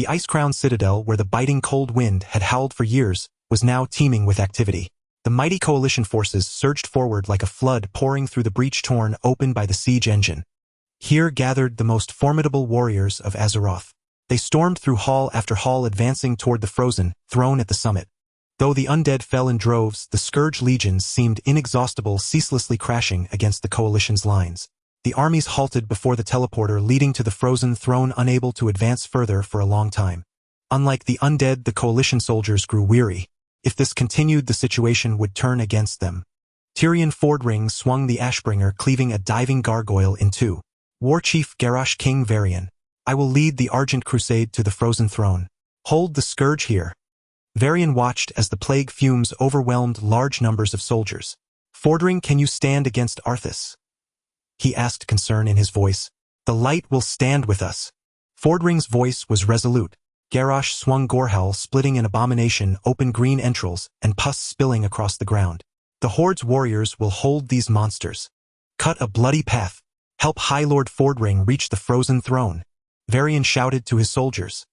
The Icecrown Citadel, where the biting cold wind had howled for years, was now teeming with activity. The mighty coalition forces surged forward like a flood pouring through the breach torn open by the siege engine. Here gathered the most formidable warriors of Azeroth. They stormed through hall after hall, advancing toward the frozen throne at the summit. Though the undead fell in droves, the Scourge legions seemed inexhaustible, ceaselessly crashing against the coalition's lines. The armies halted before the teleporter leading to the frozen throne, unable to advance further for a long time. Unlike the undead, the coalition soldiers grew weary. If this continued, the situation would turn against them. Tyrion Fordring swung the Ashbringer, cleaving a diving gargoyle in two. Warchief Garrosh King Varian, I will lead the Argent Crusade to the frozen throne. Hold the Scourge here. Varian watched as the plague fumes overwhelmed large numbers of soldiers. Fordring, can you stand against Arthas? He asked, concern in his voice. The light will stand with us. Fordring's voice was resolute. Garrosh swung Gorehowl, splitting an abomination, open green entrails, and pus spilling across the ground. The Horde's warriors will hold these monsters. Cut a bloody path. Help High Lord Fordring reach the frozen throne. Varian shouted to his soldiers.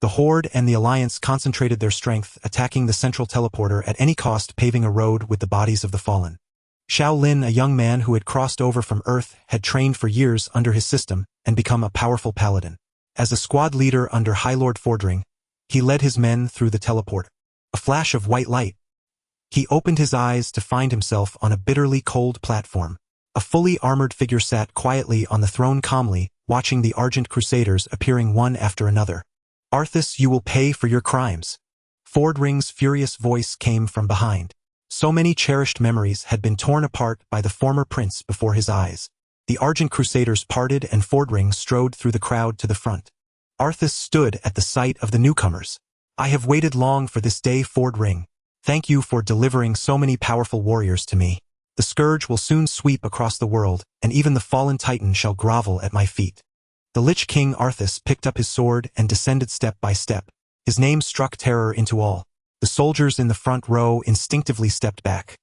The Horde and the Alliance concentrated their strength, attacking the central teleporter at any cost, paving a road with the bodies of the fallen. Xiao Lin, a young man who had crossed over from Earth, had trained for years under his system and become a powerful paladin. As a squad leader under High Lord Fordring, he led his men through the teleporter. A flash of white light. He opened his eyes to find himself on a bitterly cold platform. A fully armored figure sat quietly on the throne, calmly watching the Argent Crusaders appearing one after another. Arthas, you will pay for your crimes. Fordring's furious voice came from behind. So many cherished memories had been torn apart by the former prince before his eyes. The Argent Crusaders parted and Fordring strode through the crowd to the front. Arthas stood at the sight of the newcomers. I have waited long for this day, Fordring. Thank you for delivering so many powerful warriors to me. The Scourge will soon sweep across the world, and even the fallen Titan shall grovel at my feet. The Lich King Arthas picked up his sword and descended step by step. His name struck terror into all. The soldiers in the front row instinctively stepped back.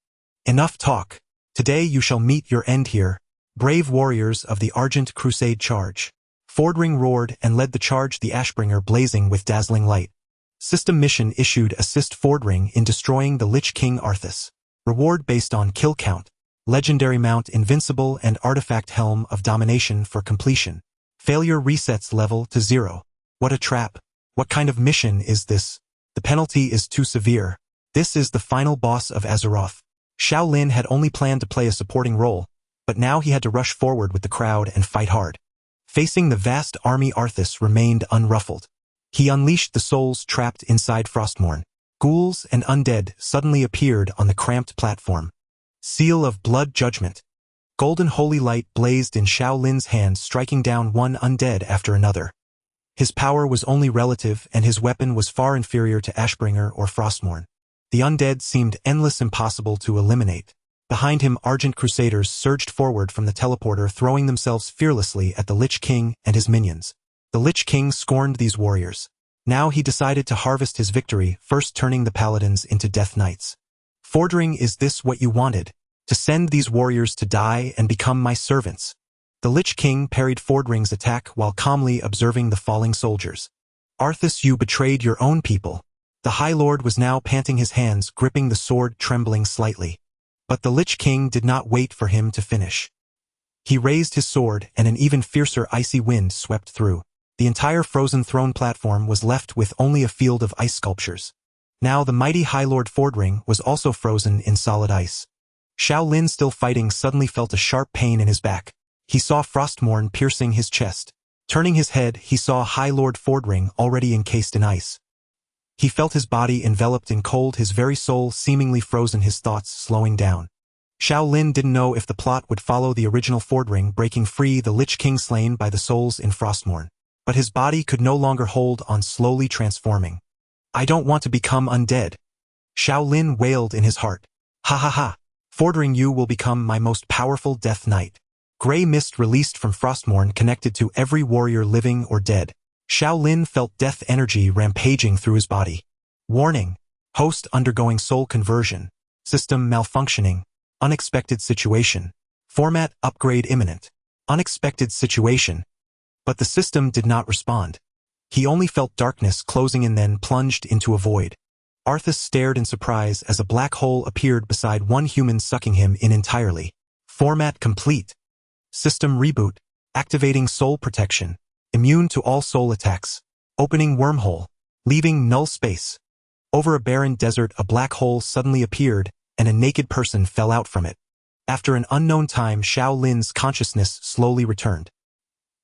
Enough talk. Today you shall meet your end here. Brave warriors of the Argent Crusade, charge. Fordring roared and led the charge, the Ashbringer blazing with dazzling light. System mission issued: assist Fordring in destroying the Lich King Arthas. Reward based on kill count. Legendary mount invincible and artifact helm of domination for completion. Failure resets level to 0. What a trap. What kind of mission is this? The penalty is too severe. This is the final boss of Azeroth. Xiao Lin had only planned to play a supporting role, but now he had to rush forward with the crowd and fight hard. Facing the vast army, Arthas remained unruffled. He unleashed the souls trapped inside Frostmourne. Ghouls and undead suddenly appeared on the cramped platform. Seal of blood judgment. Golden holy light blazed in Xiao Lin's hand, striking down one undead after another. His power was only relative, and his weapon was far inferior to Ashbringer or Frostmourne. The undead seemed endless, impossible to eliminate. Behind him, Argent Crusaders surged forward from the teleporter, throwing themselves fearlessly at the Lich King and his minions. The Lich King scorned these warriors. Now he decided to harvest his victory, first turning the paladins into death knights. Fordring, is this what you wanted? To send these warriors to die and become my servants? The Lich King parried Fordring's attack while calmly observing the falling soldiers. Arthas, you betrayed your own people. The High Lord was now panting, his hands gripping the sword, trembling slightly. But the Lich King did not wait for him to finish. He raised his sword, and an even fiercer icy wind swept through. The entire frozen throne platform was left with only a field of ice sculptures. Now the mighty High Lord Fordring was also frozen in solid ice. Xiao Lin, still fighting, suddenly felt a sharp pain in his back. He saw Frostmourne piercing his chest. Turning his head, he saw High Lord Fordring already encased in ice. He felt his body enveloped in cold, his very soul seemingly frozen, his thoughts slowing down. Xiao Lin didn't know if the plot would follow the original Fordring breaking free the Lich King slain by the souls in Frostmourne. But his body could no longer hold on, slowly transforming. I don't want to become undead. Xiao Lin wailed in his heart. Ha ha ha. Fordring, you will become my most powerful Death Knight. Grey mist released from Frostmourne connected to every warrior living or dead. Xiao Lin felt death energy rampaging through his body. Warning. Host undergoing soul conversion. System malfunctioning. Unexpected situation. Format upgrade imminent. Unexpected situation. But the system did not respond. He only felt darkness closing in, then plunged into a void. Arthas stared in surprise as a black hole appeared beside one human, sucking him in entirely. Format complete. System reboot. Activating soul protection. Immune to all soul attacks. Opening wormhole. Leaving null space. Over a barren desert, a black hole suddenly appeared, and a naked person fell out from it. After an unknown time, Xiao Lin's consciousness slowly returned.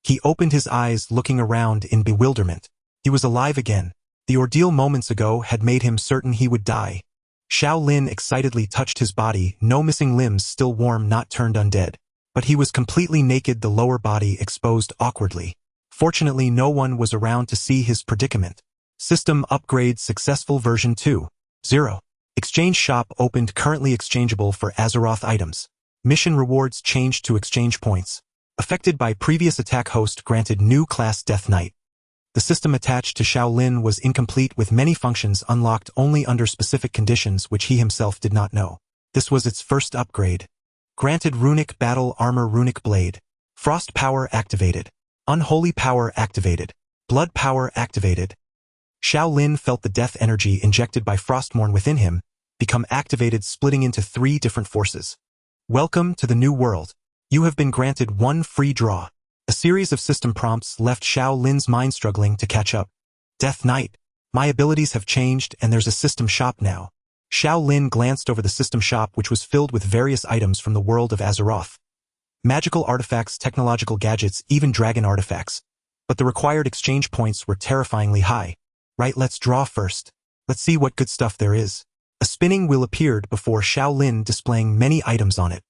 He opened his eyes, looking around in bewilderment. He was alive again. The ordeal moments ago had made him certain he would die. Xiao Lin excitedly touched his body, no missing limbs, still warm, not turned undead. But he was completely naked, the lower body exposed awkwardly. Fortunately, no one was around to see his predicament. System upgrade successful. Version 2.0. Exchange shop opened, currently exchangeable for Azeroth items. Mission rewards changed to exchange points. Affected by previous attack, host granted new class Death Knight. The system attached to Xiao Lin was incomplete, with many functions unlocked only under specific conditions which he himself did not know. This was its first upgrade. Granted runic battle armor, runic blade. Frost power activated. Unholy power activated. Blood power activated. Xiao Lin felt the death energy injected by Frostmourne within him become activated, splitting into 3 different forces. Welcome to the new world. You have been granted 1 free draw. A series of system prompts left Xiao Lin's mind struggling to catch up. Death Knight. My abilities have changed, and there's a system shop now. Xiao Lin glanced over the system shop, which was filled with various items from the world of Azeroth. Magical artifacts, technological gadgets, even dragon artifacts. But the required exchange points were terrifyingly high. Right, let's draw first. Let's see what good stuff there is. A spinning wheel appeared before Xiao Lin, displaying many items on it.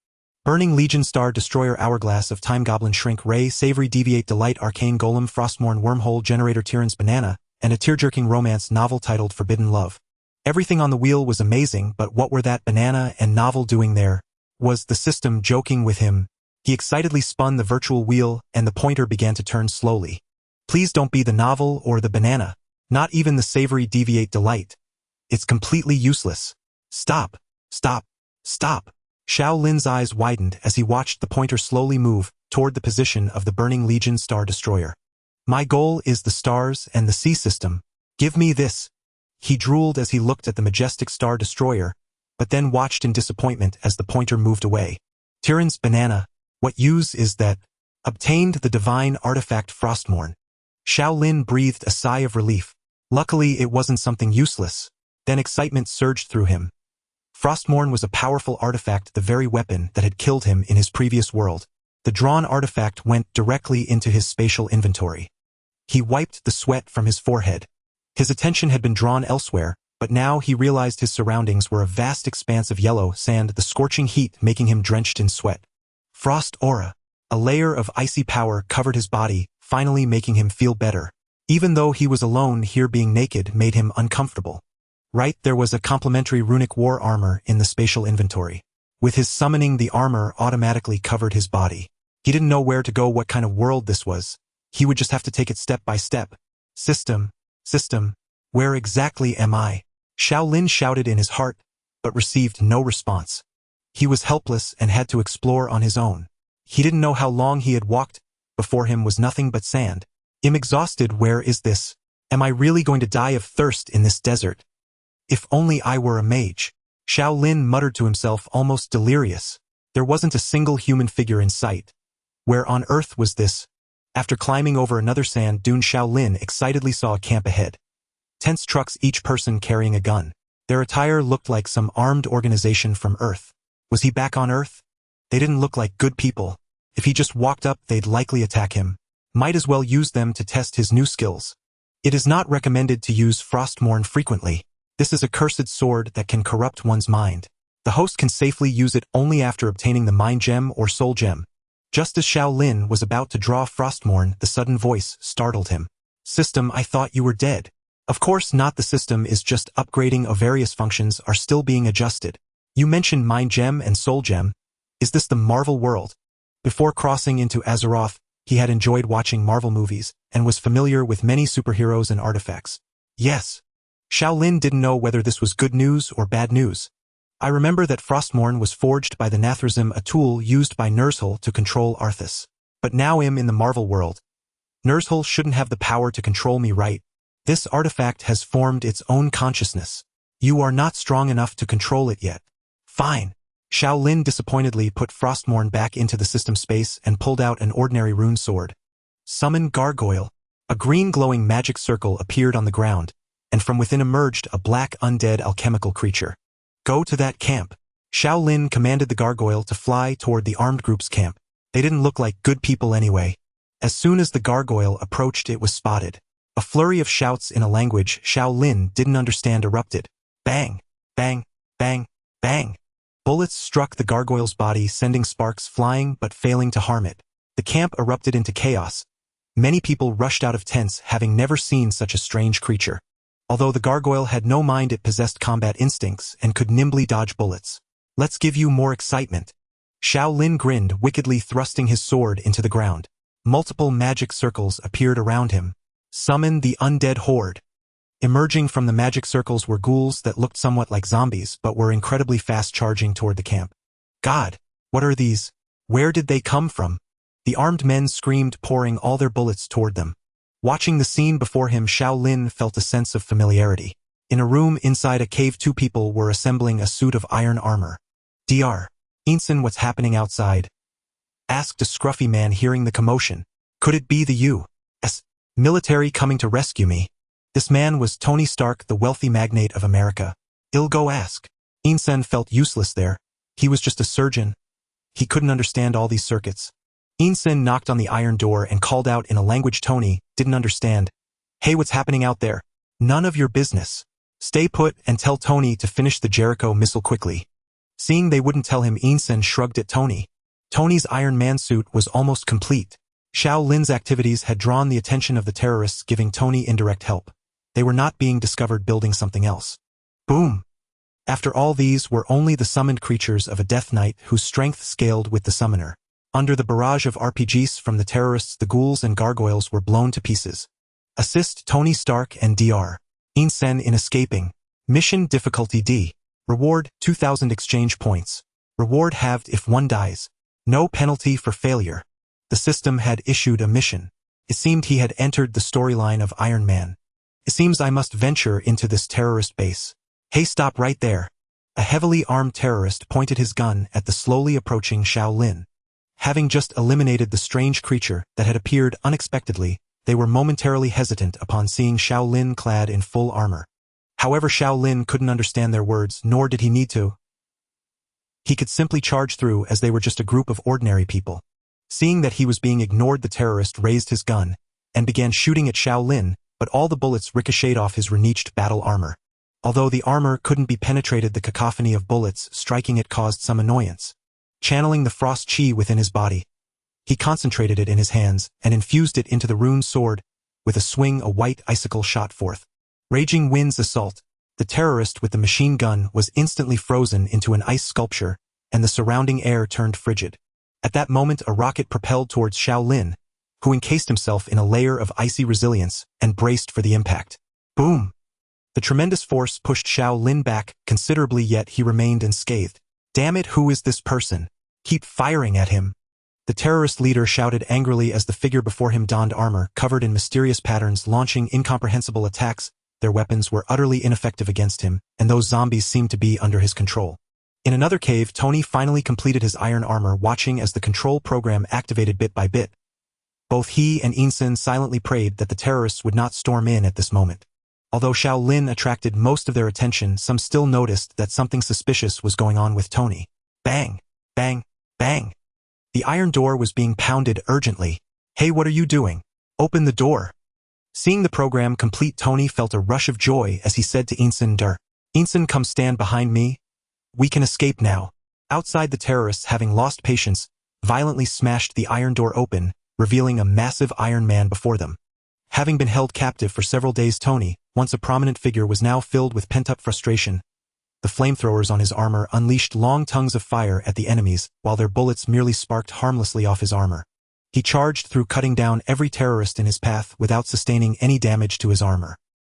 Burning Legion, Star Destroyer, Hourglass of Time, Goblin Shrink Ray, Savory Deviate, Delight, Arcane Golem, Frostmourne, Wormhole, Generator, Tyrann's Banana, and a tear-jerking romance novel titled Forbidden Love. Everything on the wheel was amazing, but what were that banana and novel doing there? Was the system joking with him? He excitedly spun the virtual wheel, and the pointer began to turn slowly. Please don't be the novel or the banana. Not even the Savory Deviate, Delight. It's completely useless. Stop. Stop. Stop. Xiao Lin's eyes widened as he watched the pointer slowly move toward the position of the Burning Legion Star Destroyer. My goal is the stars and the sea system. Give me this. He drooled as he looked at the majestic Star Destroyer, but then watched in disappointment as the pointer moved away. Tyrann's Banana. What use is that? Obtained the divine artifact Frostmourne. Xiao Lin breathed a sigh of relief. Luckily, it wasn't something useless. Then excitement surged through him. Frostmourne was a powerful artifact, the very weapon that had killed him in his previous world. The drawn artifact went directly into his spatial inventory. He wiped the sweat from his forehead. His attention had been drawn elsewhere, but now he realized his surroundings were a vast expanse of yellow sand, the scorching heat making him drenched in sweat. Frost aura. A layer of icy power covered his body, finally making him feel better. Even though he was alone here, being naked made him uncomfortable. Right, there was a complementary runic war armor in the spatial inventory. With his summoning, the armor automatically covered his body. He didn't know where to go, what kind of world this was. He would just have to take it step by step. System, where exactly am I? Xiao Lin shouted in his heart, but received no response. He was helpless and had to explore on his own. He didn't know how long he had walked. Before him was nothing but sand. I'm exhausted. Where is this? Am I really going to die of thirst in this desert? If only I were a mage. Xiao Lin muttered to himself, almost delirious. There wasn't a single human figure in sight. Where on earth was this? After climbing over another sand dune, Xiao Lin excitedly saw a camp ahead. Tense trucks, each person carrying a gun. Their attire looked like some armed organization from Earth. Was he back on Earth? They didn't look like good people. If he just walked up, they'd likely attack him. Might as well use them to test his new skills. It is not recommended to use Frostmourne frequently. This is a cursed sword that can corrupt one's mind. The host can safely use it only after obtaining the mind gem or soul gem. Just as Xiao Lin was about to draw Frostmourne, the sudden voice startled him. System, I thought you were dead. Of course not, the system is just upgrading. Various functions are still being adjusted. You mentioned mind gem and soul gem. Is this the Marvel world? Before crossing into Azeroth, he had enjoyed watching Marvel movies and was familiar with many superheroes and artifacts. Yes. Xiao Lin didn't know whether this was good news or bad news. I remember that Frostmourne was forged by the Nathrazim, a tool used by Ner'zhul to control Arthas. But now I'm in the Marvel world. Ner'zhul shouldn't have the power to control me, right? This artifact has formed its own consciousness. You are not strong enough to control it yet. Fine. Xiao Lin disappointedly put Frostmourne back into the system space and pulled out an ordinary rune sword. Summon Gargoyle. A green glowing magic circle appeared on the ground, and from within emerged a black undead alchemical creature. Go to that camp. Xiao Lin commanded the gargoyle to fly toward the armed group's camp. They didn't look like good people anyway. As soon as the gargoyle approached, it was spotted. A flurry of shouts in a language Xiao Lin didn't understand erupted. Bang! Bang! Bang! Bang! Bullets struck the gargoyle's body, sending sparks flying but failing to harm it. The camp erupted into chaos. Many people rushed out of tents, having never seen such a strange creature. Although the gargoyle had no mind, it possessed combat instincts and could nimbly dodge bullets. Let's give you more excitement. Xiao Lin grinned, wickedly thrusting his sword into the ground. Multiple magic circles appeared around him. Summon the undead horde. Emerging from the magic circles were ghouls that looked somewhat like zombies but were incredibly fast, charging toward the camp. God, what are these? Where did they come from? The armed men screamed, pouring all their bullets toward them. Watching the scene before him, Xiao Lin felt a sense of familiarity. In a room inside a cave, two people were assembling a suit of iron armor. Dr. Einson, what's happening outside? Asked a scruffy man hearing the commotion. Could it be the U.S. military coming to rescue me? This man was Tony Stark, the wealthy magnate of America. I'll go ask. Einson felt useless there. He was just a surgeon. He couldn't understand all these circuits. Einson knocked on the iron door and called out in a language Tony didn't understand. Hey, what's happening out there? None of your business. Stay put and tell Tony to finish the Jericho missile quickly. Seeing they wouldn't tell him, Einson shrugged at Tony. Tony's Iron Man suit was almost complete. Xiao Lin's activities had drawn the attention of the terrorists, giving Tony indirect help. They were not being discovered building something else. Boom! After all, these were only the summoned creatures of a Death Knight whose strength scaled with the summoner. Under the barrage of RPGs from the terrorists, the ghouls and gargoyles were blown to pieces. Assist Tony Stark and Dr. Einson in escaping. Mission difficulty D. Reward 2,000 exchange points. Reward halved if one dies. No penalty for failure. The system had issued a mission. It seemed he had entered the storyline of Iron Man. It seems I must venture into this terrorist base. Hey, stop right there. A heavily armed terrorist pointed his gun at the slowly approaching Xiao Lin. Having just eliminated the strange creature that had appeared unexpectedly, they were momentarily hesitant upon seeing Xiao Lin clad in full armor. However, Xiao Lin couldn't understand their words, nor did he need to. He could simply charge through, as they were just a group of ordinary people. Seeing that he was being ignored, the terrorist raised his gun and began shooting at Xiao Lin, but all the bullets ricocheted off his reniched battle armor. Although the armor couldn't be penetrated, the cacophony of bullets striking it caused some annoyance. Channeling the frost chi within his body, he concentrated it in his hands and infused it into the rune sword. With a swing, a white icicle shot forth. Raging winds assault. The terrorist with the machine gun was instantly frozen into an ice sculpture, and the surrounding air turned frigid. At that moment, a rocket propelled towards Xiao Lin, who encased himself in a layer of icy resilience and braced for the impact. Boom! The tremendous force pushed Xiao Lin back considerably, yet he remained unscathed. Damn it, who is this person? Keep firing at him. The terrorist leader shouted angrily as the figure before him donned armor covered in mysterious patterns, launching incomprehensible attacks. Their weapons were utterly ineffective against him, and those zombies seemed to be under his control. In another cave, Tony finally completed his iron armor, watching as the control program activated bit by bit. Both he and Einson silently prayed that the terrorists would not storm in at this moment. Although Xiao Lin attracted most of their attention, some still noticed that something suspicious was going on with Tony. Bang! Bang! Bang! The iron door was being pounded urgently. Hey, what are you doing? Open the door. Seeing the program complete, Tony felt a rush of joy as he said to Einson, Einson, come stand behind me. We can escape now. Outside, the terrorists, having lost patience, violently smashed the iron door open, revealing a massive Iron Man before them. Having been held captive for several days, Tony, once a prominent figure, was now filled with pent-up frustration. The flamethrowers on his armor unleashed long tongues of fire at the enemies, while their bullets merely sparked harmlessly off his armor. He charged through, cutting down every terrorist in his path without sustaining any damage to his armor.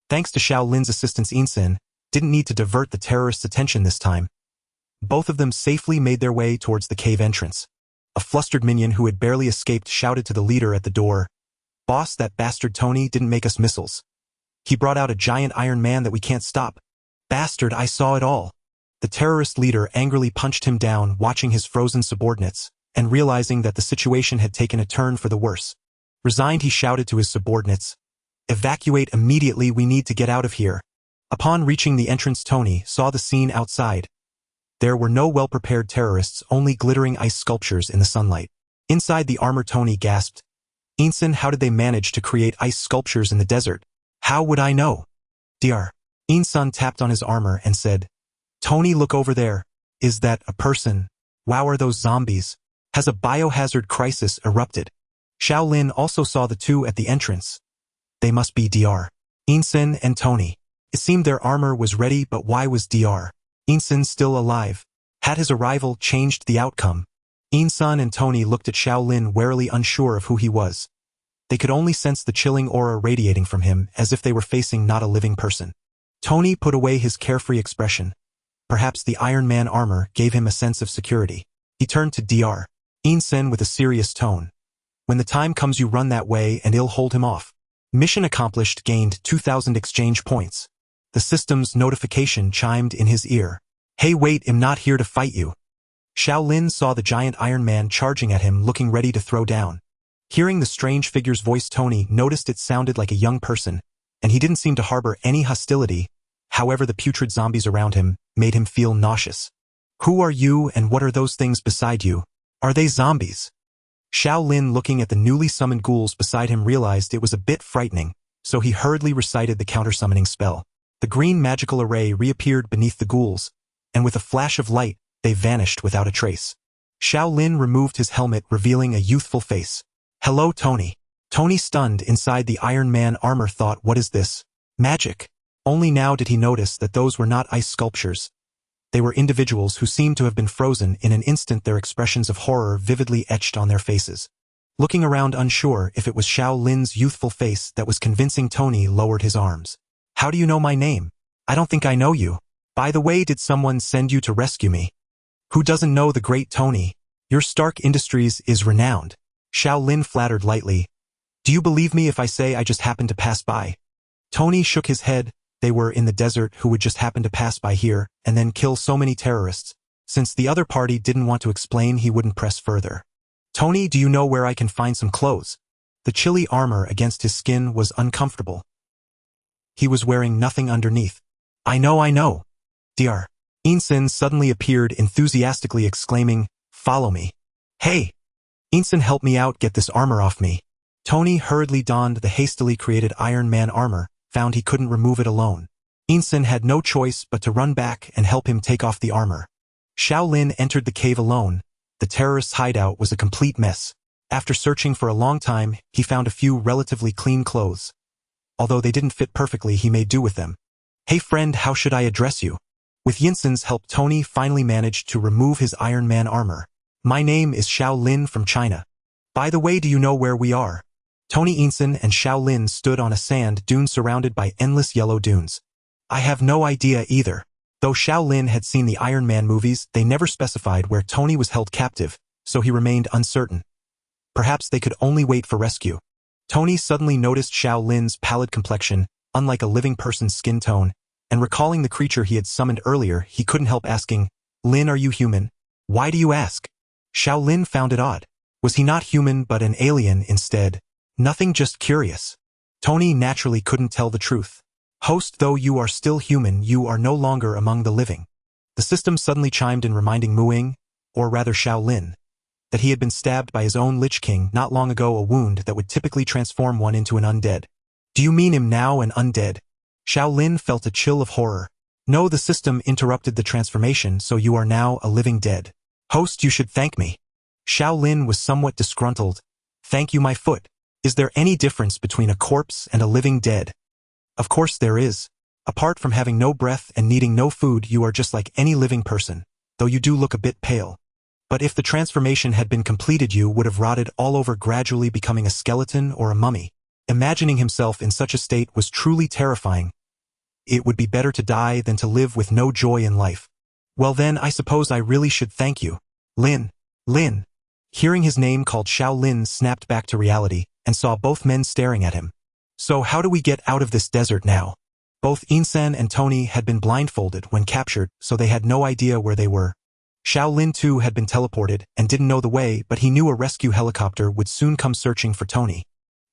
Thanks to Xiao Lin's assistance, Einson didn't need to divert the terrorists' attention this time. Both of them safely made their way towards the cave entrance. A flustered minion who had barely escaped shouted to the leader at the door, Boss, that bastard Tony didn't make us missiles. He brought out a giant Iron Man that we can't stop. Bastard, I saw it all. The terrorist leader angrily punched him down, watching his frozen subordinates, and realizing that the situation had taken a turn for the worse. Resigned, he shouted to his subordinates, "Evacuate immediately, we need to get out of here." Upon reaching the entrance, Tony saw the scene outside. There were no well-prepared terrorists, only glittering ice sculptures in the sunlight. Inside the armor, Tony gasped, "Ensign, how did they manage to create ice sculptures in the desert?" "How would I know?" Dr. Ensign tapped on his armor and said, "Tony, look over there. Is that a person? Wow, are those zombies? Has a biohazard crisis erupted?" Xiao Lin also saw the two at the entrance. They must be Dr. Ensign and Tony. It seemed their armor was ready, but why was Dr. Ensign still alive? Had his arrival changed the outcome? Ensign and Tony looked at Xiao Lin, warily unsure of who he was. They could only sense the chilling aura radiating from him, as if they were facing not a living person. Tony put away his carefree expression. Perhaps the Iron Man armor gave him a sense of security. He turned to Dr. Ensign with a serious tone. "When the time comes, you run that way and I'll hold him off." Mission accomplished, gained 2,000 exchange points. The system's notification chimed in his ear. "Hey, wait, I'm not here to fight you." Xiao Lin saw the giant Iron Man charging at him, looking ready to throw down. Hearing the strange figure's voice, Tony noticed it sounded like a young person, and he didn't seem to harbor any hostility. However, the putrid zombies around him made him feel nauseous. "Who are you, and what are those things beside you? Are they zombies?" Xiao Lin, looking at the newly summoned ghouls beside him, realized it was a bit frightening, so he hurriedly recited the counter-summoning spell. The green magical array reappeared beneath the ghouls, and with a flash of light, they vanished without a trace. Xiao Lin removed his helmet, revealing a youthful face. "Hello, Tony." Tony, stunned inside the Iron Man armor, thought, "What is this? Magic?" Only now did he notice that those were not ice sculptures. They were individuals who seemed to have been frozen in an instant, their expressions of horror vividly etched on their faces. Looking around, unsure if it was Xiao Lin's youthful face that was convincing, Tony lowered his arms. "How do you know my name? I don't think I know you. By the way, did someone send you to rescue me?" "Who doesn't know the great Tony? Your Stark Industries is renowned." Xiao Lin flattered lightly. "Do you believe me if I say I just happened to pass by?" Tony shook his head. They were in the desert. Who would just happen to pass by here and then kill so many terrorists? Since the other party didn't want to explain, he wouldn't press further. "Tony, do you know where I can find some clothes?" The chilly armor against his skin was uncomfortable. He was wearing nothing underneath. I know. Dr. Ensign suddenly appeared, enthusiastically exclaiming, "Follow me." "Hey! Ensign, help me out, get this armor off me." Tony hurriedly donned the hastily created Iron Man armor, found he couldn't remove it alone. Ensign had no choice but to run back and help him take off the armor. Xiao Lin entered the cave alone. The terrorists' hideout was a complete mess. After searching for a long time, he found a few relatively clean clothes. Although they didn't fit perfectly, he made do with them. "Hey friend, how should I address you?" With Ensign's help, Tony finally managed to remove his Iron Man armor. "My name is Xiao Lin from China. By the way, do you know where we are?" Tony, Ensign, and Xiao Lin stood on a sand dune surrounded by endless yellow dunes. "I have no idea either." Though Xiao Lin had seen the Iron Man movies, they never specified where Tony was held captive, so he remained uncertain. Perhaps they could only wait for rescue. Tony suddenly noticed Xiao Lin's pallid complexion, unlike a living person's skin tone, and recalling the creature he had summoned earlier, he couldn't help asking, "Lin, are you human?" "Why do you ask?" Xiao Lin found it odd. Was he not human but an alien instead? "Nothing, just curious." Tony naturally couldn't tell the truth. "Host, though you are still human, you are no longer among the living." The system suddenly chimed in, reminding Muing, or rather Xiao Lin, that he had been stabbed by his own Lich King not long ago, a wound that would typically transform one into an undead. "Do you mean him now an undead?" Xiao Lin felt a chill of horror. "No, the system interrupted the transformation, so you are now a living dead." "Host, you should thank me." Xiao Lin was somewhat disgruntled. "Thank you, my foot. Is there any difference between a corpse and a living dead?" "Of course there is. Apart from having no breath and needing no food, you are just like any living person, though you do look a bit pale. But if the transformation had been completed, you would have rotted all over, gradually becoming a skeleton or a mummy." Imagining himself in such a state was truly terrifying. It would be better to die than to live with no joy in life. "Well then, I suppose I really should thank you. Lin." Hearing his name called, Xiao Lin snapped back to reality. and saw both men staring at him. So how do we get out of this desert now? Both Insen and Tony had been blindfolded when captured, so they had no idea where they were. Xiao Lin too had been teleported and didn't know the way, but he knew a rescue helicopter would soon come searching for Tony.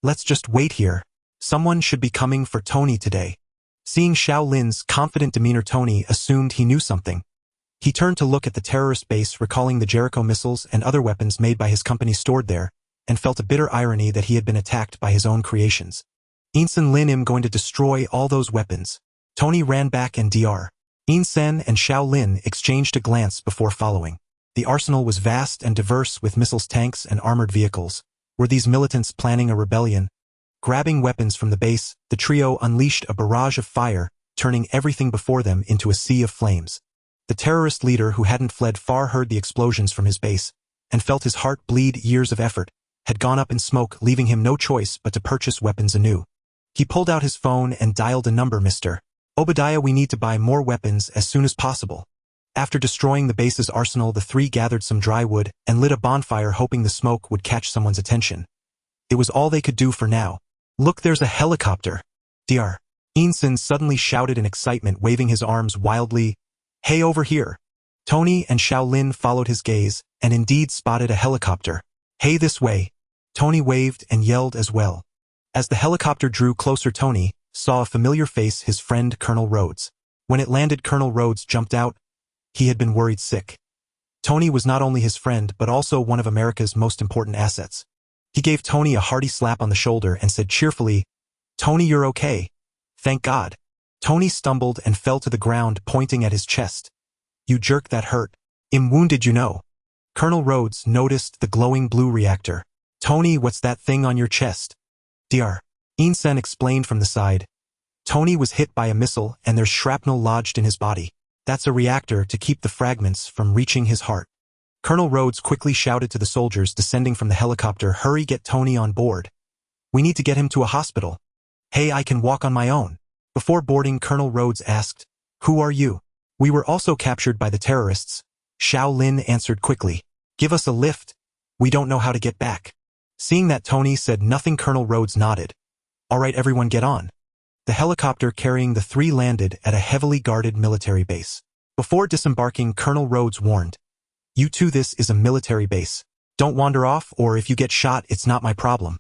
Let's just wait here. Someone should be coming for Tony today. Seeing Xiao Lin's confident demeanor, Tony assumed he knew something. He turned to look at the terrorist base, recalling the Jericho missiles and other weapons made by his company stored there, and felt a bitter irony that he had been attacked by his own creations. Insen Lin am going to destroy all those weapons. Tony ran back and Dr. Insen and Xiao Lin exchanged a glance before following. The arsenal was vast and diverse with missiles, tanks, and armored vehicles. Were these militants planning a rebellion? Grabbing weapons from the base, the trio unleashed a barrage of fire, turning everything before them into a sea of flames. The terrorist leader, who hadn't fled far, heard the explosions from his base, and felt his heart bleed. Years of effort had gone up in smoke, leaving him no choice but to purchase weapons anew. He pulled out his phone and dialed a number. Mr. Obadiah, we need to buy more weapons as soon as possible. After destroying the base's arsenal, the three gathered some dry wood and lit a bonfire, hoping the smoke would catch someone's attention. It was all they could do for now. Look, there's a helicopter. Dr. Insen suddenly shouted in excitement, waving his arms wildly. Hey, over here. Tony and Xiao Lin followed his gaze and indeed spotted a helicopter. Hey, this way. Tony waved and yelled as well. As the helicopter drew closer, Tony saw a familiar face, his friend Colonel Rhodes. When it landed, Colonel Rhodes jumped out. He had been worried sick. Tony was not only his friend but also one of America's most important assets. He gave Tony a hearty slap on the shoulder and said cheerfully, Tony, you're okay. Thank God. Tony stumbled and fell to the ground, pointing at his chest. You jerk, that hurt. I'm wounded, you know. Colonel Rhodes noticed the glowing blue reactor. Tony, what's that thing on your chest? Dr. Insen explained from the side. Tony was hit by a missile and there's shrapnel lodged in his body. That's a reactor to keep the fragments from reaching his heart. Colonel Rhodes quickly shouted to the soldiers descending from the helicopter, hurry, get Tony on board. We need to get him to a hospital. Hey, I can walk on my own. Before boarding, Colonel Rhodes asked, who are you? We were also captured by the terrorists. Xiao Lin answered quickly. Give us a lift. We don't know how to get back. Seeing that Tony said nothing, Colonel Rhodes nodded. All right, everyone, get on. The helicopter carrying the three landed at a heavily guarded military base. Before disembarking, Colonel Rhodes warned, you two, this is a military base. Don't wander off, or if you get shot, it's not my problem.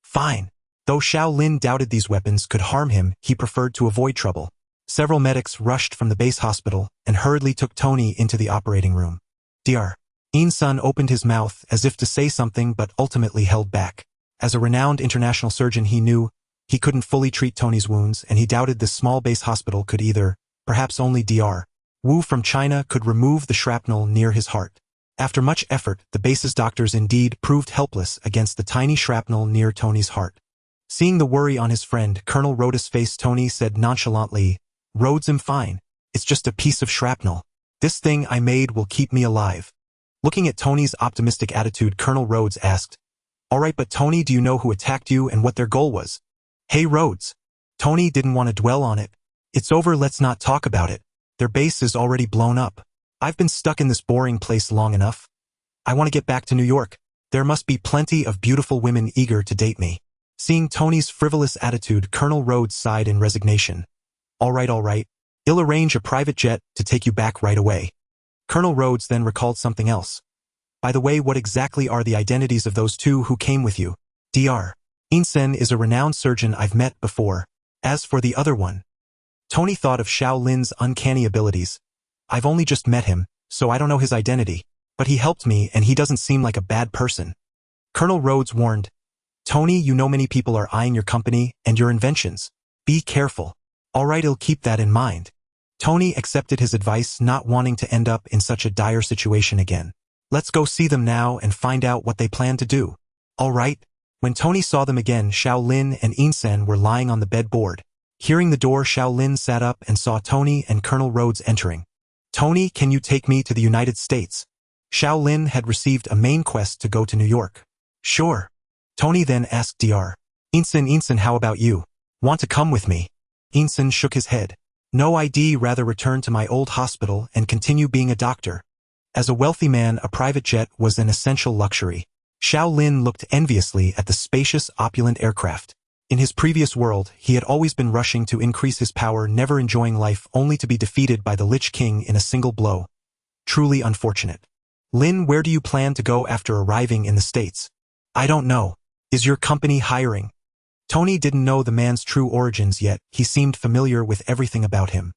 Fine. Though Xiao Lin doubted these weapons could harm him, he preferred to avoid trouble. Several medics rushed from the base hospital and hurriedly took Tony into the operating room. Dr. Insen opened his mouth as if to say something but ultimately held back. As a renowned international surgeon, he knew he couldn't fully treat Tony's wounds, and he doubted this small base hospital could either. Perhaps only Dr. Wu from China could remove the shrapnel near his heart. After much effort, the base's doctors indeed proved helpless against the tiny shrapnel near Tony's heart. Seeing the worry on his friend Colonel Rhodes' face, Tony said nonchalantly, Rhodes, I'm fine. It's just a piece of shrapnel. This thing I made will keep me alive. Looking at Tony's optimistic attitude, Colonel Rhodes asked, all right, but Tony, do you know who attacked you and what their goal was? Hey, Rhodes. Tony didn't want to dwell on it. It's over, let's not talk about it. Their base is already blown up. I've been stuck in this boring place long enough. I want to get back to New York. There must be plenty of beautiful women eager to date me. Seeing Tony's frivolous attitude, Colonel Rhodes sighed in resignation. All right. I'll arrange a private jet to take you back right away. Colonel Rhodes then recalled something else. By the way, what exactly are the identities of those two who came with you? Dr. Insen is a renowned surgeon I've met before. As for the other one, Tony thought of Xiao Lin's uncanny abilities. I've only just met him, so I don't know his identity, but he helped me and he doesn't seem like a bad person. Colonel Rhodes warned, Tony, you know many people are eyeing your company and your inventions. Be careful. All right, I'll keep that in mind. Tony accepted his advice, not wanting to end up in such a dire situation again. Let's go see them now and find out what they plan to do. All right. When Tony saw them again, Xiao Lin and Insen were lying on the bedboard. Hearing the door, Xiao Lin sat up and saw Tony and Colonel Rhodes entering. Tony, can you take me to the United States? Xiao Lin had received a main quest to go to New York. Sure. Tony then asked Dr. Insen, how about you? Want to come with me? Insen shook his head. No, I'd rather return to my old hospital and continue being a doctor. As a wealthy man, a private jet was an essential luxury. Xiao Lin looked enviously at the spacious, opulent aircraft. In his previous world, he had always been rushing to increase his power, never enjoying life, only to be defeated by the Lich King in a single blow. Truly unfortunate. Lin, where do you plan to go after arriving in the States? I don't know. Is your company hiring? Tony didn't know the man's true origins yet. He seemed familiar with everything about him.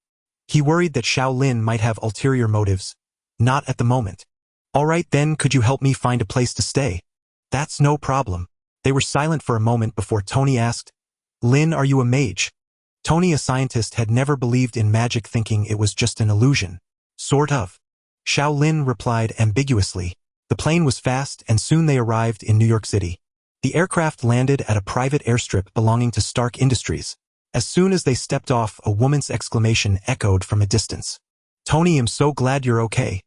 He worried that Xiao Lin might have ulterior motives. Not at the moment. All right then, could you help me find a place to stay? That's no problem. They were silent for a moment before Tony asked, Lin, are you a mage? Tony, a scientist, had never believed in magic, thinking it was just an illusion. Sort of. Xiao Lin replied ambiguously. The plane was fast, and soon they arrived in New York City. The aircraft landed at a private airstrip belonging to Stark Industries. As soon as they stepped off, a woman's exclamation echoed from a distance. Tony, I'm so glad you're okay.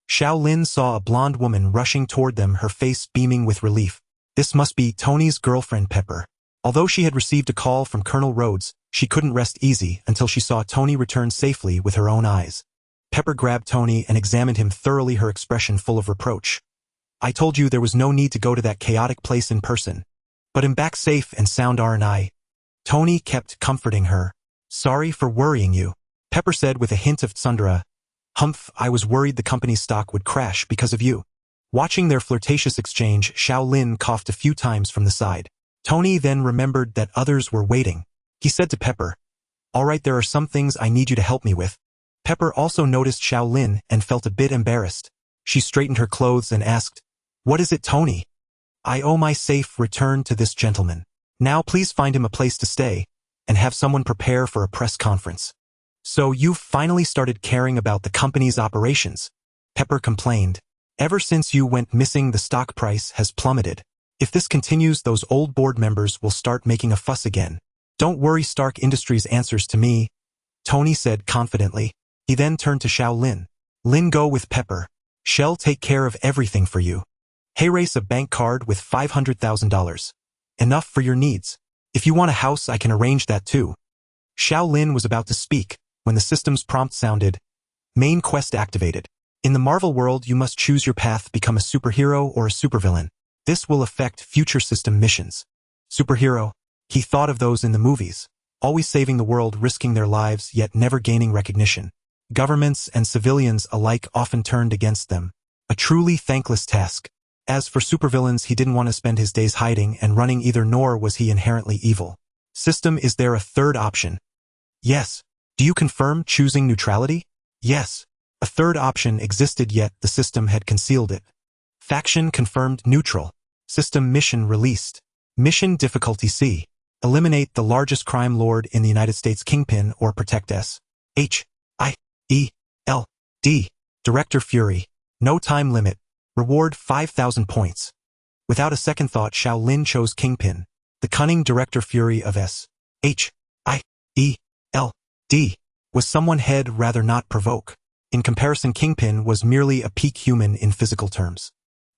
Xiao Lin saw a blonde woman rushing toward them, her face beaming with relief. This must be Tony's girlfriend Pepper. Although she had received a call from Colonel Rhodes, she couldn't rest easy until she saw Tony return safely with her own eyes. Pepper grabbed Tony and examined him thoroughly, her expression full of reproach. I told you there was no need to go to that chaotic place in person. But I'm back safe and sound, aren't I? Tony kept comforting her. Sorry for worrying you, Pepper said with a hint of tsundere. Humph, I was worried the company's stock would crash because of you. Watching their flirtatious exchange, Xiao Lin coughed a few times from the side. Tony then remembered that others were waiting. He said to Pepper, All right, there are some things I need you to help me with. Pepper also noticed Xiao Lin and felt a bit embarrassed. She straightened her clothes and asked, What is it, Tony? I owe my safe return to this gentleman. Now please find him a place to stay, and have someone prepare for a press conference. So you've finally started caring about the company's operations, Pepper complained. Ever since you went missing, the stock price has plummeted. If this continues, those old board members will start making a fuss again. Don't worry, Stark Industries answers to me, Tony said confidently. He then turned to Xiao Lin. Lin, go with Pepper. She'll take care of everything for you. Hey, race a bank card with $500,000. Enough for your needs. If you want a house, I can arrange that too. Xiao Lin was about to speak when the system's prompt sounded. Main quest activated. In the Marvel world, you must choose your path, become a superhero or a supervillain. This will affect future system missions. Superhero. He thought of those in the movies, always saving the world, risking their lives, yet never gaining recognition. Governments and civilians alike often turned against them. A truly thankless task. As for supervillains, he didn't want to spend his days hiding and running either, nor was he inherently evil. System, is there a third option? Yes. Do you confirm choosing neutrality? Yes. A third option existed, yet the system had concealed it. Faction confirmed neutral. System mission released. Mission difficulty C. Eliminate the largest crime lord in the United States, Kingpin, or protect S.H.I.E.L.D. Director Fury. No time limit. Reward 5,000 points. Without a second thought, Xiao Lin chose Kingpin. The cunning Director Fury of S.H.I.E.L.D. was someone he'd rather not provoke. In comparison, Kingpin was merely a peak human in physical terms.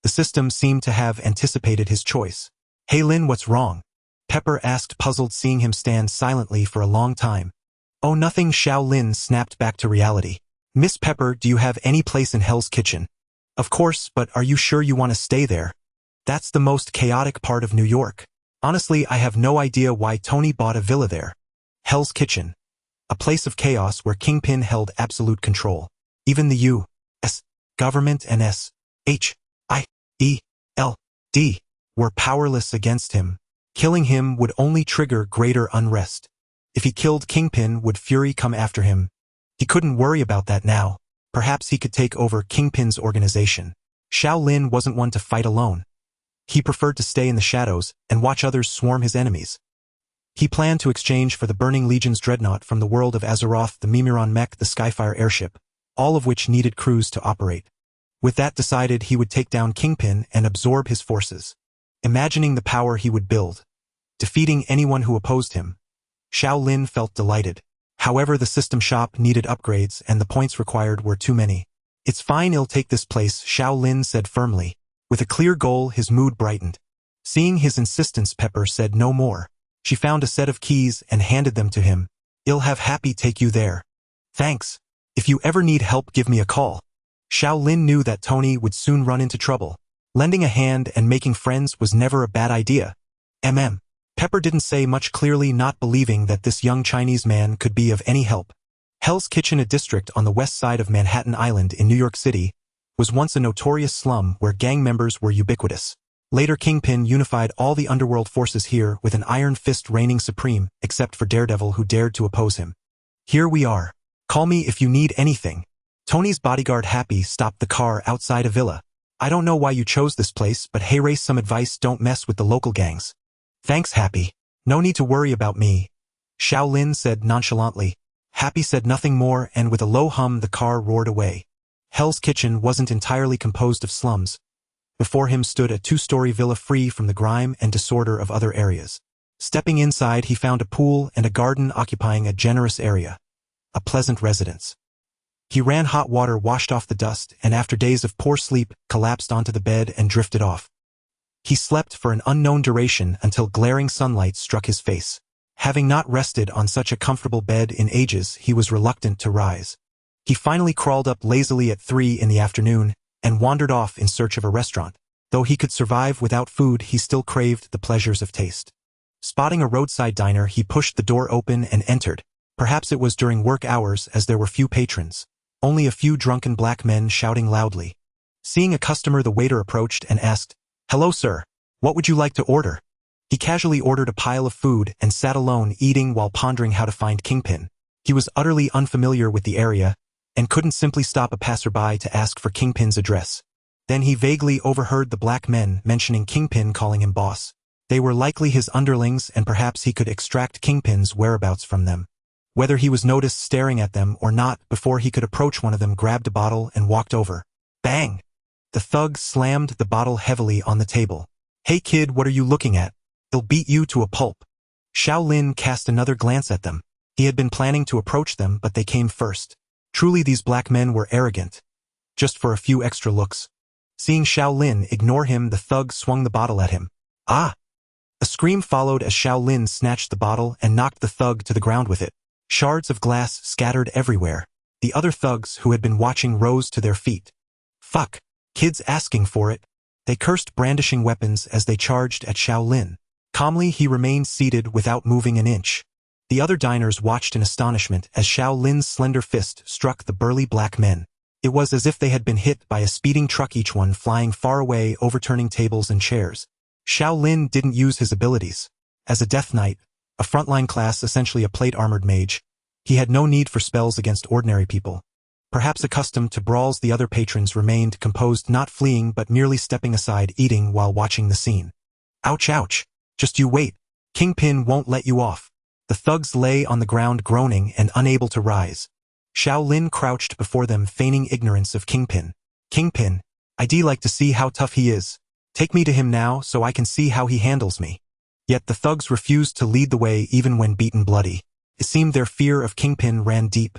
The system seemed to have anticipated his choice. Hey Lin, what's wrong? Pepper asked, puzzled, seeing him stand silently for a long time. Oh, nothing, Xiao Lin snapped back to reality. Miss Pepper, do you have any place in Hell's Kitchen? Of course, but are you sure you want to stay there? That's the most chaotic part of New York. Honestly, I have no idea why Tony bought a villa there. Hell's Kitchen. A place of chaos where Kingpin held absolute control. Even the U.S. government and S.H.I.E.L.D. were powerless against him. Killing him would only trigger greater unrest. If he killed Kingpin, would Fury come after him? He couldn't worry about that now. Perhaps he could take over Kingpin's organization. Xiao Lin wasn't one to fight alone. He preferred to stay in the shadows and watch others swarm his enemies. He planned to exchange for the Burning Legion's dreadnought from the world of Azeroth, the Mimiron mech, the Skyfire airship, all of which needed crews to operate. With that decided, he would take down Kingpin and absorb his forces. Imagining the power he would build, defeating anyone who opposed him, Xiao Lin felt delighted. However, the system shop needed upgrades and the points required were too many. It's fine, I'll take this place, Xiao Lin said firmly. With a clear goal, his mood brightened. Seeing his insistence, Pepper said no more. She found a set of keys and handed them to him. I'll have Happy take you there. Thanks. If you ever need help, give me a call. Xiao Lin knew that Tony would soon run into trouble. Lending a hand and making friends was never a bad idea. Pepper didn't say much, clearly not believing that this young Chinese man could be of any help. Hell's Kitchen, a district on the west side of Manhattan Island in New York City, was once a notorious slum where gang members were ubiquitous. Later, Kingpin unified all the underworld forces here with an iron fist reigning supreme, except for Daredevil, who dared to oppose him. "Here we are. Call me if you need anything." Tony's bodyguard Happy stopped the car outside a villa. "I don't know why you chose this place, but hey, race some advice, don't mess with the local gangs." "Thanks, Happy. No need to worry about me," Xiao Lin said nonchalantly. Happy said nothing more, and with a low hum the car roared away. Hell's Kitchen wasn't entirely composed of slums. Before him stood a two-story villa free from the grime and disorder of other areas. Stepping inside, he found a pool and a garden occupying a generous area. A pleasant residence. He ran hot water, washed off the dust, and after days of poor sleep, collapsed onto the bed and drifted off. He slept for an unknown duration until glaring sunlight struck his face. Having not rested on such a comfortable bed in ages, he was reluctant to rise. He finally crawled up lazily at 3 in the afternoon and wandered off in search of a restaurant. Though he could survive without food, he still craved the pleasures of taste. Spotting a roadside diner, he pushed the door open and entered. Perhaps it was during work hours, as there were few patrons. Only a few drunken black men shouting loudly. Seeing a customer, the waiter approached and asked, "Hello, sir. What would you like to order?" He casually ordered a pile of food and sat alone, eating while pondering how to find Kingpin. He was utterly unfamiliar with the area and couldn't simply stop a passerby to ask for Kingpin's address. Then he vaguely overheard the black men mentioning Kingpin, calling him boss. They were likely his underlings, and perhaps he could extract Kingpin's whereabouts from them. Whether he was noticed staring at them or not, before he could approach, one of them grabbed a bottle and walked over. Bang! The thug slammed the bottle heavily on the table. "Hey kid, what are you looking at? It'll beat you to a pulp." Xiao Lin cast another glance at them. He had been planning to approach them, but they came first. Truly, these black men were arrogant. Just for a few extra looks. Seeing Xiao Lin ignore him, the thug swung the bottle at him. "Ah!" A scream followed as Xiao Lin snatched the bottle and knocked the thug to the ground with it. Shards of glass scattered everywhere. The other thugs who had been watching rose to their feet. "Fuck! Kid's asking for it." They cursed, brandishing weapons as they charged at Xiao Lin. Calmly, he remained seated without moving an inch. The other diners watched in astonishment as Xiao Lin's slender fist struck the burly black men. It was as if they had been hit by a speeding truck, each one flying far away, overturning tables and chairs. Xiao Lin didn't use his abilities. As a Death Knight, a frontline class, essentially a plate-armored mage, he had no need for spells against ordinary people. Perhaps accustomed to brawls, the other patrons remained composed, not fleeing but merely stepping aside, eating while watching the scene. "Ouch, ouch. Just you wait. Kingpin won't let you off." The thugs lay on the ground groaning and unable to rise. Xiao Lin crouched before them, feigning ignorance of Kingpin. "Kingpin, I'd like to see how tough he is. Take me to him now so I can see how he handles me." Yet the thugs refused to lead the way even when beaten bloody. It seemed their fear of Kingpin ran deep.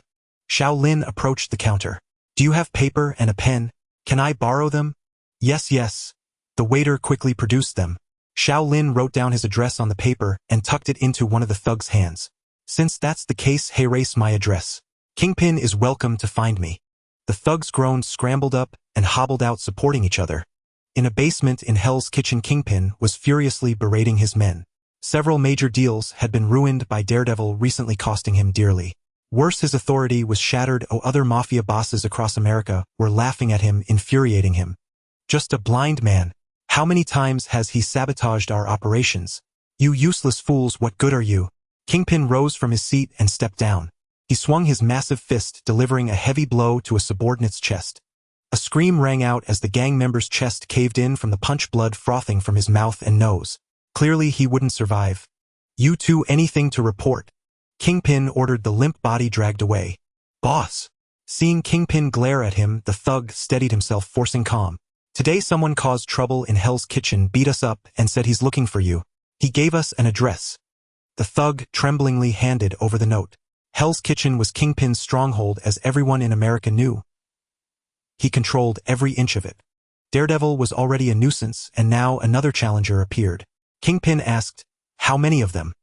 Xiao Lin approached the counter. "Do you have paper and a pen? Can I borrow them?" Yes. The waiter quickly produced them. Xiao Lin wrote down his address on the paper and tucked it into one of the thugs' hands. "Since that's the case, hey, erase my address. Kingpin is welcome to find me." The thugs groaned, scrambled up, and hobbled out, supporting each other. In a basement in Hell's Kitchen, Kingpin was furiously berating his men. Several major deals had been ruined by Daredevil, recently costing him dearly. Worse, his authority was shattered. Other mafia bosses across America were laughing at him, infuriating him. "Just a blind man. How many times has he sabotaged our operations? You useless fools, what good are you?" Kingpin rose from his seat and stepped down. He swung his massive fist, delivering a heavy blow to a subordinate's chest. A scream rang out as the gang member's chest caved in from the punch, blood frothing from his mouth and nose. Clearly he wouldn't survive. "You two, anything to report?" Kingpin ordered, the limp body dragged away. "Boss." Seeing Kingpin glare at him, the thug steadied himself, forcing calm. "Today someone caused trouble in Hell's Kitchen, beat us up, and said he's looking for you. He gave us an address." The thug tremblingly handed over the note. Hell's Kitchen was Kingpin's stronghold, as everyone in America knew. He controlled every inch of it. Daredevil was already a nuisance, and now another challenger appeared. Kingpin asked, "How many of them?"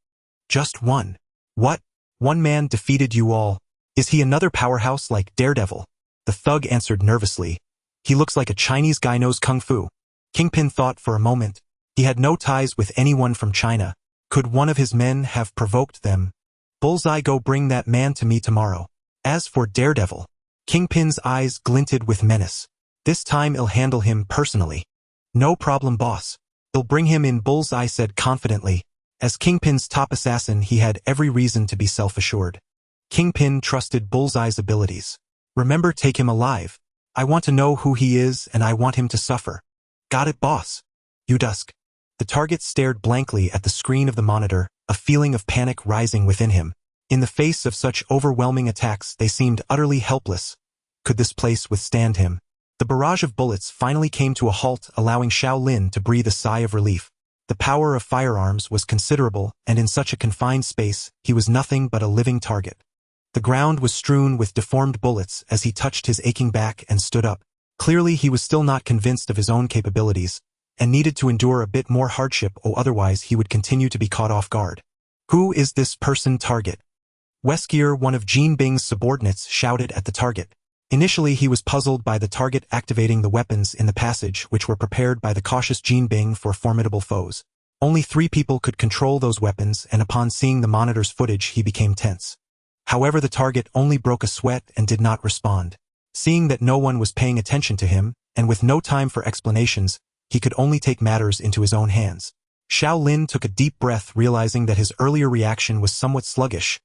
"Just one." "What? One man defeated you all? Is he another powerhouse like Daredevil?" The thug answered nervously. "He looks like a Chinese guy knows kung fu." Kingpin thought for a moment. He had no ties with anyone from China. Could one of his men have provoked them? Bullseye, go bring that man to me tomorrow. As for Daredevil, Kingpin's eyes glinted with menace. This time I'll handle him personally. No problem, boss. I'll bring him in, Bullseye said confidently. As Kingpin's top assassin, he had every reason to be self-assured. Kingpin trusted Bullseye's abilities. Remember, take him alive. I want to know who he is and I want him to suffer. Got it, boss. You dusk. The target stared blankly at the screen of the monitor, a feeling of panic rising within him. In the face of such overwhelming attacks, they seemed utterly helpless. Could this place withstand him? The barrage of bullets finally came to a halt, allowing Xiao Lin to breathe a sigh of relief. The power of firearms was considerable, and in such a confined space, he was nothing but a living target. The ground was strewn with deformed bullets as he touched his aching back and stood up. Clearly he was still not convinced of his own capabilities, and needed to endure a bit more hardship or otherwise he would continue to be caught off guard. Who is this person, target? Weskier, one of Jean Bing's subordinates, shouted at the target. Initially he was puzzled by the target activating the weapons in the passage which were prepared by the cautious Jean Bing for formidable foes. Only 3 people could control those weapons, and upon seeing the monitor's footage he became tense. However, the target only broke a sweat and did not respond. Seeing that no one was paying attention to him, and with no time for explanations, he could only take matters into his own hands. Xiao Lin took a deep breath, realizing that his earlier reaction was somewhat sluggish.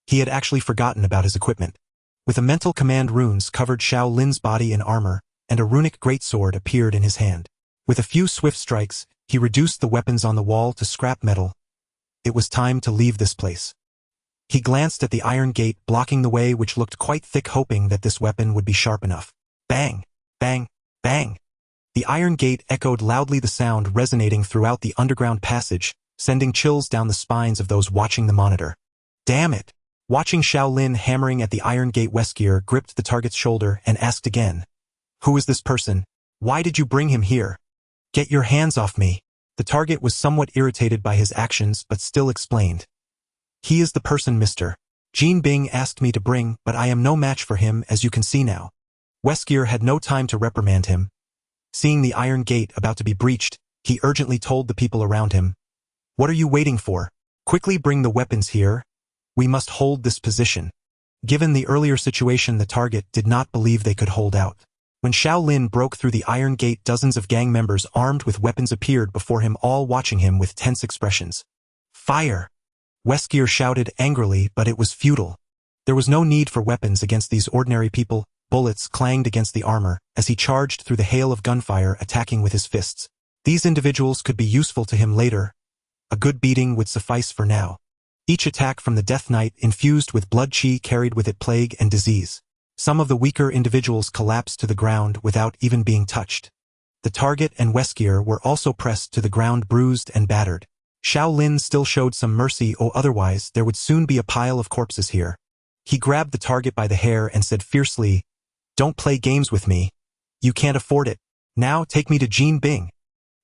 He had actually forgotten about his equipment. With a mental command, runes covered Xiao Lin's body in armor, and a runic greatsword appeared in his hand. With a few swift strikes, he reduced the weapons on the wall to scrap metal. It was time to leave this place. He glanced at the iron gate blocking the way, which looked quite thick, hoping that this weapon would be sharp enough. Bang! Bang! Bang! The iron gate echoed loudly, the sound resonating throughout the underground passage, sending chills down the spines of those watching the monitor. Damn it! Watching Xiao Lin hammering at the iron gate, Weskier gripped the target's shoulder and asked again. Who is this person? Why did you bring him here? Get your hands off me. The target was somewhat irritated by his actions but still explained. He is the person Mr. Jean Bing asked me to bring, but I am no match for him, as you can see now. Weskier had no time to reprimand him. Seeing the iron gate about to be breached, he urgently told the people around him. What are you waiting for? Quickly bring the weapons here. We must hold this position. Given the earlier situation, the target did not believe they could hold out. When Xiao Lin broke through the iron gate, dozens of gang members armed with weapons appeared before him, all watching him with tense expressions. Fire! Weskier shouted angrily, but it was futile. There was no need for weapons against these ordinary people. Bullets clanged against the armor as he charged through the hail of gunfire, attacking with his fists. These individuals could be useful to him later. A good beating would suffice for now. Each attack from the Death Knight infused with blood chi carried with it plague and disease. Some of the weaker individuals collapsed to the ground without even being touched. The target and Weskier were also pressed to the ground, bruised and battered. Xiao Lin still showed some mercy, or otherwise there would soon be a pile of corpses here. He grabbed the target by the hair and said fiercely, Don't play games with me. You can't afford it. Now take me to Jean Bing.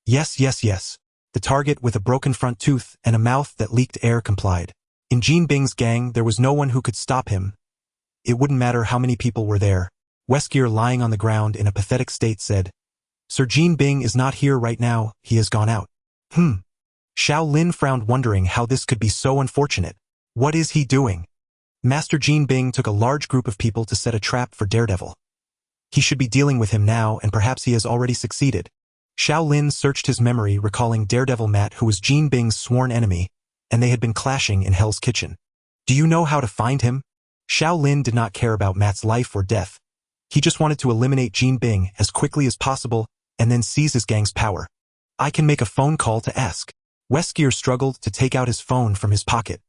Yes, yes, yes. The target, with a broken front tooth and a mouth that leaked air, complied. In Jean Bing's gang, there was no one who could stop him. It wouldn't matter how many people were there. Weskier, lying on the ground in a pathetic state, said, Sir Jean Bing is not here right now, he has gone out. Xiao Lin frowned, wondering how this could be so unfortunate. What is he doing? Master Jean Bing took a large group of people to set a trap for Daredevil. He should be dealing with him now, and perhaps he has already succeeded. Xiao Lin searched his memory, recalling Daredevil Matt, who was Jean Bing's sworn enemy, and they had been clashing in Hell's Kitchen. Do you know how to find him? Xiao Lin did not care about Matt's life or death. He just wanted to eliminate Jean Bing as quickly as possible and then seize his gang's power. I can make a phone call to ask. Weskier struggled to take out his phone from his pocket.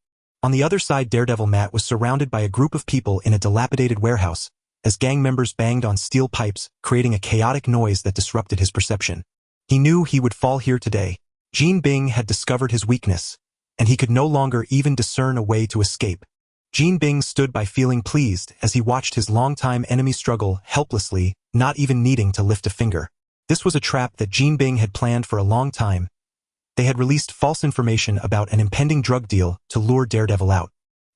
On the other side, Daredevil Matt was surrounded by a group of people in a dilapidated warehouse, as gang members banged on steel pipes, creating a chaotic noise that disrupted his perception. He knew he would fall here today. Jean Bing had discovered his weakness, and he could no longer even discern a way to escape. Jean Bing stood by, feeling pleased as he watched his longtime enemy struggle helplessly, not even needing to lift a finger. This was a trap that Jean Bing had planned for a long time. They had released false information about an impending drug deal to lure Daredevil out.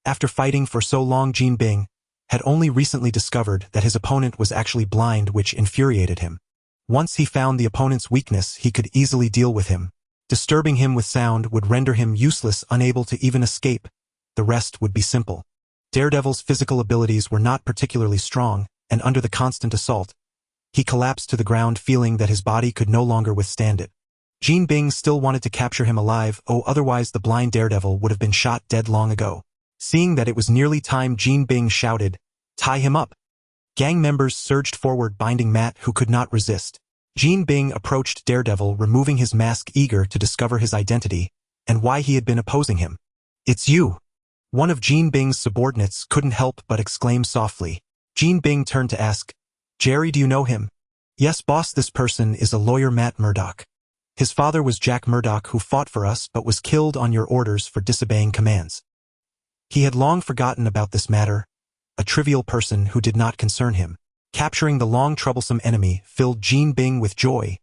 After fighting for so long, Jean Bing had only recently discovered that his opponent was actually blind, which infuriated him. Once he found the opponent's weakness, he could easily deal with him. Disturbing him with sound would render him useless, unable to even escape. The rest would be simple. Daredevil's physical abilities were not particularly strong, and under the constant assault, he collapsed to the ground, feeling that his body could no longer withstand it. Jin Bing still wanted to capture him alive, otherwise the blind daredevil would have been shot dead long ago. Seeing that it was nearly time, Jin Bing shouted, "Tie him up!" Gang members surged forward, binding Matt, who could not resist. Jin Bing approached Daredevil, removing his mask, eager to discover his identity and why he had been opposing him. "It's you!" One of Jin Bing's subordinates couldn't help but exclaim softly. Jin Bing turned to ask, "Jerry, do you know him?" "Yes, boss, this person is a lawyer, Matt Murdoch. His father was Jack Murdoch, who fought for us but was killed on your orders for disobeying commands." He had long forgotten about this matter, a trivial person who did not concern him. Capturing the long troublesome enemy filled Jin Bing with joy.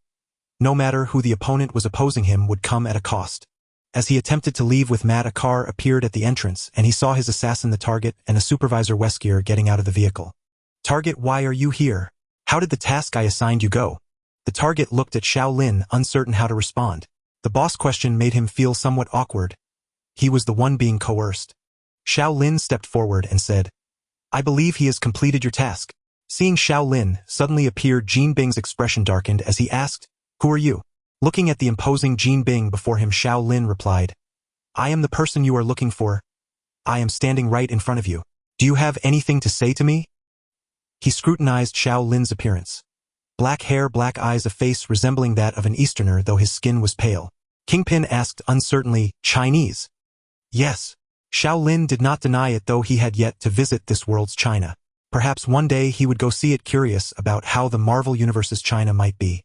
No matter who the opponent was opposing him would come at a cost. As he attempted to leave with Matt, a car appeared at the entrance, and he saw his assassin, the Target, and a Supervisor Weskier getting out of the vehicle. "Target, why are you here? How did the task I assigned you go?" The Target looked at Xiao Lin, uncertain how to respond. The boss question made him feel somewhat awkward. He was the one being coerced. Xiao Lin stepped forward and said, "I believe he has completed your task." Seeing Xiao Lin suddenly appear, Jin Bing's expression darkened as he asked, "Who are you?" Looking at the imposing Jin Bing before him, Xiao Lin replied, "I am the person you are looking for. I am standing right in front of you. Do you have anything to say to me?" He scrutinized Xiao Lin's appearance. Black hair, black eyes, a face resembling that of an Easterner, though his skin was pale. Kingpin asked uncertainly, "Chinese?" "Yes." Xiao Lin did not deny it, though he had yet to visit this world's China. Perhaps one day he would go see it, curious about how the Marvel Universe's China might be.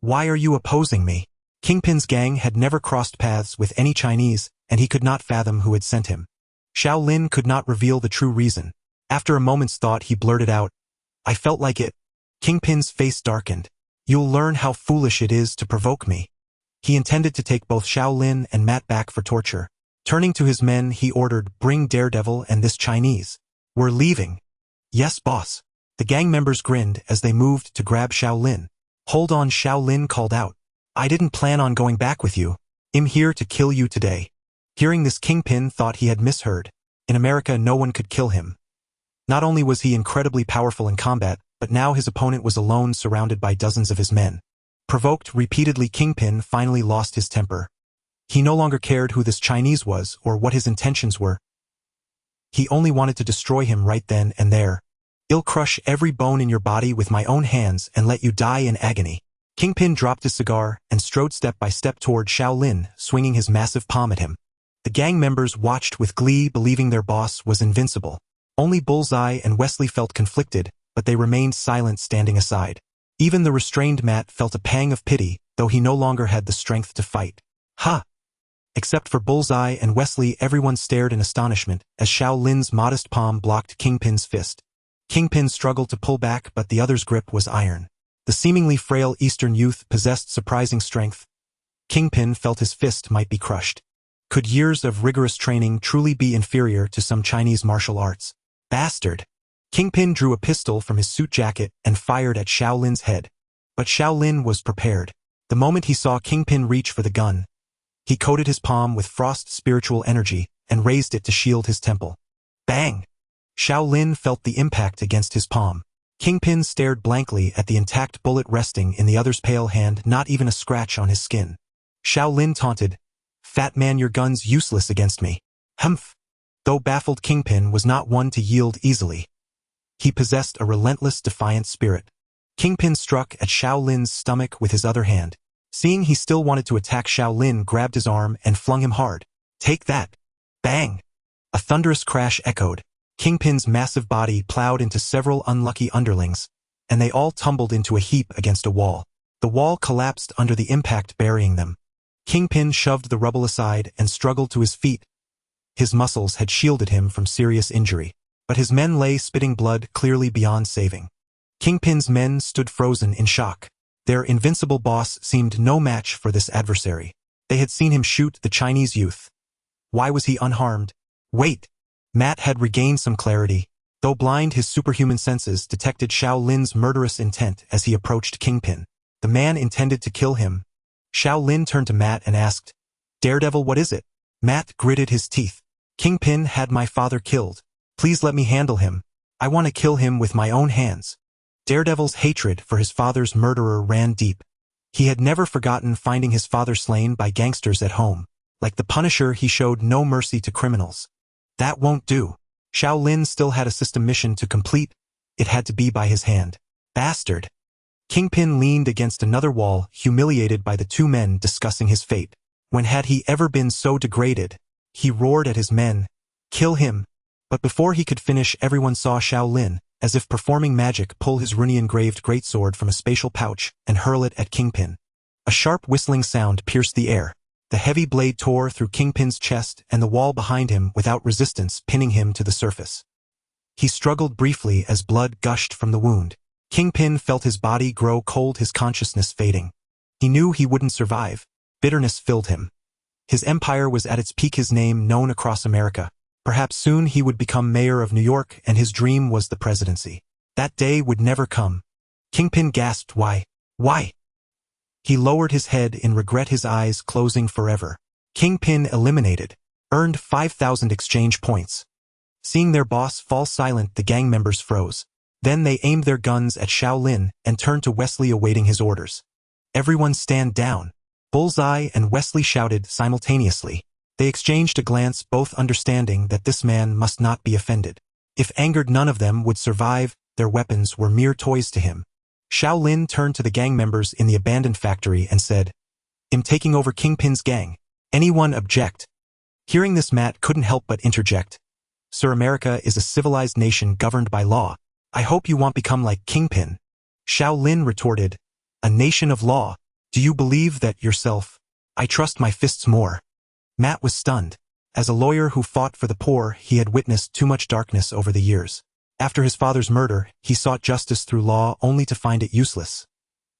"Why are you opposing me?" Kingpin's gang had never crossed paths with any Chinese, and he could not fathom who had sent him. Xiao Lin could not reveal the true reason. After a moment's thought, he blurted out, "I felt like it." Kingpin's face darkened. "You'll learn how foolish it is to provoke me." He intended to take both Xiao Lin and Matt back for torture. Turning to his men, he ordered, "Bring Daredevil and this Chinese. We're leaving." "Yes, boss." The gang members grinned as they moved to grab Xiao Lin. "Hold on," Xiao Lin called out. "I didn't plan on going back with you. I'm here to kill you today." Hearing this, Kingpin thought he had misheard. In America, no one could kill him. Not only was he incredibly powerful in combat, but now his opponent was alone, surrounded by dozens of his men. Provoked repeatedly, Kingpin finally lost his temper. He no longer cared who this Chinese was or what his intentions were. He only wanted to destroy him right then and there. "I'll crush every bone in your body with my own hands and let you die in agony." Kingpin dropped his cigar and strode step by step toward Xiao Lin, swinging his massive palm at him. The gang members watched with glee, believing their boss was invincible. Only Bullseye and Wesley felt conflicted, but they remained silent, standing aside. Even the restrained Matt felt a pang of pity, though he no longer had the strength to fight. "Ha!" Except for Bullseye and Wesley, everyone stared in astonishment as Xiao Lin's modest palm blocked Kingpin's fist. Kingpin struggled to pull back, but the other's grip was iron. The seemingly frail Eastern youth possessed surprising strength. Kingpin felt his fist might be crushed. Could years of rigorous training truly be inferior to some Chinese martial arts? "Bastard!" Kingpin drew a pistol from his suit jacket and fired at Xiao Lin's head. But Xiao Lin was prepared. The moment he saw Kingpin reach for the gun, he coated his palm with frost spiritual energy and raised it to shield his temple. Bang! Xiao Lin felt the impact against his palm. Kingpin stared blankly at the intact bullet resting in the other's pale hand, not even a scratch on his skin. Xiao Lin taunted, "Fat man, your gun's useless against me." Humph! Though baffled, Kingpin was not one to yield easily. He possessed a relentless, defiant spirit. Kingpin struck at Xiao Lin's stomach with his other hand. Seeing he still wanted to attack, Xiao Lin grabbed his arm and flung him hard. "Take that!" Bang! A thunderous crash echoed. Kingpin's massive body plowed into several unlucky underlings, and they all tumbled into a heap against a wall. The wall collapsed under the impact, burying them. Kingpin shoved the rubble aside and struggled to his feet. His muscles had shielded him from serious injury, but his men lay spitting blood, clearly beyond saving. Kingpin's men stood frozen in shock. Their invincible boss seemed no match for this adversary. They had seen him shoot the Chinese youth. Why was he unharmed? Wait! Matt had regained some clarity. Though blind, his superhuman senses detected Xiao Lin's murderous intent as he approached Kingpin. The man intended to kill him. Xiao Lin turned to Matt and asked, "Daredevil, what is it?" Matt gritted his teeth. "Kingpin had my father killed. Please let me handle him. I want to kill him with my own hands." Daredevil's hatred for his father's murderer ran deep. He had never forgotten finding his father slain by gangsters at home. Like the Punisher, he showed no mercy to criminals. That won't do. Xiao Lin still had a system mission to complete. It had to be by his hand. Bastard. Kingpin leaned against another wall, humiliated by the two men discussing his fate. When had he ever been so degraded? He roared at his men, "Kill him!" But before he could finish, everyone saw Xiao Lin, as if performing magic, pull his rune-engraved greatsword from a spatial pouch and hurl it at Kingpin. A sharp whistling sound pierced the air. The heavy blade tore through Kingpin's chest and the wall behind him without resistance, pinning him to the surface. He struggled briefly as blood gushed from the wound. Kingpin felt his body grow cold, his consciousness fading. He knew he wouldn't survive. Bitterness filled him. His empire was at its peak, his name known across America. Perhaps soon he would become mayor of New York, and his dream was the presidency. That day would never come. Kingpin gasped, "Why? Why?" He lowered his head in regret, his eyes closing forever. Kingpin eliminated. Earned 5,000 exchange points. Seeing their boss fall silent, the gang members froze. Then they aimed their guns at Xiao Lin and turned to Wesley, awaiting his orders. "Everyone stand down." Bullseye and Wesley shouted simultaneously. They exchanged a glance, both understanding that this man must not be offended. If angered, none of them would survive. Their weapons were mere toys to him. Xiao Lin turned to the gang members in the abandoned factory and said, "I'm taking over Kingpin's gang. Anyone object?" Hearing this, Matt couldn't help but interject. "Sir, America is a civilized nation governed by law. I hope you won't become like Kingpin." Xiao Lin retorted, "A nation of law? Do you believe that yourself? I trust my fists more." Matt was stunned. As a lawyer who fought for the poor, he had witnessed too much darkness over the years. After his father's murder, he sought justice through law only to find it useless.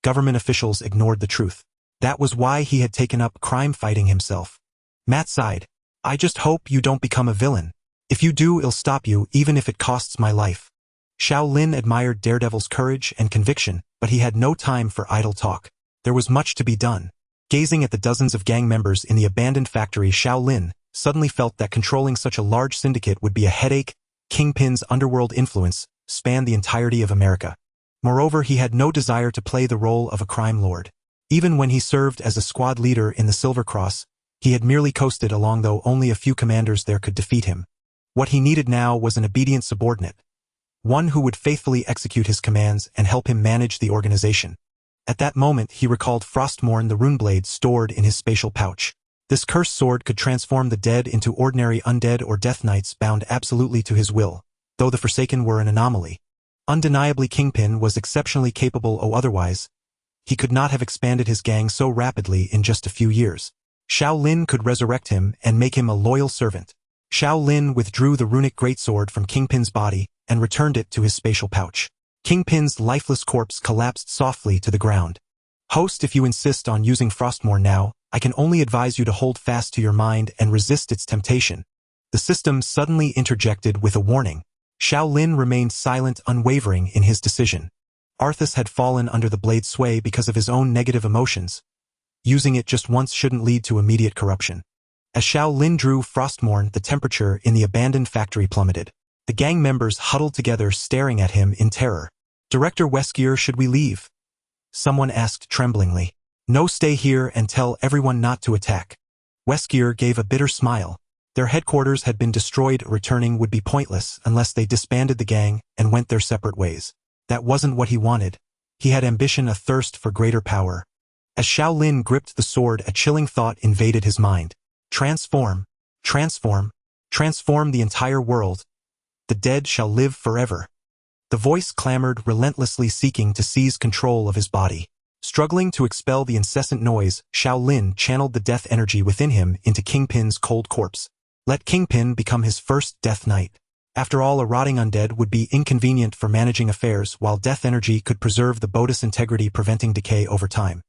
Government officials ignored the truth. That was why he had taken up crime fighting himself. Matt sighed. "I just hope you don't become a villain. If you do, I'll stop you, even if it costs my life." Xiao Lin admired Daredevil's courage and conviction, but he had no time for idle talk. There was much to be done. Gazing at the dozens of gang members in the abandoned factory, Xiao Lin suddenly felt that controlling such a large syndicate would be a headache. Kingpin's underworld influence spanned the entirety of America. Moreover, he had no desire to play the role of a crime lord. Even when he served as a squad leader in the Silver Cross, he had merely coasted along, though only a few commanders there could defeat him. What he needed now was an obedient subordinate. One who would faithfully execute his commands and help him manage the organization. At that moment, he recalled Frostmourne, the runeblade stored in his spatial pouch. This cursed sword could transform the dead into ordinary undead or death knights bound absolutely to his will, though the Forsaken were an anomaly. Undeniably, Kingpin was exceptionally capable, or otherwise, he could not have expanded his gang so rapidly in just a few years. Xiao Lin could resurrect him and make him a loyal servant. Xiao Lin withdrew the runic greatsword from Kingpin's body and returned it to his spatial pouch. Kingpin's lifeless corpse collapsed softly to the ground. "Host, if you insist on using Frostmourne now, I can only advise you to hold fast to your mind and resist its temptation." The system suddenly interjected with a warning. Xiao Lin remained silent, unwavering in his decision. Arthas had fallen under the blade's sway because of his own negative emotions. Using it just once shouldn't lead to immediate corruption. As Xiao Lin drew Frostmourne, the temperature in the abandoned factory plummeted. The gang members huddled together, staring at him in terror. "Director Weskier, should we leave?" Someone asked tremblingly. "No, stay here and tell everyone not to attack." Weskier gave a bitter smile. Their headquarters had been destroyed. Returning would be pointless unless they disbanded the gang and went their separate ways. That wasn't what he wanted. He had ambition, a thirst for greater power. As Xiao Lin gripped the sword, a chilling thought invaded his mind. Transform, transform, transform the entire world. The dead shall live forever. The voice clamored relentlessly, seeking to seize control of his body. Struggling to expel the incessant noise, Xiao Lin channeled the death energy within him into Kingpin's cold corpse. Let Kingpin become his first Death Knight. After all, a rotting undead would be inconvenient for managing affairs, while death energy could preserve the bodhi's integrity, preventing decay over time.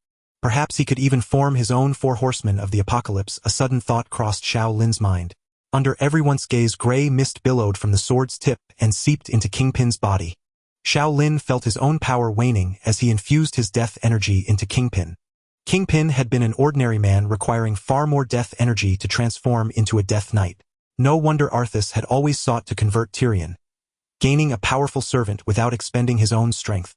Perhaps he could even form his own four horsemen of the apocalypse. A sudden thought crossed Xiao Lin's mind. Under everyone's gaze, gray mist billowed from the sword's tip and seeped into Kingpin's body. Xiao Lin felt his own power waning as he infused his death energy into Kingpin. Kingpin had been an ordinary man requiring far more death energy to transform into a Death Knight. No wonder Arthas had always sought to convert Tyrion, gaining a powerful servant without expending his own strength.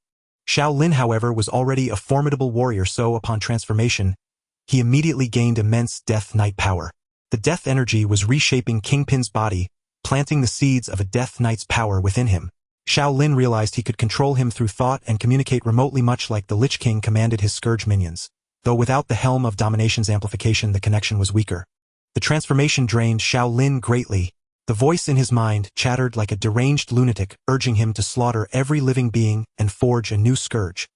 Xiao Lin, however, was already a formidable warrior, so upon transformation, he immediately gained immense Death Knight power. The death energy was reshaping Kingpin's body, planting the seeds of a Death Knight's power within him. Xiao Lin realized he could control him through thought and communicate remotely, much like the Lich King commanded his Scourge minions. Though without the Helm of Domination's amplification, the connection was weaker. The transformation drained Xiao Lin greatly. The voice in his mind chattered like a deranged lunatic, urging him to slaughter every living being and forge a new Scourge.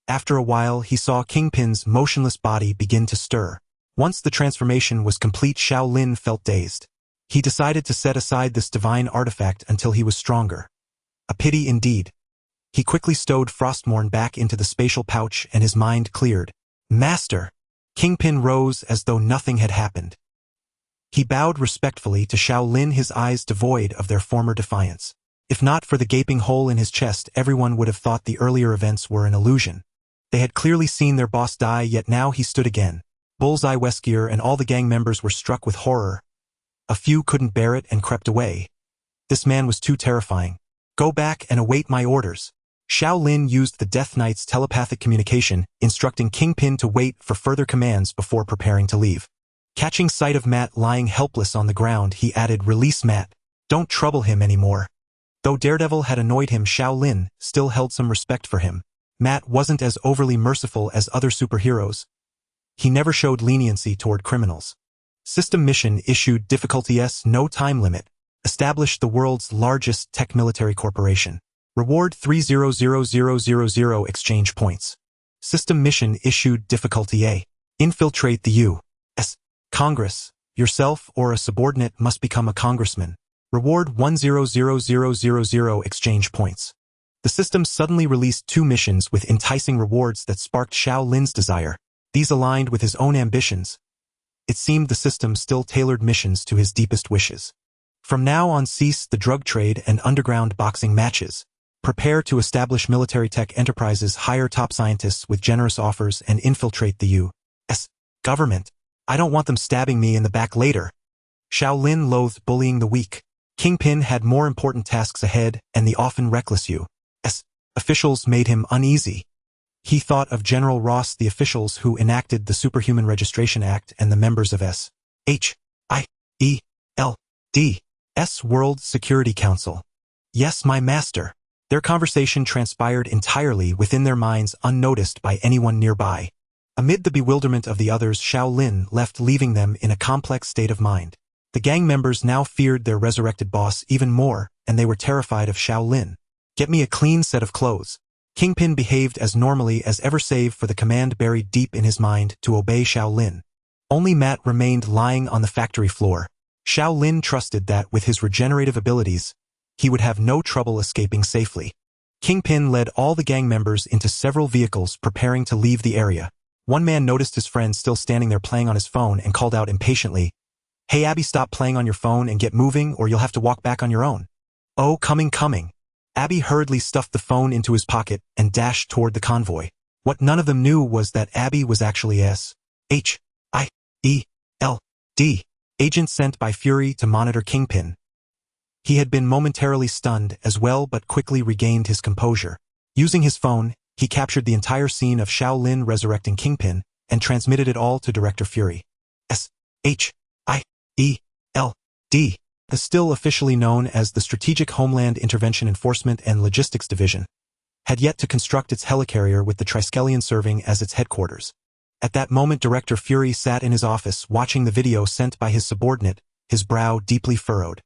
After a while, he saw Kingpin's motionless body begin to stir. Once the transformation was complete, Xiao Lin felt dazed. He decided to set aside this divine artifact until he was stronger. A pity indeed. He quickly stowed Frostmourne back into the spatial pouch and his mind cleared. Master! Kingpin rose as though nothing had happened. He bowed respectfully to Xiao Lin, his eyes devoid of their former defiance. If not for the gaping hole in his chest, everyone would have thought the earlier events were an illusion. They had clearly seen their boss die, yet now he stood again. Bullseye, Weskier, and all the gang members were struck with horror. A few couldn't bear it and crept away. This man was too terrifying. Go back and await my orders. Xiao Lin used the Death Knight's telepathic communication, instructing Kingpin to wait for further commands before preparing to leave. Catching sight of Matt lying helpless on the ground, he added, "Release Matt. Don't trouble him anymore." Though Daredevil had annoyed him, Xiao Lin still held some respect for him. Matt wasn't as overly merciful as other superheroes. He never showed leniency toward criminals. System mission issued difficulty S, no time limit. Established the world's largest tech military corporation. Reward 300,000 exchange points. System mission issued difficulty A. Infiltrate the U.S. Congress. Yourself or a subordinate must become a congressman. Reward 100,000 exchange points. The system suddenly released 2 missions with enticing rewards that sparked Xiao Lin's desire. These aligned with his own ambitions. It seemed the system still tailored missions to his deepest wishes. From now on, cease the drug trade and underground boxing matches. Prepare to establish military tech enterprises, hire top scientists with generous offers, and infiltrate the U.S. government. I don't want them stabbing me in the back later. Xiao Lin loathed bullying the weak. Kingpin had more important tasks ahead, and the often reckless U.S. officials made him uneasy. He thought of General Ross, the officials who enacted the Superhuman Registration Act, and the members of S.H.I.E.L.D.'s World Security Council. Yes, my master. Their conversation transpired entirely within their minds, unnoticed by anyone nearby. Amid the bewilderment of the others, Xiao Lin left, leaving them in a complex state of mind. The gang members now feared their resurrected boss even more, and they were terrified of Xiao Lin. Get me a clean set of clothes. Kingpin behaved as normally as ever, save for the command buried deep in his mind to obey Xiao Lin. Only Matt remained lying on the factory floor. Xiao Lin trusted that, with his regenerative abilities, he would have no trouble escaping safely. Kingpin led all the gang members into several vehicles, preparing to leave the area. One man noticed his friend still standing there playing on his phone and called out impatiently, "Hey Abby, stop playing on your phone and get moving, or you'll have to walk back on your own." "Oh, coming. Abby hurriedly stuffed the phone into his pocket and dashed toward the convoy. What none of them knew was that Abby was actually S.H.I.E.L.D. agent sent by Fury to monitor Kingpin. He had been momentarily stunned as well, but quickly regained his composure. Using his phone, he captured the entire scene of Xiao Lin resurrecting Kingpin and transmitted it all to Director Fury. S.H.I.E.L.D., still officially known as the Strategic Homeland Intervention Enforcement and Logistics Division, had yet to construct its helicarrier, with the Triskelion serving as its headquarters. At that moment, Director Fury sat in his office watching the video sent by his subordinate, his brow deeply furrowed.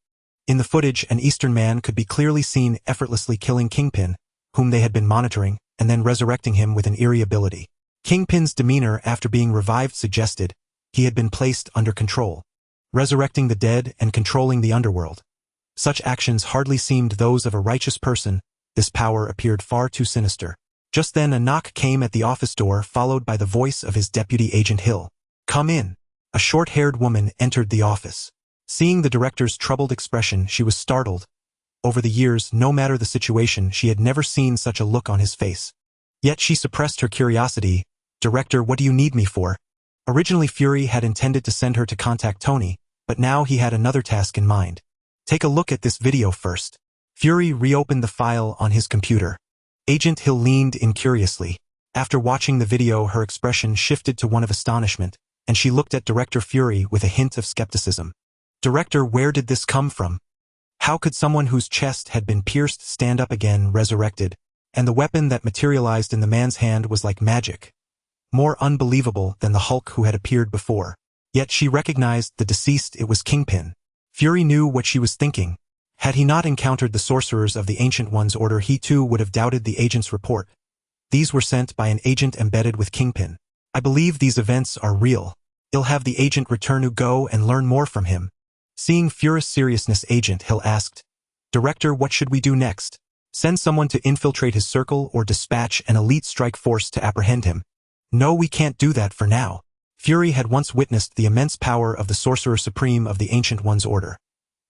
In the footage, an Eastern man could be clearly seen effortlessly killing Kingpin, whom they had been monitoring, and then resurrecting him with an eerie ability. Kingpin's demeanor after being revived suggested he had been placed under control, resurrecting the dead and controlling the underworld. Such actions hardly seemed those of a righteous person. This power appeared far too sinister. Just then a knock came at the office door, followed by the voice of his deputy, Agent Hill. "Come in." A short-haired woman entered the office. Seeing the director's troubled expression, she was startled. Over the years, no matter the situation, she had never seen such a look on his face. Yet she suppressed her curiosity. "Director, what do you need me for?" Originally, Fury had intended to send her to contact Tony, but now he had another task in mind. "Take a look at this video first." Fury reopened the file on his computer. Agent Hill leaned in curiously. After watching the video, her expression shifted to one of astonishment, and she looked at Director Fury with a hint of skepticism. "Director, where did this come from? How could someone whose chest had been pierced stand up again, resurrected, and the weapon that materialized in the man's hand was like magic? More unbelievable than the Hulk who had appeared before." Yet she recognized the deceased. It was Kingpin. Fury knew what she was thinking. Had he not encountered the sorcerers of the Ancient One's order, he too would have doubted the agent's report. These were sent by an agent embedded with Kingpin. "I believe these events are real. I'll have the agent return to go and learn more from him." Seeing Fury's seriousness, Agent Hill asked, "Director, what should we do next? Send someone to infiltrate his circle or dispatch an elite strike force to apprehend him?" "No, we can't do that for now." Fury had once witnessed the immense power of the Sorcerer Supreme of the Ancient One's order.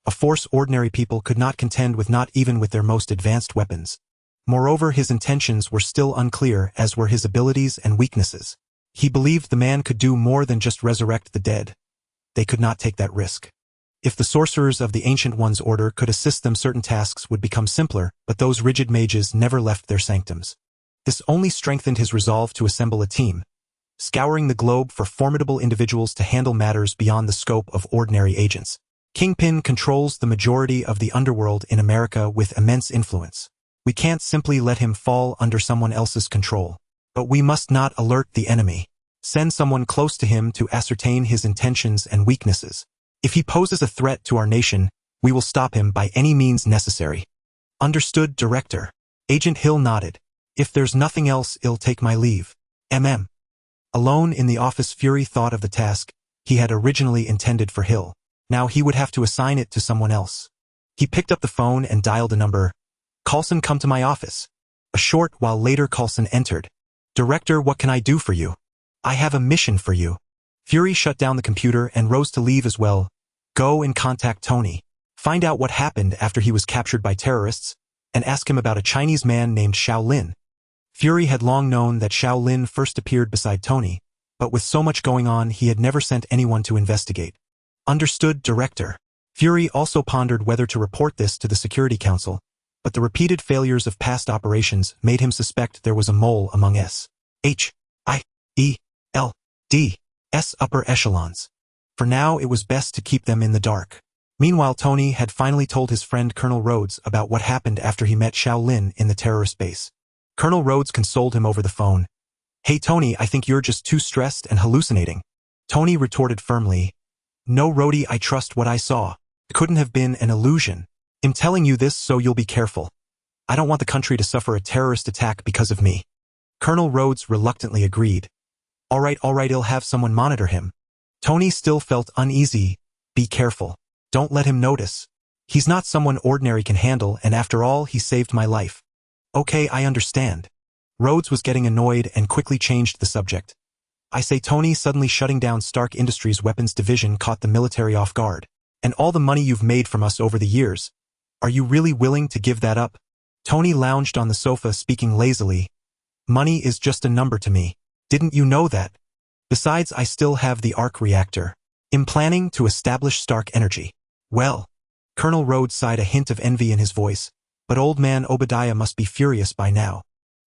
A force ordinary people could not contend with, not even with their most advanced weapons. Moreover, his intentions were still unclear, as were his abilities and weaknesses. He believed the man could do more than just resurrect the dead. They could not take that risk. If the sorcerers of the Ancient One's order could assist them, certain tasks would become simpler, but those rigid mages never left their sanctums. This only strengthened his resolve to assemble a team, scouring the globe for formidable individuals to handle matters beyond the scope of ordinary agents. Kingpin controls the majority of the underworld in America with immense influence. We can't simply let him fall under someone else's control. But we must not alert the enemy. Send someone close to him to ascertain his intentions and weaknesses. If he poses a threat to our nation, we will stop him by any means necessary. Understood, Director. Agent Hill nodded. If there's nothing else, I'll take my leave. Alone in the office, Fury thought of the task he had originally intended for Hill. Now he would have to assign it to someone else. He picked up the phone and dialed a number. "Coulson, come to my office." A short while later, Coulson entered. "Director, what can I do for you?" "I have a mission for you." Fury shut down the computer and rose to leave as well. "Go and contact Tony. Find out what happened after he was captured by terrorists, and ask him about a Chinese man named Xiao Lin." Fury had long known that Xiao Lin first appeared beside Tony, but with so much going on, he had never sent anyone to investigate. Understood, Director. Fury also pondered whether to report this to the Security Council, but the repeated failures of past operations made him suspect there was a mole among HIELD's upper echelons. For now, it was best to keep them in the dark. Meanwhile, Tony had finally told his friend Colonel Rhodes about what happened after he met Xiao Lin in the terrorist base. Colonel Rhodes consoled him over the phone. "Hey Tony, I think you're just too stressed and hallucinating." Tony retorted firmly, "No, Rhodey, I trust what I saw. It couldn't have been an illusion. I'm telling you this so you'll be careful. I don't want the country to suffer a terrorist attack because of me." Colonel Rhodes reluctantly agreed. All right, I'll have someone monitor him." Tony still felt uneasy. "Be careful. Don't let him notice. He's not someone ordinary can handle, and after all, he saved my life." "Okay, I understand." Rhodes was getting annoyed and quickly changed the subject. "I say, Tony, suddenly shutting down Stark Industries' weapons division caught the military off guard. And all the money you've made from us over the years. Are you really willing to give that up?" Tony lounged on the sofa, speaking lazily. "Money is just a number to me. Didn't you know that? Besides, I still have the arc reactor. I'm planning to establish Stark Energy." "Well." Colonel Rhodes sighed, a hint of envy in his voice. "But old man Obadiah must be furious by now."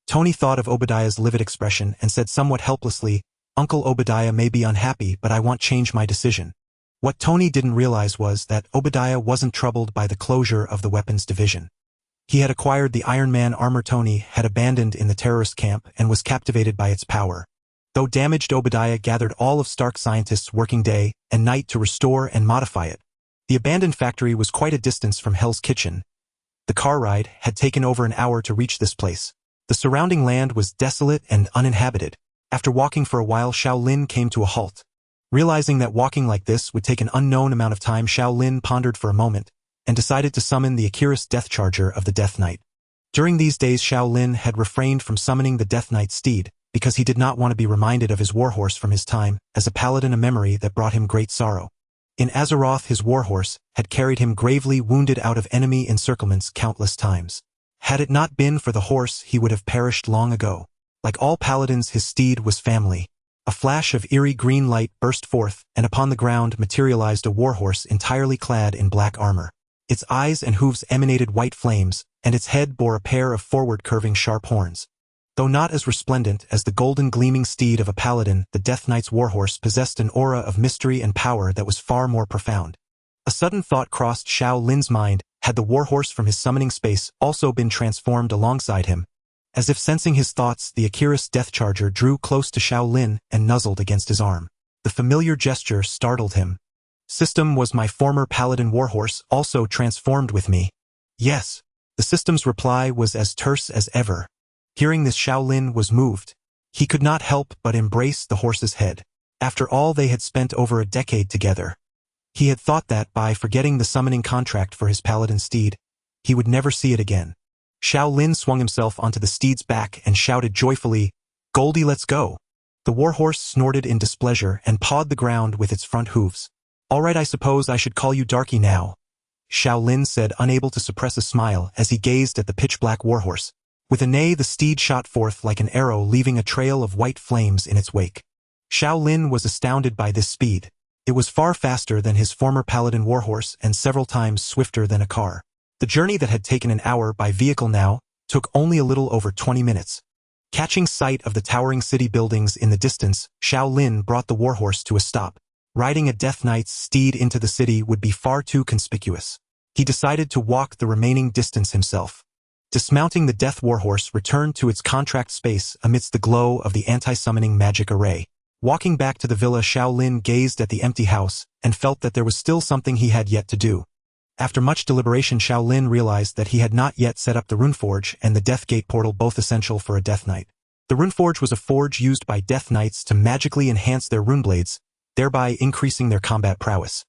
Tony thought of Obadiah's livid expression and said somewhat helplessly, "Uncle Obadiah may be unhappy, but I won't change my decision." What Tony didn't realize was that Obadiah wasn't troubled by the closure of the weapons division. He had acquired the Iron Man armor Tony had abandoned in the terrorist camp and was captivated by its power. Though damaged, Obadiah gathered all of Stark scientists working day and night to restore and modify it. The abandoned factory was quite a distance from Hell's Kitchen. The car ride had taken over an hour to reach this place. The surrounding land was desolate and uninhabited. After walking for a while, Xiao Lin came to a halt. Realizing that walking like this would take an unknown amount of time, Xiao Lin pondered for a moment and decided to summon the Akira's Death Charger of the Death Knight. During these days, Xiao Lin had refrained from summoning the Death Knight's steed because he did not want to be reminded of his warhorse from his time as a paladin, a memory that brought him great sorrow. In Azeroth his warhorse had carried him gravely wounded out of enemy encirclements countless times. Had it not been for the horse he would have perished long ago. Like all paladins his steed was family. A flash of eerie green light burst forth, and upon the ground materialized a warhorse entirely clad in black armor. Its eyes and hooves emanated white flames, and its head bore a pair of forward-curving sharp horns. Though not as resplendent as the golden gleaming steed of a paladin, the Death Knight's warhorse possessed an aura of mystery and power that was far more profound. A sudden thought crossed Xiao Lin's mind. Had the warhorse from his summoning space also been transformed alongside him? As if sensing his thoughts, the Akiris Death Charger drew close to Xiao Lin and nuzzled against his arm. The familiar gesture startled him. System, was my former paladin warhorse also transformed with me? Yes. The system's reply was as terse as ever. Hearing this, Xiao Lin was moved. He could not help but embrace the horse's head. After all they had spent over a decade together. He had thought that, by forgetting the summoning contract for his paladin steed, he would never see it again. Xiao Lin swung himself onto the steed's back and shouted joyfully, "Goldie, let's go." The warhorse snorted in displeasure and pawed the ground with its front hooves. "All right, I suppose I should call you Darky now," Xiao Lin said, unable to suppress a smile as he gazed at the pitch-black warhorse. With a neigh the steed shot forth like an arrow, leaving a trail of white flames in its wake. Xiao Lin was astounded by this speed. It was far faster than his former paladin warhorse and several times swifter than a car. The journey that had taken an hour by vehicle now took only a little over 20 minutes. Catching sight of the towering city buildings in the distance, Xiao Lin brought the warhorse to a stop. Riding a Death Knight's steed into the city would be far too conspicuous. He decided to walk the remaining distance himself. Dismounting, the Death Warhorse returned to its contract space amidst the glow of the anti-summoning magic array. Walking back to the villa, Xiao Lin gazed at the empty house and felt that there was still something he had yet to do. After much deliberation, Xiao Lin realized that he had not yet set up the Runeforge and the Deathgate portal, both essential for a Death Knight. The Runeforge was a forge used by Death Knights to magically enhance their runeblades, thereby increasing their combat prowess.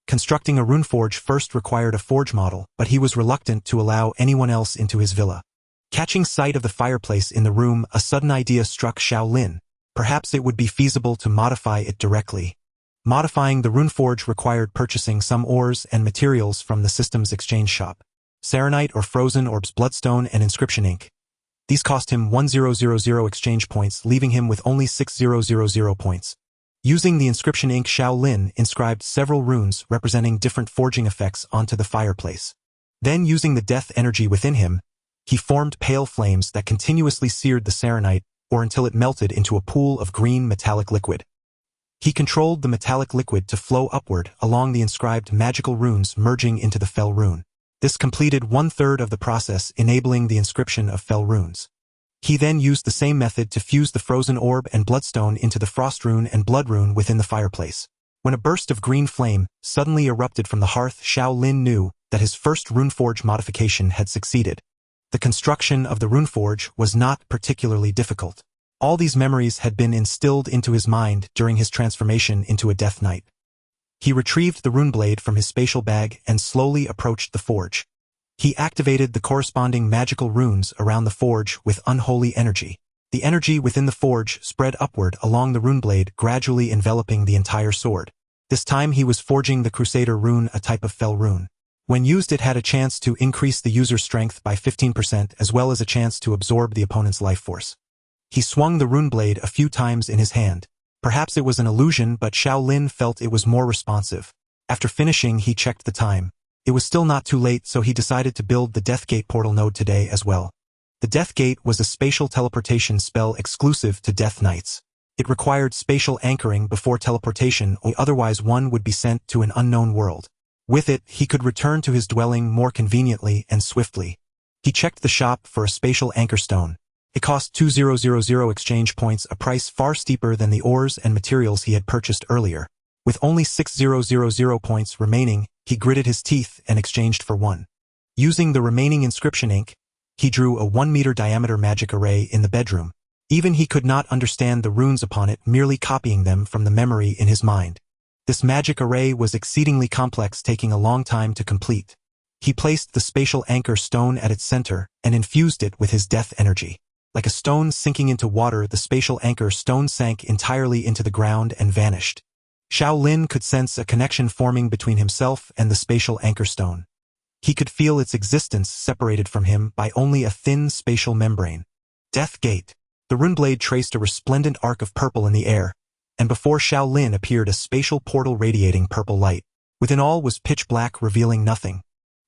Constructing a Runeforge first required a forge model, but he was reluctant to allow anyone else into his villa. Catching sight of the fireplace in the room, a sudden idea struck Xiao Lin. Perhaps it would be feasible to modify it directly. Modifying the Runeforge required purchasing some ores and materials from the system's exchange shop. Serenite or frozen orbs, bloodstone, and inscription ink. These cost him 1000 exchange points, leaving him with only 6000 points. Using the inscription ink, Xiao Lin inscribed several runes representing different forging effects onto the fireplace. Then, using the death energy within him, he formed pale flames that continuously seared the serenite, or until it melted into a pool of green metallic liquid. He controlled the metallic liquid to flow upward along the inscribed magical runes, merging into the Fel rune. This completed 1/3 of the process, enabling the inscription of Fel runes. He then used the same method to fuse the frozen orb and bloodstone into the frost rune and blood rune within the fireplace. When a burst of green flame suddenly erupted from the hearth, Xiao Lin knew that his first Runeforge modification had succeeded. The construction of the Runeforge was not particularly difficult. All these memories had been instilled into his mind during his transformation into a Death Knight. He retrieved the runeblade from his spatial bag and slowly approached the forge. He activated the corresponding magical runes around the forge with unholy energy. The energy within the forge spread upward along the runeblade, gradually enveloping the entire sword. This time he was forging the Crusader rune, a type of Fel rune. When used, it had a chance to increase the user's strength by 15%, as well as a chance to absorb the opponent's life force. He swung the runeblade a few times in his hand. Perhaps it was an illusion, but Xiao Lin felt it was more responsive. After finishing, he checked the time. It was still not too late, so he decided to build the Deathgate portal node today as well. The Deathgate was a spatial teleportation spell exclusive to Death Knights. It required spatial anchoring before teleportation, or otherwise one would be sent to an unknown world. With it, he could return to his dwelling more conveniently and swiftly. He checked the shop for a spatial anchor stone. It cost 2000 exchange points, a price far steeper than the ores and materials he had purchased earlier. With only 6000 points remaining, he gritted his teeth and exchanged for one. Using the remaining inscription ink, he drew a 1-meter diameter magic array in the bedroom. Even he could not understand the runes upon it, merely copying them from the memory in his mind. This magic array was exceedingly complex, taking a long time to complete. He placed the spatial anchor stone at its center and infused it with his death energy. Like a stone sinking into water, the spatial anchor stone sank entirely into the ground and vanished. Xiao Lin could sense a connection forming between himself and the spatial anchor stone. He could feel its existence separated from him by only a thin spatial membrane. Death Gate. The runeblade traced a resplendent arc of purple in the air, and before Xiao Lin appeared a spatial portal radiating purple light. Within all was pitch black, revealing nothing.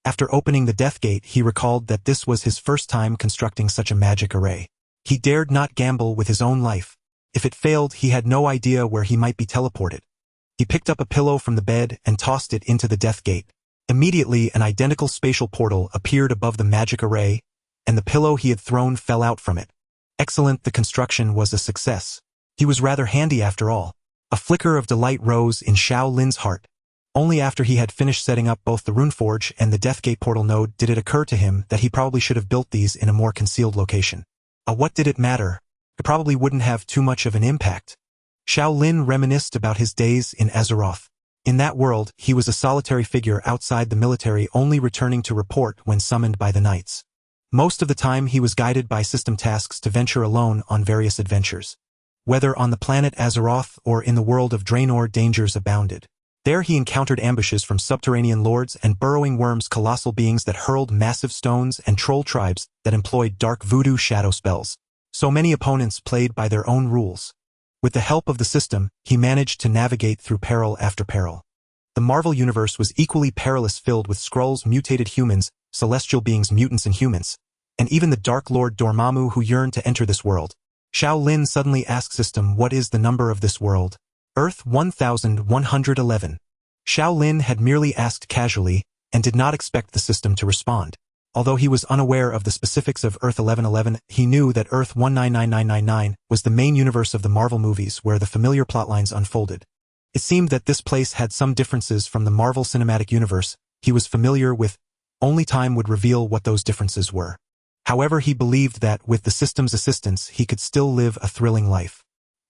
After opening the Death Gate, he recalled that this was his first time constructing such a magic array. He dared not gamble with his own life. If it failed, he had no idea where he might be teleported. He picked up a pillow from the bed and tossed it into the Death Gate. Immediately, an identical spatial portal appeared above the magic array, and the pillow he had thrown fell out from it. Excellent, the construction was a success. He was rather handy after all. A flicker of delight rose in Xiao Lin's heart. Only after he had finished setting up both the Runeforge and the Deathgate portal node did it occur to him that he probably should have built these in a more concealed location. What did it matter? It probably wouldn't have too much of an impact. Xiao Lin reminisced about his days in Azeroth. In that world, he was a solitary figure outside the military, only returning to report when summoned by the knights. Most of the time he was guided by system tasks to venture alone on various adventures. Whether on the planet Azeroth or in the world of Draenor, dangers abounded. There he encountered ambushes from subterranean lords and burrowing worms, colossal beings that hurled massive stones, and troll tribes that employed dark voodoo shadow spells. So many opponents played by their own rules. With the help of the system, he managed to navigate through peril after peril. The Marvel universe was equally perilous, filled with Skrulls, mutated humans, celestial beings, mutants and humans, and even the Dark Lord Dormammu who yearned to enter this world. Xiao Lin suddenly asked system, "What is the number of this world?" Earth 1111. Xiao Lin had merely asked casually, and did not expect the system to respond. Although he was unaware of the specifics of Earth 1111, he knew that Earth 199999 was the main universe of the Marvel movies where the familiar plotlines unfolded. It seemed that this place had some differences from the Marvel Cinematic Universe he was familiar with. Only time would reveal what those differences were. However, he believed that, with the system's assistance, he could still live a thrilling life.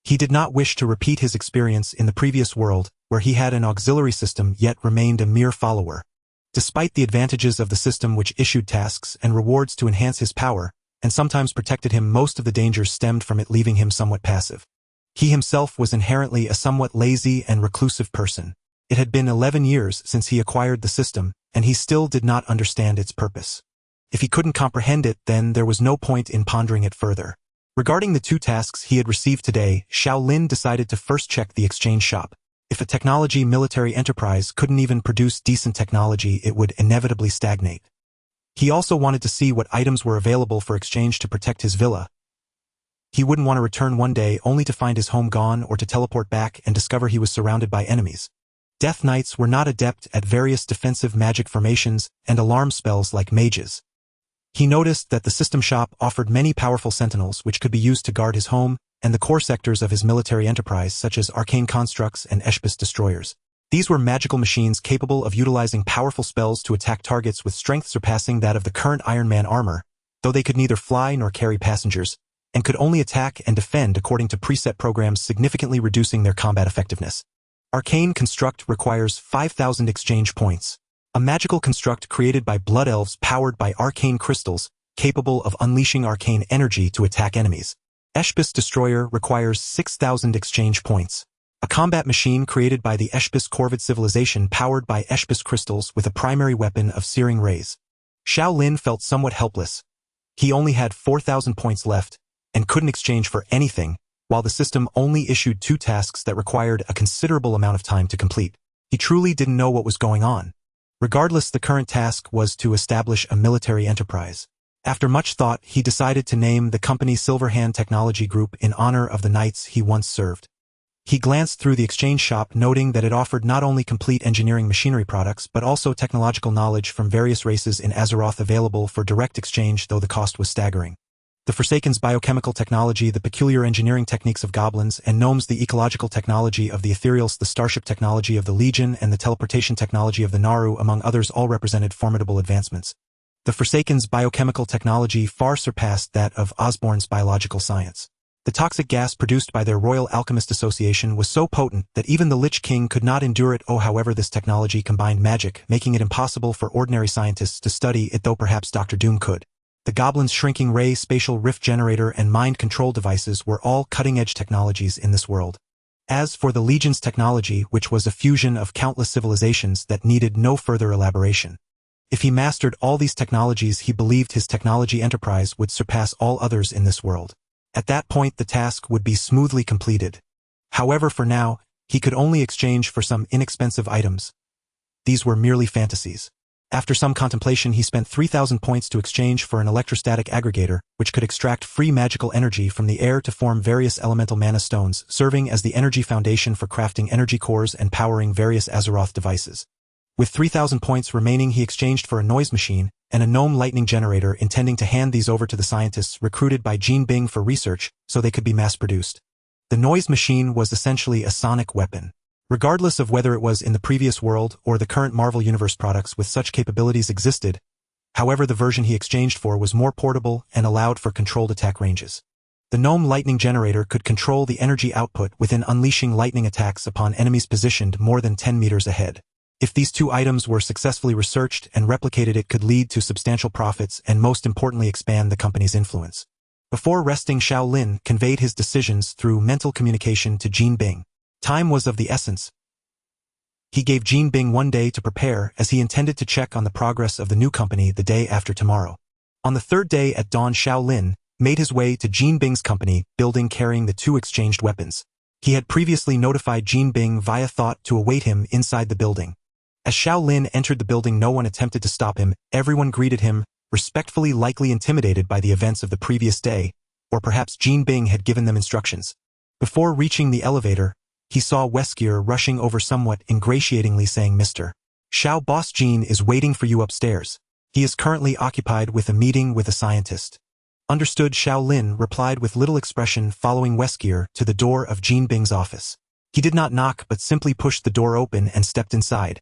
He did not wish to repeat his experience in the previous world, where he had an auxiliary system yet remained a mere follower. Despite the advantages of the system, which issued tasks and rewards to enhance his power, and sometimes protected him, most of the dangers stemmed from it, leaving him somewhat passive. He himself was inherently a somewhat lazy and reclusive person. It had been 11 years since he acquired the system, and he still did not understand its purpose. If he couldn't comprehend it, then there was no point in pondering it further. Regarding the two tasks he had received today, Xiao Lin decided to first check the exchange shop. If a technology military enterprise couldn't even produce decent technology, it would inevitably stagnate. He also wanted to see what items were available for exchange to protect his villa. He wouldn't want to return one day only to find his home gone, or to teleport back and discover he was surrounded by enemies. Death Knights were not adept at various defensive magic formations and alarm spells like mages. He noticed that the system shop offered many powerful sentinels which could be used to guard his home and the core sectors of his military enterprise, such as arcane constructs and Eshbis destroyers. These were magical machines capable of utilizing powerful spells to attack targets with strength surpassing that of the current Iron Man armor, though they could neither fly nor carry passengers, and could only attack and defend according to preset programs, significantly reducing their combat effectiveness. Arcane Construct requires 5,000 exchange points. A magical construct created by blood elves powered by arcane crystals, capable of unleashing arcane energy to attack enemies. Eshbis Destroyer requires 6,000 exchange points. A combat machine created by the Eshbis Corvid civilization powered by Eshbis crystals with a primary weapon of searing rays. Xiao Lin felt somewhat helpless. He only had 4,000 points left, and couldn't exchange for anything, while the system only issued two tasks that required a considerable amount of time to complete. He truly didn't know what was going on. Regardless, the current task was to establish a military enterprise. After much thought, he decided to name the company Silverhand Technology Group in honor of the knights he once served. He glanced through the exchange shop, noting that it offered not only complete engineering machinery products but also technological knowledge from various races in Azeroth available for direct exchange, though the cost was staggering. The Forsaken's biochemical technology, the peculiar engineering techniques of goblins and gnomes, the ecological technology of the Ethereals, the starship technology of the Legion, and the teleportation technology of the Naru, among others, all represented formidable advancements. The Forsaken's biochemical technology far surpassed that of Osborne's biological science. The toxic gas produced by their Royal Alchemist Association was so potent that even the Lich King could not endure it. However, this technology combined magic, making it impossible for ordinary scientists to study it, though perhaps Dr. Doom could. The Goblin's shrinking ray, spatial rift generator, and mind control devices were all cutting-edge technologies in this world. As for the Legion's technology, which was a fusion of countless civilizations that needed no further elaboration. If he mastered all these technologies, he believed his technology enterprise would surpass all others in this world. At that point, the task would be smoothly completed. However, for now, he could only exchange for some inexpensive items. These were merely fantasies. After some contemplation, he spent 3,000 points to exchange for an electrostatic aggregator, which could extract free magical energy from the air to form various elemental mana stones, serving as the energy foundation for crafting energy cores and powering various Azeroth devices. With 3,000 points remaining, he exchanged for a noise machine and a gnome lightning generator, intending to hand these over to the scientists recruited by Jean Bing for research so they could be mass-produced. The noise machine was essentially a sonic weapon. Regardless of whether it was in the previous world or the current Marvel Universe products with such capabilities existed, however, the version he exchanged for was more portable and allowed for controlled attack ranges. The gnome lightning generator could control the energy output within unleashing lightning attacks upon enemies positioned more than 10 meters ahead. If these two items were successfully researched and replicated, it could lead to substantial profits and most importantly expand the company's influence. Before resting, Xiao Lin conveyed his decisions through mental communication to Jean Bing. Time was of the essence. He gave Jean Bing 1 day to prepare, as he intended to check on the progress of the new company the day after tomorrow. On the third day at dawn, Xiao Lin made his way to Jean Bing's company building carrying the two exchanged weapons. He had previously notified Jean Bing via thought to await him inside the building. As Xiao Lin entered the building, no one attempted to stop him. Everyone greeted him, respectfully, likely intimidated by the events of the previous day, or perhaps Jean Bing had given them instructions. Before reaching the elevator, he saw Weskier rushing over somewhat ingratiatingly, saying, "Mr. Xiao, Boss Jean is waiting for you upstairs. He is currently occupied with a meeting with a scientist." Understood, Xiao Lin replied with little expression, following Weskier to the door of Jean Bing's office. He did not knock but simply pushed the door open and stepped inside.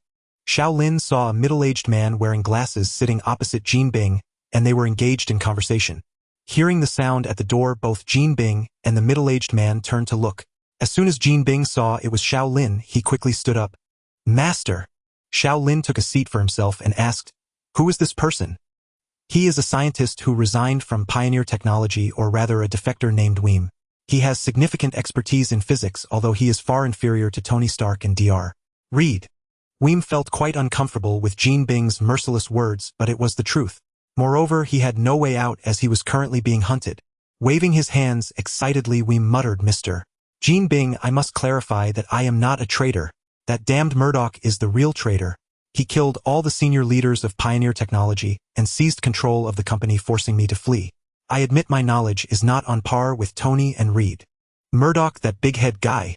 Xiao Lin saw a middle-aged man wearing glasses sitting opposite Jean Bing, and they were engaged in conversation. Hearing the sound at the door, both Jean Bing and the middle-aged man turned to look. As soon as Jean Bing saw it was Xiao Lin, he quickly stood up. "Master!" Xiao Lin took a seat for himself and asked, "Who is this person?" "He is a scientist who resigned from Pioneer Technology, or rather a defector named Weem. He has significant expertise in physics, although he is far inferior to Tony Stark and Dr. Reed." Weem felt quite uncomfortable with Jean Bing's merciless words, but it was the truth. Moreover, he had no way out as he was currently being hunted. Waving his hands excitedly, Weem muttered, "Mr. Jean Bing, I must clarify that I am not a traitor. That damned Murdoch is the real traitor. He killed all the senior leaders of Pioneer Technology and seized control of the company, forcing me to flee. I admit my knowledge is not on par with Tony and Reed. Murdoch, that big head guy."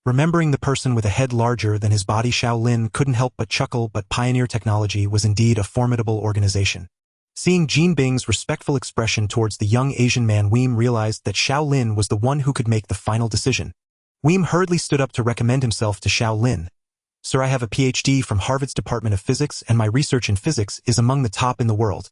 Remembering the person with a head larger than his body, Xiao Lin couldn't help but chuckle, but Pioneer Technology was indeed a formidable organization. Seeing Jean Bing's respectful expression towards the young Asian man, Weem realized that Xiao Lin was the one who could make the final decision. Weem hurriedly stood up to recommend himself to Xiao Lin. "Sir, I have a PhD from Harvard's Department of Physics, and my research in physics is among the top in the world."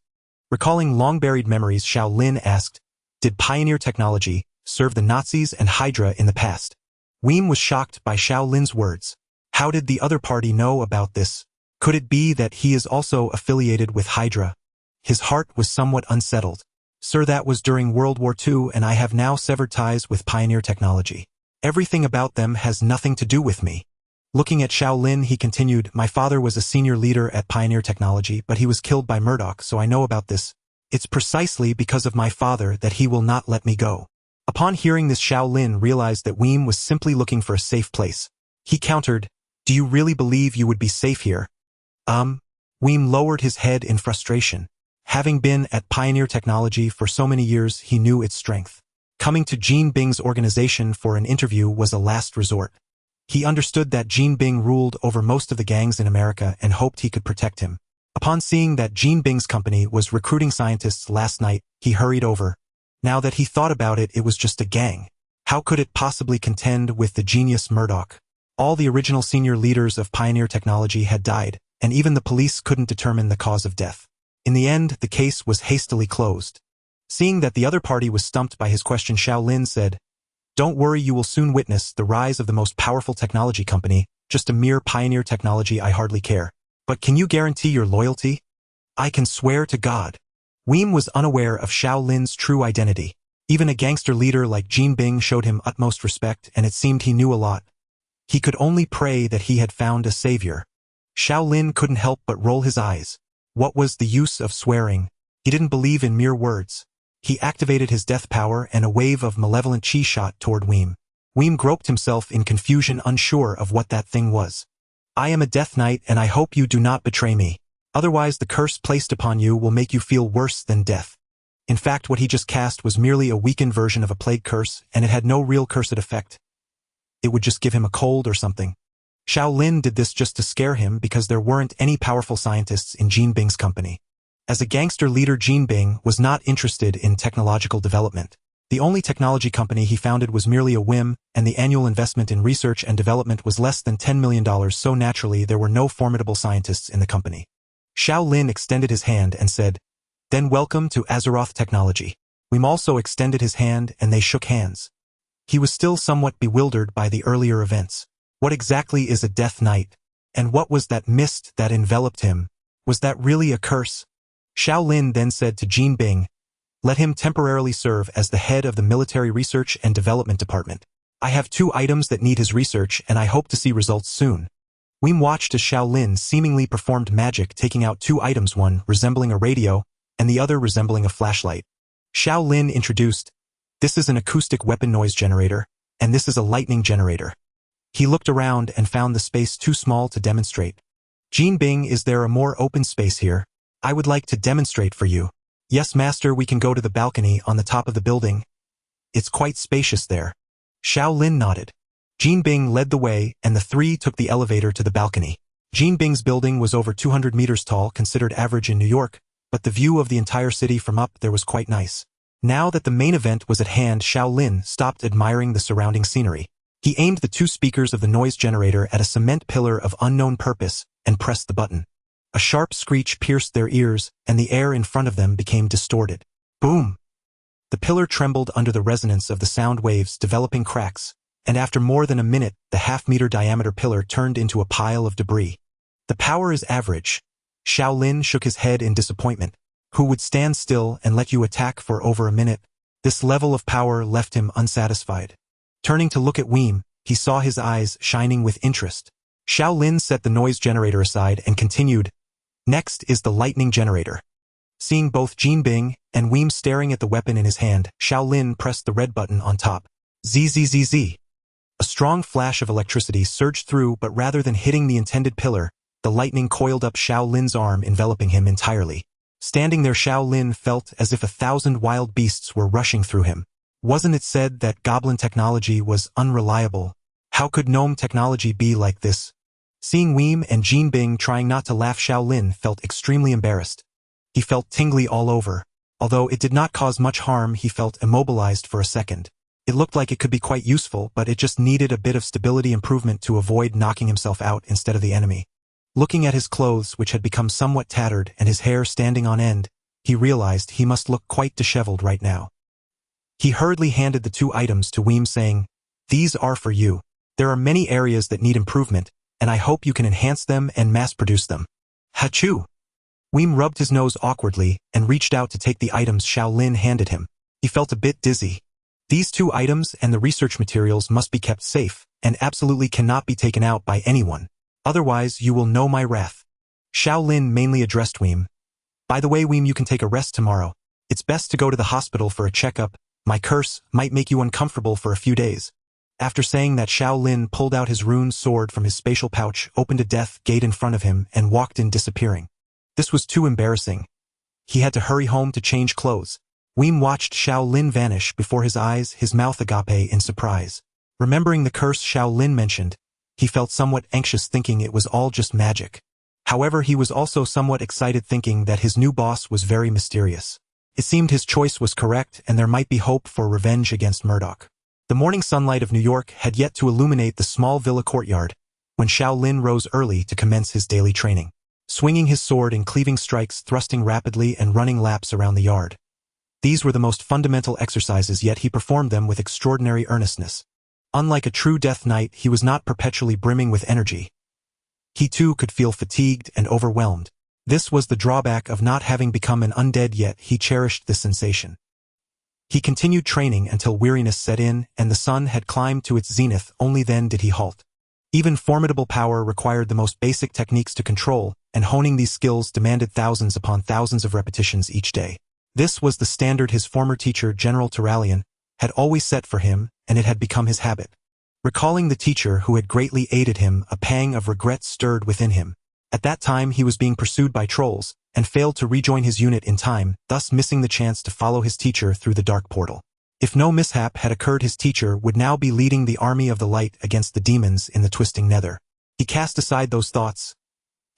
Recalling long-buried memories, Xiao Lin asked, "Did Pioneer Technology serve the Nazis and Hydra in the past?" Weem was shocked by Xiao Lin's words. How did the other party know about this? Could it be that he is also affiliated with Hydra? His heart was somewhat unsettled. "Sir, that was during World War II, and I have now severed ties with Pioneer Technology. Everything about them has nothing to do with me." Looking at Xiao Lin, he continued, "My father was a senior leader at Pioneer Technology, but he was killed by Murdoch, so I know about this. It's precisely because of my father that he will not let me go." Upon hearing this, Xiao Lin realized that Weem was simply looking for a safe place. He countered, "Do you really believe you would be safe here?" Weem lowered his head in frustration. Having been at Pioneer Technology for so many years, he knew its strength. Coming to Jean Bing's organization for an interview was a last resort. He understood that Jean Bing ruled over most of the gangs in America and hoped he could protect him. Upon seeing that Jean Bing's company was recruiting scientists last night, he hurried over. Now that he thought about it, it was just a gang. How could it possibly contend with the genius Murdoch? All the original senior leaders of Pioneer Technology had died, and even the police couldn't determine the cause of death. In the end, the case was hastily closed. Seeing that the other party was stumped by his question, Xiao Lin said, "Don't worry, you will soon witness the rise of the most powerful technology company. Just a mere Pioneer Technology, I hardly care. But can you guarantee your loyalty?" "I can swear to God." Weem was unaware of Xiao Lin's true identity. Even a gangster leader like Jean Bing showed him utmost respect, and it seemed he knew a lot. He could only pray that he had found a savior. Xiao Lin couldn't help but roll his eyes. What was the use of swearing? He didn't believe in mere words. He activated his death power and a wave of malevolent chi shot toward Weem. Weem groped himself in confusion, unsure of what that thing was. I am a death knight and I hope you do not betray me. Otherwise the curse placed upon you will make you feel worse than death. In fact, what he just cast was merely a weakened version of a plague curse, and it had no real cursed effect. It would just give him a cold or something. Xiao Lin did this just to scare him because there weren't any powerful scientists in Jin Bing's company. As a gangster leader, Jin Bing was not interested in technological development. The only technology company he founded was merely a whim, and the annual investment in research and development was less than $10 million, so naturally there were no formidable scientists in the company. Xiao Lin extended his hand and said, "Then welcome to Azeroth Technology." Weem also extended his hand and they shook hands. He was still somewhat bewildered by the earlier events. What exactly is a death knight? And what was that mist that enveloped him? Was that really a curse? Xiao Lin then said to Jin Bing, "Let him temporarily serve as the head of the Military Research and Development Department. I have 2 items that need his research and I hope to see results soon." Weem watched as Xiao Lin seemingly performed magic, taking out 2 items, one resembling a radio and the other resembling a flashlight. Xiao Lin introduced, "This is an acoustic weapon noise generator, and this is a lightning generator." He looked around and found the space too small to demonstrate. "Jin Bing, is there a more open space here? I would like to demonstrate for you." "Yes, master, we can go to the balcony on the top of the building. It's quite spacious there." Xiao Lin nodded. Jin Bing led the way, and the 3 took the elevator to the balcony. Jin Bing's building was over 200 meters tall, considered average in New York, but the view of the entire city from up there was quite nice. Now that the main event was at hand, Xiao Lin stopped admiring the surrounding scenery. He aimed the 2 speakers of the noise generator at a cement pillar of unknown purpose and pressed the button. A sharp screech pierced their ears, and the air in front of them became distorted. Boom! The pillar trembled under the resonance of the sound waves, developing cracks, and after more than a minute, the half-meter diameter pillar turned into a pile of debris. "The power is average." Xiao Lin shook his head in disappointment. "Who would stand still and let you attack for over a minute?" This level of power left him unsatisfied. Turning to look at Weem, he saw his eyes shining with interest. Xiao Lin set the noise generator aside and continued, "Next is the lightning generator." Seeing both Jin Bing and Weem staring at the weapon in his hand, Xiao Lin pressed the red button on top. Zzz. A strong flash of electricity surged through, but rather than hitting the intended pillar, the lightning coiled up Xiao Lin's arm, enveloping him entirely. Standing there, Xiao Lin felt as if 1,000 wild beasts were rushing through him. Wasn't it said that goblin technology was unreliable? How could gnome technology be like this? Seeing Weem and Jin Bing trying not to laugh, Xiao Lin felt extremely embarrassed. He felt tingly all over. Although it did not cause much harm, he felt immobilized for a second. It looked like it could be quite useful, but it just needed a bit of stability improvement to avoid knocking himself out instead of the enemy. Looking at his clothes, which had become somewhat tattered, and his hair standing on end, he realized he must look quite disheveled right now. He hurriedly handed the 2 items to Weem, saying, "These are for you. There are many areas that need improvement, and I hope you can enhance them and mass-produce them." Hachoo! Weem rubbed his nose awkwardly and reached out to take the items Xiao Lin handed him. He felt a bit dizzy. These 2 items and the research materials must be kept safe, and absolutely cannot be taken out by anyone. Otherwise, you will know my wrath. Xiao Lin mainly addressed Weem. "By the way, Weem, you can take a rest tomorrow. It's best to go to the hospital for a checkup. My curse might make you uncomfortable for a few days." After saying that, Xiao Lin pulled out his rune sword from his spatial pouch, opened a death gate in front of him, and walked in, disappearing. This was too embarrassing. He had to hurry home to change clothes. Weem watched Xiao Lin vanish before his eyes, his mouth agape in surprise. Remembering the curse Xiao Lin mentioned, he felt somewhat anxious, thinking it was all just magic. However, he was also somewhat excited, thinking that his new boss was very mysterious. It seemed his choice was correct, and there might be hope for revenge against Murdoch. The morning sunlight of New York had yet to illuminate the small villa courtyard, when Xiao Lin rose early to commence his daily training. Swinging his sword in cleaving strikes, thrusting rapidly and running laps around the yard. These were the most fundamental exercises, yet he performed them with extraordinary earnestness. Unlike a true death knight, he was not perpetually brimming with energy. He too could feel fatigued and overwhelmed. This was the drawback of not having become an undead yet. He cherished this sensation. He continued training until weariness set in and the sun had climbed to its zenith. Only then did he halt. Even formidable power required the most basic techniques to control, and honing these skills demanded thousands upon thousands of repetitions each day. This was the standard his former teacher, General Turalian, had always set for him, and it had become his habit. Recalling the teacher who had greatly aided him, a pang of regret stirred within him. At that time he was being pursued by trolls, and failed to rejoin his unit in time, thus missing the chance to follow his teacher through the dark portal. If no mishap had occurred, his teacher would now be leading the army of the light against the demons in the twisting nether. He cast aside those thoughts.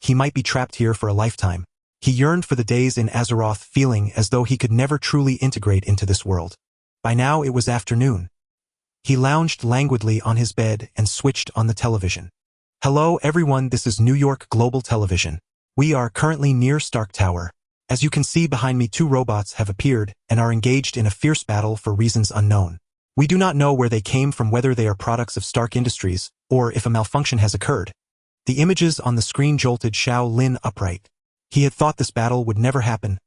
He might be trapped here for a lifetime. He yearned for the days in Azeroth, feeling as though he could never truly integrate into this world. By now it was afternoon. He lounged languidly on his bed and switched on the television. Hello everyone, this is New York Global Television. We are currently near Stark Tower. As you can see behind me, 2 robots have appeared and are engaged in a fierce battle for reasons unknown. We do not know where they came from, whether they are products of Stark Industries, or if a malfunction has occurred. The images on the screen jolted Xiao Lin upright. He had thought this battle would never happen.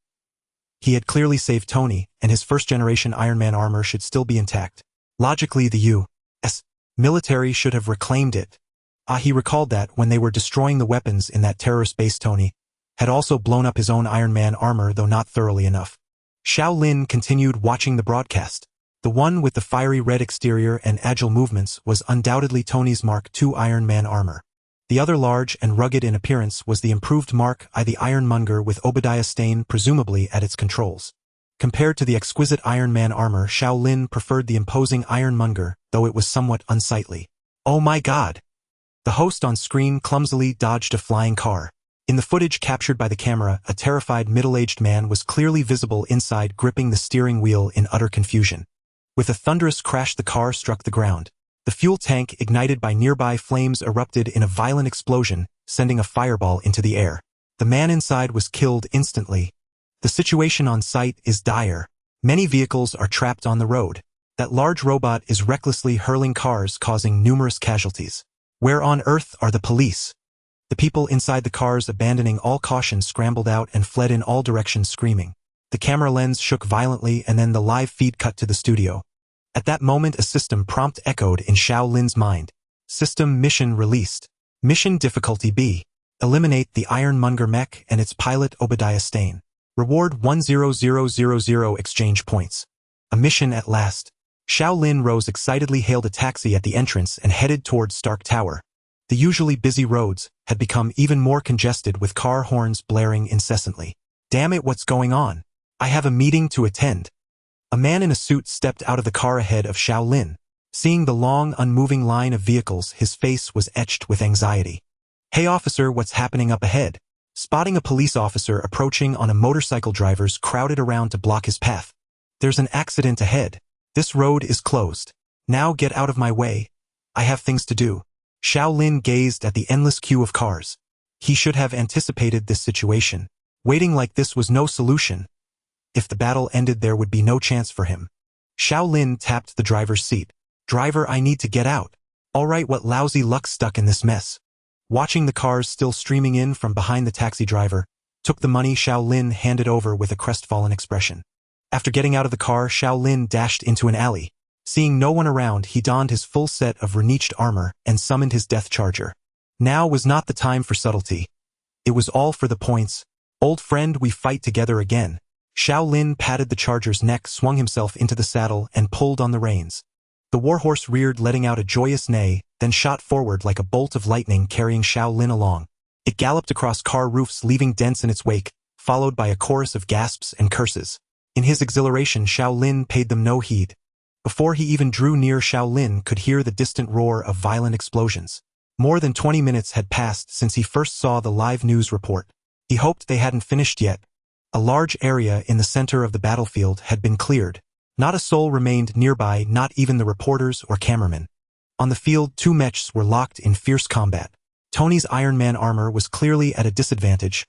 He had clearly saved Tony, and his first-generation Iron Man armor should still be intact. Logically, the U.S. military should have reclaimed it. He recalled that when they were destroying the weapons in that terrorist base, Tony had also blown up his own Iron Man armor, though not thoroughly enough. Xiao Lin continued watching the broadcast. The one with the fiery red exterior and agile movements was undoubtedly Tony's Mark II Iron Man armor. The other, large and rugged in appearance, was the improved Mark I, the Ironmonger, with Obadiah Stane presumably at its controls. Compared to the exquisite Iron Man armor, Xiao Lin preferred the imposing Ironmonger, though it was somewhat unsightly. Oh my god! The host on screen clumsily dodged a flying car. In the footage captured by the camera, a terrified middle-aged man was clearly visible inside, gripping the steering wheel in utter confusion. With a thunderous crash, the car struck the ground. The fuel tank, ignited by nearby flames, erupted in a violent explosion, sending a fireball into the air. The man inside was killed instantly. The situation on site is dire. Many vehicles are trapped on the road. That large robot is recklessly hurling cars, causing numerous casualties. Where on earth are the police? The people inside the cars, abandoning all caution, scrambled out and fled in all directions, screaming. The camera lens shook violently, and then the live feed cut to the studio. At that moment, a system prompt echoed in Xiao Lin's mind. System mission released. Mission difficulty B. Eliminate the Ironmonger mech and its pilot Obadiah Stane. Reward 100,000 exchange points. A mission at last. Xiao Lin rose excitedly, hailed a taxi at the entrance, and headed towards Stark Tower. The usually busy roads had become even more congested, with car horns blaring incessantly. Damn it, what's going on? I have a meeting to attend. A man in a suit stepped out of the car ahead of Xiao Lin. Seeing the long, unmoving line of vehicles, his face was etched with anxiety. Hey officer, what's happening up ahead? Spotting a police officer approaching on a motorcycle, drivers crowded around to block his path. There's an accident ahead. This road is closed. Now get out of my way. I have things to do. Xiao Lin gazed at the endless queue of cars. He should have anticipated this situation. Waiting like this was no solution. If the battle ended, there would be no chance for him. Xiao Lin tapped the driver's seat. Driver, I need to get out. All right, what lousy luck stuck in this mess. Watching the cars still streaming in from behind, the taxi driver took the money Xiao Lin handed over with a crestfallen expression. After getting out of the car, Xiao Lin dashed into an alley. Seeing no one around, he donned his full set of reniched armor and summoned his death charger. Now was not the time for subtlety. It was all for the points. Old friend, we fight together again. Xiao Lin patted the charger's neck, swung himself into the saddle, and pulled on the reins. The warhorse reared, letting out a joyous neigh, then shot forward like a bolt of lightning, carrying Xiao Lin along. It galloped across car roofs, leaving dents in its wake, followed by a chorus of gasps and curses. In his exhilaration, Xiao Lin paid them no heed. Before he even drew near, Xiao Lin could hear the distant roar of violent explosions. More than 20 minutes had passed since he first saw the live news report. He hoped they hadn't finished yet. A large area in the center of the battlefield had been cleared. Not a soul remained nearby, not even the reporters or cameramen. On the field, 2 mechs were locked in fierce combat. Tony's Iron Man armor was clearly at a disadvantage.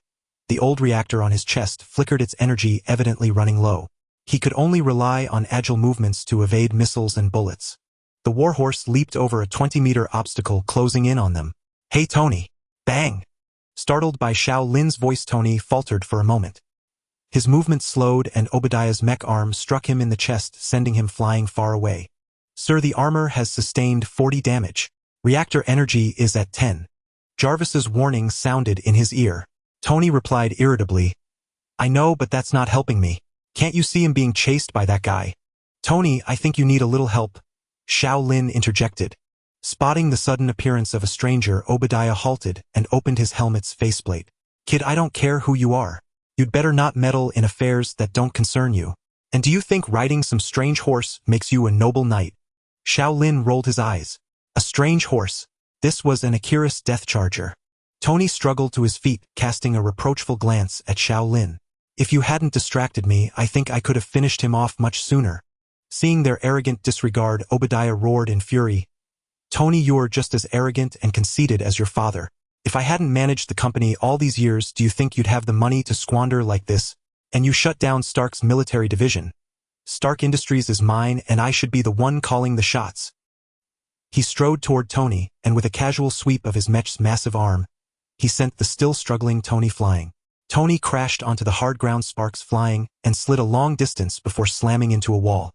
The old reactor on his chest flickered its energy, evidently running low. He could only rely on agile movements to evade missiles and bullets. The warhorse leaped over a 20-meter obstacle, closing in on them. Hey Tony! Bang! Startled by Xiao Lin's voice, Tony faltered for a moment. His movement slowed, and Obadiah's mech arm struck him in the chest, sending him flying far away. Sir, the armor has sustained 40 damage. Reactor energy is at 10. Jarvis's warning sounded in his ear. Tony replied irritably, I know, but that's not helping me. Can't you see him being chased by that guy? Tony, I think you need a little help. Xiao Lin interjected. Spotting the sudden appearance of a stranger, Obadiah halted and opened his helmet's faceplate. Kid, I don't care who you are. You'd better not meddle in affairs that don't concern you. And do you think riding some strange horse makes you a noble knight? Xiao Lin rolled his eyes. A strange horse. This was an Akira's death charger. Tony struggled to his feet, casting a reproachful glance at Xiao Lin. If you hadn't distracted me, I think I could have finished him off much sooner. Seeing their arrogant disregard, Obadiah roared in fury. Tony, you're just as arrogant and conceited as your father. If I hadn't managed the company all these years, do you think you'd have the money to squander like this? And you shut down Stark's military division. Stark Industries is mine, and I should be the one calling the shots. He strode toward Tony, and with a casual sweep of his mech's massive arm, he sent the still struggling Tony flying. Tony crashed onto the hard ground, sparks flying, and slid a long distance before slamming into a wall.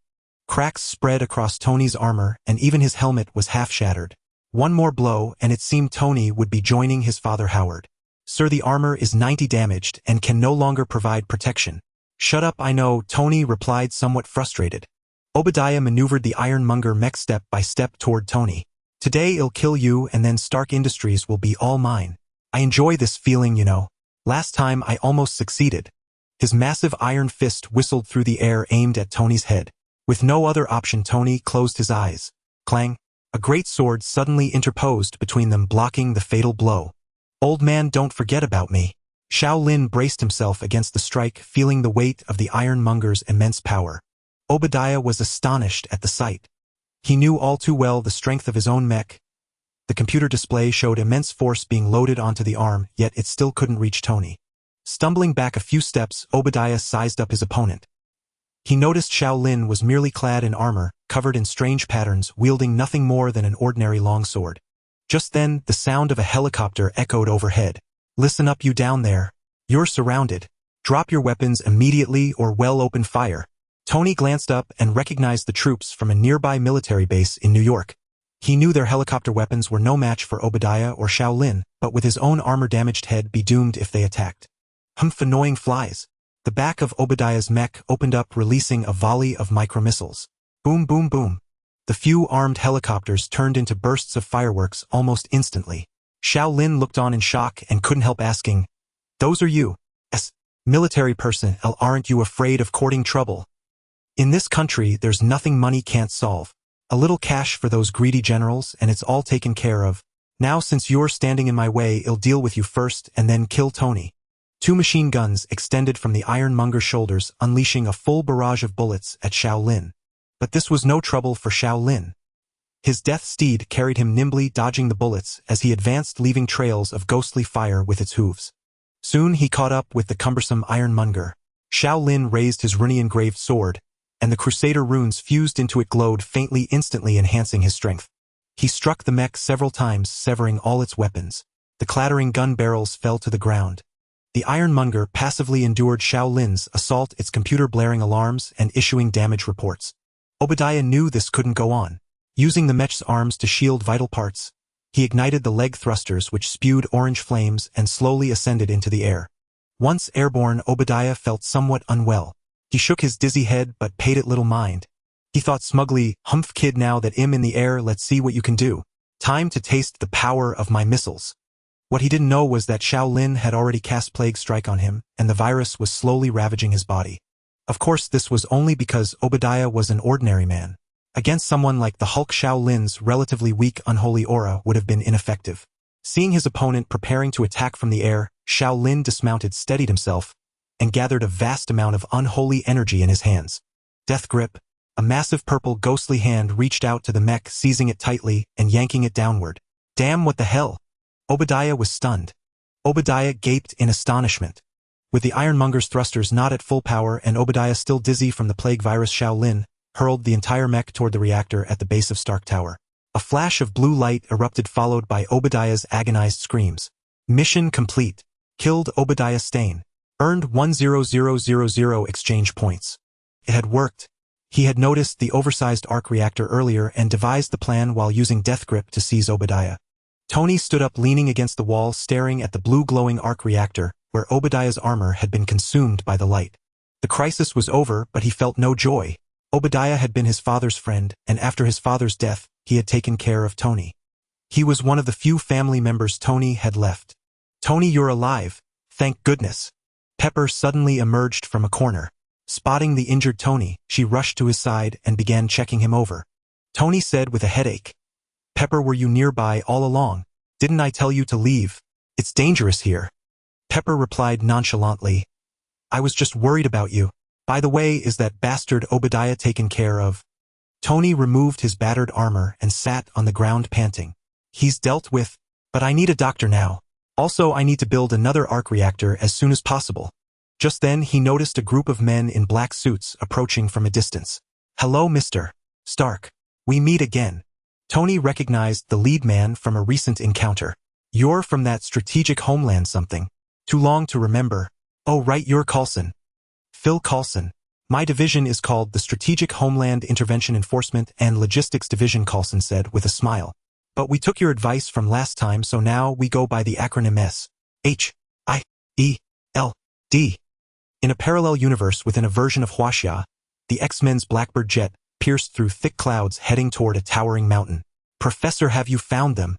Cracks spread across Tony's armor, and even his helmet was half shattered. One more blow, and it seemed Tony would be joining his father Howard. Sir, the armor is 90 damaged and can no longer provide protection. Shut up, I know, Tony replied, somewhat frustrated. Obadiah maneuvered the Ironmonger mech step by step toward Tony. Today I'll kill you, and then Stark Industries will be all mine. I enjoy this feeling, you know. Last time I almost succeeded. His massive iron fist whistled through the air, aimed at Tony's head. With no other option, Tony closed his eyes. Clang! A great sword suddenly interposed between them, blocking the fatal blow. Old man, don't forget about me. Xiao Lin braced himself against the strike, feeling the weight of the Ironmonger's immense power. Obadiah was astonished at the sight. He knew all too well the strength of his own mech. The computer display showed immense force being loaded onto the arm, yet it still couldn't reach Tony. Stumbling back a few steps, Obadiah sized up his opponent. He noticed Xiao Lin was merely clad in armor, covered in strange patterns, wielding nothing more than an ordinary longsword. Just then, the sound of a helicopter echoed overhead. Listen up, you down there. You're surrounded. Drop your weapons immediately or we'll open fire. Tony glanced up and recognized the troops from a nearby military base in New York. He knew their helicopter weapons were no match for Obadiah or Xiao Lin, but with his own armor-damaged head be doomed if they attacked. Humph, annoying flies. The back of Obadiah's mech opened up, releasing a volley of micromissiles. Boom, boom, boom. The few armed helicopters turned into bursts of fireworks almost instantly. Xiao Lin looked on in shock and couldn't help asking, Those are you, military personnel, aren't you afraid of courting trouble? In this country, there's nothing money can't solve. A little cash for those greedy generals, and it's all taken care of. Now, since you're standing in my way, I'll deal with you first and then kill Tony. 2 machine guns extended from the Ironmonger's shoulders, unleashing a full barrage of bullets at Xiao Lin. But this was no trouble for Xiao Lin. His death steed carried him nimbly, dodging the bullets as he advanced, leaving trails of ghostly fire with its hooves. Soon he caught up with the cumbersome Ironmonger. Xiao Lin raised his rune-engraved sword, and the Crusader runes fused into it glowed faintly, instantly enhancing his strength. He struck the mech several times, severing all its weapons. The clattering gun barrels fell to the ground. The Ironmonger passively endured Xiao Lin's assault, its computer blaring alarms and issuing damage reports. Obadiah knew this couldn't go on. Using the mech's arms to shield vital parts, he ignited the leg thrusters, which spewed orange flames and slowly ascended into the air. Once airborne, Obadiah felt somewhat unwell. He shook his dizzy head but paid it little mind. He thought smugly, Humph kid, now that I'm in the air, let's see what you can do. Time to taste the power of my missiles. What he didn't know was that Xiao Lin had already cast Plague Strike on him, and the virus was slowly ravaging his body. Of course, this was only because Obadiah was an ordinary man. Against someone like the Hulk, Xiao Lin's relatively weak unholy aura would have been ineffective. Seeing his opponent preparing to attack from the air, Xiao Lin dismounted, steadied himself, and gathered a vast amount of unholy energy in his hands. Death Grip. A massive purple ghostly hand reached out to the mech, seizing it tightly and yanking it downward. Damn, what the hell? Obadiah was stunned. Obadiah gaped in astonishment. With the Ironmonger's thrusters not at full power and Obadiah still dizzy from the plague virus, Xiao Lin hurled the entire mech toward the reactor at the base of Stark Tower. A flash of blue light erupted, followed by Obadiah's agonized screams. Mission complete. Killed Obadiah Stain. Earned 100,000 exchange points. It had worked. He had noticed the oversized arc reactor earlier and devised the plan while using Death Grip to seize Obadiah. Tony stood up leaning against the wall staring at the blue glowing arc reactor, where Obadiah's armor had been consumed by the light. The crisis was over, but he felt no joy. Obadiah had been his father's friend, and after his father's death, he had taken care of Tony. He was one of the few family members Tony had left. "Tony, you're alive. Thank goodness." Pepper suddenly emerged from a corner. Spotting the injured Tony, she rushed to his side and began checking him over. Tony said with a headache, "Pepper, were you nearby all along? Didn't I tell you to leave? It's dangerous here." Pepper replied nonchalantly, "I was just worried about you. By the way, is that bastard Obadiah taken care of?" Tony removed his battered armor and sat on the ground panting. "He's dealt with, but I need a doctor now. Also, I need to build another arc reactor as soon as possible." Just then, he noticed a group of men in black suits approaching from a distance. "Hello, Mr. Stark. We meet again." Tony recognized the lead man from a recent encounter. "You're from that strategic homeland something. Too long to remember. Oh right, you're Coulson." "Phil Coulson. My division is called the Strategic Homeland Intervention Enforcement and Logistics Division," Coulson said with a smile. "But we took your advice from last time, so now we go by the acronym SHIELD. In a parallel universe within a version of Huaxia, the X-Men's Blackbird jet pierced through thick clouds heading toward a towering mountain. "Professor, have you found them?"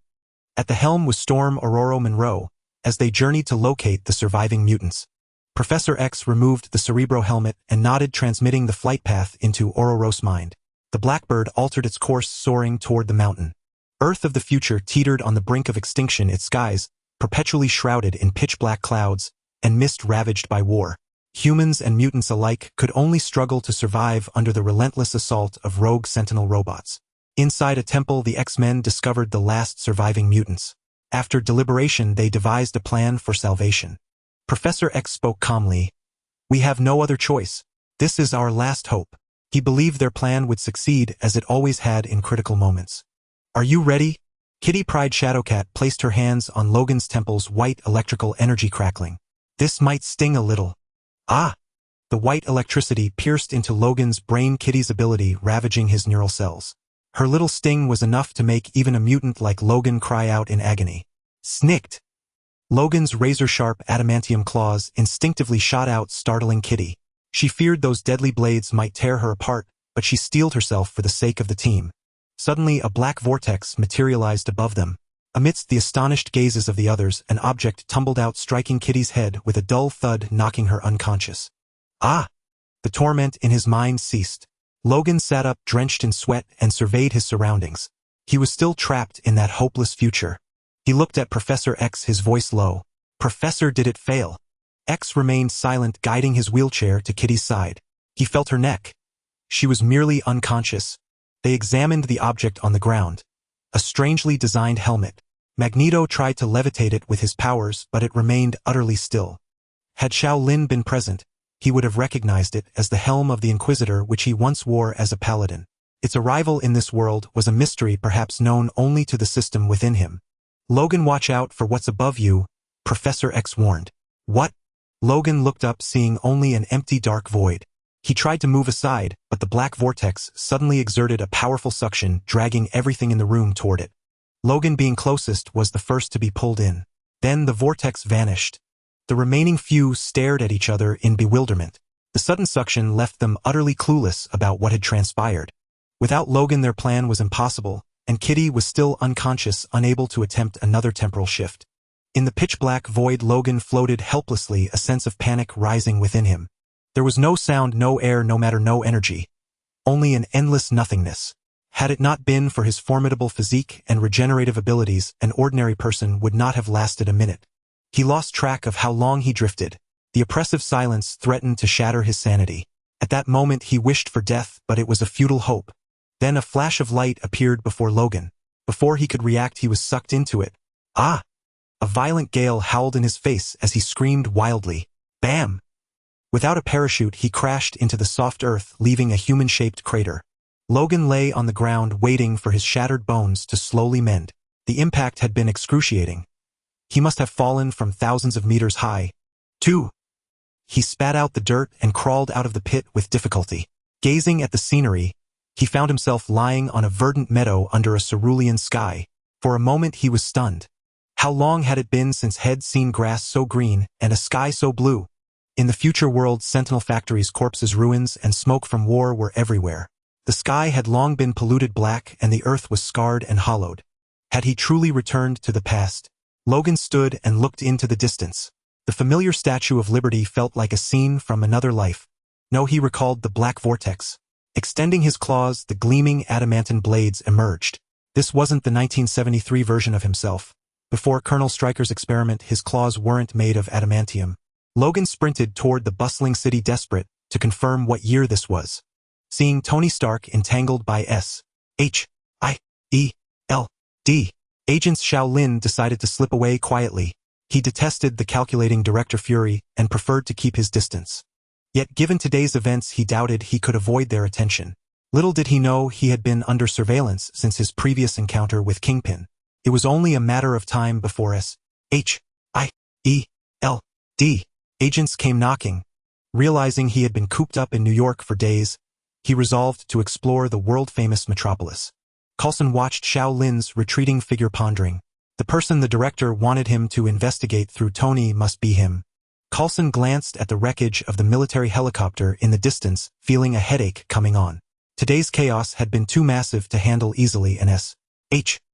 At the helm was Storm Aurora Monroe, as they journeyed to locate the surviving mutants. Professor X removed the Cerebro helmet and nodded, transmitting the flight path into Aurora's mind. The Blackbird altered its course, soaring toward the mountain. Earth of the future teetered on the brink of extinction, its skies perpetually shrouded in pitch-black clouds and mist ravaged by war. Humans and mutants alike could only struggle to survive under the relentless assault of rogue Sentinel robots. Inside a temple, the X-Men discovered the last surviving mutants. After deliberation, they devised a plan for salvation. Professor X spoke calmly. "We have no other choice. This is our last hope." He believed their plan would succeed, as it always had in critical moments. "Are you ready?" Kitty Pryde Shadowcat placed her hands on Logan's temples, white electrical energy crackling. "This might sting a little." "Ah!" The white electricity pierced into Logan's brain, Kitty's ability ravaging his neural cells. Her little sting was enough to make even a mutant like Logan cry out in agony. "Snicked!" Logan's razor-sharp adamantium claws instinctively shot out, startling Kitty. She feared those deadly blades might tear her apart, but she steeled herself for the sake of the team. Suddenly, a black vortex materialized above them. Amidst the astonished gazes of the others, an object tumbled out, striking Kitty's head with a dull thud, knocking her unconscious. "Ah!" The torment in his mind ceased. Logan sat up, drenched in sweat, and surveyed his surroundings. He was still trapped in that hopeless future. He looked at Professor X, his voice low. "Professor, did it fail?" X remained silent, guiding his wheelchair to Kitty's side. He felt her neck. She was merely unconscious. They examined the object on the ground. A strangely designed helmet. Magneto tried to levitate it with his powers, but it remained utterly still. Had Xiao Lin been present, he would have recognized it as the helm of the Inquisitor, which he once wore as a paladin. Its arrival in this world was a mystery perhaps known only to the system within him. "Logan, watch out for what's above you," Professor X warned. "What?" Logan looked up, seeing only an empty dark void. He tried to move aside, but the black vortex suddenly exerted a powerful suction, dragging everything in the room toward it. Logan, being closest, was the first to be pulled in. Then the vortex vanished. The remaining few stared at each other in bewilderment. The sudden suction left them utterly clueless about what had transpired. Without Logan, their plan was impossible, and Kitty was still unconscious, unable to attempt another temporal shift. In the pitch-black void, Logan floated helplessly, a sense of panic rising within him. There was no sound, no air, no matter, no energy. Only an endless nothingness. Had it not been for his formidable physique and regenerative abilities, an ordinary person would not have lasted a minute. He lost track of how long he drifted. The oppressive silence threatened to shatter his sanity. At that moment he wished for death, but it was a futile hope. Then a flash of light appeared before Logan. Before he could react, he was sucked into it. "Ah!" A violent gale howled in his face as he screamed wildly. Bam! Without a parachute, he crashed into the soft earth, leaving a human-shaped crater. Logan lay on the ground, waiting for his shattered bones to slowly mend. The impact had been excruciating. He must have fallen from thousands of meters high. 2. He spat out the dirt and crawled out of the pit with difficulty. Gazing at the scenery, he found himself lying on a verdant meadow under a cerulean sky. For a moment he was stunned. How long had it been since he'd seen grass so green and a sky so blue? In the future world, Sentinel factories, corpses, ruins, and smoke from war were everywhere. The sky had long been polluted black and the earth was scarred and hollowed. Had he truly returned to the past? Logan stood and looked into the distance. The familiar Statue of Liberty felt like a scene from another life. No, he recalled the black vortex. Extending his claws, the gleaming adamantine blades emerged. This wasn't the 1973 version of himself. Before Colonel Stryker's experiment, his claws weren't made of adamantium. Logan sprinted toward the bustling city, desperate to confirm what year this was. Seeing Tony Stark entangled by S.H.I.E.L.D. agents, Xiao Lin decided to slip away quietly. He detested the calculating Director Fury and preferred to keep his distance. Yet given today's events, he doubted he could avoid their attention. Little did he know he had been under surveillance since his previous encounter with Kingpin. It was only a matter of time before S.H.I.E.L.D. agents came knocking. Realizing he had been cooped up in New York for days, he resolved to explore the world-famous metropolis. Coulson watched Xiao Lin's retreating figure, pondering. The person the director wanted him to investigate through Tony must be him. Coulson glanced at the wreckage of the military helicopter in the distance, feeling a headache coming on. Today's chaos had been too massive to handle easily, and S.H.I.E.L.D.'s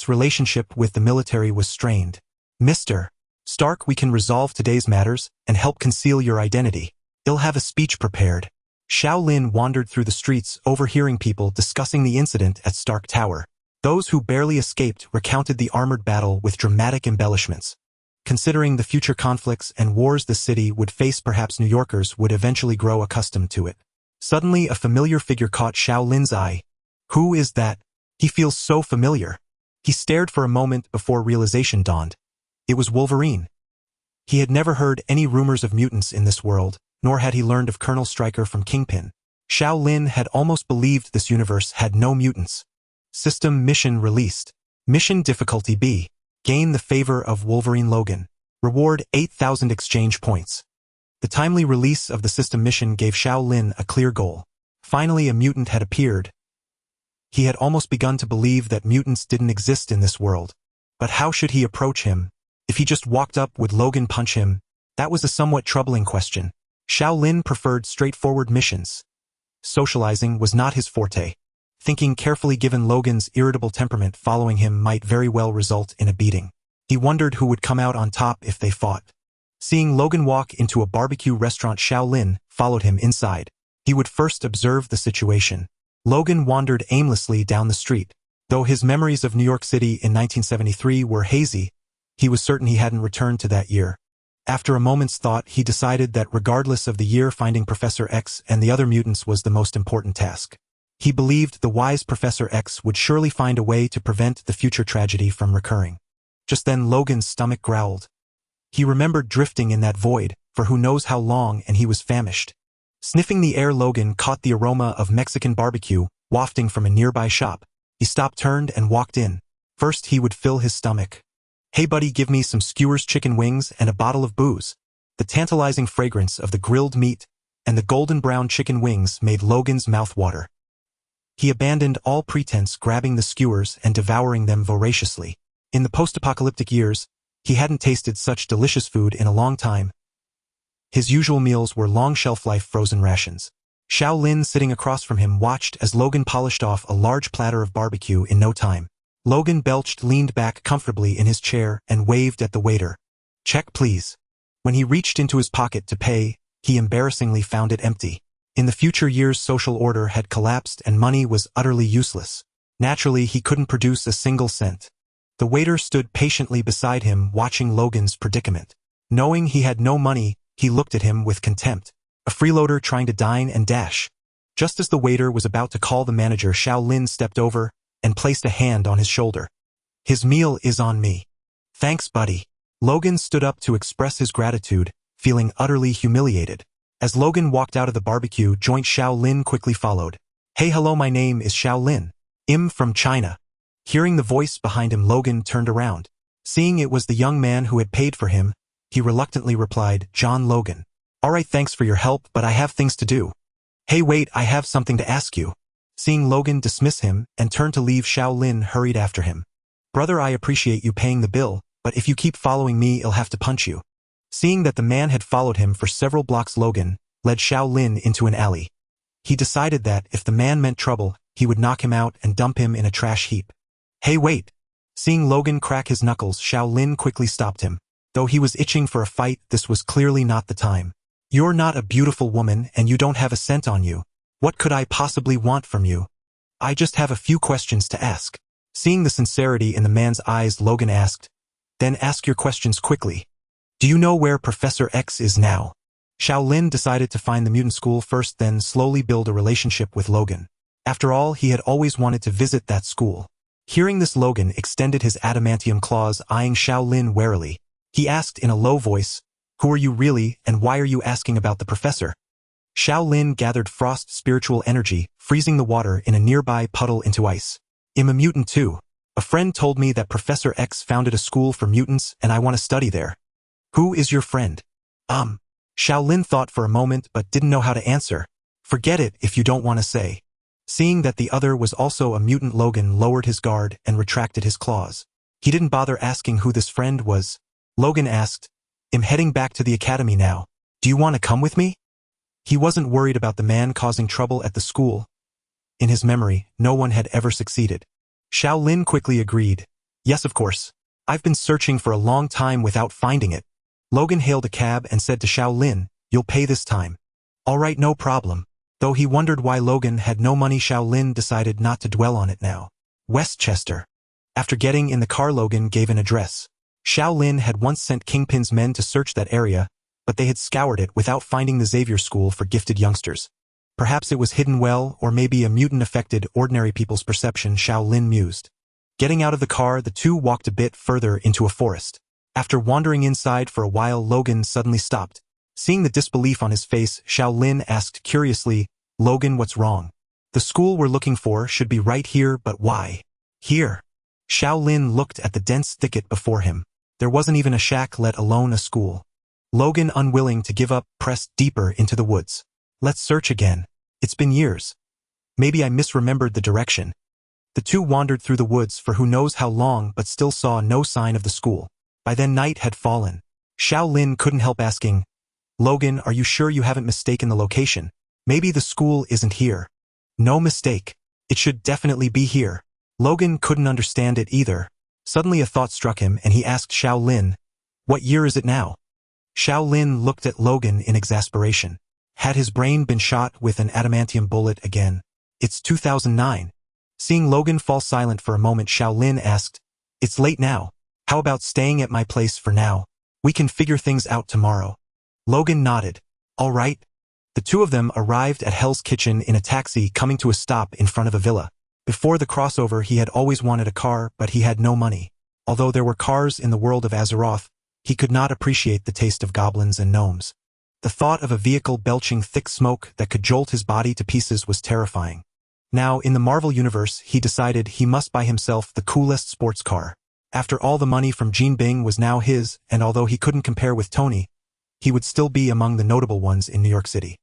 relationship with the military was strained. Mr. Stark, we can resolve today's matters and help conceal your identity. I'll have a speech prepared. Xiao Lin wandered through the streets, overhearing people discussing the incident at Stark Tower. Those who barely escaped recounted the armored battle with dramatic embellishments. Considering the future conflicts and wars the city would face, perhaps New Yorkers would eventually grow accustomed to it. Suddenly, a familiar figure caught Xiao Lin's eye. Who is that? He feels so familiar. He stared for a moment before realization dawned. It was Wolverine. He had never heard any rumors of mutants in this world, nor had he learned of Colonel Stryker from Kingpin. Xiao Lin had almost believed this universe had no mutants. System mission released. Mission difficulty B. Gain the favor of Wolverine Logan. Reward 8,000 exchange points. The timely release of the system mission gave Xiao Lin a clear goal. Finally, a mutant had appeared. He had almost begun to believe that mutants didn't exist in this world. But how should he approach him? If he just walked up, would Logan punch him? That was a somewhat troubling question. Xiao Lin preferred straightforward missions. Socializing was not his forte. Thinking carefully, given Logan's irritable temperament, following him might very well result in a beating. He wondered who would come out on top if they fought. Seeing Logan walk into a barbecue restaurant, Xiao Lin followed him inside. He would first observe the situation. Logan wandered aimlessly down the street. Though his memories of New York City in 1973 were hazy, he was certain he hadn't returned to that year. After a moment's thought, he decided that regardless of the year, finding Professor X and the other mutants was the most important task. He believed the wise Professor X would surely find a way to prevent the future tragedy from recurring. Just then, Logan's stomach growled. He remembered drifting in that void for who knows how long, and he was famished. Sniffing the air, Logan caught the aroma of Mexican barbecue wafting from a nearby shop. He stopped, turned, and walked in. First, he would fill his stomach. Hey buddy, give me some skewers, chicken wings, and a bottle of booze. The tantalizing fragrance of the grilled meat and the golden brown chicken wings made Logan's mouth water. He abandoned all pretense, grabbing the skewers and devouring them voraciously. In the post-apocalyptic years, he hadn't tasted such delicious food in a long time. His usual meals were long shelf-life frozen rations. Xiao Lin, sitting across from him, watched as Logan polished off a large platter of barbecue in no time. Logan belched, leaned back comfortably in his chair, and waved at the waiter. Check, please. When he reached into his pocket to pay, he embarrassingly found it empty. In the future years, social order had collapsed and money was utterly useless. Naturally, he couldn't produce a single cent. The waiter stood patiently beside him, watching Logan's predicament. Knowing he had no money, he looked at him with contempt. A freeloader trying to dine and dash. Just as the waiter was about to call the manager, Xiao Lin stepped over and placed a hand on his shoulder. His meal is on me. Thanks, buddy. Logan stood up to express his gratitude, feeling utterly humiliated. As Logan walked out of the barbecue joint, Xiao Lin quickly followed. Hey, hello, my name is Xiao Lin. I'm from China. Hearing the voice behind him, Logan turned around. Seeing it was the young man who had paid for him, he reluctantly replied, John Logan. Alright, thanks for your help, but I have things to do. Hey wait, I have something to ask you. Seeing Logan dismiss him and turn to leave, Xiao Lin hurried after him. Brother, I appreciate you paying the bill, but if you keep following me, I'll have to punch you. Seeing that the man had followed him for several blocks, Logan led Xiao Lin into an alley. He decided that if the man meant trouble, he would knock him out and dump him in a trash heap. Hey wait! Seeing Logan crack his knuckles, Xiao Lin quickly stopped him. Though he was itching for a fight, this was clearly not the time. You're not a beautiful woman and you don't have a cent on you. What could I possibly want from you? I just have a few questions to ask. Seeing the sincerity in the man's eyes, Logan asked, Then ask your questions quickly. Do you know where Professor X is now? Xiao Lin decided to find the mutant school first, then slowly build a relationship with Logan. After all, he had always wanted to visit that school. Hearing this, Logan extended his adamantium claws, eyeing Xiao Lin warily. He asked in a low voice, Who are you really, and why are you asking about the professor? Xiao Lin gathered frost spiritual energy, freezing the water in a nearby puddle into ice. I'm a mutant too. A friend told me that Professor X founded a school for mutants and I want to study there. Who is your friend? Xiao Lin thought for a moment but didn't know how to answer. Forget it if you don't want to say. Seeing that the other was also a mutant, Logan lowered his guard and retracted his claws. He didn't bother asking who this friend was. Logan asked, I'm heading back to the academy now. Do you want to come with me? He wasn't worried about the man causing trouble at the school. In his memory, no one had ever succeeded. Xiao Lin quickly agreed. Yes, of course. I've been searching for a long time without finding it. Logan hailed a cab and said to Xiao Lin, You'll pay this time. Alright, no problem. Though he wondered why Logan had no money, Xiao Lin decided not to dwell on it now. Westchester. After getting in the car, Logan gave an address. Xiao Lin had once sent Kingpin's men to search that area, but they had scoured it without finding the Xavier School for gifted youngsters. Perhaps it was hidden well, or maybe a mutant affected ordinary people's perception, Xiao Lin mused. Getting out of the car, the two walked a bit further into a forest. After wandering inside for a while, Logan suddenly stopped. Seeing the disbelief on his face, Xiao Lin asked curiously, Logan, what's wrong? The school we're looking for should be right here, but why? Here. Xiao Lin looked at the dense thicket before him. There wasn't even a shack, let alone a school. Logan, unwilling to give up, pressed deeper into the woods. Let's search again. It's been years. Maybe I misremembered the direction. The two wandered through the woods for who knows how long, but still saw no sign of the school. By then night had fallen. Xiao Lin couldn't help asking, Logan, are you sure you haven't mistaken the location? Maybe the school isn't here. No mistake. It should definitely be here. Logan couldn't understand it either. Suddenly a thought struck him and he asked Xiao Lin, What year is it now? Xiao Lin looked at Logan in exasperation. Had his brain been shot with an adamantium bullet again? It's 2009. Seeing Logan fall silent for a moment, Xiao Lin asked, It's late now. How about staying at my place for now? We can figure things out tomorrow. Logan nodded. All right. The two of them arrived at Hell's Kitchen in a taxi, coming to a stop in front of a villa. Before the crossover, he had always wanted a car, but he had no money. Although there were cars in the world of Azeroth, he could not appreciate the taste of goblins and gnomes. The thought of a vehicle belching thick smoke that could jolt his body to pieces was terrifying. Now, in the Marvel universe, he decided he must buy himself the coolest sports car. After all, the money from Jean Bing was now his, and although he couldn't compare with Tony, he would still be among the notable ones in New York City.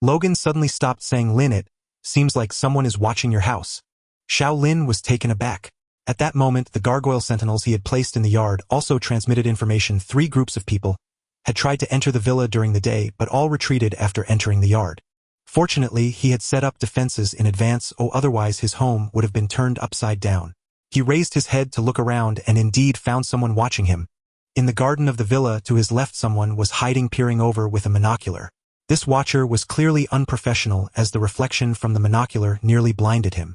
Logan suddenly stopped, saying, Lin, it seems like someone is watching your house. Xiao Lin was taken aback. At that moment, the gargoyle sentinels he had placed in the yard also transmitted information. 3 groups of people had tried to enter the villa during the day, but all retreated after entering the yard. Fortunately, he had set up defenses in advance, or otherwise his home would have been turned upside down. He raised his head to look around and indeed found someone watching him. In the garden of the villa to his left, someone was hiding, peering over with a monocular. This watcher was clearly unprofessional, as the reflection from the monocular nearly blinded him.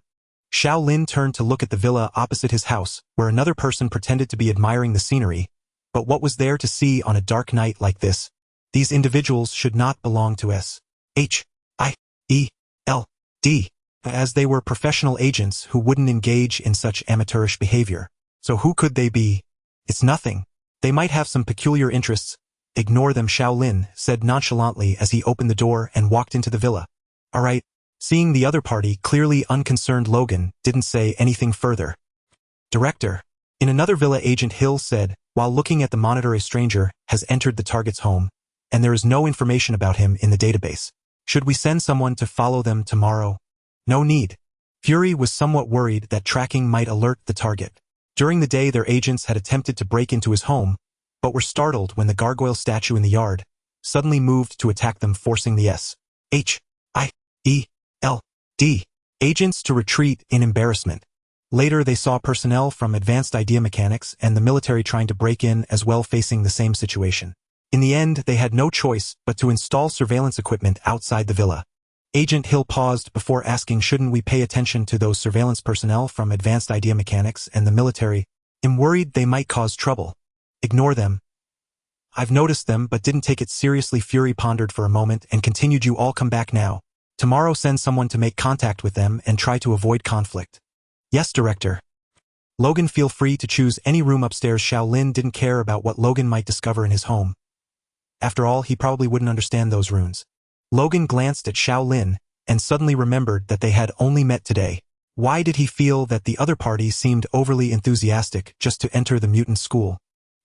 Xiao Lin turned to look at the villa opposite his house, where another person pretended to be admiring the scenery. But what was there to see on a dark night like this? These individuals should not belong to SHIELD, as they were professional agents who wouldn't engage in such amateurish behavior. So who could they be? It's nothing. They might have some peculiar interests. Ignore them, Xiao Lin said nonchalantly as he opened the door and walked into the villa. All right. Seeing the other party, clearly unconcerned, Logan didn't say anything further. Director. In another villa, Agent Hill said, while looking at the monitor, a stranger has entered the target's home. and there is no information about him in the database. Should we send someone to follow them tomorrow? No need. Fury was somewhat worried that tracking might alert the target. During the day, their agents had attempted to break into his home, but were startled when the gargoyle statue in the yard suddenly moved to attack them, forcing the SHIELD agents to retreat in embarrassment. Later, they saw personnel from Advanced Idea Mechanics and the military trying to break in as well, facing the same situation. In the end, they had no choice but to install surveillance equipment outside the villa. Agent Hill paused before asking, shouldn't we pay attention to those surveillance personnel from Advanced Idea Mechanics and the military? I'm worried they might cause trouble. Ignore them. I've noticed them but didn't take it seriously. Fury pondered for a moment and continued, you all come back now. Tomorrow send someone to make contact with them and try to avoid conflict. Yes, Director. Logan, feel free to choose any room upstairs. Xiao Lin didn't care about what Logan might discover in his home. After all, he probably wouldn't understand those runes. Logan glanced at Xiao Lin and suddenly remembered that they had only met today. Why did he feel that the other party seemed overly enthusiastic just to enter the mutant school?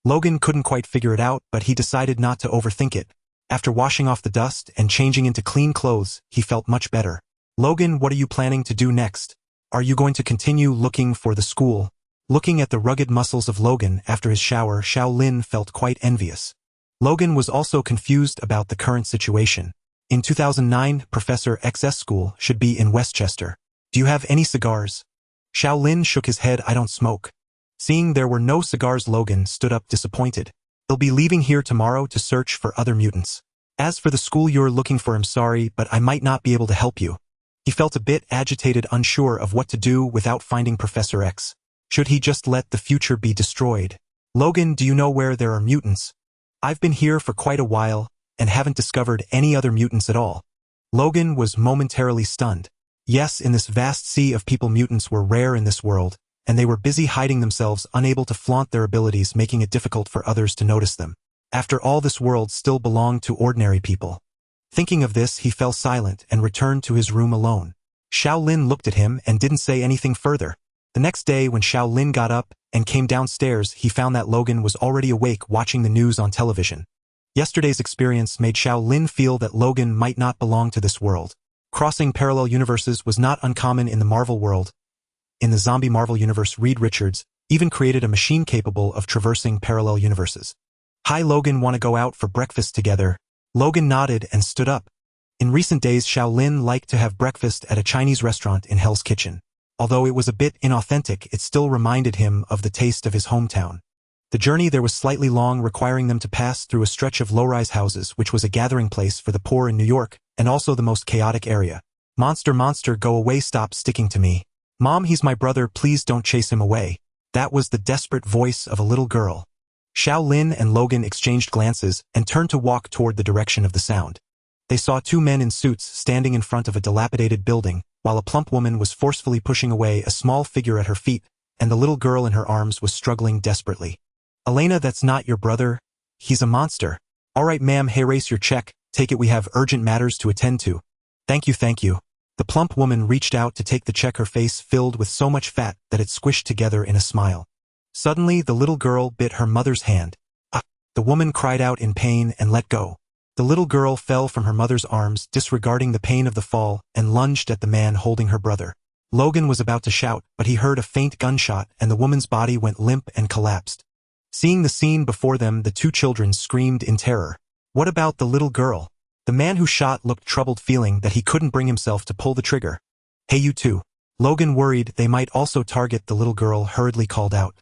Logan couldn't quite figure it out, but he decided not to overthink it. After washing off the dust and changing into clean clothes, he felt much better. Logan, what are you planning to do next? Are you going to continue looking for the school? Looking at the rugged muscles of Logan after his shower, Xiao Lin felt quite envious. Logan was also confused about the current situation. In 2009, Professor X's school should be in Westchester. Do you have any cigars? Xiao Lin shook his head. I don't smoke. Seeing there were no cigars, Logan stood up disappointed. They'll be leaving here tomorrow to search for other mutants. As for the school you're looking for, I'm sorry, but I might not be able to help you. He felt a bit agitated, unsure of what to do without finding Professor X. Should he just let the future be destroyed? Logan, do you know where there are mutants? I've been here for quite a while and haven't discovered any other mutants at all. Logan was momentarily stunned. Yes, in this vast sea of people, mutants were rare in this world, and they were busy hiding themselves, unable to flaunt their abilities, making it difficult for others to notice them. After all, this world still belonged to ordinary people. Thinking of this, he fell silent and returned to his room alone. Xiao Lin looked at him and didn't say anything further. The next day, when Xiao Lin got up and came downstairs, he found that Logan was already awake, watching the news on television. Yesterday's experience made Xiao Lin feel that Logan might not belong to this world. Crossing parallel universes was not uncommon in the Marvel world. In the zombie Marvel universe, Reed Richards even created a machine capable of traversing parallel universes. Hi Logan, want to go out for breakfast together? Logan nodded and stood up. In recent days, Xiao Lin liked to have breakfast at a Chinese restaurant in Hell's Kitchen. Although it was a bit inauthentic, it still reminded him of the taste of his hometown. The journey there was slightly long, requiring them to pass through a stretch of low-rise houses, which was a gathering place for the poor in New York, and also the most chaotic area. Monster, go away, stop sticking to me. Mom, he's my brother, please don't chase him away. That was the desperate voice of a little girl. Xiao Lin and Logan exchanged glances and turned to walk toward the direction of the sound. They saw two men in suits standing in front of a dilapidated building, while a plump woman was forcefully pushing away a small figure at her feet, and the little girl in her arms was struggling desperately. Elena, that's not your brother. He's a monster. All right, ma'am, hey, race your check. Take it, we have urgent matters to attend to. Thank you. The plump woman reached out to take the check, her face filled with so much fat that it squished together in a smile. Suddenly, the little girl bit her mother's hand. Ah! The woman cried out in pain and let go. The little girl fell from her mother's arms, disregarding the pain of the fall, and lunged at the man holding her brother. Logan was about to shout, but he heard a faint gunshot and the woman's body went limp and collapsed. Seeing the scene before them, the two children screamed in terror. What about the little girl? The man who shot looked troubled, feeling that he couldn't bring himself to pull the trigger. Hey, you two. Logan, worried they might also target the little girl, hurriedly called out.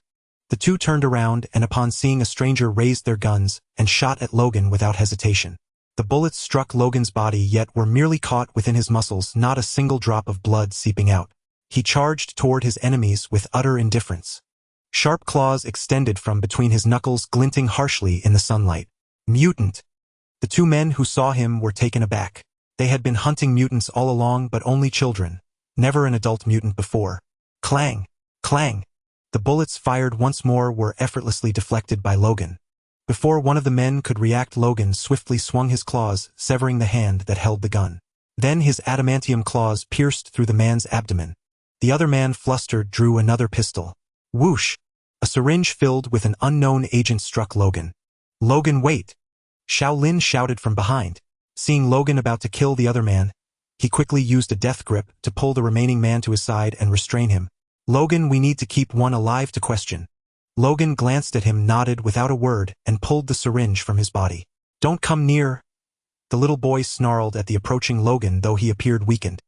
The two turned around and, upon seeing a stranger, raised their guns and shot at Logan without hesitation. The bullets struck Logan's body, yet were merely caught within his muscles, not a single drop of blood seeping out. He charged toward his enemies with utter indifference. Sharp claws extended from between his knuckles, glinting harshly in the sunlight. Mutant! The two men who saw him were taken aback. They had been hunting mutants all along, but only children. Never an adult mutant before. Clang! Clang! The bullets fired once more were effortlessly deflected by Logan. Before one of the men could react, Logan swiftly swung his claws, severing the hand that held the gun. Then his adamantium claws pierced through the man's abdomen. The other man, flustered, drew another pistol. Whoosh! A syringe filled with an unknown agent struck Logan. Logan, wait! Xiao Lin shouted from behind. Seeing Logan about to kill the other man, he quickly used a death grip to pull the remaining man to his side and restrain him. Logan, we need to keep one alive to question. Logan glanced at him, nodded without a word, and pulled the syringe from his body. Don't come near. The little boy snarled at the approaching Logan, though he appeared weakened.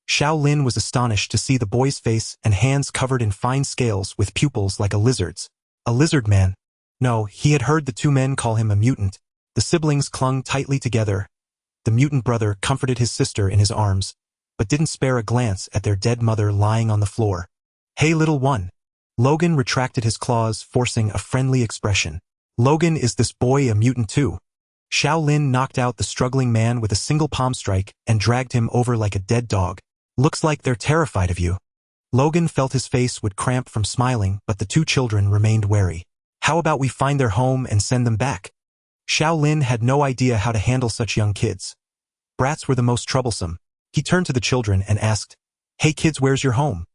Xiao Lin was astonished to see the boy's face and hands covered in fine scales with pupils like a lizard's. A lizard man? No, he had heard the two men call him a mutant. The siblings clung tightly together. The mutant brother comforted his sister in his arms, but didn't spare a glance at their dead mother lying on the floor. Hey, little one. Logan retracted his claws, forcing a friendly expression. Logan, is this boy a mutant too? Xiao Lin knocked out the struggling man with a single palm strike and dragged him over like a dead dog. Looks like they're terrified of you. Logan felt his face would cramp from smiling, but the two children remained wary. How about we find their home and send them back? Xiao Lin had no idea how to handle such young kids. Brats were the most troublesome. He turned to the children and asked, Hey kids, where's your home?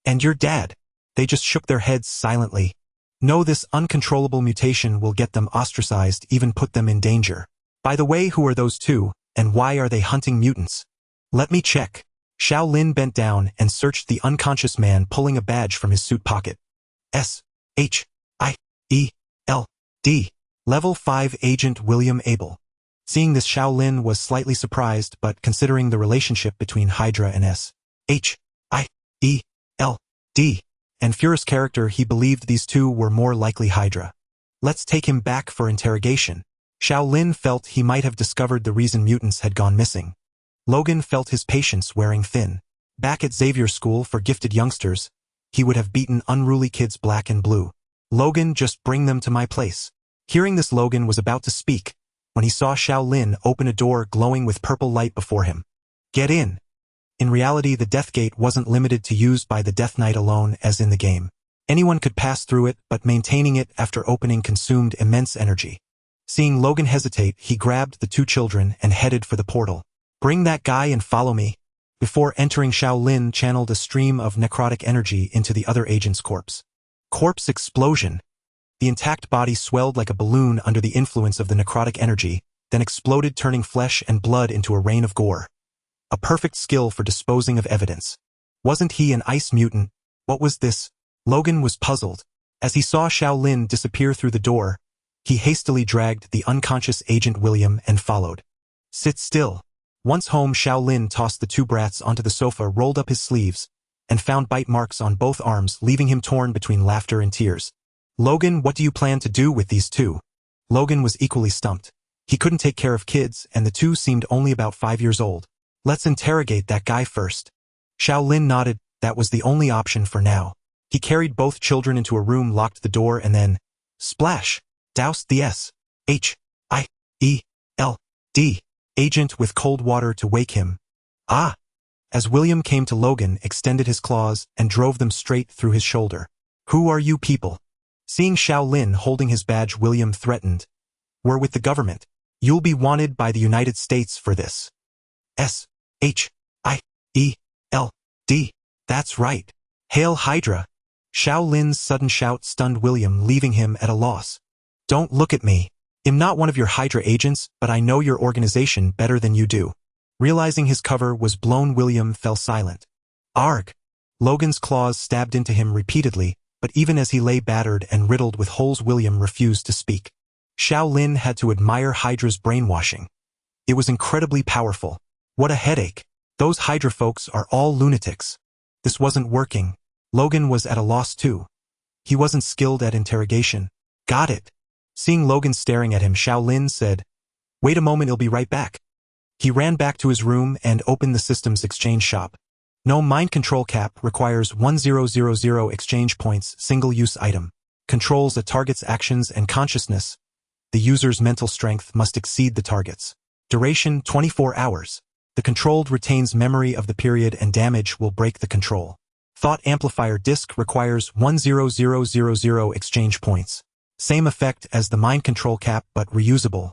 And your dad? They just shook their heads silently. No, this uncontrollable mutation will get them ostracized, even put them in danger. By the way, who are those two, and why are they hunting mutants? Let me check. Xiao Lin bent down and searched the unconscious man, pulling a badge from his suit pocket. Schield. Level 5 Agent William Abel. Seeing this, Xiao Lin was slightly surprised, but considering the relationship between Hydra and Schield and Furus character, he believed these two were more likely Hydra. Let's take him back for interrogation. Xiao Lin felt he might have discovered the reason mutants had gone missing. Logan felt his patience wearing thin. Back at Xavier's school for gifted youngsters, he would have beaten unruly kids black and blue. Logan, just bring them to my place. Hearing this, Logan was about to speak when he saw Xiao Lin open a door glowing with purple light before him. Get in. In reality, the Death Gate wasn't limited to used by the Death Knight alone as in the game. Anyone could pass through it, but maintaining it after opening consumed immense energy. Seeing Logan hesitate, he grabbed the two children and headed for the portal. Bring that guy and follow me. Before entering, Xiao Lin channeled a stream of necrotic energy into the other agent's corpse. Corpse explosion. The intact body swelled like a balloon under the influence of the necrotic energy, then exploded, turning flesh and blood into a rain of gore. A perfect skill for disposing of evidence. Wasn't he an ice mutant? What was this? Logan was puzzled. As he saw Xiao Lin disappear through the door, he hastily dragged the unconscious Agent William and followed. Sit still. Once home, Xiao Lin tossed the two brats onto the sofa, rolled up his sleeves, and found bite marks on both arms, leaving him torn between laughter and tears. Logan, what do you plan to do with these two? Logan was equally stumped. He couldn't take care of kids, and the two seemed only about 5 years old. Let's interrogate that guy first. Xiao Lin nodded. That was the only option for now. He carried both children into a room, locked the door, and then, splash, doused the Schield agent with cold water to wake him. Ah! As William came to Logan, extended his claws and drove them straight through his shoulder. Who are you people? Seeing Xiao Lin holding his badge, William threatened. We're with the government. You'll be wanted by the United States for this. Schield. That's right. Hail Hydra. Xiao Lin's sudden shout stunned William, leaving him at a loss. Don't look at me. I'm not one of your Hydra agents, but I know your organization better than you do. Realizing his cover was blown, William fell silent. Arg! Logan's claws stabbed into him repeatedly, but even as he lay battered and riddled with holes, William refused to speak. Xiao Lin had to admire Hydra's brainwashing. It was incredibly powerful. What a headache. Those Hydra folks are all lunatics. This wasn't working. Logan was at a loss too. He wasn't skilled at interrogation. Got it. Seeing Logan staring at him, Xiao Lin said, Wait a moment, I'll be right back. He ran back to his room and opened the system's exchange shop. No mind control cap, requires 1000 exchange points, single-use item. Controls a target's actions and consciousness. The user's mental strength must exceed the target's. Duration 24 hours. The controlled retains memory of the period and damage will break the control. Thought amplifier disc requires 10000 exchange points. Same effect as the mind control cap, but reusable.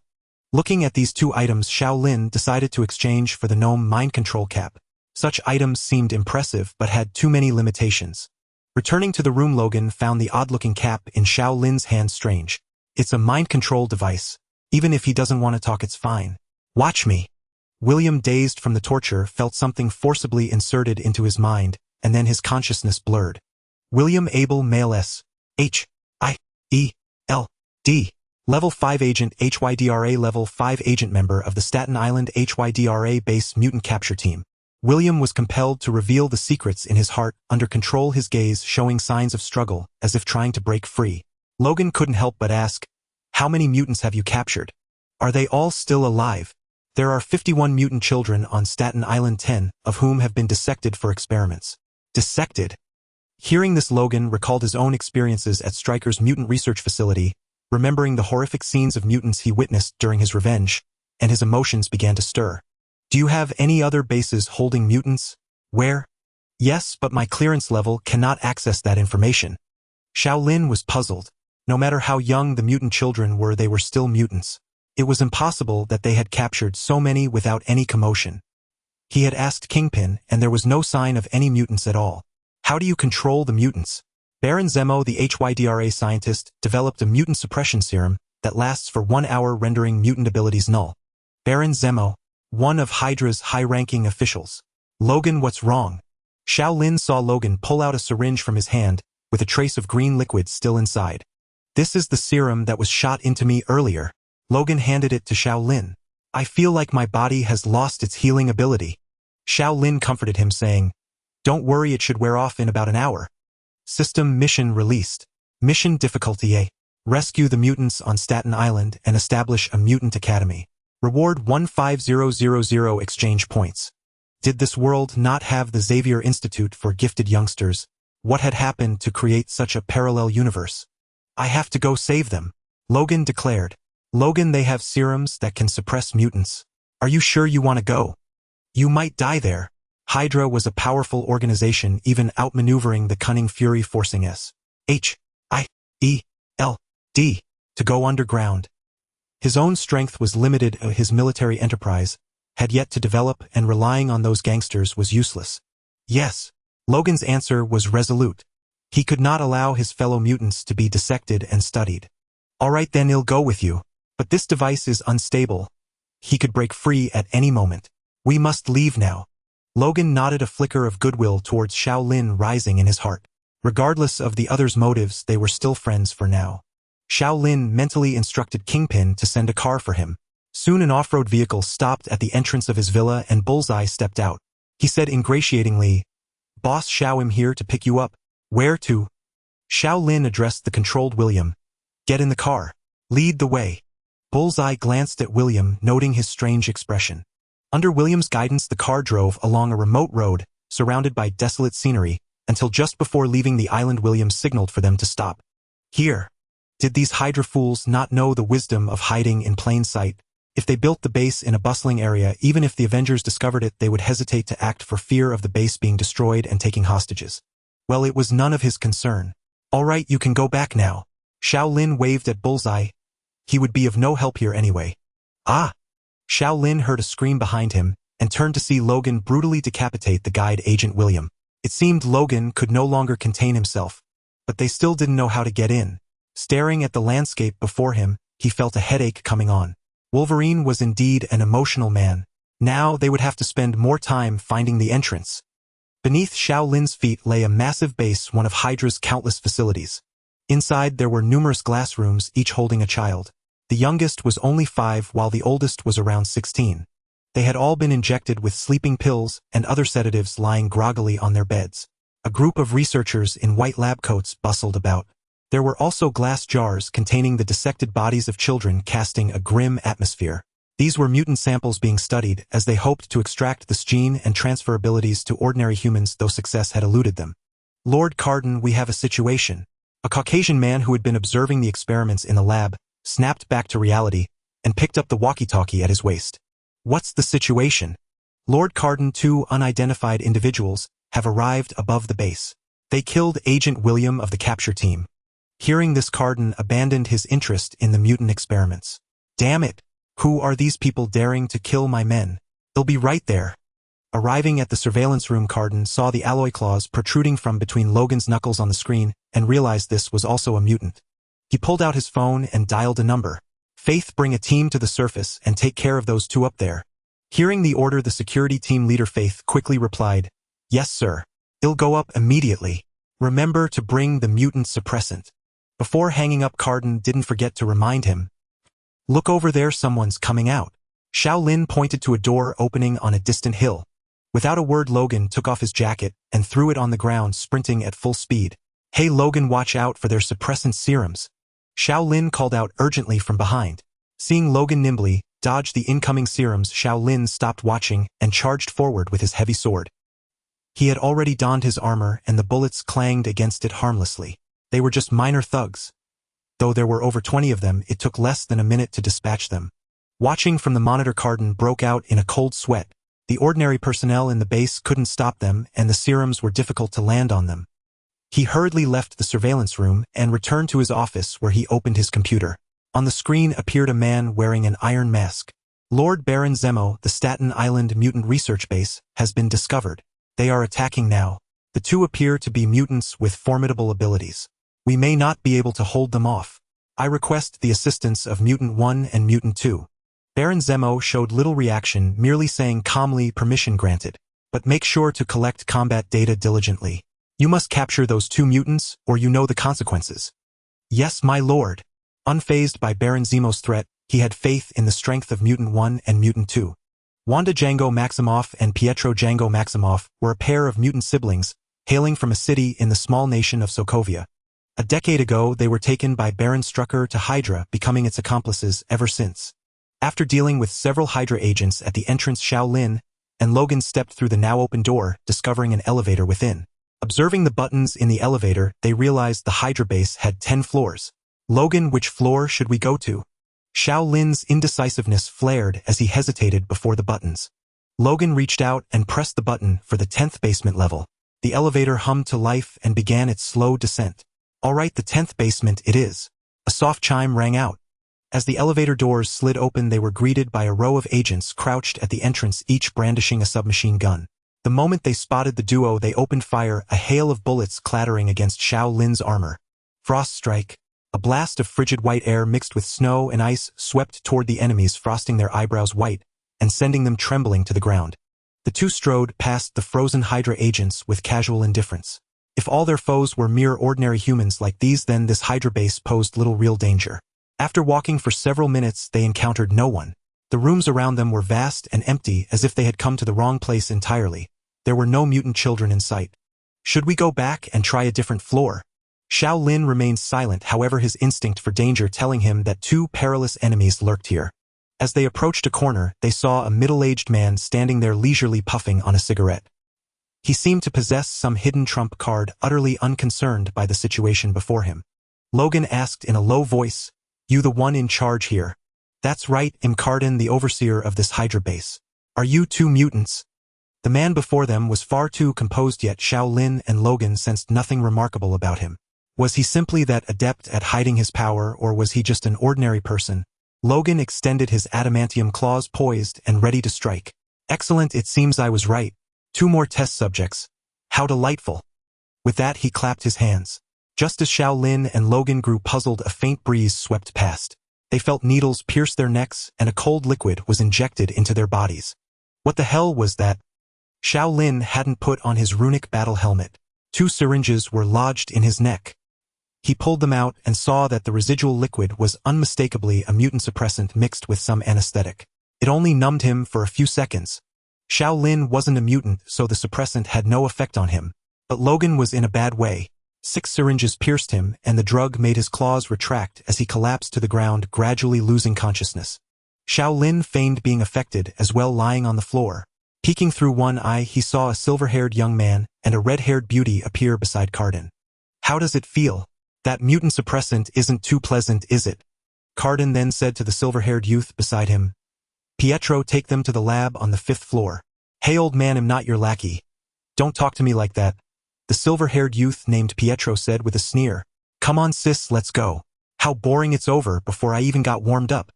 Looking at these two items, Xiao Lin decided to exchange for the gnome mind control cap. Such items seemed impressive but had too many limitations. Returning to the room, Logan found the odd-looking cap in Xiao Lin's hand strange. It's a mind control device. Even if he doesn't want to talk, it's fine. Watch me. William, dazed from the torture, felt something forcibly inserted into his mind, and then his consciousness blurred. William Abel, male S. H. I. E. L. D. Level 5 Agent, HYDRA Level 5 Agent, member of the Staten Island HYDRA Base Mutant Capture Team. William was compelled to reveal the secrets in his heart, under control, his gaze showing signs of struggle, as if trying to break free. Logan couldn't help but ask, "How many mutants have you captured? Are they all still alive?" "There are 51 mutant children on Staten Island, 10 of whom have been dissected for experiments." Dissected? Hearing this, Logan recalled his own experiences at Stryker's mutant research facility, remembering the horrific scenes of mutants he witnessed during his revenge, and his emotions began to stir. "Do you have any other bases holding mutants?" "Where?" "Yes, but my clearance level cannot access that information." Xiao Lin was puzzled. No matter how young the mutant children were, they were still mutants. It was impossible that they had captured so many without any commotion. He had asked Kingpin, and there was no sign of any mutants at all. "How do you control the mutants?" Baron Zemo, the HYDRA scientist, developed a mutant suppression serum that lasts for 1 hour, rendering mutant abilities null. Baron Zemo, one of Hydra's high-ranking officials. "Logan, what's wrong?" Xiao Lin saw Logan pull out a syringe from his hand, with a trace of green liquid still inside. "This is the serum that was shot into me earlier." Logan handed it to Xiao Lin. "I feel like my body has lost its healing ability." Xiao Lin comforted him, saying, "Don't worry, it should wear off in about an hour." System mission released. Mission difficulty A. Rescue the mutants on Staten Island and establish a mutant academy. Reward 15000 exchange points. Did this world not have the Xavier Institute for Gifted Youngsters? What had happened to create such a parallel universe? "I have to go save them," Logan declared. "Logan, they have serums that can suppress mutants. Are you sure you want to go? You might die there." Hydra was a powerful organization, even outmaneuvering the cunning Fury, forcing SHIELD to go underground. His own strength was limited, his military enterprise had yet to develop, and relying on those gangsters was useless. Yes. Logan's answer was resolute. He could not allow his fellow mutants to be dissected and studied. "All right then, I'll go with you. But this device is unstable. He could break free at any moment. We must leave now." Logan nodded, a flicker of goodwill towards Xiao Lin rising in his heart. Regardless of the others' motives, they were still friends for now. Xiao Lin mentally instructed Kingpin to send a car for him. Soon an off-road vehicle stopped at the entrance of his villa, and Bullseye stepped out. He said ingratiatingly, "Boss Xiao, I'm here to pick you up." "Where to?" Xiao Lin addressed the controlled William. "Get in the car. Lead the way." Bullseye glanced at William, noting his strange expression. Under William's guidance, the car drove along a remote road, surrounded by desolate scenery, until just before leaving the island, William signaled for them to stop. "Here." Did these Hydra fools not know the wisdom of hiding in plain sight? If they built the base in a bustling area, even if the Avengers discovered it, they would hesitate to act for fear of the base being destroyed and taking hostages. Well, it was none of his concern. "All right, you can go back now." Xiao Lin waved at Bullseye. He would be of no help here anyway. "Ah!" Xiao Lin heard a scream behind him, and turned to see Logan brutally decapitate the guide, Agent William. It seemed Logan could no longer contain himself. But they still didn't know how to get in. Staring at the landscape before him, he felt a headache coming on. Wolverine was indeed an emotional man. Now they would have to spend more time finding the entrance. Beneath Xiao Lin's feet lay a massive base, one of Hydra's countless facilities. Inside there were numerous glass rooms, each holding a child. The youngest was only 5, while the oldest was around 16. They had all been injected with sleeping pills and other sedatives, lying groggily on their beds. A group of researchers in white lab coats bustled about. There were also glass jars containing the dissected bodies of children, casting a grim atmosphere. These were mutant samples being studied, as they hoped to extract the gene and transfer abilities to ordinary humans, though success had eluded them. "Lord Cardin, we have a situation." A Caucasian man who had been observing the experiments in the lab snapped back to reality and picked up the walkie-talkie at his waist. "What's the situation?" "Lord Cardin, 2 unidentified individuals have arrived above the base. They killed Agent William of the capture team." Hearing this, Cardin abandoned his interest in the mutant experiments. "Damn it! Who are these people daring to kill my men? They'll be right there." Arriving at the surveillance room, Cardin saw the alloy claws protruding from between Logan's knuckles on the screen, and realized this was also a mutant. He pulled out his phone and dialed a number. Faith, bring a team to the surface and take care of those two up there. Hearing the order, the security team leader Faith quickly replied, yes, sir. I'll go up immediately. Remember to bring the mutant suppressant. Before hanging up, Carden didn't forget to remind him. Look over there, someone's coming out. Xiao Lin pointed to a door opening on a distant hill. Without a word, Logan took off his jacket and threw it on the ground, sprinting at full speed. Hey Logan, watch out for their suppressant serums. Xiao Lin called out urgently from behind. Seeing Logan nimbly dodge the incoming serums, Xiao Lin stopped watching and charged forward with his heavy sword. He had already donned his armor and the bullets clanged against it harmlessly. They were just minor thugs. Though there were over 20 of them, it took less than a minute to dispatch them. Watching from the monitor, Carden broke out in a cold sweat. The ordinary personnel in the base couldn't stop them and the serums were difficult to land on them. He hurriedly left the surveillance room and returned to his office, where he opened his computer. On the screen appeared a man wearing an iron mask. Lord Baron Zemo, the Staten Island Mutant Research Base, has been discovered. They are attacking now. The two appear to be mutants with formidable abilities. We may not be able to hold them off. I request the assistance of Mutant 1 and Mutant 2. Baron Zemo showed little reaction, merely saying calmly, permission granted. But make sure to collect combat data diligently. You must capture those two mutants, or you know the consequences. Yes, my lord. Unfazed by Baron Zemo's threat, he had faith in the strength of Mutant 1 and Mutant 2. Wanda Django Maximoff and Pietro Django Maximoff were a pair of mutant siblings, hailing from a city in the small nation of Sokovia. A decade ago, they were taken by Baron Strucker to Hydra, becoming its accomplices ever since. After dealing with several Hydra agents at the entrance, Xiao Lin and Logan stepped through the now open door, discovering an elevator within. Observing the buttons in the elevator, they realized the Hydra base had 10 floors. Logan, which floor should we go to? Xiao Lin's indecisiveness flared as he hesitated before the buttons. Logan reached out and pressed the button for the 10th basement level. The elevator hummed to life and began its slow descent. All right, the 10th basement it is. A soft chime rang out. As the elevator doors slid open, they were greeted by a row of agents crouched at the entrance, each brandishing a submachine gun. The moment they spotted the duo, they opened fire, a hail of bullets clattering against Xiao Lin's armor. Frost strike. A blast of frigid white air mixed with snow and ice swept toward the enemies, frosting their eyebrows white and sending them trembling to the ground. The two strode past the frozen Hydra agents with casual indifference. If all their foes were mere ordinary humans like these, then this Hydra base posed little real danger. After walking for several minutes, they encountered no one. The rooms around them were vast and empty, as if they had come to the wrong place entirely. There were no mutant children in sight. Should we go back and try a different floor? Xiao Lin remained silent, however, his instinct for danger telling him that two perilous enemies lurked here. As they approached a corner, they saw a middle-aged man standing there leisurely puffing on a cigarette. He seemed to possess some hidden trump card, utterly unconcerned by the situation before him. Logan asked in a low voice, "You the one in charge here?" "That's right, I'm Carden, the overseer of this Hydra base." "Are you two mutants?" The man before them was far too composed, yet Xiao Lin and Logan sensed nothing remarkable about him. Was he simply that adept at hiding his power, or was he just an ordinary person? Logan extended his adamantium claws, poised and ready to strike. "Excellent, it seems I was right. 2 more test subjects. How delightful." With that, he clapped his hands. Just as Xiao Lin and Logan grew puzzled, a faint breeze swept past. They felt needles pierce their necks and a cold liquid was injected into their bodies. What the hell was that? Xiao Lin hadn't put on his runic battle helmet. 2 syringes were lodged in his neck. He pulled them out and saw that the residual liquid was unmistakably a mutant suppressant mixed with some anesthetic. It only numbed him for a few seconds. Xiao Lin wasn't a mutant, so the suppressant had no effect on him. But Logan was in a bad way. 6 syringes pierced him, and the drug made his claws retract as he collapsed to the ground, gradually losing consciousness. Xiao Lin feigned being affected as well, lying on the floor. Peeking through one eye, he saw a silver-haired young man and a red-haired beauty appear beside Carden. "How does it feel? That mutant suppressant isn't too pleasant, is it?" Carden then said to the silver-haired youth beside him. "Pietro, take them to the lab on the 5th floor. Hey old man, I'm not your lackey. Don't talk to me like that," the silver-haired youth named Pietro said with a sneer. "Come on sis, let's go. How boring, it's over before I even got warmed up."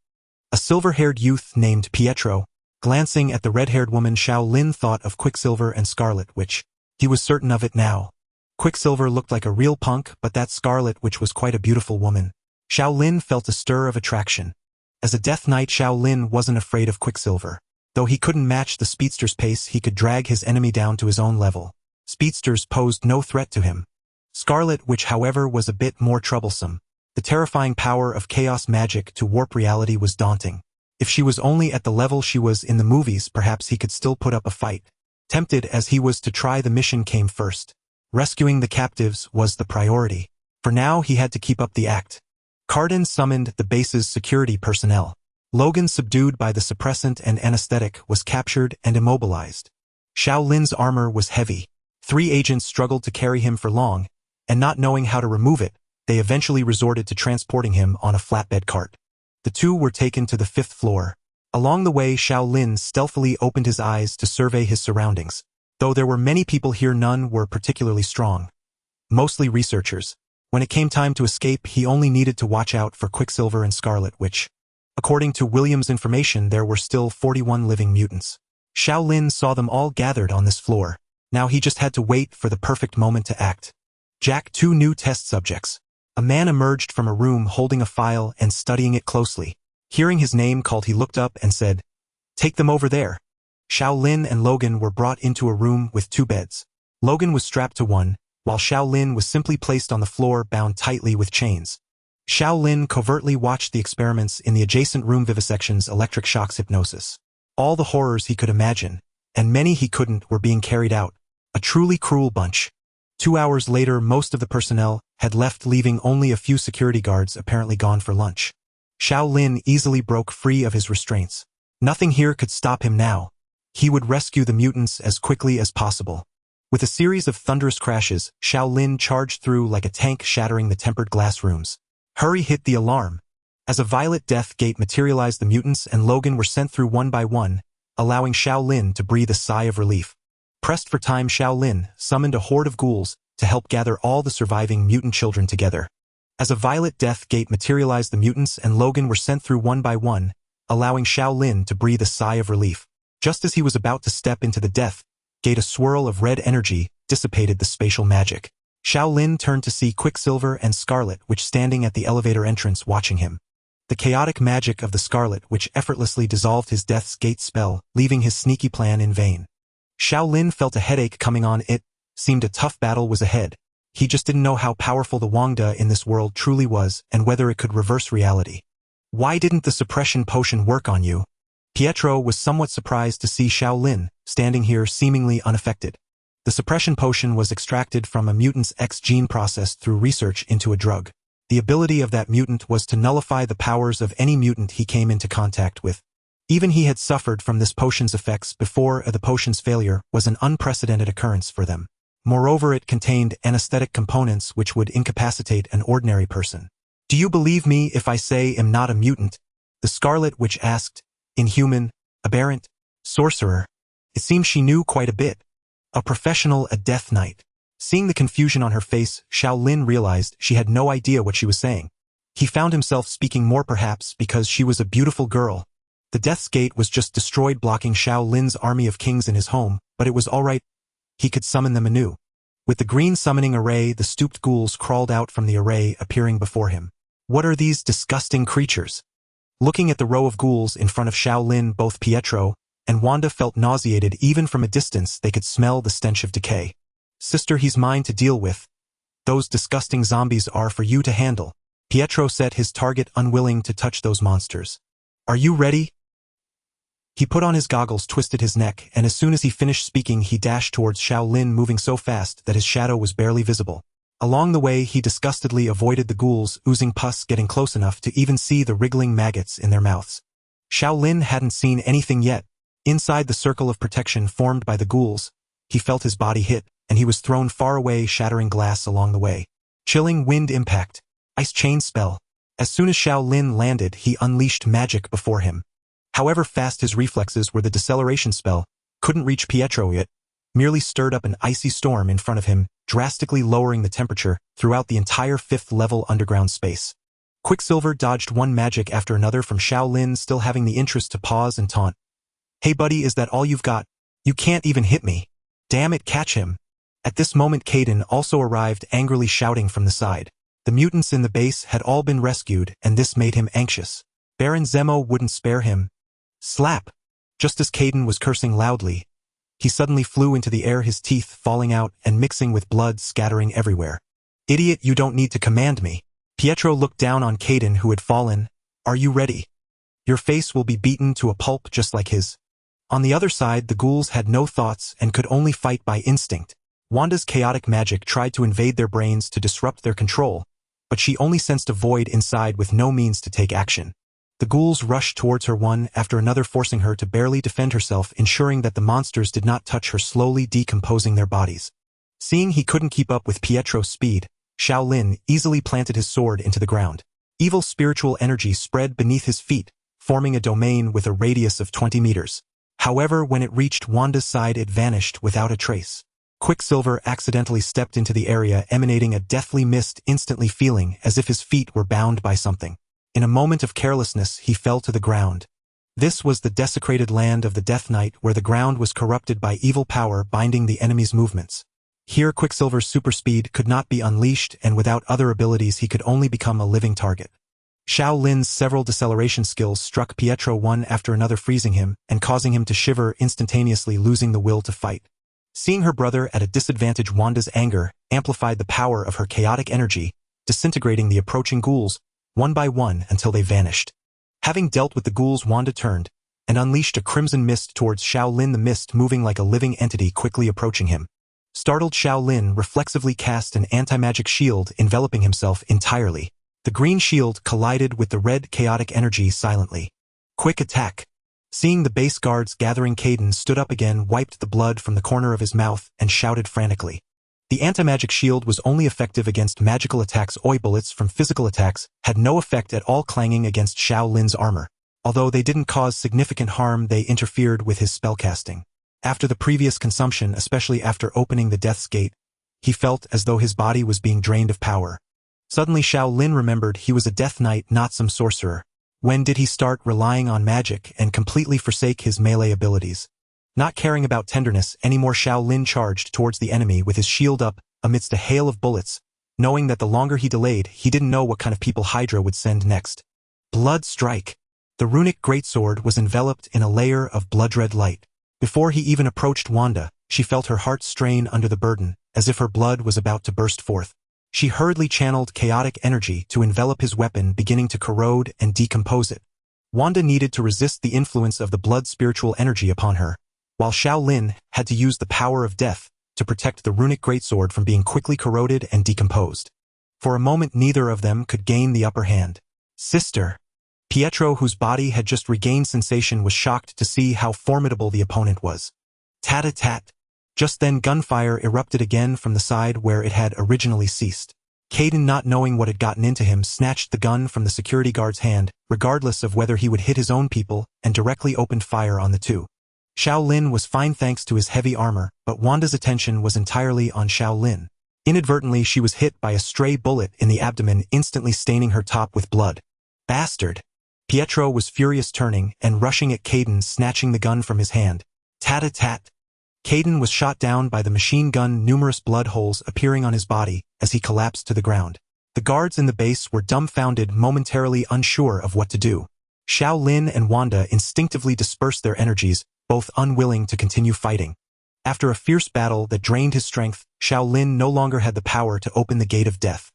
A silver-haired youth named Pietro. Glancing at the red-haired woman, Xiao Lin thought of Quicksilver and Scarlet Witch. He was certain of it now. Quicksilver looked like a real punk, but that Scarlet Witch was quite a beautiful woman. Xiao Lin felt a stir of attraction. As a Death Knight, Xiao Lin wasn't afraid of Quicksilver. Though he couldn't match the speedster's pace, he could drag his enemy down to his own level. Speedsters posed no threat to him. Scarlet Witch, however, was a bit more troublesome. The terrifying power of chaos magic to warp reality was daunting. If she was only at the level she was in the movies, perhaps he could still put up a fight. Tempted as he was to try, the mission came first. Rescuing the captives was the priority. For now, he had to keep up the act. Cardin summoned the base's security personnel. Logan, subdued by the suppressant and anesthetic, was captured and immobilized. Xiao Lin's armor was heavy. 3 agents struggled to carry him for long, and not knowing how to remove it, they eventually resorted to transporting him on a flatbed cart. The 2 were taken to the 5th floor. Along the way, Xiao Lin stealthily opened his eyes to survey his surroundings. Though there were many people here, none were particularly strong. Mostly researchers. When it came time to escape, he only needed to watch out for Quicksilver and Scarlet Witch. According to William's information, there were still 41 living mutants. Xiao Lin saw them all gathered on this floor. Now he just had to wait for the perfect moment to act. Jack, 2 new test subjects. A man emerged from a room holding a file and studying it closely. Hearing his name called, he looked up and said, "Take them over there." Xiao Lin and Logan were brought into a room with 2 beds. Logan was strapped to one, while Xiao Lin was simply placed on the floor, bound tightly with chains. Xiao Lin covertly watched the experiments in the adjacent room: vivisections, electric shocks, hypnosis. All the horrors he could imagine, and many he couldn't, were being carried out. A truly cruel bunch. 2 hours later, most of the personnel had left, leaving only a few security guards apparently gone for lunch. Xiao Lin easily broke free of his restraints. Nothing here could stop him now. He would rescue the mutants as quickly as possible. With a series of thunderous crashes, Xiao Lin charged through like a tank, shattering the tempered glass rooms. Hurry hit the alarm. As a violet death gate materialized, the mutants and Logan were sent through one by one, allowing Xiao Lin to breathe a sigh of relief. Pressed for time, Xiao Lin summoned a horde of ghouls to help gather all the surviving mutant children together. As a violet death gate materialized, the mutants and Logan were sent through one by one, allowing Xiao Lin to breathe a sigh of relief. Just as he was about to step into the death gate, a swirl of red energy dissipated the spatial magic. Xiao Lin turned to see Quicksilver and Scarlet Witch standing at the elevator entrance watching him. The chaotic magic of the Scarlet Witch effortlessly dissolved his Death's Gate spell, leaving his sneaky plan in vain. Xiao Lin felt a headache coming on. It seemed a tough battle was ahead. He just didn't know how powerful the Wangda in this world truly was, and whether it could reverse reality. "Why didn't the suppression potion work on you?" Pietro was somewhat surprised to see Xiao Lin standing here seemingly unaffected. The suppression potion was extracted from a mutant's X gene processed through research into a drug. The ability of that mutant was to nullify the powers of any mutant he came into contact with. Even he had suffered from this potion's effects before. The potion's failure was an unprecedented occurrence for them. Moreover, it contained anesthetic components which would incapacitate an ordinary person. "Do you believe me if I say I'm not a mutant?" the Scarlet Witch asked. "Inhuman, aberrant, sorcerer." It seemed she knew quite a bit. A professional, a Death Knight. Seeing the confusion on her face, Xiao Lin realized she had no idea what she was saying. He found himself speaking more, perhaps because she was a beautiful girl. The Death's Gate was just destroyed, blocking Xiao Lin's army of kings in his home, but it was alright. He could summon them anew. With the green summoning array, the stooped ghouls crawled out from the array, appearing before him. What are these disgusting creatures? Looking at the row of ghouls in front of Xiao Lin, both Pietro and Wanda felt nauseated. Even from a distance, they could smell the stench of decay. "Sister, he's mine to deal with. Those disgusting zombies are for you to handle." Pietro set his target, unwilling to touch those monsters. "Are you ready?" He put on his goggles, twisted his neck, and as soon as he finished speaking, he dashed towards Xiao Lin, moving so fast that his shadow was barely visible. Along the way, he disgustedly avoided the ghouls, oozing pus, getting close enough to even see the wriggling maggots in their mouths. Xiao Lin hadn't seen anything yet. Inside the circle of protection formed by the ghouls, he felt his body hit, and he was thrown far away, shattering glass along the way. Chilling wind impact. Ice chain spell. As soon as Xiao Lin landed, he unleashed magic before him. However fast his reflexes were, the deceleration spell couldn't reach Pietro. It merely stirred up an icy storm in front of him, drastically lowering the temperature throughout the entire 5th-level underground space. Quicksilver dodged one magic after another from Xiao Lin, still having the interest to pause and taunt. "Hey buddy, is that all you've got? You can't even hit me. Damn it, catch him." At this moment, Caden also arrived, angrily shouting from the side. The mutants in the base had all been rescued, and this made him anxious. Baron Zemo wouldn't spare him. Slap! Just as Caden was cursing loudly, he suddenly flew into the air, his teeth falling out and mixing with blood scattering everywhere. Idiot, you don't need to command me. Pietro looked down on Caden, who had fallen. Are you ready? Your face will be beaten to a pulp just like his. On the other side, the ghouls had no thoughts and could only fight by instinct. Wanda's chaotic magic tried to invade their brains to disrupt their control, but she only sensed a void inside with no means to take action. The ghouls rushed towards her one after another, forcing her to barely defend herself, ensuring that the monsters did not touch her, slowly decomposing their bodies. Seeing he couldn't keep up with Pietro's speed, Xiao Lin easily planted his sword into the ground. Evil spiritual energy spread beneath his feet, forming a domain with a radius of 20 meters. However, when it reached Wanda's side, it vanished without a trace. Quicksilver accidentally stepped into the area, emanating a deathly mist, instantly feeling as if his feet were bound by something. In a moment of carelessness, he fell to the ground. This was the desecrated land of the Death Knight, where the ground was corrupted by evil power binding the enemy's movements. Here Quicksilver's super speed could not be unleashed, and without other abilities he could only become a living target. Xiao Lin's several deceleration skills struck Pietro one after another, freezing him and causing him to shiver, instantaneously losing the will to fight. Seeing her brother at a disadvantage, Wanda's anger amplified the power of her chaotic energy, disintegrating the approaching ghouls, one by one, until they vanished. Having dealt with the ghouls, Wanda turned and unleashed a crimson mist towards Xiao Lin, the mist moving like a living entity quickly approaching him. Startled, Xiao Lin reflexively cast an anti-magic shield, enveloping himself entirely. The green shield collided with the red chaotic energy silently. Quick attack! Seeing the base guards gathering, Caden stood up again, wiped the blood from the corner of his mouth, and shouted frantically. The anti-magic shield was only effective against magical attacks. Oi, bullets from physical attacks had no effect at all, clanging against Xiao Lin's armor. Although they didn't cause significant harm, they interfered with his spellcasting. After the previous consumption, especially after opening the Death's Gate, he felt as though his body was being drained of power. Suddenly Xiao Lin remembered he was a Death Knight, not some sorcerer. When did he start relying on magic and completely forsake his melee abilities? Not caring about tenderness anymore, Xiao Lin charged towards the enemy with his shield up amidst a hail of bullets, knowing that the longer he delayed, he didn't know what kind of people Hydra would send next. Blood strike! The runic greatsword was enveloped in a layer of blood-red light. Before he even approached Wanda, she felt her heart strain under the burden, as if her blood was about to burst forth. She hurriedly channeled chaotic energy to envelop his weapon, beginning to corrode and decompose it. Wanda needed to resist the influence of the blood spiritual energy upon her, while Xiao Lin had to use the power of death to protect the runic greatsword from being quickly corroded and decomposed. For a moment, neither of them could gain the upper hand. Sister! Pietro, whose body had just regained sensation, was shocked to see how formidable the opponent was. Tat-a-tat! Just then gunfire erupted again from the side where it had originally ceased. Caden, not knowing what had gotten into him, snatched the gun from the security guard's hand, regardless of whether he would hit his own people, and directly opened fire on the two. Xiao Lin was fine thanks to his heavy armor, but Wanda's attention was entirely on Xiao Lin. Inadvertently, she was hit by a stray bullet in the abdomen, instantly staining her top with blood. Bastard! Pietro was furious, turning and rushing at Caden, snatching the gun from his hand. Tat-a-tat! Caden was shot down by the machine gun, numerous blood holes appearing on his body as he collapsed to the ground. The guards in the base were dumbfounded, momentarily unsure of what to do. Xiao Lin and Wanda instinctively dispersed their energies, both unwilling to continue fighting. After a fierce battle that drained his strength, Xiao Lin no longer had the power to open the gate of death.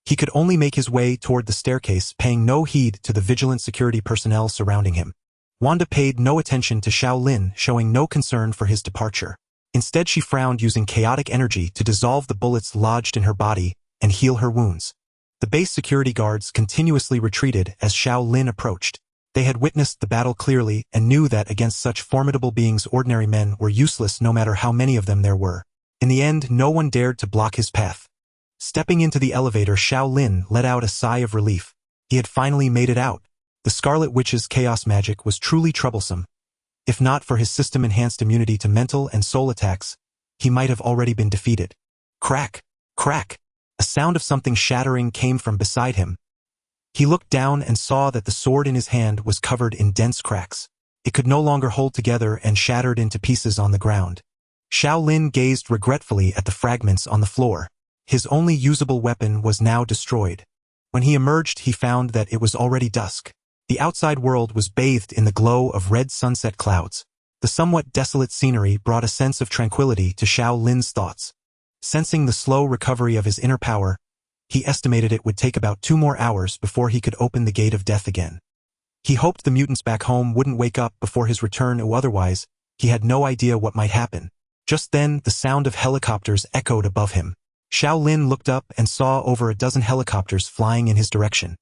He could only make his way toward the staircase, paying no heed to the vigilant security personnel surrounding him. Wanda paid no attention to Xiao Lin, showing no concern for his departure. Instead, she frowned, using chaotic energy to dissolve the bullets lodged in her body and heal her wounds. The base security guards continuously retreated as Xiao Lin approached. They had witnessed the battle clearly and knew that against such formidable beings, ordinary men were useless, no matter how many of them there were. In the end, no one dared to block his path. Stepping into the elevator, Xiao Lin let out a sigh of relief. He had finally made it out. The Scarlet Witch's chaos magic was truly troublesome. If not for his system-enhanced immunity to mental and soul attacks, he might have already been defeated. Crack! Crack! A sound of something shattering came from beside him. He looked down and saw that the sword in his hand was covered in dense cracks. It could no longer hold together and shattered into pieces on the ground. Xiao Lin gazed regretfully at the fragments on the floor. His only usable weapon was now destroyed. When he emerged, he found that it was already dusk. The outside world was bathed in the glow of red sunset clouds. The somewhat desolate scenery brought a sense of tranquility to Xiao Lin's thoughts. Sensing the slow recovery of his inner power, he estimated it would take about 2 more hours before he could open the gate of death again. He hoped the mutants back home wouldn't wake up before his return, or otherwise, he had no idea what might happen. Just then, the sound of helicopters echoed above him. Xiao Lin looked up and saw over a dozen helicopters flying in his direction.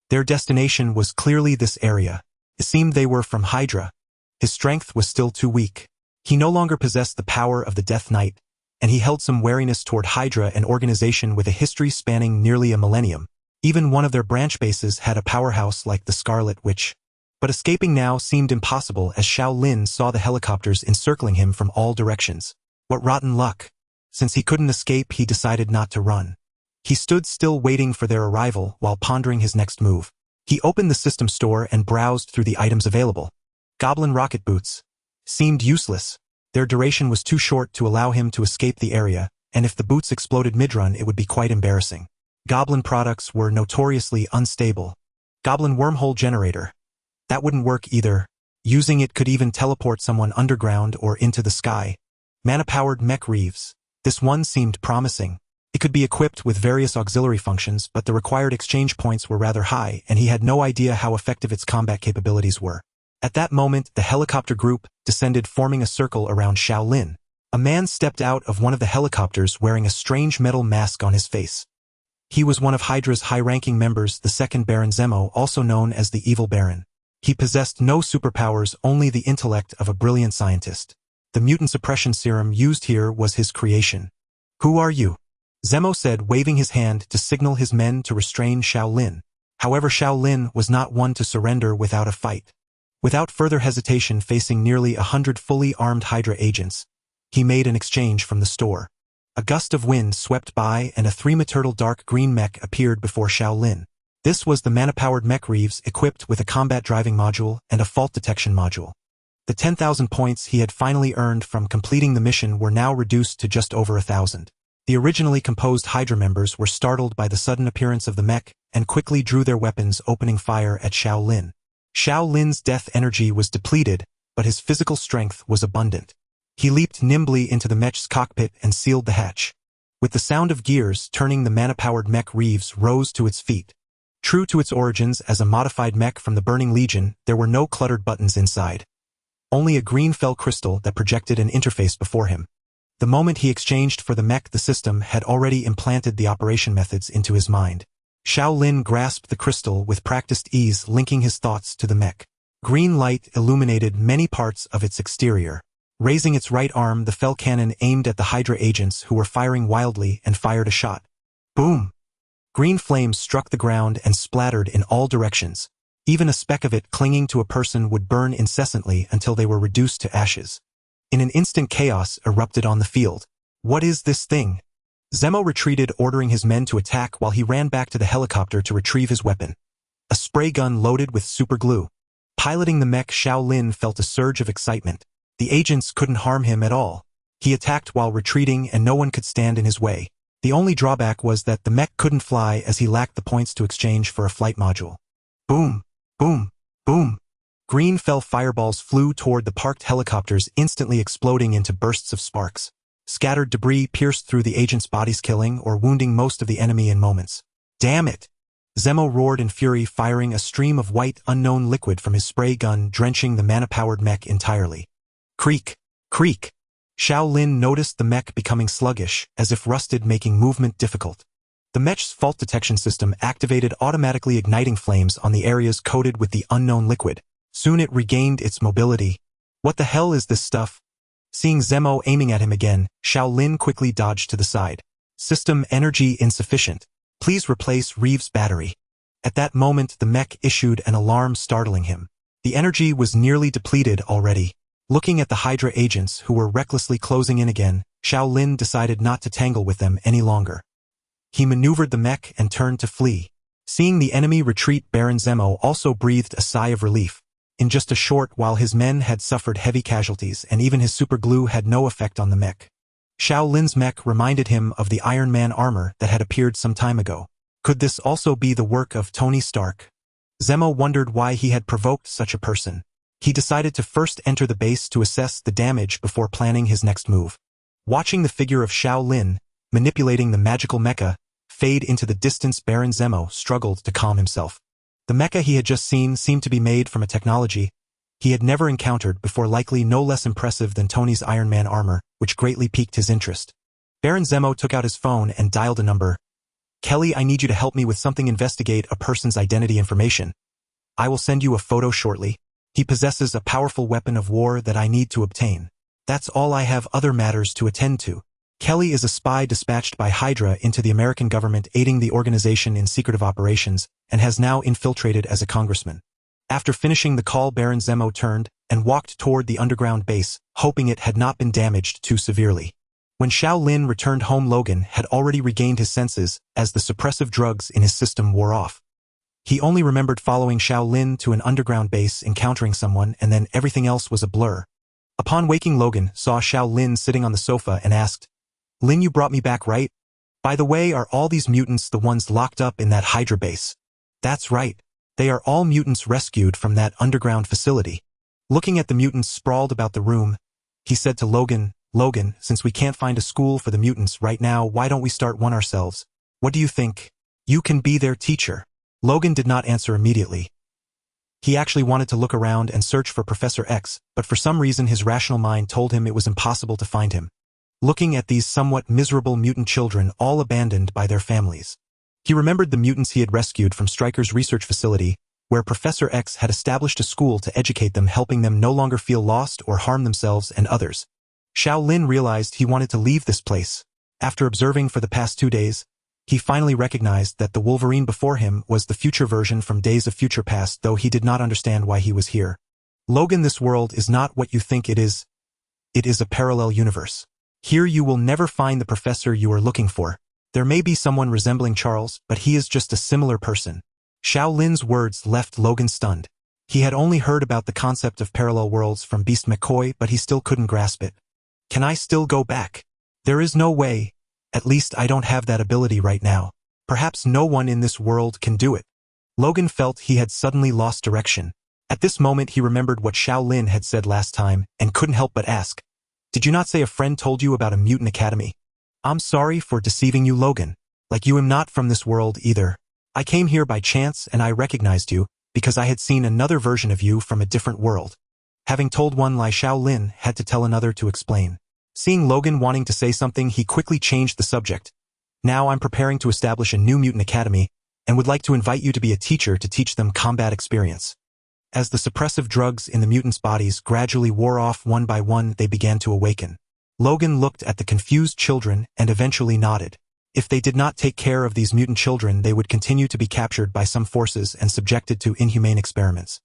Their destination was clearly this area. It seemed they were from Hydra. His strength was still too weak. He no longer possessed the power of the Death Knight, and he held some wariness toward Hydra, an organization with a history spanning nearly a millennium. Even one of their branch bases had a powerhouse like the Scarlet Witch. But escaping now seemed impossible as Xiao Lin saw the helicopters encircling him from all directions. What rotten luck! Since he couldn't escape, he decided not to run. He stood still waiting for their arrival while pondering his next move. He opened the system store and browsed through the items available. Goblin rocket boots seemed useless. Their duration was too short to allow him to escape the area, and if the boots exploded mid-run it would be quite embarrassing. Goblin products were notoriously unstable. Goblin wormhole generator. That wouldn't work either. Using it could even teleport someone underground or into the sky. Mana-powered mech reeves. This one seemed promising. It could be equipped with various auxiliary functions, but the required exchange points were rather high, and he had no idea how effective its combat capabilities were. At that moment, the helicopter group descended, forming a circle around Xiao Lin. A man stepped out of one of the helicopters wearing a strange metal mask on his face. He was one of Hydra's high-ranking members, the second Baron Zemo, also known as the Evil Baron. He possessed no superpowers, only the intellect of a brilliant scientist. The mutant suppression serum used here was his creation. "Who are you?" Zemo said, waving his hand to signal his men to restrain Xiao Lin. However, Xiao Lin was not one to surrender without a fight. Without further hesitation, facing nearly 100 fully armed Hydra agents, he made an exchange from the store. A gust of wind swept by and a 3-meter dark green mech appeared before Xiao Lin. This was the mana-powered mech reeves equipped with a combat driving module and a fault detection module. The 10,000 points he had finally earned from completing the mission were now reduced to just over 1,000. The originally composed Hydra members were startled by the sudden appearance of the mech and quickly drew their weapons, opening fire at Xiao Lin. Xiao Lin's death energy was depleted, but his physical strength was abundant. He leaped nimbly into the mech's cockpit and sealed the hatch. With the sound of gears turning, the mana-powered mech reeves rose to its feet. True to its origins as a modified mech from the Burning Legion, there were no cluttered buttons inside. Only a green fell crystal that projected an interface before him. The moment he exchanged for the mech, the system had already implanted the operation methods into his mind. Xiao Lin grasped the crystal with practiced ease, linking his thoughts to the mech. Green light illuminated many parts of its exterior. Raising its right arm, the fell cannon aimed at the Hydra agents who were firing wildly and fired a shot. Boom! Green flames struck the ground and splattered in all directions. Even a speck of it clinging to a person would burn incessantly until they were reduced to ashes. In an instant, chaos erupted on the field. What is this thing? Zemo retreated, ordering his men to attack while he ran back to the helicopter to retrieve his weapon. A spray gun loaded with super glue. Piloting the mech, Xiao Lin felt a surge of excitement. The agents couldn't harm him at all. He attacked while retreating and no one could stand in his way. The only drawback was that the mech couldn't fly as he lacked the points to exchange for a flight module. Boom! Boom! Boom! Green fell fireballs flew toward the parked helicopters, instantly exploding into bursts of sparks. Scattered debris pierced through the agents' bodies, killing or wounding most of the enemy in moments. Damn it! Zemo roared in fury, firing a stream of white, unknown liquid from his spray gun, drenching the mana-powered mech entirely. Creak! Creak! Xiao Lin noticed the mech becoming sluggish, as if rusted, making movement difficult. The mech's fault detection system activated, automatically igniting flames on the areas coated with the unknown liquid. Soon it regained its mobility. What the hell is this stuff? Seeing Zemo aiming at him again, Xiao Lin quickly dodged to the side. System energy insufficient. Please replace Reeves' battery. At that moment, the mech issued an alarm, startling him. The energy was nearly depleted already. Looking at the Hydra agents who were recklessly closing in again, Xiao Lin decided not to tangle with them any longer. He maneuvered the mech and turned to flee. Seeing the enemy retreat, Baron Zemo also breathed a sigh of relief. In just a short while, his men had suffered heavy casualties, and even his super glue had no effect on the mech. Xiao Lin's mech reminded him of the Iron Man armor that had appeared some time ago. Could this also be the work of Tony Stark? Zemo wondered why he had provoked such a person. He decided to first enter the base to assess the damage before planning his next move. Watching the figure of Xiao Lin, manipulating the magical mecha, fade into the distance, Baron Zemo struggled to calm himself. The mecha he had just seen seemed to be made from a technology he had never encountered before, likely no less impressive than Tony's Iron Man armor, which greatly piqued his interest. Baron Zemo took out his phone and dialed a number. "Kelly, I need you to help me with something. Investigate a person's identity information. I will send you a photo shortly. He possesses a powerful weapon of war that I need to obtain. That's all. I have other matters to attend to." Kelly is a spy dispatched by Hydra into the American government, aiding the organization in secretive operations, and has now infiltrated as a congressman. After finishing the call, Baron Zemo turned and walked toward the underground base, hoping it had not been damaged too severely. When Xiao Lin returned home, Logan had already regained his senses as the suppressive drugs in his system wore off. He only remembered following Xiao Lin to an underground base, encountering someone, and then everything else was a blur. Upon waking, Logan saw Xiao Lin sitting on the sofa and asked, "Lin, you brought me back, right? By the way, are all these mutants the ones locked up in that Hydra base?" "That's right. They are all mutants rescued from that underground facility." Looking at the mutants sprawled about the room, he said to Logan, "Logan, since we can't find a school for the mutants right now, why don't we start one ourselves? What do you think? You can be their teacher." Logan did not answer immediately. He actually wanted to look around and search for Professor X, but for some reason his rational mind told him it was impossible to find him. Looking at these somewhat miserable mutant children, all abandoned by their families, he remembered the mutants he had rescued from Stryker's research facility, where Professor X had established a school to educate them, helping them no longer feel lost or harm themselves and others. Xiao Lin realized he wanted to leave this place. After observing for the past 2 days, he finally recognized that the Wolverine before him was the future version from Days of Future Past, though he did not understand why he was here. "Logan, this world is not what you think it is. It is a parallel universe. Here you will never find the professor you are looking for. There may be someone resembling Charles, but he is just a similar person." Xiao Lin's words left Logan stunned. He had only heard about the concept of parallel worlds from Beast McCoy, but he still couldn't grasp it. "Can I still go back?" "There is no way. At least I don't have that ability right now. Perhaps no one in this world can do it." Logan felt he had suddenly lost direction. At this moment he remembered what Xiao Lin had said last time and couldn't help but ask, "Did you not say a friend told you about a mutant academy?" "I'm sorry for deceiving you, Logan. Like you am not from this world either. I came here by chance and I recognized you because I had seen another version of you from a different world." Having told one lie, Xiao Lin had to tell another to explain. Seeing Logan wanting to say something, he quickly changed the subject. "Now I'm preparing to establish a new mutant academy and would like to invite you to be a teacher to teach them combat experience." As the suppressive drugs in the mutants' bodies gradually wore off one by one, they began to awaken. Logan looked at the confused children and eventually nodded. If they did not take care of these mutant children, they would continue to be captured by some forces and subjected to inhumane experiments.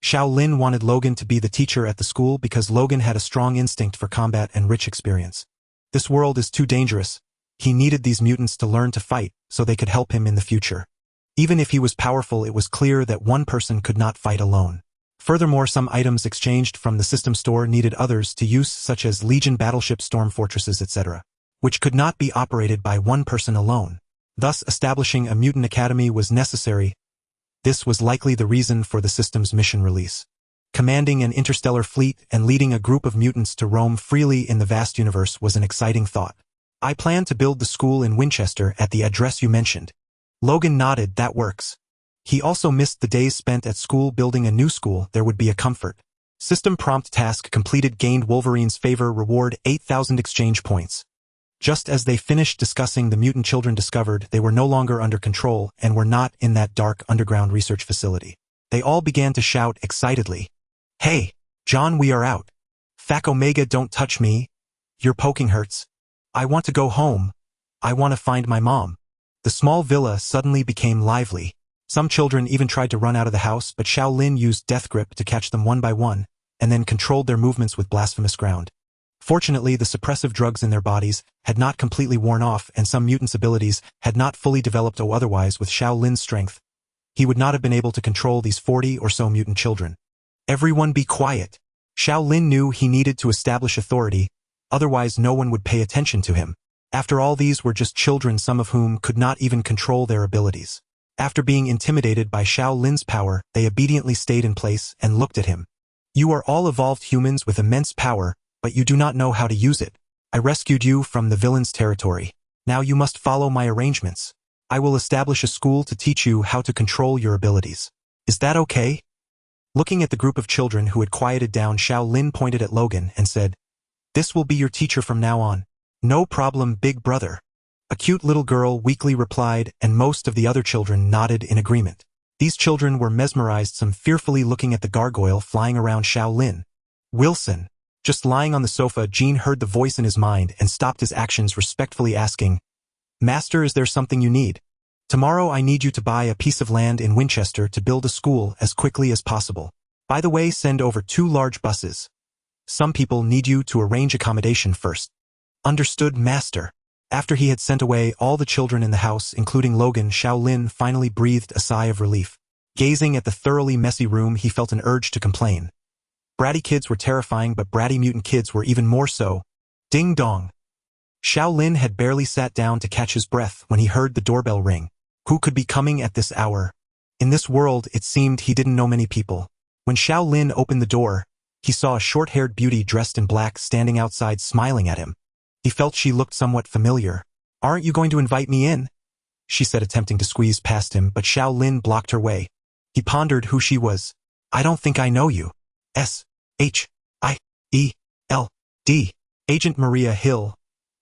Xiao Lin wanted Logan to be the teacher at the school because Logan had a strong instinct for combat and rich experience. This world is too dangerous. He needed these mutants to learn to fight so they could help him in the future. Even if he was powerful, it was clear that one person could not fight alone. Furthermore, some items exchanged from the system store needed others to use, such as Legion battleships, storm fortresses, etc., which could not be operated by one person alone. Thus, establishing a mutant academy was necessary. This was likely the reason for the system's mission release. Commanding an interstellar fleet and leading a group of mutants to roam freely in the vast universe was an exciting thought. "I plan to build the school in Winchester at the address you mentioned." Logan nodded. "That works." He also missed the days spent at school building a new school. There would be a comfort. System prompt task completed, gained Wolverine's favor, reward 8,000 exchange points. Just as they finished discussing, the mutant children discovered they were no longer under control and were not in that dark underground research facility. They all began to shout excitedly, "Hey, John, we are out. Fac Omega, don't touch me. Your poking hurts. I want to go home. I want to find my mom." The small villa suddenly became lively. Some children even tried to run out of the house, but Xiao Lin used Death Grip to catch them one by one, and then controlled their movements with Blasphemous Ground. Fortunately, the suppressive drugs in their bodies had not completely worn off, and some mutants' abilities had not fully developed, or otherwise, with Xiao Lin's strength, he would not have been able to control these 40 or so mutant children. "Everyone be quiet." Xiao Lin knew he needed to establish authority, otherwise no one would pay attention to him. After all, these were just children, some of whom could not even control their abilities. After being intimidated by Xiao Lin's power, they obediently stayed in place and looked at him. You are all evolved humans with immense power, but you do not know how to use it. I rescued you from the villain's territory. Now you must follow my arrangements. I will establish a school to teach you how to control your abilities. Is that okay? Looking at the group of children who had quieted down, Xiao Lin pointed at Logan and said, "This will be your teacher from now on." "No problem, big brother." A cute little girl weakly replied, and most of the other children nodded in agreement. These children were mesmerized, some fearfully looking at the gargoyle flying around Xiao Lin. "Wilson." Just lying on the sofa, Jean heard the voice in his mind and stopped his actions, respectfully asking, "Master, is there something you need? Tomorrow I need you to buy a piece of land in Winchester to build a school as quickly as possible. By the way, send over 2 large buses. Some people need you to arrange accommodation first." "Understood, master." After he had sent away all the children in the house, including Logan, Xiao Lin finally breathed a sigh of relief. Gazing at the thoroughly messy room, he felt an urge to complain. Bratty kids were terrifying, but bratty mutant kids were even more so. Ding dong. Xiao Lin had barely sat down to catch his breath when he heard the doorbell ring. Who could be coming at this hour? In this world, it seemed he didn't know many people. When Xiao Lin opened the door, he saw a short-haired beauty dressed in black standing outside smiling at him. He felt she looked somewhat familiar. "Aren't you going to invite me in?" she said, attempting to squeeze past him, but Xiao Lin blocked her way. He pondered who she was. "I don't think I know you." "S-H-I-E-L-D. Agent Maria Hill,"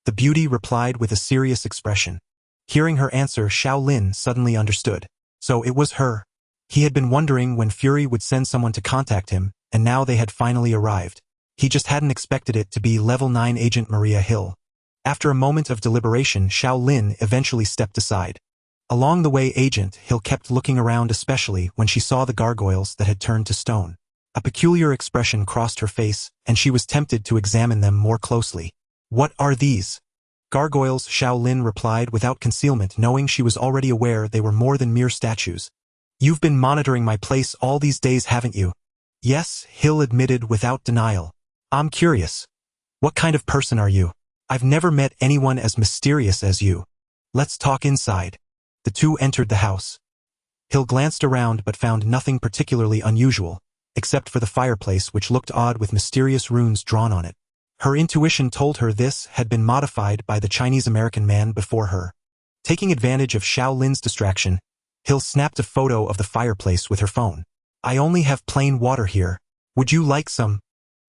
the beauty replied with a serious expression. Hearing her answer, Xiao Lin suddenly understood. So it was her. He had been wondering when Fury would send someone to contact him, and now they had finally arrived. He just hadn't expected it to be Level 9 Agent Maria Hill. After a moment of deliberation, Xiao Lin eventually stepped aside. Along the way, Agent Hill kept looking around, especially when she saw the gargoyles that had turned to stone. A peculiar expression crossed her face, and she was tempted to examine them more closely. "What are these?" "Gargoyles," Xiao Lin replied without concealment, knowing she was already aware they were more than mere statues. "You've been monitoring my place all these days, haven't you?" "Yes," Hill admitted without denial. "I'm curious. What kind of person are you? I've never met anyone as mysterious as you. Let's talk inside." The two entered the house. Hill glanced around but found nothing particularly unusual, except for the fireplace, which looked odd with mysterious runes drawn on it. Her intuition told her this had been modified by the Chinese-American man before her. Taking advantage of Xiao Lin's distraction, Hill snapped a photo of the fireplace with her phone. "I only have plain water here. Would you like some?"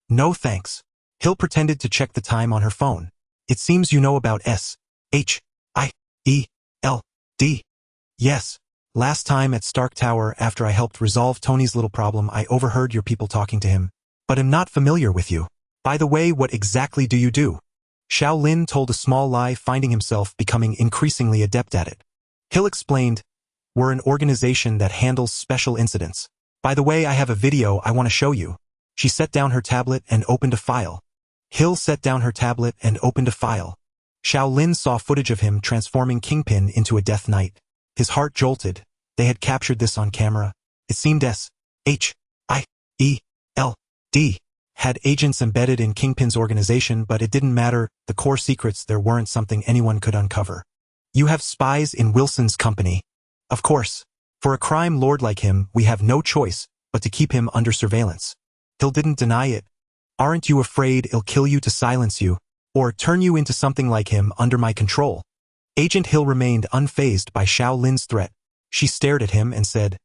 "No thanks." Hill pretended to check the time on her phone. "It seems you know about S-H-I-E-L-D. Yes. Last time at Stark Tower, after I helped resolve Tony's little problem, I overheard your people talking to him. But am not familiar with you. By the way, what exactly do you do?" Xiao Lin told a small lie, finding himself becoming increasingly adept at it. Hill explained, "We're an organization that handles special incidents. By the way, I have a video I want to show you." She set down her tablet and opened a file. Hill set down her tablet and opened a file. Xiao Lin saw footage of him transforming Kingpin into a Death Knight. His heart jolted. They had captured this on camera. It seemed S-H-I-E-L-D had agents embedded in Kingpin's organization, but it didn't matter. The core secrets there weren't something anyone could uncover. "You have spies in Wilson's company." "Of course. For a crime lord like him, we have no choice but to keep him under surveillance." Hill didn't deny it. "Aren't you afraid he'll kill you to silence you, or turn you into something like him under my control?" Agent Hill remained unfazed by Xiao Lin's threat. She stared at him and said,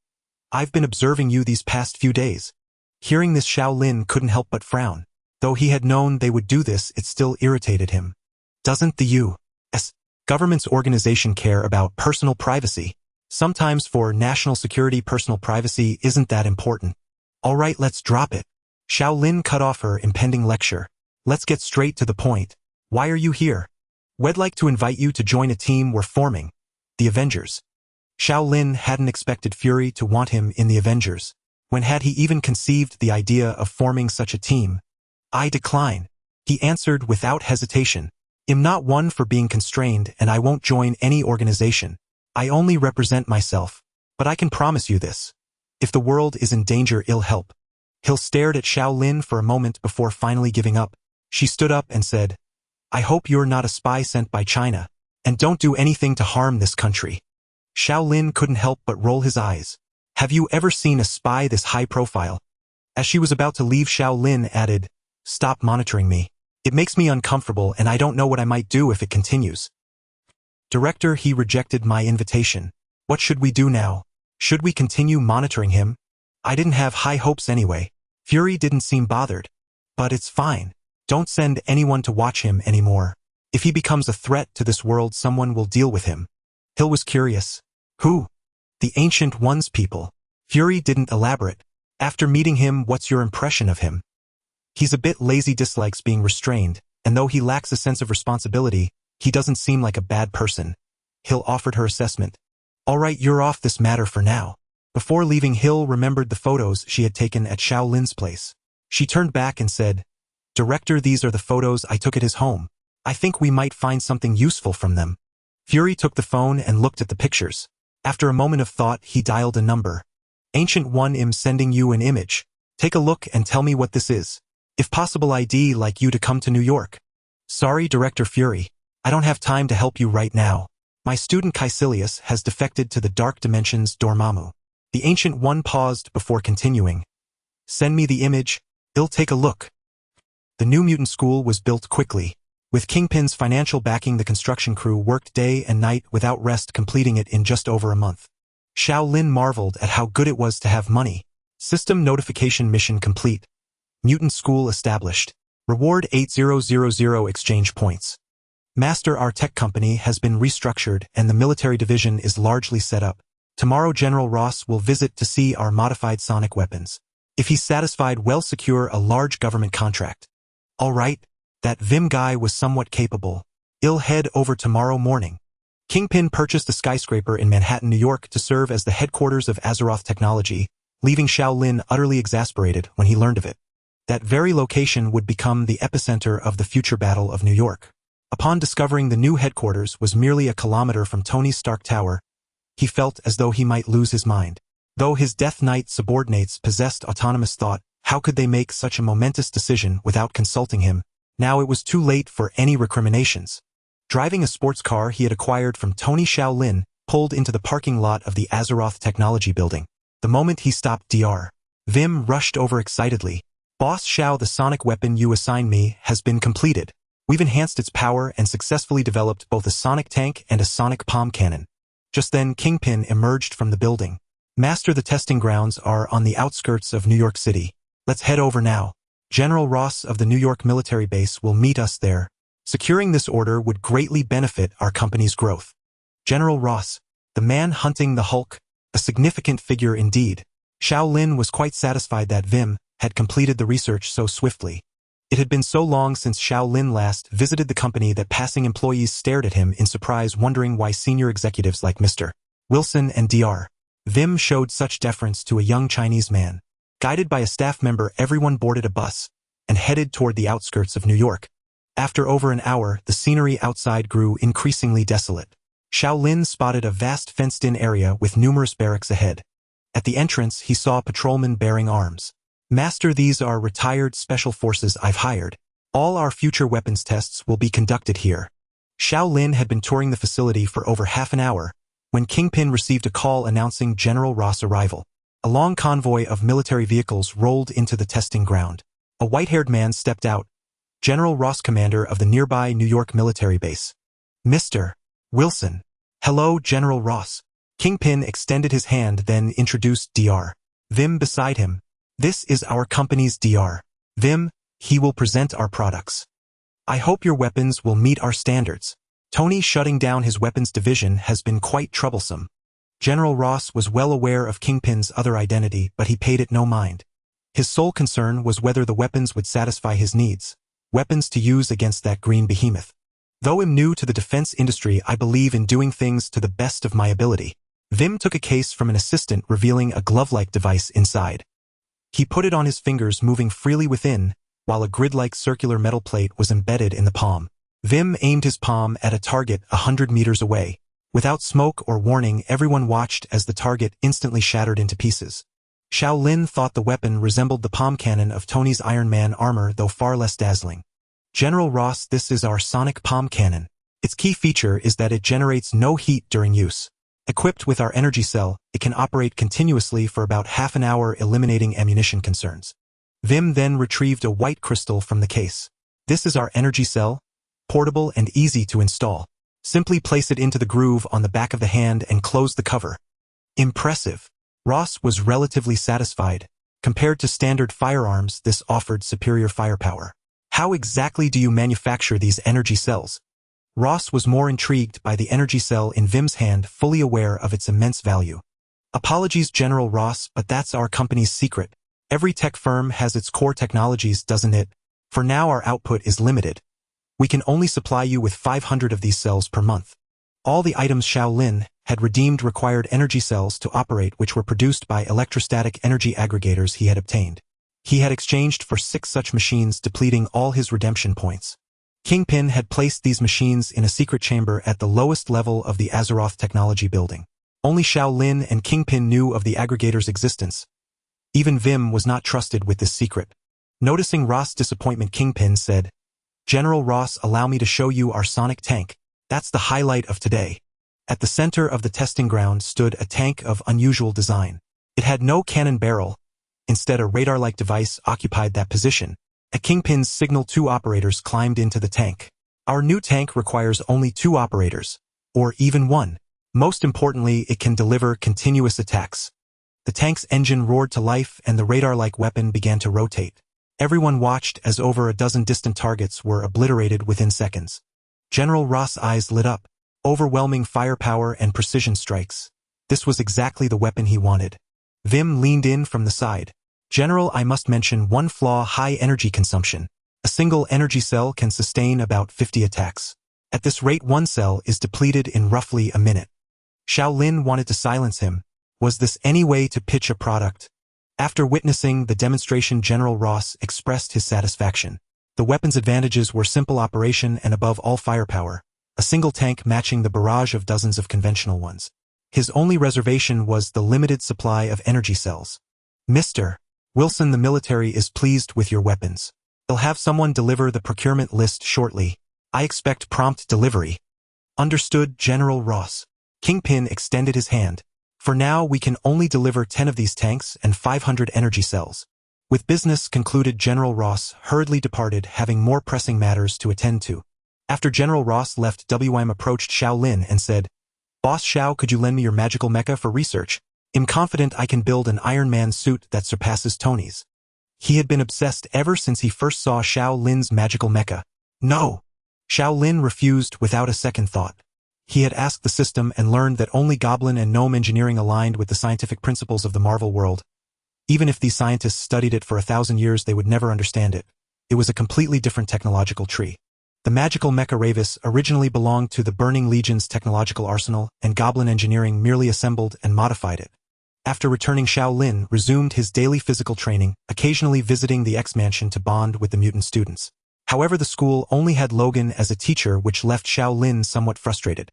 "I've been observing you these past few days." Hearing this, Xiao Lin couldn't help but frown. Though he had known they would do this, it still irritated him. Doesn't the U.S. government's organization care about personal privacy? Sometimes for national security, personal privacy isn't that important. All right, let's drop it. Xiao Lin cut off her impending lecture. Let's get straight to the point. Why are you here? We'd like to invite you to join a team we're forming, the Avengers. Xiao Lin hadn't expected Fury to want him in the Avengers. When had he even conceived the idea of forming such a team? I decline, he answered without hesitation. I'm not one for being constrained, and I won't join any organization. I only represent myself. But I can promise you this. If the world is in danger, I'll help. Hill stared at Xiao Lin for a moment before finally giving up. She stood up and said, I hope you're not a spy sent by China, and don't do anything to harm this country. Xiao Lin couldn't help but roll his eyes. Have you ever seen a spy this high profile? As she was about to leave, Xiao Lin added, Stop monitoring me. It makes me uncomfortable and I don't know what I might do if it continues. Director, he rejected my invitation. What should we do now? Should we continue monitoring him? I didn't have high hopes anyway. Fury didn't seem bothered. But it's fine. Don't send anyone to watch him anymore. If he becomes a threat to this world, someone will deal with him. Hill was curious. Who? The Ancient One's people. Fury didn't elaborate. After meeting him, what's your impression of him? He's a bit lazy, dislikes being restrained, and though he lacks a sense of responsibility, he doesn't seem like a bad person. Hill offered her assessment. All right, you're off this matter for now. Before leaving, Hill remembered the photos she had taken at Xiao Lin's place. She turned back and said, Director, these are the photos I took at his home. I think we might find something useful from them. Fury took the phone and looked at the pictures. After a moment of thought, he dialed a number. Ancient One, I'm sending you an image. Take a look and tell me what this is. If possible, I'd like you to come to New York. Sorry, Director Fury. I don't have time to help you right now. My student Caecilius has defected to the Dark Dimensions Dormammu. The Ancient One paused before continuing. Send me the image. I'll take a look. The new mutant school was built quickly. With Kingpin's financial backing, the construction crew worked day and night without rest, completing it in just over a month. Xiao Lin marveled at how good it was to have money. System notification: mission complete. Mutant school established. Reward 8000 exchange points. Master, our tech company has been restructured and the military division is largely set up. Tomorrow General Ross will visit to see our modified sonic weapons. If he's satisfied, we'll secure a large government contract. All right, that Vim guy was somewhat capable. I'll head over tomorrow morning. Kingpin purchased a skyscraper in Manhattan, New York to serve as the headquarters of Azeroth Technology, leaving Xiao Lin utterly exasperated when he learned of it. That very location would become the epicenter of the future Battle of New York. Upon discovering the new headquarters was merely a kilometer from Tony Stark Tower, he felt as though he might lose his mind. Though his Death Knight subordinates possessed autonomous thought, how could they make such a momentous decision without consulting him? Now it was too late for any recriminations. Driving a sports car he had acquired from Tony, Xiao Lin pulled into the parking lot of the Azeroth Technology building. The moment he stopped, Dr. Vim rushed over excitedly. Boss Xiao, the sonic weapon you assigned me has been completed. We've enhanced its power and successfully developed both a sonic tank and a sonic palm cannon. Just then, Kingpin emerged from the building. Master, the testing grounds are on the outskirts of New York City. Let's head over now. General Ross of the New York military base will meet us there. Securing this order would greatly benefit our company's growth. General Ross, the man hunting the Hulk, a significant figure indeed. Xiao Lin was quite satisfied that Vim had completed the research so swiftly. It had been so long since Xiao Lin last visited the company that passing employees stared at him in surprise, wondering why senior executives like Mr. Wilson and Dr. Vim showed such deference to a young Chinese man. Guided by a staff member, everyone boarded a bus and headed toward the outskirts of New York. After over an hour, the scenery outside grew increasingly desolate. Xiao Lin spotted a vast fenced-in area with numerous barracks ahead. At the entrance, he saw patrolmen bearing arms. Master, these are retired special forces I've hired. All our future weapons tests will be conducted here. Xiao Lin had been touring the facility for over half an hour when Kingpin received a call announcing General Ross' arrival. A long convoy of military vehicles rolled into the testing ground. A white-haired man stepped out. General Ross, commander of the nearby New York military base. Mr. Wilson. Hello, General Ross. Kingpin extended his hand, then introduced Dr. Vim beside him. This is our company's Dr. Vim. He will present our products. I hope your weapons will meet our standards. Tony shutting down his weapons division has been quite troublesome. General Ross was well aware of Kingpin's other identity, but he paid it no mind. His sole concern was whether the weapons would satisfy his needs. Weapons to use against that green behemoth. Though I'm new to the defense industry, I believe in doing things to the best of my ability. Vim took a case from an assistant, revealing a glove-like device inside. He put it on his fingers, moving freely within, while a grid-like circular metal plate was embedded in the palm. Vim aimed his palm at a target 100 meters away. Without smoke or warning, everyone watched as the target instantly shattered into pieces. Xiao Lin thought the weapon resembled the palm cannon of Tony's Iron Man armor, though far less dazzling. General Ross, this is our sonic palm cannon. Its key feature is that it generates no heat during use. Equipped with our energy cell, it can operate continuously for about half an hour, eliminating ammunition concerns. Vim then retrieved a white crystal from the case. This is our energy cell, portable and easy to install. Simply place it into the groove on the back of the hand and close the cover. Impressive. Ross was relatively satisfied. Compared to standard firearms, this offered superior firepower. How exactly do you manufacture these energy cells? Ross was more intrigued by the energy cell in Vim's hand, fully aware of its immense value. Apologies, General Ross, but that's our company's secret. Every tech firm has its core technologies, doesn't it? For now, our output is limited. We can only supply you with 500 of these cells per month. All the items Xiao Lin had redeemed required energy cells to operate, which were produced by electrostatic energy aggregators he had obtained. He had exchanged for 6 such machines, depleting all his redemption points. Kingpin had placed these machines in a secret chamber at the lowest level of the Azeroth technology building. Only Xiao Lin and Kingpin knew of the aggregator's existence. Even Vim was not trusted with this secret. Noticing Ross' disappointment, Kingpin said, "General Ross, allow me to show you our sonic tank. That's the highlight of today." At the center of the testing ground stood a tank of unusual design. It had no cannon barrel. Instead, a radar-like device occupied that position. At Kingpin's signal, 2 operators climbed into the tank. Our new tank requires only 2 operators, or even 1. Most importantly, it can deliver continuous attacks. The tank's engine roared to life and the radar-like weapon began to rotate. Everyone watched as over a dozen distant targets were obliterated within seconds. General Ross' eyes lit up. Overwhelming firepower and precision strikes. This was exactly the weapon he wanted. Vim leaned in from the side. "General, I must mention one flaw: high energy consumption. A single energy cell can sustain about 50 attacks. At this rate, 1 cell is depleted in roughly a minute." Xiao Lin wanted to silence him. Was this any way to pitch a product? After witnessing the demonstration, General Ross expressed his satisfaction. The weapon's advantages were simple operation and above all firepower. A single tank matching the barrage of dozens of conventional ones. His only reservation was the limited supply of energy cells. "Mr. Wilson, the military is pleased with your weapons. They'll have someone deliver the procurement list shortly. I expect prompt delivery." "Understood, General Ross." Kingpin extended his hand. "For now, we can only deliver 10 of these tanks and 500 energy cells." With business concluded, General Ross hurriedly departed, having more pressing matters to attend to. After General Ross left, WM approached Xiao Lin and said, "Boss Xiao, could you lend me your magical mecha for research? I'm confident I can build an Iron Man suit that surpasses Tony's." He had been obsessed ever since he first saw Xiao Lin's magical mecha. "No." Xiao Lin refused without a second thought. He had asked the system and learned that only Goblin and Gnome engineering aligned with the scientific principles of the Marvel world. Even if these scientists studied it for 1,000 years, they would never understand it. It was a completely different technological tree. The magical mecha Ravis originally belonged to the Burning Legion's technological arsenal, and Goblin engineering merely assembled and modified it. After returning, Xiao Lin resumed his daily physical training, occasionally visiting the X-Mansion to bond with the mutant students. However, the school only had Logan as a teacher, which left Xiao Lin somewhat frustrated.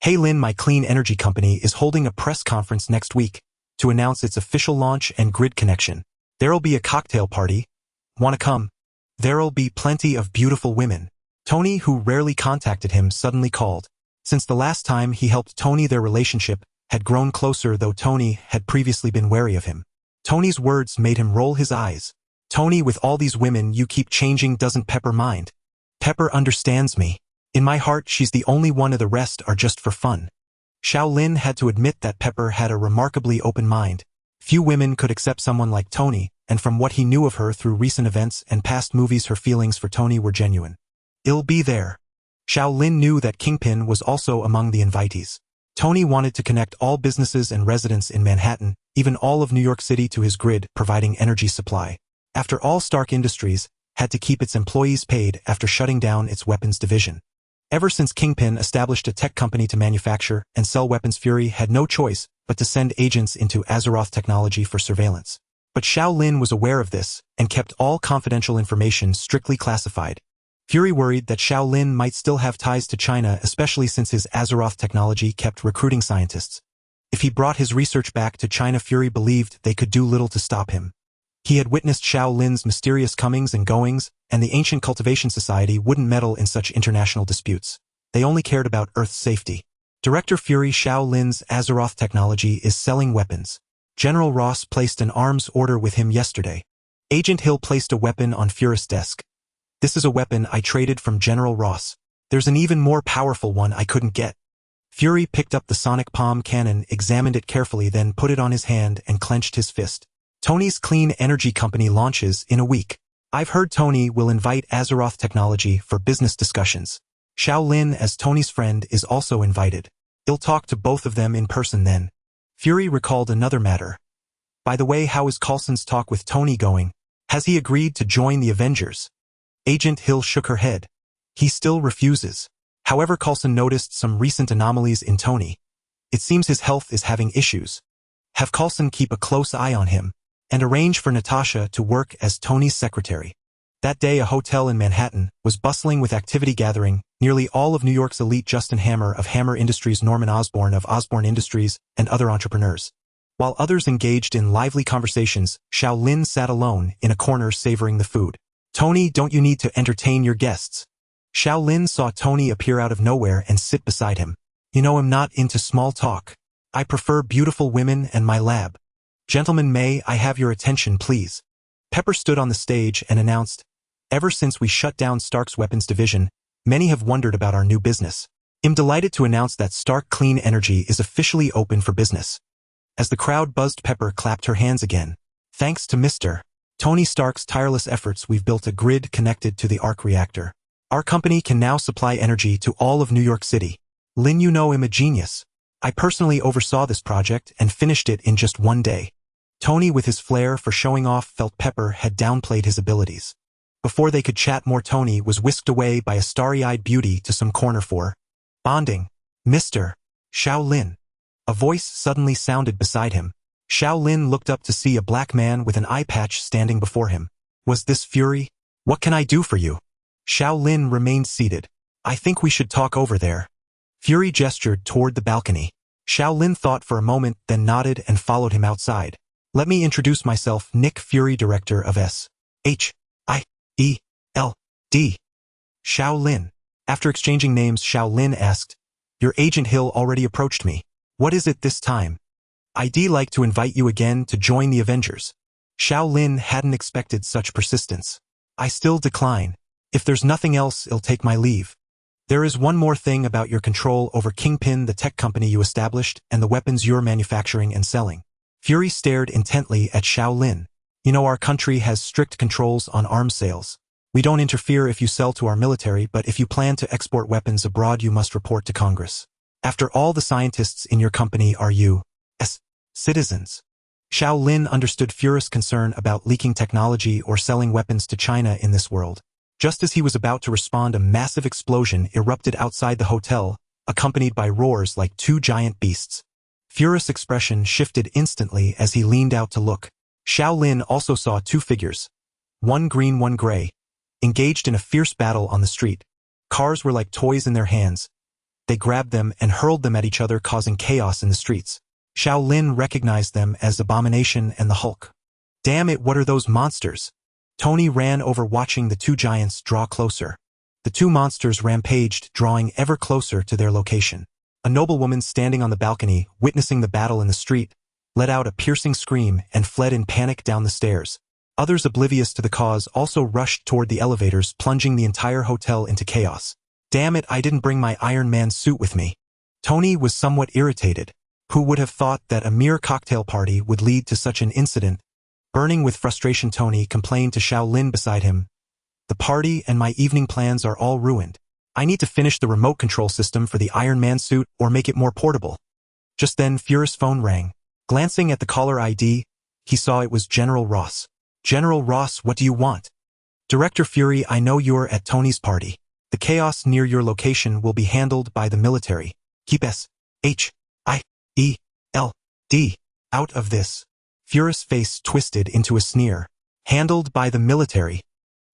"Hey Lin, my clean energy company is holding a press conference next week to announce its official launch and grid connection. There'll be a cocktail party. Wanna come? There'll be plenty of beautiful women." Tony, who rarely contacted him, suddenly called. Since the last time he helped Tony, their relationship had grown closer, though Tony had previously been wary of him. Tony's words made him roll his eyes. "Tony, with all these women you keep changing, doesn't Pepper mind?" "Pepper understands me. In my heart, she's the only one, of the rest are just for fun." Xiao Lin had to admit that Pepper had a remarkably open mind. Few women could accept someone like Tony, and from what he knew of her through recent events and past movies, her feelings for Tony were genuine. "I'll be there." Xiao Lin knew that Kingpin was also among the invitees. Tony wanted to connect all businesses and residents in Manhattan, even all of New York City, to his grid, providing energy supply. After all, Stark Industries had to keep its employees paid after shutting down its weapons division. Ever since Kingpin established a tech company to manufacture and sell weapons, Fury had no choice but to send agents into Azeroth technology for surveillance. But Xiao Lin was aware of this and kept all confidential information strictly classified. Fury worried that Xiao Lin might still have ties to China, especially since his Azeroth technology kept recruiting scientists. If he brought his research back to China, Fury believed they could do little to stop him. He had witnessed Xiao Lin's mysterious comings and goings, and the ancient cultivation society wouldn't meddle in such international disputes. They only cared about Earth's safety. Director Fury Xiao Lin's Azeroth technology is selling weapons. General Ross placed an arms order with him yesterday. Agent Hill placed a weapon on Fury's desk. This is a weapon I traded from General Ross. There's an even more powerful one I couldn't get. Fury picked up the sonic palm cannon, examined it carefully, then put it on his hand and clenched his fist. Tony's Clean Energy Company launches in a week. I've heard Tony will invite Azeroth Technology for business discussions. Xiao Lin, as Tony's friend, is also invited. He'll talk to both of them in person then. Fury recalled another matter. By the way, how is Coulson's talk with Tony going? Has he agreed to join the Avengers? Agent Hill shook her head. He still refuses. However, Coulson noticed some recent anomalies in Tony. It seems his health is having issues. Have Coulson keep a close eye on him, and arrange for Natasha to work as Tony's secretary. That day, a hotel in Manhattan was bustling with activity gathering. Nearly all of New York's elite, Justin Hammer of Hammer Industries, Norman Osborn of Osborn Industries, and other entrepreneurs. While others engaged in lively conversations, Xiao Lin sat alone in a corner savoring the food. Tony, don't you need to entertain your guests? Xiao Lin saw Tony appear out of nowhere and sit beside him. You know, I'm not into small talk. I prefer beautiful women and my lab. Gentlemen, may I have your attention, please? Pepper stood on the stage and announced, ever since we shut down Stark's weapons division, many have wondered about our new business. I'm delighted to announce that Stark Clean Energy is officially open for business. As the crowd buzzed, Pepper clapped her hands again. Thanks to Mr. Tony Stark's tireless efforts, we've built a grid connected to the arc reactor. Our company can now supply energy to all of New York City. Lin, you know I'm a genius. I personally oversaw this project and finished it in just one day. Tony, with his flair for showing off, felt Pepper had downplayed his abilities. Before they could chat more, Tony was whisked away by a starry-eyed beauty to some corner for bonding. Mr. Xiao Lin. A voice suddenly sounded beside him. Xiao Lin looked up to see a black man with an eye patch standing before him. Was this Fury? What can I do for you? Xiao Lin remained seated. I think we should talk over there. Fury gestured toward the balcony. Xiao Lin thought for a moment, then nodded and followed him outside. Let me introduce myself, Nick Fury, director of S.H.I.E.L.D. Xiao Lin. After exchanging names, Xiao Lin asked, Your Agent Hill already approached me. What is it this time? I'd like to invite you again to join the Avengers. Xiao Lin hadn't expected such persistence. I still decline. If there's nothing else, I'll take my leave. There is one more thing about your control over Kingpin, the tech company you established, and the weapons you're manufacturing and selling. Fury stared intently at Xiao Lin. You know, our country has strict controls on arms sales. We don't interfere if you sell to our military, but if you plan to export weapons abroad, you must report to Congress. After all, the scientists in your company are U.S. citizens. Xiao Lin understood Fury's concern about leaking technology or selling weapons to China in this world. Just as he was about to respond, a massive explosion erupted outside the hotel, accompanied by roars like two giant beasts. Fury's expression shifted instantly as he leaned out to look. Xiao Lin also saw two figures, one green, one gray, engaged in a fierce battle on the street. Cars were like toys in their hands. They grabbed them and hurled them at each other, causing chaos in the streets. Xiao Lin recognized them as Abomination and the Hulk. Damn it, what are those monsters? Tony ran over, watching the two giants draw closer. The two monsters rampaged, drawing ever closer to their location. A noblewoman standing on the balcony, witnessing the battle in the street, let out a piercing scream and fled in panic down the stairs. Others, oblivious to the cause, also rushed toward the elevators, plunging the entire hotel into chaos. Damn it, I didn't bring my Iron Man suit with me. Tony was somewhat irritated. Who would have thought that a mere cocktail party would lead to such an incident? Burning with frustration, Tony complained to Xiao Lin beside him. The party and my evening plans are all ruined. I need to finish the remote control system for the Iron Man suit or make it more portable. Just then, Fury's phone rang. Glancing at the caller ID, he saw it was General Ross. General Ross, what do you want? Director Fury, I know you're at Tony's party. The chaos near your location will be handled by the military. Keep S.H.I.E.L.D. out of this. Fury's face twisted into a sneer. Handled by the military.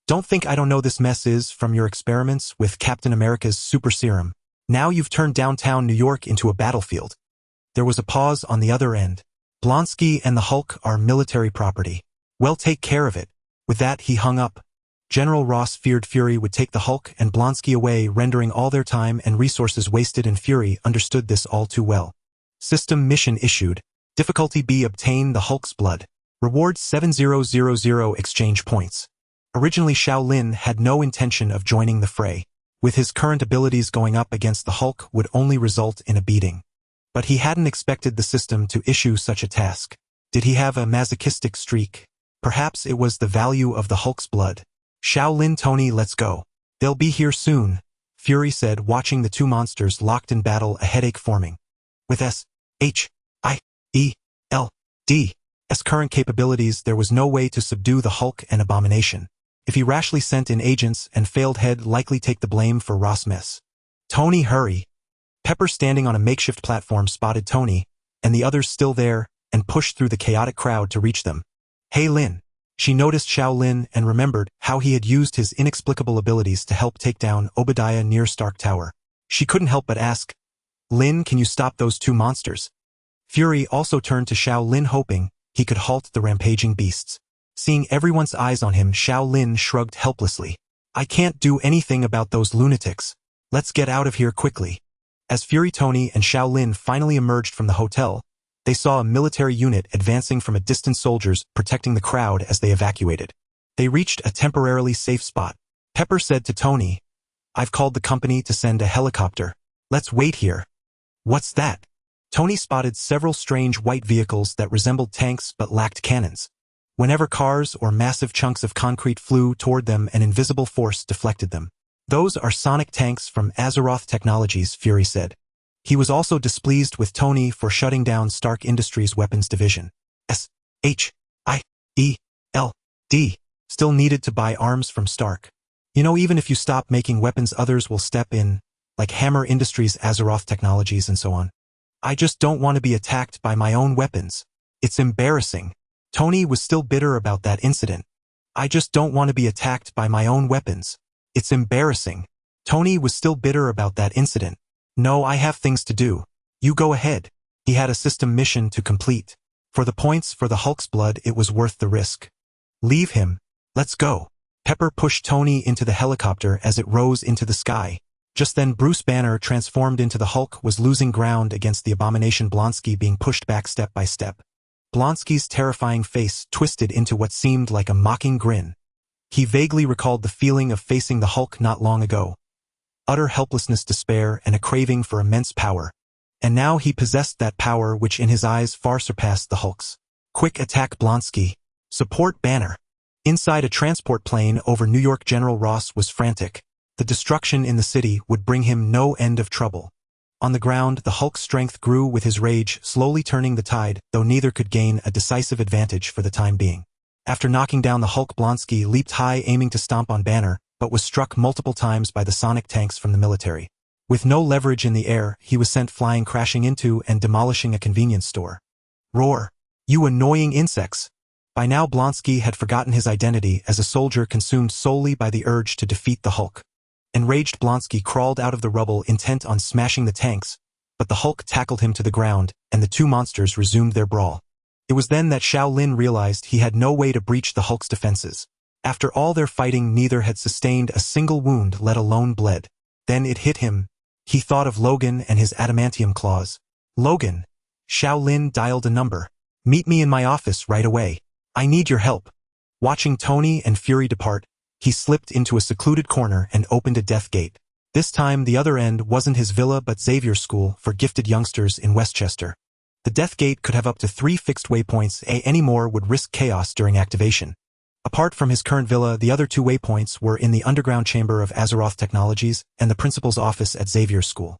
Don't think I don't know this mess is from your experiments with Captain America's super serum. Now you've turned downtown New York into a battlefield. There was a pause on the other end. Blonsky and the Hulk are military property. Well, take care of it. With that, he hung up. General Ross feared Fury would take the Hulk and Blonsky away, rendering all their time and resources wasted, and Fury understood this all too well. System mission issued. Difficulty B, obtain the Hulk's blood. Reward 7000 exchange points. Originally, Xiao Lin had no intention of joining the fray. With his current abilities, going up against the Hulk would only result in a beating. But he hadn't expected the system to issue such a task. Did he have a masochistic streak? Perhaps it was the value of the Hulk's blood. Xiao Lin, Tony, let's go. They'll be here soon, Fury said, watching the two monsters locked in battle, a headache forming. With S.H.I.E.L.D.'s current capabilities, there was no way to subdue the Hulk and Abomination. If he rashly sent in agents and failed, he'd likely take the blame for Ross' mess. Tony, hurry. Pepper, standing on a makeshift platform, spotted Tony, and the others still there, and pushed through the chaotic crowd to reach them. Hey, Lin. She noticed Xiao Lin and remembered how he had used his inexplicable abilities to help take down Obadiah near Stark Tower. She couldn't help but ask, Lin, can you stop those two monsters? Fury also turned to Xiao Lin, hoping he could halt the rampaging beasts. Seeing everyone's eyes on him, Xiao Lin shrugged helplessly. I can't do anything about those lunatics. Let's get out of here quickly. As Fury, Tony, and Xiao Lin finally emerged from the hotel, they saw a military unit advancing from a distance, soldiers protecting the crowd as they evacuated. They reached a temporarily safe spot. Pepper said to Tony, I've called the company to send a helicopter. Let's wait here. What's that? Tony spotted several strange white vehicles that resembled tanks but lacked cannons. Whenever cars or massive chunks of concrete flew toward them, an invisible force deflected them. Those are sonic tanks from Azeroth Technologies, Fury said. He was also displeased with Tony for shutting down Stark Industries' weapons division. S.H.I.E.L.D. still needed to buy arms from Stark. You know, even if you stop making weapons, others will step in, like Hammer Industries, Azeroth Technologies, and so on. I just don't want to be attacked by my own weapons. It's embarrassing. Tony was still bitter about that incident. I just don't want to be attacked by my own weapons. It's embarrassing. Tony was still bitter about that incident. No, I have things to do. You go ahead. He had a system mission to complete. For the points for the Hulk's blood, it was worth the risk. Leave him. Let's go. Pepper pushed Tony into the helicopter as it rose into the sky. Just then, Bruce Banner, transformed into the Hulk, was losing ground against the Abomination, Blonsky being pushed back step by step. Blonsky's terrifying face twisted into what seemed like a mocking grin. He vaguely recalled the feeling of facing the Hulk not long ago. Utter helplessness, despair, and a craving for immense power. And now he possessed that power which in his eyes far surpassed the Hulk's. Quick attack, Blonsky. Support Banner. Inside a transport plane over New York, General Ross was frantic. The destruction in the city would bring him no end of trouble. On the ground, the Hulk's strength grew with his rage, slowly turning the tide, though neither could gain a decisive advantage for the time being. After knocking down the Hulk, Blonsky leaped high, aiming to stomp on Banner, but was struck multiple times by the sonic tanks from the military. With no leverage in the air, he was sent flying, crashing into and demolishing a convenience store. Roar! You annoying insects! By now, Blonsky had forgotten his identity as a soldier, consumed solely by the urge to defeat the Hulk. Enraged, Blonsky crawled out of the rubble, intent on smashing the tanks, but the Hulk tackled him to the ground, and the two monsters resumed their brawl. It was then that Xiao Lin realized he had no way to breach the Hulk's defenses. After all their fighting, neither had sustained a single wound, let alone bled. Then it hit him. He thought of Logan and his adamantium claws. Logan. Xiao Lin dialed a number. Meet me in my office right away. I need your help. Watching Tony and Fury depart, he slipped into a secluded corner and opened a death gate. This time the other end wasn't his villa but Xavier's school for gifted youngsters in Westchester. The death gate could have up to 3 fixed waypoints, any more would risk chaos during activation. Apart from his current villa, the other 2 waypoints were in the underground chamber of Azeroth Technologies and the principal's office at Xavier's school.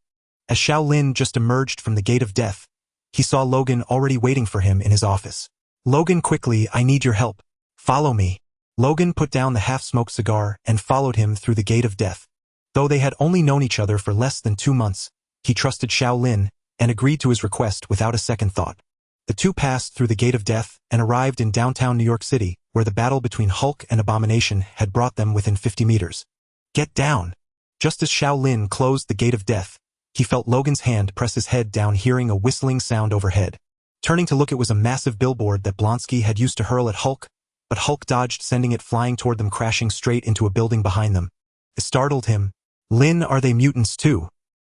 As Xiao Lin just emerged from the gate of death, he saw Logan already waiting for him in his office. Logan, quickly, I need your help. Follow me. Logan put down the half-smoked cigar and followed him through the gate of death. Though they had only known each other for less than 2 months, he trusted Xiao Lin and agreed to his request without a second thought. The two passed through the gate of death and arrived in downtown New York City, where the battle between Hulk and Abomination had brought them within 50 meters. Get down! Just as Xiao Lin closed the gate of death, he felt Logan's hand press his head down, hearing a whistling sound overhead. Turning to look, it was a massive billboard that Blonsky had used to hurl at Hulk, but Hulk dodged, sending it flying toward them, crashing straight into a building behind them. It startled him. Lin, are they mutants too?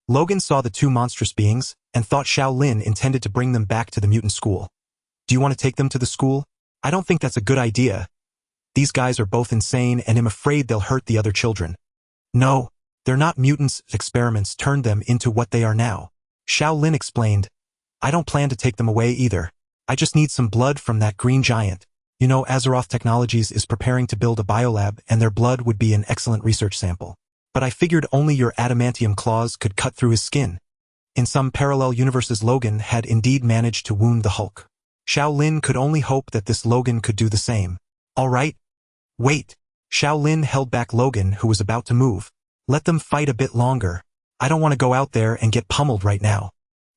Logan saw the two monstrous beings, and thought Xiao Lin intended to bring them back to the mutant school. Do you want to take them to the school? I don't think that's a good idea. These guys are both insane, and I'm afraid they'll hurt the other children. No, they're not mutants. Experiments turned them into what they are now. Xiao Lin explained. I don't plan to take them away either. I just need some blood from that green giant. You know, Azeroth Technologies is preparing to build a biolab, and their blood would be an excellent research sample. But I figured only your adamantium claws could cut through his skin. In some parallel universes, Logan had indeed managed to wound the Hulk. Xiao Lin could only hope that this Logan could do the same. All right. Wait. Xiao Lin held back Logan, who was about to move. Let them fight a bit longer. I don't want to go out there and get pummeled right now.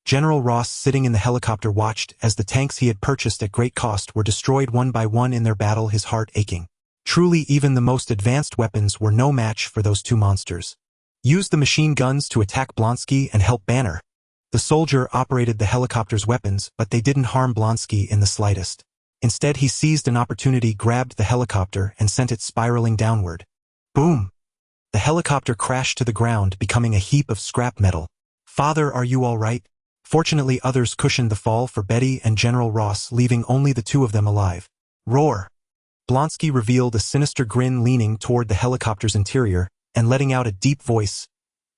General Ross, sitting in the helicopter, watched as the tanks he had purchased at great cost were destroyed one by one in their battle, his heart aching. Truly, even the most advanced weapons were no match for those two monsters. Use the machine guns to attack Blonsky and help Banner. The soldier operated the helicopter's weapons, but they didn't harm Blonsky in the slightest. Instead, he seized an opportunity, grabbed the helicopter, and sent it spiraling downward. Boom! The helicopter crashed to the ground, becoming a heap of scrap metal. Father, are you all right? Fortunately, others cushioned the fall for Betty and General Ross, leaving only the two of them alive. Roar! Blonsky revealed a sinister grin, leaning toward the helicopter's interior and letting out a deep voice.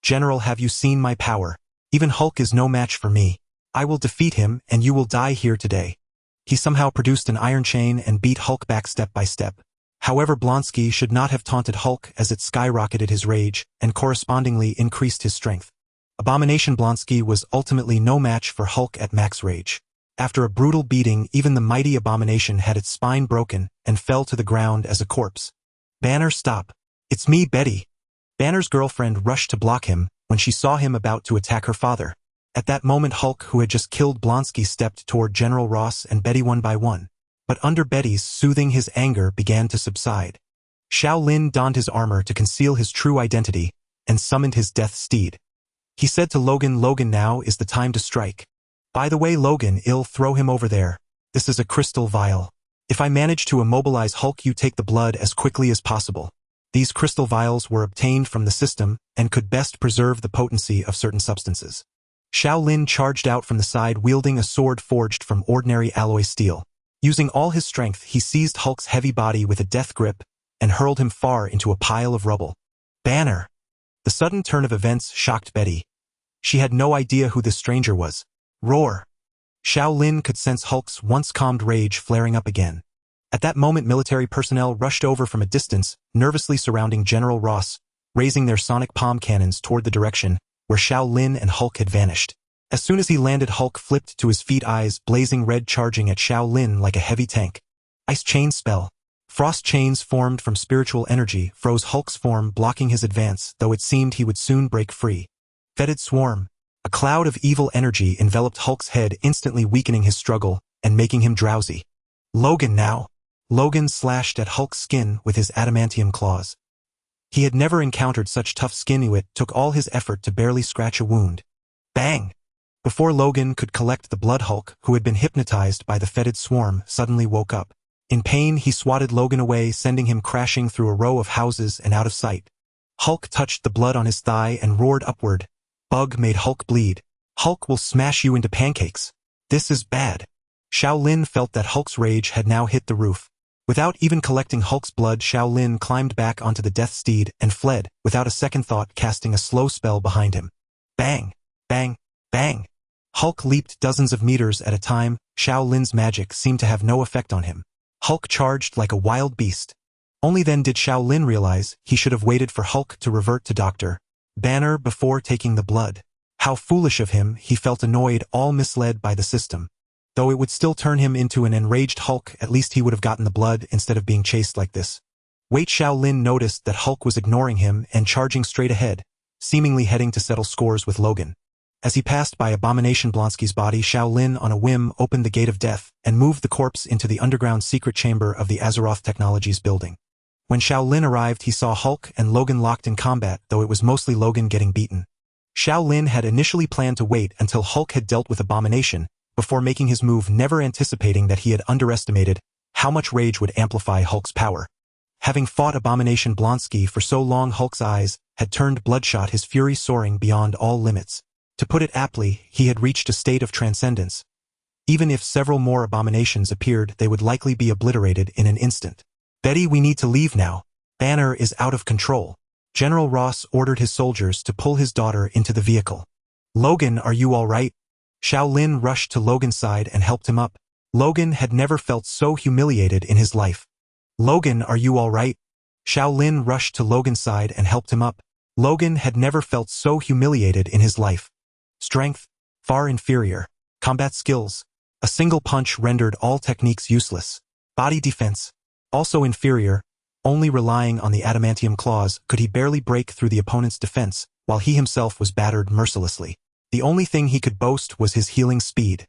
General, have you seen my power? Even Hulk is no match for me. I will defeat him, and you will die here today. He somehow produced an iron chain and beat Hulk back step by step. However, Blonsky should not have taunted Hulk, as it skyrocketed his rage and correspondingly increased his strength. Abomination Blonsky was ultimately no match for Hulk at max rage. After a brutal beating, even the mighty Abomination had its spine broken and fell to the ground as a corpse. Banner, stop. It's me, Betty. Banner's girlfriend rushed to block him when she saw him about to attack her father. At that moment, Hulk, who had just killed Blonsky, stepped toward General Ross and Betty one by one. But under Betty's soothing, his anger began to subside. Xiao Lin donned his armor to conceal his true identity and summoned his death steed. He said to Logan, Logan, now is the time to strike. By the way, Logan, I'll throw him over there. This is a crystal vial. If I manage to immobilize Hulk, you take the blood as quickly as possible. These crystal vials were obtained from the system and could best preserve the potency of certain substances. Xiao Lin charged out from the side, wielding a sword forged from ordinary alloy steel. Using all his strength, he seized Hulk's heavy body with a death grip and hurled him far into a pile of rubble. Banner! The sudden turn of events shocked Betty. She had no idea who this stranger was. Roar! Xiao Lin could sense Hulk's once calmed rage flaring up again. At that moment, military personnel rushed over from a distance, nervously surrounding General Ross, raising their sonic palm cannons toward the direction where Xiao Lin and Hulk had vanished. As soon as he landed, Hulk flipped to his feet, eyes blazing red, charging at Xiao Lin like a heavy tank. Ice chain spell. Frost chains formed from spiritual energy froze Hulk's form, blocking his advance, though it seemed he would soon break free. Fetid swarm. A cloud of evil energy enveloped Hulk's head, instantly weakening his struggle and making him drowsy. Logan now. Logan slashed at Hulk's skin with his adamantium claws. He had never encountered such tough skin. It took all his effort to barely scratch a wound. Bang! Before Logan could collect the blood, Hulk, who had been hypnotized by the fetid swarm, suddenly woke up. In pain, he swatted Logan away, sending him crashing through a row of houses and out of sight. Hulk touched the blood on his thigh and roared upward. Bug made Hulk bleed. Hulk will smash you into pancakes. This is bad. Xiao Lin felt that Hulk's rage had now hit the roof. Without even collecting Hulk's blood, Xiao Lin climbed back onto the death steed and fled, without a second thought, casting a slow spell behind him. Bang! Bang! Bang! Hulk leaped dozens of meters at a time. Xiao Lin's magic seemed to have no effect on him. Hulk charged like a wild beast. Only then did Xiao Lin realize he should have waited for Hulk to revert to Dr. Banner before taking the blood. How foolish of him. He felt annoyed, all misled by the system. Though it would still turn him into an enraged Hulk, at least he would have gotten the blood instead of being chased like this. Wait! Xiao Lin noticed that Hulk was ignoring him and charging straight ahead, seemingly heading to settle scores with Logan. As he passed by Abomination Blonsky's body, Xiao Lin on a whim opened the gate of death and moved the corpse into the underground secret chamber of the Azeroth Technologies building. When Xiao Lin arrived, he saw Hulk and Logan locked in combat, though it was mostly Logan getting beaten. Xiao Lin had initially planned to wait until Hulk had dealt with Abomination before making his move, never anticipating that he had underestimated How much rage would amplify Hulk's power? Having fought Abomination Blonsky for so long, Hulk's eyes had turned bloodshot, his fury soaring beyond all limits. To put it aptly, he had reached a state of transcendence. Even if several more abominations appeared, they would likely be obliterated in an instant. Betty, we need to leave now. Banner is out of control. General Ross ordered his soldiers to pull his daughter into the vehicle. Logan, are you all right? Xiao Lin rushed to Logan's side and helped him up. Logan had never felt so humiliated in his life. Logan, are you all right? Xiao Lin rushed to Logan's side and helped him up. Logan had never felt so humiliated in his life. Strength, far inferior. Combat skills, a single punch rendered all techniques useless. Body defense, also inferior. Only relying on the adamantium claws could he barely break through the opponent's defense, while he himself was battered mercilessly. The only thing he could boast was his healing speed.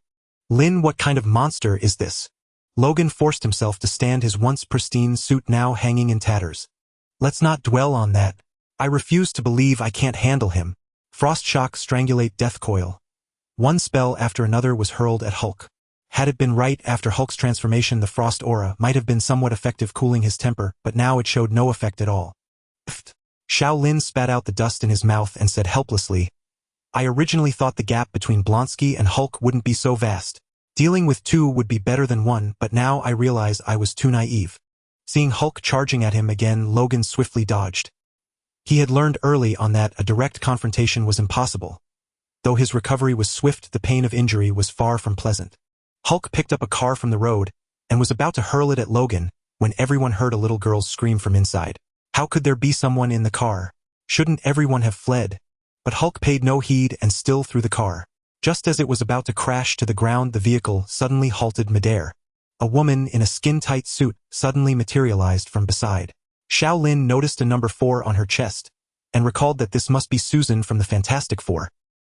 Lin, what kind of monster is this? Logan forced himself to stand, his once pristine suit now hanging in tatters. Let's not dwell on that. I refuse to believe I can't handle him. Frost shock, strangulate, death coil. One spell after another was hurled at Hulk. Had it been right after Hulk's transformation, the frost aura might have been somewhat effective, cooling his temper, but now it showed no effect at all. Pfft. Xiao Lin spat out the dust in his mouth and said helplessly, I originally thought the gap between Blonsky and Hulk wouldn't be so vast. Dealing with two would be better than one, but now I realize I was too naive. Seeing Hulk charging at him again, Logan swiftly dodged. He had learned early on that a direct confrontation was impossible. Though his recovery was swift, the pain of injury was far from pleasant. Hulk picked up a car from the road and was about to hurl it at Logan when everyone heard a little girl's scream from inside. How could there be someone in the car? Shouldn't everyone have fled? But Hulk paid no heed and still threw the car. Just as it was about to crash to the ground, the vehicle suddenly halted midair. A woman in a skin-tight suit suddenly materialized from beside. Xiao Lin noticed a number 4 on her chest and recalled that this must be Susan from the Fantastic Four.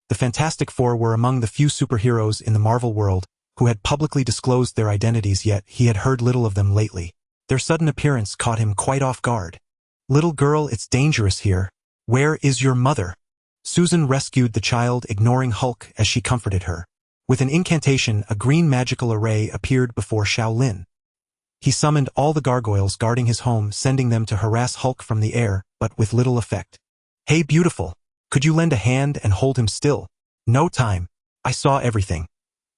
The Fantastic Four were among the few superheroes in the Marvel world who had publicly disclosed their identities, yet he had heard little of them lately. Their sudden appearance caught him quite off guard. Little girl, it's dangerous here. Where is your mother? Susan rescued the child, ignoring Hulk as she comforted her. With an incantation, a green magical array appeared before Xiao Lin. He summoned all the gargoyles guarding his home, sending them to harass Hulk from the air, but with little effect. Hey beautiful, could you lend a hand and hold him still? No time. I saw everything.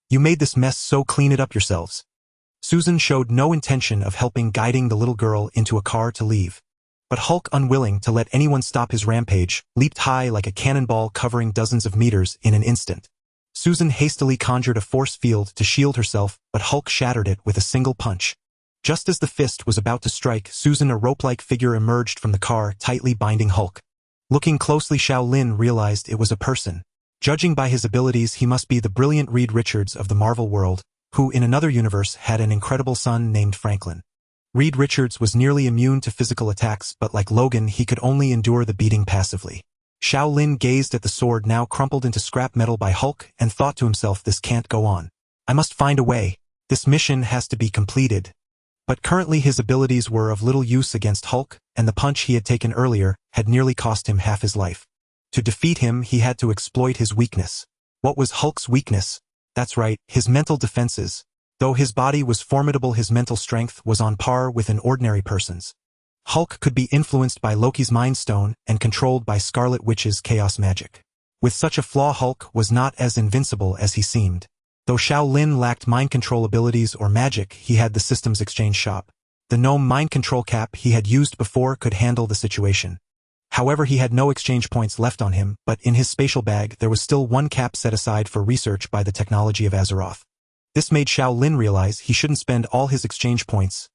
You made this mess, so clean it up yourselves. Susan showed no intention of helping, guiding the little girl into a car to leave. But Hulk, unwilling to let anyone stop his rampage, leaped high like a cannonball, covering dozens of meters in an instant. Susan hastily conjured a force field to shield herself, but Hulk shattered it with a single punch. Just as the fist was about to strike Susan, a rope-like figure emerged from the car, tightly binding Hulk. Looking closely, Xiao Lin realized it was a person. Judging by his abilities, he must be the brilliant Reed Richards of the Marvel world, who in another universe had an incredible son named Franklin. Reed Richards was nearly immune to physical attacks, but like Logan, he could only endure the beating passively. Xiao Lin gazed at the sword now crumpled into scrap metal by Hulk and thought to himself, this can't go on. I must find a way. This mission has to be completed. But currently his abilities were of little use against Hulk, and the punch he had taken earlier had nearly cost him half his life. To defeat him, he had to exploit his weakness. What was Hulk's weakness? That's right, his mental defenses. Though his body was formidable, his mental strength was on par with an ordinary person's. Hulk could be influenced by Loki's Mind Stone and controlled by Scarlet Witch's chaos magic. With such a flaw, Hulk was not as invincible as he seemed. Though Xiao Lin lacked mind control abilities or magic, he had the systems exchange shop. The gnome mind control cap he had used before could handle the situation. However, he had no exchange points left on him, but in his spatial bag there was still one cap set aside for research by the technology of Azeroth. This made Xiao Lin realize he shouldn't spend all his exchange points.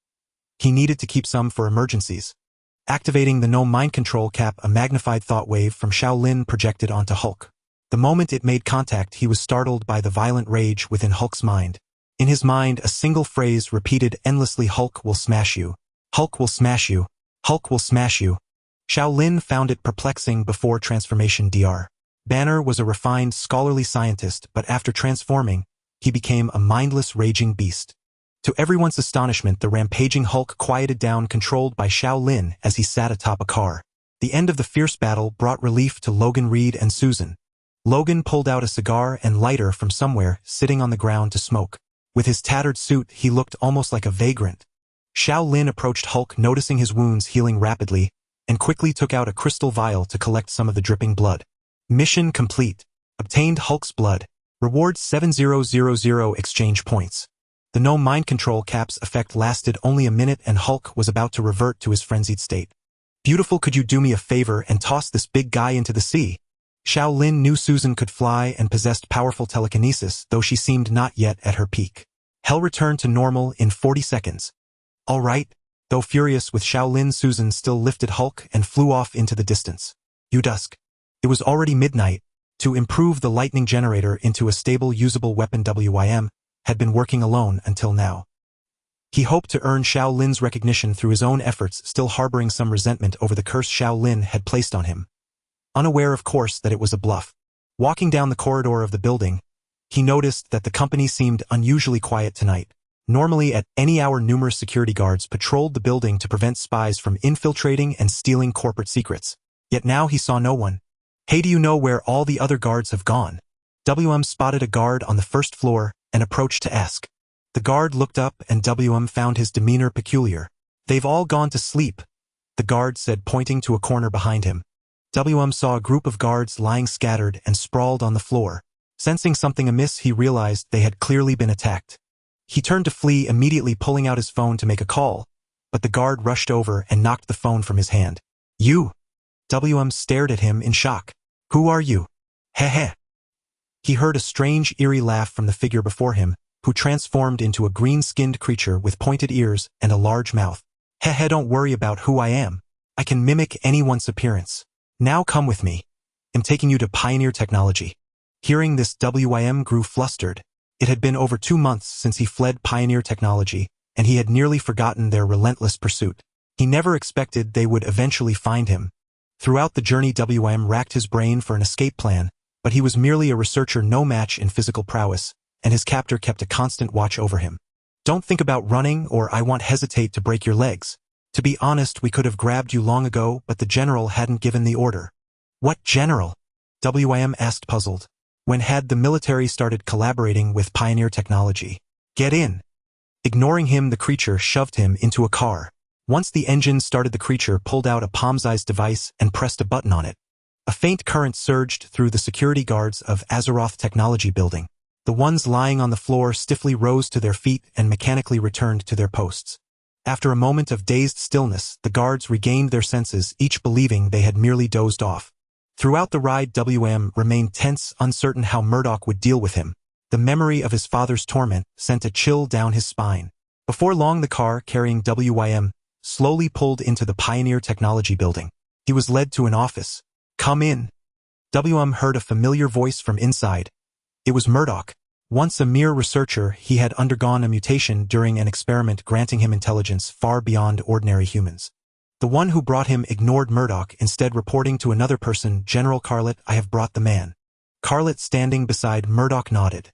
He needed to keep some for emergencies. Activating the gnome mind control cap, a magnified thought wave from Xiao Lin projected onto Hulk. The moment it made contact, he was startled by the violent rage within Hulk's mind. In his mind, a single phrase repeated endlessly: Hulk will smash you. Hulk will smash you. Hulk will smash you. Xiao Lin found it perplexing before transformation. Dr. Banner was a refined, scholarly scientist, but after transforming, he became a mindless, raging beast. To everyone's astonishment, the rampaging Hulk quieted down, controlled by Xiao Lin as he sat atop a car. The end of the fierce battle brought relief to Logan, Reed, and Susan. Logan pulled out a cigar and lighter from somewhere, sitting on the ground to smoke. With his tattered suit, he looked almost like a vagrant. Xiao Lin approached Hulk, noticing his wounds healing rapidly, and quickly took out a crystal vial to collect some of the dripping blood. Mission complete. Obtained Hulk's blood. Reward 7000 exchange points. The no mind control caps effect lasted only a minute and Hulk was about to revert to his frenzied state. Beautiful, could you do me a favor and toss this big guy into the sea? Xiao Lin knew Susan could fly and possessed powerful telekinesis, though she seemed not yet at her peak. Hell returned to normal in 40 seconds. All right. Though furious with Xiao Lin, Susan still lifted Hulk and flew off into the distance. Dusk. It was already midnight. To improve the lightning generator into a stable usable weapon, WYM had been working alone until now. He hoped to earn Xiao Lin's recognition through his own efforts, still harboring some resentment over the curse Xiao Lin had placed on him. Unaware, of course, that it was a bluff. Walking down the corridor of the building, he noticed that the company seemed unusually quiet tonight. Normally at any hour numerous security guards patrolled the building to prevent spies from infiltrating and stealing corporate secrets. Yet now he saw no one. Hey, do you know where all the other guards have gone? WM spotted a guard on the first floor and approached to ask. The guard looked up and WM found his demeanor peculiar. They've all gone to sleep, the guard said, pointing to a corner behind him. WM saw a group of guards lying scattered and sprawled on the floor. Sensing something amiss, he realized they had clearly been attacked. He turned to flee, immediately pulling out his phone to make a call, but the guard rushed over and knocked the phone from his hand. You! WM stared at him in shock. Who are you? Heh. He heard a strange, eerie laugh from the figure before him, who transformed into a green-skinned creature with pointed ears and a large mouth. Heh, don't worry about who I am. I can mimic anyone's appearance. Now come with me. I'm taking you to Pioneer Technology. Hearing this, WYM grew flustered. It had been over 2 months since he fled Pioneer Technology, and he had nearly forgotten their relentless pursuit. He never expected they would eventually find him. Throughout the journey, WYM racked his brain for an escape plan, but he was merely a researcher, no match in physical prowess, and his captor kept a constant watch over him. Don't think about running or I won't hesitate to break your legs. To be honest, we could have grabbed you long ago, but the general hadn't given the order. What general? WYM asked, puzzled. When had the military started collaborating with Pioneer Technology? Get in. Ignoring him, the creature shoved him into a car. Once the engine started, the creature pulled out a palm-sized device and pressed a button on it. A faint current surged through the security guards of Azeroth Technology building. The ones lying on the floor stiffly rose to their feet and mechanically returned to their posts. After a moment of dazed stillness, the guards regained their senses, each believing they had merely dozed off. Throughout the ride, WM remained tense, uncertain how Murdoch would deal with him. The memory of his father's torment sent a chill down his spine. Before long, the car carrying WYM slowly pulled into the Pioneer Technology building. He was led to an office. Come in. WM heard a familiar voice from inside. It was Murdoch. Once a mere researcher, he had undergone a mutation during an experiment granting him intelligence far beyond ordinary humans. The one who brought him ignored Murdoch, instead reporting to another person, General Carlet, I have brought the man. Carlet, standing beside Murdoch, nodded.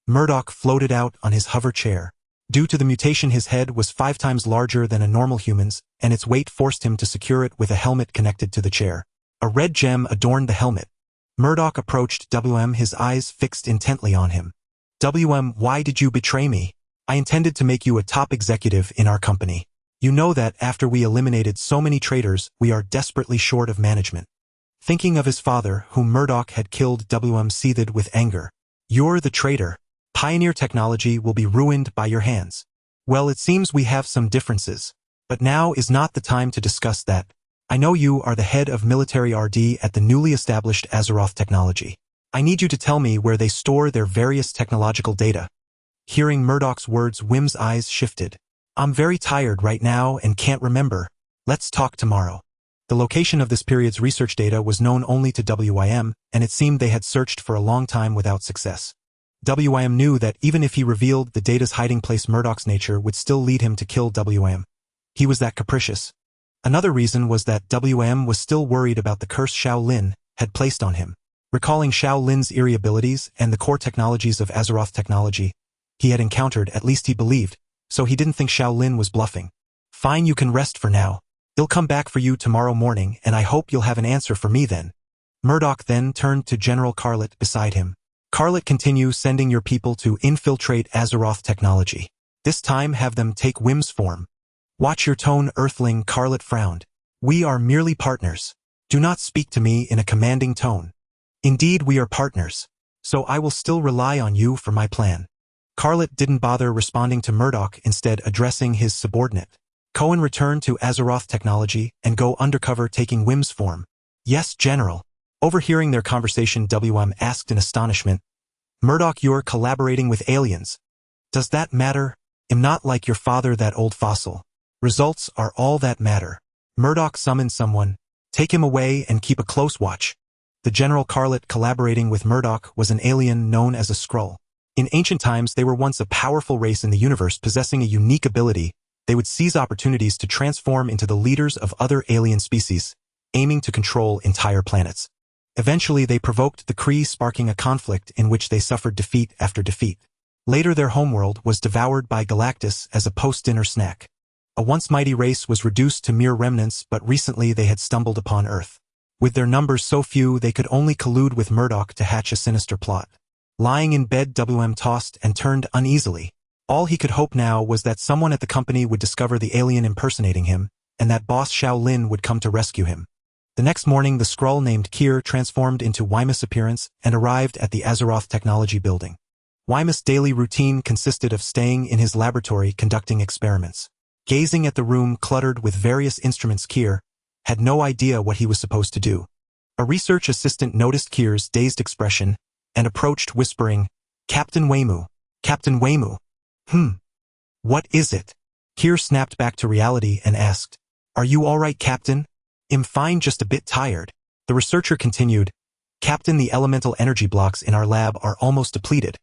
Murdoch floated out on his hover chair. Due to the mutation, his head was 5 times larger than a normal human's, and its weight forced him to secure it with a helmet connected to the chair. A red gem adorned the helmet. Murdoch approached WM, his eyes fixed intently on him. WM, why did you betray me? I intended to make you a top executive in our company. You know that after we eliminated so many traitors, we are desperately short of management. Thinking of his father, whom Murdoch had killed, WM seethed with anger. You're the traitor. Pioneer Technology will be ruined by your hands. Well, it seems we have some differences. But now is not the time to discuss that. I know you are the head of military RD at the newly established Azeroth Technology. I need you to tell me where they store their various technological data. Hearing Murdoch's words, Wim's eyes shifted. I'm very tired right now and can't remember. Let's talk tomorrow. The location of this period's research data was known only to WYM, and it seemed they had searched for a long time without success. WYM knew that even if he revealed the data's hiding place, Murdoch's nature would still lead him to kill WYM. He was that capricious. Another reason was that WYM was still worried about the curse Xiao Lin had placed on him. Recalling Xiao Lin's eerie abilities and the core technologies of Azeroth Technology he had encountered, at least he believed, so he didn't think Xiao Lin was bluffing. Fine, you can rest for now. He'll come back for you tomorrow morning, and I hope you'll have an answer for me then. Murdoch then turned to General Carlet beside him. Carlet, continue sending your people to infiltrate Azeroth Technology. This time have them take Wim's form. Watch your tone, Earthling, Carlet frowned. We are merely partners. Do not speak to me in a commanding tone. Indeed, we are partners. So I will still rely on you for my plan. Carlet didn't bother responding to Murdoch, instead addressing his subordinate. Cohen returned to Azeroth technology and go undercover taking Wim's form. Yes, General. Overhearing their conversation, WM asked in astonishment. Murdoch, you're collaborating with aliens. Does that matter? I'm not like your father, that old fossil. Results are all that matter. Murdoch summoned someone. Take him away and keep a close watch. The General Carlet collaborating with Murdoch was an alien known as a Skrull. In ancient times, they were once a powerful race in the universe possessing a unique ability. They would seize opportunities to transform into the leaders of other alien species, aiming to control entire planets. Eventually, they provoked the Kree, sparking a conflict in which they suffered defeat after defeat. Later, their homeworld was devoured by Galactus as a post-dinner snack. A once mighty race was reduced to mere remnants, but recently they had stumbled upon Earth. With their numbers so few, they could only collude with Murdoch to hatch a sinister plot. Lying in bed, WM tossed and turned uneasily. All he could hope now was that someone at the company would discover the alien impersonating him, and that boss Xiao Lin would come to rescue him. The next morning, the Skrull named Kier transformed into Wymus' appearance and arrived at the Azeroth Technology Building. Wymus' daily routine consisted of staying in his laboratory conducting experiments. Gazing at the room cluttered with various instruments, Kier had no idea what he was supposed to do. A research assistant noticed Kier's dazed expression and approached, whispering, Captain Waymu. Captain Waymu. What is it? Kier snapped back to reality and asked, Are you all right, Captain? I'm fine, just a bit tired. The researcher continued, Captain, the elemental energy blocks in our lab are almost depleted.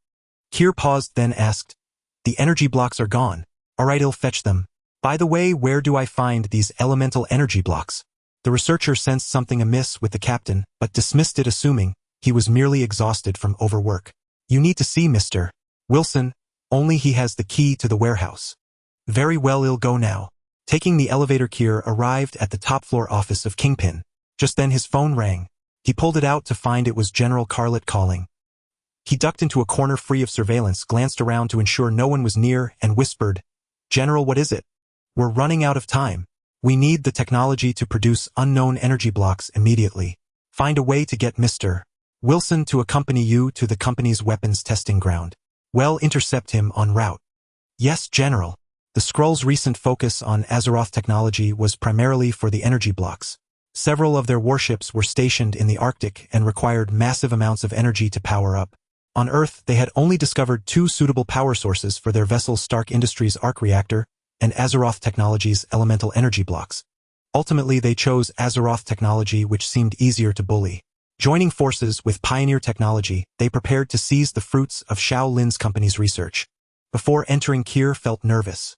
Kier paused, then asked, The energy blocks are gone. All right, I'll fetch them. By the way, where do I find these elemental energy blocks? The researcher sensed something amiss with the captain, but dismissed it, assuming he was merely exhausted from overwork. You need to see Mr. Wilson, only he has the key to the warehouse. Very well, I'll go now. Taking the elevator, Kier arrived at the top-floor office of Kingpin. Just then his phone rang. He pulled it out to find it was General Carlet calling. He ducked into a corner free of surveillance, glanced around to ensure no one was near, and whispered, General, what is it? We're running out of time. We need the technology to produce unknown energy blocks immediately. Find a way to get Mr. Wilson to accompany you to the company's weapons testing ground. Well, intercept him en route. Yes, General. The Skrull's recent focus on Azeroth technology was primarily for the energy blocks. Several of their warships were stationed in the Arctic and required massive amounts of energy to power up. On Earth, they had only discovered 2 suitable power sources for their vessel, Stark Industries' arc reactor and Azeroth Technology's elemental energy blocks. Ultimately, they chose Azeroth Technology, which seemed easier to bully. Joining forces with Pioneer Technology, they prepared to seize the fruits of Xiao Lin's company's research. Before entering, Kier felt nervous.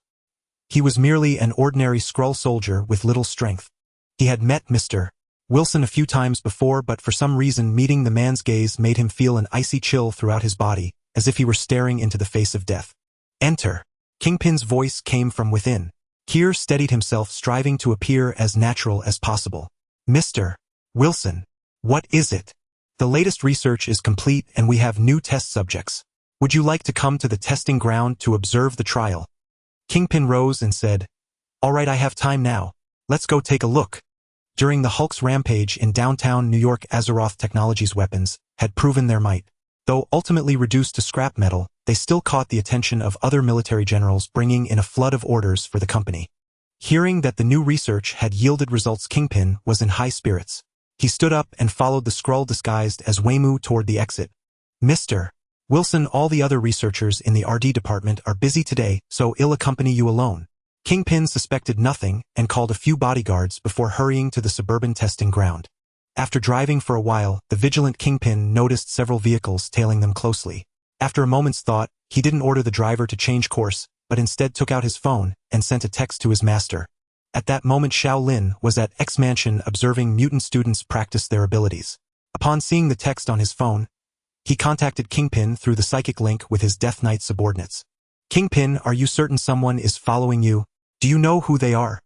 He was merely an ordinary Skrull soldier with little strength. He had met Mr. Wilson a few times before, but for some reason meeting the man's gaze made him feel an icy chill throughout his body, as if he were staring into the face of death. Enter. Kingpin's voice came from within. Kier steadied himself, striving to appear as natural as possible. Mr. Wilson. What is it? The latest research is complete and we have new test subjects. Would you like to come to the testing ground to observe the trial? Kingpin rose and said, All right, I have time now. Let's go take a look. During the Hulk's rampage in downtown New York, Azeroth Technology's weapons had proven their might. Though ultimately reduced to scrap metal, they still caught the attention of other military generals, bringing in a flood of orders for the company. Hearing that the new research had yielded results, Kingpin was in high spirits. He stood up and followed the Skrull disguised as Waymu toward the exit. Mr. Wilson, all the other researchers in the RD department are busy today, so I'll accompany you alone. Kingpin suspected nothing and called a few bodyguards before hurrying to the suburban testing ground. After driving for a while, the vigilant Kingpin noticed several vehicles tailing them closely. After a moment's thought, he didn't order the driver to change course, but instead took out his phone and sent a text to his master. At that moment, Xiao Lin was at X Mansion observing mutant students practice their abilities. Upon seeing the text on his phone, he contacted Kingpin through the psychic link with his Death Knight subordinates. Kingpin, are you certain someone is following you? Do you know who they are?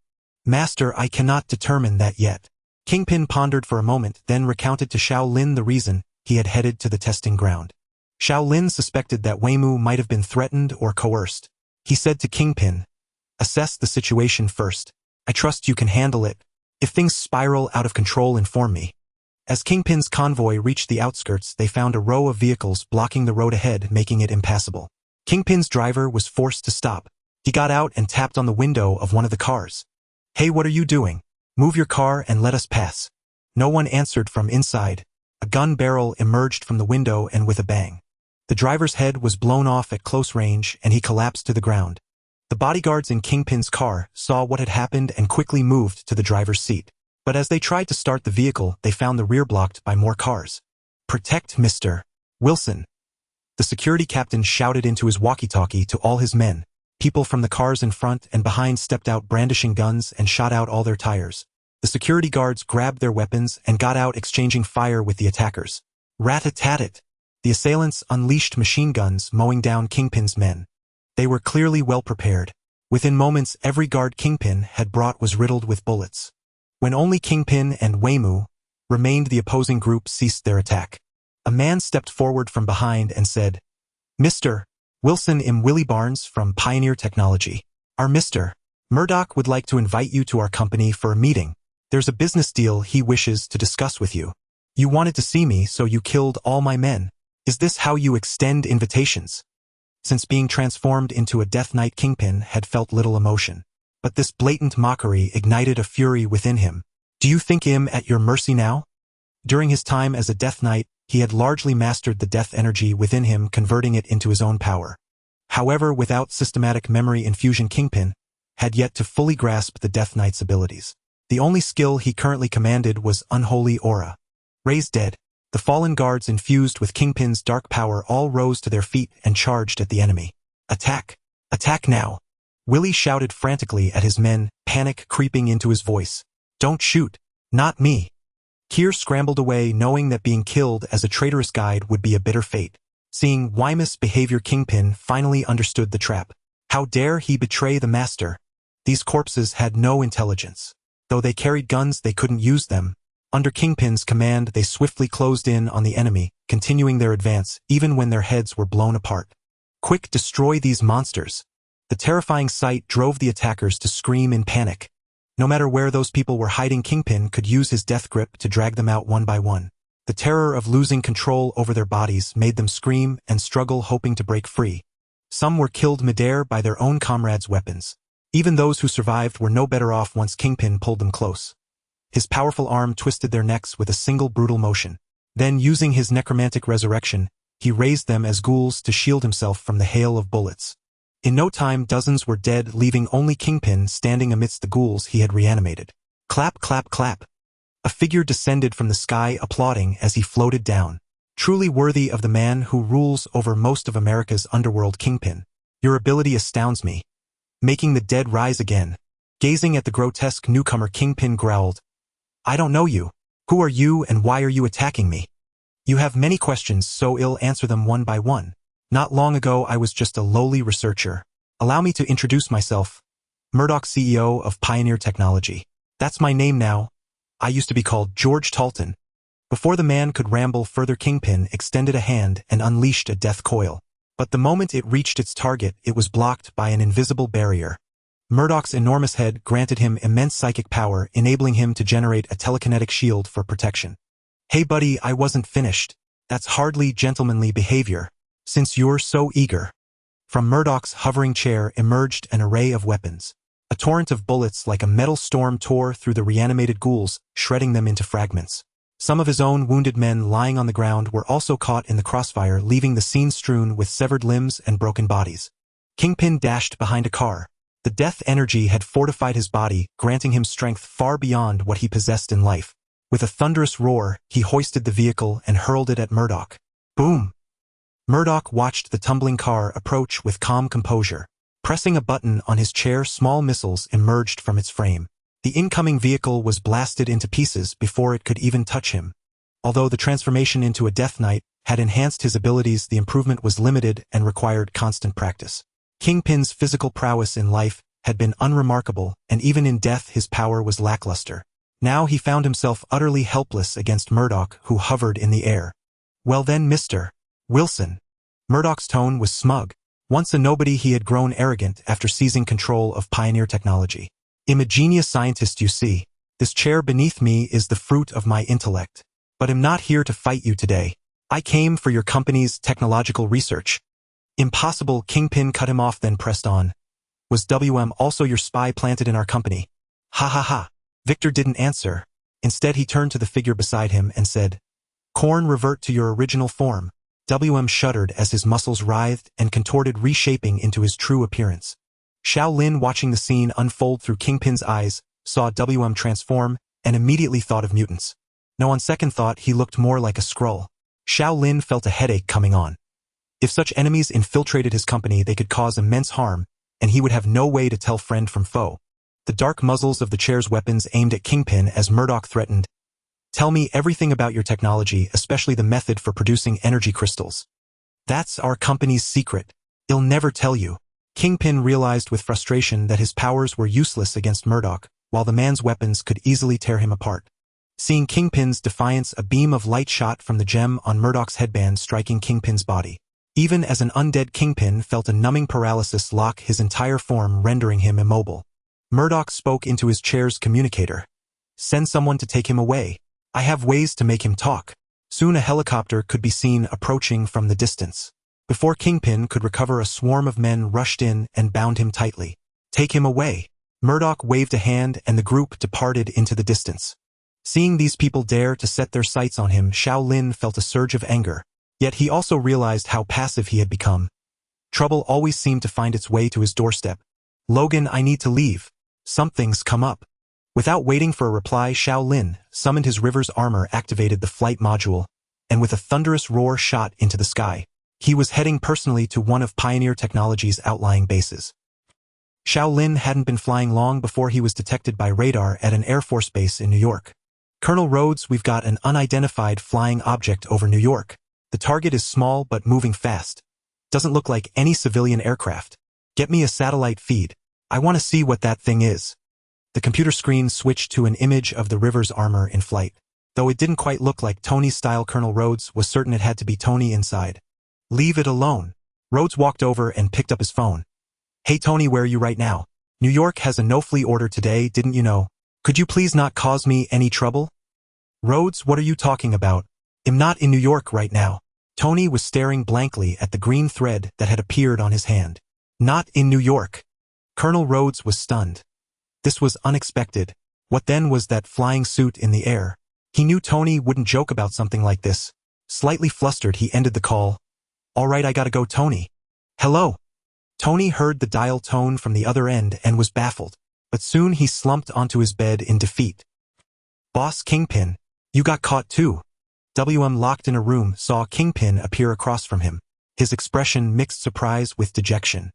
Master, I cannot determine that yet. Kingpin pondered for a moment, then recounted to Xiao Lin the reason he had headed to the testing ground. Xiao Lin suspected that Waymu might have been threatened or coerced. He said to Kingpin, Assess the situation first. I trust you can handle it. If things spiral out of control, inform me. As Kingpin's convoy reached the outskirts, they found a row of vehicles blocking the road ahead, making it impassable. Kingpin's driver was forced to stop. He got out and tapped on the window of one of the cars. "Hey, what are you doing? Move your car and let us pass." No one answered from inside. A gun barrel emerged from the window, and with a bang, the driver's head was blown off at close range and he collapsed to the ground. The bodyguards in Kingpin's car saw what had happened and quickly moved to the driver's seat. But as they tried to start the vehicle, they found the rear blocked by more cars. "Protect Mr. Wilson," the security captain shouted into his walkie-talkie to all his men. People from the cars in front and behind stepped out brandishing guns and shot out all their tires. The security guards grabbed their weapons and got out, exchanging fire with the attackers. Rat-a-tat-tat! The assailants unleashed machine guns, mowing down Kingpin's men. They were clearly well prepared. Within moments, every guard Kingpin had brought was riddled with bullets. When only Kingpin and Weimu remained, the opposing group ceased their attack. A man stepped forward from behind and said, "Mr. Wilson, I'm Willie Barnes from Pioneer Technology. Our Mr. Murdoch would like to invite you to our company for a meeting. There's a business deal he wishes to discuss with you. You wanted to see me, so you killed all my men. Is this how you extend invitations?" Since being transformed into a Death Knight, Kingpin had felt little emotion. But this blatant mockery ignited a fury within him. "Do you think I'm at your mercy now?" During his time as a Death Knight, he had largely mastered the death energy within him, converting it into his own power. However, without systematic memory infusion, Kingpin had yet to fully grasp the Death Knight's abilities. The only skill he currently commanded was Unholy Aura. Raise dead. The fallen guards, infused with Kingpin's dark power, all rose to their feet and charged at the enemy. "Attack! Attack now!" Willie shouted frantically at his men, panic creeping into his voice. "Don't shoot! Not me!" Kier scrambled away, knowing that being killed as a traitorous guide would be a bitter fate. Seeing Wymus' behavior, Kingpin finally understood the trap. How dare he betray the master? These corpses had no intelligence. Though they carried guns, they couldn't use them. Under Kingpin's command, they swiftly closed in on the enemy, continuing their advance even when their heads were blown apart. "Quick, destroy these monsters!" The terrifying sight drove the attackers to scream in panic. No matter where those people were hiding, Kingpin could use his death grip to drag them out one by one. The terror of losing control over their bodies made them scream and struggle, hoping to break free. Some were killed midair by their own comrades' weapons. Even those who survived were no better off once Kingpin pulled them close. His powerful arm twisted their necks with a single brutal motion. Then, using his necromantic resurrection, he raised them as ghouls to shield himself from the hail of bullets. In no time, dozens were dead, leaving only Kingpin standing amidst the ghouls he had reanimated. Clap, clap, clap. A figure descended from the sky, applauding as he floated down. "Truly worthy of the man who rules over most of America's underworld, Kingpin. Your ability astounds me. Making the dead rise again." Gazing at the grotesque newcomer, Kingpin growled, "I don't know you. Who are you and why are you attacking me?" "You have many questions, so I'll answer them one by one. Not long ago, I was just a lowly researcher. Allow me to introduce myself. Murdoch, CEO of Pioneer Technology. That's my name now. I used to be called George Talton." Before the man could ramble further, Kingpin extended a hand and unleashed a death coil. But the moment it reached its target, it was blocked by an invisible barrier. Murdoch's enormous head granted him immense psychic power, enabling him to generate a telekinetic shield for protection. "Hey buddy, I wasn't finished. That's hardly gentlemanly behavior, since you're so eager." From Murdoch's hovering chair emerged an array of weapons. A torrent of bullets like a metal storm tore through the reanimated ghouls, shredding them into fragments. Some of his own wounded men lying on the ground were also caught in the crossfire, leaving the scene strewn with severed limbs and broken bodies. Kingpin dashed behind a car. The death energy had fortified his body, granting him strength far beyond what he possessed in life. With a thunderous roar, he hoisted the vehicle and hurled it at Murdoch. Boom! Murdoch watched the tumbling car approach with calm composure. Pressing a button on his chair, small missiles emerged from its frame. The incoming vehicle was blasted into pieces before it could even touch him. Although the transformation into a Death Knight had enhanced his abilities, the improvement was limited and required constant practice. Kingpin's physical prowess in life had been unremarkable, and even in death his power was lackluster. Now he found himself utterly helpless against Murdoch, who hovered in the air. "Well then, Mr. Wilson." Murdoch's tone was smug. Once a nobody, he had grown arrogant after seizing control of pioneer technology. I'm a genius scientist, you see. This chair beneath me is the fruit of my intellect. But I'm not here to fight you today. I came for your company's technological research. Impossible, Kingpin cut him off, then pressed on. Was also your spy planted in our company? Ha ha ha. Victor didn't answer. Instead, he turned to the figure beside him and said, Corn, revert to your original form. Shuddered as his muscles writhed and contorted, reshaping into his true appearance. Xiao Lin, watching the scene unfold through Kingpin's eyes, saw transform and immediately thought of mutants. No, on second thought, he looked more like a Skrull. Xiao Lin felt a headache coming on. If such enemies infiltrated his company, they could cause immense harm, and he would have no way to tell friend from foe. The dark muzzles of the chair's weapons aimed at Kingpin as Murdoch threatened, Tell me everything about your technology, especially the method for producing energy crystals. That's our company's secret. I'll never tell you. Kingpin realized with frustration that his powers were useless against Murdoch, while the man's weapons could easily tear him apart. Seeing Kingpin's defiance, a beam of light shot from the gem on Murdoch's headband, striking Kingpin's body. Even as an undead, Kingpin felt a numbing paralysis lock his entire form, rendering him immobile. Murdoch spoke into his chair's communicator. Send someone to take him away. I have ways to make him talk. Soon a helicopter could be seen approaching from the distance. Before Kingpin could recover, a swarm of men rushed in and bound him tightly. Take him away. Murdoch waved a hand and the group departed into the distance. Seeing these people dare to set their sights on him, Xiao Lin felt a surge of anger. Yet he also realized how passive he had become. Trouble always seemed to find its way to his doorstep. Logan, I need to leave. Something's come up. Without waiting for a reply, Xiao Lin summoned his river's armor, activated the flight module, and with a thunderous roar shot into the sky. He was heading personally to one of Pioneer Technology's outlying bases. Xiao Lin hadn't been flying long before he was detected by radar at an Air Force base in New York. Colonel Rhodes, we've got an unidentified flying object over New York. The target is small but moving fast. Doesn't look like any civilian aircraft. Get me a satellite feed. I want to see what that thing is. The computer screen switched to an image of the river's armor in flight. Though it didn't quite look like Tony's style, Colonel Rhodes was certain it had to be Tony inside. Leave it alone. Rhodes walked over and picked up his phone. Hey Tony, where are you right now? New York has a no-fly order today, didn't you know? Could you please not cause me any trouble? Rhodes, what are you talking about? I'm not in New York right now. Tony was staring blankly at the green thread that had appeared on his hand. Not in New York. Colonel Rhodes was stunned. This was unexpected. What then was that flying suit in the air? He knew Tony wouldn't joke about something like this. Slightly flustered, he ended the call. All right, I gotta go, Tony. Hello. Tony heard the dial tone from the other end and was baffled, but soon he slumped onto his bed in defeat. Boss Kingpin, you got caught too. Locked in a room, saw Kingpin appear across from him. His expression mixed surprise with dejection.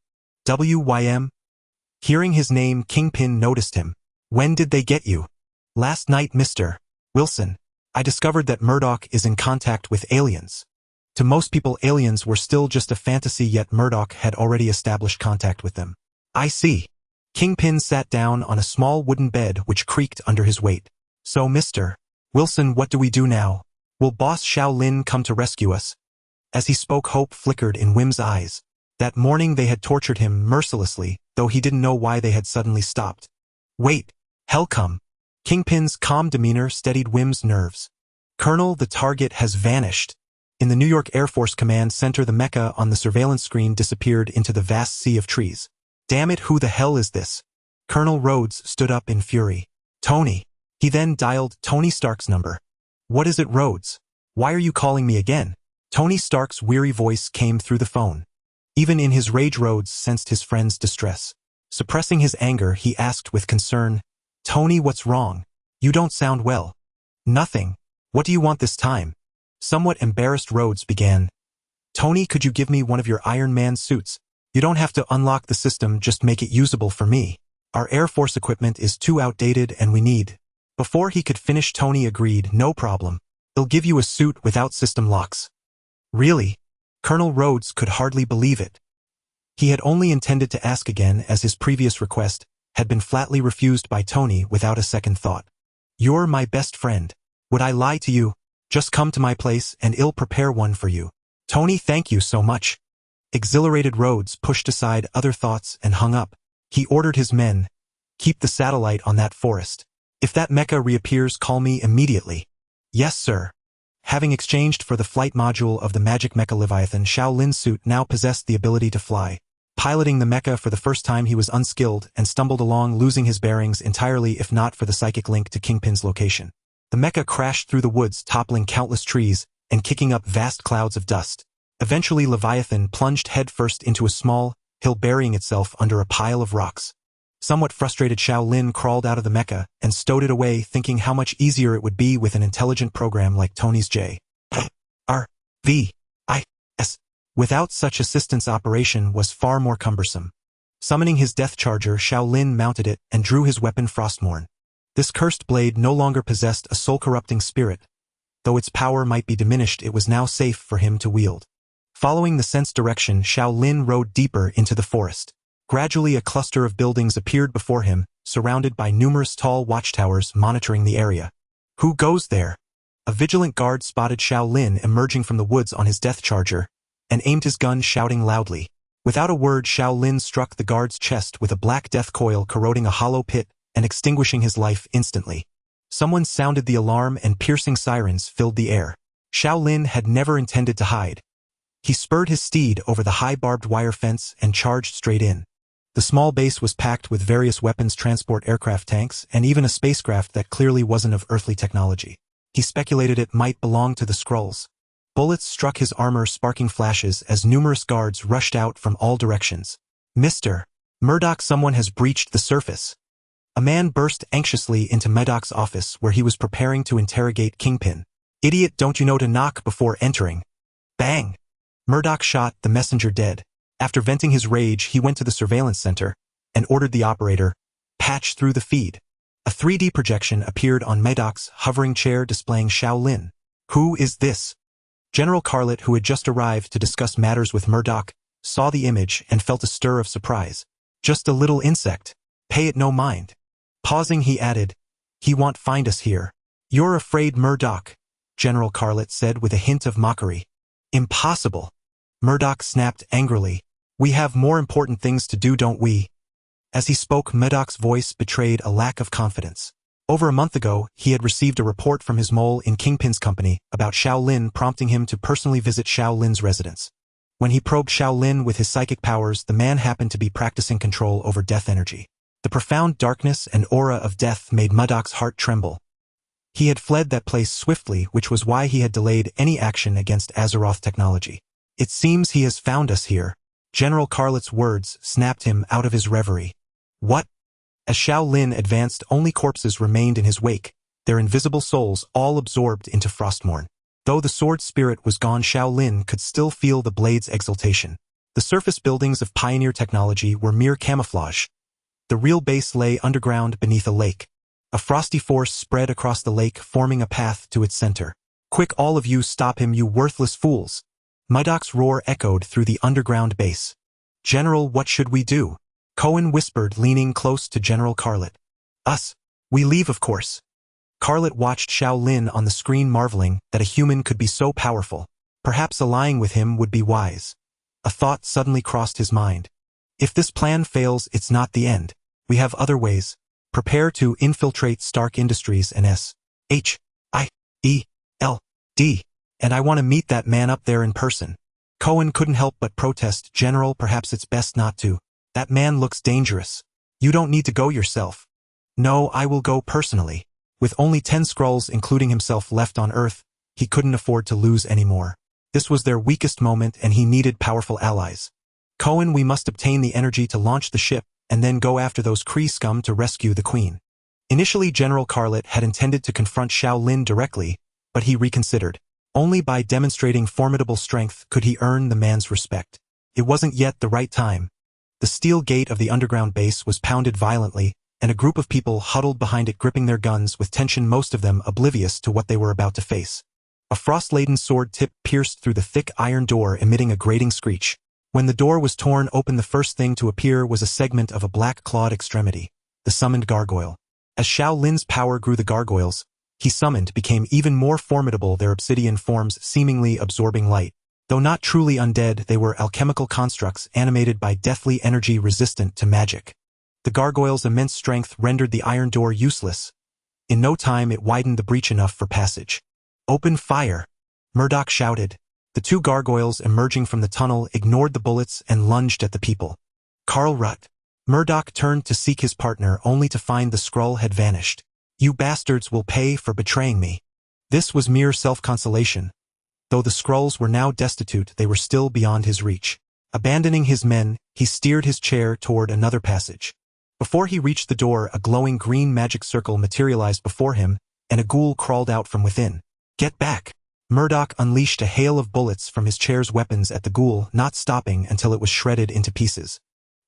Hearing his name, Kingpin noticed him. When did they get you? Last night, Mr. Wilson. I discovered that Murdoch is in contact with aliens. To most people, aliens were still just a fantasy, yet Murdoch had already established contact with them. I see. Kingpin sat down on a small wooden bed which creaked under his weight. So, Mr. Wilson, what do we do now? Will Boss Xiao Lin come to rescue us? As he spoke, hope flickered in Wim's eyes. That morning they had tortured him mercilessly, though he didn't know why they had suddenly stopped. Wait, hell come. Kingpin's calm demeanor steadied Wim's nerves. Colonel, the target has vanished. In the New York Air Force Command Center, the mecha on the surveillance screen disappeared into the vast sea of trees. Damn it, who the hell is this? Colonel Rhodes stood up in fury. Tony. He then dialed Tony Stark's number. What is it, Rhodes? Why are you calling me again? Tony Stark's weary voice came through the phone. Even in his rage, Rhodes sensed his friend's distress. Suppressing his anger, he asked with concern, Tony, what's wrong? You don't sound well. Nothing. What do you want this time? Somewhat embarrassed, Rhodes began. Tony, could you give me one of your Iron Man suits? You don't have to unlock the system, just make it usable for me. Our Air Force equipment is too outdated and we need. Before he could finish, Tony agreed, no problem. They'll give you a suit without system locks. Really? Colonel Rhodes could hardly believe it. He had only intended to ask again, as his previous request had been flatly refused by Tony without a second thought. You're my best friend. Would I lie to you? Just come to my place and I'll prepare one for you. Tony, thank you so much. Exhilarated Rhodes pushed aside other thoughts and hung up. He ordered his men, "Keep the satellite on that forest. If that mecha reappears, call me immediately." "Yes, sir." Having exchanged for the flight module of the magic mecha Leviathan, Xiao Lin's suit now possessed the ability to fly. Piloting the mecha for the first time, he was unskilled and stumbled along, losing his bearings entirely if not for the psychic link to Kingpin's location. The mecha crashed through the woods, toppling countless trees and kicking up vast clouds of dust. Eventually, Leviathan plunged headfirst into a small hill, burying itself under a pile of rocks. Somewhat frustrated, Xiao Lin crawled out of the mecha and stowed it away, thinking how much easier it would be with an intelligent program like Tony's J.R.V.I.S. Without such assistance, operation was far more cumbersome. Summoning his death charger, Xiao Lin mounted it and drew his weapon Frostmourne. This cursed blade no longer possessed a soul-corrupting spirit. Though its power might be diminished, it was now safe for him to wield. Following the sense direction, Xiao Lin rode deeper into the forest. Gradually, a cluster of buildings appeared before him, surrounded by numerous tall watchtowers monitoring the area. "Who goes there?" A vigilant guard spotted Xiao Lin emerging from the woods on his death charger and aimed his gun, shouting loudly. Without a word, Xiao Lin struck the guard's chest with a black death coil, corroding a hollow pit and extinguishing his life instantly. Someone sounded the alarm and piercing sirens filled the air. Xiao Lin had never intended to hide. He spurred his steed over the high barbed wire fence and charged straight in. The small base was packed with various weapons, transport aircraft, tanks, and even a spacecraft that clearly wasn't of earthly technology. He speculated it might belong to the Skrulls. Bullets struck his armor, sparking flashes as numerous guards rushed out from all directions. "Mr. Murdoch, someone has breached the surface." A man burst anxiously into Murdoch's office, where he was preparing to interrogate Kingpin. "Idiot, don't you know to knock before entering?" Bang! Murdoch shot the messenger dead. After venting his rage, he went to the surveillance center and ordered the operator, "Patch through the feed." A 3D projection appeared on Murdoch's hovering chair, displaying Xiao Lin. "Who is this?" General Carlet, who had just arrived to discuss matters with Murdoch, saw the image and felt a stir of surprise. "Just a little insect. Pay it no mind." Pausing, he added, "He won't find us here." "You're afraid, Murdoch," General Carlet said with a hint of mockery. "Impossible." Murdoch snapped angrily. "We have more important things to do, don't we?" As he spoke, Murdoch's voice betrayed a lack of confidence. Over a month ago, he had received a report from his mole in Kingpin's company about Xiao Lin, prompting him to personally visit Xiao Lin's residence. When he probed Xiao Lin with his psychic powers, the man happened to be practicing control over death energy. The profound darkness and aura of death made Murdoch's heart tremble. He had fled that place swiftly, which was why he had delayed any action against Azeroth technology. "It seems he has found us here." General Carlet's words snapped him out of his reverie. "What?" As Xiao Lin advanced, only corpses remained in his wake, their invisible souls all absorbed into Frostmourne. Though the sword spirit was gone, Xiao Lin could still feel the blade's exultation. The surface buildings of Pioneer technology were mere camouflage. The real base lay underground beneath a lake. A frosty force spread across the lake, forming a path to its center. "Quick, all of you, stop him, you worthless fools!" Murdoch's roar echoed through the underground base. "General, what should we do?" Cohen whispered, leaning close to General Carlet. "Us. We leave, of course." Carlet watched Xiao Lin on the screen, marveling that a human could be so powerful. Perhaps allying with him would be wise. A thought suddenly crossed his mind. If this plan fails, it's not the end. We have other ways. Prepare to infiltrate Stark Industries and SHIELD. And I want to meet that man up there in person. Cohen couldn't help but protest. "General, perhaps it's best not to. That man looks dangerous. You don't need to go yourself." "No, I will go personally." With only 10 Skrulls, including himself, left on Earth, he couldn't afford to lose anymore. This was their weakest moment, and he needed powerful allies. "Cohen, we must obtain the energy to launch the ship, and then go after those Kree scum to rescue the Queen." Initially, General Carlet had intended to confront Xiao Lin directly, but he reconsidered. Only by demonstrating formidable strength could he earn the man's respect. It wasn't yet the right time. The steel gate of the underground base was pounded violently, and a group of people huddled behind it, gripping their guns with tension, most of them oblivious to what they were about to face. A frost-laden sword tip pierced through the thick iron door, emitting a grating screech. When the door was torn open, the first thing to appear was a segment of a black-clawed extremity, the summoned gargoyle. As Xiao Lin's power grew, the gargoyles he summoned became even more formidable, their obsidian forms seemingly absorbing light. Though not truly undead, they were alchemical constructs animated by deathly energy resistant to magic. The gargoyle's immense strength rendered the iron door useless. In no time it widened the breach enough for passage. "Open fire!" Murdoch shouted. The two gargoyles emerging from the tunnel ignored the bullets and lunged at the people. "Carl Rutt." Murdoch turned to seek his partner only to find the Skrull had vanished. "You bastards will pay for betraying me." This was mere self-consolation. Though the Skrulls were now destitute, they were still beyond his reach. Abandoning his men, he steered his chair toward another passage. Before he reached the door, a glowing green magic circle materialized before him, and a ghoul crawled out from within. "Get back!" Murdoch unleashed a hail of bullets from his chair's weapons at the ghoul, not stopping until it was shredded into pieces.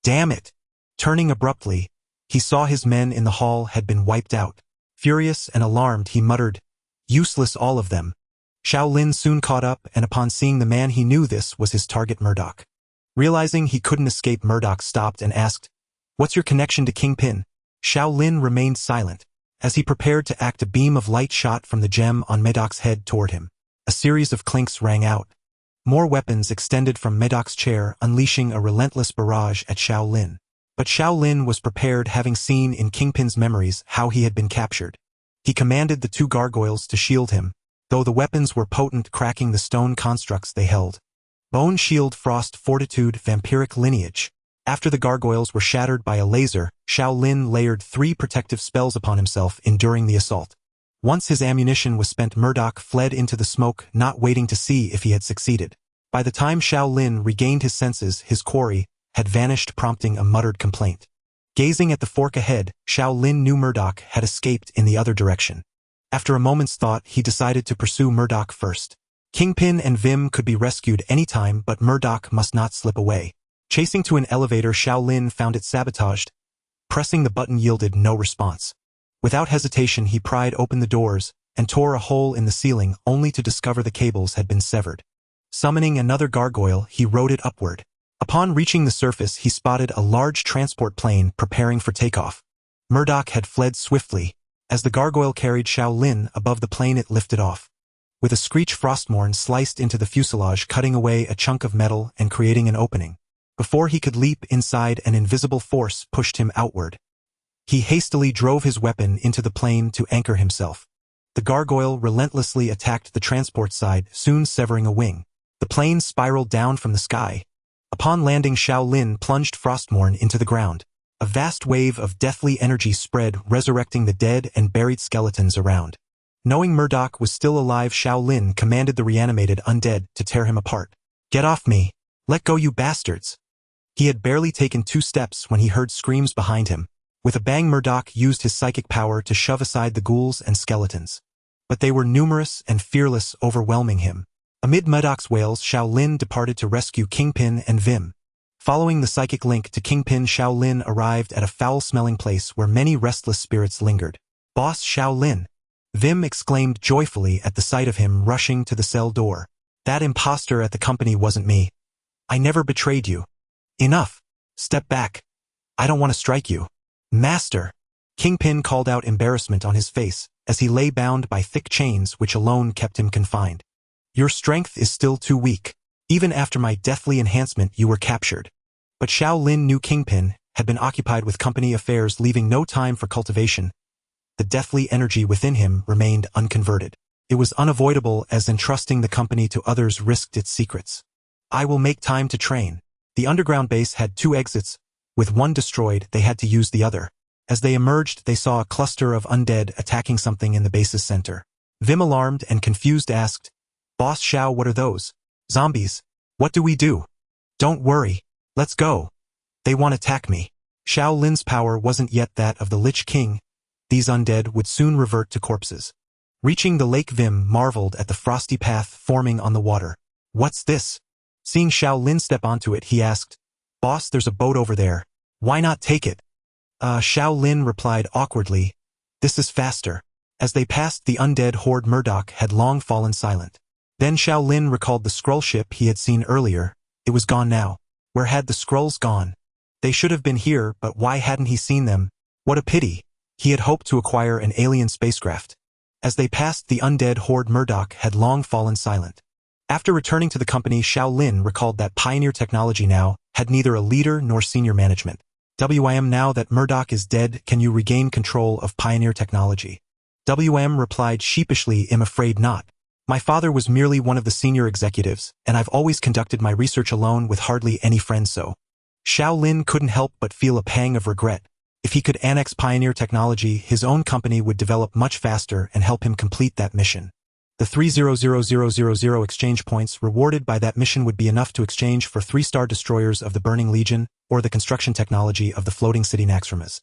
"Damn it!" Turning abruptly, he saw his men in the hall had been wiped out. Furious and alarmed, he muttered, "Useless all of them." Xiao Lin soon caught up, and upon seeing the man he knew this was his target Murdoch. Realizing he couldn't escape, Murdoch stopped and asked, "What's your connection to Kingpin?" Xiao Lin remained silent. As he prepared to act, a beam of light shot from the gem on Murdoch's head toward him. A series of clinks rang out. More weapons extended from Murdoch's chair, unleashing a relentless barrage at Xiao Lin. But Xiao Lin was prepared, having seen in Kingpin's memories how he had been captured. He commanded the two gargoyles to shield him, though the weapons were potent, cracking the stone constructs they held. Bone shield, frost, fortitude, vampiric lineage. After the gargoyles were shattered by a laser, Xiao Lin layered 3 protective spells upon himself, enduring the assault. Once his ammunition was spent, Murdoch fled into the smoke, not waiting to see if he had succeeded. By the time Xiao Lin regained his senses, his quarry had vanished, prompting a muttered complaint. Gazing at the fork ahead, Xiao Lin knew Murdoch had escaped in the other direction. After a moment's thought, he decided to pursue Murdoch first. Kingpin and Vim could be rescued anytime, but Murdoch must not slip away. Chasing to an elevator, Xiao Lin found it sabotaged. Pressing the button yielded no response. Without hesitation, he pried open the doors and tore a hole in the ceiling, only to discover the cables had been severed. Summoning another gargoyle, he rode it upward. Upon reaching the surface, he spotted a large transport plane preparing for takeoff. Murdoch had fled swiftly. As the gargoyle carried Xiao Lin above the plane, it lifted off. With a screech, Frostmourne sliced into the fuselage, cutting away a chunk of metal and creating an opening. Before he could leap inside, an invisible force pushed him outward. He hastily drove his weapon into the plane to anchor himself. The gargoyle relentlessly attacked the transport side, soon severing a wing. The plane spiraled down from the sky. Upon landing, Xiao Lin plunged Frostmourne into the ground. A vast wave of deathly energy spread, resurrecting the dead and buried skeletons around. Knowing Murdoch was still alive, Xiao Lin commanded the reanimated undead to tear him apart. "Get off me! Let go, you bastards!" He had barely taken 2 steps when he heard screams behind him. With a bang, Murdoch used his psychic power to shove aside the ghouls and skeletons. But they were numerous and fearless, overwhelming him. Amid Murdoch's wails, Xiao Lin departed to rescue Kingpin and Vim. Following the psychic link to Kingpin, Xiao Lin arrived at a foul-smelling place where many restless spirits lingered. "Boss Xiao Lin!" Vim exclaimed joyfully at the sight of him, rushing to the cell door. "That imposter at the company wasn't me. I never betrayed you." "Enough! Step back. I don't want to strike you." "Master!" Kingpin called out, embarrassment on his face, as he lay bound by thick chains which alone kept him confined. "Your strength is still too weak. Even after my deathly enhancement, you were captured." But Xiao Lin knew Kingpin had been occupied with company affairs, leaving no time for cultivation. The deathly energy within him remained unconverted. It was unavoidable, as entrusting the company to others risked its secrets. "I will make time to train." The underground base had 2 exits. With one destroyed, they had to use the other. As they emerged, they saw a cluster of undead attacking something in the base's center. Vim, alarmed and confused, asked, "Boss Xiao, what are those?" "Zombies. What do we do?" "Don't worry. Let's go. They won't attack me." Xiao Lin's power wasn't yet that of the Lich King. These undead would soon revert to corpses. Reaching the lake, Vim marveled at the frosty path forming on the water. "What's this?" Seeing Xiao Lin step onto it, he asked, "Boss, there's a boat over there. Why not take it?" Xiao Lin replied awkwardly, "This is faster." As they passed the undead horde, Murdoch had long fallen silent. Then Xiao Lin recalled the Skrull ship he had seen earlier. It was gone now. Where had the Skrulls gone? They should have been here, but why hadn't he seen them? What a pity. He had hoped to acquire an alien spacecraft. As they passed the undead horde, Murdoch had long fallen silent. After returning to the company, Xiao Lin recalled that Pioneer Technology now had neither a leader nor senior management. WM, now that Murdoch is dead, can you regain control of Pioneer Technology? WM replied sheepishly, I'm afraid not. My father was merely one of the senior executives, and I've always conducted my research alone with hardly any friends so. Xiao Lin couldn't help but feel a pang of regret. If he could annex Pioneer Technology, his own company would develop much faster and help him complete that mission. The 300,000 exchange points rewarded by that mission would be enough to exchange for 3-star destroyers of the Burning Legion or the construction technology of the floating city Naxxramas.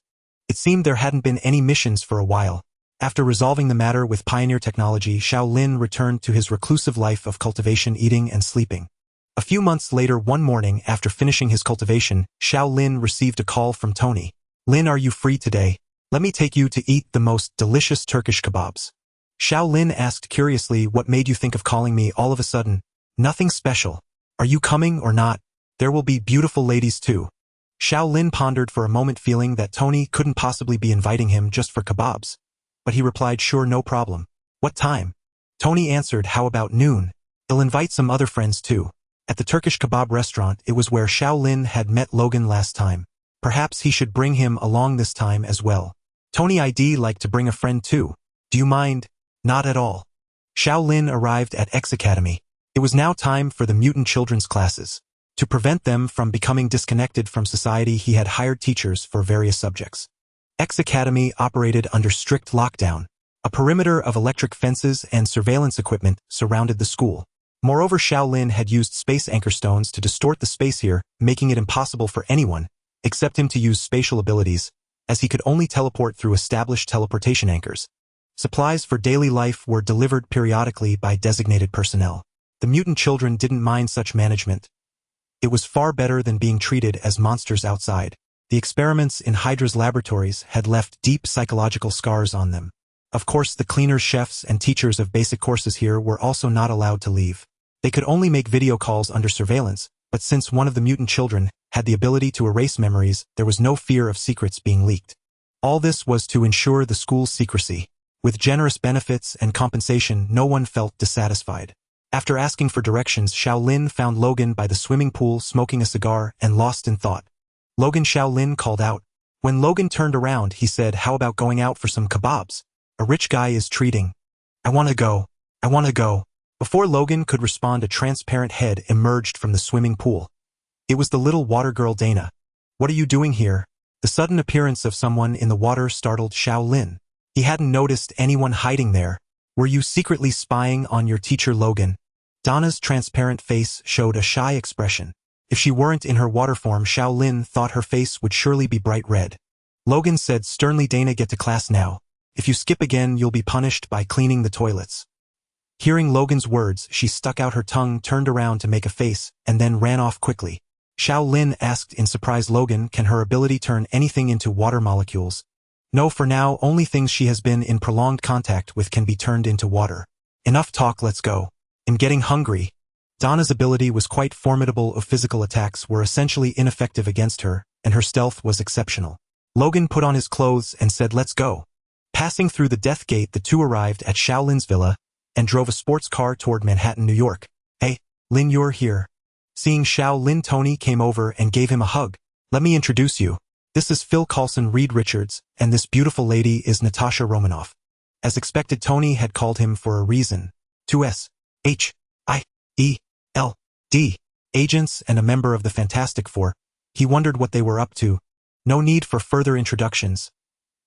It seemed there hadn't been any missions for a while. After resolving the matter with Pioneer Technology, Xiao Lin returned to his reclusive life of cultivation, eating, and sleeping. A few months later, one morning after finishing his cultivation, Xiao Lin received a call from Tony. Lin, are you free today? Let me take you to eat the most delicious Turkish kebabs. Xiao Lin asked curiously, what made you think of calling me all of a sudden? Nothing special. Are you coming or not? There will be beautiful ladies too. Xiao Lin pondered for a moment, feeling that Tony couldn't possibly be inviting him just for kebabs. But he replied, sure, no problem. What time? Tony answered, how about noon? He'll invite some other friends too. At the Turkish kebab restaurant, it was where Xiao Lin had met Logan last time. Perhaps he should bring him along this time as well. Tony, I'd like to bring a friend too. Do you mind? Not at all. Xiao Lin arrived at X Academy. It was now time for the mutant children's classes. To prevent them from becoming disconnected from society, he had hired teachers for various subjects. X Academy operated under strict lockdown. A perimeter of electric fences and surveillance equipment surrounded the school. Moreover, Xiao Lin had used space anchor stones to distort the space here, making it impossible for anyone, except him, to use spatial abilities, as he could only teleport through established teleportation anchors. Supplies for daily life were delivered periodically by designated personnel. The mutant children didn't mind such management. It was far better than being treated as monsters outside. The experiments in Hydra's laboratories had left deep psychological scars on them. Of course, the cleaners, chefs, and teachers of basic courses here were also not allowed to leave. They could only make video calls under surveillance, but since one of the mutant children had the ability to erase memories, there was no fear of secrets being leaked. All this was to ensure the school's secrecy. With generous benefits and compensation, no one felt dissatisfied. After asking for directions, Xiao Lin found Logan by the swimming pool smoking a cigar and lost in thought. Logan, Xiao Lin called out. When Logan turned around, he said, how about going out for some kebabs? A rich guy is treating. I want to go. I want to go. Before Logan could respond, a transparent head emerged from the swimming pool. It was the little water girl Dana. What are you doing here? The sudden appearance of someone in the water startled Xiao Lin. He hadn't noticed anyone hiding there. Were you secretly spying on your teacher, Logan? Dana's transparent face showed a shy expression. If she weren't in her water form, Xiao Lin thought her face would surely be bright red. Logan said sternly, Dana, get to class now. If you skip again, you'll be punished by cleaning the toilets. Hearing Logan's words, she stuck out her tongue, turned around to make a face, and then ran off quickly. Xiao Lin asked in surprise, Logan, can her ability turn anything into water molecules? No, for now, only things she has been in prolonged contact with can be turned into water. Enough talk, let's go. I'm getting hungry. Dana's ability was quite formidable. Physical attacks were essentially ineffective against her, and her stealth was exceptional. Logan put on his clothes and said, let's go. Passing through the death gate, the two arrived at Xiao Lin's villa and drove a sports car toward Manhattan, New York. Hey, Lin, you're here. Seeing Xiao Lin, Tony came over and gave him a hug. Let me introduce you. This is Phil Coulson Reed Richards, and this beautiful lady is Natasha Romanoff. As expected, Tony had called him for a reason. 2S, H, I, E, L, D, agents and a member of the Fantastic Four. He wondered what they were up to. No need for further introductions.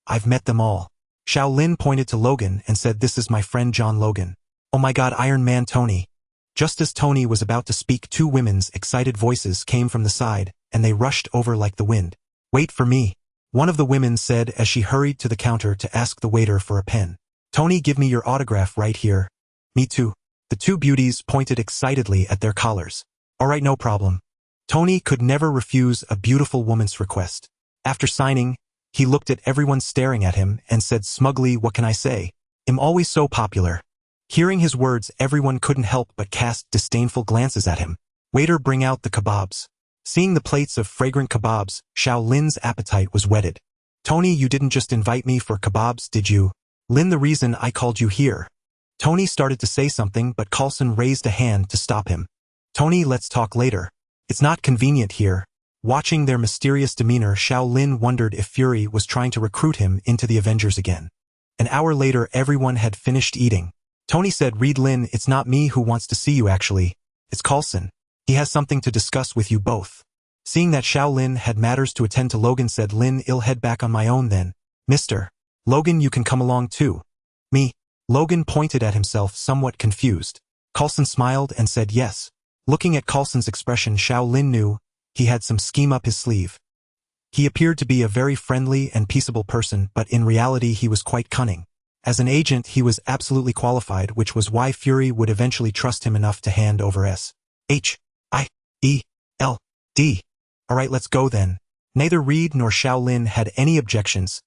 I've met them all. Xiao Lin pointed to Logan and said, this is my friend John Logan. Oh my God, Iron Man Tony. Just as Tony was about to speak, two women's excited voices came from the side, and they rushed over like the wind. Wait for me, one of the women said as she hurried to the counter to ask the waiter for a pen. Tony, give me your autograph right here. Me too. The two beauties pointed excitedly at their collars. All right, no problem. Tony could never refuse a beautiful woman's request. After signing, he looked at everyone staring at him and said smugly, what can I say? I'm always so popular. Hearing his words, everyone couldn't help but cast disdainful glances at him. Waiter, bring out the kebabs. Seeing the plates of fragrant kebabs, Xiao Lin's appetite was whetted. Tony, you didn't just invite me for kebabs, did you? Lin, the reason I called you here. Tony started to say something, but Coulson raised a hand to stop him. Tony, let's talk later. It's not convenient here. Watching their mysterious demeanor, Xiao Lin wondered if Fury was trying to recruit him into the Avengers again. An hour later, everyone had finished eating. Tony said, Reed Lin, it's not me who wants to see you actually. It's Coulson. He has something to discuss with you both. Seeing that Xiao Lin had matters to attend to, Logan said, Lin, I'll head back on my own then. Mr. Logan, you can come along too. Me? Logan pointed at himself, somewhat confused. Coulson smiled and said yes. Looking at Coulson's expression, Xiao Lin knew he had some scheme up his sleeve. He appeared to be a very friendly and peaceable person, but in reality he was quite cunning. As an agent, he was absolutely qualified, which was why Fury would eventually trust him enough to hand over S.H.I.E.L.D. Alright, let's go then. Neither Reed nor Xiao Lin had any objections.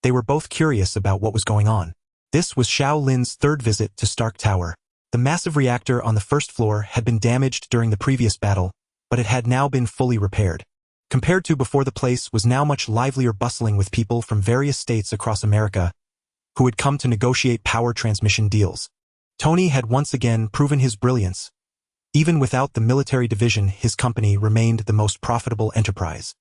They were both curious about what was going on. This was Xiao Lin's third visit to Stark Tower. The massive reactor on the first floor had been damaged during the previous battle, but it had now been fully repaired. Compared to before, the place was now much livelier, bustling with people from various states across America who had come to negotiate power transmission deals. Tony had once again proven his brilliance. Even without the military division, his company remained the most profitable enterprise.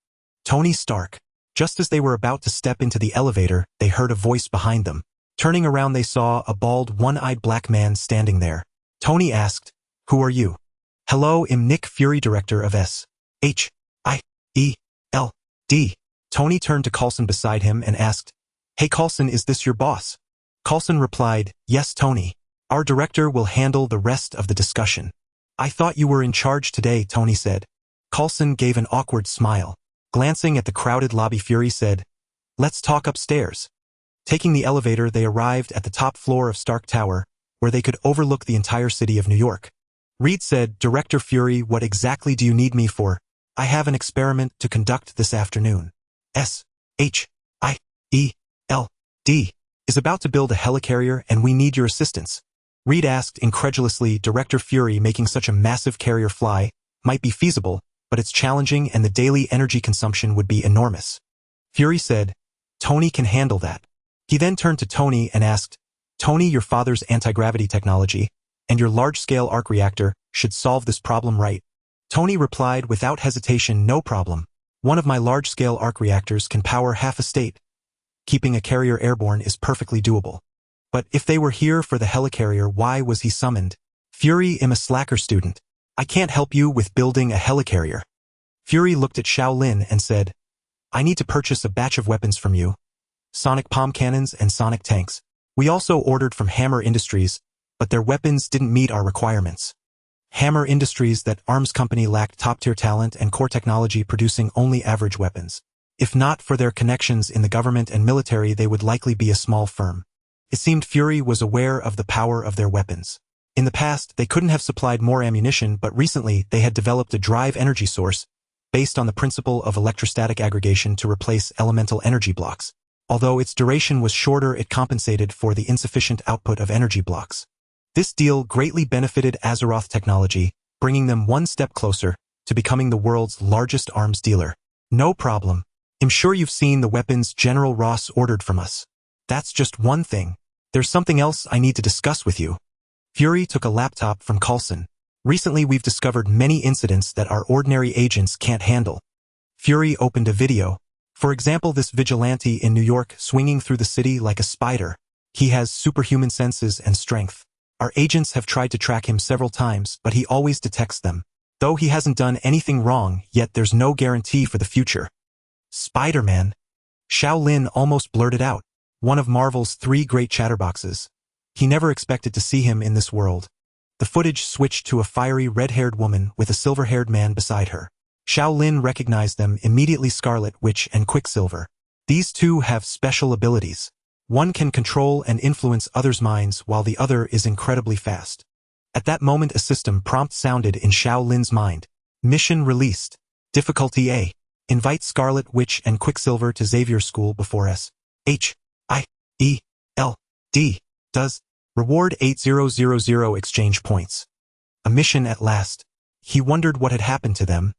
Tony Stark. Just as they were about to step into the elevator, they heard a voice behind them. Turning around, they saw a bald, one-eyed black man standing there. Tony asked, Who are you? Hello, I'm Nick Fury, director of S.H.I.E.L.D. Tony turned to Coulson beside him and asked, Hey Coulson, is this your boss? Coulson replied, Yes, Tony. Our director will handle the rest of the discussion. I thought you were in charge today, Tony said. Coulson gave an awkward smile. Glancing at the crowded lobby, Fury said, Let's talk upstairs. Taking the elevator, they arrived at the top floor of Stark Tower, where they could overlook the entire city of New York. Reed said, Director Fury, what exactly do you need me for? I have an experiment to conduct this afternoon. S.H.I.E.L.D. is about to build a helicarrier and we need your assistance. Reed asked incredulously, Director Fury, making such a massive carrier fly might be feasible, but it's challenging and the daily energy consumption would be enormous. Fury said, Tony can handle that. He then turned to Tony and asked, Tony, your father's anti-gravity technology and your large-scale arc reactor should solve this problem, right? Tony replied without hesitation, No problem. One of my large-scale arc reactors can power half a state. Keeping a carrier airborne is perfectly doable. But if they were here for the helicarrier, why was he summoned? Fury, I'm a slacker student. I can't help you with building a helicarrier. Fury looked at Xiao Lin and said, I need to purchase a batch of weapons from you. Sonic palm cannons and sonic tanks. We also ordered from Hammer Industries, but their weapons didn't meet our requirements. Hammer Industries, that arms company, lacked top-tier talent and core technology, producing only average weapons. If not for their connections in the government and military, they would likely be a small firm. It seemed Fury was aware of the power of their weapons. In the past, they couldn't have supplied more ammunition, but recently they had developed a drive energy source based on the principle of electrostatic aggregation to replace elemental energy blocks. Although its duration was shorter, it compensated for the insufficient output of energy blocks. This deal greatly benefited Azeroth Technology, bringing them one step closer to becoming the world's largest arms dealer. No problem. I'm sure you've seen the weapons General Ross ordered from us. That's just one thing. There's something else I need to discuss with you. Fury took a laptop from Coulson. Recently we've discovered many incidents that our ordinary agents can't handle. Fury opened a video. For example, this vigilante in New York swinging through the city like a spider. He has superhuman senses and strength. Our agents have tried to track him several times, but he always detects them. Though he hasn't done anything wrong, yet there's no guarantee for the future. Spider-Man? Xiao Lin almost blurted out. One of Marvel's 3 great chatterboxes. He never expected to see him in this world. The footage switched to a fiery red-haired woman with a silver-haired man beside her. Xiao Lin recognized them immediately, Scarlet Witch and Quicksilver. These two have special abilities. One can control and influence others' minds while the other is incredibly fast. At that moment a system prompt sounded in Xiao Lin's mind. Mission released. Difficulty A. Invite Scarlet Witch and Quicksilver to Xavier School before S.H.I.E.L.D. does. Reward 8000 exchange points. A mission at last. He wondered what had happened to them.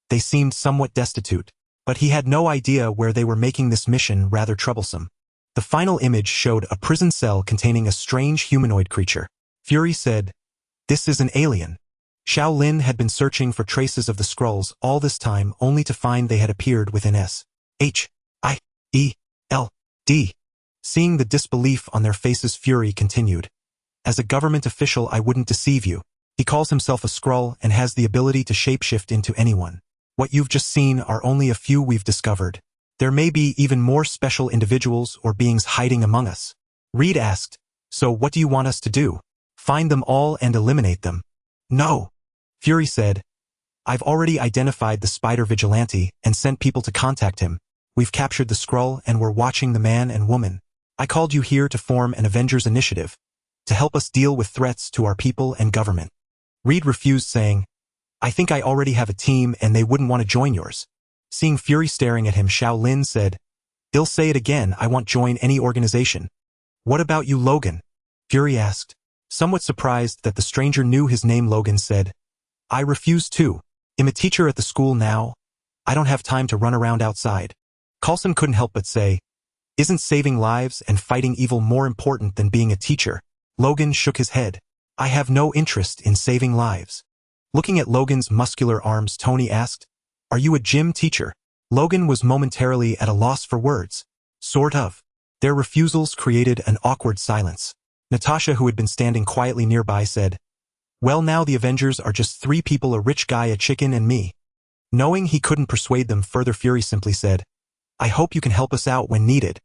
They seemed somewhat destitute, but he had no idea where they were, making this mission rather troublesome. The final image showed a prison cell containing a strange humanoid creature. Fury said, "This is an alien." Xiao Lin had been searching for traces of the scrolls all this time only to find they had appeared within S-H-I-E-L-D. Seeing the disbelief on their faces, Fury continued, "As a government official, I wouldn't deceive you. He calls himself a Skrull and has the ability to shapeshift into anyone. What you've just seen are only a few we've discovered. There may be even more special individuals or beings hiding among us." Reed asked, "So what do you want us to do? Find them all and eliminate them?" "No," Fury said. "I've already identified the spider vigilante and sent people to contact him. We've captured the Skrull and we're watching the man and woman. I called you here to form an Avengers initiative, to help us deal with threats to our people and government." Reed refused, saying, "I think I already have a team and they wouldn't want to join yours." Seeing Fury staring at him, Xiao Lin said, "I'll say it again, I won't join any organization." "What about you, Logan?" Fury asked. Somewhat surprised that the stranger knew his name, Logan said, "I refuse too. I'm a teacher at the school now. I don't have time to run around outside." Coulson couldn't help but say, "Isn't saving lives and fighting evil more important than being a teacher?" Logan shook his head. "I have no interest in saving lives." Looking at Logan's muscular arms, Tony asked, "Are you a gym teacher?" Logan was momentarily at a loss for words. "Sort of." Their refusals created an awkward silence. Natasha, who had been standing quietly nearby, said, "Well, now the Avengers are just 3 people, a rich guy, a chicken, and me." Knowing he couldn't persuade them further, Fury simply said, "I hope you can help us out when needed."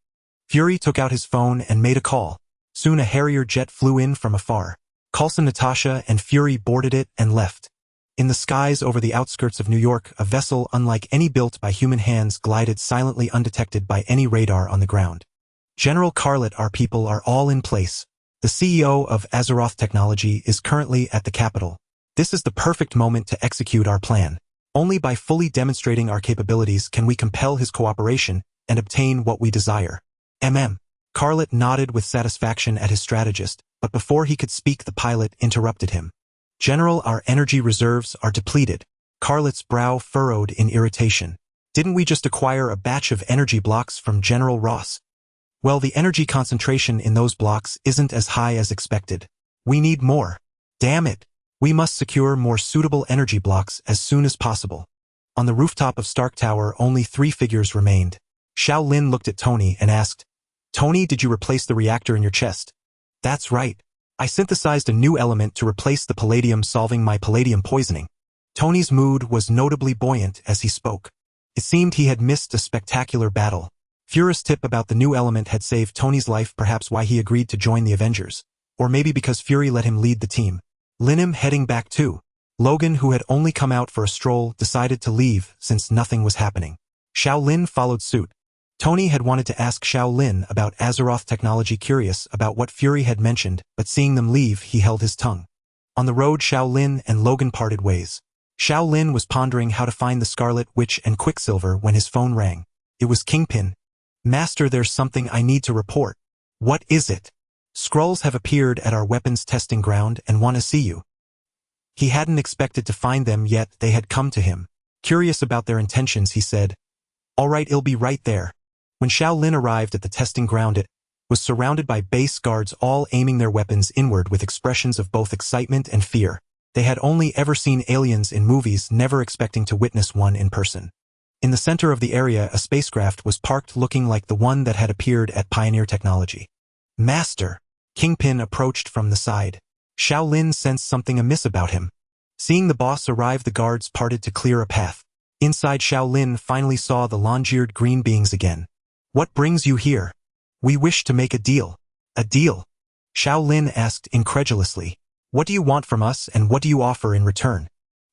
Fury took out his phone and made a call. Soon a Harrier jet flew in from afar. Coulson, Natasha, and Fury boarded it and left. In the skies over the outskirts of New York, a vessel unlike any built by human hands glided silently, undetected by any radar on the ground. "General Carlet, our people are all in place. The CEO of Azeroth Technology is currently at the capital. This is the perfect moment to execute our plan. Only by fully demonstrating our capabilities can we compel his cooperation and obtain what we desire." Carlet nodded with satisfaction at his strategist, but before he could speak, the pilot interrupted him. "General, our energy reserves are depleted." Carlet's brow furrowed in irritation. "Didn't we just acquire a batch of energy blocks from General Ross?" "Well, the energy concentration in those blocks isn't as high as expected. We need more. Damn it. We must secure more suitable energy blocks as soon as possible." On the rooftop of Stark Tower, only 3 figures remained. Xiao Lin looked at Tony and asked, "Tony, did you replace the reactor in your chest?" "That's right. I synthesized a new element to replace the palladium, solving my palladium poisoning." Tony's mood was notably buoyant as he spoke. It seemed he had missed a spectacular battle. Fury's tip about the new element had saved Tony's life, perhaps why he agreed to join the Avengers. Or maybe because Fury let him lead the team. Linim heading back too. Logan, who had only come out for a stroll, decided to leave since nothing was happening. Xiao Lin followed suit. Tony had wanted to ask Xiao Lin about Azeroth Technology, curious about what Fury had mentioned, but seeing them leave, he held his tongue. On the road, Xiao Lin and Logan parted ways. Xiao Lin was pondering how to find the Scarlet Witch and Quicksilver when his phone rang. It was Kingpin. "Master, there's something I need to report." "What is it?" "Skrulls have appeared at our weapons testing ground and want to see you." He hadn't expected to find them, yet they had come to him. Curious about their intentions, he said, "All right, I'll be right there." When Xiao Lin arrived at the testing ground, it was surrounded by base guards, all aiming their weapons inward with expressions of both excitement and fear. They had only ever seen aliens in movies, never expecting to witness one in person. In the center of the area, a spacecraft was parked, looking like the one that had appeared at Pioneer Technology. "Master." Kingpin approached from the side. Xiao Lin sensed something amiss about him. Seeing the boss arrive, the guards parted to clear a path. Inside, Xiao Lin finally saw the long-eared green beings again. "What brings you here?" "We wish to make a deal." "A deal?" Xiao Lin asked incredulously. "What do you want from us and what do you offer in return?"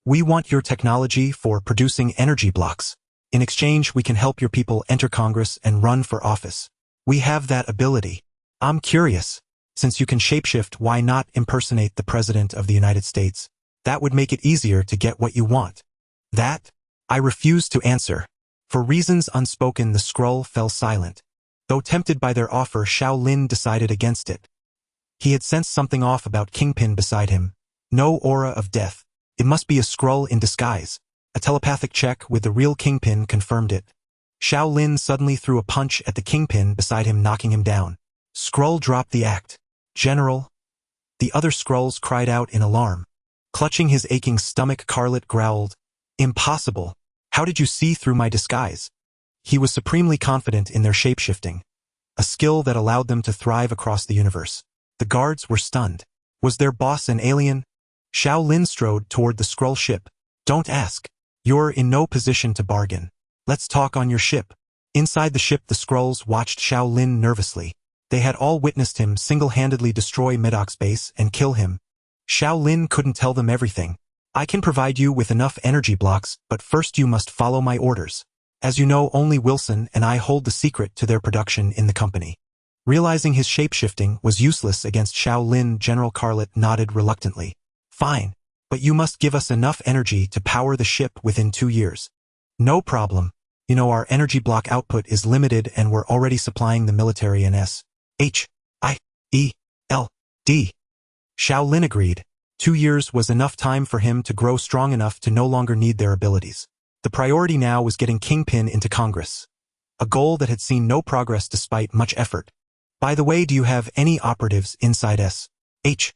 "We want your technology for producing energy blocks. In exchange, we can help your people enter Congress and run for office. We have that ability." "I'm curious. Since you can shapeshift, why not impersonate the President of the United States? That would make it easier to get what you want." "That?" I refused to answer. For reasons unspoken, the Skrull fell silent. Though tempted by their offer, Xiao Lin decided against it. He had sensed something off about Kingpin beside him. No aura of death. It must be a Skrull in disguise. A telepathic check with the real Kingpin confirmed it. Xiao Lin suddenly threw a punch at the kingpin beside him, knocking him down. Skrull dropped the act. General. The other Skrulls cried out in alarm. Clutching his aching stomach, Carlet growled, "Impossible. How did you see through my disguise?" He was supremely confident in their shapeshifting, a skill that allowed them to thrive across the universe. The guards were stunned. Was their boss an alien? Xiao Lin strode toward the Skrull ship. "Don't ask. You're in no position to bargain. Let's talk on your ship." Inside the ship, the Skrulls watched Xiao Lin nervously. They had all witnessed him single-handedly destroy Medoc's base and kill him. Xiao Lin couldn't tell them everything. "I can provide you with enough energy blocks, but first you must follow my orders. As you know, only Wilson and I hold the secret to their production in the company." Realizing his shapeshifting was useless against Xiao Lin, General Carlet nodded reluctantly. "Fine, but you must give us enough energy to power the ship within 2 years." "No problem. You know, our energy block output is limited and we're already supplying the military and S.H.I.E.L.D. Xiao Lin agreed. 2 years was enough time for him to grow strong enough to no longer need their abilities. The priority now was getting Kingpin into Congress, a goal that had seen no progress despite much effort. "By the way, do you have any operatives inside S.H.I.E.L.D.?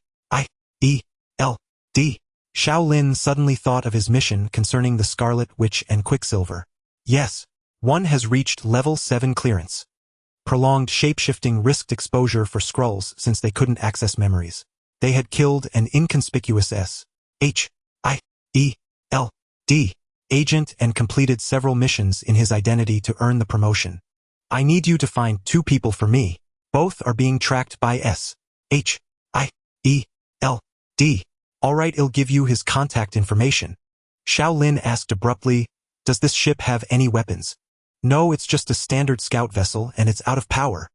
Xiao Lin suddenly thought of his mission concerning the Scarlet Witch and Quicksilver. "Yes. One has reached level 7 clearance." Prolonged shapeshifting risked exposure for Skrulls since they couldn't access memories. They had killed an inconspicuous S.H.I.E.L.D. agent and completed several missions in his identity to earn the promotion. "I need you to find 2 people for me. Both are being tracked by S.H.I.E.L.D. "All right, I'll give you his contact information." Xiao Lin asked abruptly, "Does this ship have any weapons?" "No, it's just a standard scout vessel and it's out of power."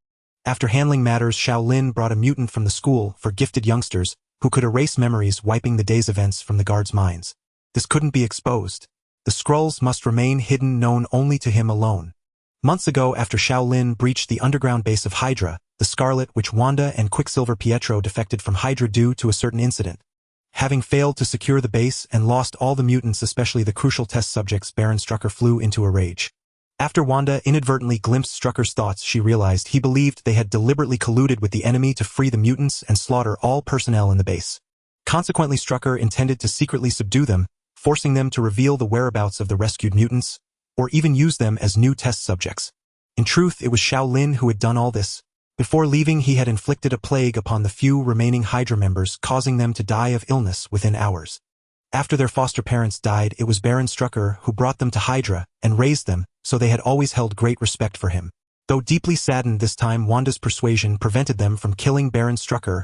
After handling matters, Xiao Lin brought a mutant from the school for gifted youngsters who could erase memories, wiping the day's events from the guards' minds. This couldn't be exposed. The Skrulls must remain hidden, known only to him alone. Months ago, after Xiao Lin breached the underground base of Hydra, the Scarlet Witch Wanda and Quicksilver Pietro defected from Hydra due to a certain incident. Having failed to secure the base and lost all the mutants, especially the crucial test subjects, Baron Strucker flew into a rage. After Wanda inadvertently glimpsed Strucker's thoughts, she realized he believed they had deliberately colluded with the enemy to free the mutants and slaughter all personnel in the base. Consequently, Strucker intended to secretly subdue them, forcing them to reveal the whereabouts of the rescued mutants, or even use them as new test subjects. In truth, it was Xiao Lin who had done all this. Before leaving, he had inflicted a plague upon the few remaining Hydra members, causing them to die of illness within hours. After their foster parents died, it was Baron Strucker who brought them to Hydra and raised them, so they had always held great respect for him. Though deeply saddened this time, Wanda's persuasion prevented them from killing Baron Strucker.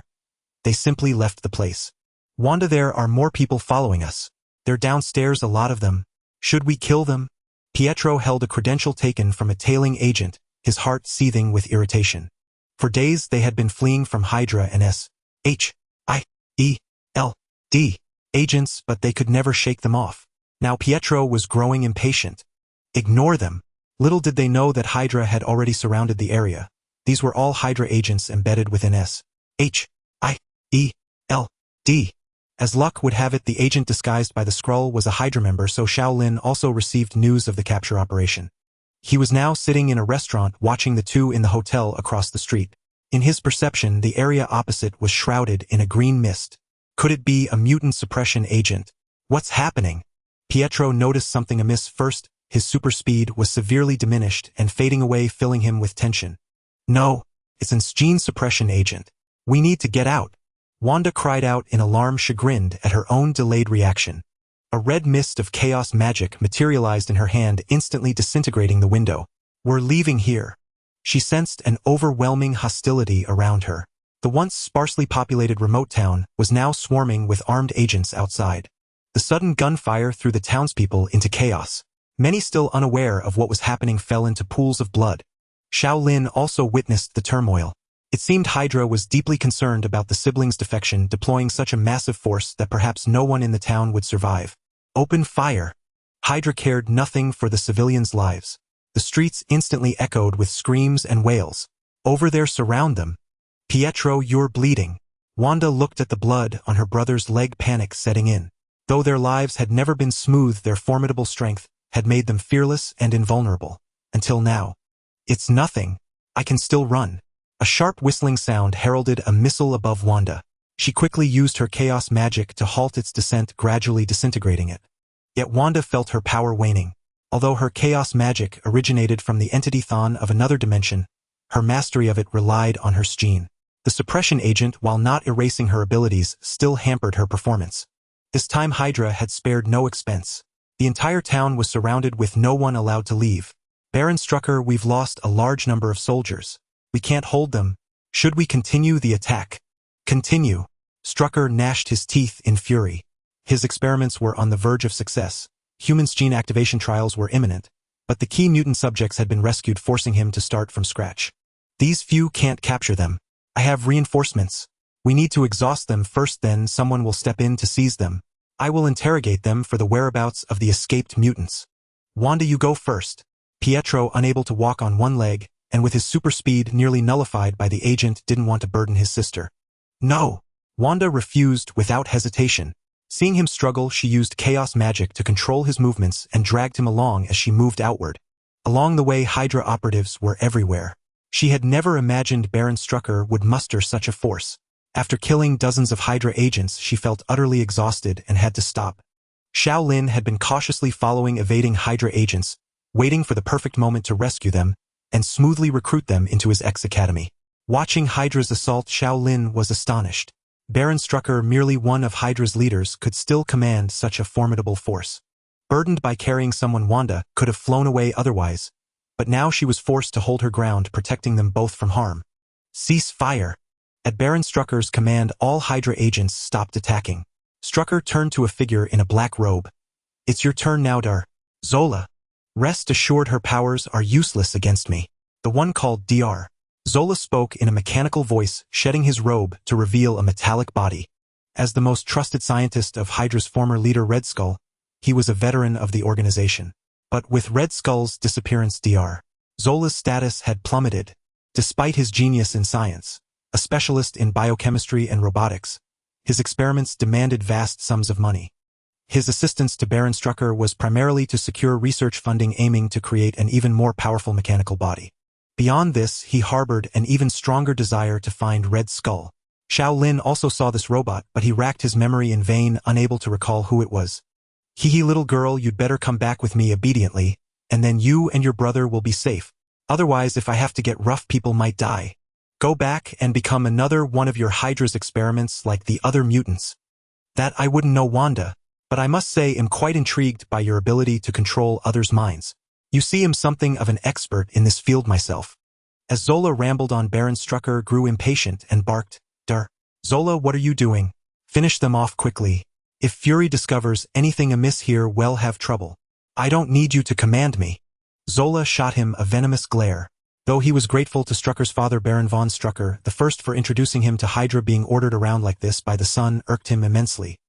They simply left the place. "Wanda, there are more people following us. They're downstairs, a lot of them. Should we kill them?" Pietro held a credential taken from a tailing agent, his heart seething with irritation. For days they had been fleeing from Hydra and S.H.I.E.L.D. agents, but they could never shake them off. Now Pietro was growing impatient. Ignore them. Little did they know that Hydra had already surrounded the area. These were all Hydra agents embedded within S.H.I.E.L.D. As luck would have it, the agent disguised by the Skrull was a Hydra member, so Xiao Lin also received news of the capture operation. He was now sitting in a restaurant watching the two in the hotel across the street. In his perception, the area opposite was shrouded in a green mist. Could it be a mutant suppression agent? What's happening? Pietro noticed something amiss first. His super speed was severely diminished and fading away, filling him with tension. "No, it's an gene suppression agent. We need to get out." Wanda cried out in alarm, chagrined at her own delayed reaction. A red mist of chaos magic materialized in her hand, instantly disintegrating the window. "We're leaving here." She sensed an overwhelming hostility around her. The once sparsely populated remote town was now swarming with armed agents outside. The sudden gunfire threw the townspeople into chaos. Many, still unaware of what was happening, fell into pools of blood. Xiao Lin also witnessed the turmoil. It seemed Hydra was deeply concerned about the siblings' defection, deploying such a massive force that perhaps no one in the town would survive. Open fire! Hydra cared nothing for the civilians' lives. The streets instantly echoed with screams and wails. Over there, surround them. "Pietro, you're bleeding." Wanda looked at the blood on her brother's leg, panic setting in. Though their lives had never been smooth, their formidable strength had made them fearless and invulnerable. Until now. It's nothing. I can still run. A sharp whistling sound heralded a missile above Wanda. She quickly used her chaos magic to halt its descent, gradually disintegrating it. Yet Wanda felt her power waning. Although her chaos magic originated from the entity Thon of another dimension, her mastery of it relied on her gene. The suppression agent, while not erasing her abilities, still hampered her performance. This time Hydra had spared no expense. The entire town was surrounded with no one allowed to leave. Baron Strucker, we've lost a large number of soldiers. We can't hold them. Should we continue the attack? Continue. Strucker gnashed his teeth in fury. His experiments were on the verge of success. Humans' gene activation trials were imminent, but the key mutant subjects had been rescued, forcing him to start from scratch. These few can't capture them. I have reinforcements. We need to exhaust them first, then someone will step in to seize them. I will interrogate them for the whereabouts of the escaped mutants. Wanda, you go first. Pietro, unable to walk on one leg, and with his super speed nearly nullified by the agent, didn't want to burden his sister. No. Wanda refused without hesitation. Seeing him struggle, she used chaos magic to control his movements and dragged him along as she moved outward. Along the way, Hydra operatives were everywhere. She had never imagined Baron Strucker would muster such a force. After killing dozens of Hydra agents, she felt utterly exhausted and had to stop. Xiao Lin had been cautiously following evading Hydra agents, waiting for the perfect moment to rescue them and smoothly recruit them into his X-Academy. Watching Hydra's assault, Xiao Lin was astonished. Baron Strucker, merely one of Hydra's leaders, could still command such a formidable force. Burdened by carrying someone, Wanda could have flown away otherwise, but now she was forced to hold her ground, protecting them both from harm. Cease fire. At Baron Strucker's command, all Hydra agents stopped attacking. Strucker turned to a figure in a black robe. It's your turn now, Dar. Zola. Rest assured, her powers are useless against me. The one called Dr. Zola spoke in a mechanical voice, shedding his robe to reveal a metallic body. As the most trusted scientist of Hydra's former leader Red Skull, he was a veteran of the organization. But with Red Skull's disappearance, Dr. Zola's status had plummeted. Despite his genius in science, a specialist in biochemistry and robotics, his experiments demanded vast sums of money. His assistance to Baron Strucker was primarily to secure research funding aiming to create an even more powerful mechanical body. Beyond this, he harbored an even stronger desire to find Red Skull. Xiao Lin also saw this robot, but he racked his memory in vain, unable to recall who it was. Hee little girl, you'd better come back with me obediently, and then you and your brother will be safe. Otherwise, if I have to get rough, people might die. Go back and become another one of your Hydra's experiments like the other mutants. That I wouldn't know, Wanda, but I must say am quite intrigued by your ability to control others' minds. You see, I'm something of an expert in this field myself. As Zola rambled on, Baron Strucker grew impatient and barked, Dar. Zola, what are you doing? Finish them off quickly. If Fury discovers anything amiss here, we'll have trouble. I don't need you to command me. Zola shot him a venomous glare. Though he was grateful to Strucker's father, Baron von Strucker, the first for introducing him to Hydra, being ordered around like this by the son irked him immensely.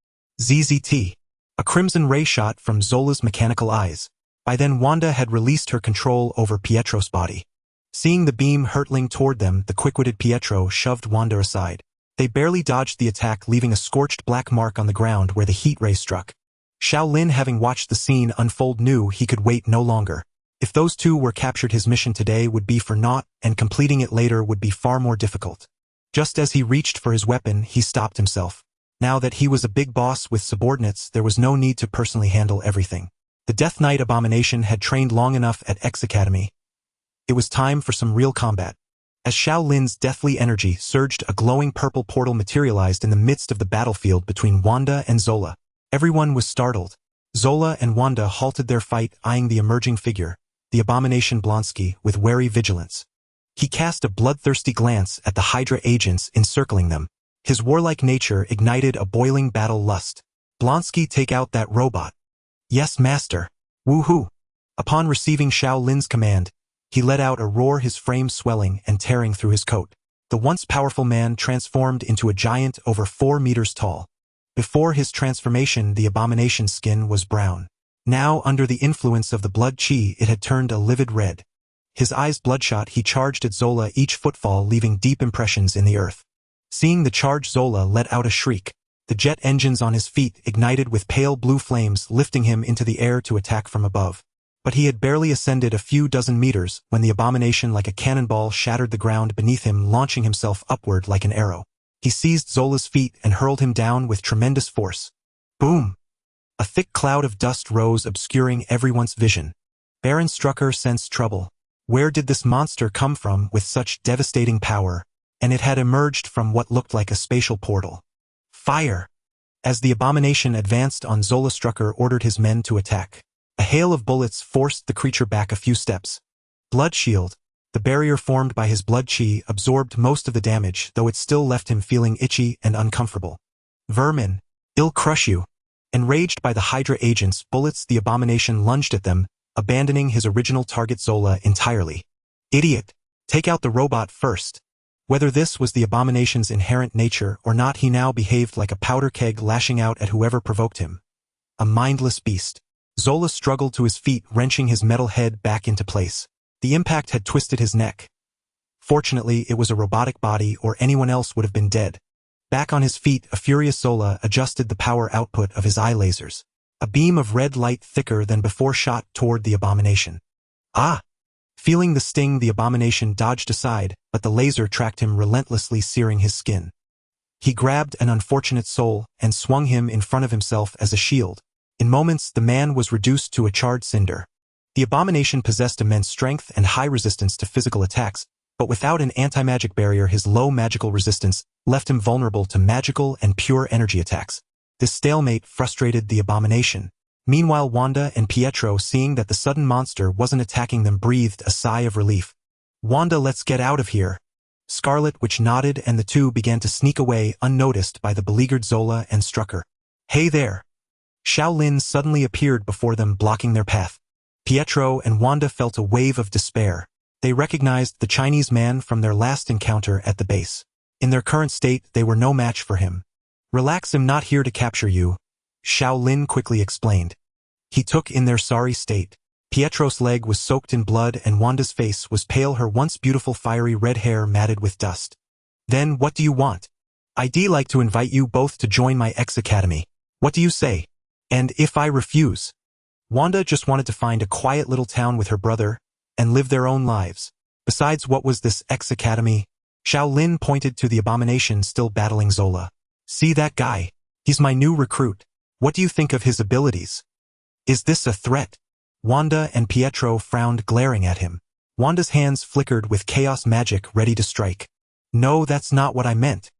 ZZT. A crimson ray shot from Zola's mechanical eyes. By then Wanda had released her control over Pietro's body. Seeing the beam hurtling toward them, the quick-witted Pietro shoved Wanda aside. They barely dodged the attack, leaving a scorched black mark on the ground where the heat ray struck. Xiao Lin, having watched the scene unfold, knew he could wait no longer. If those two were captured, his mission today would be for naught, and completing it later would be far more difficult. Just as he reached for his weapon, he stopped himself. Now that he was a big boss with subordinates, there was no need to personally handle everything. The Death Knight abomination had trained long enough at X Academy. It was time for some real combat. As Xiao Lin's deathly energy surged, a glowing purple portal materialized in the midst of the battlefield between Wanda and Zola. Everyone was startled. Zola and Wanda halted their fight, eyeing the emerging figure, the abomination Blonsky, with wary vigilance. He cast a bloodthirsty glance at the Hydra agents encircling them. His warlike nature ignited a boiling battle lust. Blonsky, take out that robot. Yes, master. Woohoo! Upon receiving Xiao Lin's command, he let out a roar, his frame swelling and tearing through his coat. The once powerful man transformed into a giant over 4 meters tall. Before his transformation, the abomination's skin was brown. Now, under the influence of the blood chi, it had turned a livid red. His eyes bloodshot, he charged at Zola, each footfall leaving deep impressions in the earth. Seeing the charge, Zola let out a shriek. The jet engines on his feet ignited with pale blue flames, lifting him into the air to attack from above. But he had barely ascended a few dozen meters when the abomination like a cannonball shattered the ground beneath him, launching himself upward like an arrow. He seized Zola's feet and hurled him down with tremendous force. Boom! A thick cloud of dust rose, obscuring everyone's vision. Baron Strucker sensed trouble. Where did this monster come from with such devastating power? And it had emerged from what looked like a spatial portal. Fire! As the abomination advanced on Zola, Strucker ordered his men to attack. A hail of bullets forced the creature back a few steps. Blood shield. The barrier formed by his blood chi absorbed most of the damage, though it still left him feeling itchy and uncomfortable. Vermin! I'll crush you! Enraged by the Hydra agent's bullets, the abomination lunged at them, abandoning his original target Zola entirely. Idiot! Take out the robot first. Whether this was the abomination's inherent nature or not, he now behaved like a powder keg, lashing out at whoever provoked him. A mindless beast. Zola struggled to his feet, wrenching his metal head back into place. The impact had twisted his neck. Fortunately, it was a robotic body, or anyone else would have been dead. Back on his feet, a furious Zola adjusted the power output of his eye lasers. A beam of red light thicker than before shot toward the abomination. Ah! Feeling the sting, the abomination dodged aside, but the laser tracked him relentlessly, searing his skin. He grabbed an unfortunate soul and swung him in front of himself as a shield. In moments, the man was reduced to a charred cinder. The abomination possessed immense strength and high resistance to physical attacks, but without an anti-magic barrier, his low magical resistance left him vulnerable to magical and pure energy attacks. This stalemate frustrated the abomination. Meanwhile, Wanda and Pietro, seeing that the sudden monster wasn't attacking them, breathed a sigh of relief. Wanda, let's get out of here. Scarlet Witch nodded, and the two began to sneak away unnoticed by the beleaguered Zola and Strucker. Hey there! Xiao Lin suddenly appeared before them, blocking their path. Pietro and Wanda felt a wave of despair. They recognized the Chinese man from their last encounter at the base. In their current state, they were no match for him. Relax, I'm not here to capture you, Xiao Lin quickly explained. He took in their sorry state. Pietro's leg was soaked in blood and Wanda's face was pale, her once beautiful fiery red hair matted with dust. Then what do you want? I'd like to invite you both to join my X-Academy. What do you say? And if I refuse? Wanda just wanted to find a quiet little town with her brother and live their own lives. Besides, what was this X-Academy? Xiao Lin pointed to the abomination still battling Zola. See that guy? He's my new recruit. What do you think of his abilities? Is this a threat? Wanda and Pietro frowned, glaring at him. Wanda's hands flickered with chaos magic ready to strike. No, that's not what I meant.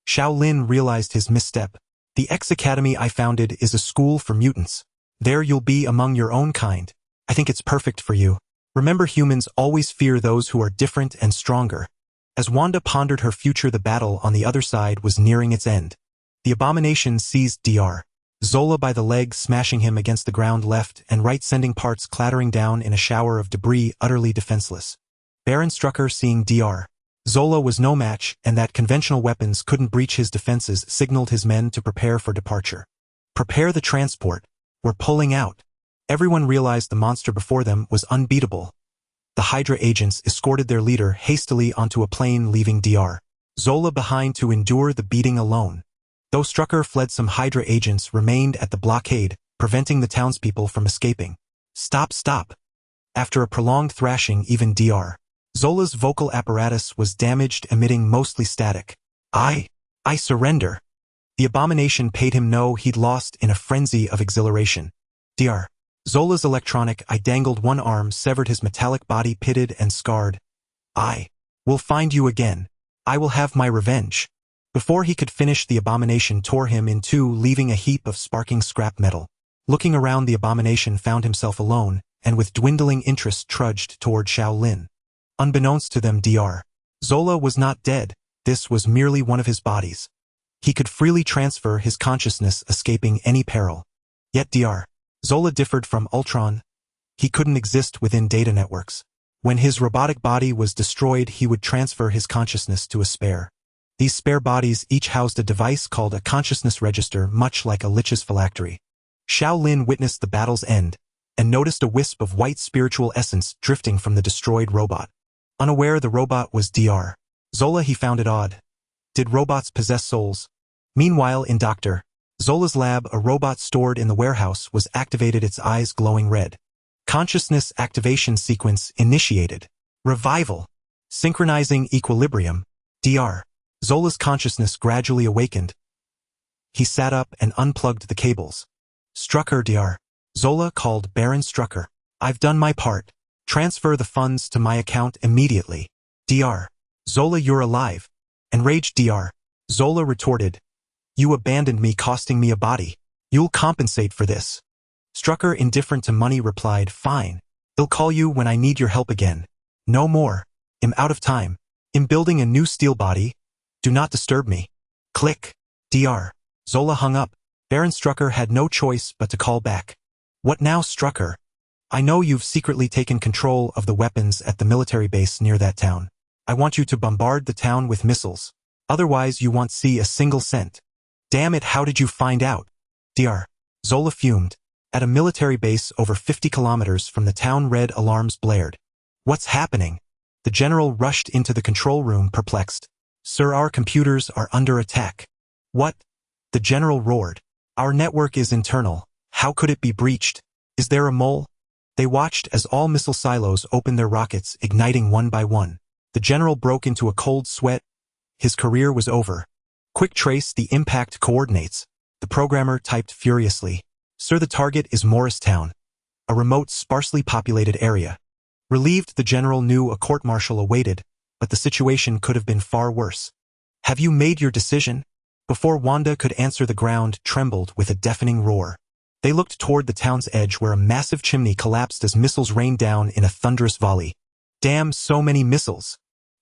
Xiao Lin realized his misstep. The X-Academy I founded is a school for mutants. There you'll be among your own kind. I think it's perfect for you. Remember, humans always fear those who are different and stronger. As Wanda pondered her future, the battle on the other side was nearing its end. The abomination seized Dr. Zola by the leg, smashing him against the ground left and right, sending parts clattering down in a shower of debris, utterly defenseless. Baron Strucker, seeing Dr. Zola was no match and that conventional weapons couldn't breach his defenses, signaled his men to prepare for departure. Prepare the transport. We're pulling out. Everyone realized the monster before them was unbeatable. The Hydra agents escorted their leader hastily onto a plane, leaving Dr. Zola behind to endure the beating alone. Though Strucker fled, some Hydra agents remained at the blockade, preventing the townspeople from escaping. Stop, stop. After a prolonged thrashing, even Dr. Zola's vocal apparatus was damaged, emitting mostly static. I surrender. The abomination paid him no heed, lost in a frenzy of exhilaration. Dr. Zola's electronic eye dangled, one arm severed, his metallic body pitted and scarred. I will find you again. I will have my revenge. Before he could finish, the abomination tore him in two, leaving a heap of sparking scrap metal. Looking around, the abomination found himself alone, and with dwindling interest trudged toward Xiao Lin. Unbeknownst to them, Dr. Zola was not dead. This was merely one of his bodies. He could freely transfer his consciousness, escaping any peril. Yet Dr. Zola differed from Ultron. He couldn't exist within data networks. When his robotic body was destroyed, he would transfer his consciousness to a spare. These spare bodies each housed a device called a consciousness register, much like a Lich's phylactery. Xiao Lin witnessed the battle's end, and noticed a wisp of white spiritual essence drifting from the destroyed robot. Unaware the robot was Dr. Zola, he found it odd. Did robots possess souls? Meanwhile, in Dr. Zola's lab, a robot stored in the warehouse was activated, its eyes glowing red. Consciousness activation sequence initiated. Revival. Synchronizing equilibrium. Dr. Zola's consciousness gradually awakened. He sat up and unplugged the cables. Strucker. Dr. Zola called Baron Strucker. I've done my part. Transfer the funds to my account immediately. Dr. Zola, you're alive. Enraged Dr. Zola retorted, you abandoned me, costing me a body. You'll compensate for this. Strucker, indifferent to money, replied, fine. I'll call you when I need your help again. No more. I'm out of time. I'm building a new steel body. Do not disturb me. Click. Dr. Zola hung up. Baron Strucker had no choice but to call back. What now, Strucker? I know you've secretly taken control of the weapons at the military base near that town. I want you to bombard the town with missiles. Otherwise you won't see a single cent. Damn it, how did you find out? Dr. Zola fumed. At a military base over 50 kilometers from the town, red alarms blared. What's happening? The general rushed into the control room, perplexed. Sir, our computers are under attack. What? The general roared. Our network is internal. How could it be breached? Is there a mole? They watched as all missile silos opened their rockets, igniting one by one. The general broke into a cold sweat. His career was over. Quick trace the impact coordinates. The programmer typed furiously. Sir, the target is Morristown, a remote, sparsely populated area. Relieved, the general knew a court-martial awaited, but the situation could have been far worse. Have you made your decision? Before Wanda could answer, the ground trembled with a deafening roar. They looked toward the town's edge, where a massive chimney collapsed as missiles rained down in a thunderous volley. Damn, so many missiles!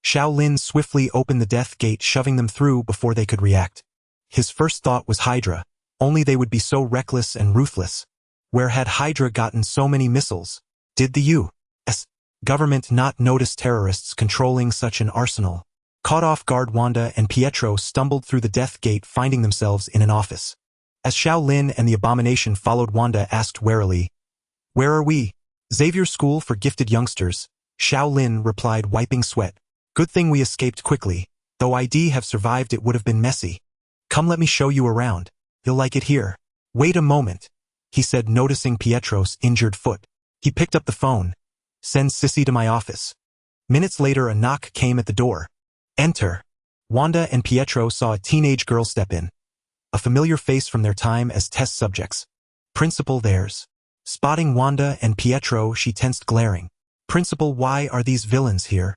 Xiao Lin swiftly opened the death gate, shoving them through before they could react. His first thought was Hydra, only they would be so reckless and ruthless. Where had Hydra gotten so many missiles? Did the U.S. government not notice terrorists controlling such an arsenal? Caught off guard, Wanda and Pietro stumbled through the death gate, finding themselves in an office. As Xiao Lin and the abomination followed, Wanda asked warily, where are we? Xavier's School for Gifted Youngsters, Xiao Lin replied, wiping sweat. Good thing we escaped quickly. Though I'd have survived, it would have been messy. Come, let me show you around. You'll like it here. Wait a moment, he said, noticing Pietro's injured foot. He picked up the phone. Send Sissy to my office. Minutes later, a knock came at the door. Enter. Wanda and Pietro saw a teenage girl step in. A familiar face from their time as test subjects. Principal, theirs. Spotting Wanda and Pietro, she tensed, glaring. Principal, why are these villains here?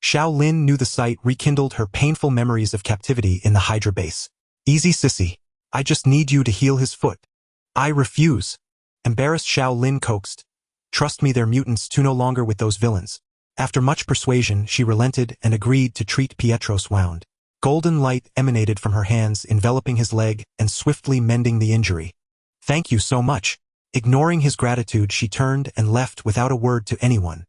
Xiao Lin knew the sight rekindled her painful memories of captivity in the Hydra base. Easy, Sissy. I just need you to heal his foot. I refuse. Embarrassed, Xiao Lin coaxed. Trust me, they're mutants too, no longer with those villains. After much persuasion, she relented and agreed to treat Pietro's wound. Golden light emanated from her hands, enveloping his leg and swiftly mending the injury. Thank you so much. Ignoring his gratitude, she turned and left without a word to anyone.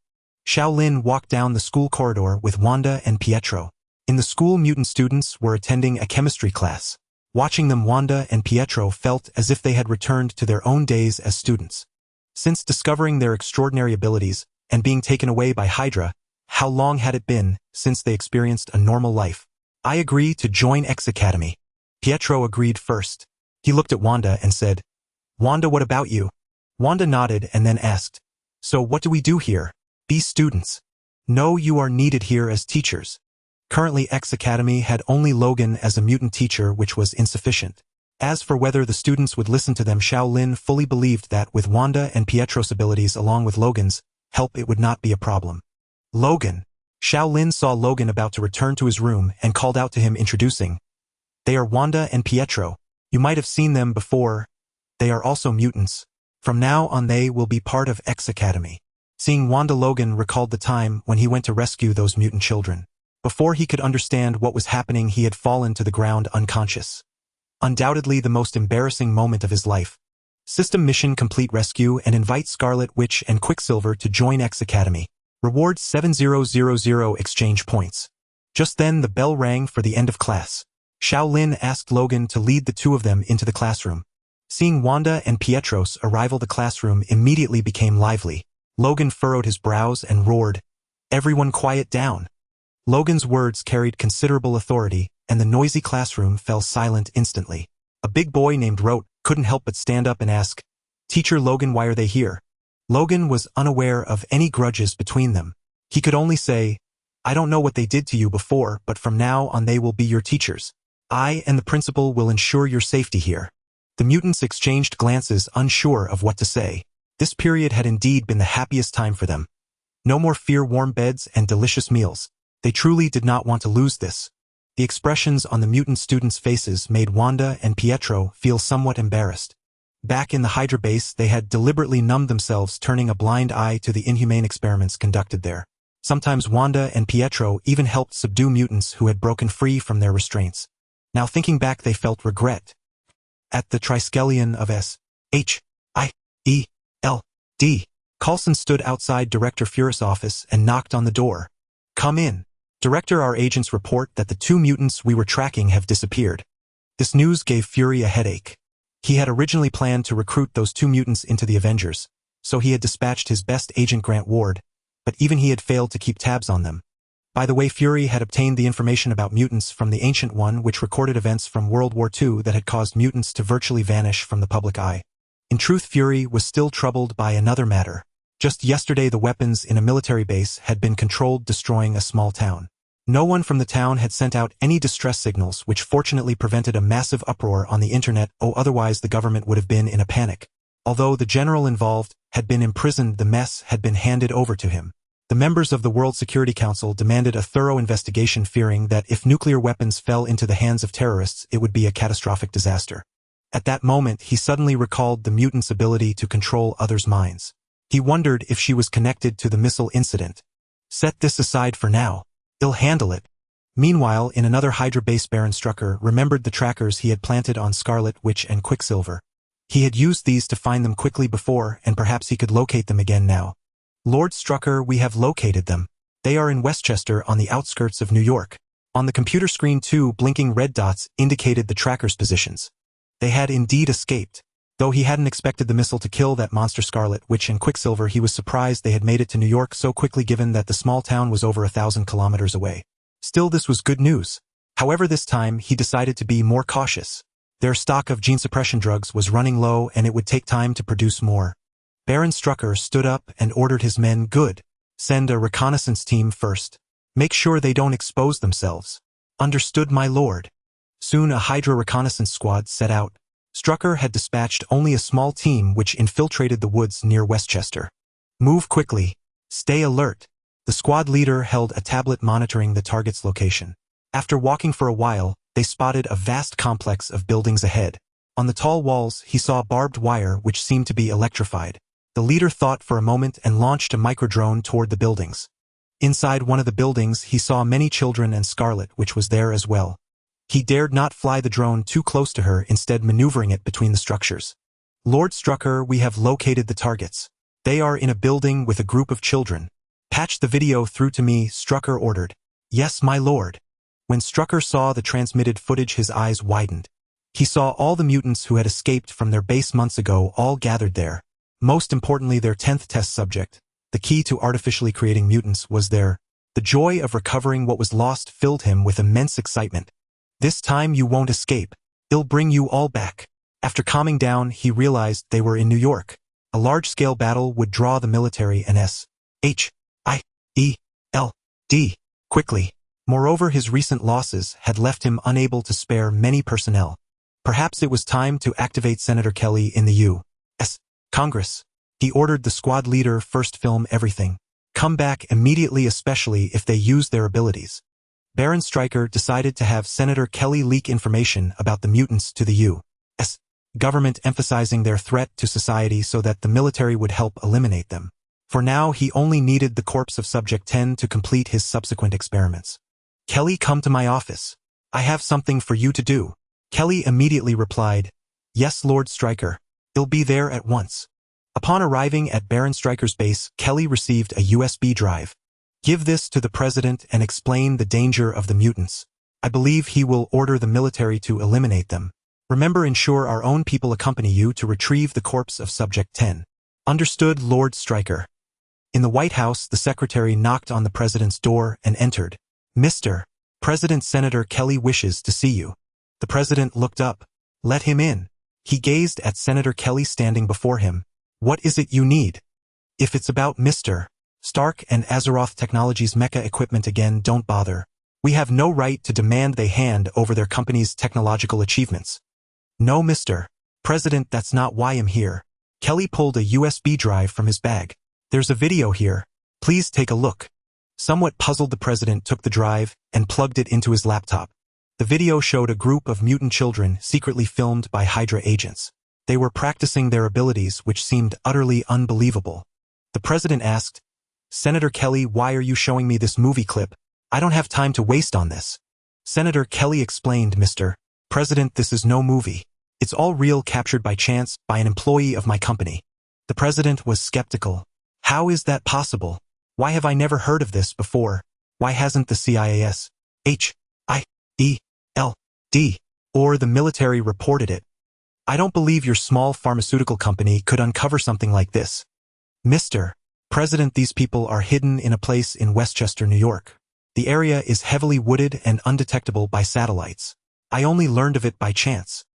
Xiao Lin walked down the school corridor with Wanda and Pietro. In the school, mutant students were attending a chemistry class. Watching them, Wanda and Pietro felt as if they had returned to their own days as students. Since discovering their extraordinary abilities and being taken away by Hydra, how long had it been since they experienced a normal life? I agree to join X Academy. Pietro agreed first. He looked at Wanda and said, Wanda, what about you? Wanda nodded and then asked, so what do we do here? Be students. No, you are needed here as teachers. Currently, X Academy had only Logan as a mutant teacher, which was insufficient. As for whether the students would listen to them, Xiao Lin fully believed that with Wanda and Pietro's abilities along with Logan's help, it would not be a problem. Logan. Xiao Lin saw Logan about to return to his room and called out to him, introducing. They are Wanda and Pietro. You might have seen them before. They are also mutants. From now on they will be part of X Academy. Seeing Wanda, Logan recalled the time when he went to rescue those mutant children. Before he could understand what was happening, he had fallen to the ground unconscious. Undoubtedly the most embarrassing moment of his life. System mission complete: rescue and invite Scarlet Witch and Quicksilver to join X Academy. Reward 7000 exchange points. Just then the bell rang for the end of class. Xiao Lin asked Logan to lead the two of them into the classroom. Seeing Wanda and Pietro's arrival, the classroom immediately became lively. Logan furrowed his brows and roared, "Everyone quiet down." Logan's words carried considerable authority, and the noisy classroom fell silent instantly. A big boy named Rote couldn't help but stand up and ask, "Teacher Logan, why are they here?" Logan was unaware of any grudges between them. He could only say, "I don't know what they did to you before, but from now on they will be your teachers. I and the principal will ensure your safety here." The mutants exchanged glances, unsure of what to say. This period had indeed been the happiest time for them. No more fear, warm beds, and delicious meals. They truly did not want to lose this. The expressions on the mutant students' faces made Wanda and Pietro feel somewhat embarrassed. Back in the Hydra base, they had deliberately numbed themselves, turning a blind eye to the inhumane experiments conducted there. Sometimes Wanda and Pietro even helped subdue mutants who had broken free from their restraints. Now thinking back, they felt regret. At the Triskelion of S.H.I.E.L.D., Coulson stood outside Director Furus' office and knocked on the door. "Come in. Director, our agents report that the 2 mutants we were tracking have disappeared." This news gave Fury a headache. He had originally planned to recruit those 2 mutants into the Avengers, so he had dispatched his best agent Grant Ward, but even he had failed to keep tabs on them. By the way, Fury had obtained the information about mutants from the Ancient One, which recorded events from World War II that had caused mutants to virtually vanish from the public eye. In truth, Fury was still troubled by another matter. Just yesterday, the weapons in a military base had been controlled, destroying a small town. No one from the town had sent out any distress signals, which fortunately prevented a massive uproar on the internet. Otherwise the government would have been in a panic. Although the general involved had been imprisoned, the mess had been handed over to him. The members of the World Security Council demanded a thorough investigation, fearing that if nuclear weapons fell into the hands of terrorists, it would be a catastrophic disaster. At that moment, he suddenly recalled the mutant's ability to control others' minds. He wondered if she was connected to the missile incident. Set this aside for now. He'll handle it. Meanwhile, in another Hydra base, Baron Strucker remembered the trackers he had planted on Scarlet Witch and Quicksilver. He had used these to find them quickly before, and perhaps he could locate them again now. "Lord Strucker, we have located them. They are in Westchester, on the outskirts of New York." On the computer screen, 2 blinking red dots indicated the trackers' positions. They had indeed escaped. Though he hadn't expected the missile to kill that monster Scarlet Witch and Quicksilver, he was surprised they had made it to New York so quickly, given that the small town was over 1,000 kilometers away. Still, this was good news. However, this time he decided to be more cautious. Their stock of gene suppression drugs was running low, and it would take time to produce more. Baron Strucker stood up and ordered his men, "Good. Send a reconnaissance team first. Make sure they don't expose themselves." "Understood, my lord." Soon a Hydra reconnaissance squad set out. Strucker had dispatched only a small team which infiltrated the woods near Westchester. "Move quickly. Stay alert." The squad leader held a tablet monitoring the target's location. After walking for a while, they spotted a vast complex of buildings ahead. On the tall walls, he saw barbed wire which seemed to be electrified. The leader thought for a moment and launched a microdrone toward the buildings. Inside one of the buildings, he saw many children, and Scarlet, which was there as well. He dared not fly the drone too close to her, instead maneuvering it between the structures. "Lord Strucker, we have located the targets. They are in a building with a group of children. Patch the video through to me," Strucker ordered. "Yes, my lord." When Strucker saw the transmitted footage, his eyes widened. He saw all the mutants who had escaped from their base months ago, all gathered there. Most importantly, their 10th test subject. The key to artificially creating mutants was there. The joy of recovering what was lost filled him with immense excitement. "This time you won't escape. I'll bring you all back." After calming down, he realized they were in New York. A large-scale battle would draw the military and S.H.I.E.L.D. quickly. Moreover, his recent losses had left him unable to spare many personnel. Perhaps it was time to activate Senator Kelly in the U.S. Congress. He ordered the squad leader, "First, film everything. Come back immediately, especially if they use their abilities." Baron Stryker decided to have Senator Kelly leak information about the mutants to the U.S. government, emphasizing their threat to society so that the military would help eliminate them. For now, he only needed the corpse of Subject 10 to complete his subsequent experiments. "Kelly, come to my office. I have something for you to do." Kelly immediately replied, "Yes, Lord Stryker. I'll be there at once." Upon arriving at Baron Stryker's base, Kelly received a USB drive. "Give this to the president and explain the danger of the mutants. I believe he will order the military to eliminate them. Remember, ensure our own people accompany you to retrieve the corpse of Subject 10. "Understood, Lord Stryker." In the White House, the secretary knocked on the president's door and entered. "Mr. President, Senator Kelly wishes to see you." The president looked up. "Let him in." He gazed at Senator Kelly standing before him. "What is it you need?" If it's about Mr. Stark and Azeroth Technologies mecha equipment again, don't bother. We have no right to demand they hand over their company's technological achievements. No, Mr. President, that's not why I'm here. Kelly pulled a USB drive from his bag. There's a video here. Please take a look. Somewhat puzzled, the president took the drive and plugged it into his laptop. The video showed a group of mutant children secretly filmed by Hydra agents. They were practicing their abilities, which seemed utterly unbelievable. The president asked, Senator Kelly, why are you showing me this movie clip? I don't have time to waste on this. Senator Kelly explained, Mr. President, this is no movie. It's all real, captured by chance by an employee of my company. The president was skeptical. How is that possible? Why have I never heard of this before? Why hasn't the CIAS, HIELD, or the military reported it? I don't believe your small pharmaceutical company could uncover something like this. Mr. President, these people are hidden in a place in Westchester, New York. The area is heavily wooded and undetectable by satellites. I only learned of it by chance.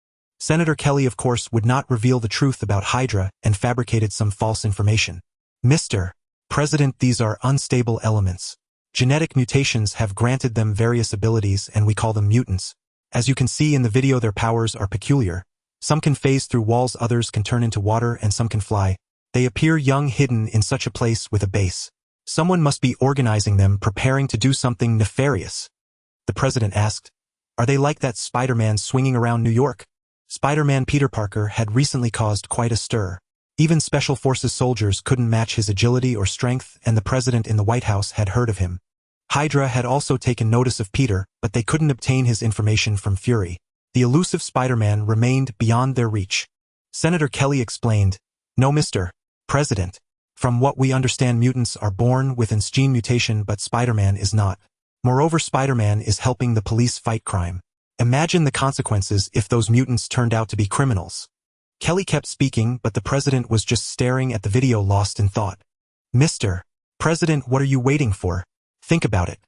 Senator Kelly, of course, would not reveal the truth about Hydra and fabricated some false information. Mr. President, these are unstable elements. Genetic mutations have granted them various abilities and we call them mutants. As you can see in the video, their powers are peculiar. Some can phase through walls, others can turn into water, and some can fly. They appear young, hidden in such a place with a base. Someone must be organizing them, preparing to do something nefarious. The president asked, are they like that Spider-Man swinging around New York? Spider-Man Peter Parker had recently caused quite a stir. Even Special Forces soldiers couldn't match his agility or strength, and the president in the White House had heard of him. Hydra had also taken notice of Peter, but they couldn't obtain his information from Fury. The elusive Spider-Man remained beyond their reach. Senator Kelly explained, no, Mr. President. From what we understand, mutants are born with an gene mutation, but Spider-Man is not. Moreover, Spider-Man is helping the police fight crime. Imagine the consequences if those mutants turned out to be criminals. Kelly kept speaking, but the president was just staring at the video, lost in thought. Mr. President, what are you waiting for? Think about it.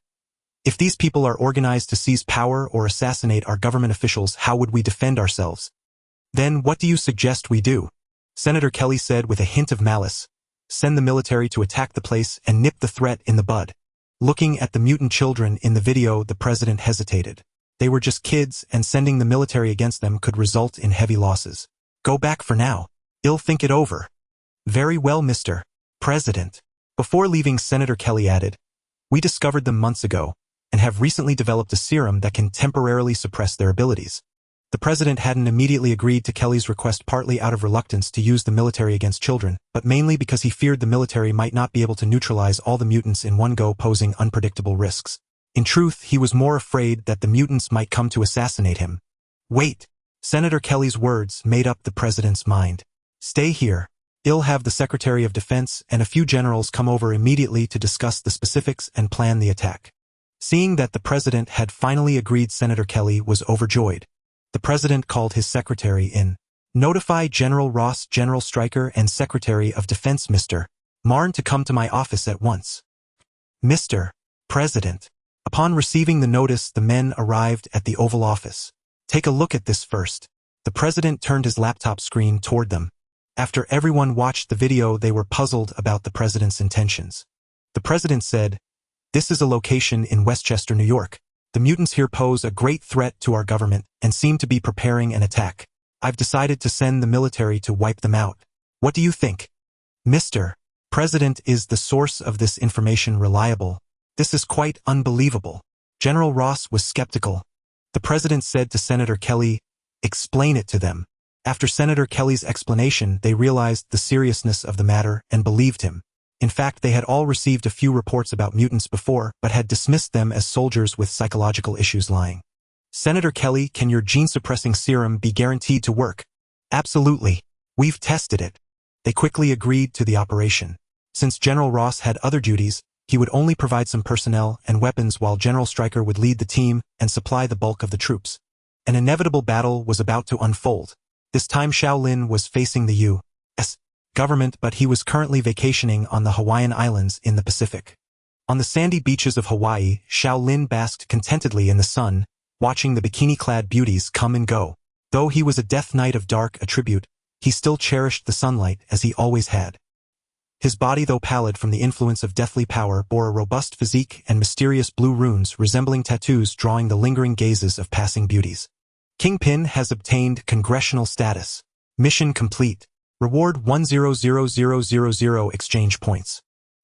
If these people are organized to seize power or assassinate our government officials, how would we defend ourselves? Then what do you suggest we do? Senator Kelly said with a hint of malice. Send the military to attack the place and nip the threat in the bud. Looking at the mutant children in the video, the president hesitated. They were just kids, and sending the military against them could result in heavy losses. Go back for now. I'll think it over. Very well, Mr. President. Before leaving, Senator Kelly added, we discovered them months ago, and have recently developed a serum that can temporarily suppress their abilities. The president hadn't immediately agreed to Kelly's request, partly out of reluctance to use the military against children, but mainly because he feared the military might not be able to neutralize all the mutants in one go, posing unpredictable risks. In truth, he was more afraid that the mutants might come to assassinate him. Wait! Senator Kelly's words made up the president's mind. Stay here. I'll have the Secretary of Defense and a few generals come over immediately to discuss the specifics and plan the attack. Seeing that the president had finally agreed, Senator Kelly was overjoyed. The president called his secretary in. Notify General Ross, General Stryker, and Secretary of Defense Mr. Marne to come to my office at once. Mr. President. Upon receiving the notice, the men arrived at the Oval Office. Take a look at this first. The president turned his laptop screen toward them. After everyone watched the video, they were puzzled about the president's intentions. The president said, this is a location in Westchester, New York. The mutants here pose a great threat to our government and seem to be preparing an attack. I've decided to send the military to wipe them out. What do you think? Mr. President, is the source of this information reliable? This is quite unbelievable. General Ross was skeptical. The president said to Senator Kelly, explain it to them. After Senator Kelly's explanation, they realized the seriousness of the matter and believed him. In fact, they had all received a few reports about mutants before, but had dismissed them as soldiers with psychological issues lying. Senator Kelly, can your gene-suppressing serum be guaranteed to work? Absolutely. We've tested it. They quickly agreed to the operation. Since General Ross had other duties, he would only provide some personnel and weapons while General Stryker would lead the team and supply the bulk of the troops. An inevitable battle was about to unfold. This time Xiao Lin was facing the U.S. government, but he was currently vacationing on the Hawaiian Islands in the Pacific. On the sandy beaches of Hawaii, Xiao Lin basked contentedly in the sun, watching the bikini-clad beauties come and go. Though he was a Death Knight of Dark attribute, he still cherished the sunlight as he always had. His body, though pallid from the influence of deathly power, bore a robust physique and mysterious blue runes resembling tattoos drawing the lingering gazes of passing beauties. Kingpin has obtained congressional status. Mission complete. Reward 100000 exchange points.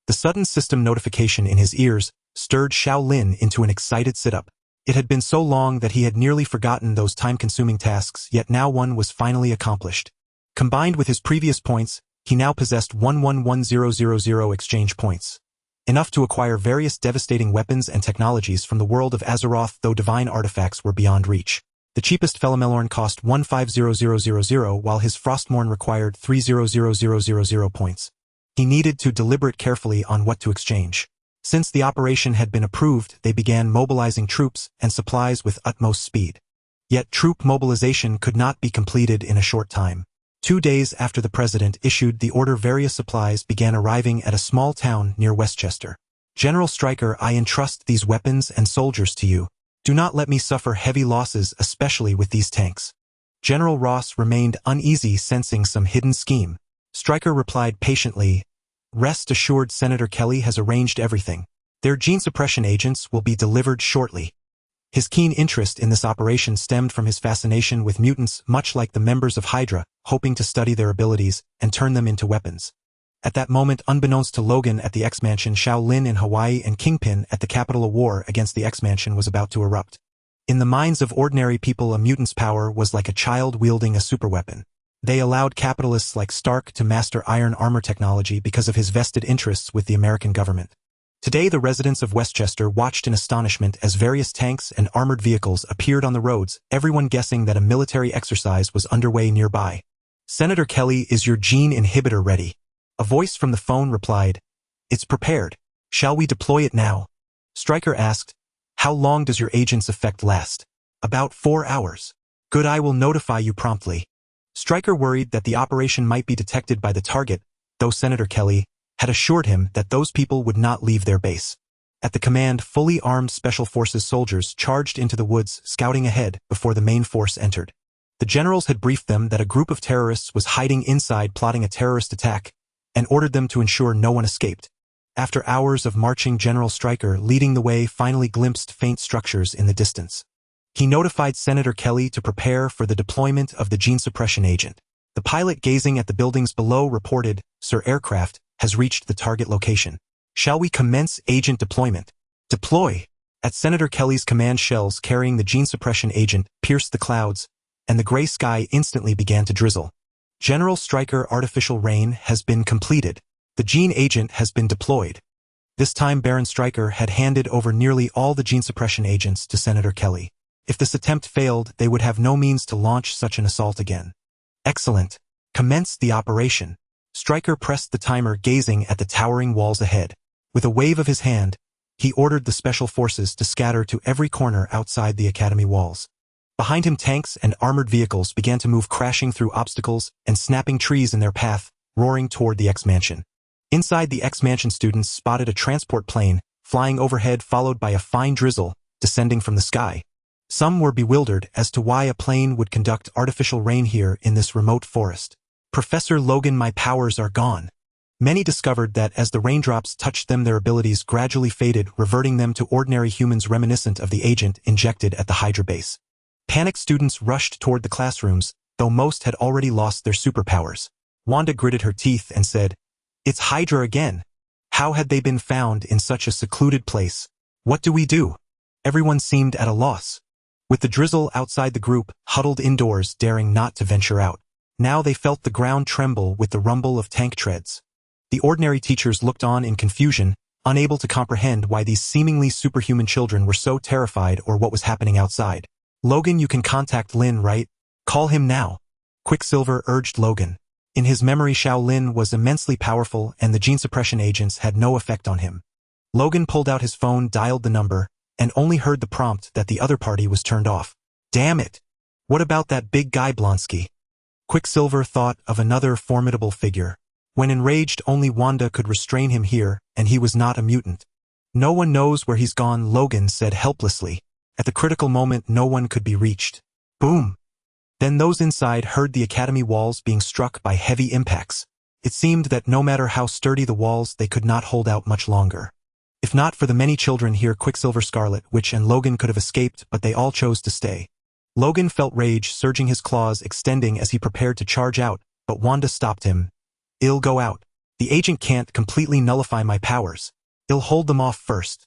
The sudden system notification in his ears stirred Xiao Lin into an excited sit-up. It had been so long that he had nearly forgotten those time-consuming tasks, yet now one was finally accomplished. Combined with his previous points, he now possessed 111000 exchange points. Enough to acquire various devastating weapons and technologies from the world of Azeroth, though divine artifacts were beyond reach. The cheapest Felamelorn cost 150000, while his Frostmourne required 300000 points. He needed to deliberate carefully on what to exchange. Since the operation had been approved, they began mobilizing troops and supplies with utmost speed. Yet troop mobilization could not be completed in a short time. 2 days after the president issued the order, various supplies began arriving at a small town near Westchester. General Stryker, I entrust these weapons and soldiers to you. Do not let me suffer heavy losses, especially with these tanks. General Ross remained uneasy, sensing some hidden scheme. Stryker replied patiently, Rest assured, Senator Kelly has arranged everything. Their gene suppression agents will be delivered shortly. His keen interest in this operation stemmed from his fascination with mutants, much like the members of Hydra, hoping to study their abilities and turn them into weapons. At that moment, unbeknownst to Logan at the X-Mansion, Xiao Lin in Hawaii and Kingpin at the capital, a war against the X-Mansion was about to erupt. In the minds of ordinary people, a mutant's power was like a child wielding a superweapon. They allowed capitalists like Stark to master iron armor technology because of his vested interests with the American government. Today, the residents of Westchester watched in astonishment as various tanks and armored vehicles appeared on the roads, everyone guessing that a military exercise was underway nearby. Senator Kelly, is your gene inhibitor ready? A voice from the phone replied, It's prepared. Shall we deploy it now? Stryker asked, How long does your agent's effect last? About 4 hours. Good, I will notify you promptly. Stryker worried that the operation might be detected by the target, though Senator Kelly had assured him that those people would not leave their base. At the command, fully armed Special Forces soldiers charged into the woods, scouting ahead before the main force entered. The generals had briefed them that a group of terrorists was hiding inside plotting a terrorist attack, and ordered them to ensure no one escaped. After hours of marching, General Stryker, leading the way, finally glimpsed faint structures in the distance. He notified Senator Kelly to prepare for the deployment of the gene suppression agent. The pilot, gazing at the buildings below, reported, Sir, aircraft has reached the target location. Shall we commence agent deployment? Deploy! At Senator Kelly's command, shells carrying the gene suppression agent pierced the clouds, and the gray sky instantly began to drizzle. General Stryker, artificial rain has been completed. The gene agent has been deployed. This time, Baron Stryker had handed over nearly all the gene suppression agents to Senator Kelly. If this attempt failed, they would have no means to launch such an assault again. Excellent. Commence the operation. Stryker pressed the timer, gazing at the towering walls ahead. With a wave of his hand, he ordered the special forces to scatter to every corner outside the academy walls. Behind him, tanks and armored vehicles began to move, crashing through obstacles and snapping trees in their path, roaring toward the X-Mansion. Inside the X-Mansion, students spotted a transport plane flying overhead, followed by a fine drizzle descending from the sky. Some were bewildered as to why a plane would conduct artificial rain here in this remote forest. Professor Logan, my powers are gone. Many discovered that as the raindrops touched them, their abilities gradually faded, reverting them to ordinary humans reminiscent of the agent injected at the Hydra base. Panicked students rushed toward the classrooms, though most had already lost their superpowers. Wanda gritted her teeth and said, It's Hydra again. How had they been found in such a secluded place? What do we do? Everyone seemed at a loss. With the drizzle outside, the group huddled indoors, daring not to venture out. Now they felt the ground tremble with the rumble of tank treads. The ordinary teachers looked on in confusion, unable to comprehend why these seemingly superhuman children were so terrified or what was happening outside. Logan, you can contact Lin, right? Call him now. Quicksilver urged Logan. In his memory, Xiao Lin was immensely powerful and the gene suppression agents had no effect on him. Logan pulled out his phone, dialed the number, and only heard the prompt that the other party was turned off. Damn it! What about that big guy Blonsky? Quicksilver thought of another formidable figure. When enraged, only Wanda could restrain him here, and he was not a mutant. No one knows where he's gone, Logan said helplessly. At the critical moment, no one could be reached. Boom! Then those inside heard the academy walls being struck by heavy impacts. It seemed that no matter how sturdy the walls, they could not hold out much longer. If not for the many children here, Quicksilver, Scarlet Witch, and Logan could have escaped, but they all chose to stay. Logan felt rage surging, his claws extending as he prepared to charge out, but Wanda stopped him. "I'll go out. The agent can't completely nullify my powers. I'll hold them off first."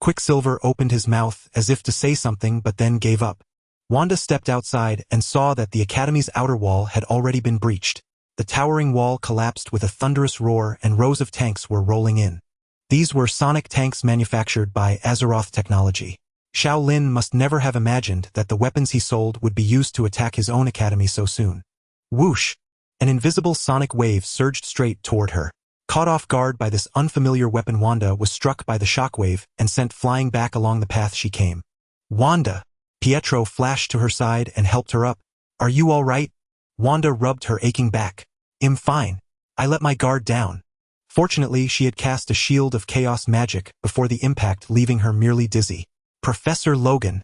Quicksilver opened his mouth as if to say something, but then gave up. Wanda stepped outside and saw that the Academy's outer wall had already been breached. The towering wall collapsed with a thunderous roar, and rows of tanks were rolling in. These were sonic tanks manufactured by Azeroth technology. Xiao Lin must never have imagined that the weapons he sold would be used to attack his own academy so soon. Whoosh! An invisible sonic wave surged straight toward her. Caught off guard by this unfamiliar weapon, Wanda was struck by the shockwave and sent flying back along the path she came. "Wanda!" Pietro flashed to her side and helped her up. "Are you all right?" Wanda rubbed her aching back. "I'm fine. I let my guard down." Fortunately, she had cast a shield of chaos magic before the impact, leaving her merely dizzy. "Professor Logan!"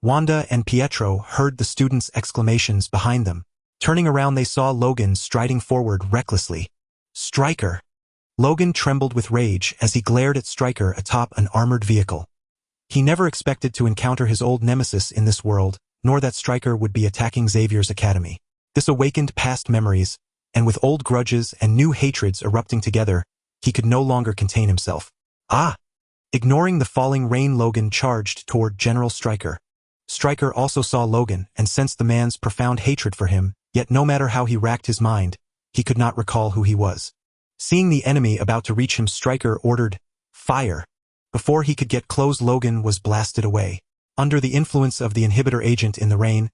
Wanda and Pietro heard the students' exclamations behind them. Turning around, they saw Logan striding forward recklessly. "Stryker!" Logan trembled with rage as he glared at Stryker atop an armored vehicle. He never expected to encounter his old nemesis in this world, nor that Stryker would be attacking Xavier's academy. This awakened past memories, and with old grudges and new hatreds erupting together, he could no longer contain himself. "Ah!" Ignoring the falling rain, Logan charged toward General Stryker. Stryker also saw Logan and sensed the man's profound hatred for him, yet no matter how he racked his mind, he could not recall who he was. Seeing the enemy about to reach him, Stryker ordered, "Fire!" Before he could get close, Logan was blasted away. Under the influence of the inhibitor agent in the rain,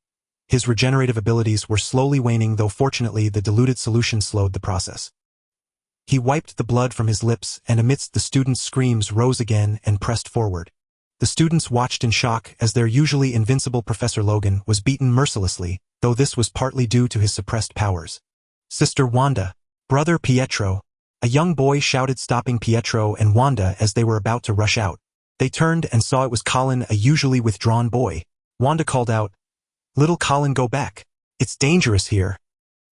his regenerative abilities were slowly waning, though fortunately the diluted solution slowed the process. He wiped the blood from his lips and amidst the students' screams rose again and pressed forward. The students watched in shock as their usually invincible Professor Logan was beaten mercilessly, though this was partly due to his suppressed powers. "Sister Wanda! Brother Pietro!" A young boy shouted, stopping Pietro and Wanda as they were about to rush out. They turned and saw it was Colin, a usually withdrawn boy. Wanda called out, "Little Colin, go back. It's dangerous here."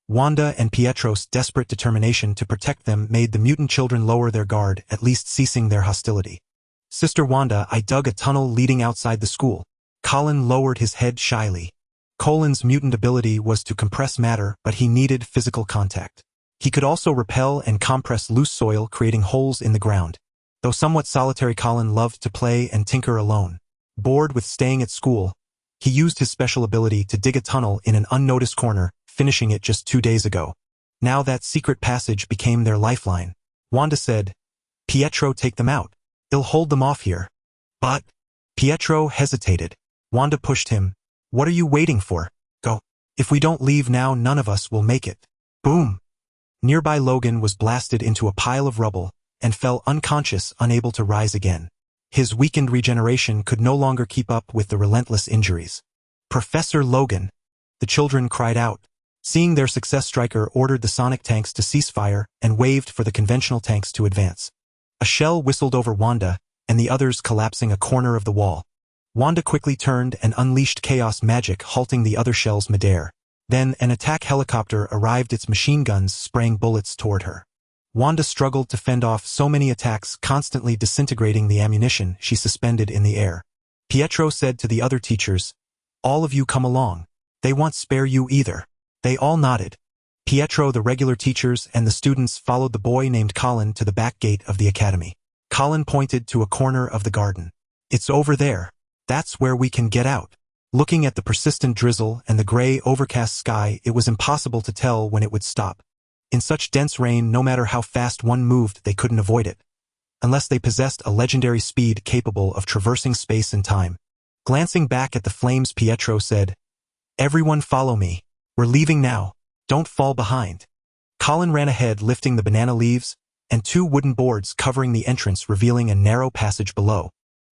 Wanda and Pietro's desperate determination to protect them made the mutant children lower their guard, at least ceasing their hostility. "Sister Wanda, I dug a tunnel leading outside the school." Colin lowered his head shyly. Colin's mutant ability was to compress matter, but he needed physical contact. He could also repel and compress loose soil, creating holes in the ground. Though somewhat solitary, Colin loved to play and tinker alone. Bored with staying at school, he used his special ability to dig a tunnel in an unnoticed corner, finishing it just 2 days ago. Now that secret passage became their lifeline. Wanda said, "Pietro, take them out. I'll hold them off here." "But..." Pietro hesitated. Wanda pushed him. "What are you waiting for? Go. If we don't leave now, none of us will make it." Boom! Nearby, Logan was blasted into a pile of rubble and fell unconscious, unable to rise again. His weakened regeneration could no longer keep up with the relentless injuries. "Professor Logan!" The children cried out. Seeing their success, Stryker ordered the sonic tanks to cease fire and waved for the conventional tanks to advance. A shell whistled over Wanda, and the others collapsing a corner of the wall. Wanda quickly turned and unleashed chaos magic, halting the other shells midair. Then an attack helicopter arrived, its machine guns spraying bullets toward her. Wanda struggled to fend off so many attacks, constantly disintegrating the ammunition she suspended in the air. Pietro said to the other teachers, "All of you come along. They won't spare you either." They all nodded. Pietro, the regular teachers, and the students followed the boy named Colin to the back gate of the academy. Colin pointed to a corner of the garden. "It's over there. That's where we can get out." Looking at the persistent drizzle and the gray, overcast sky, it was impossible to tell when it would stop. In such dense rain, no matter how fast one moved, they couldn't avoid it. Unless they possessed a legendary speed capable of traversing space and time. Glancing back at the flames, Pietro said, "Everyone follow me. We're leaving now. Don't fall behind." Colin ran ahead, lifting the banana leaves and 2 wooden boards covering the entrance, revealing a narrow passage below.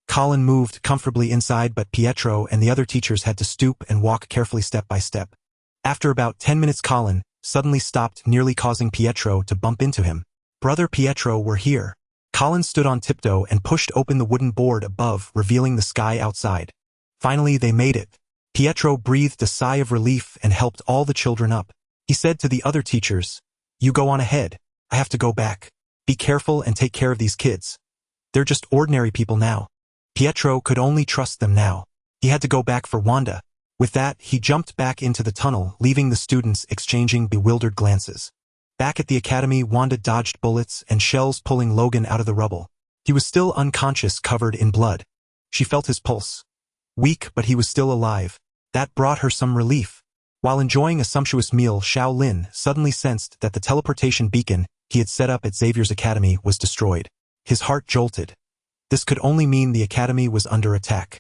Colin moved comfortably inside, but Pietro and the other teachers had to stoop and walk carefully step by step. After about 10 minutes, Colin suddenly stopped, nearly causing Pietro to bump into him. "Brother Pietro, we're here." Colin stood on tiptoe and pushed open the wooden board above, revealing the sky outside. Finally, they made it. Pietro breathed a sigh of relief and helped all the children up. He said to the other teachers, "You go on ahead. I have to go back. Be careful and take care of these kids. They're just ordinary people now. Pietro could only trust them now. He had to go back for Wanda. With that, he jumped back into the tunnel, leaving the students exchanging bewildered glances. Back at the academy, Wanda dodged bullets and shells, pulling Logan out of the rubble. He was still unconscious, covered in blood. She felt his pulse. Weak, but he was still alive. That brought her some relief. While enjoying a sumptuous meal, Xiao Lin suddenly sensed that the teleportation beacon he had set up at Xavier's academy was destroyed. His heart jolted. This could only mean the academy was under attack.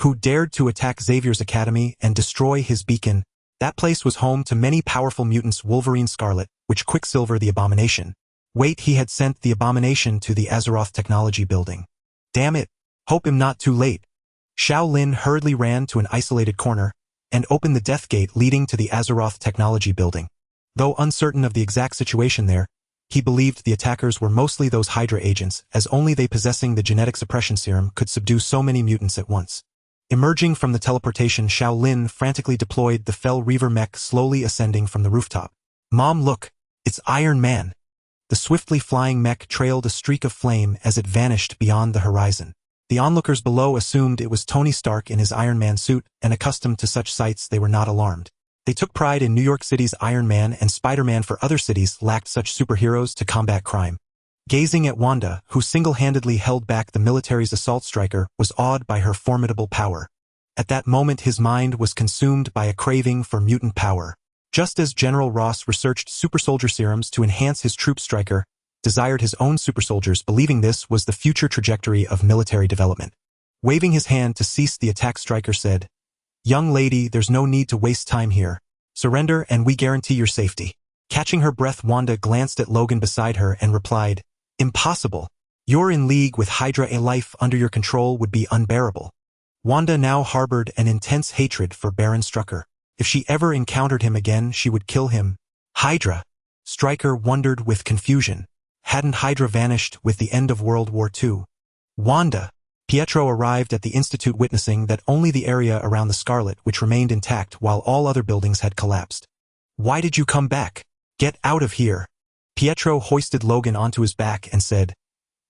Who dared to attack Xavier's academy and destroy his beacon? That place was home to many powerful mutants: Wolverine, Scarlet, Witch, Quicksilver, the Abomination. Wait, he had sent the Abomination to the Azeroth Technology Building. Damn it. Hope I'm not too late. Xiao Lin hurriedly ran to an isolated corner and opened the death gate leading to the Azeroth Technology Building. Though uncertain of the exact situation there, he believed the attackers were mostly those Hydra agents, as only they possessing the genetic suppression serum could subdue so many mutants at once. Emerging from the teleportation, Xiao Lin frantically deployed the Fell Reaver mech, slowly ascending from the rooftop. Mom, look! It's Iron Man! The swiftly flying mech trailed a streak of flame as it vanished beyond the horizon. The onlookers below assumed it was Tony Stark in his Iron Man suit, and accustomed to such sights, they were not alarmed. They took pride in New York City's Iron Man, and Spider-Man for other cities lacked such superheroes to combat crime. Gazing at Wanda, who single-handedly held back the military's assault striker, was awed by her formidable power. At that moment, his mind was consumed by a craving for mutant power. Just as General Ross researched supersoldier serums to enhance his troop, Stryker desired his own supersoldiers, believing this was the future trajectory of military development. Waving his hand to cease the attack, Stryker said, "Young lady, there's no need to waste time here. Surrender and we guarantee your safety." Catching her breath, Wanda glanced at Logan beside her and replied, "Impossible. You're in league with Hydra. A life under your control would be unbearable." Wanda now harbored an intense hatred for Baron Strucker. If she ever encountered him again, she would kill him. Hydra? Stryker wondered with confusion. Hadn't Hydra vanished with the end of World War II? Wanda! Pietro arrived at the Institute, witnessing that only the area around the Scarlet Witch remained intact while all other buildings had collapsed. "Why did you come back? Get out of here." Pietro hoisted Logan onto his back and said,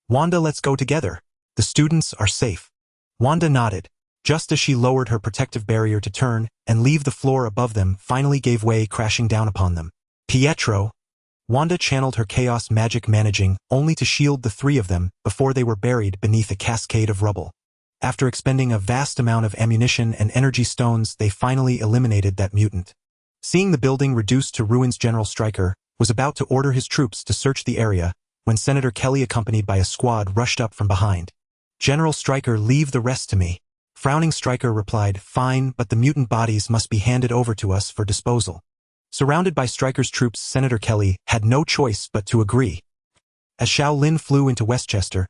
"Wanda, let's go together. The students are safe." Wanda nodded. Just as she lowered her protective barrier to turn and leave, the floor above them finally gave way, crashing down upon them. "Pietro!" Wanda channeled her chaos magic, managing only to shield the three of them before they were buried beneath a cascade of rubble. After expending a vast amount of ammunition and energy stones, they finally eliminated that mutant. Seeing the building reduced to ruins, General Stryker was about to order his troops to search the area when Senator Kelly, accompanied by a squad, rushed up from behind. "General Stryker, leave the rest to me." Frowning, Stryker replied, "Fine, but the mutant bodies must be handed over to us for disposal." Surrounded by Stryker's troops, Senator Kelly had no choice but to agree. As Xiao Lin flew into Westchester,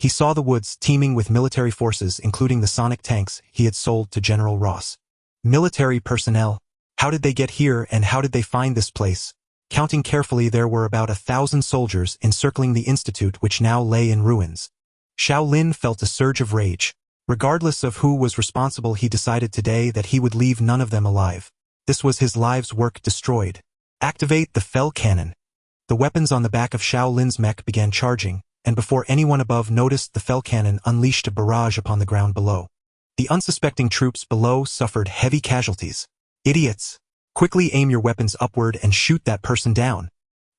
he saw the woods teeming with military forces, including the sonic tanks he had sold to General Ross. Military personnel? How did they get here, and how did they find this place? Counting carefully, there were about 1,000 soldiers encircling the Institute, which now lay in ruins. Xiao Lin felt a surge of rage. Regardless of who was responsible, he decided today that he would leave none of them alive. This was his life's work destroyed. Activate the Fell Cannon. The weapons on the back of Xiao Lin's mech began charging, and before anyone above noticed, the Fell Cannon unleashed a barrage upon the ground below. The unsuspecting troops below suffered heavy casualties. "Idiots! Quickly aim your weapons upward and shoot that person down.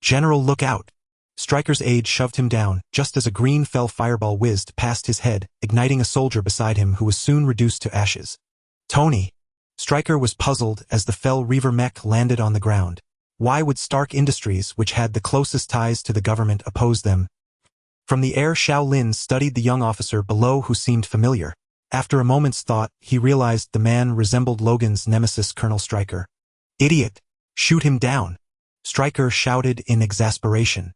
General, look out!" Stryker's aide shoved him down, just as a green fell fireball whizzed past his head, igniting a soldier beside him who was soon reduced to ashes. "Tony!" Stryker was puzzled as the Fell Reaver mech landed on the ground. Why would Stark Industries, which had the closest ties to the government, oppose them? From the air, Xiao Lin studied the young officer below, who seemed familiar. After a moment's thought, he realized the man resembled Logan's nemesis, Colonel Stryker. "Idiot! Shoot him down!" Stryker shouted in exasperation.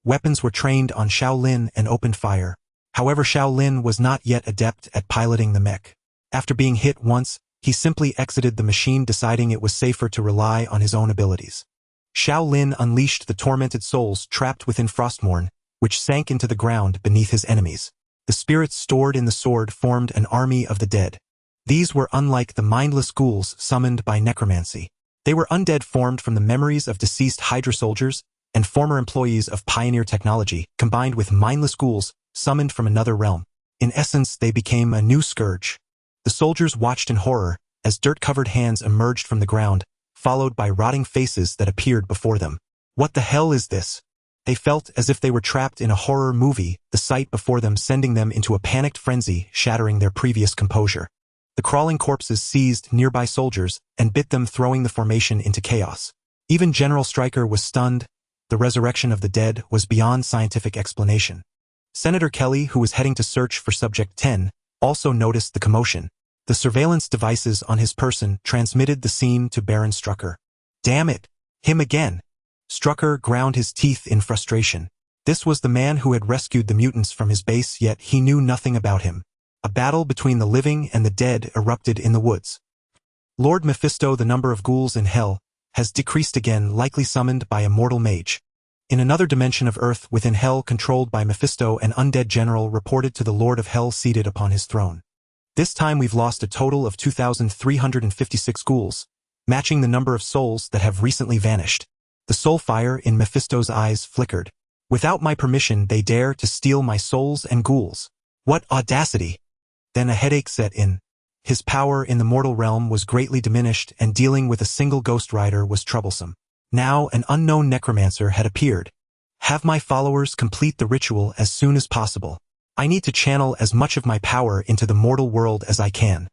Weapons were trained on Xiao Lin and opened fire. However, Xiao Lin was not yet adept at piloting the mech. After being hit once, he simply exited the machine, deciding it was safer to rely on his own abilities. Xiao Lin unleashed the tormented souls trapped within Frostmourne, which sank into the ground beneath his enemies. The spirits stored in the sword formed an army of the dead. These were unlike the mindless ghouls summoned by necromancy. They were undead, formed from the memories of deceased Hydra soldiers, and former employees of Pioneer Technology, combined with mindless ghouls summoned from another realm. In essence, they became a new Scourge. The soldiers watched in horror as dirt-covered hands emerged from the ground, followed by rotting faces that appeared before them. What the hell is this? They felt as if they were trapped in a horror movie, the sight before them sending them into a panicked frenzy, shattering their previous composure. The crawling corpses seized nearby soldiers and bit them, throwing the formation into chaos. Even General Stryker was stunned. The resurrection of the dead was beyond scientific explanation. Senator Kelly, who was heading to search for Subject 10, also noticed the commotion. The surveillance devices on his person transmitted the scene to Baron Strucker. Damn it! Him again! Strucker ground his teeth in frustration. This was the man who had rescued the mutants from his base, yet he knew nothing about him. A battle between the living and the dead erupted in the woods. Lord Mephisto, the number of ghouls in hell, has decreased again, likely summoned by a mortal mage. In another dimension of Earth within hell controlled by Mephisto, an undead general reported to the Lord of Hell seated upon his throne. This time we've lost a total of 2,356 ghouls, matching the number of souls that have recently vanished. The soul fire in Mephisto's eyes flickered. Without my permission, they dare to steal my souls and ghouls. What audacity! Then a headache set in. His power in the mortal realm was greatly diminished, and dealing with a single Ghost Rider was troublesome. Now an unknown necromancer had appeared. Have my followers complete the ritual as soon as possible. I need to channel as much of my power into the mortal world as I can.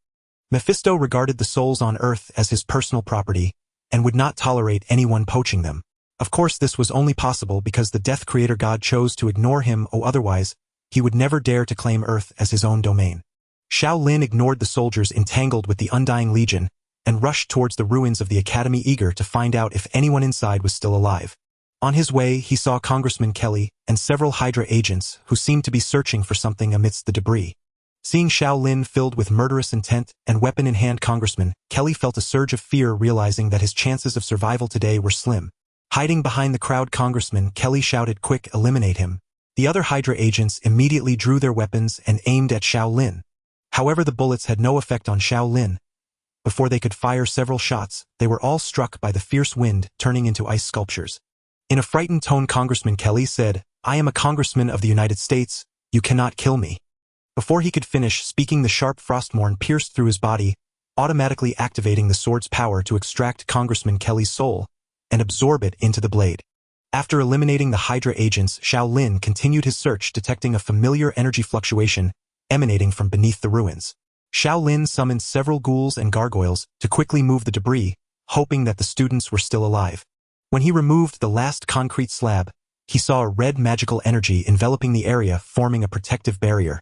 Mephisto regarded the souls on Earth as his personal property, and would not tolerate anyone poaching them. Of course, this was only possible because the Death Creator God chose to ignore him, or otherwise, he would never dare to claim Earth as his own domain. Xiao Lin ignored the soldiers entangled with the Undying Legion, and rushed towards the ruins of the Academy, eager to find out if anyone inside was still alive. On his way, he saw Congressman Kelly and several Hydra agents who seemed to be searching for something amidst the debris. Seeing Xiao Lin filled with murderous intent and weapon in hand, Congressman Kelly felt a surge of fear, realizing that his chances of survival today were slim. Hiding behind the crowd, Congressman Kelly shouted, "Quick, eliminate him." The other Hydra agents immediately drew their weapons and aimed at Xiao Lin. However, the bullets had no effect on Xiao Lin. Before they could fire several shots, they were all struck by the fierce wind, turning into ice sculptures. In a frightened tone, Congressman Kelly said, "I am a congressman of the United States. You cannot kill me." Before he could finish speaking, the sharp Frostmourne pierced through his body, automatically activating the sword's power to extract Congressman Kelly's soul and absorb it into the blade. After eliminating the Hydra agents, Xiao Lin continued his search, detecting a familiar energy fluctuation emanating from beneath the ruins. Xiao Lin summoned several ghouls and gargoyles to quickly move the debris, hoping that the students were still alive. When he removed the last concrete slab, he saw a red magical energy enveloping the area, forming a protective barrier.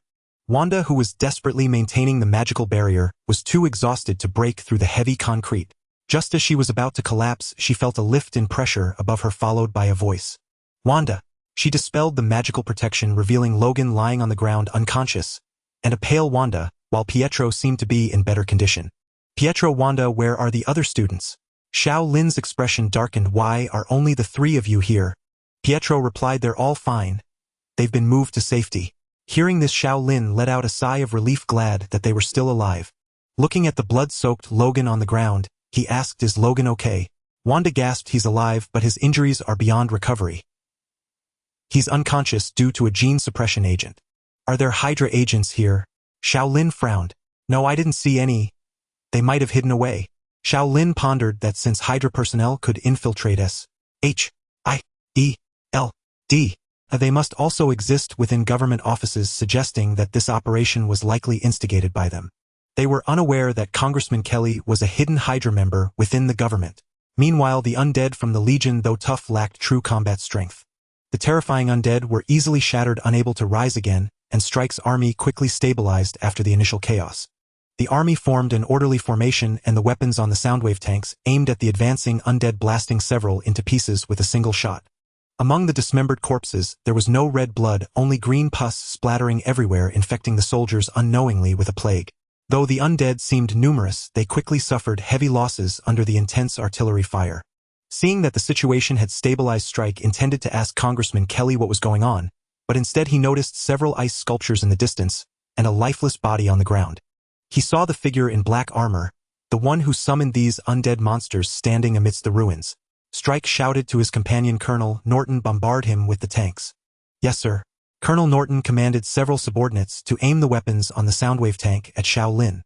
Wanda, who was desperately maintaining the magical barrier, was too exhausted to break through the heavy concrete. Just as she was about to collapse, she felt a lift in pressure above her, followed by a voice. "Wanda." She dispelled the magical protection, revealing Logan lying on the ground unconscious, and a pale Wanda, while Pietro seemed to be in better condition. "Pietro, Wanda, where are the other students?" Xiao Lin's expression darkened. "Why are only the three of you here?" Pietro replied, "They're all fine. They've been moved to safety." Hearing this, Xiao Lin let out a sigh of relief, glad that they were still alive. Looking at the blood-soaked Logan on the ground, he asked, "Is Logan okay?" Wanda gasped, "He's alive, but his injuries are beyond recovery. He's unconscious due to a gene suppression agent." "Are there Hydra agents here?" Xiao Lin frowned. "No, I didn't see any. They might have hidden away." Xiao Lin pondered that since Hydra personnel could infiltrate SHIELD, they must also exist within government offices, suggesting that this operation was likely instigated by them. They were unaware that Congressman Kelly was a hidden Hydra member within the government. Meanwhile, the undead from the Legion, though tough, lacked true combat strength. The terrifying undead were easily shattered, unable to rise again, and Strike's army quickly stabilized after the initial chaos. The army formed an orderly formation, and the weapons on the soundwave tanks aimed at the advancing undead, blasting several into pieces with a single shot. Among the dismembered corpses, there was no red blood, only green pus splattering everywhere, infecting the soldiers unknowingly with a plague. Though the undead seemed numerous, they quickly suffered heavy losses under the intense artillery fire. Seeing that the situation had stabilized, Strike intended to ask Congressman Kelly what was going on, but instead he noticed several ice sculptures in the distance and a lifeless body on the ground. He saw the figure in black armor, the one who summoned these undead monsters, standing amidst the ruins. Strike shouted to his companion Colonel Norton bombard him with the tanks. Yes, sir. Colonel Norton commanded several subordinates to aim the weapons on the Soundwave tank at Xiao Lin.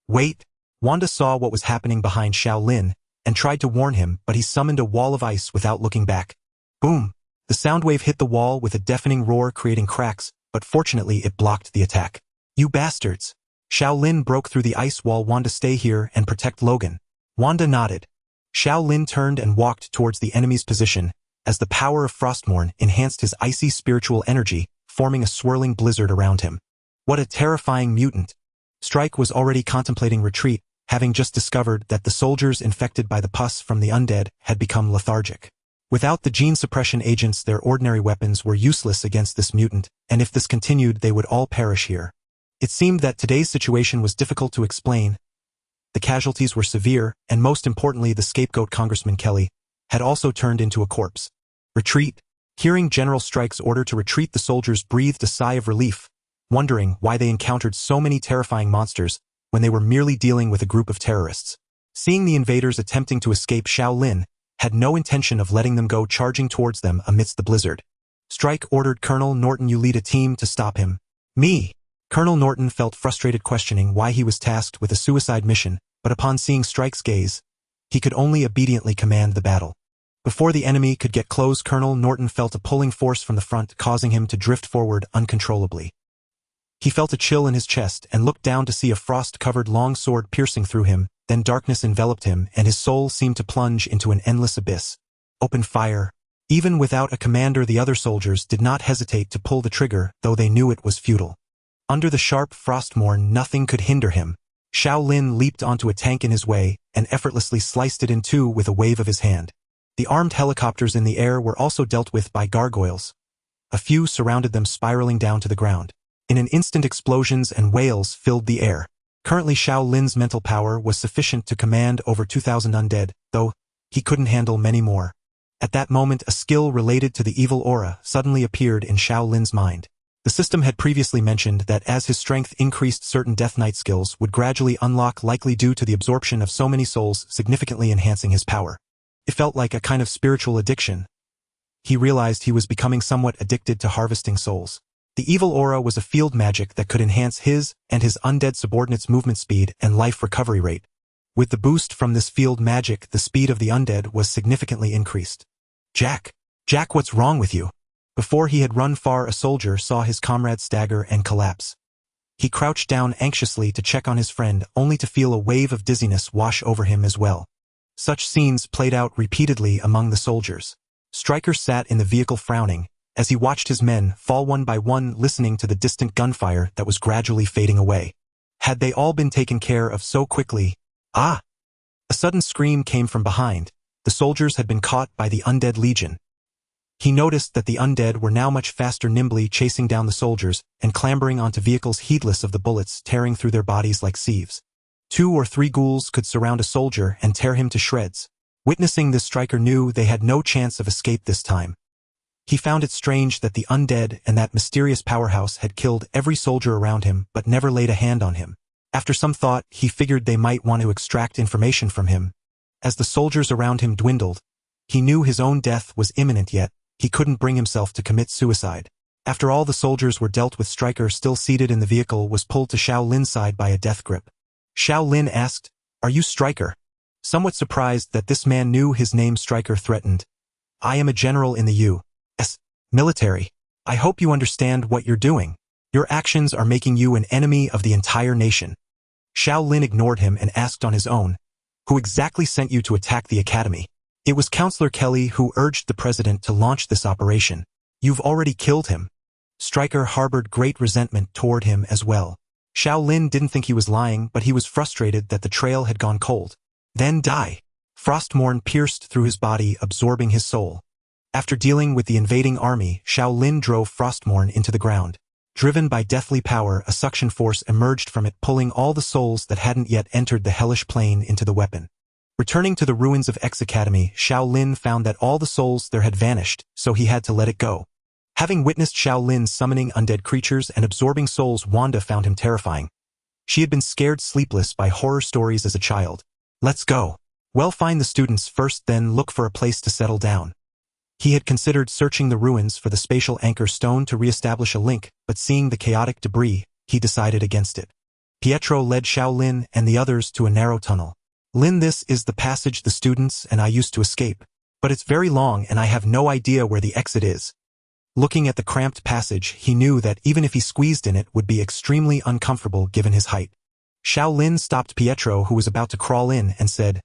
Wait! Wanda saw what was happening behind Xiao Lin and tried to warn him, but he summoned a wall of ice without looking back. Boom! The Soundwave hit the wall with a deafening roar, creating cracks, but fortunately it blocked the attack. You bastards! Xiao Lin broke through the ice wall. Wanda, stay here and protect Logan. Wanda nodded. Xiao Lin turned and walked towards the enemy's position as the power of Frostmourne enhanced his icy spiritual energy, forming a swirling blizzard around him. What a terrifying mutant! Strike was already contemplating retreat, having just discovered that the soldiers infected by the pus from the undead had become lethargic. Without the gene suppression agents, their ordinary weapons were useless against this mutant, and if this continued, they would all perish here. It seemed that today's situation was difficult to explain. The casualties were severe, and most importantly, the scapegoat Congressman Kelly had also turned into a corpse. Retreat. Hearing General Strike's order to retreat, the soldiers breathed a sigh of relief, wondering why they encountered so many terrifying monsters when they were merely dealing with a group of terrorists. Seeing the invaders attempting to escape, Xiao Lin had no intention of letting them go, charging towards them amidst the blizzard. Strike ordered Colonel Norton, you lead a team to stop him. Me. Colonel Norton felt frustrated, questioning why he was tasked with a suicide mission, but upon seeing Strike's gaze, he could only obediently command the battle. Before the enemy could get close, Colonel Norton felt a pulling force from the front, causing him to drift forward uncontrollably. He felt a chill in his chest and looked down to see a frost-covered long sword piercing through him, then darkness enveloped him and his soul seemed to plunge into an endless abyss. Open fire. Even without a commander, the other soldiers did not hesitate to pull the trigger, though they knew it was futile. Under the sharp Frostmourne, nothing could hinder him. Xiao Lin leaped onto a tank in his way and effortlessly sliced it in two with a wave of his hand. The armed helicopters in the air were also dealt with by gargoyles. A few surrounded them, spiraling down to the ground. In an instant, explosions and wails filled the air. Currently, Xiao Lin's mental power was sufficient to command over 2,000 undead, though he couldn't handle many more. At that moment, a skill related to the evil aura suddenly appeared in Xiao Lin's mind. The system had previously mentioned that as his strength increased, certain Death Knight skills would gradually unlock, likely due to the absorption of so many souls, significantly enhancing his power. It felt like a kind of spiritual addiction. He realized he was becoming somewhat addicted to harvesting souls. The evil aura was a field magic that could enhance his and his undead subordinates' movement speed and life recovery rate. With the boost from this field magic, the speed of the undead was significantly increased. Jack, what's wrong with you? Before he had run far, a soldier saw his comrade stagger and collapse. He crouched down anxiously to check on his friend, only to feel a wave of dizziness wash over him as well. Such scenes played out repeatedly among the soldiers. Stryker sat in the vehicle frowning, as he watched his men fall one by one, listening to the distant gunfire that was gradually fading away. Had they all been taken care of so quickly? Ah! A sudden scream came from behind. The soldiers had been caught by the undead legion. He noticed that the undead were now much faster, nimbly chasing down the soldiers and clambering onto vehicles, heedless of the bullets tearing through their bodies like sieves. 2 or 3 ghouls could surround a soldier and tear him to shreds. Witnessing this, Stryker knew they had no chance of escape this time. He found it strange that the undead and that mysterious powerhouse had killed every soldier around him but never laid a hand on him. After some thought, he figured they might want to extract information from him. As the soldiers around him dwindled, he knew his own death was imminent, yet he couldn't bring himself to commit suicide. After all the soldiers were dealt with, Stryker, still seated in the vehicle, was pulled to Xiao Lin's side by a death grip. Xiao Lin asked, "Are you Stryker?" Somewhat surprised that this man knew his name, Stryker threatened, "I am a general in the U.S. military. I hope you understand what you're doing. Your actions are making you an enemy of the entire nation." Xiao Lin ignored him and asked on his own, "Who exactly sent you to attack the academy?" "It was Counselor Kelly who urged the president to launch this operation." "You've already killed him." Stryker harbored great resentment toward him as well. Xiao Lin didn't think he was lying, but he was frustrated that the trail had gone cold. "Then die." Frostmourne pierced through his body, absorbing his soul. After dealing with the invading army, Xiao Lin drove Frostmourne into the ground. Driven by deathly power, a suction force emerged from it, pulling all the souls that hadn't yet entered the hellish plane into the weapon. Returning to the ruins of X Academy, Xiao Lin found that all the souls there had vanished, so he had to let it go. Having witnessed Xiao Lin summoning undead creatures and absorbing souls, Wanda found him terrifying. She had been scared sleepless by horror stories as a child. "Let's go." Well, find the students first, then look for a place to settle down. He had considered searching the ruins for the spatial anchor stone to re-establish a link, but seeing the chaotic debris, he decided against it. Pietro led Xiao Lin and the others to a narrow tunnel. Lin, this is the passage the students and I used to escape. But it's very long and I have no idea where the exit is. Looking at the cramped passage, he knew that even if he squeezed in it would be extremely uncomfortable given his height. Xiao Lin stopped Pietro, who was about to crawl in, and said,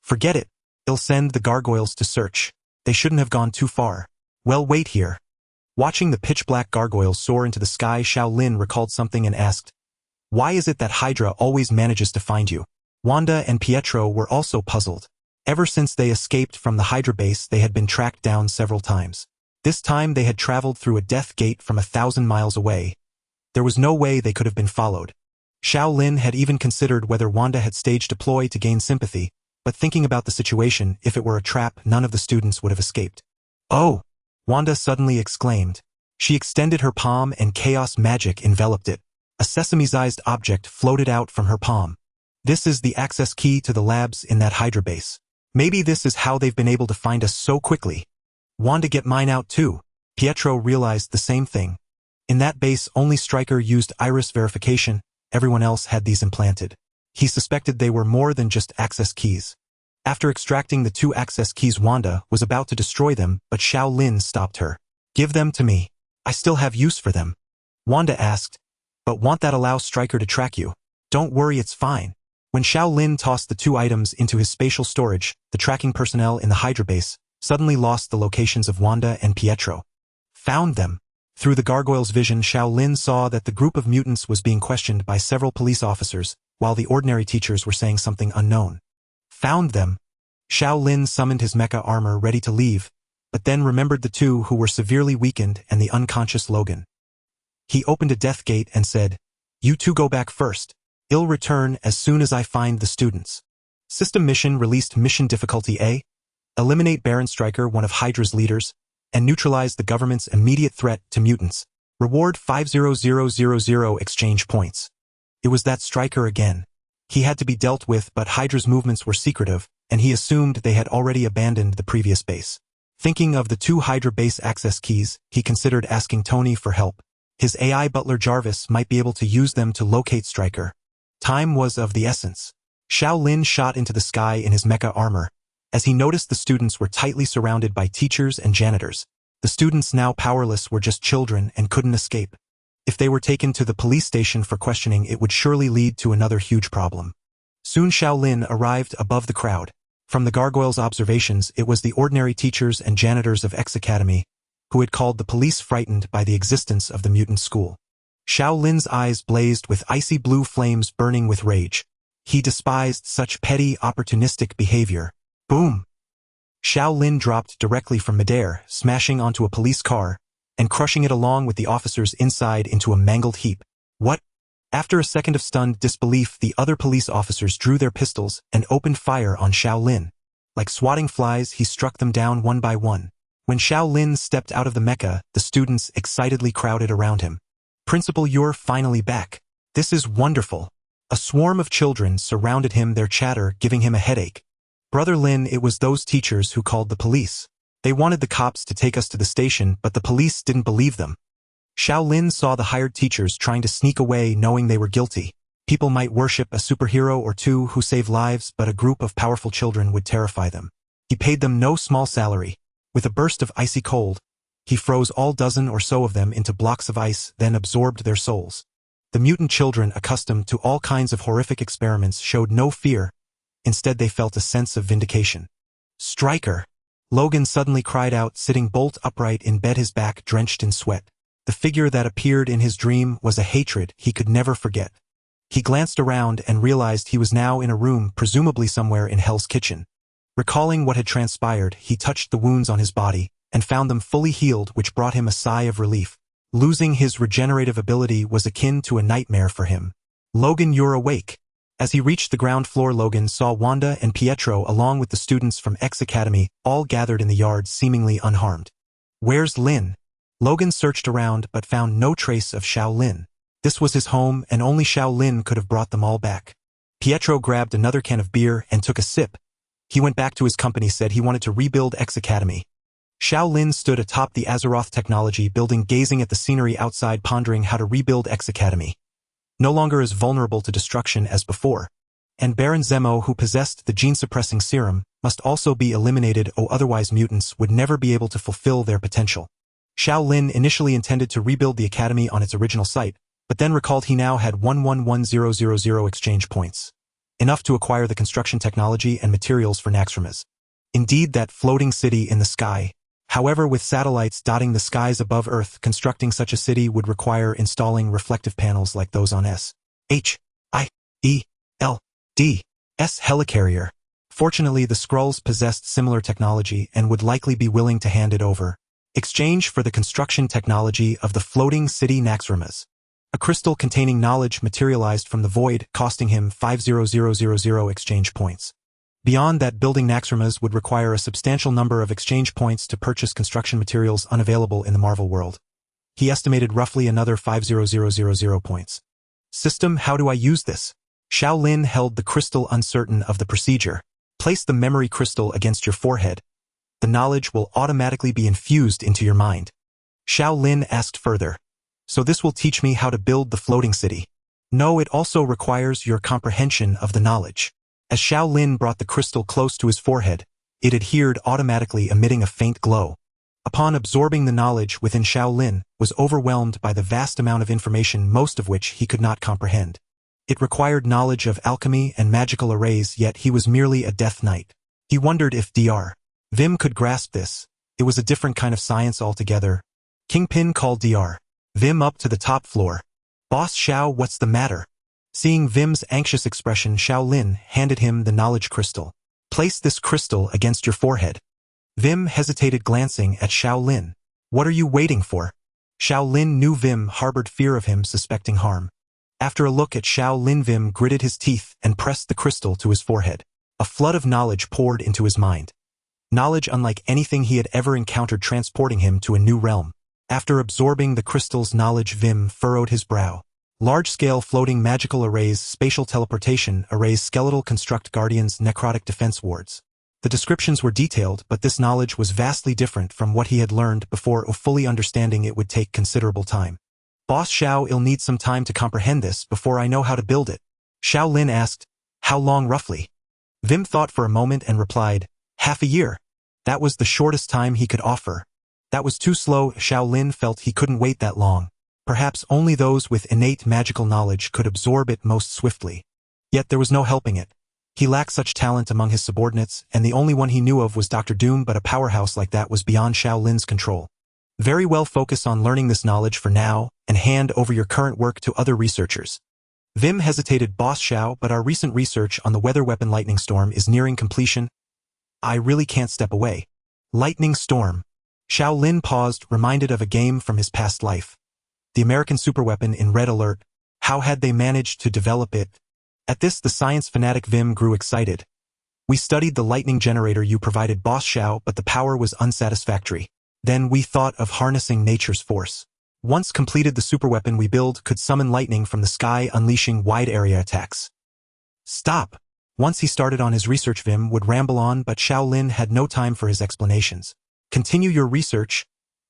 "Forget it. I'll send the gargoyles to search. They shouldn't have gone too far. Well, wait here." Watching the pitch-black gargoyles soar into the sky, Xiao Lin recalled something and asked, "Why is it that Hydra always manages to find you?" Wanda and Pietro were also puzzled. Ever since they escaped from the Hydra base, they had been tracked down several times. This time they had traveled through a death gate from 1,000 miles away. There was no way they could have been followed. Xiao Lin had even considered whether Wanda had staged a ploy to gain sympathy, but thinking about the situation, if it were a trap, none of the students would have escaped. "Oh!" Wanda suddenly exclaimed. She extended her palm and chaos magic enveloped it. A sesame-sized object floated out from her palm. "This is the access key to the labs in that Hydra base. Maybe this is how they've been able to find us so quickly." "Wanda, get mine out too." Pietro realized the same thing. In that base, only Stryker used iris verification, everyone else had these implanted. He suspected they were more than just access keys. After extracting the 2 access keys, Wanda was about to destroy them, but Xiao Lin stopped her. "Give them to me. I still have use for them." Wanda asked, "But won't that allow Stryker to track you?" "Don't worry, it's fine." When Xiao Lin tossed the 2 items into his spatial storage, the tracking personnel in the Hydra base suddenly lost the locations of Wanda and Pietro. "Found them." Through the gargoyle's vision, Xiao Lin saw that the group of mutants was being questioned by several police officers, while the ordinary teachers were saying something unknown. "Found them." Xiao Lin summoned his mecha armor ready to leave, but then remembered the 2 who were severely weakened and the unconscious Logan. He opened a death gate and said, "You 2 go back first. I'll return as soon as I find the students." System mission released. Mission difficulty A. Eliminate Baron Stryker, one of Hydra's leaders, and neutralize the government's immediate threat to mutants. Reward 500,000 exchange points. It was that Stryker again. He had to be dealt with, but Hydra's movements were secretive, and he assumed they had already abandoned the previous base. Thinking of the 2 Hydra base access keys, he considered asking Tony for help. His AI butler Jarvis might be able to use them to locate Stryker. Time was of the essence. Xiao Lin shot into the sky in his mecha armor, as he noticed the students were tightly surrounded by teachers and janitors. The students, now powerless, were just children and couldn't escape. If they were taken to the police station for questioning, it would surely lead to another huge problem. Soon Xiao Lin arrived above the crowd. From the gargoyle's observations, it was the ordinary teachers and janitors of X Academy who had called the police, frightened by the existence of the mutant school. Xiao Lin's eyes blazed with icy blue flames, burning with rage. He despised such petty, opportunistic behavior. Boom! Xiao Lin dropped directly from midair, smashing onto a police car, and crushing it along with the officers inside into a mangled heap. What? After a second of stunned disbelief, the other police officers drew their pistols and opened fire on Xiao Lin. Like swatting flies, he struck them down one by one. When Xiao Lin stepped out of the mecha, the students excitedly crowded around him. "Principal, you're finally back. This is wonderful." A swarm of children surrounded him, their chatter giving him a headache. "Brother Lin, it was those teachers who called the police. They wanted the cops to take us to the station, but the police didn't believe them." Xiao Lin saw the hired teachers trying to sneak away, knowing they were guilty. People might worship a superhero or 2 who save lives, but a group of powerful children would terrify them. He paid them no small salary. With a burst of icy cold, he froze all dozen or so of them into blocks of ice, then absorbed their souls. The mutant children, accustomed to all kinds of horrific experiments, showed no fear. Instead, they felt a sense of vindication. "Stryker!" Logan suddenly cried out, sitting bolt upright in bed, his back drenched in sweat. The figure that appeared in his dream was a hatred he could never forget. He glanced around and realized he was now in a room, presumably somewhere in Hell's Kitchen. Recalling what had transpired, he touched the wounds on his body and found them fully healed, which brought him a sigh of relief. Losing his regenerative ability was akin to a nightmare for him. "Logan, you're awake." As he reached the ground floor, Logan saw Wanda and Pietro along with the students from X Academy, all gathered in the yard, seemingly unharmed. "Where's Lin?" Logan searched around but found no trace of Xiao Lin. This was his home, and only Xiao Lin could have brought them all back. Pietro grabbed another can of beer and took a sip. He went back to his company, said he wanted to rebuild X Academy. Xiao Lin stood atop the Azeroth technology building, gazing at the scenery outside, pondering how to rebuild X Academy. No longer as vulnerable to destruction as before. And Baron Zemo, who possessed the gene-suppressing serum, must also be eliminated, or otherwise mutants would never be able to fulfill their potential. Xiao Lin initially intended to rebuild the academy on its original site, but then recalled he now had 111000 exchange points. Enough to acquire the construction technology and materials for Naxxramas. Indeed, that floating city in the sky. However, with satellites dotting the skies above Earth, constructing such a city would require installing reflective panels like those on S.H.I.E.L.D.'s helicarrier. Fortunately, the Skrulls possessed similar technology and would likely be willing to hand it over. Exchange for the construction technology of the floating city Naxxramas. A crystal containing knowledge materialized from the void, costing him 50000 exchange points. Beyond that, building Naxxramas would require a substantial number of exchange points to purchase construction materials unavailable in the Marvel world. He estimated roughly another 50000 points. System, how do I use this? Xiao Lin held the crystal, uncertain of the procedure. Place the memory crystal against your forehead. The knowledge will automatically be infused into your mind. Xiao Lin asked further. So this will teach me how to build the floating city? No, it also requires your comprehension of the knowledge. As Xiao Lin brought the crystal close to his forehead, it adhered automatically, emitting a faint glow. Upon absorbing the knowledge within, Xiao Lin was overwhelmed by the vast amount of information, most of which he could not comprehend. It required knowledge of alchemy and magical arrays, yet he was merely a death knight. He wondered if Dr. Vim could grasp this. It was a different kind of science altogether. Kingpin called Dr. Vim up to the top floor. Boss Xiao, what's the matter? Seeing Vim's anxious expression, Xiao Lin handed him the knowledge crystal. Place this crystal against your forehead. Vim hesitated, glancing at Xiao Lin. What are you waiting for? Xiao Lin knew Vim harbored fear of him, suspecting harm. After a look at Xiao Lin, Vim gritted his teeth and pressed the crystal to his forehead. A flood of knowledge poured into his mind. Knowledge unlike anything he had ever encountered, transporting him to a new realm. After absorbing the crystal's knowledge, Vim furrowed his brow. Large-scale floating magical arrays, spatial teleportation arrays, skeletal construct guardians, necrotic defense wards. The descriptions were detailed, but this knowledge was vastly different from what he had learned before. Fully understanding it would take considerable time. Boss Xiao, I'll need some time to comprehend this before I know how to build it. Xiao Lin asked, how long roughly? Vim thought for a moment and replied, half a year. That was the shortest time he could offer. That was too slow. Xiao Lin felt he couldn't wait that long. Perhaps only those with innate magical knowledge could absorb it most swiftly. Yet there was no helping it. He lacked such talent among his subordinates, and the only one he knew of was Dr. Doom, but a powerhouse like that was beyond Xiao Lin's control. Very well, focus on learning this knowledge for now, and hand over your current work to other researchers. Vim hesitated. Boss Xiao, but our recent research on the weather weapon Lightning Storm is nearing completion. I really can't step away. Lightning Storm. Xiao Lin paused, reminded of a game from his past life. The American superweapon in Red Alert. How had they managed to develop it? At this, the science fanatic Vim grew excited. We studied the lightning generator you provided, Boss Xiao, but the power was unsatisfactory. Then we thought of harnessing nature's force. Once completed, the superweapon we build could summon lightning from the sky, unleashing wide-area attacks. Stop! Once he started on his research, Vim would ramble on, but Xiao Lin had no time for his explanations. Continue your research.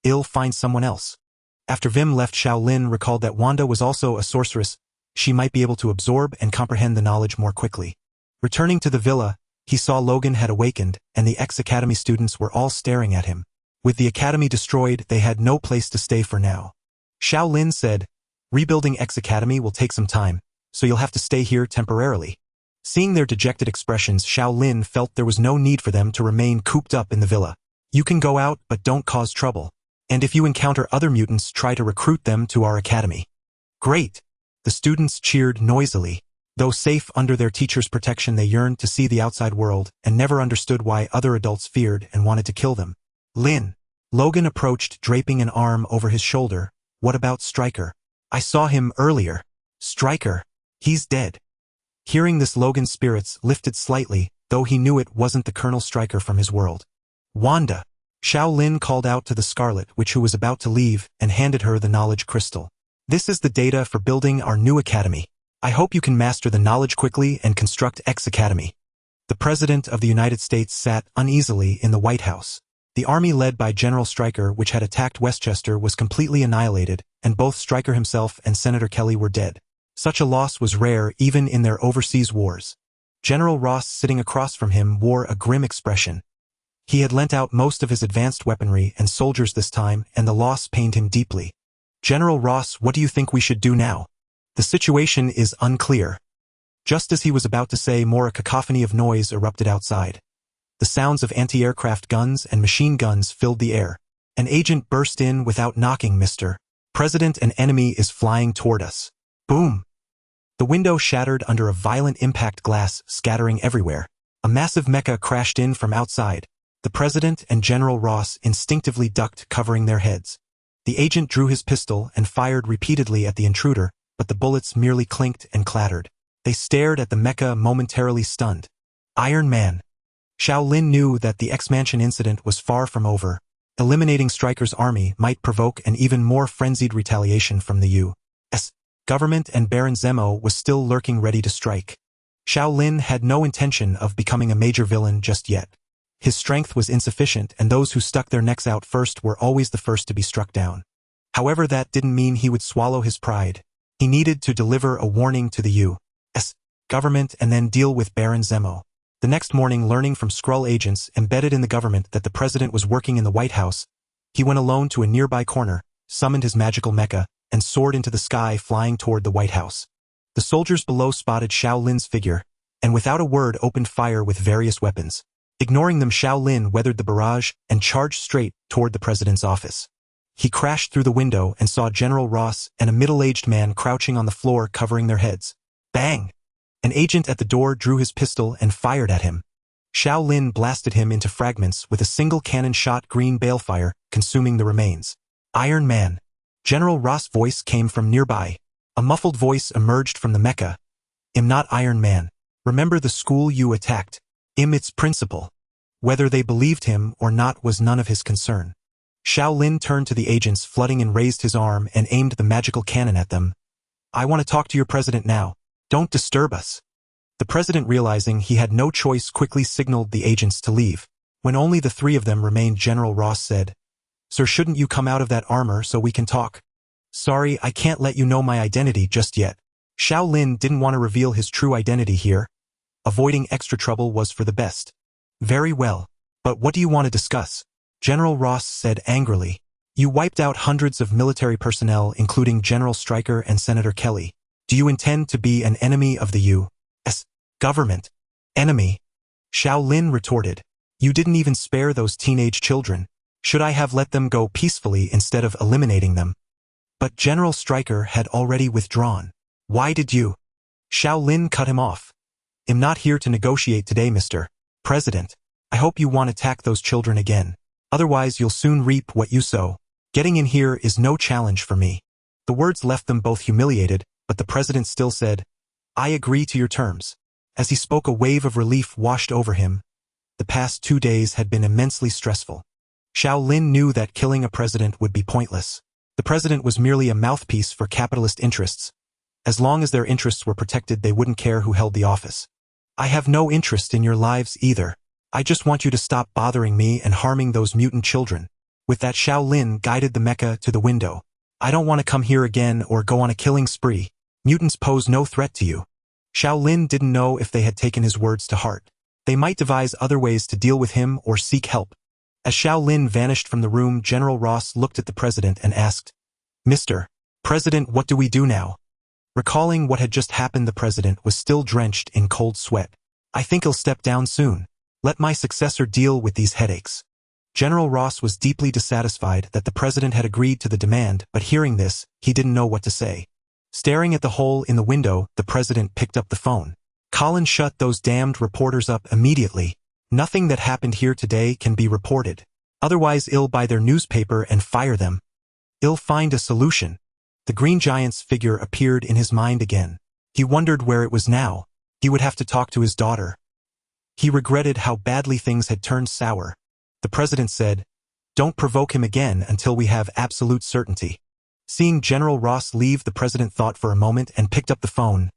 I'll find someone else. After Vim left, Xiao Lin recalled that Wanda was also a sorceress. She might be able to absorb and comprehend the knowledge more quickly. Returning to the villa, he saw Logan had awakened, and the X Academy students were all staring at him. With the academy destroyed, they had no place to stay for now. Xiao Lin said, rebuilding X Academy will take some time, so you'll have to stay here temporarily. Seeing their dejected expressions, Xiao Lin felt there was no need for them to remain cooped up in the villa. You can go out, but don't cause trouble. And if you encounter other mutants, try to recruit them to our academy. Great! The students cheered noisily. Though safe under their teacher's protection, they yearned to see the outside world and never understood why other adults feared and wanted to kill them. Lin. Logan approached, draping an arm over his shoulder. What about Stryker? I saw him earlier. Stryker. He's dead. Hearing this, Logan's spirits lifted slightly, though he knew it wasn't the Colonel Stryker from his world. Wanda. Xiao Lin called out to the Scarlet Witch, who was about to leave, and handed her the knowledge crystal. This is the data for building our new academy. I hope you can master the knowledge quickly and construct X Academy. The President of the United States sat uneasily in the White House. The army led by General Stryker, which had attacked Westchester, was completely annihilated, and both Stryker himself and Senator Kelly were dead. Such a loss was rare even in their overseas wars. General Ross, sitting across from him, wore a grim expression. He had lent out most of his advanced weaponry and soldiers this time, and the loss pained him deeply. General Ross, what do you think we should do now? The situation is unclear. Just as he was about to say more, a cacophony of noise erupted outside. The sounds of anti-aircraft guns and machine guns filled the air. An agent burst in without knocking. Mr. President, an enemy is flying toward us. Boom! The window shattered under a violent impact, glass scattering everywhere. A massive mecha crashed in from outside. The President and General Ross instinctively ducked, covering their heads. The agent drew his pistol and fired repeatedly at the intruder, but the bullets merely clinked and clattered. They stared at the mecha, momentarily stunned. Iron Man. Xiao Lin knew that the X-Mansion incident was far from over. Eliminating Stryker's army might provoke an even more frenzied retaliation from the U.S. government, and Baron Zemo was still lurking, ready to strike. Xiao Lin had no intention of becoming a major villain just yet. His strength was insufficient, and those who stuck their necks out first were always the first to be struck down. However, that didn't mean he would swallow his pride. He needed to deliver a warning to the U.S. government and then deal with Baron Zemo. The next morning, learning from Skrull agents embedded in the government that the President was working in the White House, he went alone to a nearby corner, summoned his magical mecha, and soared into the sky, flying toward the White House. The soldiers below spotted Xiao Lin's figure, and without a word opened fire with various weapons. Ignoring them, Xiao Lin weathered the barrage and charged straight toward the President's office. He crashed through the window and saw General Ross and a middle-aged man crouching on the floor, covering their heads. Bang! An agent at the door drew his pistol and fired at him. Xiao Lin blasted him into fragments with a single cannon shot, green balefire, consuming the remains. Iron Man. General Ross' voice came from nearby. A muffled voice emerged from the mecha. I'm not Iron Man. Remember the school you attacked? I'm its principal. Whether they believed him or not was none of his concern. Xiao Lin turned to the agents, flooding, and raised his arm and aimed the magical cannon at them. I want to talk to your president now. Don't disturb us. The president, realizing he had no choice, quickly signaled the agents to leave. When only the three of them remained, General Ross said, Sir, shouldn't you come out of that armor so we can talk? Sorry, I can't let you know my identity just yet. Xiao Lin didn't want to reveal his true identity here. Avoiding extra trouble was for the best. Very well. But what do you want to discuss? General Ross said angrily. You wiped out hundreds of military personnel, including General Stryker and Senator Kelly. Do you intend to be an enemy of the U.S. government? Enemy? Xiao Lin retorted. You didn't even spare those teenage children. Should I have let them go peacefully instead of eliminating them? But General Stryker had already withdrawn. Why did you? Xiao Lin cut him off. I'm not here to negotiate today, Mr. President. I hope you won't attack those children again. Otherwise, you'll soon reap what you sow. Getting in here is no challenge for me. The words left them both humiliated, but the president still said, I agree to your terms. As he spoke, a wave of relief washed over him. The past 2 days had been immensely stressful. Xiao Lin knew that killing a president would be pointless. The president was merely a mouthpiece for capitalist interests. As long as their interests were protected, they wouldn't care who held the office. I have no interest in your lives either. I just want you to stop bothering me and harming those mutant children. With that, Xiao Lin guided the mecha to the window. I don't want to come here again or go on a killing spree. Mutants pose no threat to you. Xiao Lin didn't know if they had taken his words to heart. They might devise other ways to deal with him or seek help. As Xiao Lin vanished from the room, General Ross looked at the president and asked, Mr. President, what do we do now? Recalling what had just happened, the president was still drenched in cold sweat. I think he'll step down soon. Let my successor deal with these headaches. General Ross was deeply dissatisfied that the president had agreed to the demand, but hearing this, he didn't know what to say. Staring at the hole in the window, the president picked up the phone. Colin, shut those damned reporters up immediately. Nothing that happened here today can be reported. Otherwise, I'll buy their newspaper and fire them. I'll find a solution. The Green Giant's figure appeared in his mind again. He wondered where it was now. He would have to talk to his daughter. He regretted how badly things had turned sour. The president said, Don't provoke him again until we have absolute certainty. Seeing General Ross leave, the president thought for a moment and picked up the phone.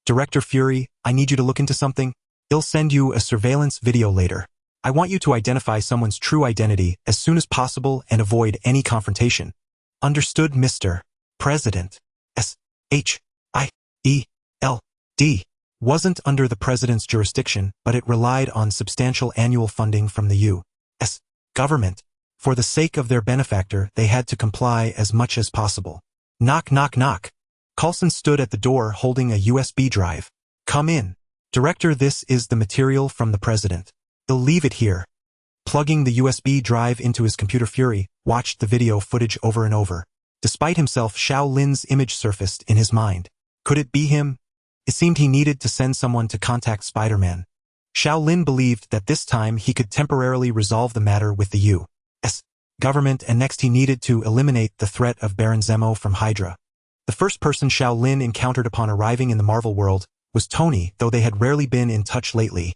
Director Fury, I need you to look into something. I'll send you a surveillance video later. I want you to identify someone's true identity as soon as possible and avoid any confrontation. Understood, Mr. President. SHIELD wasn't under the president's jurisdiction, but it relied on substantial annual funding from the U.S. government. For the sake of their benefactor, they had to comply as much as possible. Knock, knock, knock. Coulson stood at the door holding a USB drive. Come in. Director, this is the material from the president. I'll leave it here. Plugging the USB drive into his computer, Fury watched the video footage over and over. Despite himself, Xiao Lin's image surfaced in his mind. Could it be him? It seemed he needed to send someone to contact Spider-Man. Xiao Lin believed that this time he could temporarily resolve the matter with the U.S. government, and next he needed to eliminate the threat of Baron Zemo from Hydra. The first person Xiao Lin encountered upon arriving in the Marvel world was Tony, though they had rarely been in touch lately.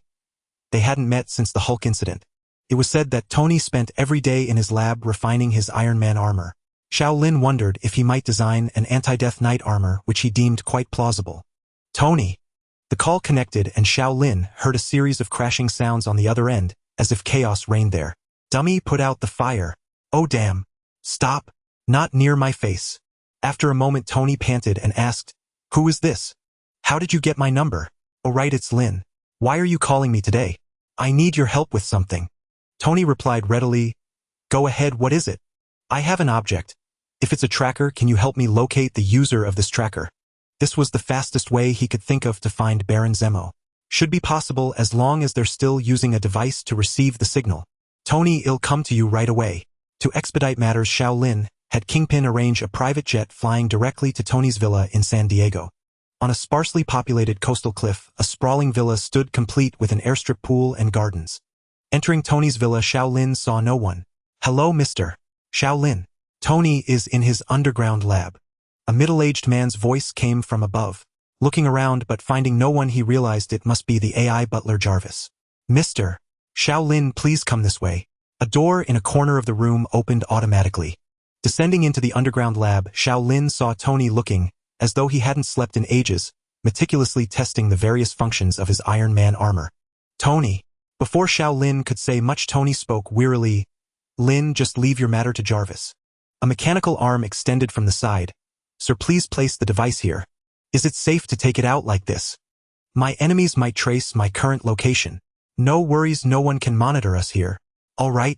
They hadn't met since the Hulk incident. It was said that Tony spent every day in his lab refining his Iron Man armor. Xiao Lin wondered if he might design an anti-death knight armor, which he deemed quite plausible. Tony. The call connected and Xiao Lin heard a series of crashing sounds on the other end, as if chaos reigned there. Dummy, put out the fire. Oh damn. Stop. Not near my face. After a moment Tony panted and asked, Who is this? How did you get my number? Oh right, it's Lin. Why are you calling me today? I need your help with something. Tony replied readily, Go ahead, what is it? I have an object. If it's a tracker, can you help me locate the user of this tracker? This was the fastest way he could think of to find Baron Zemo. Should be possible as long as they're still using a device to receive the signal. Tony, I'll come to you right away. To expedite matters, Xiao Lin had Kingpin arrange a private jet flying directly to Tony's villa in San Diego. On a sparsely populated coastal cliff, a sprawling villa stood complete with an airstrip pool and gardens. Entering Tony's villa, Xiao Lin saw no one. Hello, Mr. Xiao Lin. Tony is in his underground lab. A middle-aged man's voice came from above. Looking around but finding no one, he realized it must be the AI butler Jarvis. Mr. Xiao Lin, please come this way. A door in a corner of the room opened automatically. Descending into the underground lab, Xiao Lin saw Tony looking, as though he hadn't slept in ages, meticulously testing the various functions of his Iron Man armor. Tony. Before Xiao Lin could say much, Tony spoke wearily. Lin, just leave your matter to Jarvis. A mechanical arm extended from the side. Sir, please place the device here. Is it safe to take it out like this? My enemies might trace my current location. No worries, no one can monitor us here. All right.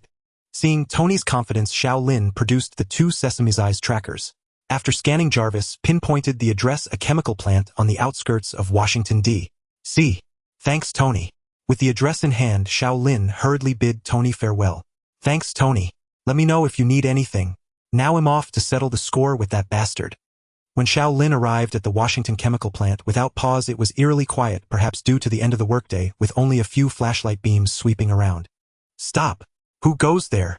Seeing Tony's confidence, Xiao Lin produced the two Sesame's Eyes trackers. After scanning, Jarvis pinpointed the address, a chemical plant on the outskirts of Washington, D.C. Thanks, Tony. With the address in hand, Xiao Lin hurriedly bid Tony farewell. Thanks, Tony. Let me know if you need anything. Now I'm off to settle the score with that bastard. When Xiao Lin arrived at the Washington chemical plant, without pause it was eerily quiet, perhaps due to the end of the workday, with only a few flashlight beams sweeping around. Stop! Who goes there?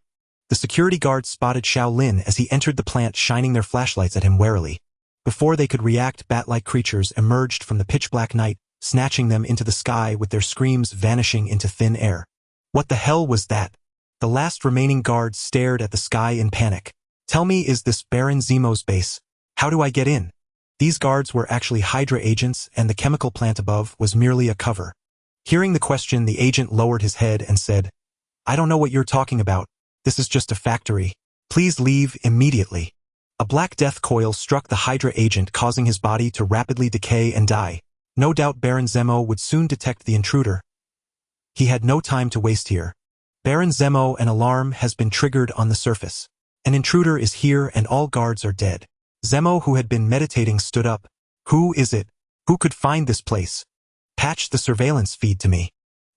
The security guards spotted Xiao Lin as he entered the plant, shining their flashlights at him warily. Before they could react, bat-like creatures emerged from the pitch-black night, snatching them into the sky with their screams vanishing into thin air. What the hell was that? The last remaining guards stared at the sky in panic. Tell me, is this Baron Zemo's base? How do I get in? These guards were actually Hydra agents, and the chemical plant above was merely a cover. Hearing the question, the agent lowered his head and said, I don't know what you're talking about. This is just a factory. Please leave immediately. A black death coil struck the Hydra agent, causing his body to rapidly decay and die. No doubt Baron Zemo would soon detect the intruder. He had no time to waste here. Baron Zemo, an alarm has been triggered on the surface. An intruder is here and all guards are dead. Zemo, who had been meditating, stood up. Who is it? Who could find this place? Patch the surveillance feed to me.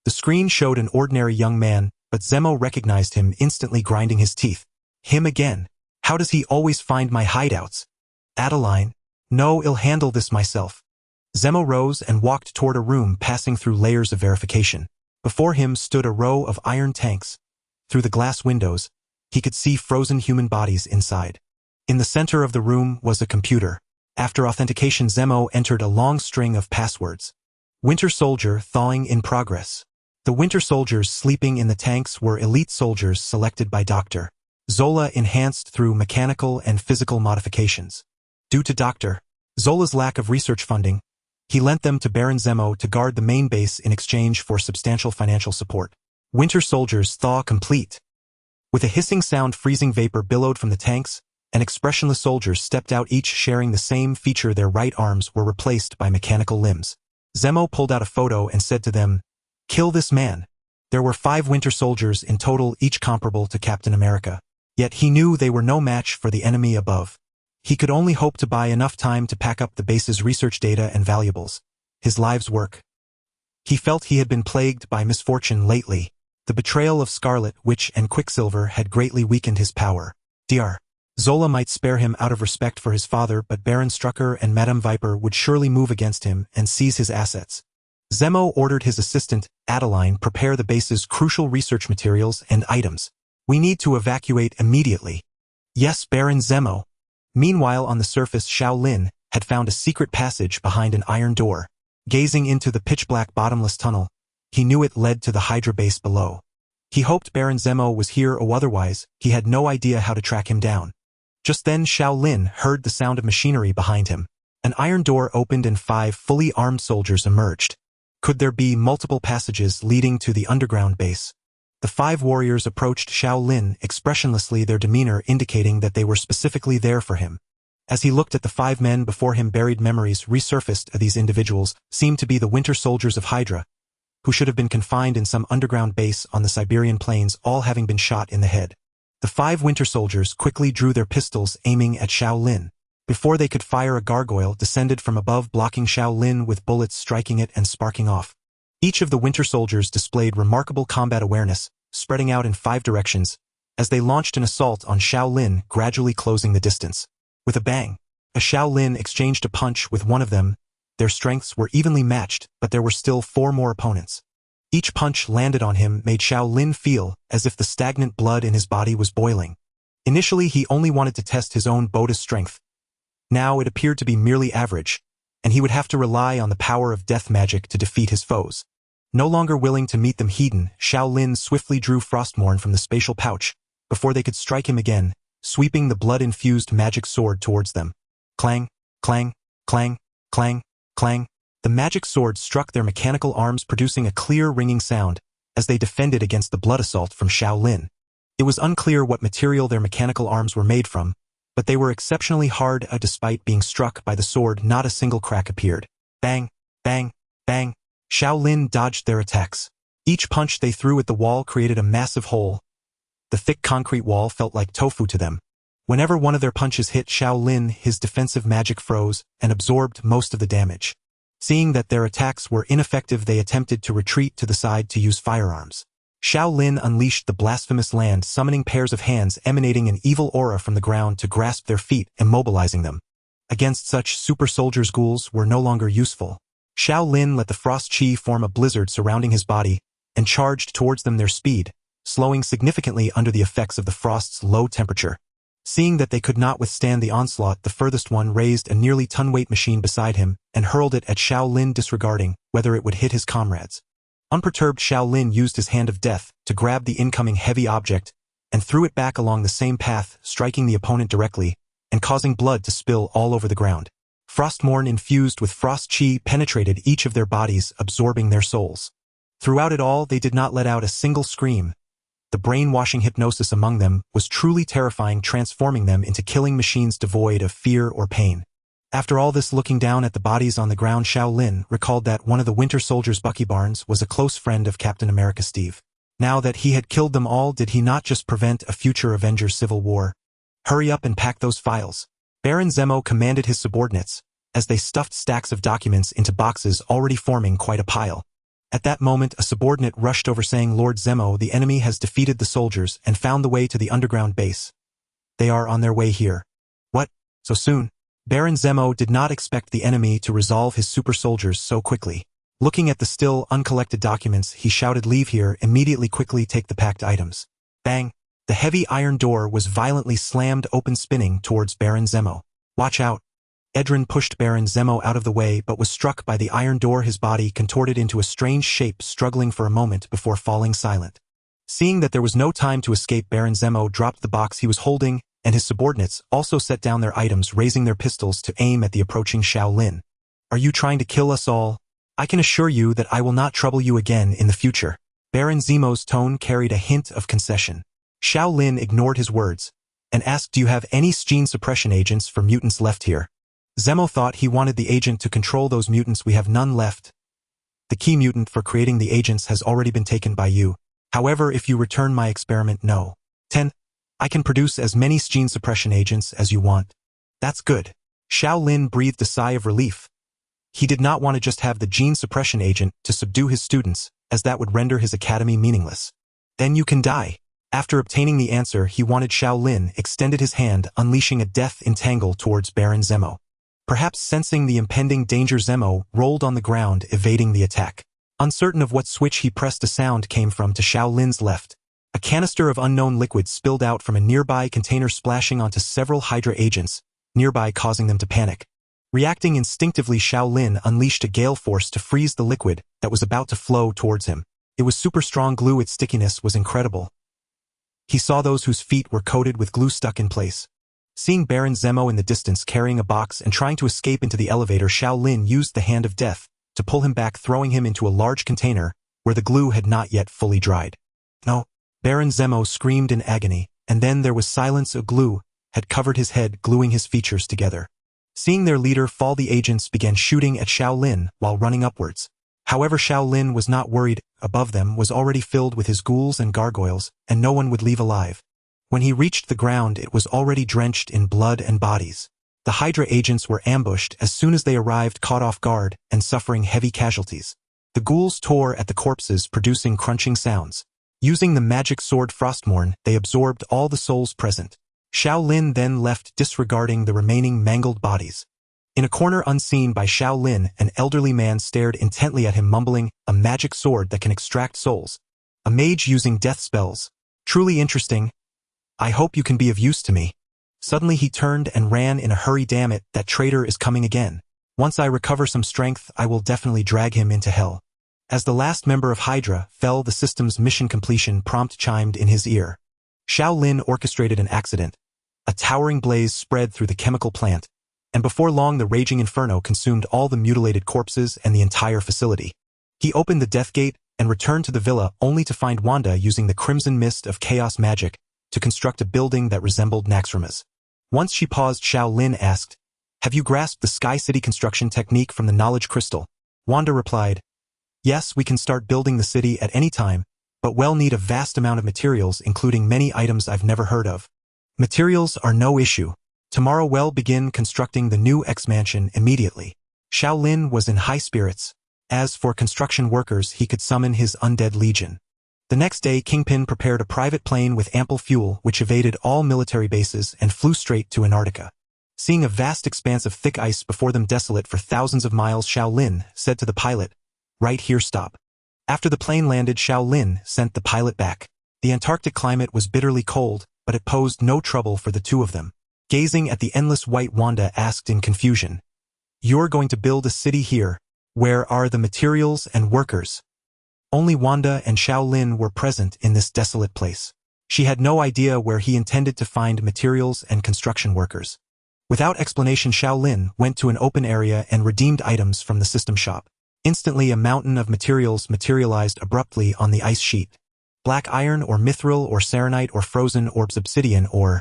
The screen showed an ordinary young man, but Zemo recognized him, instantly grinding his teeth. Him again. How does he always find my hideouts? Adeline. No, I'll handle this myself. Zemo rose and walked toward a room, passing through layers of verification. Before him stood a row of iron tanks. Through the glass windows, he could see frozen human bodies inside. In the center of the room was a computer. After authentication, Zemo entered a long string of passwords. Winter Soldier, thawing in progress. The Winter Soldiers sleeping in the tanks were elite soldiers selected by Dr. Zola, enhanced through mechanical and physical modifications. Due to Dr. Zola's lack of research funding, He lent them to Baron Zemo to guard the main base in exchange for substantial financial support. Winter soldiers thaw complete. With a hissing sound, freezing vapor billowed from the tanks, and expressionless soldiers stepped out, each sharing the same feature: their right arms were replaced by mechanical limbs. Zemo pulled out a photo and said to them, "Kill this man." There were 5 winter soldiers in total, each comparable to Captain America. Yet he knew they were no match for the enemy above. He could only hope to buy enough time to pack up the base's research data and valuables. His life's work. He felt he had been plagued by misfortune lately. The betrayal of Scarlet Witch and Quicksilver had greatly weakened his power. Dr. Zola might spare him out of respect for his father, but Baron Strucker and Madame Viper would surely move against him and seize his assets. Zemo ordered his assistant, Adeline, prepare the base's crucial research materials and items. "We need to evacuate immediately." "Yes, Baron Zemo." Meanwhile, on the surface, Xiao Lin had found a secret passage behind an iron door. Gazing into the pitch-black bottomless tunnel, he knew it led to the Hydra base below. He hoped Baron Zemo was here, or otherwise, he had no idea how to track him down. Just then Xiao Lin heard the sound of machinery behind him. An iron door opened and 5 fully armed soldiers emerged. Could there be multiple passages leading to the underground base? The 5 warriors approached Xiao Lin expressionlessly, their demeanor indicating that they were specifically there for him. As he looked at the 5 men before him, buried memories resurfaced. These individuals seemed to be the winter soldiers of Hydra, who should have been confined in some underground base on the Siberian plains, all having been shot in the head. The 5 winter soldiers quickly drew their pistols, aiming at Xiao Lin. Before they could fire, a gargoyle descended from above, blocking Xiao Lin with bullets striking it and sparking off. Each of the winter soldiers displayed remarkable combat awareness, spreading out in 5 directions, as they launched an assault on Xiao Lin, gradually closing the distance. With a bang, Xiao Lin exchanged a punch with one of them. Their strengths were evenly matched, but there were still 4 more opponents. Each punch landed on him made Xiao Lin feel as if the stagnant blood in his body was boiling. Initially, he only wanted to test his own Boda's strength. Now it appeared to be merely average, and he would have to rely on the power of death magic to defeat his foes. No longer willing to meet them heathen, Xiao Lin swiftly drew Frostmourne from the spatial pouch before they could strike him again, sweeping the blood-infused magic sword towards them. Clang, clang, clang, clang, clang. The magic sword struck their mechanical arms, producing a clear ringing sound as they defended against the blood assault from Xiao Lin. It was unclear what material their mechanical arms were made from, but they were exceptionally hard. Despite being struck by the sword, not a single crack appeared. Bang, bang, bang. Xiao Lin dodged their attacks. Each punch they threw at the wall created a massive hole. The thick concrete wall felt like tofu to them. Whenever one of their punches hit Xiao Lin, his defensive magic froze and absorbed most of the damage. Seeing that their attacks were ineffective, they attempted to retreat to the side to use firearms. Xiao Lin unleashed the blasphemous land, summoning pairs of hands emanating an evil aura from the ground to grasp their feet, immobilizing them. Against such super soldiers, ghouls were no longer useful. Xiao Lin let the frost chi form a blizzard surrounding his body and charged towards them, their speed slowing significantly under the effects of the frost's low temperature. Seeing that they could not withstand the onslaught, the furthest one raised a nearly ton-weight machine beside him and hurled it at Xiao Lin, disregarding whether it would hit his comrades. Unperturbed, Xiao Lin used his hand of death to grab the incoming heavy object and threw it back along the same path, striking the opponent directly and causing blood to spill all over the ground. Frostmourne infused with frost chi penetrated each of their bodies, absorbing their souls. Throughout it all, they did not let out a single scream. The brainwashing hypnosis among them was truly terrifying, transforming them into killing machines devoid of fear or pain. After all this, looking down at the bodies on the ground, Xiao Lin recalled that one of the winter soldiers, Bucky Barnes, was a close friend of Captain America Steve. Now that he had killed them all, did he not just prevent a future Avengers civil war? Hurry up and pack those files. Baron Zemo commanded his subordinates, as they stuffed stacks of documents into boxes, already forming quite a pile. At that moment, a subordinate rushed over, saying, "Lord Zemo, the enemy has defeated the soldiers and found the way to the underground base. They are on their way here." What? So soon? Baron Zemo did not expect the enemy to resolve his super soldiers so quickly. Looking at the still uncollected documents, he shouted, "Leave here immediately, quickly take the packed items." Bang! The heavy iron door was violently slammed open, spinning towards Baron Zemo. "Watch out." Edrin pushed Baron Zemo out of the way but was struck by the iron door, his body contorted into a strange shape, struggling for a moment before falling silent. Seeing that there was no time to escape, Baron Zemo dropped the box he was holding, and his subordinates also set down their items, raising their pistols to aim at the approaching Xiao Lin. Are you trying to kill us all? I can assure you that I will not trouble you again in the future. Baron Zemo's tone carried a hint of concession. Xiao Lin ignored his words and asked, do you have any gene suppression agents for mutants left here? Zemo thought he wanted the agent to control those mutants. We have none left. The key mutant for creating the agents has already been taken by you. However, if you return my experiment, no. 10. I can produce as many gene suppression agents as you want. That's good. Xiao Lin breathed a sigh of relief. He did not want to just have the gene suppression agent to subdue his students, as that would render his academy meaningless. Then you can die. After obtaining the answer he wanted, Xiao Lin extended his hand, unleashing a death entangle towards Baron Zemo. Perhaps sensing the impending danger, Zemo rolled on the ground, evading the attack. Uncertain of what switch he pressed, a sound came from to Xiao Lin's left. A canister of unknown liquid spilled out from a nearby container, splashing onto several Hydra agents nearby, causing them to panic. Reacting instinctively, Xiao Lin unleashed a gale force to freeze the liquid that was about to flow towards him. It was super strong glue. Its stickiness was incredible. He saw those whose feet were coated with glue stuck in place. Seeing Baron Zemo in the distance carrying a box and trying to escape into the elevator, Xiao Lin used the hand of death to pull him back, throwing him into a large container where the glue had not yet fully dried. No! Baron Zemo screamed in agony, and then there was silence. A glue had covered his head, gluing his features together. Seeing their leader fall, the agents began shooting at Xiao Lin while running upwards. However, Xiao Lin was not worried. Above them was already filled with his ghouls and gargoyles, and no one would leave alive. When he reached the ground, it was already drenched in blood and bodies. The Hydra agents were ambushed as soon as they arrived, caught off guard and suffering heavy casualties. The ghouls tore at the corpses, producing crunching sounds. Using the magic sword Frostmourne, they absorbed all the souls present. Xiao Lin then left, disregarding the remaining mangled bodies. In a corner unseen by Xiao Lin, an elderly man stared intently at him, mumbling, a magic sword that can extract souls. A mage using death spells. Truly interesting. I hope you can be of use to me. Suddenly he turned and ran in a hurry. Damn it, that traitor is coming again. Once I recover some strength, I will definitely drag him into hell. As the last member of Hydra fell, the system's mission completion prompt chimed in his ear. Xiao Lin orchestrated an accident. A towering blaze spread through the chemical plant, and before long the raging inferno consumed all the mutilated corpses and the entire facility. He opened the death gate and returned to the villa, only to find Wanda using the crimson mist of chaos magic to construct a building that resembled Naxxramas. Once she paused, Xiao Lin asked, have you grasped the Sky City construction technique from the knowledge crystal? Wanda replied, yes, we can start building the city at any time, but we'll need a vast amount of materials, including many items I've never heard of. Materials are no issue. Tomorrow we'll begin constructing the new X-Mansion immediately. Xiao Lin was in high spirits. As for construction workers, he could summon his undead legion. The next day, Kingpin prepared a private plane with ample fuel, which evaded all military bases and flew straight to Antarctica. Seeing a vast expanse of thick ice before them, desolate for thousands of miles, Xiao Lin said to the pilot, right here, stop. After the plane landed, Xiao Lin sent the pilot back. The Antarctic climate was bitterly cold, but it posed no trouble for the two of them. Gazing at the endless white, Wanda asked in confusion, you're going to build a city here? Where are the materials and workers? Only Wanda and Xiao Lin were present in this desolate place. She had no idea where he intended to find materials and construction workers. Without explanation, Xiao Lin went to an open area and redeemed items from the system shop. Instantly, a mountain of materials materialized abruptly on the ice sheet. Black iron or mithril or serenite or frozen orbs, obsidian or...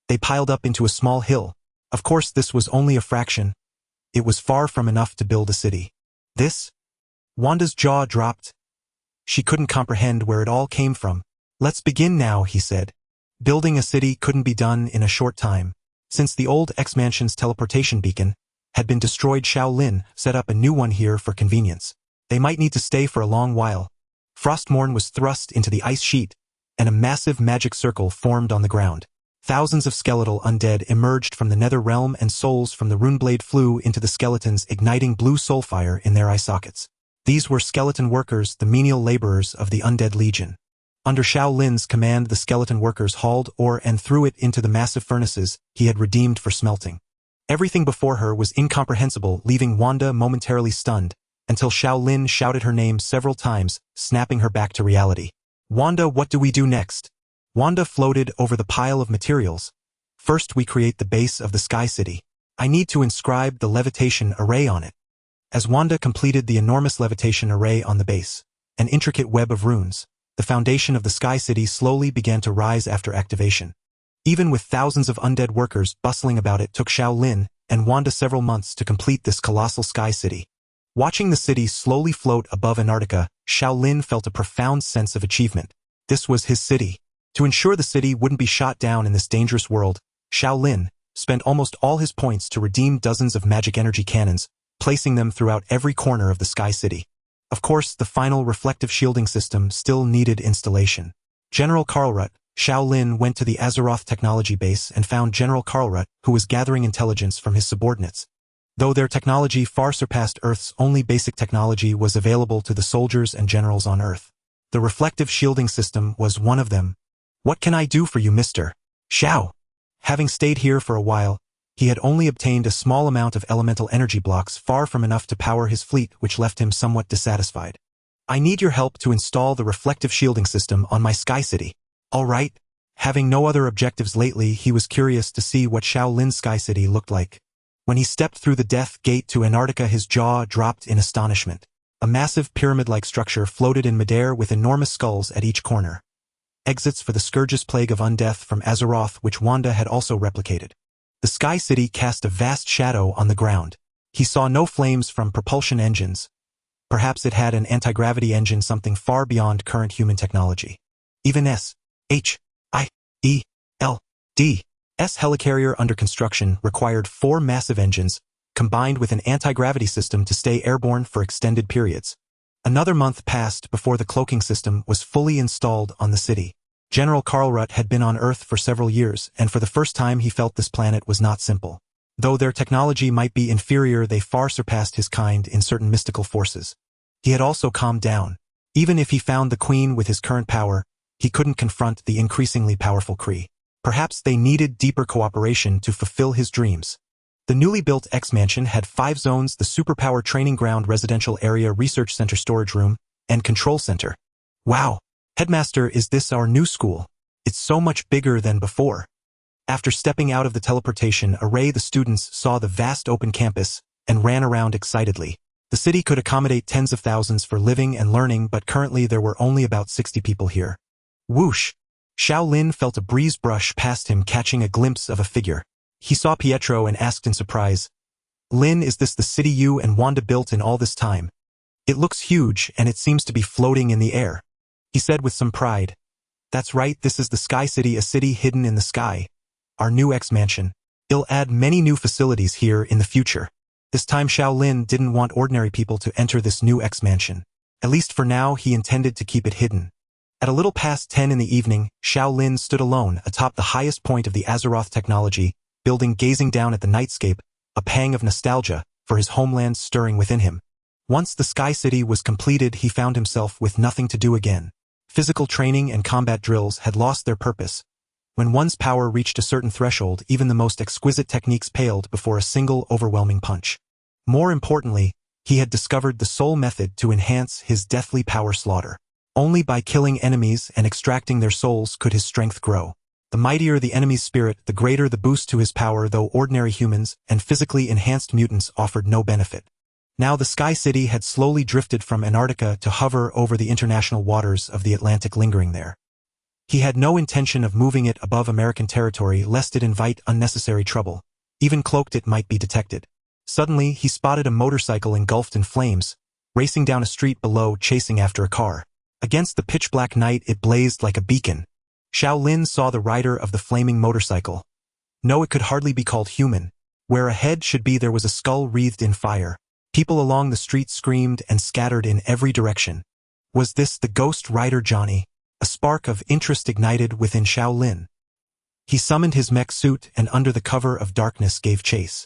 They piled up into a small hill. Of course, this was only a fraction. It was far from enough to build a city. This? Wanda's jaw dropped. She couldn't comprehend where it all came from. Let's begin now, he said. Building a city couldn't be done in a short time. Since the old X-Mansion's teleportation beacon had been destroyed, Xiao Lin set up a new one here for convenience. They might need to stay for a long while. Frostmourne was thrust into the ice sheet, and a massive magic circle formed on the ground. Thousands of skeletal undead emerged from the nether realm, and souls from the runeblade flew into the skeletons, igniting blue soulfire in their eye sockets. These were skeleton workers, the menial laborers of the undead legion. Under Xiao Lin's command, the skeleton workers hauled ore and threw it into the massive furnaces he had redeemed for smelting. Everything before her was incomprehensible, leaving Wanda momentarily stunned, until Xiao Lin shouted her name several times, snapping her back to reality. Wanda, what do we do next? Wanda floated over the pile of materials. First, we create the base of the Sky City. I need to inscribe the levitation array on it. As Wanda completed the enormous levitation array on the base, an intricate web of runes, the foundation of the Sky City slowly began to rise after activation. Even with thousands of undead workers bustling about, it took Xiao Lin and Wanda several months to complete this colossal Sky City. Watching the city slowly float above Antarctica, Xiao Lin felt a profound sense of achievement. This was his city. To ensure the city wouldn't be shot down in this dangerous world, Xiao Lin spent almost all his points to redeem dozens of magic energy cannons, placing them throughout every corner of the Sky City. Of course, the final reflective shielding system still needed installation. General Karlrut, Xiao Lin went to the Azeroth technology base and found General Karlrut, who was gathering intelligence from his subordinates. Though their technology far surpassed Earth's, only basic technology was available to the soldiers and generals on Earth. The reflective shielding system was one of them. "What can I do for you, Mr. Xiao?" Having stayed here for a while, he had only obtained a small amount of elemental energy blocks, far from enough to power his fleet, which left him somewhat dissatisfied. "I need your help to install the reflective shielding system on my Sky City." "All right." Having no other objectives lately, he was curious to see what Xiao Lin's Sky City looked like. When he stepped through the death gate to Antarctica, his jaw dropped in astonishment. A massive pyramid-like structure floated in midair with enormous skulls at each corner. Exits for the Scourge's plague of undeath from Azeroth, which Wanda had also replicated. The Sky City cast a vast shadow on the ground. He saw no flames from propulsion engines. Perhaps it had an anti-gravity engine, something far beyond current human technology. Even S.H.I.E.L.D.'s helicarrier under construction required 4 massive engines, combined with an anti-gravity system to stay airborne for extended periods. Another month passed before the cloaking system was fully installed on the city. General Karlrut had been on Earth for several years, and for the first time he felt this planet was not simple. Though their technology might be inferior, they far surpassed his kind in certain mystical forces. He had also calmed down. Even if he found the Queen with his current power, he couldn't confront the increasingly powerful Kree. Perhaps they needed deeper cooperation to fulfill his dreams. The newly built X-Mansion had 5 zones: the superpower training ground, residential area, research center, storage room, and control center. "Wow! Headmaster, is this our new school? It's so much bigger than before." After stepping out of the teleportation array, the students saw the vast open campus and ran around excitedly. The city could accommodate tens of thousands for living and learning, but currently there were only about 60 people here. Whoosh! Xiao Lin felt a breeze brush past him, catching a glimpse of a figure. He saw Pietro and asked in surprise, "Lin, is this the city you and Wanda built in all this time? It looks huge, and it seems to be floating in the air." He said with some pride, "That's right, this is the Sky City, a city hidden in the sky. Our new X-Mansion. It'll add many new facilities here in the future." This time Xiao Lin didn't want ordinary people to enter this new X-Mansion. At least for now, he intended to keep it hidden. At a little past 10 in the evening, Xiao Lin stood alone atop the highest point of the Azeroth technology building, gazing down at the nightscape, a pang of nostalgia for his homeland stirring within him. Once the Sky City was completed, he found himself with nothing to do again. Physical training and combat drills had lost their purpose. When one's power reached a certain threshold, even the most exquisite techniques paled before a single overwhelming punch. More importantly, he had discovered the sole method to enhance his deathly power: slaughter. Only by killing enemies and extracting their souls could his strength grow. The mightier the enemy's spirit, the greater the boost to his power, though ordinary humans and physically enhanced mutants offered no benefit. Now the Sky City had slowly drifted from Antarctica to hover over the international waters of the Atlantic, lingering there. He had no intention of moving it above American territory lest it invite unnecessary trouble. Even cloaked, it might be detected. Suddenly, he spotted a motorcycle engulfed in flames, racing down a street below, chasing after a car. Against the pitch-black night, it blazed like a beacon. Xiao Lin saw the rider of the flaming motorcycle. No, it could hardly be called human. Where a head should be, there was a skull wreathed in fire. People along the street screamed and scattered in every direction. Was this the Ghost Rider Johnny? A spark of interest ignited within Xiao Lin. He summoned his mech suit and under the cover of darkness gave chase.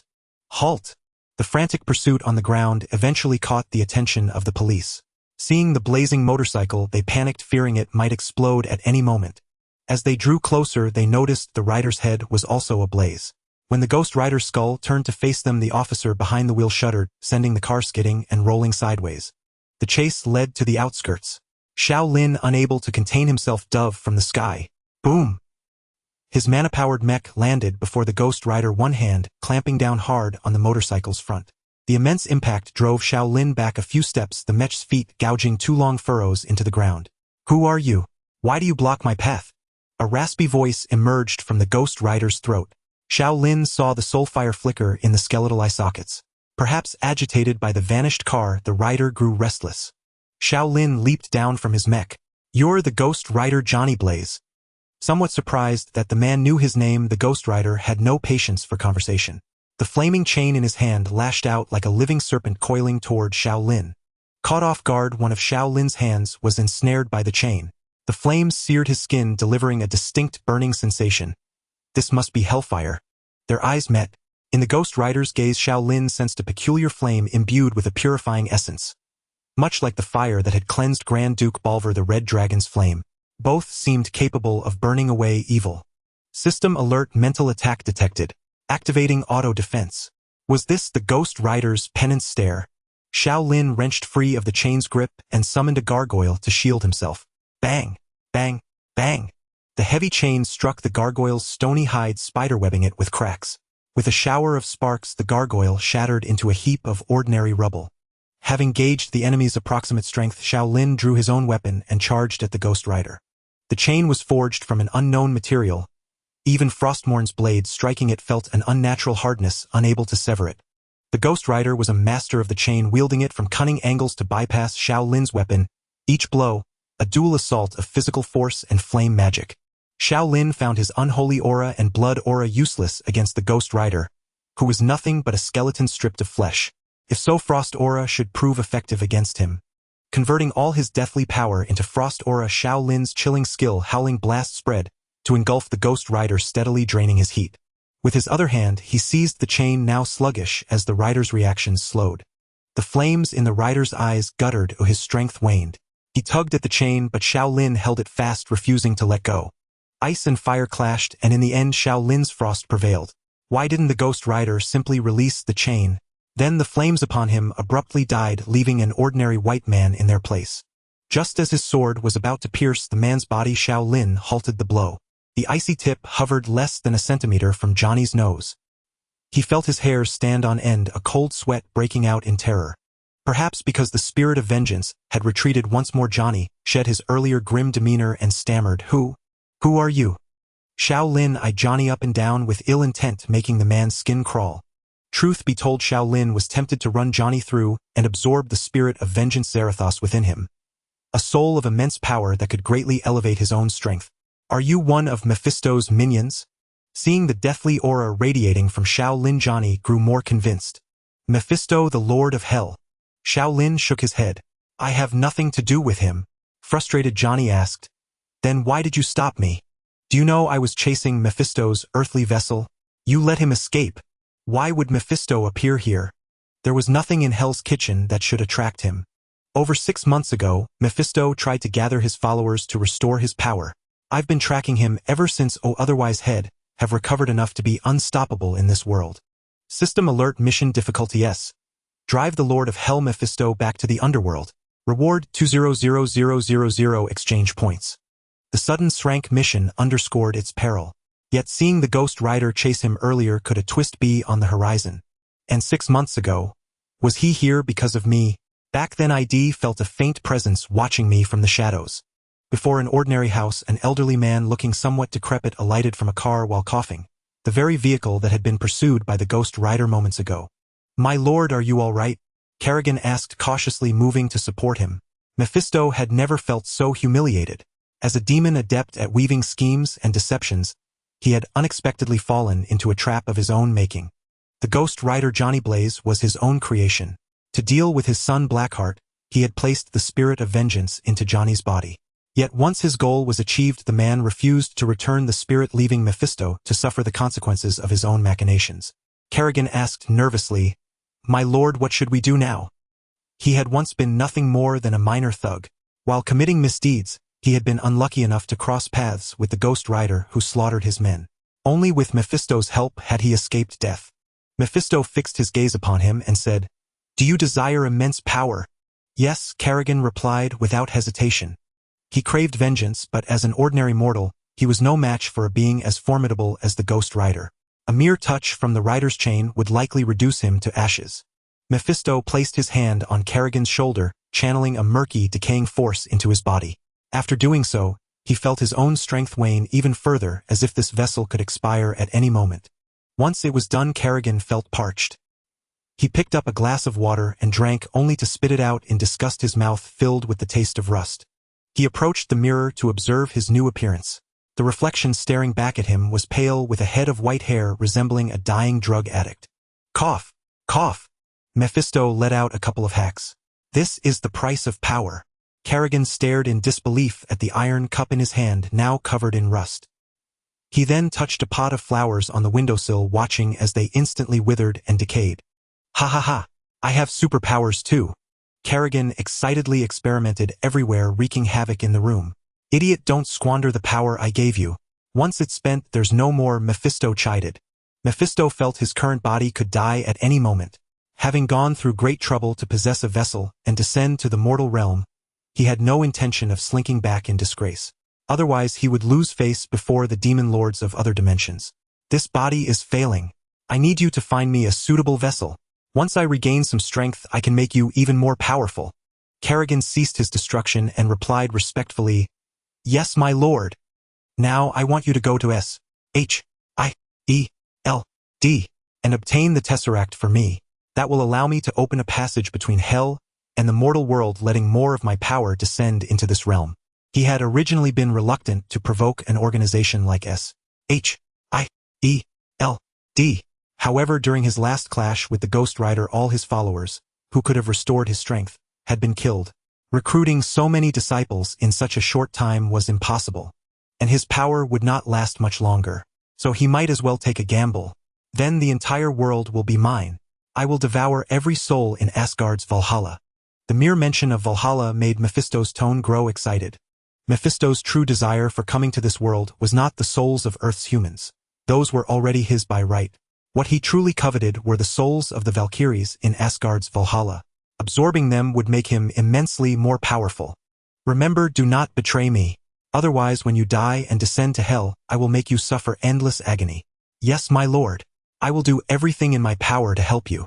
Halt! The frantic pursuit on the ground eventually caught the attention of the police. Seeing the blazing motorcycle, they panicked, fearing it might explode at any moment. As they drew closer, they noticed the rider's head was also ablaze. When the Ghost Rider's skull turned to face them, the officer behind the wheel shuddered, sending the car skidding and rolling sideways. The chase led to the outskirts. Xiao Lin, unable to contain himself, dove from the sky. Boom! His mana-powered mech landed before the Ghost Rider, one hand clamping down hard on the motorcycle's front. The immense impact drove Xiao Lin back a few steps, the mech's feet gouging 2 long furrows into the ground. Who are you? Why do you block my path? A raspy voice emerged from the Ghost Rider's throat. Xiao Lin saw the soulfire flicker in the skeletal eye sockets. Perhaps agitated by the vanished car, the rider grew restless. Xiao Lin leaped down from his mech. You're the Ghost Rider Johnny Blaze. Somewhat surprised that the man knew his name, the Ghost Rider had no patience for conversation. The flaming chain in his hand lashed out like a living serpent coiling toward Xiao Lin. Caught off guard, one of Xiao Lin's hands was ensnared by the chain. The flames seared his skin, delivering a distinct burning sensation. This must be hellfire. Their eyes met. In the Ghost Rider's gaze, Xiao Lin sensed a peculiar flame imbued with a purifying essence. Much like the fire that had cleansed Grand Duke Balver the Red Dragon's flame, both seemed capable of burning away evil. System alert, mental attack detected. Activating auto-defense. Was this the Ghost Rider's penance stare? Xiao Lin wrenched free of the chain's grip and summoned a gargoyle to shield himself. Bang! Bang! Bang! The heavy chain struck the gargoyle's stony hide, spiderwebbing it with cracks. With a shower of sparks, the gargoyle shattered into a heap of ordinary rubble. Having gauged the enemy's approximate strength, Xiao Lin drew his own weapon and charged at the Ghost Rider. The chain was forged from an unknown material. Even Frostmourne's blade striking it felt an unnatural hardness, unable to sever it. The Ghost Rider was a master of the chain, wielding it from cunning angles to bypass Xiao Lin's weapon, each blow a dual assault of physical force and flame magic. Xiao Lin found his unholy aura and blood aura useless against the Ghost Rider, who was nothing but a skeleton stripped of flesh. If so, Frost aura should prove effective against him. Converting all his deathly power into Frost aura, Xiao Lin's chilling skill, Howling Blast, spread to engulf the Ghost Rider, steadily draining his heat. With his other hand, he seized the chain, now sluggish as the rider's reactions slowed. The flames in the rider's eyes guttered as his strength waned. He tugged at the chain, but Xiao Lin held it fast, refusing to let go. Ice and fire clashed, and in the end Xiao Lin's frost prevailed. Why didn't the Ghost Rider simply release the chain? Then the flames upon him abruptly died, leaving an ordinary white man in their place. Just as his sword was about to pierce the man's body, Xiao Lin halted the blow. The icy tip hovered less than a centimeter from Johnny's nose. He felt his hairs stand on end, a cold sweat breaking out in terror. Perhaps because the spirit of vengeance had retreated once more, Johnny shed his earlier grim demeanor and stammered, Who are you? Xiao Lin eyed Johnny up and down with ill intent, making the man's skin crawl. Truth be told, Xiao Lin was tempted to run Johnny through and absorb the spirit of vengeance Zarathos within him. A soul of immense power that could greatly elevate his own strength. Are you one of Mephisto's minions? Seeing the deathly aura radiating from Xiao Lin, Johnny grew more convinced. Mephisto, the Lord of Hell. Xiao Lin shook his head. I have nothing to do with him. Frustrated, Johnny asked. Then why did you stop me? Do you know I was chasing Mephisto's earthly vessel? You let him escape. Why would Mephisto appear here? There was nothing in Hell's Kitchen that should attract him. Over 6 months ago, Mephisto tried to gather his followers to restore his power. I've been tracking him ever since. Otherwise have recovered enough to be unstoppable in this world. System alert, mission difficulty S. Drive the Lord of Hell Mephisto back to the underworld. Reward 200,000 exchange points. The sudden shrank mission underscored its peril. Yet seeing the Ghost Rider chase him earlier, could a twist be on the horizon? And 6 months ago, was he here because of me? Back then ID felt a faint presence watching me from the shadows. Before an ordinary house, an elderly man looking somewhat decrepit alighted from a car while coughing, the very vehicle that had been pursued by the Ghost Rider moments ago. My lord, are you all right? Kerrigan asked cautiously, moving to support him. Mephisto had never felt so humiliated. As a demon adept at weaving schemes and deceptions, he had unexpectedly fallen into a trap of his own making. The Ghost Rider Johnny Blaze was his own creation. To deal with his son Blackheart, he had placed the spirit of vengeance into Johnny's body. Yet once his goal was achieved, the man refused to return the spirit, leaving Mephisto to suffer the consequences of his own machinations. Kerrigan asked nervously, My lord, what should we do now? He had once been nothing more than a minor thug. While committing misdeeds, he had been unlucky enough to cross paths with the Ghost Rider who slaughtered his men. Only with Mephisto's help had he escaped death. Mephisto fixed his gaze upon him and said, Do you desire immense power? Yes, Kerrigan replied without hesitation. He craved vengeance, but as an ordinary mortal, he was no match for a being as formidable as the Ghost Rider. A mere touch from the rider's chain would likely reduce him to ashes. Mephisto placed his hand on Kerrigan's shoulder, channeling a murky, decaying force into his body. After doing so, he felt his own strength wane even further, as if this vessel could expire at any moment. Once it was done, Kerrigan felt parched. He picked up a glass of water and drank, only to spit it out in disgust, his mouth filled with the taste of rust. He approached the mirror to observe his new appearance. The reflection staring back at him was pale, with a head of white hair resembling a dying drug addict. Cough! Cough! Mephisto let out a couple of hacks. This is the price of power. Kerrigan stared in disbelief at the iron cup in his hand, now covered in rust. He then touched a pot of flowers on the windowsill, watching as they instantly withered and decayed. Ha ha ha! I have superpowers too! Kerrigan excitedly experimented everywhere, wreaking havoc in the room. Idiot, don't squander the power I gave you. Once it's spent, there's no more, Mephisto chided. Mephisto felt his current body could die at any moment. Having gone through great trouble to possess a vessel and descend to the mortal realm, he had no intention of slinking back in disgrace. Otherwise he would lose face before the demon lords of other dimensions. This body is failing. I need you to find me a suitable vessel. Once I regain some strength, I can make you even more powerful. Kerrigan ceased his destruction and replied respectfully, Yes, my lord. Now I want you to go to S-H-I-E-L-D and obtain the Tesseract for me. That will allow me to open a passage between hell and the mortal world, letting more of my power descend into this realm. He had originally been reluctant to provoke an organization like S-H-I-E-L-D. However, during his last clash with the Ghost Rider, all his followers, who could have restored his strength, had been killed. Recruiting so many disciples in such a short time was impossible, and his power would not last much longer. So he might as well take a gamble. Then the entire world will be mine. I will devour every soul in Asgard's Valhalla. The mere mention of Valhalla made Mephisto's tone grow excited. Mephisto's true desire for coming to this world was not the souls of Earth's humans. Those were already his by right. What he truly coveted were the souls of the Valkyries in Asgard's Valhalla. Absorbing them would make him immensely more powerful. Remember, do not betray me. Otherwise, when you die and descend to hell, I will make you suffer endless agony. Yes, my lord. I will do everything in my power to help you.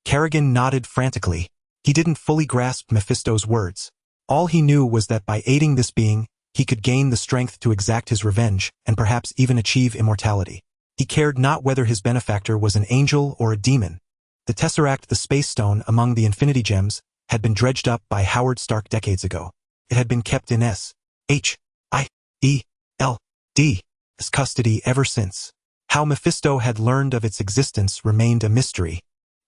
Kerrigan nodded frantically. He didn't fully grasp Mephisto's words. All he knew was that by aiding this being, he could gain the strength to exact his revenge and perhaps even achieve immortality. He cared not whether his benefactor was an angel or a demon. The Tesseract, the space stone among the Infinity Gems, had been dredged up by Howard Stark decades ago. It had been kept in S-H-I-E-L-D's custody ever since. How Mephisto had learned of its existence remained a mystery.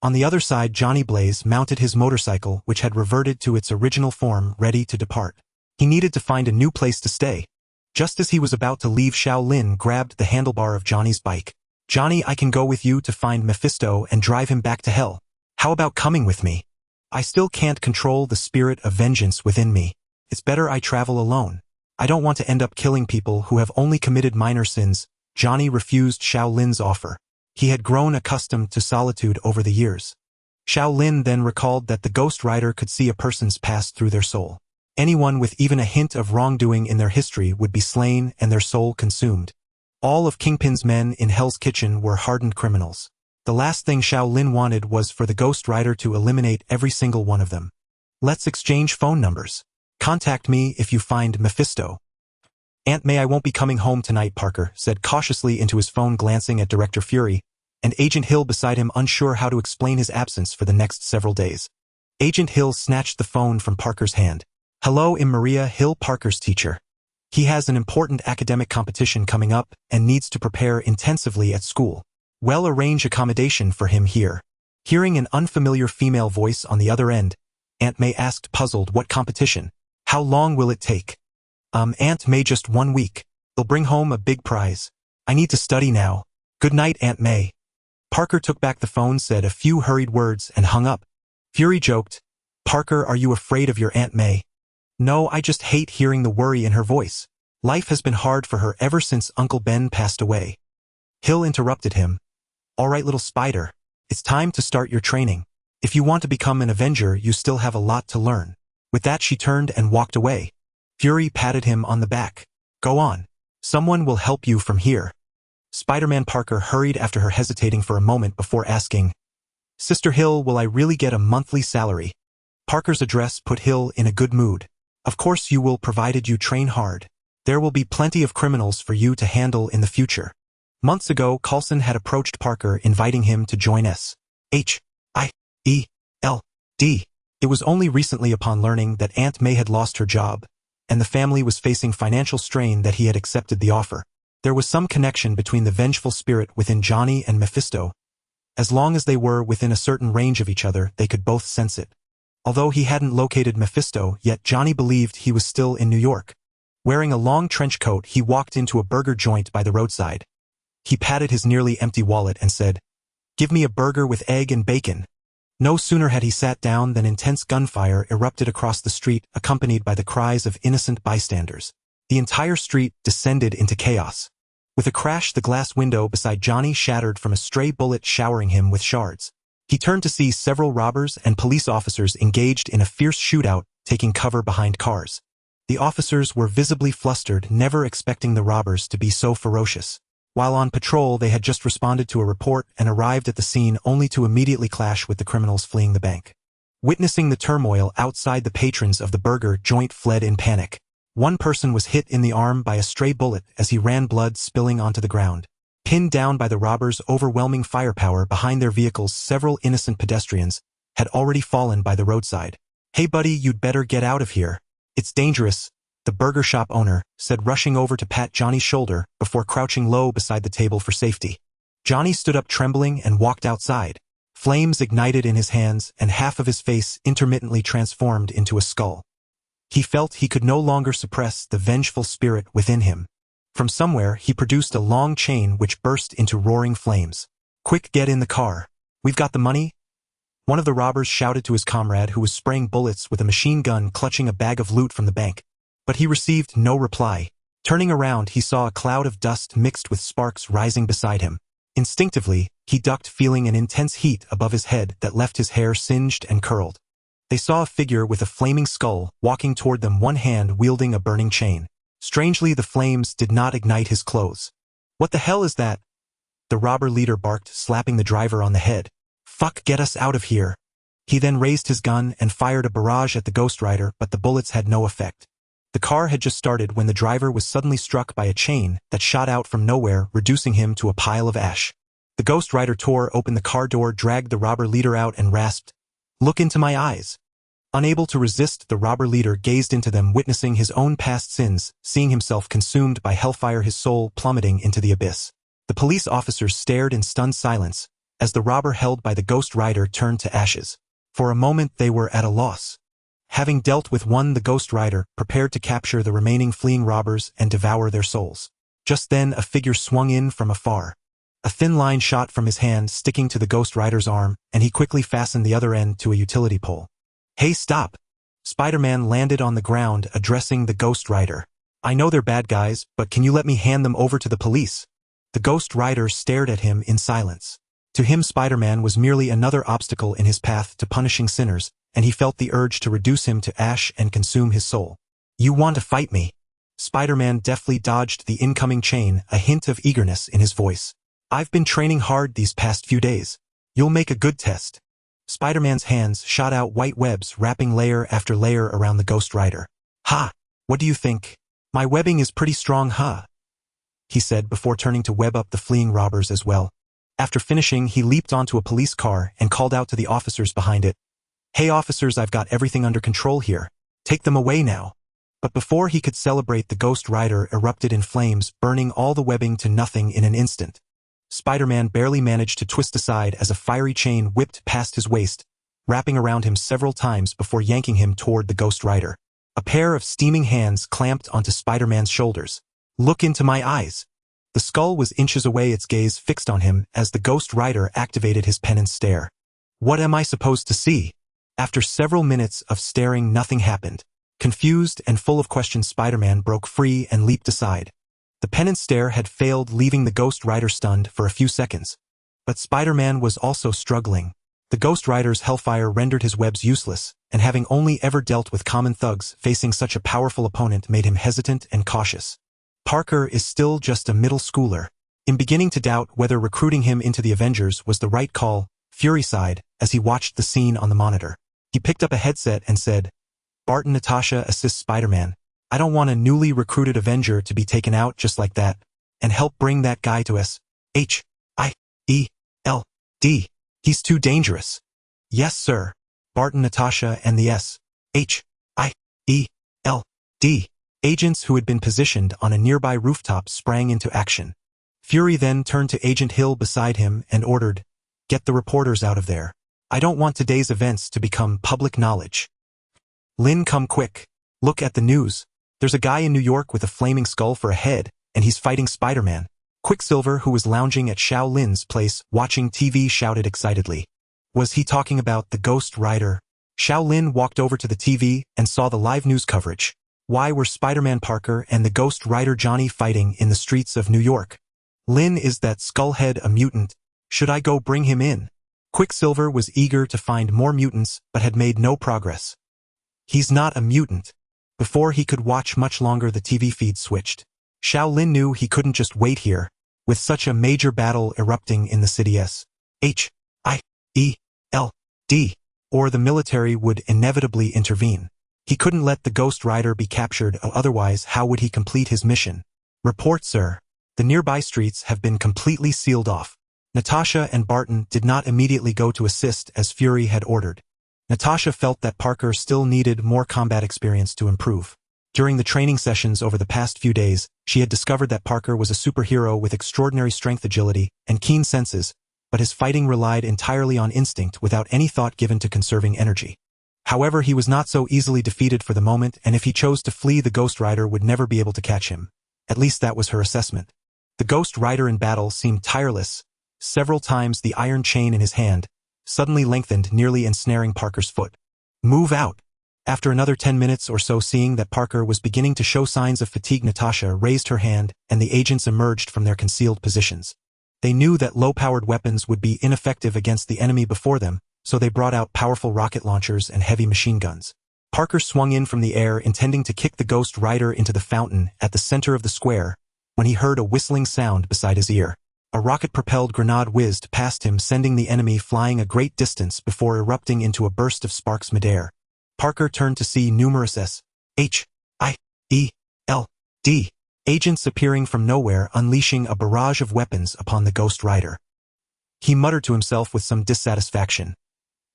On the other side, Johnny Blaze mounted his motorcycle, which had reverted to its original form, ready to depart. He needed to find a new place to stay. Just as he was about to leave, Xiao Lin grabbed the handlebar of Johnny's bike. Johnny, I can go with you to find Mephisto and drive him back to hell. How about coming with me? I still can't control the spirit of vengeance within me. It's better I travel alone. I don't want to end up killing people who have only committed minor sins. Johnny refused Xiao Lin's offer. He had grown accustomed to solitude over the years. Xiao Lin then recalled that the Ghost Rider could see a person's past through their soul. Anyone with even a hint of wrongdoing in their history would be slain and their soul consumed. All of Kingpin's men in Hell's Kitchen were hardened criminals. The last thing Xiao Lin wanted was for the Ghost Rider to eliminate every single one of them. Let's exchange phone numbers. Contact me if you find Mephisto. Aunt May, I won't be coming home tonight, Parker said cautiously into his phone, glancing at Director Fury, and Agent Hill beside him, unsure how to explain his absence for the next several days. Agent Hill snatched the phone from Parker's hand. Hello, I'm Maria Hill, Parker's teacher. He has an important academic competition coming up and needs to prepare intensively at school. Well, arrange accommodation for him here. Hearing an unfamiliar female voice on the other end, Aunt May asked, puzzled, what competition? How long will it take? Aunt May, just 1 week. They'll bring home a big prize. I need to study now. Good night, Aunt May. Parker took back the phone, said a few hurried words, and hung up. Fury joked, Parker, are you afraid of your Aunt May? No, I just hate hearing the worry in her voice. Life has been hard for her ever since Uncle Ben passed away. Hill interrupted him. All right, little spider. It's time to start your training. If you want to become an Avenger, you still have a lot to learn. With that, she turned and walked away. Fury patted him on the back. Go on. Someone will help you from here. Spider-Man. Parker hurried after her, hesitating for a moment before asking, Sister Hill, will I really get a monthly salary? Parker's address put Hill in a good mood. Of course you will, provided you train hard. There will be plenty of criminals for you to handle in the future. Months ago, Coulson had approached Parker inviting him to join S.H.I.E.L.D. It was only recently upon learning that Aunt May had lost her job, and the family was facing financial strain that he had accepted the offer. There was some connection between the vengeful spirit within Johnny and Mephisto. As long as they were within a certain range of each other, they could both sense it. Although he hadn't located Mephisto yet, Johnny believed he was still in New York. Wearing a long trench coat, he walked into a burger joint by the roadside. He patted his nearly empty wallet and said, "Give me a burger with egg and bacon." No sooner had he sat down than intense gunfire erupted across the street, accompanied by the cries of innocent bystanders. The entire street descended into chaos. With a crash, the glass window beside Johnny shattered from a stray bullet showering him with shards. He turned to see several robbers and police officers engaged in a fierce shootout, taking cover behind cars. The officers were visibly flustered, never expecting the robbers to be so ferocious. While on patrol, they had just responded to a report and arrived at the scene only to immediately clash with the criminals fleeing the bank. Witnessing the turmoil outside, the patrons of the burger joint fled in panic. One person was hit in the arm by a stray bullet as he ran, blood spilling onto the ground. Pinned down by the robbers' overwhelming firepower behind their vehicles, several innocent pedestrians had already fallen by the roadside. "Hey buddy, you'd better get out of here. It's dangerous," the burger shop owner said, rushing over to pat Johnny's shoulder before crouching low beside the table for safety. Johnny stood up trembling and walked outside. Flames ignited in his hands and half of his face intermittently transformed into a skull. He felt he could no longer suppress the vengeful spirit within him. From somewhere, he produced a long chain which burst into roaring flames. "Quick, get in the car. We've got the money?" One of the robbers shouted to his comrade, who was spraying bullets with a machine gun, clutching a bag of loot from the bank. But he received no reply. Turning around, he saw a cloud of dust mixed with sparks rising beside him. Instinctively, he ducked, feeling an intense heat above his head that left his hair singed and curled. They saw a figure with a flaming skull walking toward them, one hand wielding a burning chain. Strangely, the flames did not ignite his clothes. "What the hell is that?" the robber leader barked, slapping the driver on the head. "Fuck, get us out of here." He then raised his gun and fired a barrage at the Ghost Rider, but the bullets had no effect. The car had just started when the driver was suddenly struck by a chain that shot out from nowhere, reducing him to a pile of ash. The Ghost Rider tore open the car door, dragged the robber leader out, and rasped, "Look into my eyes." Unable to resist, the robber leader gazed into them, witnessing his own past sins, seeing himself consumed by hellfire, his soul plummeting into the abyss. The police officers stared in stunned silence as the robber held by the Ghost Rider turned to ashes. For a moment they were at a loss. Having dealt with one, the Ghost Rider prepared to capture the remaining fleeing robbers and devour their souls. Just then, a figure swung in from afar. A thin line shot from his hand, sticking to the Ghost Rider's arm, and he quickly fastened the other end to a utility pole. "Hey, stop!" Spider-Man landed on the ground, addressing the Ghost Rider. "I know they're bad guys, but can you let me hand them over to the police?" The Ghost Rider stared at him in silence. To him, Spider-Man was merely another obstacle in his path to punishing sinners, and he felt the urge to reduce him to ash and consume his soul. "You want to fight me?" Spider-Man deftly dodged the incoming chain, a hint of eagerness in his voice. "I've been training hard these past few days. You'll make a good test." Spider-Man's hands shot out white webs, wrapping layer after layer around the Ghost Rider. "Ha! What do you think? My webbing is pretty strong, huh?" he said before turning to web up the fleeing robbers as well. After finishing, he leaped onto a police car and called out to the officers behind it. "Hey officers, I've got everything under control here. Take them away now." But before he could celebrate, the Ghost Rider erupted in flames, burning all the webbing to nothing in an instant. Spider-Man barely managed to twist aside as a fiery chain whipped past his waist, wrapping around him several times before yanking him toward the Ghost Rider. A pair of steaming hands clamped onto Spider-Man's shoulders. "Look into my eyes." The skull was inches away, its gaze fixed on him as the Ghost Rider activated his penance stare. "What am I supposed to see?" After several minutes of staring, nothing happened. Confused and full of questions, Spider-Man broke free and leaped aside. The penance stare had failed, leaving the Ghost Rider stunned for a few seconds. But Spider-Man was also struggling. The Ghost Rider's hellfire rendered his webs useless, and having only ever dealt with common thugs, facing such a powerful opponent made him hesitant and cautious. Parker is still just a middle schooler. In beginning to doubt whether recruiting him into the Avengers was the right call, Fury sighed as he watched the scene on the monitor. He picked up a headset and said, "Barton, Natasha assists Spider-Man. I don't want a newly recruited Avenger to be taken out just like that. And help bring that guy to S-H-I-E-L-D. He's too dangerous." "Yes, sir." Barton, Natasha, and the S-H-I-E-L-D agents who had been positioned on a nearby rooftop sprang into action. Fury then turned to Agent Hill beside him and ordered, "Get the reporters out of there. I don't want today's events to become public knowledge. Lin, come quick. Look at the news. There's a guy in New York with a flaming skull for a head, and he's fighting Spider-Man." Quicksilver, who was lounging at Xiao Lin's place watching TV, shouted excitedly. Was he talking about the Ghost Rider? Xiao Lin walked over to the TV and saw the live news coverage. Why were Spider-Man Parker and the Ghost Rider Johnny fighting in the streets of New York? "Lin, is that Skullhead a mutant? Should I go bring him in?" Quicksilver was eager to find more mutants but had made no progress. "He's not a mutant." Before he could watch much longer, the TV feed switched. Xiao Lin knew he couldn't just wait here, with such a major battle erupting in the city S-H-I-E-L-D, or the military would inevitably intervene. He couldn't let the Ghost Rider be captured, otherwise how would he complete his mission? "Report, sir. The nearby streets have been completely sealed off." Natasha and Barton did not immediately go to assist as Fury had ordered. Natasha felt that Parker still needed more combat experience to improve. During the training sessions over the past few days, she had discovered that Parker was a superhero with extraordinary strength, agility, and keen senses, but his fighting relied entirely on instinct without any thought given to conserving energy. However, he was not so easily defeated for the moment, and if he chose to flee, the Ghost Rider would never be able to catch him. At least that was her assessment. The Ghost Rider in battle seemed tireless. Several times the iron chain in his hand suddenly lengthened, nearly ensnaring Parker's foot. "Move out." After another 10 minutes or so, seeing that Parker was beginning to show signs of fatigue, Natasha raised her hand and the agents emerged from their concealed positions. They knew that low-powered weapons would be ineffective against the enemy before them, so they brought out powerful rocket launchers and heavy machine guns. Parker swung in from the air, intending to kick the Ghost Rider into the fountain at the center of the square, when he heard a whistling sound beside his ear. A rocket-propelled grenade whizzed past him, sending the enemy flying a great distance before erupting into a burst of sparks midair. Parker turned to see numerous S-H-I-E-L-D agents appearing from nowhere, unleashing a barrage of weapons upon the Ghost Rider. He muttered to himself with some dissatisfaction,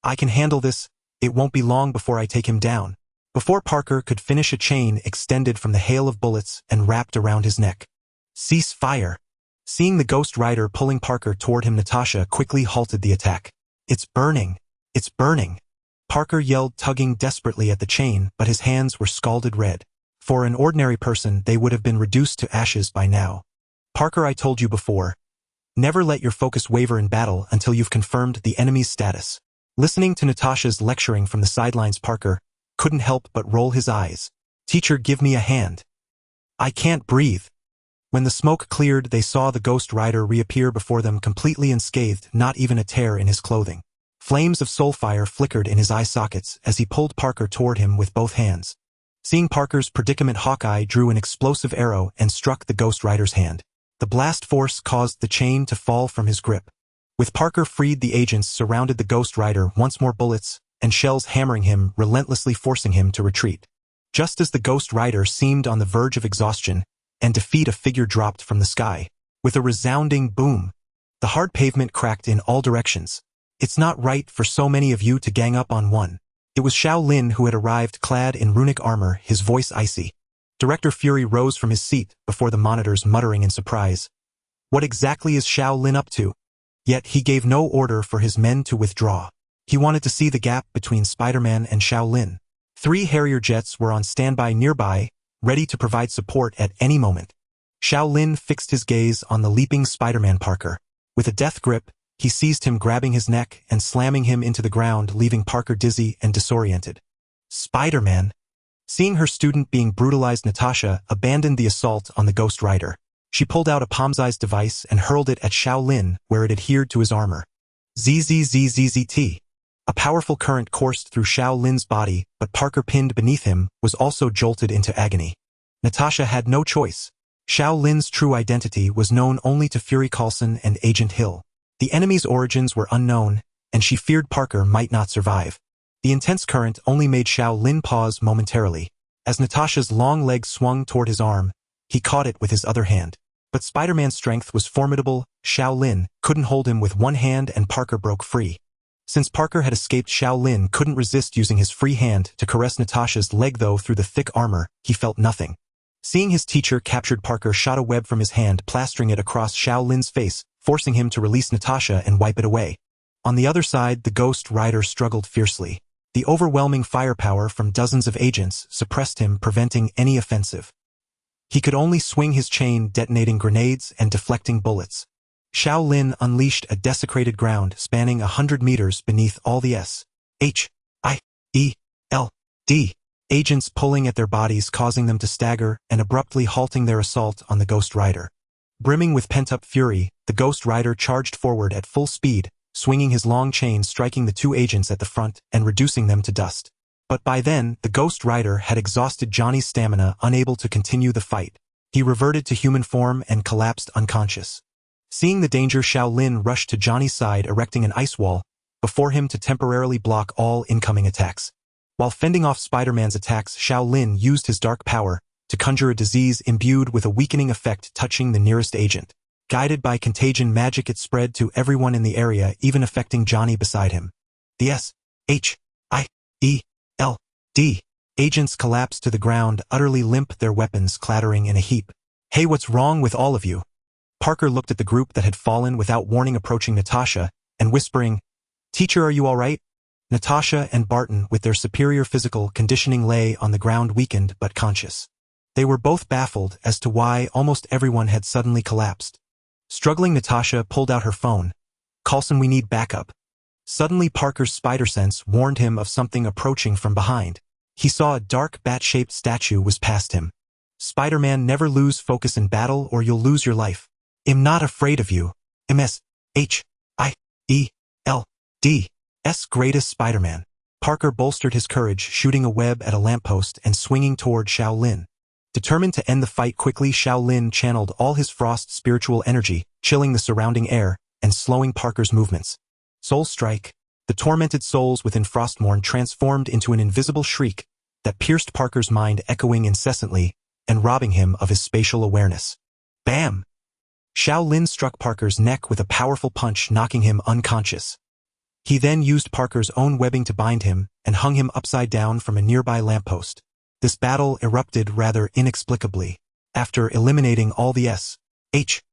"I can handle this. It won't be long before I take him down." Before Parker could finish, a chain extended from the hail of bullets and wrapped around his neck. "Cease fire." Seeing the Ghost Rider pulling Parker toward him, Natasha quickly halted the attack. "It's burning! It's burning!" Parker yelled, tugging desperately at the chain, but his hands were scalded red. For an ordinary person, they would have been reduced to ashes by now. "Parker, I told you before. Never let your focus waver in battle until you've confirmed the enemy's status." Listening to Natasha's lecturing from the sidelines, Parker couldn't help but roll his eyes. "Teacher, give me a hand. I can't breathe." When the smoke cleared, they saw the Ghost Rider reappear before them, completely unscathed, not even a tear in his clothing. Flames of soulfire flickered in his eye sockets as he pulled Parker toward him with both hands. Seeing Parker's predicament, Hawkeye drew an explosive arrow and struck the Ghost Rider's hand. The blast force caused the chain to fall from his grip. With Parker freed, the agents surrounded the Ghost Rider, once more bullets and shells hammering him, relentlessly forcing him to retreat. Just as the Ghost Rider seemed on the verge of exhaustion and defeat, a figure dropped from the sky. With a resounding boom, the hard pavement cracked in all directions. "It's not right for so many of you to gang up on one." It was Xiao Lin who had arrived, clad in runic armor, his voice icy. Director Fury rose from his seat before the monitors, muttering in surprise. What exactly is Xiao Lin up to? Yet he gave no order for his men to withdraw. He wanted to see the gap between Spider-Man and Xiao Lin. 3 Harrier jets were on standby nearby, ready to provide support at any moment. Xiao Lin fixed his gaze on the leaping Spider-Man. Parker. With a death grip, he seized him, grabbing his neck and slamming him into the ground, leaving Parker dizzy and disoriented. "Spider-Man!" Seeing her student being brutalized, Natasha abandoned the assault on the Ghost Rider. She pulled out a palm-sized device and hurled it at Xiao Lin, where it adhered to his armor. ZZZZZT. A powerful current coursed through Xiao Lin's body, but Parker, pinned beneath him, was also jolted into agony. Natasha had no choice. Xiao Lin's true identity was known only to Fury Coulson and Agent Hill. The enemy's origins were unknown, and she feared Parker might not survive. The intense current only made Xiao Lin pause momentarily. As Natasha's long leg swung toward his arm, he caught it with his other hand. But Spider-Man's strength was formidable. Xiao Lin couldn't hold him with one hand and Parker broke free. Since Parker had escaped, Xiao Lin couldn't resist using his free hand to caress Natasha's leg, though through the thick armor, he felt nothing. Seeing his teacher captured, Parker shot a web from his hand, plastering it across Xiao Lin's face, forcing him to release Natasha and wipe it away. On the other side, the Ghost Rider struggled fiercely. The overwhelming firepower from dozens of agents suppressed him, preventing any offensive. He could only swing his chain, detonating grenades and deflecting bullets. Xiao Lin unleashed a desecrated ground spanning 100 meters beneath all the S.H.I.E.L.D. agents pulling at their bodies, causing them to stagger and abruptly halting their assault on the Ghost Rider. Brimming with pent-up fury, the Ghost Rider charged forward at full speed, swinging his long chain, striking the two agents at the front and reducing them to dust. But by then, the Ghost Rider had exhausted Johnny's stamina, unable to continue the fight. He reverted to human form and collapsed unconscious. Seeing the danger, Xiao Lin rushed to Johnny's side, erecting an ice wall before him to temporarily block all incoming attacks. While fending off Spider-Man's attacks, Xiao Lin used his dark power to conjure a disease imbued with a weakening effect, touching the nearest agent. Guided by contagion magic, it spread to everyone in the area, even affecting Johnny beside him. The S.H.I.E.L.D. agents collapsed to the ground, utterly limp, their weapons clattering in a heap. "Hey, what's wrong with all of you?" Parker looked at the group that had fallen without warning, approaching Natasha and whispering, "Teacher, are you all right?" Natasha and Barton, with their superior physical conditioning, lay on the ground, weakened but conscious. They were both baffled as to why almost everyone had suddenly collapsed. Struggling, Natasha pulled out her phone. "Coulson, we need backup." Suddenly, Parker's spider sense warned him of something approaching from behind. He saw a dark bat-shaped statue was past him. "Spider-Man, never lose focus in battle or you'll lose your life. I'm not afraid of you. I'm S.H.I.E.L.D.'s greatest Spider-Man." Parker bolstered his courage, shooting a web at a lamppost and swinging toward Xiao Lin. Determined to end the fight quickly, Xiao Lin channeled all his frost spiritual energy, chilling the surrounding air and slowing Parker's movements. Soul Strike. The tormented souls within Frostmourne transformed into an invisible shriek that pierced Parker's mind, echoing incessantly and robbing him of his spatial awareness. Bam! Xiao Lin struck Parker's neck with a powerful punch, knocking him unconscious. He then used Parker's own webbing to bind him and hung him upside down from a nearby lamppost. This battle erupted rather inexplicably. After eliminating all the S.H.I.E.L.D.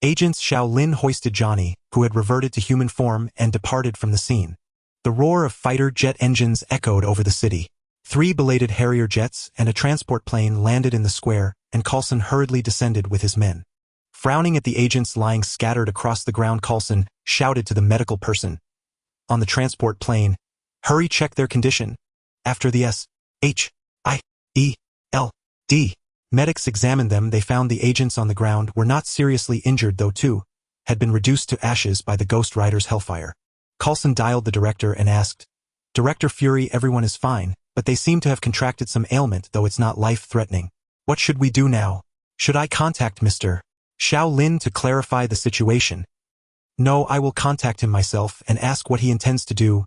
agents, Xiao Lin hoisted Johnny, who had reverted to human form, and departed from the scene. The roar of fighter jet engines echoed over the city. 3 belated Harrier jets and a transport plane landed in the square, and Coulson hurriedly descended with his men. Frowning at the agents lying scattered across the ground, Coulson shouted to the medical person on the transport plane, "Hurry, check their condition." After the S.H.I.E.L.D. medics examined them, they found the agents on the ground were not seriously injured, though 2 had been reduced to ashes by the Ghost Rider's hellfire. Coulson dialed the director and asked, "Director Fury, everyone is fine, but they seem to have contracted some ailment, though it's not life-threatening. What should we do now? Should I contact Mr. Xiao Lin to clarify the situation?" "No, I will contact him myself and ask what he intends to do."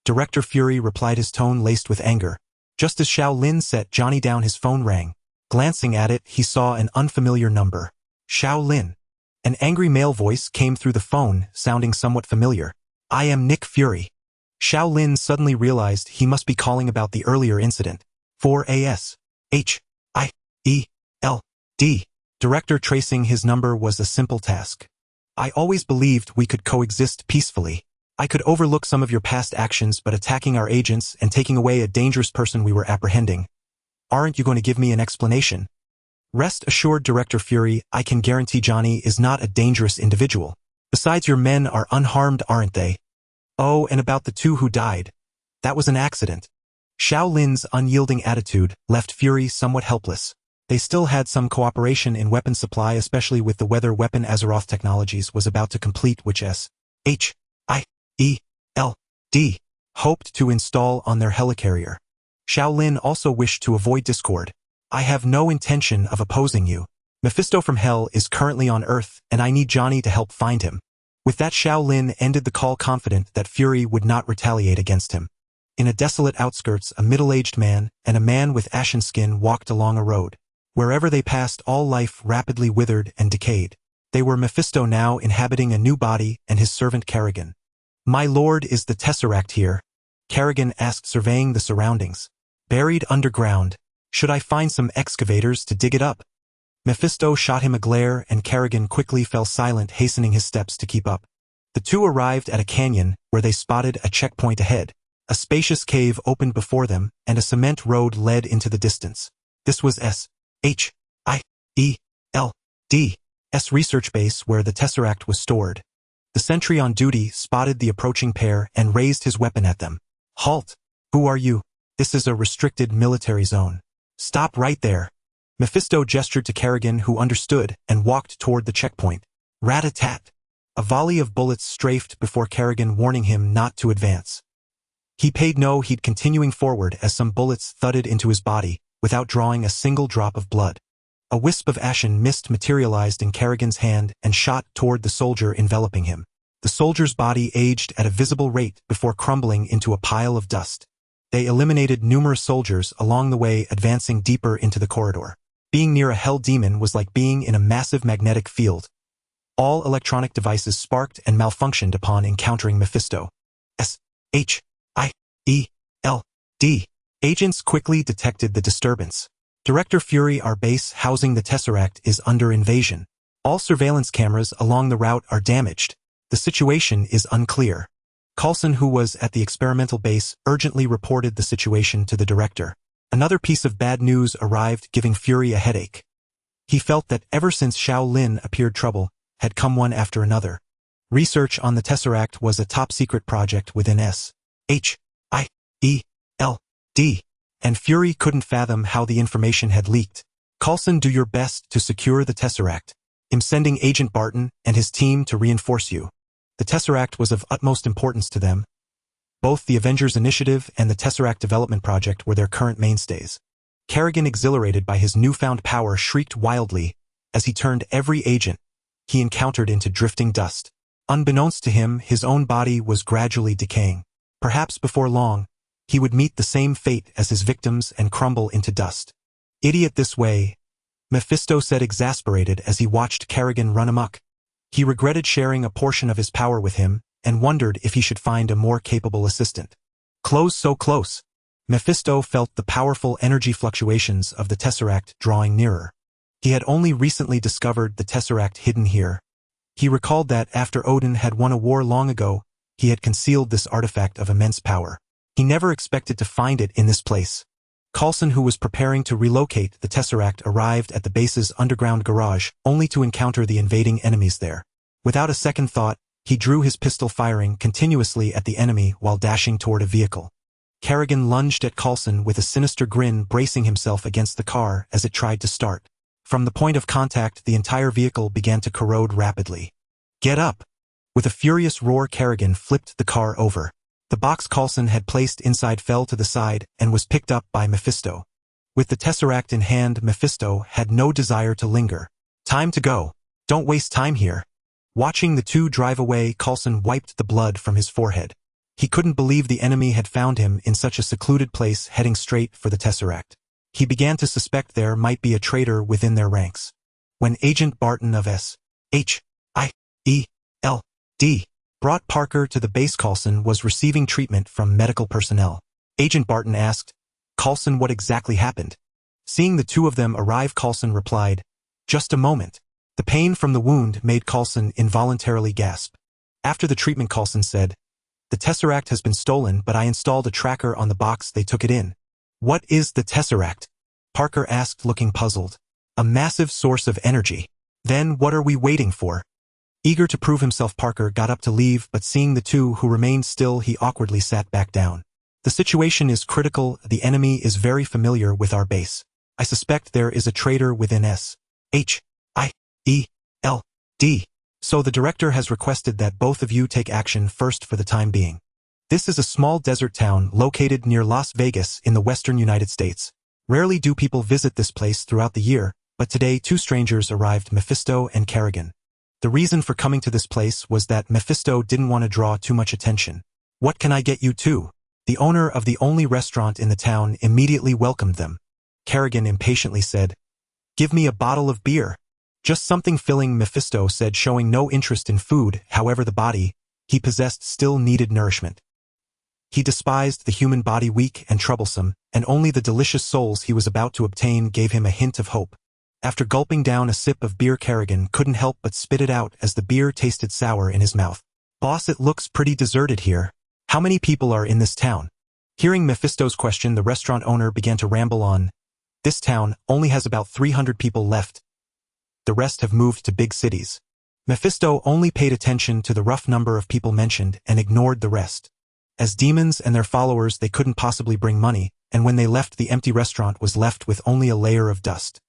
Director Fury replied, his tone laced with anger. Just as Xiao Lin set Johnny down, his phone rang. Glancing at it, he saw an unfamiliar number. "Xiao Lin." An angry male voice came through the phone, sounding somewhat familiar. "I am Nick Fury." Xiao Lin suddenly realized he must be calling about the earlier incident. For S.H.I.E.L.D. Director, tracing his number was a simple task. "I always believed we could coexist peacefully. I could overlook some of your past actions, but attacking our agents and taking away a dangerous person we were apprehending. Aren't you going to give me an explanation?" "Rest assured, Director Fury, I can guarantee Johnny is not a dangerous individual. Besides, your men are unharmed, aren't they?" "Oh, and about the 2 who died. That was an accident." Xiao Lin's unyielding attitude left Fury somewhat helpless. They still had some cooperation in weapon supply, especially with the weather weapon Azeroth Technologies was about to complete, which S.H.I.E.L.D. hoped to install on their helicarrier. Xiao Lin also wished to avoid discord. "I have no intention of opposing you. Mephisto from Hell is currently on Earth, and I need Johnny to help find him." With that, Xiao Lin ended the call, confident that Fury would not retaliate against him. In a desolate outskirts, a middle-aged man and a man with ashen skin walked along a road. Wherever they passed, all life rapidly withered and decayed. They were Mephisto, now inhabiting a new body, and his servant Kerrigan. "My lord, is the Tesseract here?" Kerrigan asked, surveying the surroundings. "Buried underground. Should I find some excavators to dig it up?" Mephisto shot him a glare, and Kerrigan quickly fell silent, hastening his steps to keep up. The two arrived at a canyon, where they spotted a checkpoint ahead. A spacious cave opened before them, and a cement road led into the distance. This was S.H.I.E.L.D.'s research base, where the Tesseract was stored. The sentry on duty spotted the approaching pair and raised his weapon at them. "Halt! Who are you? This is a restricted military zone. Stop right there." Mephisto gestured to Kerrigan, who understood, and walked toward the checkpoint. Rat-a-tat! A volley of bullets strafed before Kerrigan, warning him not to advance. He paid no heed, continuing forward as some bullets thudded into his body, without drawing a single drop of blood. A wisp of ashen mist materialized in Kerrigan's hand and shot toward the soldier, enveloping him. The soldier's body aged at a visible rate before crumbling into a pile of dust. They eliminated numerous soldiers along the way, advancing deeper into the corridor. Being near a hell demon was like being in a massive magnetic field. All electronic devices sparked and malfunctioned upon encountering Mephisto. S.H.I.E.L.D. Agents quickly detected the disturbance. "Director Fury, our base housing the Tesseract is under invasion. All surveillance cameras along the route are damaged. The situation is unclear." Coulson, who was at the experimental base, urgently reported the situation to the director. Another piece of bad news arrived, giving Fury a headache. He felt that ever since Xiao Lin appeared, trouble had come one after another. Research on the Tesseract was a top-secret project within S.H.I.E.L.D., and Fury couldn't fathom how the information had leaked. "Coulson, do your best to secure the Tesseract. I'm sending Agent Barton and his team to reinforce you." The Tesseract was of utmost importance to them. Both the Avengers Initiative and the Tesseract Development Project were their current mainstays. Kerrigan, exhilarated by his newfound power, shrieked wildly as he turned every agent he encountered into drifting dust. Unbeknownst to him, his own body was gradually decaying. Perhaps before long, he would meet the same fate as his victims and crumble into dust. "Idiot, this way," Mephisto said, exasperated as he watched Kerrigan run amok. He regretted sharing a portion of his power with him, and wondered if he should find a more capable assistant. Close, so close. Mephisto felt the powerful energy fluctuations of the Tesseract drawing nearer. He had only recently discovered the Tesseract hidden here. He recalled that after Odin had won a war long ago, he had concealed this artifact of immense power. He never expected to find it in this place. Coulson, who was preparing to relocate the Tesseract, arrived at the base's underground garage, only to encounter the invading enemies there. Without a second thought, he drew his pistol, firing continuously at the enemy while dashing toward a vehicle. Kerrigan lunged at Coulson with a sinister grin, bracing himself against the car as it tried to start. From the point of contact, the entire vehicle began to corrode rapidly. "Get up!" With a furious roar, Kerrigan flipped the car over. The box Coulson had placed inside fell to the side and was picked up by Mephisto. With the Tesseract in hand, Mephisto had no desire to linger. "Time to go. Don't waste time here." Watching the two drive away, Coulson wiped the blood from his forehead. He couldn't believe the enemy had found him in such a secluded place, heading straight for the Tesseract. He began to suspect there might be a traitor within their ranks. When Agent Barton of S.H.I.E.L.D. brought Parker to the base, Coulson was receiving treatment from medical personnel. Agent Barton asked, "Coulson, what exactly happened?" Seeing the two of them arrive, Coulson replied, "Just a moment." The pain from the wound made Coulson involuntarily gasp. After the treatment, Coulson said, "The Tesseract has been stolen, but I installed a tracker on the box they took it in." "What is the Tesseract?" Parker asked, looking puzzled. "A massive source of energy." "Then what are we waiting for?" Eager to prove himself, Parker got up to leave, but seeing the two who remained still, he awkwardly sat back down. "The situation is critical. The enemy is very familiar with our base. I suspect there is a traitor within S.H.I.E.L.D. So the director has requested that both of you take action first for the time being. This is a small desert town located near Las Vegas in the western United States. Rarely do people visit this place throughout the year, but today two strangers arrived, Mephisto and Kerrigan. The reason for coming to this place was that Mephisto didn't want to draw too much attention. "What can I get you too?" The owner of the only restaurant in the town immediately welcomed them. Kerrigan impatiently said, "Give me a bottle of beer." "Just something filling," Mephisto said, showing no interest in food. However, the body he possessed still needed nourishment. He despised the human body, weak and troublesome, and only the delicious souls he was about to obtain gave him a hint of hope. After gulping down a sip of beer, Kerrigan couldn't help but spit it out as the beer tasted sour in his mouth. "Boss, it looks pretty deserted here. How many people are in this town?" Hearing Mephisto's question, the restaurant owner began to ramble on. "This town only has about 300 people left. The rest have moved to big cities." Mephisto only paid attention to the rough number of people mentioned and ignored the rest. As demons and their followers, they couldn't possibly bring money, and when they left, the empty restaurant was left with only a layer of dust.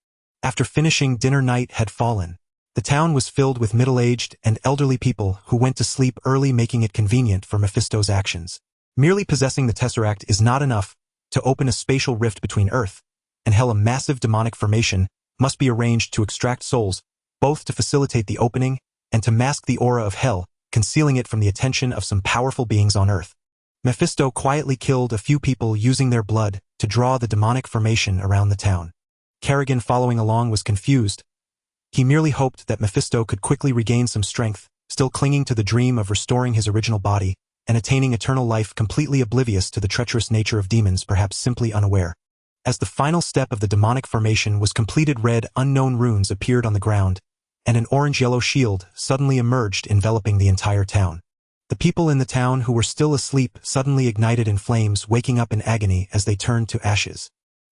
After finishing dinner, night had fallen. The town was filled with middle-aged and elderly people who went to sleep early, making it convenient for Mephisto's actions. Merely possessing the Tesseract is not enough to open a spatial rift between Earth and Hell. A massive demonic formation must be arranged to extract souls, both to facilitate the opening and to mask the aura of Hell, concealing it from the attention of some powerful beings on Earth. Mephisto quietly killed a few people using their blood to draw the demonic formation around the town. Kerrigan, following along, was confused. He merely hoped that Mephisto could quickly regain some strength, still clinging to the dream of restoring his original body and attaining eternal life, completely oblivious to the treacherous nature of demons, perhaps simply unaware. As the final step of the demonic formation was completed, red unknown runes appeared on the ground, and an orange-yellow shield suddenly emerged, enveloping the entire town. The people in the town who were still asleep suddenly ignited in flames, waking up in agony as they turned to ashes.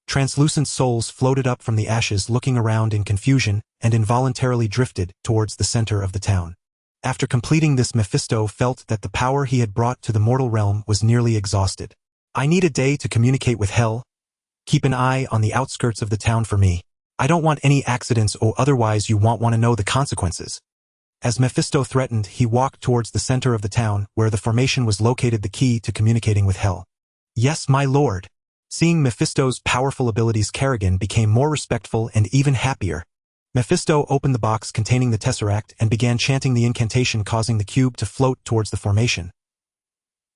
Translucent souls floated up from the ashes, looking around in confusion, and involuntarily drifted towards the center of the town. After completing this, Mephisto felt that the power he had brought to the mortal realm was nearly exhausted. "I need a day to communicate with Hell. Keep an eye on the outskirts of the town for me. I don't want any accidents, or otherwise you won't want to know the consequences." As Mephisto threatened, he walked towards the center of the town, where the formation was located, the key to communicating with Hell. "Yes, my lord." Seeing Mephisto's powerful abilities, Kerrigan became more respectful and even happier. Mephisto opened the box containing the Tesseract and began chanting the incantation, causing the cube to float towards the formation.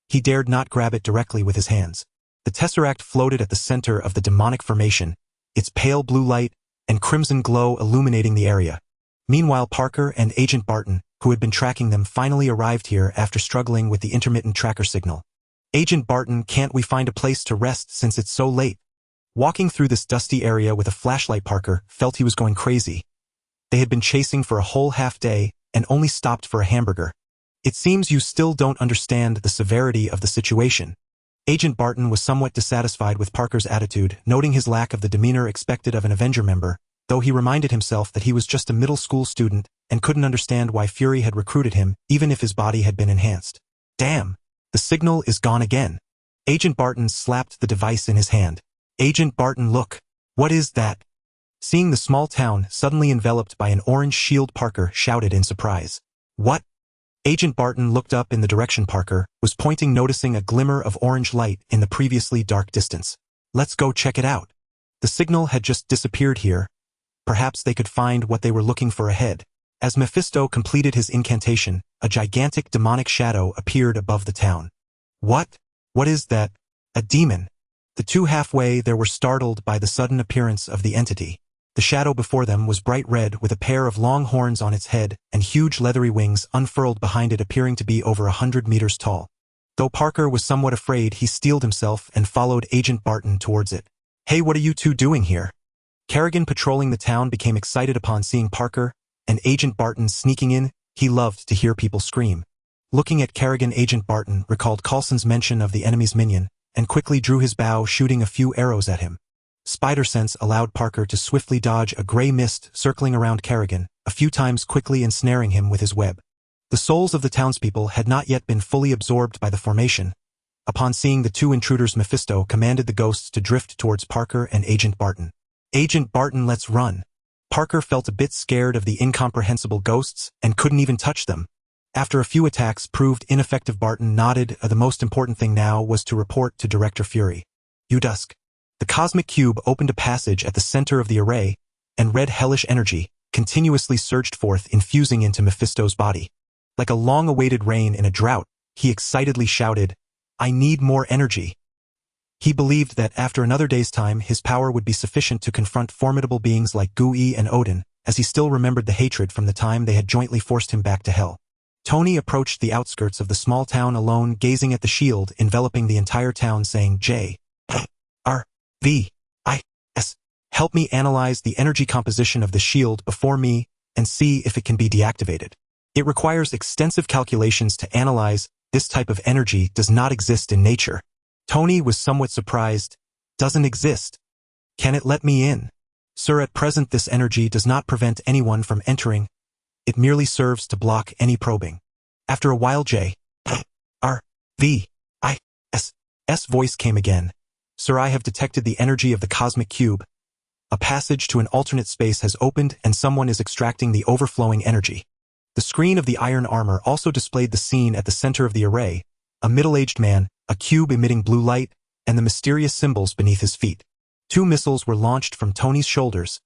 He dared not grab it directly with his hands. The Tesseract floated at the center of the demonic formation, its pale blue light and crimson glow illuminating the area. Meanwhile, Parker and Agent Barton, who had been tracking them, finally arrived here after struggling with the intermittent tracker signal. "Agent Barton, can't we find a place to rest since it's so late?" Walking through this dusty area with a flashlight, Parker felt he was going crazy. They had been chasing for a whole half day and only stopped for a hamburger. "It seems you still don't understand the severity of the situation." Agent Barton was somewhat dissatisfied with Parker's attitude, noting his lack of the demeanor expected of an Avenger member, though he reminded himself that he was just a middle school student and couldn't understand why Fury had recruited him, even if his body had been enhanced. "Damn, the signal is gone again." Agent Barton slapped the device in his hand. "Agent Barton, look. What is that?" Seeing the small town suddenly enveloped by an orange shield, Parker shouted in surprise. "What?" Agent Barton looked up in the direction Parker was pointing, noticing a glimmer of orange light in the previously dark distance. "Let's go check it out." The signal had just disappeared here. Perhaps they could find what they were looking for ahead. As Mephisto completed his incantation, a gigantic demonic shadow appeared above the town. "What? What is that? A demon?" The two halfway there were startled by the sudden appearance of the entity. The shadow before them was bright red, with a pair of long horns on its head and huge leathery wings unfurled behind it, appearing to be over 100 meters tall. Though Parker was somewhat afraid, he steeled himself and followed Agent Barton towards it. "Hey, what are you two doing here?" Kerrigan, patrolling the town, became excited upon seeing Parker and Agent Barton sneaking in. He loved to hear people scream. Looking at Kerrigan, Agent Barton recalled Coulson's mention of the enemy's minion and quickly drew his bow, shooting a few arrows at him. Spider sense allowed Parker to swiftly dodge a gray mist circling around Kerrigan, a few times quickly ensnaring him with his web. The souls of the townspeople had not yet been fully absorbed by the formation. Upon seeing the two intruders, Mephisto commanded the ghosts to drift towards Parker and Agent Barton. "Agent Barton, let's run." Parker felt a bit scared of the incomprehensible ghosts and couldn't even touch them. After a few attacks proved ineffective, Barton nodded. The most important thing now was to report to Director Fury. "Dusk." The cosmic cube opened a passage at the center of the array, and red hellish energy continuously surged forth, infusing into Mephisto's body. Like a long-awaited rain in a drought, he excitedly shouted, "I need more energy." He believed that after another day's time, his power would be sufficient to confront formidable beings like Gui and Odin, as he still remembered the hatred from the time they had jointly forced him back to hell. Tony approached the outskirts of the small town alone, gazing at the shield enveloping the entire town, saying, "J-R-V-I-S. Help me analyze the energy composition of the shield before me and see if it can be deactivated. It requires extensive calculations to analyze. This type of energy does not exist in nature." Tony was somewhat surprised. "Doesn't exist? Can it let me in?" "Sir, at present this energy does not prevent anyone from entering. It merely serves to block any probing." After a while, J-R-V-I-S voice came again. "Sir, I have detected the energy of the cosmic cube. A passage to an alternate space has opened and someone is extracting the overflowing energy." The screen of the iron armor also displayed the scene at the center of the array, a middle-aged man, a cube emitting blue light, and the mysterious symbols beneath his feet. 2 missiles were launched from Tony's shoulders.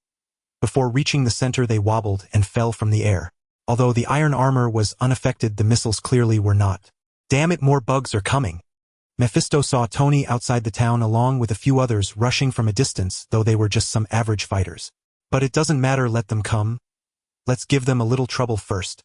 Before reaching the center, they wobbled and fell from the air. Although the iron armor was unaffected, the missiles clearly were not. "Damn it, more bugs are coming." Mephisto saw Tony outside the town along with a few others rushing from a distance, though they were just some average fighters. "But it doesn't matter, let them come. Let's give them a little trouble first."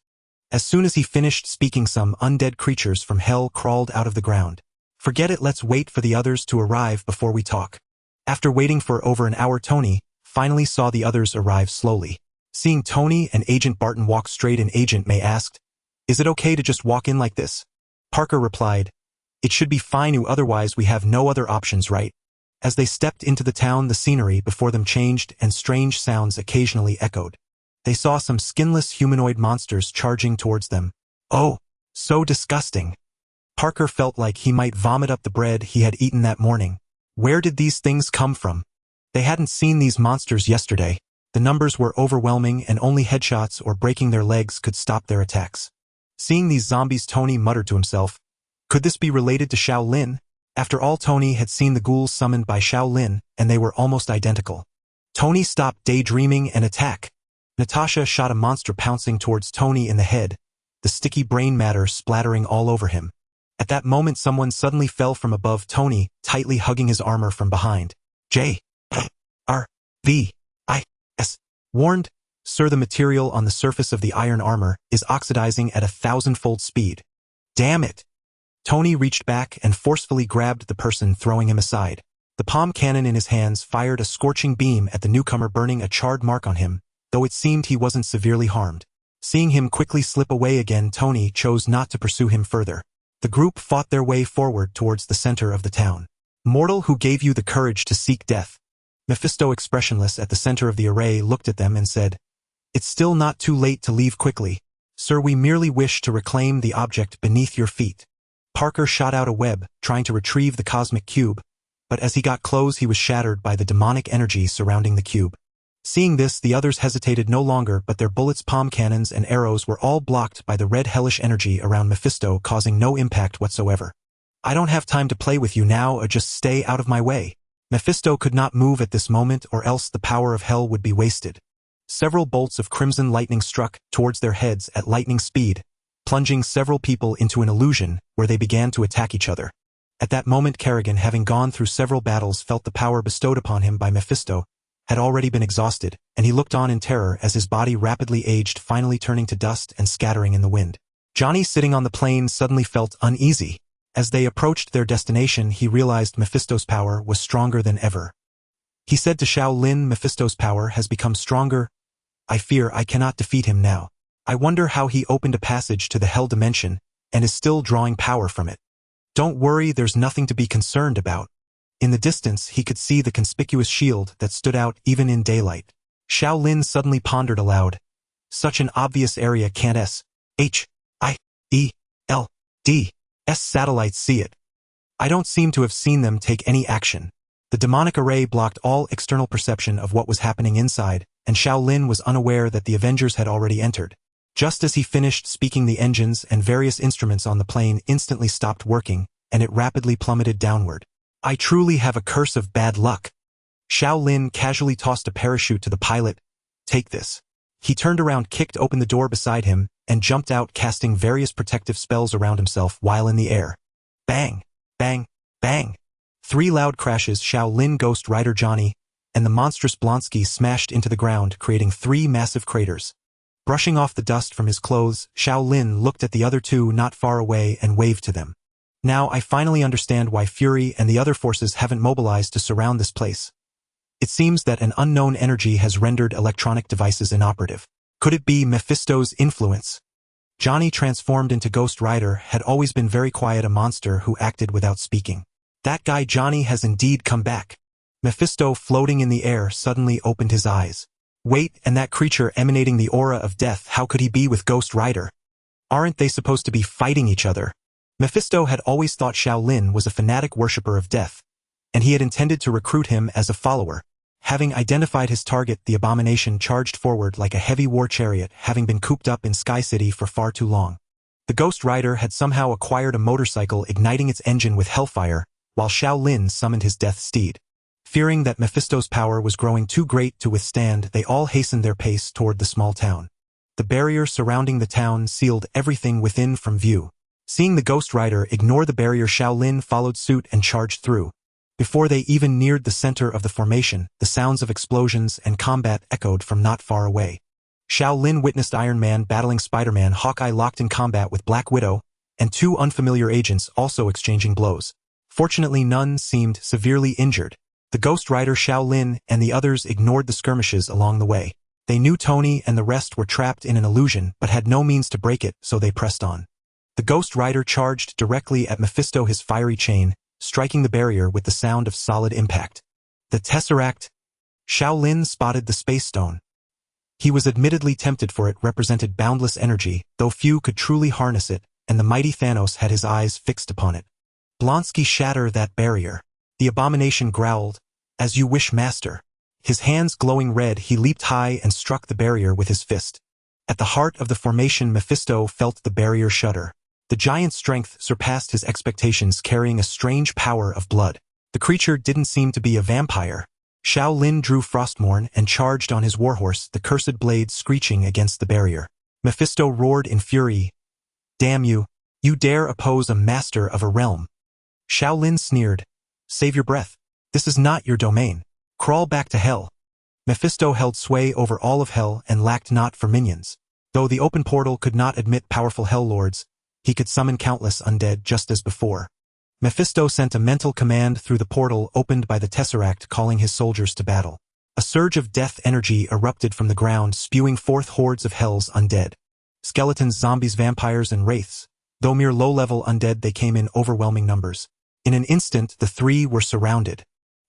As soon as he finished speaking, some undead creatures from hell crawled out of the ground. "Forget it, let's wait for the others to arrive before we talk." After waiting for over an hour, Tony finally saw the others arrive slowly. Seeing Tony and Agent Barton walk straight in, Agent May asked, "Is it okay to just walk in like this?" Parker replied, "It should be fine, otherwise we have no other options, right?" As they stepped into the town, the scenery before them changed and strange sounds occasionally echoed. They saw some skinless humanoid monsters charging towards them. "Oh, so disgusting." Parker felt like he might vomit up the bread he had eaten that morning. Where did these things come from? They hadn't seen these monsters yesterday. The numbers were overwhelming and only headshots or breaking their legs could stop their attacks. Seeing these zombies, Tony muttered to himself, "Could this be related to Xiao Lin?" After all, Tony had seen the ghouls summoned by Xiao Lin, and they were almost identical. Tony stopped daydreaming and attack. Natasha shot a monster pouncing towards Tony in the head, the sticky brain matter splattering all over him. At that moment, someone suddenly fell from above Tony, tightly hugging his armor from behind. J-R-V-I-S warned, "Sir, the material on the surface of the iron armor is oxidizing at 1,000-fold speed." "Damn it!" Tony reached back and forcefully grabbed the person, throwing him aside. The palm cannon in his hands fired a scorching beam at the newcomer, burning a charred mark on him, though it seemed he wasn't severely harmed. Seeing him quickly slip away again, Tony chose not to pursue him further. The group fought their way forward towards the center of the town. "Mortal, who gave you the courage to seek death?" Mephisto, expressionless at the center of the array, looked at them and said, "It's still not too late to leave quickly. Sir, we merely wish to reclaim the object beneath your feet." Parker shot out a web, trying to retrieve the cosmic cube, but as he got close, he was shattered by the demonic energy surrounding the cube. Seeing this, the others hesitated no longer, but their bullets, palm cannons, and arrows were all blocked by the red hellish energy around Mephisto, causing no impact whatsoever. "I don't have time to play with you now, or just stay out of my way." Mephisto could not move at this moment, or else the power of hell would be wasted. Several bolts of crimson lightning struck towards their heads at lightning speed, plunging several people into an illusion where they began to attack each other. At that moment, Kerrigan, having gone through several battles, felt the power bestowed upon him by Mephisto had already been exhausted, and he looked on in terror as his body rapidly aged, finally turning to dust and scattering in the wind. Johnny, sitting on the plane, suddenly felt uneasy. As they approached their destination, he realized Mephisto's power was stronger than ever. He said to Xiao Lin, "Mephisto's power has become stronger. I fear I cannot defeat him now. I wonder how he opened a passage to the hell dimension and is still drawing power from it." "Don't worry, there's nothing to be concerned about." In the distance, he could see the conspicuous shield that stood out even in daylight. Xiao Lin suddenly pondered aloud. "Such an obvious area, can't S satellites see it? I don't seem to have seen them take any action." The demonic array blocked all external perception of what was happening inside, and Xiao Lin was unaware that the Avengers had already entered. Just as he finished speaking, the engines and various instruments on the plane instantly stopped working, and it rapidly plummeted downward. "I truly have a curse of bad luck." Xiao Lin casually tossed a parachute to the pilot. "Take this." He turned around, kicked open the door beside him, and jumped out, casting various protective spells around himself while in the air. Bang! Bang! Bang! 3 loud crashes. Xiao Lin, Ghost Rider Johnny, and the monstrous Blonsky smashed into the ground, creating 3 massive craters. Brushing off the dust from his clothes, Xiao Lin looked at the other 2 not far away and waved to them. Now I finally understand why Fury and the other forces haven't mobilized to surround this place. It seems that an unknown energy has rendered electronic devices inoperative. Could it be Mephisto's influence? Johnny, transformed into Ghost Rider, had always been very quiet, a monster who acted without speaking. That guy Johnny has indeed come back. Mephisto, floating in the air, suddenly opened his eyes. Wait, and that creature emanating the aura of death, how could he be with Ghost Rider? Aren't they supposed to be fighting each other? Mephisto had always thought Xiao Lin was a fanatic worshipper of death, and he had intended to recruit him as a follower. Having identified his target, the abomination charged forward like a heavy war chariot, having been cooped up in Sky City for far too long. The Ghost Rider had somehow acquired a motorcycle, igniting its engine with hellfire, while Xiao Lin summoned his death steed. Fearing that Mephisto's power was growing too great to withstand, they all hastened their pace toward the small town. The barrier surrounding the town sealed everything within from view. Seeing the Ghost Rider ignore the barrier, Xiao Lin followed suit and charged through. Before they even neared the center of the formation, the sounds of explosions and combat echoed from not far away. Xiao Lin witnessed Iron Man battling Spider-Man, Hawkeye locked in combat with Black Widow, and 2 unfamiliar agents also exchanging blows. Fortunately, none seemed severely injured. The Ghost Rider, Xiao Lin, and the others ignored the skirmishes along the way. They knew Tony and the rest were trapped in an illusion but had no means to break it, so they pressed on. The Ghost Rider charged directly at Mephisto, his fiery chain, striking the barrier with the sound of solid impact. The Tesseract. Xiao Lin spotted the Space Stone. He was admittedly tempted, for it represented boundless energy, though few could truly harness it, and the mighty Thanos had his eyes fixed upon it. Blonsky, shatter that barrier. The abomination growled. As you wish, master. His hands glowing red, he leaped high and struck the barrier with his fist. At the heart of the formation, Mephisto felt the barrier shudder. The giant's strength surpassed his expectations, carrying a strange power of blood. The creature didn't seem to be a vampire. Xiao Lin drew Frostmourne and charged on his warhorse, the cursed blade screeching against the barrier. Mephisto roared in fury. Damn you! You dare oppose a master of a realm! Xiao Lin sneered. Save your breath. This is not your domain. Crawl back to hell. Mephisto held sway over all of hell and lacked not for minions. Though the open portal could not admit powerful hell lords, he could summon countless undead just as before. Mephisto sent a mental command through the portal opened by the Tesseract, calling his soldiers to battle. A surge of death energy erupted from the ground, spewing forth hordes of hell's undead. Skeletons, zombies, vampires, and wraiths. Though mere low-level undead, they came in overwhelming numbers. In an instant, the 3 were surrounded.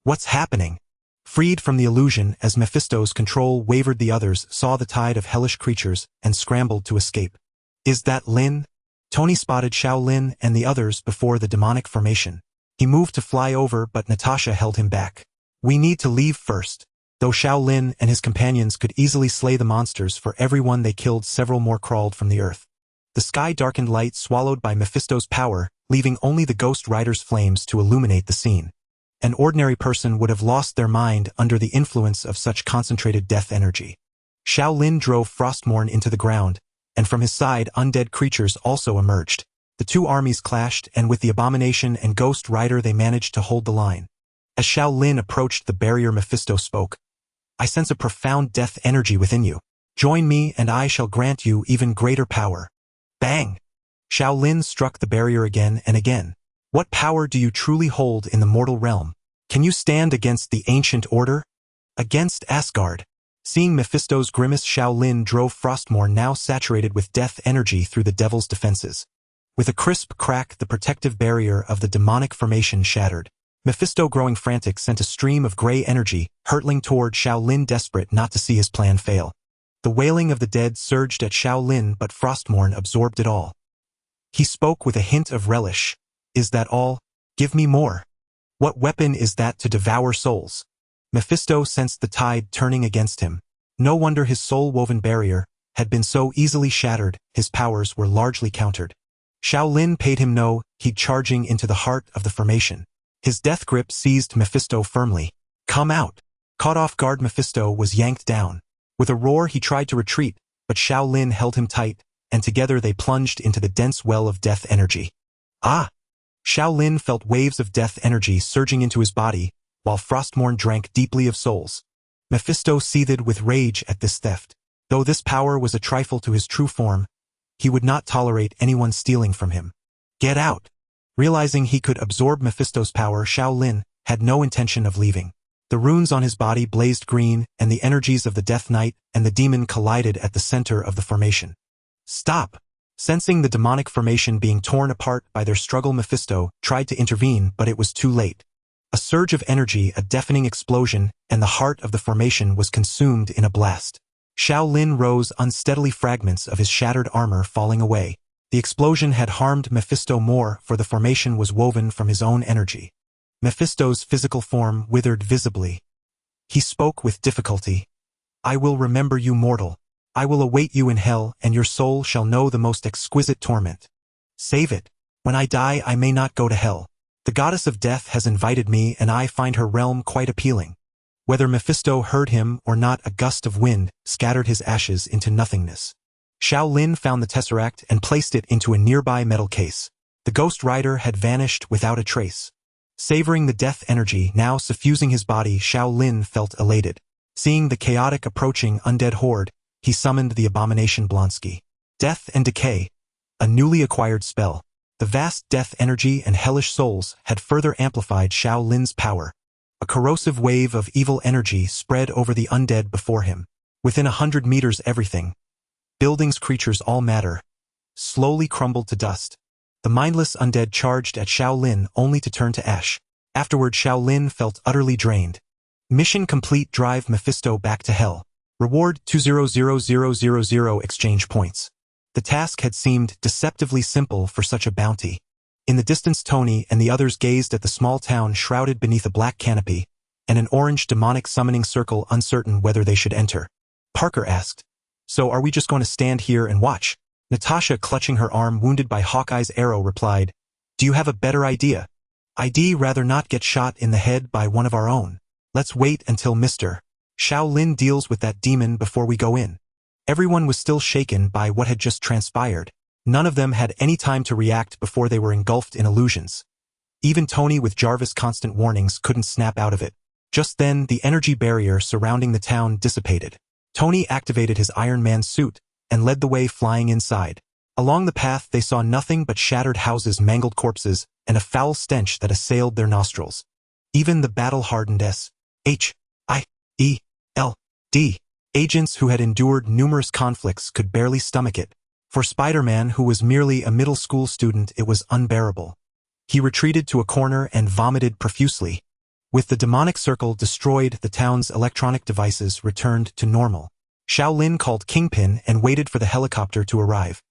What's happening? Freed from the illusion, as Mephisto's control wavered, the others saw the tide of hellish creatures and scrambled to escape. Is that Lin? Tony spotted Xiao Lin and the others before the demonic formation. He moved to fly over, but Natasha held him back. We need to leave first. Though Xiao Lin and his companions could easily slay the monsters, for every one they killed, several more crawled from the earth. The sky darkened, light swallowed by Mephisto's power, leaving only the Ghost Rider's flames to illuminate the scene. An ordinary person would have lost their mind under the influence of such concentrated death energy. Xiao Lin drove Frostmourne into the ground, and from his side undead creatures also emerged. The 2 armies clashed, and with the abomination and Ghost Rider they managed to hold the line. As Xiao Lin approached the barrier, Mephisto spoke. I sense a profound death energy within you. Join me and I shall grant you even greater power. Bang! Xiao Lin struck the barrier again and again. What power do you truly hold in the mortal realm? Can you stand against the ancient order? Against Asgard? Seeing Mephisto's grimace, Xiao Lin drove Frostmourne, now saturated with death energy, through the devil's defenses. With a crisp crack, the protective barrier of the demonic formation shattered. Mephisto, growing frantic, sent a stream of gray energy, hurtling toward Xiao Lin, desperate not to see his plan fail. The wailing of the dead surged at Xiao Lin, but Frostmourne absorbed it all. He spoke with a hint of relish. Is that all? Give me more. What weapon is that to devour souls? Mephisto sensed the tide turning against him. No wonder his soul-woven barrier had been so easily shattered. His powers were largely countered. Xiao Lin paid him no heed, charging into the heart of the formation. His death grip seized Mephisto firmly. Come out! Caught off guard, Mephisto was yanked down. With a roar he tried to retreat, but Xiao Lin held him tight, and together they plunged into the dense well of death energy. Ah! Xiao Lin felt waves of death energy surging into his body, while Frostmourne drank deeply of souls. Mephisto seethed with rage at this theft. Though this power was a trifle to his true form, he would not tolerate anyone stealing from him. Get out! Realizing he could absorb Mephisto's power, Xiao Lin had no intention of leaving. The runes on his body blazed green, and the energies of the Death Knight and the demon collided at the center of the formation. Stop! Sensing the demonic formation being torn apart by their struggle, Mephisto tried to intervene, but it was too late. A surge of energy, a deafening explosion, and the heart of the formation was consumed in a blast. Xiao Lin rose unsteadily, fragments of his shattered armor falling away. The explosion had harmed Mephisto more, for the formation was woven from his own energy. Mephisto's physical form withered visibly. He spoke with difficulty. I will remember you, mortal. I will await you in hell, and your soul shall know the most exquisite torment. Save it. When I die, I may not go to hell. The goddess of death has invited me, and I find her realm quite appealing. Whether Mephisto heard him or not, a gust of wind scattered his ashes into nothingness. Xiao Lin found the tesseract and placed it into a nearby metal case. The Ghost Rider had vanished without a trace. Savoring the death energy now suffusing his body, Xiao Lin felt elated. Seeing the chaotic approaching undead horde, he summoned the abomination Blonsky. Death and Decay, a newly acquired spell. The vast death energy and hellish souls had further amplified Xiao Lin's power. A corrosive wave of evil energy spread over the undead before him. Within 100 meters, everything, buildings, creatures, all matter, slowly crumbled to dust. The mindless undead charged at Xiao Lin only to turn to ash. Afterward, Xiao Lin felt utterly drained. Mission complete. Drive Mephisto back to hell. Reward 200000 exchange points. The task had seemed deceptively simple for such a bounty. In the distance, Tony and the others gazed at the small town shrouded beneath a black canopy and an orange demonic summoning circle, uncertain whether they should enter. Parker asked, "So are we just going to stand here and watch?" Natasha, clutching her arm wounded by Hawkeye's arrow, replied, "Do you have a better idea? I'd rather not get shot in the head by one of our own. Let's wait until Mr. Xiao Lin deals with that demon before we go in." Everyone was still shaken by what had just transpired. None of them had any time to react before they were engulfed in illusions. Even Tony, with Jarvis' constant warnings, couldn't snap out of it. Just then, the energy barrier surrounding the town dissipated. Tony activated his Iron Man suit and led the way, flying inside. Along the path, they saw nothing but shattered houses, mangled corpses, and a foul stench that assailed their nostrils. Even the battle-hardened SHIELD agents who had endured numerous conflicts could barely stomach it. For Spider-Man, who was merely a middle school student, it was unbearable. He retreated to a corner and vomited profusely. With the demonic circle destroyed, the town's electronic devices returned to normal. Xiao Lin called Kingpin and waited for the helicopter to arrive.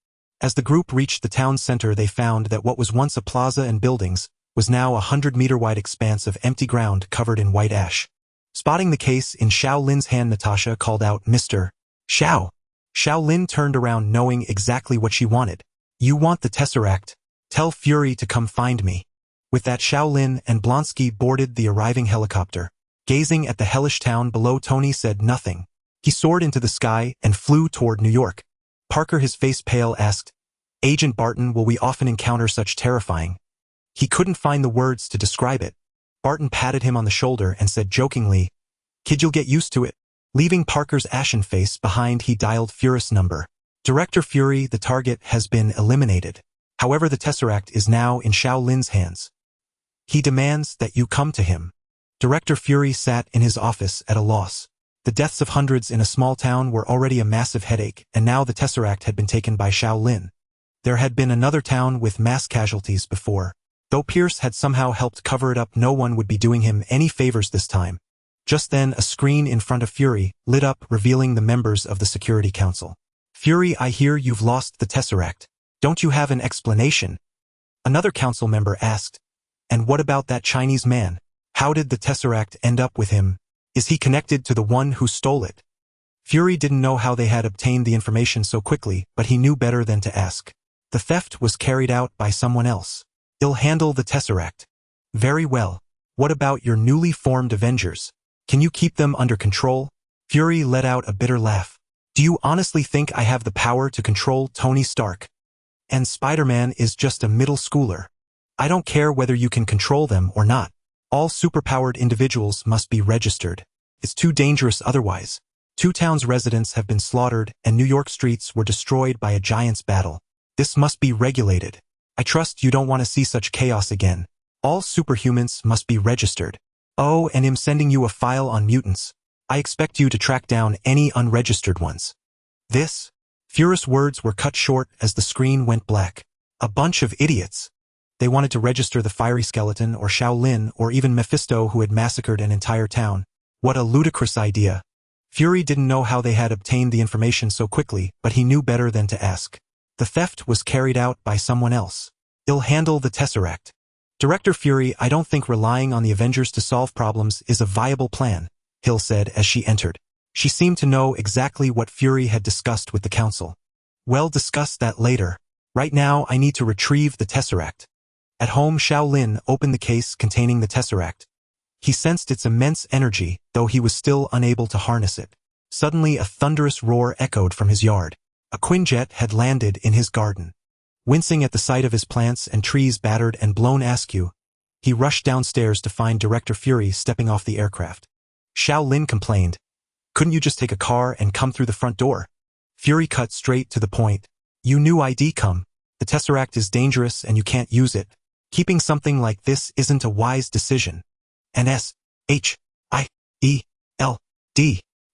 As the group reached the town center, they found that what was once a plaza and buildings was now a 100-meter-wide expanse of empty ground covered in white ash. Spotting the case in Xiao Lin's hand, Natasha called out, "Mr. Xiao." Xiao Lin turned around, knowing exactly what she wanted. "You want the tesseract? Tell Fury to come find me." With that, Xiao Lin and Blonsky boarded the arriving helicopter. Gazing at the hellish town below, Tony said nothing. He soared into the sky and flew toward New York. Parker, his face pale, asked, "Agent Barton, will we often encounter such terrifying?" He couldn't find the words to describe it. Barton patted him on the shoulder and said jokingly, "Kid, you'll get used to it." Leaving Parker's ashen face behind, he dialed Fury's number. "Director Fury, the target has been eliminated. However, the tesseract is now in Xiao Lin's hands. He demands that you come to him." Director Fury sat in his office at a loss. The deaths of hundreds in a small town were already a massive headache, and now the tesseract had been taken by Xiao Lin. There had been another town with mass casualties before. Though Pierce had somehow helped cover it up, no one would be doing him any favors this time. Just then, a screen in front of Fury lit up, revealing the members of the Security Council. "Fury, I hear you've lost the tesseract. Don't you have an explanation?" Another council member asked. "And what about that Chinese man? How did the tesseract end up with him? Is he connected to the one who stole it?" Fury didn't know how they had obtained the information so quickly, but he knew better than to ask. The theft was carried out by someone else. "He'll handle the tesseract." "Very well. What about your newly formed Avengers? Can you keep them under control?" Fury let out a bitter laugh. Do you honestly think I have the power to control Tony Stark? And Spider-Man is just a middle schooler. I don't care whether you can control them or not. All superpowered individuals must be registered. It's too dangerous otherwise. 2 towns' residents have been slaughtered and New York streets were destroyed by a giant's battle. This must be regulated. I trust you don't want to see such chaos again. All superhumans must be registered. Oh, and I'm sending you a file on mutants. I expect you to track down any unregistered ones. This? Fury's words were cut short as the screen went black. A bunch of idiots. They wanted to register the fiery skeleton or Xiao Lin or even Mephisto who had massacred an entire town. What a ludicrous idea. Fury didn't know how they had obtained the information so quickly, but he knew better than to ask. The theft was carried out by someone else. He'll handle the Tesseract. Director Fury, I don't think relying on the Avengers to solve problems is a viable plan, Hill said as she entered. She seemed to know exactly what Fury had discussed with the council. We'll discuss that later. Right now, I need to retrieve the Tesseract. At home, Xiao Lin opened the case containing the Tesseract. He sensed its immense energy, though he was still unable to harness it. Suddenly, a thunderous roar echoed from his yard. A Quinjet had landed in his garden. Wincing at the sight of his plants and trees battered and blown askew, he rushed downstairs to find Director Fury stepping off the aircraft. Xiao Lin complained, "Couldn't you just take a car and come through the front door?" Fury cut straight to the point. "You knew I'd come. The Tesseract is dangerous and you can't use it. Keeping something like this isn't a wise decision. And S-H-I-E-L-D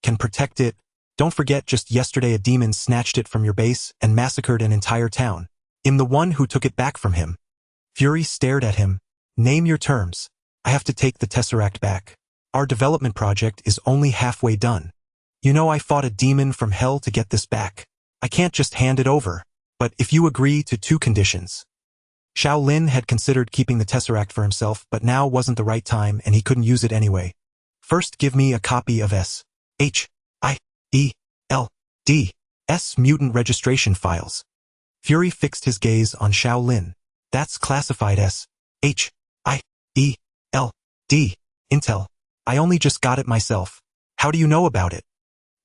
can protect it. Don't forget just yesterday a demon snatched it from your base and massacred an entire town. I'm the one who took it back from him." Fury stared at him. "Name your terms. I have to take the Tesseract back. Our development project is only halfway done. You know I fought a demon from hell to get this back. I can't just hand it over. But if you agree to 2 conditions." Xiao Lin had considered keeping the Tesseract for himself, but now wasn't the right time and he couldn't use it anyway. "First give me a copy of S-H-I-E-L-D-S mutant registration files." Fury fixed his gaze on Xiao Lin. "That's classified S-H-I-E-L-D intel. I only just got it myself. How do you know about it?"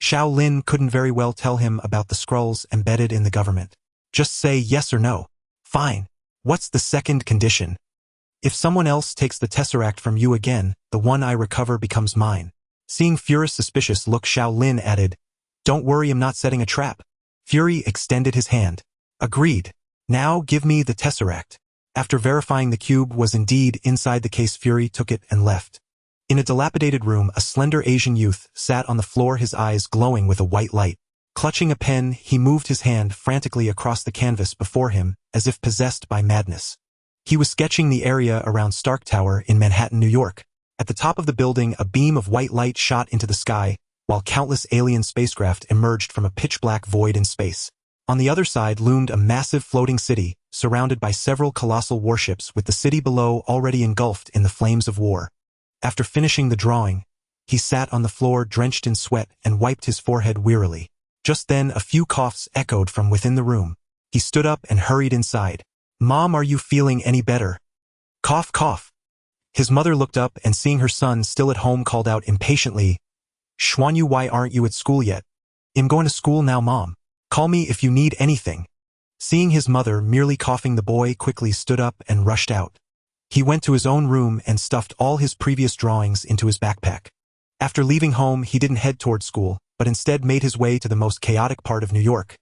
Xiao Lin couldn't very well tell him about the scrolls embedded in the government. "Just say yes or no." "Fine. What's the second condition?" "If someone else takes the Tesseract from you again, the one I recover becomes mine." Seeing Fury's suspicious look, Xiao Lin added, "Don't worry, I'm not setting a trap." Fury extended his hand. "Agreed. Now give me the Tesseract." After verifying the cube was indeed inside the case, Fury took it and left. In a dilapidated room, a slender Asian youth sat on the floor, his eyes glowing with a white light. Clutching a pen, he moved his hand frantically across the canvas before him, as if possessed by madness. He was sketching the area around Stark Tower in Manhattan, New York. At the top of the building, a beam of white light shot into the sky, while countless alien spacecraft emerged from a pitch-black void in space. On the other side loomed a massive floating city, surrounded by several colossal warships, with the city below already engulfed in the flames of war. After finishing the drawing, he sat on the floor drenched in sweat and wiped his forehead wearily. Just then, a few coughs echoed from within the room. He stood up and hurried inside. "Mom, are you feeling any better?" Cough, cough. His mother looked up and seeing her son still at home called out impatiently, "Xuanyu, why aren't you at school yet?" "I'm going to school now, Mom. Call me if you need anything." Seeing his mother merely coughing, the boy quickly stood up and rushed out. He went to his own room and stuffed all his previous drawings into his backpack. After leaving home, he didn't head toward school, but instead made his way to the most chaotic part of New York,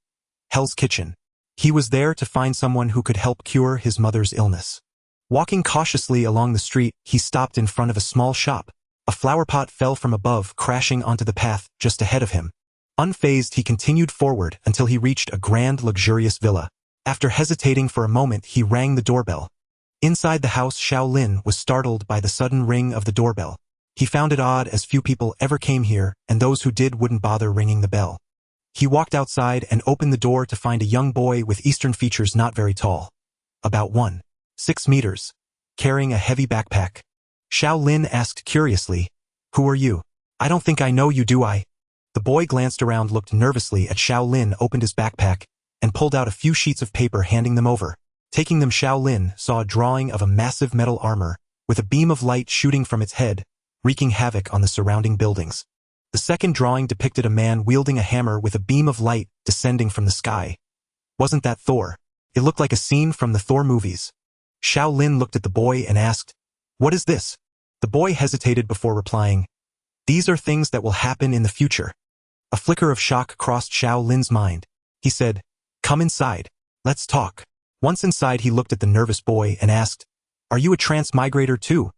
Hell's Kitchen. He was there to find someone who could help cure his mother's illness. Walking cautiously along the street, he stopped in front of a small shop. A flower pot fell from above, crashing onto the path just ahead of him. Unfazed, he continued forward until he reached a grand, luxurious villa. After hesitating for a moment, he rang the doorbell. Inside the house, Xiao Lin was startled by the sudden ring of the doorbell. He found it odd, as few people ever came here, and those who did wouldn't bother ringing the bell. He walked outside and opened the door to find a young boy with Eastern features, not very tall, about 1.6 meters, carrying a heavy backpack. Xiao Lin asked curiously, "Who are you?" "I don't think I know you, do I?" The boy glanced around, looked nervously at Xiao Lin, opened his backpack, and pulled out a few sheets of paper, handing them over. Taking them, Xiao Lin saw a drawing of a massive metal armor, with a beam of light shooting from its head, wreaking havoc on the surrounding buildings. The second drawing depicted a man wielding a hammer with a beam of light descending from the sky. Wasn't that Thor? It looked like a scene from the Thor movies. Xiao Lin looked at the boy and asked, "What is this?" The boy hesitated before replying, "These are things that will happen in the future." A flicker of shock crossed Xiao Lin's mind. He said, "Come inside. Let's talk." Once inside, he looked at the nervous boy and asked, "Are you a transmigrator too?"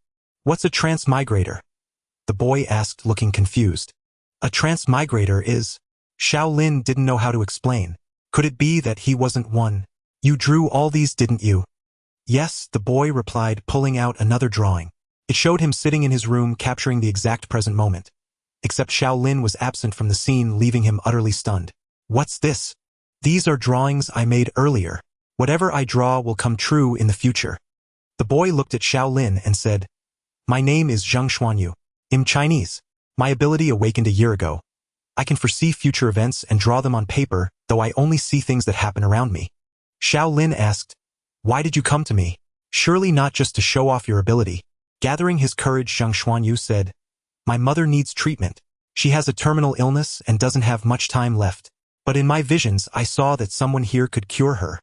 "What's a transmigrator?" the boy asked, looking confused. "A transmigrator is..." Xiao Lin didn't know how to explain. Could it be that he wasn't one? "You drew all these, didn't you?" "Yes," the boy replied, pulling out another drawing. It showed him sitting in his room, capturing the exact present moment. Except Xiao Lin was absent from the scene, leaving him utterly stunned. "What's this?" "These are drawings I made earlier. Whatever I draw will come true in the future." The boy looked at Xiao Lin and said, "My name is Zheng Xuanyu. In Chinese. My ability awakened a year ago. I can foresee future events and draw them on paper, though I only see things that happen around me." Xiao Lin asked, "Why did you come to me? Surely not just to show off your ability." Gathering his courage, Zheng Xuanyu said, "My mother needs treatment. She has a terminal illness and doesn't have much time left. But in my visions, I saw that someone here could cure her."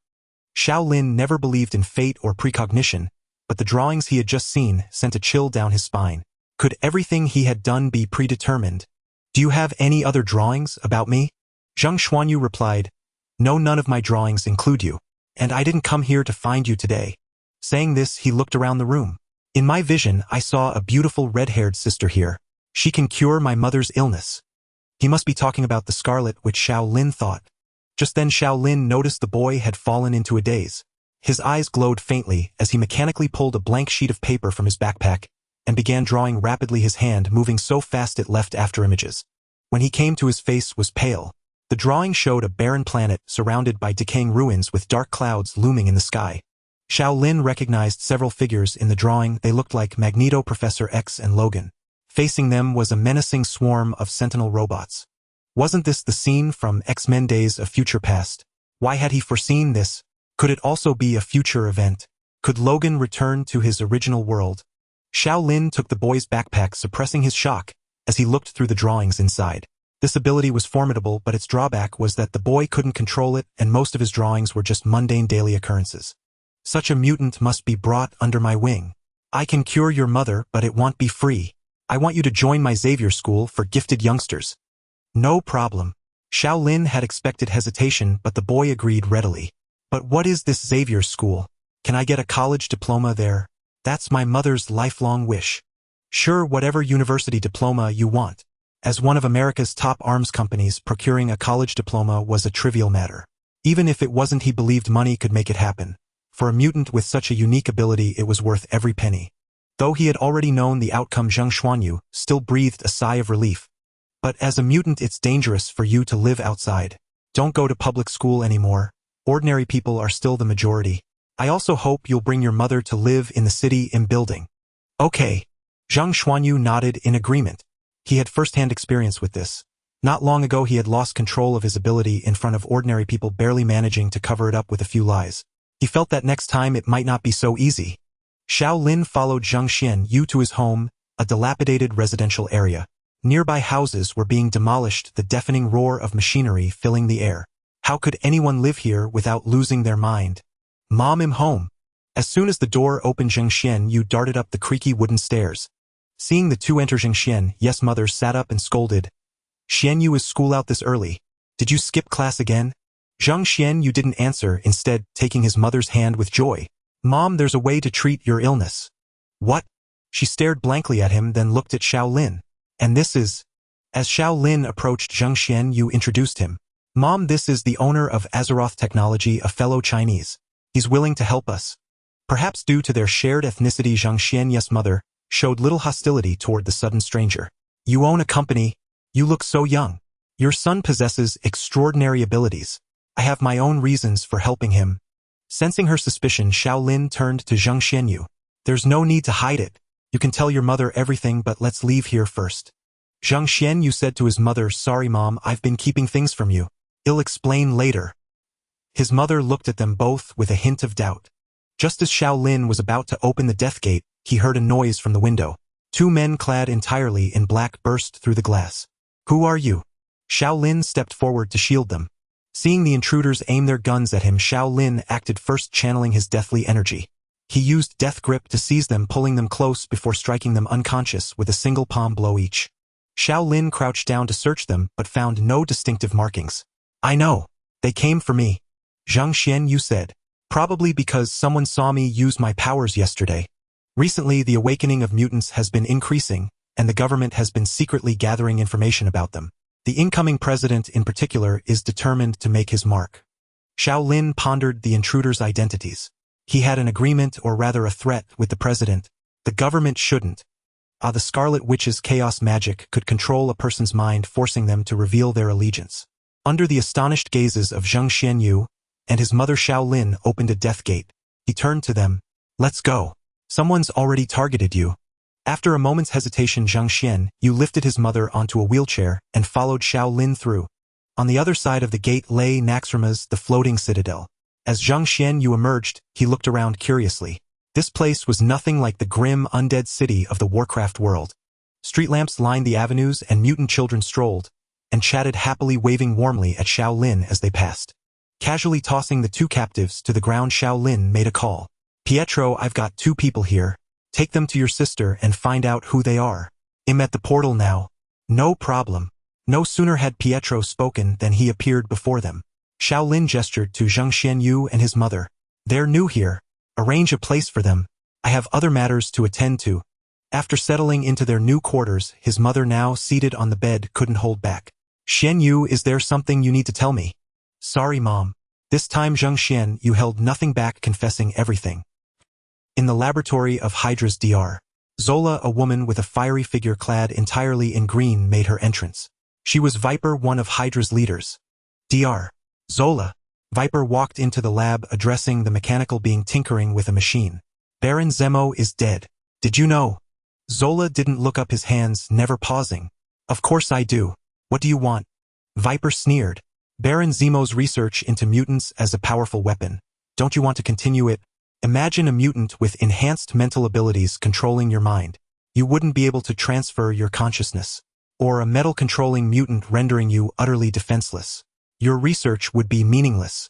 Xiao Lin never believed in fate or precognition, but the drawings he had just seen sent a chill down his spine. Could everything he had done be predetermined? "Do you have any other drawings about me?" Zheng Xuanyu replied, "No, none of my drawings include you. And I didn't come here to find you today." Saying this, he looked around the room. "In my vision, I saw a beautiful red-haired sister here. She can cure my mother's illness." He must be talking about the scarlet, which Xiao Lin thought. Just then Xiao Lin noticed the boy had fallen into a daze. His eyes glowed faintly as he mechanically pulled a blank sheet of paper from his backpack and began drawing rapidly, his hand moving so fast it left after images. When he came to, his face was pale. The drawing showed a barren planet surrounded by decaying ruins with dark clouds looming in the sky. Xiao Lin recognized several figures in the drawing. They looked like Magneto, Professor X, and Logan. Facing them was a menacing swarm of sentinel robots. Wasn't this the scene from X-Men Days of Future Past? Why had he foreseen this? Could it also be a future event? Could Logan return to his original world? Xiao Lin took the boy's backpack, suppressing his shock as he looked through the drawings inside. This ability was formidable, but its drawback was that the boy couldn't control it, and most of his drawings were just mundane daily occurrences. "Such a mutant must be brought under my wing. I can cure your mother, but it won't be free. I want you to join my Xavier School for gifted youngsters." "No problem." Xiao Lin had expected hesitation, but the boy agreed readily. "But what is this Xavier School? Can I get a college diploma there? That's my mother's lifelong wish." "Sure, whatever university diploma you want." As one of America's top arms companies, procuring a college diploma was a trivial matter. Even if it wasn't, he believed money could make it happen. For a mutant with such a unique ability, it was worth every penny. Though he had already known the outcome, Zheng Xuanyu still breathed a sigh of relief. "But as a mutant, it's dangerous for you to live outside. Don't go to public school anymore. Ordinary people are still the majority. I also hope you'll bring your mother to live in the city in building." "Okay." Zheng Xuanyu nodded in agreement. He had first-hand experience with this. Not long ago, he had lost control of his ability in front of ordinary people, barely managing to cover it up with a few lies. He felt that next time it might not be so easy. Xiao Lin followed Zheng Xuanyu to his home, a dilapidated residential area. Nearby houses were being demolished, the deafening roar of machinery filling the air. How could anyone live here without losing their mind? "Mom, I'm home." As soon as the door opened, Zheng Xuanyu darted up the creaky wooden stairs. Seeing the two enter, Zheng Xuanyu's mother sat up and scolded. "Xuanyu, is school out this early? Did you skip class again?" Zheng Xuanyu didn't answer, instead taking his mother's hand with joy. "Mom, there's a way to treat your illness." "What?" She stared blankly at him, then looked at Xiao Lin. "And this is..." As Xiao Lin approached, Zheng Xuanyu introduced him. "Mom, this is the owner of Azeroth Technology, a fellow Chinese. He's willing to help us." Perhaps due to their shared ethnicity, Zheng Xuanyu's mother showed little hostility toward the sudden stranger. "You own a company. You look so young. Your son possesses extraordinary abilities. I have my own reasons for helping him." Sensing her suspicion, Xiao Lin turned to Zheng Xuanyu. "There's no need to hide it. You can tell your mother everything, but let's leave here first." Zheng Xuanyu said to his mother, "Sorry, Mom, I've been keeping things from you. I'll explain later." His mother looked at them both with a hint of doubt. Just as Xiao Lin was about to open the death gate, he heard a noise from the window. Two men clad entirely in black burst through the glass. Who are you? Xiao Lin stepped forward to shield them. Seeing the intruders aim their guns at him, Xiao Lin acted first, channeling his deathly energy. He used Death Grip to seize them, pulling them close before striking them unconscious with a single palm blow each. Xiao Lin crouched down to search them but found no distinctive markings. I know. They came for me. Zhang Xianyu said. Probably because someone saw me use my powers yesterday. Recently, the awakening of mutants has been increasing, and the government has been secretly gathering information about them. The incoming president in particular is determined to make his mark. Xiao Lin pondered the intruders' identities. He had an agreement, or rather a threat, with the president. The government shouldn't. The Scarlet Witch's chaos magic could control a person's mind, forcing them to reveal their allegiance. Under the astonished gazes of Zhang Xianyu and his mother, Xiao Lin opened a death gate. He turned to them. Let's go. Someone's already targeted you. After a moment's hesitation, Zhang Xianyu lifted his mother onto a wheelchair and followed Xiao Lin through. On the other side of the gate lay Naxxrama's the floating citadel. As Zhang Xianyu emerged, he looked around curiously. This place was nothing like the grim, undead city of the Warcraft world. Street lamps lined the avenues and mutant children strolled and chatted happily, waving warmly at Xiao Lin as they passed. Casually tossing the two captives to the ground, Xiao Lin made a call. Pietro, I've got two people here. Take them to your sister and find out who they are. I'm at the portal now. No problem. No sooner had Pietro spoken than he appeared before them. Xiao Lin gestured to Zhang Xianyu and his mother. They're new here. Arrange a place for them. I have other matters to attend to. After settling into their new quarters, his mother, now seated on the bed, couldn't hold back. Xianyu, is there something you need to tell me? Sorry, Mom. This time Zhang Xianyu held nothing back, confessing everything. In the laboratory of Hydra's DR, Zola, a woman with a fiery figure clad entirely in green, made her entrance. She was Viper, one of Hydra's leaders. DR. Zola. Viper walked into the lab, addressing the mechanical being tinkering with a machine. Baron Zemo is dead. Did you know? Zola didn't look up, his hands never pausing. Of course I do. What do you want? Viper sneered. Baron Zemo's research into mutants as a powerful weapon. Don't you want to continue it? Imagine a mutant with enhanced mental abilities controlling your mind. You wouldn't be able to transfer your consciousness. Or a metal-controlling mutant rendering you utterly defenseless. Your research would be meaningless.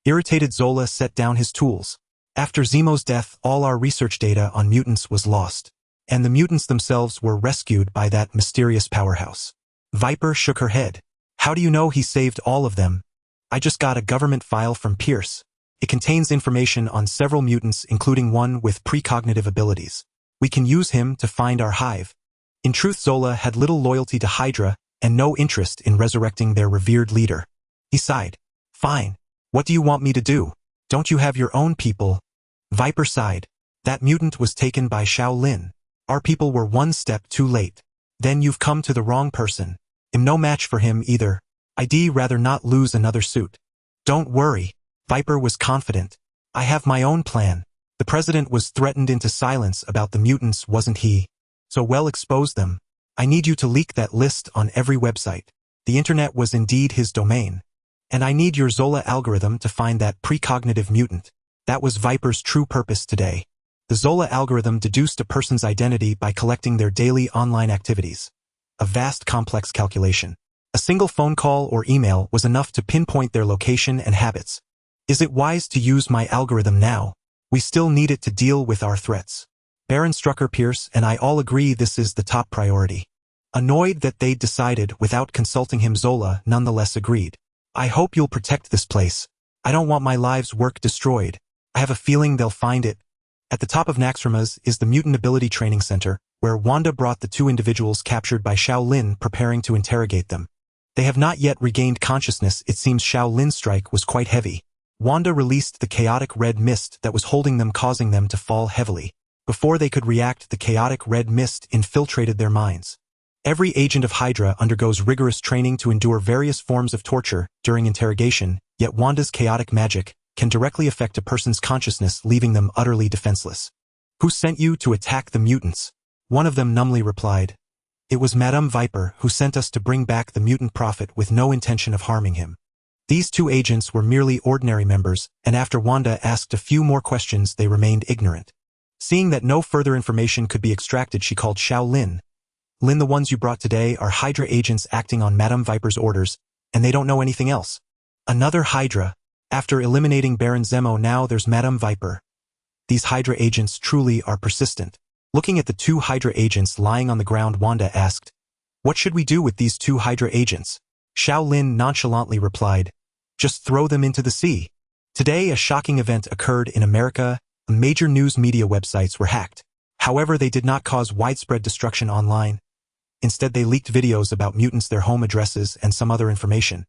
Irritated, Zola set down his tools. After Zemo's death, all our research data on mutants was lost, and the mutants themselves were rescued by that mysterious powerhouse. Viper shook her head. How do you know he saved all of them? I just got a government file from Pierce. It contains information on several mutants, including one with precognitive abilities. We can use him to find our hive. In truth, Zola had little loyalty to Hydra and no interest in resurrecting their revered leader. He sighed. Fine. What do you want me to do? Don't you have your own people? Viper sighed. That mutant was taken by Xiao Lin. Our people were one step too late. Then you've come to the wrong person. I'm no match for him either. I'd rather not lose another suit. Don't worry. Viper was confident. I have my own plan. The president was threatened into silence about the mutants, wasn't he? So well, expose them. I need you to leak that list on every website. The internet was indeed his domain. And I need your Zola algorithm to find that precognitive mutant. That was Viper's true purpose today. The Zola algorithm deduced a person's identity by collecting their daily online activities. A vast, complex calculation. A single phone call or email was enough to pinpoint their location and habits. Is it wise to use my algorithm now? We still need it to deal with our threats. Baron Strucker, Pierce, and I all agree this is the top priority. Annoyed that they'd decided without consulting him, Zola nonetheless agreed. I hope you'll protect this place. I don't want my life's work destroyed. I have a feeling they'll find it. At the top of Naxxrama's is the Mutant Ability Training Center, where Wanda brought the two individuals captured by Xiao Lin, preparing to interrogate them. They have not yet regained consciousness. It seems Xiao Lin's strike was quite heavy. Wanda released the chaotic red mist that was holding them, causing them to fall heavily. Before they could react, the chaotic red mist infiltrated their minds. Every agent of Hydra undergoes rigorous training to endure various forms of torture during interrogation, yet Wanda's chaotic magic can directly affect a person's consciousness, leaving them utterly defenseless. Who sent you to attack the mutants? One of them numbly replied. It was Madame Viper who sent us to bring back the mutant prophet with no intention of harming him. These two agents were merely ordinary members, and after Wanda asked a few more questions, they remained ignorant. Seeing that no further information could be extracted, she called Xiao Lin. Lin, the ones you brought today are Hydra agents acting on Madame Viper's orders, and they don't know anything else. Another Hydra. After eliminating Baron Zemo, now there's Madame Viper. These Hydra agents truly are persistent. Looking at the two Hydra agents lying on the ground, Wanda asked, "What should we do with these two Hydra agents?" Xiao Lin nonchalantly replied, "Just throw them into the sea." Today, a shocking event occurred in America. Major news media websites were hacked. However, they did not cause widespread destruction online. Instead, they leaked videos about mutants, their home addresses, and some other information.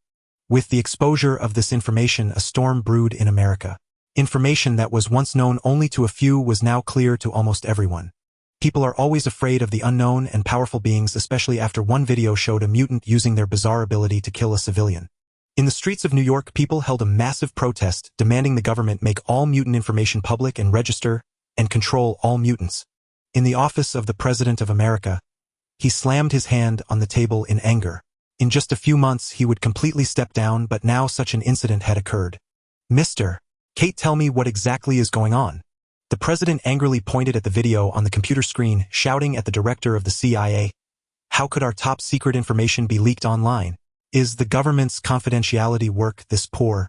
With the exposure of this information, a storm brewed in America. Information that was once known only to a few was now clear to almost everyone. People are always afraid of the unknown and powerful beings, especially after one video showed a mutant using their bizarre ability to kill a civilian. In the streets of New York, people held a massive protest demanding the government make all mutant information public and register and control all mutants. In the office of the President of America, he slammed his hand on the table in anger. In just a few months, he would completely step down, but now such an incident had occurred. "Mr. Kate, tell me what exactly is going on." The president angrily pointed at the video on the computer screen, shouting at the director of the CIA. "How could our top secret information be leaked online? Is the government's confidentiality work this poor?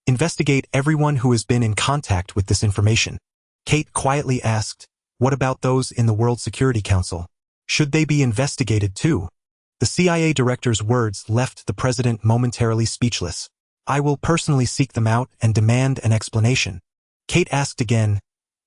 Investigate everyone who has been in contact with this information." Kate quietly asked, "What about those in the World Security Council? Should they be investigated too?" The CIA director's words left the president momentarily speechless. "I will personally seek them out and demand an explanation." Kate asked again.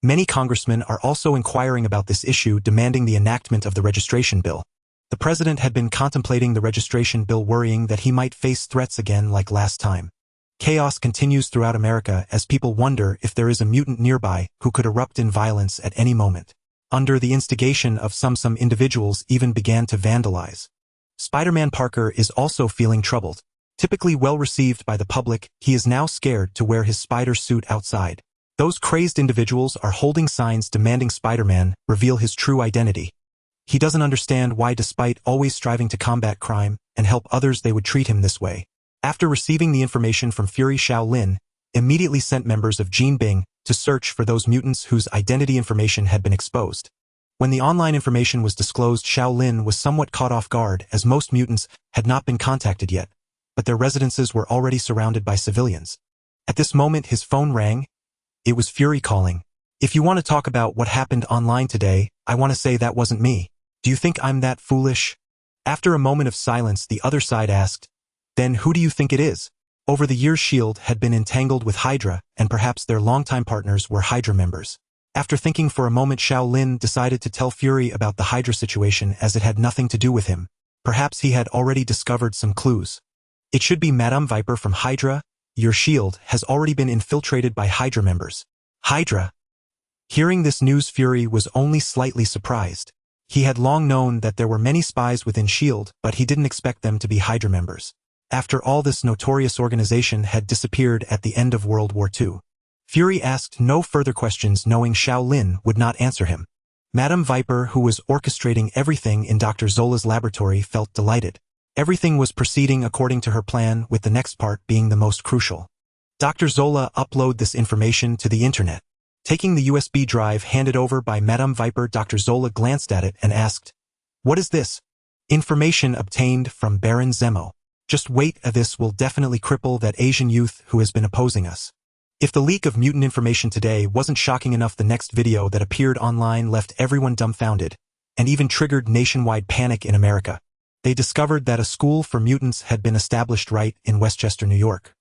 Many congressmen are also inquiring about this issue, demanding the enactment of the registration bill. The president had been contemplating the registration bill, worrying that he might face threats again like last time. Chaos continues throughout America as people wonder if there is a mutant nearby who could erupt in violence at any moment. Under the instigation of some individuals even began to vandalize. Spider-Man Parker is also feeling troubled. Typically well received by the public, he is now scared to wear his spider suit outside. Those crazed individuals are holding signs demanding Spider-Man reveal his true identity. He doesn't understand why, despite always striving to combat crime and help others, they would treat him this way. After receiving the information from Fury, Xiao Lin immediately sent members of Jean Bing to search for those mutants whose identity information had been exposed. When the online information was disclosed, Xiao Lin was somewhat caught off guard, as most mutants had not been contacted yet, but their residences were already surrounded by civilians. At this moment, his phone rang. It was Fury calling. "If you want to talk about what happened online today, I want to say that wasn't me. Do you think I'm that foolish?" After a moment of silence, the other side asked, "Then who do you think it is?" Over the years, S.H.I.E.L.D. had been entangled with Hydra, and perhaps their longtime partners were Hydra members. After thinking for a moment, Xiao Lin decided to tell Fury about the Hydra situation, as it had nothing to do with him. Perhaps he had already discovered some clues. "It should be Madame Viper from Hydra. Your S.H.I.E.L.D. has already been infiltrated by Hydra members." Hydra? Hearing this news, Fury was only slightly surprised. He had long known that there were many spies within S.H.I.E.L.D., but he didn't expect them to be Hydra members. After all, this notorious organization had disappeared at the end of World War II. Fury asked no further questions, knowing Xiao Lin would not answer him. Madame Viper, who was orchestrating everything in Dr. Zola's laboratory, felt delighted. Everything was proceeding according to her plan, with the next part being the most crucial. Dr. Zola uploaded this information to the internet. Taking the USB drive handed over by Madame Viper, Dr. Zola glanced at it and asked, "What is this?" "Information obtained from Baron Zemo. Just wait, this will definitely cripple that Asian youth who has been opposing us." If the leak of mutant information today wasn't shocking enough, the next video that appeared online left everyone dumbfounded, and even triggered nationwide panic in America. They discovered that a school for mutants had been established right in Westchester, New York.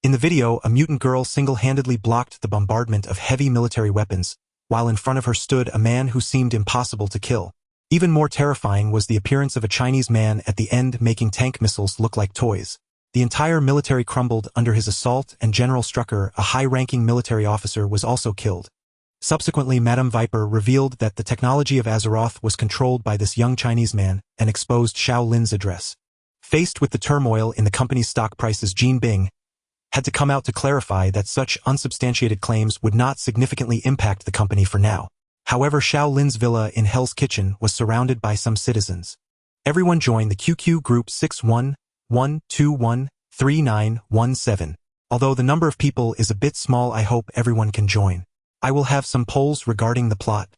In the video, a mutant girl single-handedly blocked the bombardment of heavy military weapons, while in front of her stood a man who seemed impossible to kill. Even more terrifying was the appearance of a Chinese man at the end, making tank missiles look like toys. The entire military crumbled under his assault, and General Strucker, a high-ranking military officer, was also killed. Subsequently, Madame Viper revealed that the technology of Azeroth was controlled by this young Chinese man and exposed Xiao Lin's address. Faced with the turmoil in the company's stock prices, Jean Bing had to come out to clarify that such unsubstantiated claims would not significantly impact the company for now. However, Xiao Lin's villa in Hell's Kitchen was surrounded by some citizens. Everyone joined the QQ group 611213917. Although the number of people is a bit small, I hope everyone can join. I will have some polls regarding the plot.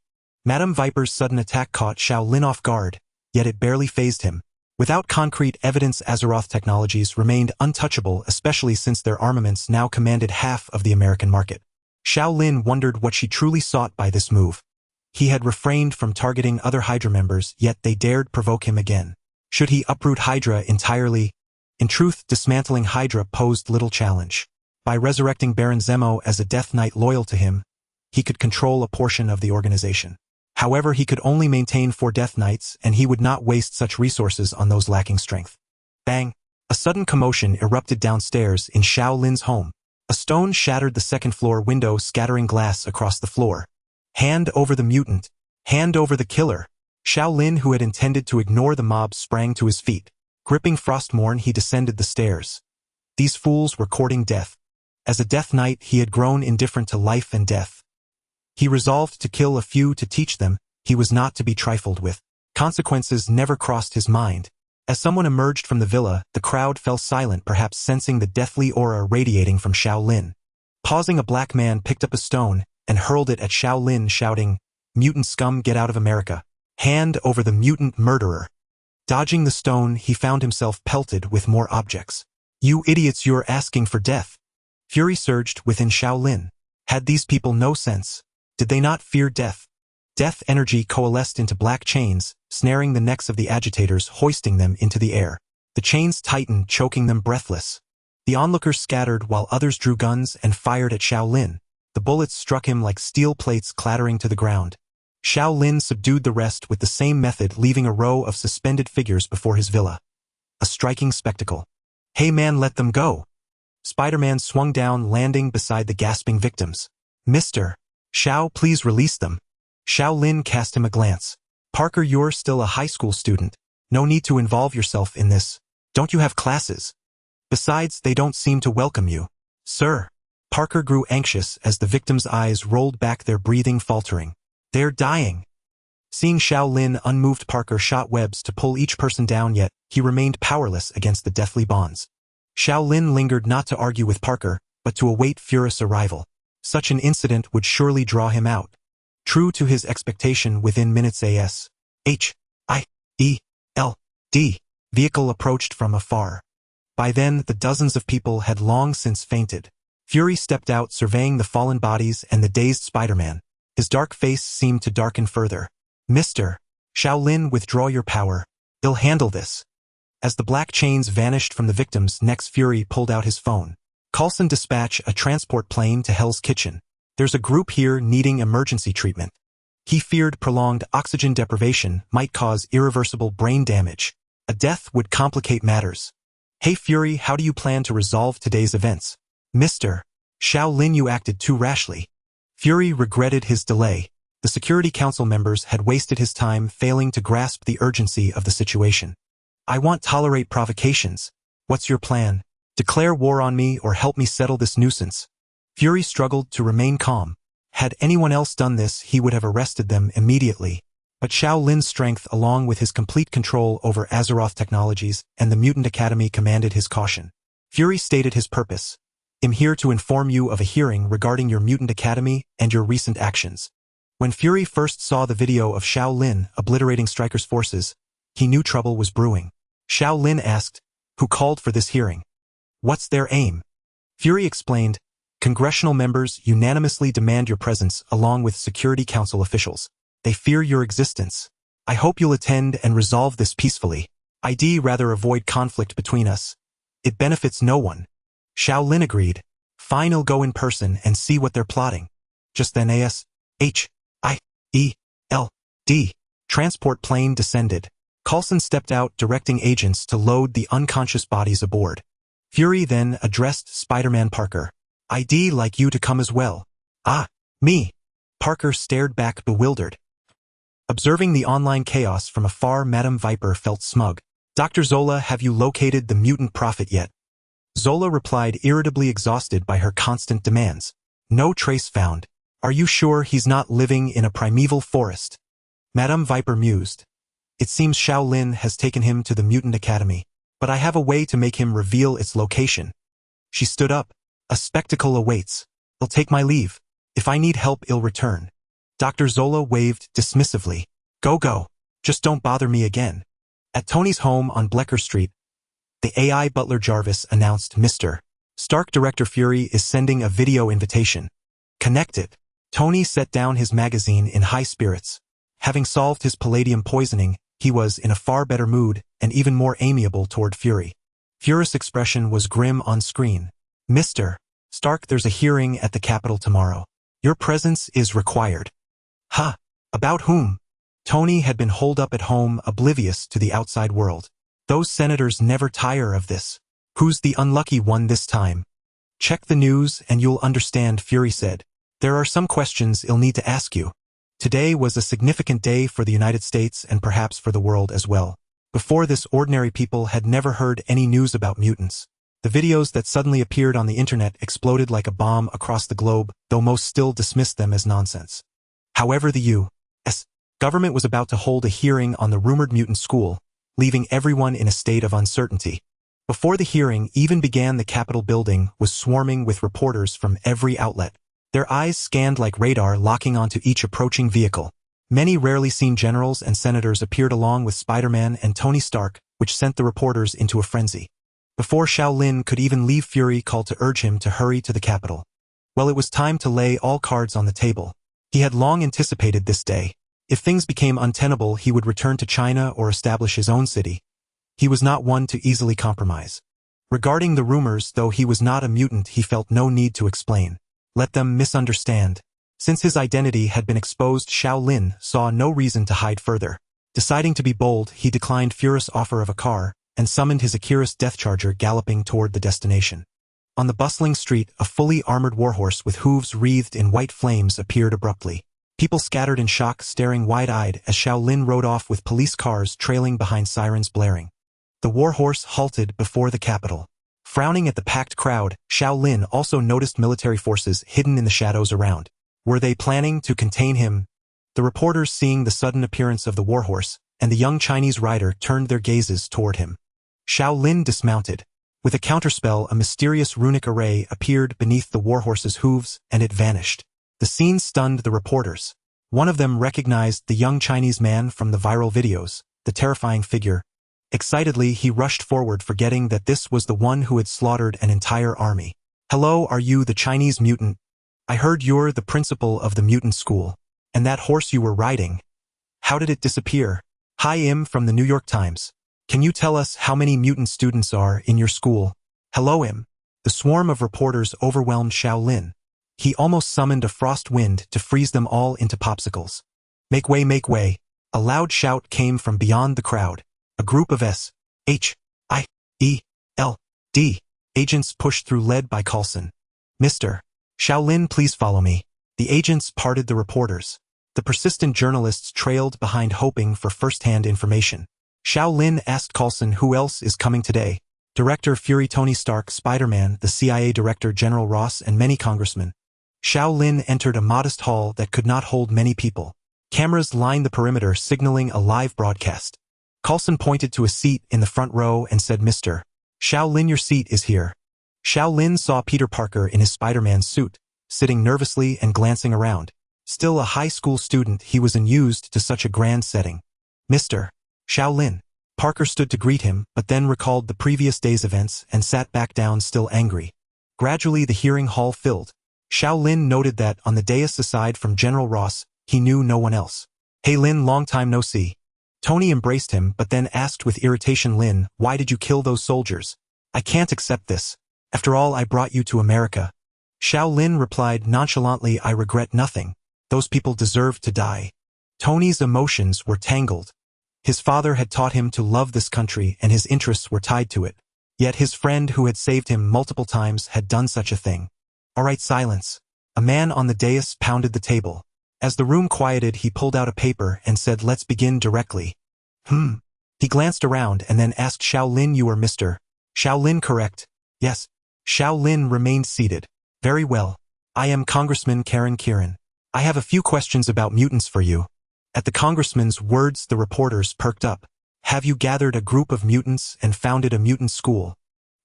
Madame Viper's sudden attack caught Xiao Lin off guard. yet it barely fazed him. Without concrete evidence, Azeroth Technologies remained untouchable, especially since their armaments now commanded half of the American market. Xiao Lin wondered what she truly sought by this move. He had refrained from targeting other Hydra members, yet they dared provoke him again. Should he uproot Hydra entirely? In truth, dismantling Hydra posed little challenge. By resurrecting Baron Zemo as a Death Knight loyal to him, he could control a portion of the organization. However, he could only maintain 4 Death Knights, and he would not waste such resources on those lacking strength. Bang! A sudden commotion erupted downstairs in Xiao Lin's home. A stone shattered the second-floor window, scattering glass across the floor. Hand over the mutant! Hand over the killer! Xiao Lin, who had intended to ignore the mob, sprang to his feet. Gripping Frostmourne, he descended the stairs. These fools were courting death. As a Death Knight, he had grown indifferent to life and death. He resolved to kill a few to teach them he was not to be trifled with. Consequences never crossed his mind. As someone emerged from the villa, the crowd fell silent, perhaps sensing the deathly aura radiating from Xiao Lin. Pausing, a black man picked up a stone and hurled it at Xiao Lin, shouting, "Mutant scum, get out of America! Hand over the mutant murderer!" Dodging the stone, he found himself pelted with more objects. "You idiots, you're asking for death!" Fury surged within Xiao Lin. Had these people no sense? Did they not fear death? Death energy coalesced into black chains, snaring the necks of the agitators, hoisting them into the air. The chains tightened, choking them breathless. The onlookers scattered while others drew guns and fired at Xiao Lin. The bullets struck him like steel plates, clattering to the ground. Xiao Lin subdued the rest with the same method, leaving a row of suspended figures before his villa. A striking spectacle. "Hey man, let them go!" Spider-Man swung down, landing beside the gasping victims. "Mr. Xiao, please release them." Xiao Lin cast him a glance. "Parker, you're still a high school student. No need to involve yourself in this. Don't you have classes? Besides, they don't seem to welcome you." "Sir." Parker grew anxious as the victims' eyes rolled back, their breathing faltering. "They're dying." Seeing Xiao Lin unmoved, Parker shot webs to pull each person down, yet he remained powerless against the deathly bonds. Xiao Lin lingered, not to argue with Parker, but to await Furious' arrival. Such an incident would surely draw him out. True to his expectation, within minutes a S-H-I-E-L-D vehicle approached from afar. By then, the dozens of people had long since fainted. Fury stepped out, surveying the fallen bodies and the dazed Spider-Man. His dark face seemed to darken further. "Mr. Xiao Lin, withdraw your power. He'll handle this." As the black chains vanished from the victims' necks, Fury pulled out his phone. "Coulson, dispatch a transport plane to Hell's Kitchen. There's a group here needing emergency treatment." He feared prolonged oxygen deprivation might cause irreversible brain damage. A death would complicate matters. "Hey Fury, how do you plan to resolve today's events?" "Mr. Xiao Lin, you acted too rashly." Fury regretted his delay. The Security Council members had wasted his time, failing to grasp the urgency of the situation. "I won't tolerate provocations. What's your plan? Declare war on me or help me settle this nuisance." Fury struggled to remain calm. Had anyone else done this, he would have arrested them immediately. But Xiao Lin's strength, along with his complete control over Azeroth Technologies and the Mutant Academy, commanded his caution. Fury stated his purpose. "I'm here to inform you of a hearing regarding your Mutant Academy and your recent actions." When Fury first saw the video of Xiao Lin obliterating Stryker's forces, he knew trouble was brewing. Xiao Lin asked, "Who called for this hearing? What's their aim?" Fury explained, "Congressional members unanimously demand your presence along with Security Council officials. They fear your existence. I hope you'll attend and resolve this peacefully. I'd rather avoid conflict between us. It benefits no one." Xiao Lin agreed. "Fine, I'll go in person and see what they're plotting." Just then A-S-H-I-E-L-D transport plane descended. Coulson stepped out, directing agents to load the unconscious bodies aboard. Fury then addressed Spider-Man. "Parker, I'd like you to come as well." "Ah, me?" Parker stared back, bewildered. Observing the online chaos from afar, Madame Viper felt smug. "Dr. Zola, have you located the mutant prophet yet?" Zola replied, irritably, exhausted by her constant demands. "No trace found. Are you sure he's not living in a primeval forest?" Madame Viper mused. "It seems Xiao Lin has taken him to the Mutant Academy, but I have a way to make him reveal its location." She stood up. "A spectacle awaits. I'll take my leave. If I need help, I'll return." Dr. Zola waved dismissively. Go. Just don't bother me again. At Tony's home on Bleecker Street, the AI butler Jarvis announced Mr. Stark Director Fury is sending a video invitation. Connect it. Tony set down his magazine in high spirits. Having solved his palladium poisoning, he was in a far better mood and even more amiable toward Fury. Fury's expression was grim on screen. Mr. Stark, there's a hearing at the Capitol tomorrow. Your presence is required. Ha! About whom? Tony had been holed up at home, oblivious to the outside world. Those senators never tire of this. Who's the unlucky one this time? Check the news and you'll understand, Fury said. There are some questions I'll need to ask you. Today was a significant day for the United States and perhaps for the world as well. Before this, ordinary people had never heard any news about mutants. The videos that suddenly appeared on the internet exploded like a bomb across the globe, though most still dismissed them as nonsense. However, the U.S. government was about to hold a hearing on the rumored mutant school, leaving everyone in a state of uncertainty. Before the hearing even began, the Capitol building was swarming with reporters from every outlet. Their eyes scanned like radar, locking onto each approaching vehicle. Many rarely seen generals and senators appeared along with Spider-Man and Tony Stark, which sent the reporters into a frenzy. Before Xiao Lin could even leave, Fury called to urge him to hurry to the Capitol. Well, it was time to lay all cards on the table. He had long anticipated this day. If things became untenable, he would return to China or establish his own city. He was not one to easily compromise. Regarding the rumors, though he was not a mutant, he felt no need to explain. Let them misunderstand. Since his identity had been exposed, Xiao Lin saw no reason to hide further. Deciding to be bold, he declined Fury's offer of a car and summoned his Akira's Death Charger, galloping toward the destination. On the bustling street, a fully armored warhorse with hooves wreathed in white flames appeared abruptly. People scattered in shock, staring wide-eyed as Xiao Lin rode off with police cars trailing behind, sirens blaring. The warhorse halted before the Capitol. Frowning at the packed crowd, Xiao Lin also noticed military forces hidden in the shadows around. Were they planning to contain him? The reporters, seeing the sudden appearance of the warhorse and the young Chinese rider, turned their gazes toward him. Xiao Lin dismounted. With a counterspell, a mysterious runic array appeared beneath the warhorse's hooves, and it vanished. The scene stunned the reporters. One of them recognized the young Chinese man from the viral videos, the terrifying figure. Excitedly, he rushed forward, forgetting that this was the one who had slaughtered an entire army. Hello, are you the Chinese mutant? I heard you're the principal of the mutant school. And that horse you were riding, how did it disappear? Hi, I'm from the New York Times. Can you tell us how many mutant students are in your school? Hello, I'm. The swarm of reporters overwhelmed Xiao Lin. He almost summoned a frost wind to freeze them all into popsicles. Make way, make way. A loud shout came from beyond the crowd. A group of S.H.I.E.L.D. agents pushed through, led by Coulson. Mr. Xiao Lin, please follow me. The agents parted the reporters. The persistent journalists trailed behind, hoping for first-hand information. Xiao Lin asked Coulson, who else is coming today? Director Fury, Tony Stark, Spider-Man, the CIA Director General Ross, and many congressmen. Xiao Lin entered a modest hall that could not hold many people. Cameras lined the perimeter, signaling a live broadcast. Coulson pointed to a seat in the front row and said, Mr. Xiao Lin, your seat is here. Xiao Lin saw Peter Parker in his Spider-Man suit, sitting nervously and glancing around. Still a high school student, he was unused to such a grand setting. Mr. Xiao Lin. Parker stood to greet him, but then recalled the previous day's events and sat back down, still angry. Gradually, the hearing hall filled. Xiao Lin noted that, on the dais aside from General Ross, he knew no one else. Hey Lin, long time no see. Tony embraced him, but then asked with irritation, Lin, why did you kill those soldiers? I can't accept this. After all, I brought you to America. Xiao Lin replied nonchalantly, I regret nothing. Those people deserved to die. Tony's emotions were tangled. His father had taught him to love this country, and his interests were tied to it. Yet his friend, who had saved him multiple times, had done such a thing. All right, silence. A man on the dais pounded the table. As the room quieted, he pulled out a paper and said, let's begin directly. He glanced around and then asked Xiao Lin, you are Mr. Xiao Lin, correct? Yes. Xiao Lin remained seated. Very well. I am Congressman Karen Kieran. I have a few questions about mutants for you. At the congressman's words, the reporters perked up. Have you gathered a group of mutants and founded a mutant school?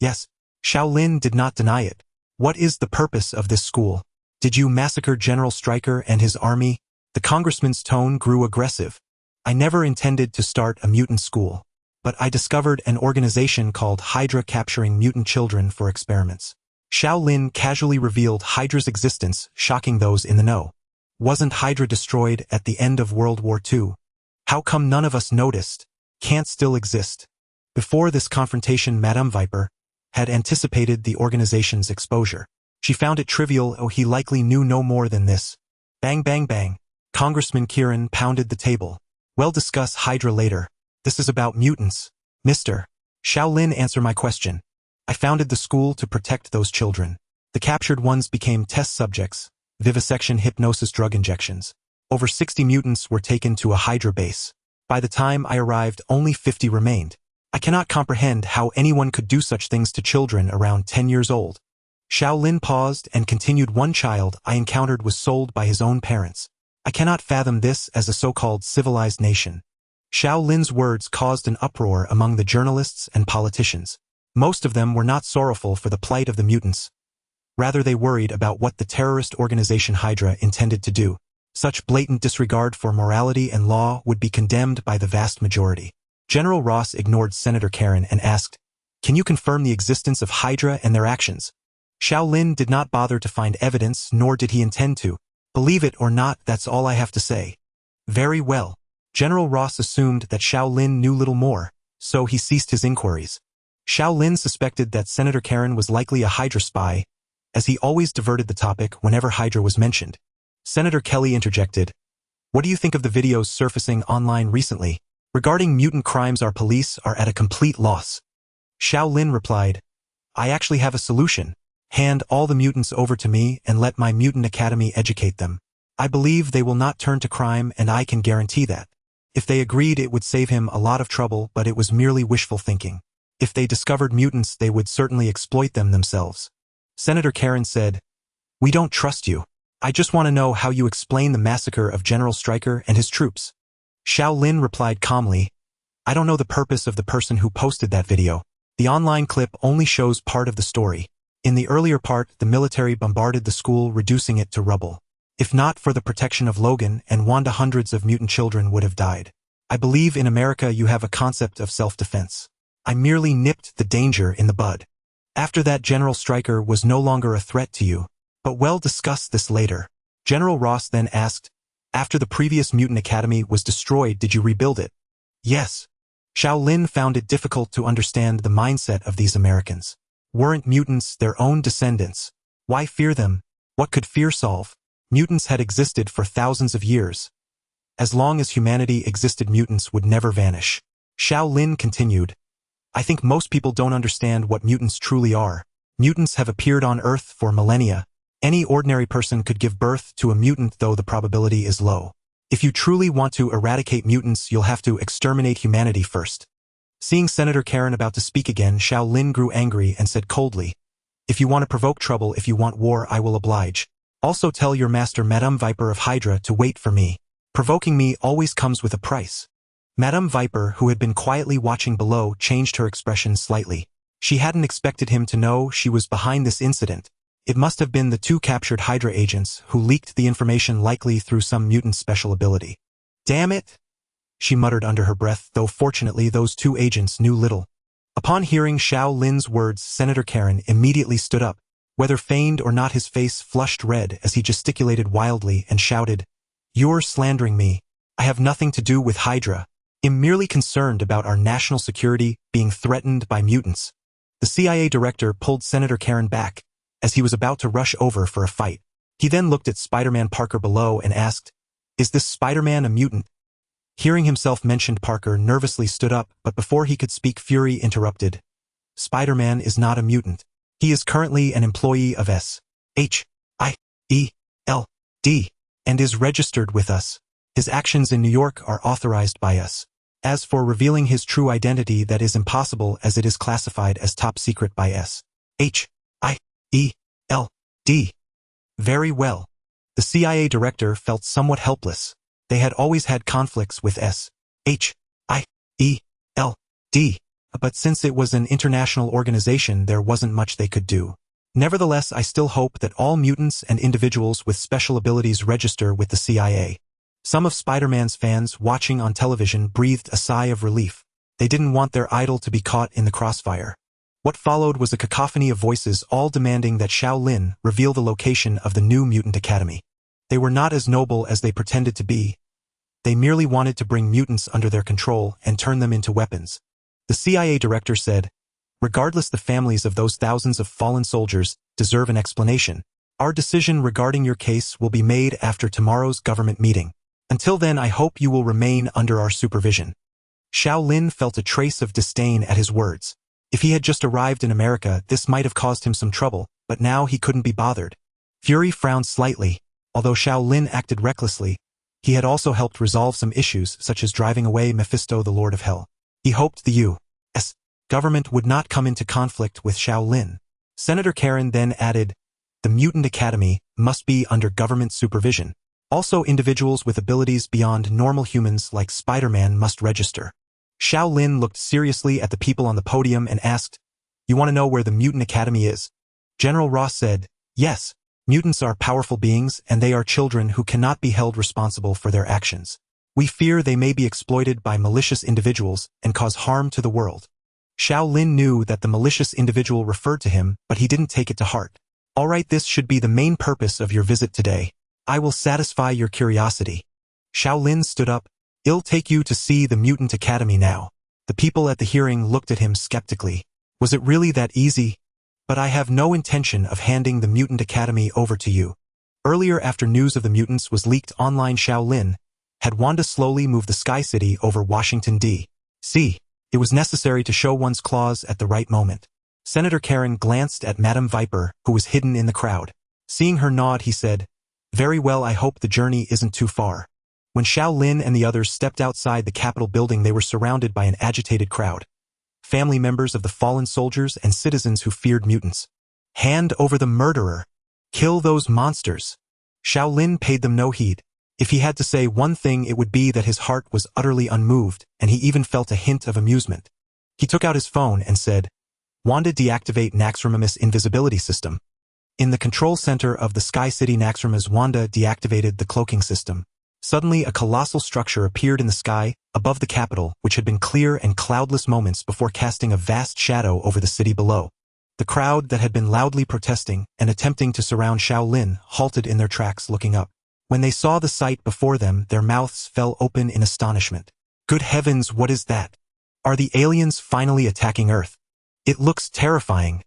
Yes. Xiao Lin did not deny it. What is the purpose of this school? Did you massacre General Stryker and his army? The congressman's tone grew aggressive. I never intended to start a mutant school, but I discovered an organization called Hydra capturing mutant children for experiments. Xiao Lin casually revealed Hydra's existence, shocking those in the know. Wasn't Hydra destroyed at the end of World War II? How come none of us noticed? Can't still exist. Before this confrontation, Madame Viper had anticipated the organization's exposure. She found it trivial, oh he likely knew no more than this. Bang bang bang. Congressman Kieran pounded the table. We'll discuss Hydra later. This is about mutants. Mr. Xiao Lin, answer my question. I founded the school to protect those children. The captured ones became test subjects, vivisection, hypnosis, drug injections. Over 60 mutants were taken to a Hydra base. By the time I arrived, only 50 remained. I cannot comprehend how anyone could do such things to children around 10 years old. Xiao Lin paused and continued. One child I encountered was sold by his own parents. I cannot fathom this as a so-called civilized nation. Xiao Lin's words caused an uproar among the journalists and politicians. Most of them were not sorrowful for the plight of the mutants. Rather, they worried about what the terrorist organization Hydra intended to do. Such blatant disregard for morality and law would be condemned by the vast majority. General Ross ignored Senator Karen and asked, "Can you confirm the existence of Hydra and their actions?" Xiao Lin did not bother to find evidence, nor did he intend to. Believe it or not, that's all I have to say. Very well. General Ross assumed that Xiao Lin knew little more, so he ceased his inquiries. Xiao Lin suspected that Senator Karen was likely a Hydra spy, as he always diverted the topic whenever Hydra was mentioned. Senator Kelly interjected, "What do you think of the videos surfacing online recently? Regarding mutant crimes, our police are at a complete loss." Xiao Lin replied, "I actually have a solution. Hand all the mutants over to me and let my mutant academy educate them. I believe they will not turn to crime, and I can guarantee that." If they agreed, it would save him a lot of trouble, but it was merely wishful thinking. If they discovered mutants, they would certainly exploit them themselves. Senator Karen said, "We don't trust you. I just want to know how you explain the massacre of General Stryker and his troops." Xiao Lin replied calmly, "I don't know the purpose of the person who posted that video. The online clip only shows part of the story. In the earlier part, the military bombarded the school, reducing it to rubble. If not for the protection of Logan and Wanda, hundreds of mutant children would have died. I believe in America you have a concept of self-defense. I merely nipped the danger in the bud. After that, General Stryker was no longer a threat to you. But we'll discuss this later." General Ross then asked, "After the previous mutant academy was destroyed, did you rebuild it?" "Yes." Xiao Lin found it difficult to understand the mindset of these Americans. Weren't mutants their own descendants? Why fear them? What could fear solve? Mutants had existed for thousands of years. As long as humanity existed, mutants would never vanish. Xiao Lin continued, "I think most people don't understand what mutants truly are. Mutants have appeared on Earth for millennia. Any ordinary person could give birth to a mutant, though the probability is low. If you truly want to eradicate mutants, you'll have to exterminate humanity first." Seeing Senator Karen about to speak again, Xiao Lin grew angry and said coldly, "If you want to provoke trouble, if you want war, I will oblige. Also tell your master, Madame Viper of Hydra, to wait for me. Provoking me always comes with a price." Madame Viper, who had been quietly watching below, changed her expression slightly. She hadn't expected him to know she was behind this incident. It must have been the two captured Hydra agents who leaked the information, likely through some mutant special ability. "Damn it," she muttered under her breath, though fortunately those two agents knew little. Upon hearing Xiao Lin's words, Senator Karen immediately stood up. Whether feigned or not, his face flushed red as he gesticulated wildly and shouted, "You're slandering me. I have nothing to do with Hydra. I'm merely concerned about our national security being threatened by mutants." The CIA director pulled Senator Karen back, as he was about to rush over for a fight. He then looked at Spider-Man Parker below and asked, "Is this Spider-Man a mutant?" Hearing himself mentioned, Parker nervously stood up, but before he could speak, Fury interrupted. "Spider-Man is not a mutant. He is currently an employee of SHIELD and is registered with us. His actions in New York are authorized by us. As for revealing his true identity, that is impossible, as it is classified as top secret by SHIELD. Very well." The CIA director felt somewhat helpless. They had always had conflicts with SHIELD, but since it was an international organization, there wasn't much they could do. "Nevertheless, I still hope that all mutants and individuals with special abilities register with the CIA. Some of Spider-Man's fans watching on television breathed a sigh of relief. They didn't want their idol to be caught in the crossfire. What followed was a cacophony of voices all demanding that Xiao Lin reveal the location of the new mutant academy. They were not as noble as they pretended to be. They merely wanted to bring mutants under their control and turn them into weapons. The CIA director said, "Regardless, the families of those thousands of fallen soldiers deserve an explanation. Our decision regarding your case will be made after tomorrow's government meeting. Until then, I hope you will remain under our supervision." Xiao Lin felt a trace of disdain at his words. If he had just arrived in America, this might have caused him some trouble, but now he couldn't be bothered. Fury frowned slightly. Although Xiao Lin acted recklessly, he had also helped resolve some issues such as driving away Mephisto, the Lord of Hell. He hoped the U.S. government would not come into conflict with Xiao Lin. Senator Karen then added, "The Mutant Academy must be under government supervision. Also, individuals with abilities beyond normal humans like Spider-Man must register." Xiao Lin looked seriously at the people on the podium and asked, "You want to know where the Mutant Academy is?" General Ross said, "Yes. Mutants are powerful beings and they are children who cannot be held responsible for their actions. We fear they may be exploited by malicious individuals and cause harm to the world." Xiao Lin knew that the malicious individual referred to him, but he didn't take it to heart. "All right, this should be the main purpose of your visit today. I will satisfy your curiosity." Xiao Lin stood up. "I'll take you to see the Mutant Academy now." The people at the hearing looked at him skeptically. Was it really that easy? "But I have no intention of handing the Mutant Academy over to you." Earlier, after news of the mutants was leaked online, Xiao Lin had Wanda slowly move the Sky City over Washington, D.C. It was necessary to show one's claws at the right moment. Senator Karen glanced at Madame Viper, who was hidden in the crowd. Seeing her nod, he said, "Very well, I hope the journey isn't too far." When Xiao Lin and the others stepped outside the Capitol building, they were surrounded by an agitated crowd. Family members of the fallen soldiers and citizens who feared mutants. "Hand over the murderer. Kill those monsters." Xiao Lin paid them no heed. If he had to say one thing, it would be that his heart was utterly unmoved, and he even felt a hint of amusement. He took out his phone and said, "Wanda, deactivate Naxxramas' invisibility system." In the control center of the Sky City, Naxxramas, Wanda deactivated the cloaking system. Suddenly, a colossal structure appeared in the sky, above the Capitol, which had been clear and cloudless moments before casting a vast shadow over the city below. The crowd that had been loudly protesting and attempting to surround Xiao Lin halted in their tracks, looking up. When they saw the sight before them, their mouths fell open in astonishment. "Good heavens, what is that? Are the aliens finally attacking Earth? It looks terrifying."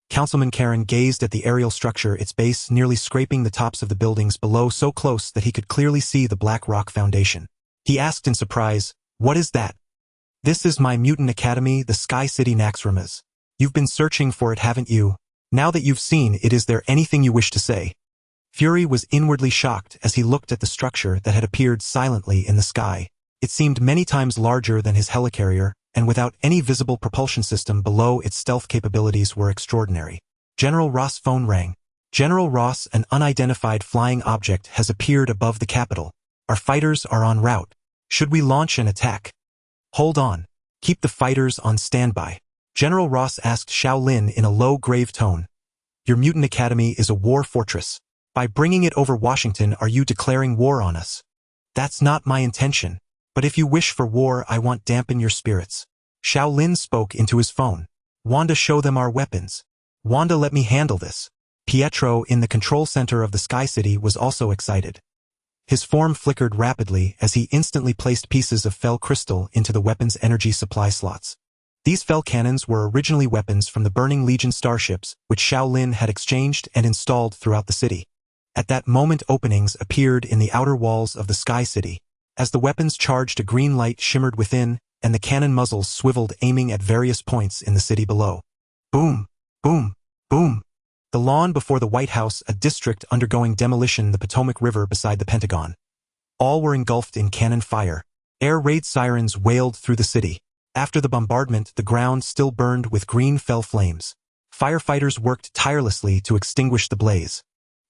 Councilman Karen gazed at the aerial structure, its base nearly scraping the tops of the buildings below, so close that he could clearly see the black rock foundation. He asked in surprise, "What is that?" "This is my Mutant Academy, the Sky City Naxxramas. You've been searching for it, haven't you? Now that you've seen it, is there anything you wish to say?" Fury was inwardly shocked as he looked at the structure that had appeared silently in the sky. It seemed many times larger than his helicarrier, and without any visible propulsion system below, its stealth capabilities were extraordinary. General Ross' phone rang. "General Ross, an unidentified flying object has appeared above the Capitol. Our fighters are en route. Should we launch an attack?" "Hold on. Keep the fighters on standby." General Ross asked Xiao Lin in a low, grave tone. "Your Mutant Academy is a war fortress. By bringing it over Washington, are you declaring war on us?" "That's not my intention. But if you wish for war, I won't dampen your spirits." Xiao Lin spoke into his phone. "Wanda, show them our weapons. Wanda, let me handle this." Pietro, in the control center of the Sky City, was also excited. His form flickered rapidly as he instantly placed pieces of fel crystal into the weapon's energy supply slots. These fel cannons were originally weapons from the Burning Legion starships, which Xiao Lin had exchanged and installed throughout the city. At that moment, openings appeared in the outer walls of the Sky City. As the weapons charged, a green light shimmered within, and the cannon muzzles swiveled, aiming at various points in the city below. Boom! Boom! Boom! The lawn before the White House, a district undergoing demolition, the Potomac River beside the Pentagon. All were engulfed in cannon fire. Air raid sirens wailed through the city. After the bombardment, the ground still burned with green fell flames. Firefighters worked tirelessly to extinguish the blaze.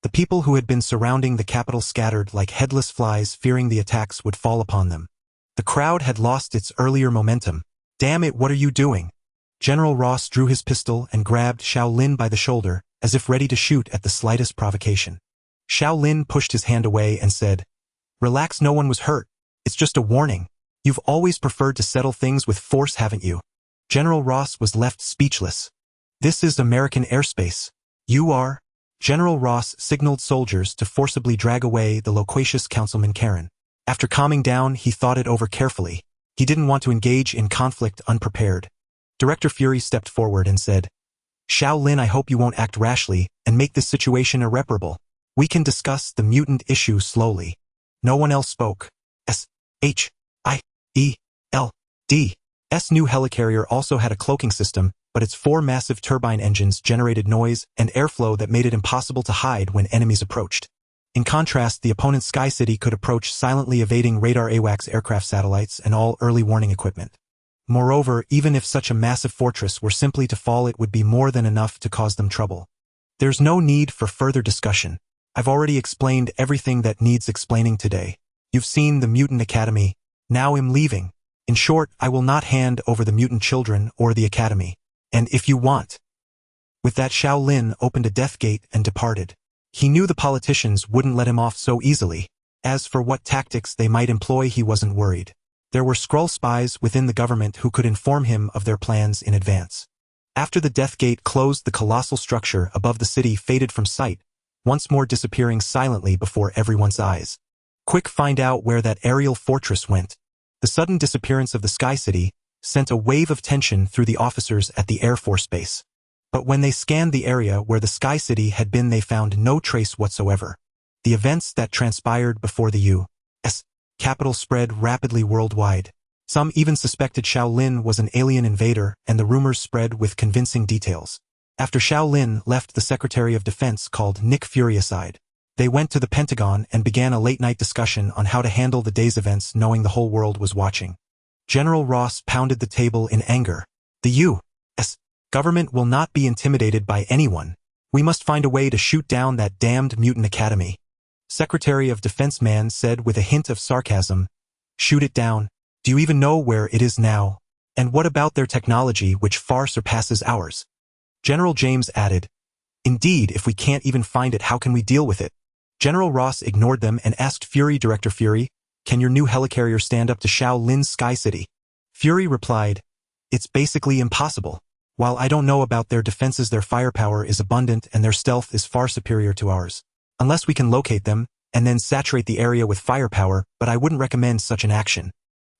The people who had been surrounding the Capitol scattered like headless flies, fearing the attacks would fall upon them. The crowd had lost its earlier momentum. "Damn it, what are you doing?" General Ross drew his pistol and grabbed Xiao Lin by the shoulder, as if ready to shoot at the slightest provocation. Xiao Lin pushed his hand away and said, Relax, no one was hurt. It's just a warning. You've always preferred to settle things with force, haven't you? General Ross was left speechless. This is American airspace. You are? General Ross signaled soldiers to forcibly drag away the loquacious Councilman Karen. After calming down, he thought it over carefully. He didn't want to engage in conflict unprepared. Director Fury stepped forward and said, Xiao Lin, I hope you won't act rashly and make this situation irreparable. We can discuss the mutant issue slowly. No one else spoke. S.H.I.E.L.D.'s new helicarrier also had a cloaking system, but its 4 massive turbine engines generated noise and airflow that made it impossible to hide when enemies approached. In contrast, the opponent's Sky City could approach silently, evading radar AWACS aircraft satellites and all early warning equipment. Moreover, even if such a massive fortress were simply to fall, it would be more than enough to cause them trouble. There's no need for further discussion. I've already explained everything that needs explaining today. You've seen the Mutant Academy. Now I'm leaving. In short, I will not hand over the mutant children or the academy. And if you want. With that, Xiao Lin opened a death gate and departed. He knew the politicians wouldn't let him off so easily. As for what tactics they might employ, he wasn't worried. There were Skrull spies within the government who could inform him of their plans in advance. After the death gate closed, the colossal structure above the city faded from sight, once more disappearing silently before everyone's eyes. Quick, find out where that aerial fortress went. The sudden disappearance of the Sky City sent a wave of tension through the officers at the Air Force Base. But when they scanned the area where the Sky City had been, they found no trace whatsoever. The events that transpired before the U.S. capital spread rapidly worldwide. Some even suspected Xiao Lin was an alien invader, and the rumors spread with convincing details. After Xiao Lin left, the Secretary of Defense called Nick Fury aside. They went to the Pentagon and began a late-night discussion on how to handle the day's events, knowing the whole world was watching. General Ross pounded the table in anger. The U.S. government will not be intimidated by anyone. We must find a way to shoot down that damned mutant academy. Secretary of Defense man said with a hint of sarcasm. Shoot it down? Do you even know where it is now? And what about their technology, which far surpasses ours? General James added. Indeed, if we can't even find it, how can we deal with it? General Ross ignored them and asked Fury, Director Fury, can your new helicarrier stand up to Xiao Lin's Sky City? Fury replied, it's basically impossible. While I don't know about their defenses, their firepower is abundant and their stealth is far superior to ours. Unless we can locate them, and then saturate the area with firepower, but I wouldn't recommend such an action.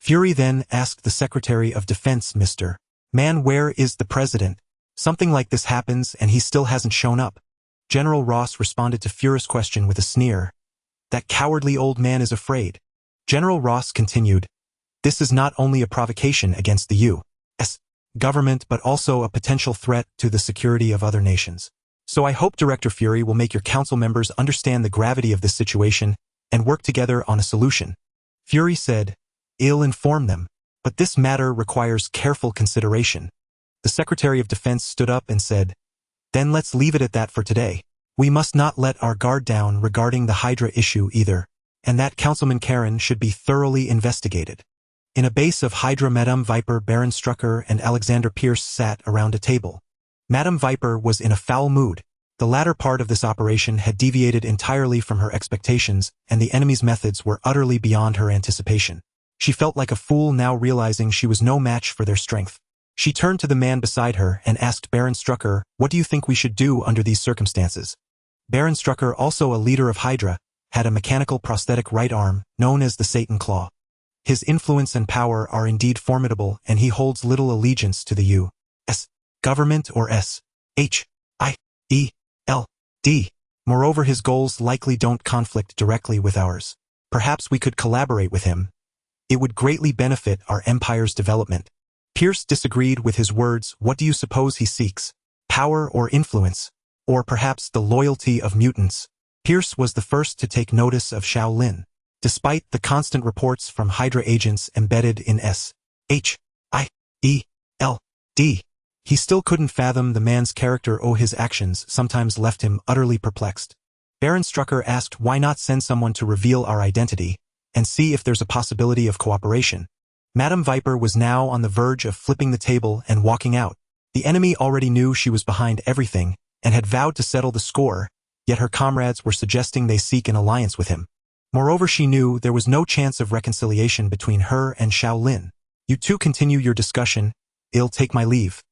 Fury then asked the Secretary of Defense, Mr. Man, where is the President? Something like this happens and he still hasn't shown up. General Ross responded to Fury's question with a sneer. That cowardly old man is afraid. General Ross continued, this is not only a provocation against the U.S. government but also a potential threat to the security of other nations. So I hope Director Fury will make your council members understand the gravity of this situation and work together on a solution. Fury said, I'll inform them, but this matter requires careful consideration. The Secretary of Defense stood up and said, then let's leave it at that for today. We must not let our guard down regarding the Hydra issue either, and that Councilman Karen should be thoroughly investigated. In a base of Hydra, Madame Viper, Baron Strucker, and Alexander Pierce sat around a table. Madame Viper was in a foul mood. The latter part of this operation had deviated entirely from her expectations, and the enemy's methods were utterly beyond her anticipation. She felt like a fool now, realizing she was no match for their strength. She turned to the man beside her and asked Baron Strucker, what do you think we should do under these circumstances? Baron Strucker, also a leader of Hydra, had a mechanical prosthetic right arm, known as the Satan Claw. His influence and power are indeed formidable, and he holds little allegiance to the U.S. government or S.H.I.E.L.D. Moreover, his goals likely don't conflict directly with ours. Perhaps we could collaborate with him. It would greatly benefit our empire's development. Pierce disagreed with his words. What do you suppose he seeks? Power or influence? Or perhaps the loyalty of mutants? Pierce was the first to take notice of Xiao Lin. Despite the constant reports from Hydra agents embedded in S.H.I.E.L.D., he still couldn't fathom the man's character, or his actions sometimes left him utterly perplexed. Baron Strucker asked, why not send someone to reveal our identity and see if there's a possibility of cooperation? Madame Viper was now on the verge of flipping the table and walking out. The enemy already knew she was behind everything and had vowed to settle the score, yet her comrades were suggesting they seek an alliance with him. Moreover, she knew there was no chance of reconciliation between her and Xiao Lin. You two continue your discussion. I'll take my leave.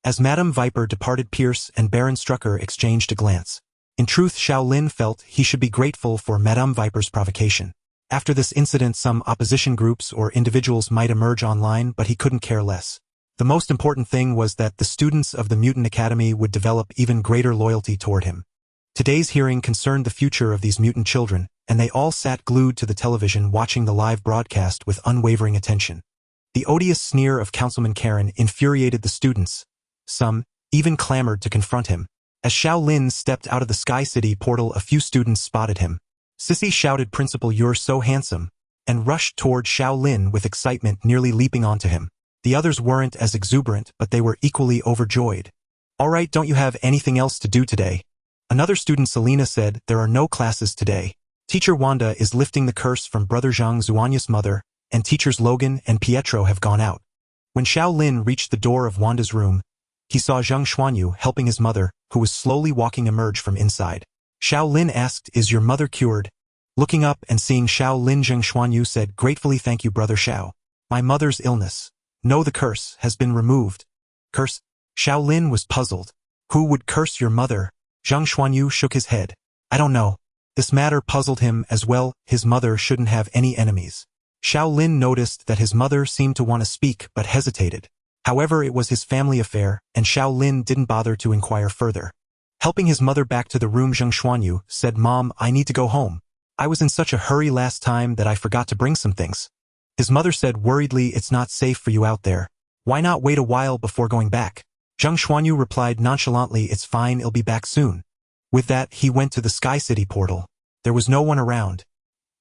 As Madame Viper departed, Pierce and Baron Strucker exchanged a glance. In truth, Xiao Lin felt he should be grateful for Madame Viper's provocation. After this incident, some opposition groups or individuals might emerge online, but he couldn't care less. The most important thing was that the students of the Mutant Academy would develop even greater loyalty toward him. Today's hearing concerned the future of these mutant children, and they all sat glued to the television watching the live broadcast with unwavering attention. The odious sneer of Councilman Karen infuriated the students. Some even clamored to confront him. As Xiao Lin stepped out of the Sky City portal, a few students spotted him. Sissy shouted, "Principal, you're so handsome," and rushed toward Xiao Lin with excitement, nearly leaping onto him. The others weren't as exuberant, but they were equally overjoyed. "All right, don't you have anything else to do today?" Another student, Selena, said, "There are no classes today. Teacher Wanda is lifting the curse from Brother Zhang Zuanya's mother, and teachers Logan and Pietro have gone out." When Xiao Lin reached the door of Wanda's room, he saw Zhang Xuanyu helping his mother, who was slowly walking, emerge from inside. Xiao Lin asked, "Is your mother cured?" Looking up and seeing Xiao Lin, Zhang Xuanyu said gratefully, "Thank you, Brother Xiao. My mother's illness, no, the curse has been removed." Curse? Xiao Lin was puzzled. "Who would curse your mother?" Zhang Xuanyu shook his head. "I don't know." This matter puzzled him as well. His mother shouldn't have any enemies. Xiao Lin noticed that his mother seemed to want to speak but hesitated. However, it was his family affair, and Xiao Lin didn't bother to inquire further. Helping his mother back to the room, Zhang Xuanyu said, "Mom, I need to go home. I was in such a hurry last time that I forgot to bring some things." His mother said worriedly, "It's not safe for you out there. Why not wait a while before going back?" Zhang Xuanyu replied nonchalantly, "It's fine, I'll be back soon." With that, he went to the Sky City portal. There was no one around.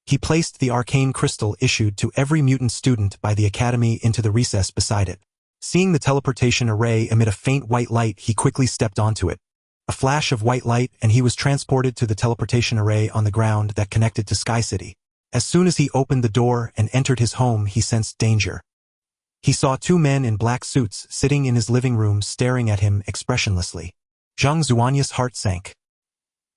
He placed the arcane crystal issued to every mutant student by the academy into the recess beside it. Seeing the teleportation array emit a faint white light, he quickly stepped onto it. A flash of white light, and he was transported to the teleportation array on the ground that connected to Sky City. As soon as he opened the door and entered his home, he sensed danger. He saw two men in black suits sitting in his living room staring at him expressionlessly. Zhang Zuanya's heart sank.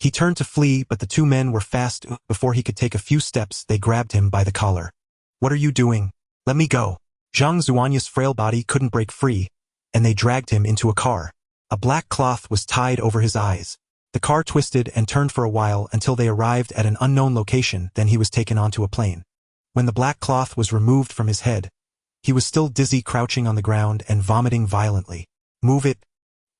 He turned to flee, but the two men were fast. Before he could take a few steps, they grabbed him by the collar. "What are you doing? Let me go." Zhang Zuanya's frail body couldn't break free, and they dragged him into a car. A black cloth was tied over his eyes. The car twisted and turned for a while until they arrived at an unknown location, then he was taken onto a plane. When the black cloth was removed from his head, he was still dizzy, crouching on the ground and vomiting violently. "Move it."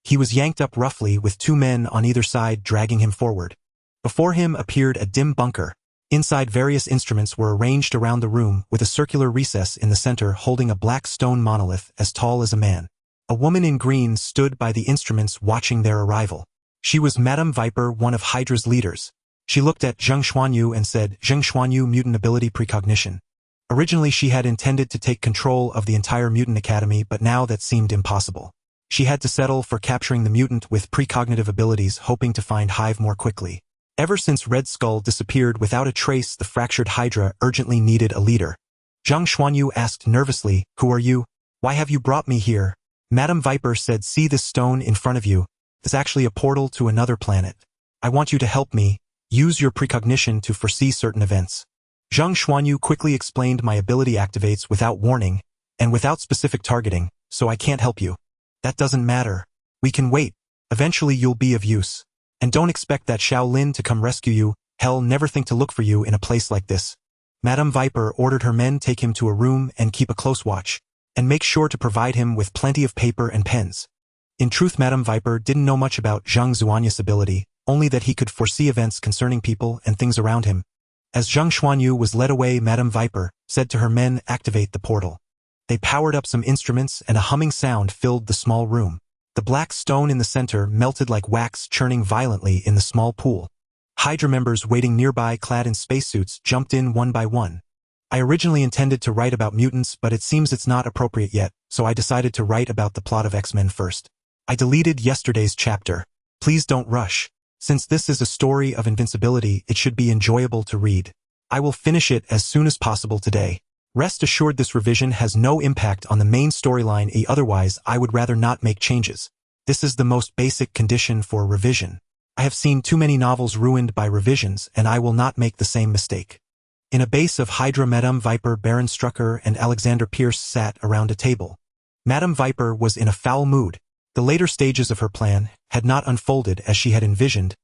He was yanked up roughly, with two men on either side dragging him forward. Before him appeared a dim bunker. Inside, various instruments were arranged around the room, with a circular recess in the center holding a black stone monolith as tall as a man. A woman in green stood by the instruments watching their arrival. She was Madame Viper, one of Hydra's leaders. She looked at Zhang Xuanyu and said, "Zhang Xuanyu, mutant ability precognition." Originally, she had intended to take control of the entire mutant academy, but now that seemed impossible. She had to settle for capturing the mutant with precognitive abilities, hoping to find Hive more quickly. Ever since Red Skull disappeared without a trace, the fractured Hydra urgently needed a leader. Zhang Xuanyu asked nervously, "Who are you? Why have you brought me here?" Madame Viper said, "See this stone in front of you? It's actually a portal to another planet. I want you to help me. Use your precognition to foresee certain events." Zhang Xuanyu quickly explained, "My ability activates without warning and without specific targeting, so I can't help you." "That doesn't matter. We can wait. Eventually you'll be of use. And don't expect that Xiao Lin to come rescue you. Hell, never think to look for you in a place like this." Madame Viper ordered her men take him to a room and keep a close watch, and make sure to provide him with plenty of paper and pens. In truth, Madame Viper didn't know much about Zhang Zuanya's ability, only that he could foresee events concerning people and things around him. As Zhang Xuanyu was led away, Madame Viper said to her men, "Activate the portal." They powered up some instruments, and a humming sound filled the small room. The black stone in the center melted like wax, churning violently in the small pool. Hydra members waiting nearby, clad in spacesuits, jumped in one by one. "I originally intended to write about mutants, but it seems it's not appropriate yet, so I decided to write about the plot of X-Men first. I deleted yesterday's chapter. Please don't rush. Since this is a story of invincibility, it should be enjoyable to read. I will finish it as soon as possible today. Rest assured, this revision has no impact on the main storyline, otherwise I would rather not make changes. This is the most basic condition for revision. I have seen too many novels ruined by revisions, and I will not make the same mistake." In a base of Hydra, Madame Viper, Baron Strucker, and Alexander Pierce sat around a table. Madame Viper was in a foul mood. The later stages of her plan had not unfolded as she had envisioned.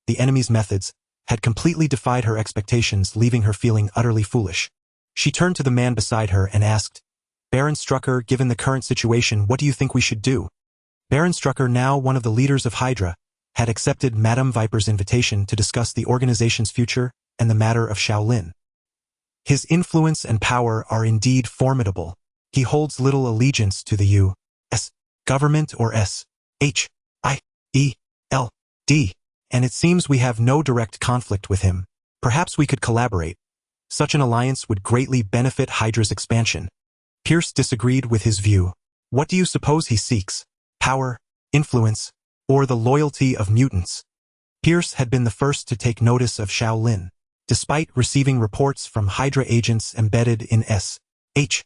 The enemy's methods had completely defied her expectations, leaving her feeling utterly foolish. She turned to the man beside her and asked, "Baron Strucker, given the current situation, what do you think we should do?" Baron Strucker, now one of the leaders of Hydra, had accepted Madame Viper's invitation to discuss the organization's future and the matter of Xiao Lin. His influence and power are indeed formidable. He holds little allegiance to the U.S. government or S.H.I.E.L.D., and it seems we have no direct conflict with him. Perhaps we could collaborate. Such an alliance would greatly benefit Hydra's expansion. Pierce disagreed with his view. What do you suppose he seeks? Power, influence, or the loyalty of mutants? Pierce had been the first to take notice of Xiao Lin. Despite receiving reports from Hydra agents embedded in S.H.I.E.L.D.,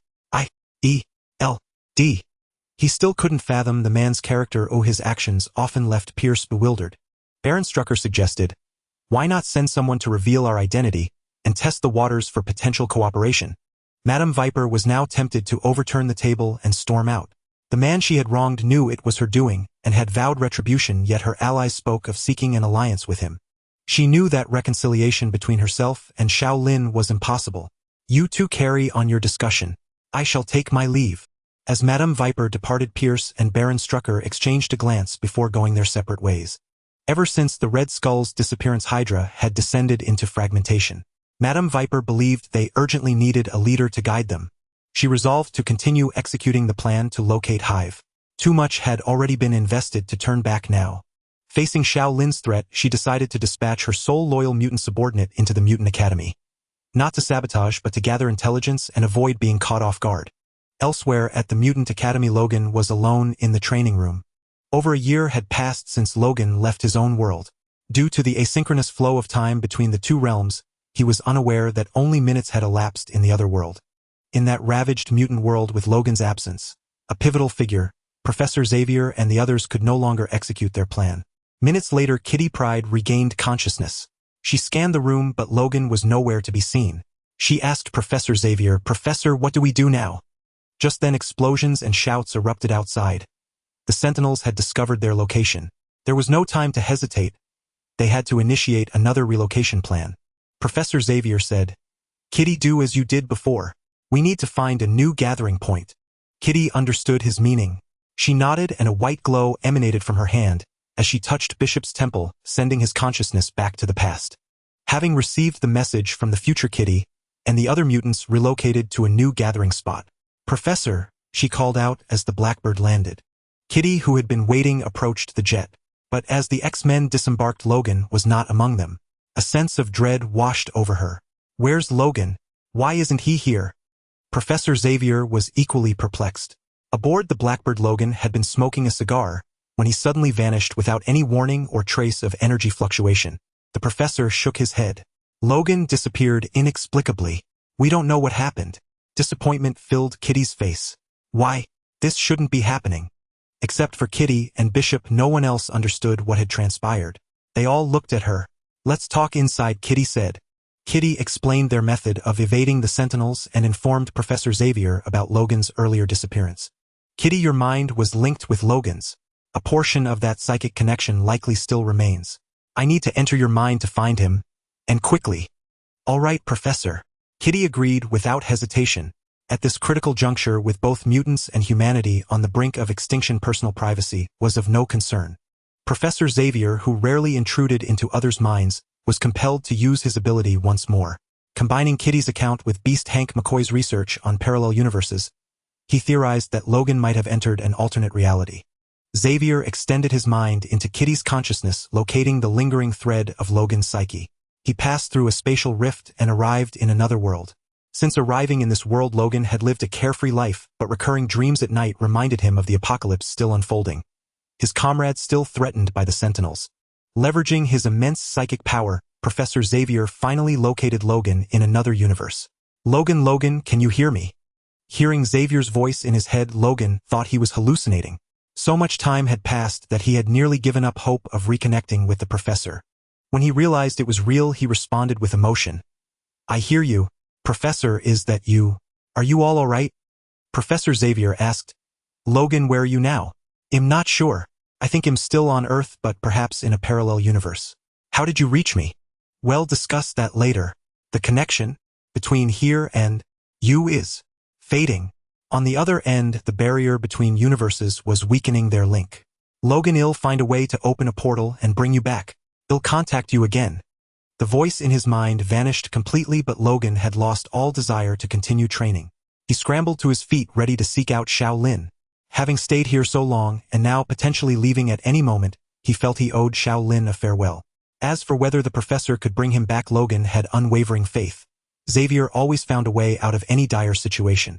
he still couldn't fathom the man's character or his actions often left Pierce bewildered. Baron Strucker suggested, "Why not send someone to reveal our identity and test the waters for potential cooperation?" Madame Viper was now tempted to overturn the table and storm out. The man she had wronged knew it was her doing and had vowed retribution, yet her allies spoke of seeking an alliance with him. She knew that reconciliation between herself and Xiao Lin was impossible. "You two carry on your discussion. I shall take my leave." As Madame Viper departed, Pierce and Baron Strucker exchanged a glance before going their separate ways. Ever since the Red Skull's disappearance, Hydra had descended into fragmentation. Madame Viper believed they urgently needed a leader to guide them. She resolved to continue executing the plan to locate Hive. Too much had already been invested to turn back now. Facing Xiao Lin's threat, she decided to dispatch her sole loyal mutant subordinate into the Mutant Academy. Not to sabotage, but to gather intelligence and avoid being caught off guard. Elsewhere at the Mutant Academy, Logan was alone in the training room. Over a year had passed since Logan left his own world. Due to the asynchronous flow of time between the two realms, he was unaware that only minutes had elapsed in the other world. In that ravaged mutant world, with Logan's absence, a pivotal figure, Professor Xavier and the others could no longer execute their plan. Minutes later, Kitty Pryde regained consciousness. She scanned the room, but Logan was nowhere to be seen. She asked Professor Xavier, "Professor, what do we do now?" Just then, explosions and shouts erupted outside. The Sentinels had discovered their location. There was no time to hesitate. They had to initiate another relocation plan. Professor Xavier said, "Kitty, do as you did before. We need to find a new gathering point." Kitty understood his meaning. She nodded, and a white glow emanated from her hand as she touched Bishop's temple, sending his consciousness back to the past. Having received the message from the future, Kitty and the other mutants relocated to a new gathering spot. "Professor," she called out as the Blackbird landed. Kitty, who had been waiting, approached the jet. But as the X-Men disembarked, Logan was not among them. A sense of dread washed over her. "Where's Logan? Why isn't he here?" Professor Xavier was equally perplexed. Aboard the Blackbird, Logan had been smoking a cigar when he suddenly vanished without any warning or trace of energy fluctuation. The professor shook his head. "Logan disappeared inexplicably. We don't know what happened." Disappointment filled Kitty's face. "Why? This shouldn't be happening." Except for Kitty and Bishop, no one else understood what had transpired. They all looked at her. "Let's talk inside," Kitty said. Kitty explained their method of evading the Sentinels and informed Professor Xavier about Logan's earlier disappearance. "Kitty, your mind was linked with Logan's. A portion of that psychic connection likely still remains. I need to enter your mind to find him, and quickly." "All right, Professor." Kitty agreed without hesitation. At this critical juncture, with both mutants and humanity on the brink of extinction, personal privacy was of no concern. Professor Xavier, who rarely intruded into others' minds, was compelled to use his ability once more. Combining Kitty's account with Beast Hank McCoy's research on parallel universes, he theorized that Logan might have entered an alternate reality. Xavier extended his mind into Kitty's consciousness, locating the lingering thread of Logan's psyche. He passed through a spatial rift and arrived in another world. Since arriving in this world, Logan had lived a carefree life, but recurring dreams at night reminded him of the apocalypse still unfolding. His comrades still threatened by the Sentinels. Leveraging his immense psychic power, Professor Xavier finally located Logan in another universe. "Logan, Logan, can you hear me?" Hearing Xavier's voice in his head, Logan thought he was hallucinating. So much time had passed that he had nearly given up hope of reconnecting with the professor. When he realized it was real, he responded with emotion. I hear you. Professor, is that you? Are you all alright? Professor Xavier asked. Logan, where are you now? I'm not sure. I think I'm still on Earth, but perhaps in a parallel universe. How did you reach me? We'll discuss that later. The connection between here and you is fading. On the other end, the barrier between universes was weakening their link. Logan, I'll find a way to open a portal and bring you back. I'll contact you again. The voice in his mind vanished completely, but Logan had lost all desire to continue training. He scrambled to his feet, ready to seek out Xiao Lin. Having stayed here so long, and now potentially leaving at any moment, he felt he owed Xiao Lin a farewell. As for whether the professor could bring him back, Logan had unwavering faith. Xavier always found a way out of any dire situation.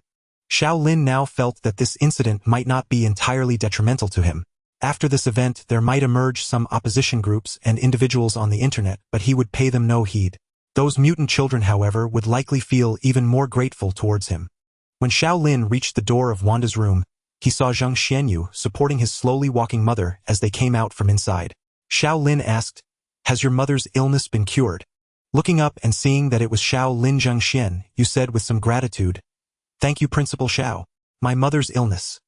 Xiao Lin now felt that this incident might not be entirely detrimental to him. After this event, there might emerge some opposition groups and individuals on the internet, but he would pay them no heed. Those mutant children, however, would likely feel even more grateful towards him. When Xiao Lin reached the door of Wanda's room, he saw Zhang Xianyu supporting his slowly walking mother as they came out from inside. Xiao Lin asked, "Has your mother's illness been cured?" Looking up and seeing that it was Xiao Lin, Zhang Xianyu said with some gratitude, "Thank you, Principal Xiao. My mother's illness.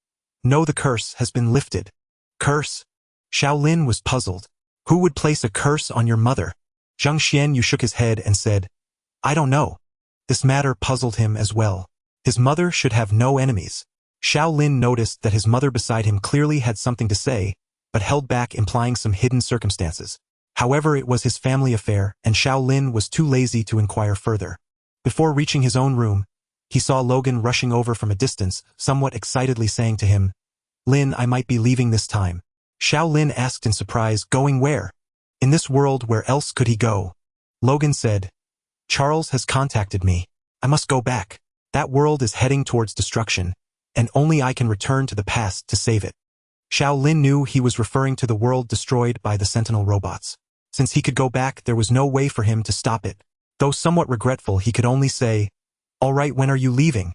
No, the curse has been lifted." Curse? Xiao Lin was puzzled. Who would place a curse on your mother? Zhang Xianyu shook his head and said, "I don't know." This matter puzzled him as well. His mother should have no enemies. Xiao Lin noticed that his mother beside him clearly had something to say, but held back, implying some hidden circumstances. However, it was his family affair, and Xiao Lin was too lazy to inquire further. Before reaching his own room, he saw Logan rushing over from a distance, somewhat excitedly saying to him, "Lin, I might be leaving this time." Xiao Lin asked in surprise, "Going where?" "In this world, where else could he go?" Logan said, "Charles has contacted me. I must go back. That world is heading towards destruction, and only I can return to the past to save it." Xiao Lin knew he was referring to the world destroyed by the Sentinel robots. Since he could go back, there was no way for him to stop it. Though somewhat regretful, he could only say, "All right, when are you leaving?"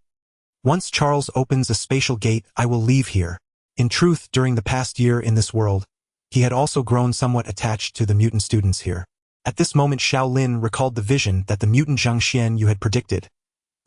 "Once Charles opens a spatial gate, I will leave here." In truth, during the past year in this world, he had also grown somewhat attached to the mutant students here. At this moment, Xiao Lin recalled the vision that the mutant Zhang Xianyu had predicted.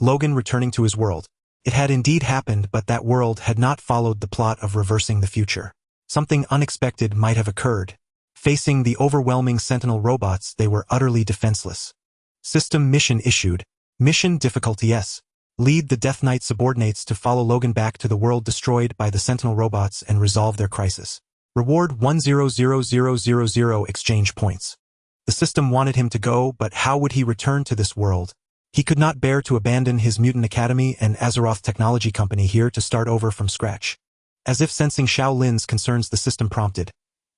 Logan returning to his world. It had indeed happened, but that world had not followed the plot of reversing the future. Something unexpected might have occurred. Facing the overwhelming Sentinel robots, they were utterly defenseless. System mission issued. Mission difficulty S. Lead the Death Knight subordinates to follow Logan back to the world destroyed by the Sentinel robots and resolve their crisis. Reward 100000 exchange points. The system wanted him to go, but how would he return to this world? He could not bear to abandon his mutant academy and Azeroth technology company here to start over from scratch. As if sensing Xiao Lin's concerns, the system prompted.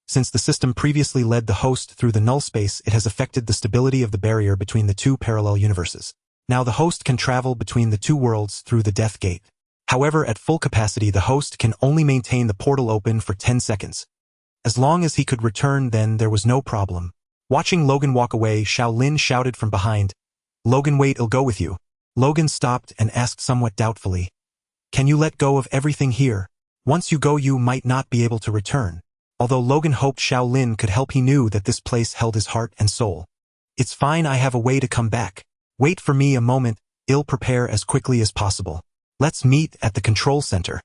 Since the system previously led the host through the null space, it has affected the stability of the barrier between the two parallel universes. Now the host can travel between the two worlds through the Death Gate. However, at full capacity, the host can only maintain the portal open for 10 seconds. As long as he could return, then there was no problem. Watching Logan walk away, Xiao Lin shouted from behind, "Logan, wait, I'll go with you." Logan stopped and asked somewhat doubtfully, "Can you let go of everything here? Once you go, you might not be able to return." Although Logan hoped Xiao Lin could help, he knew that this place held his heart and soul. "It's fine, I have a way to come back. Wait for me a moment, I'll prepare as quickly as possible. Let's meet at the control center."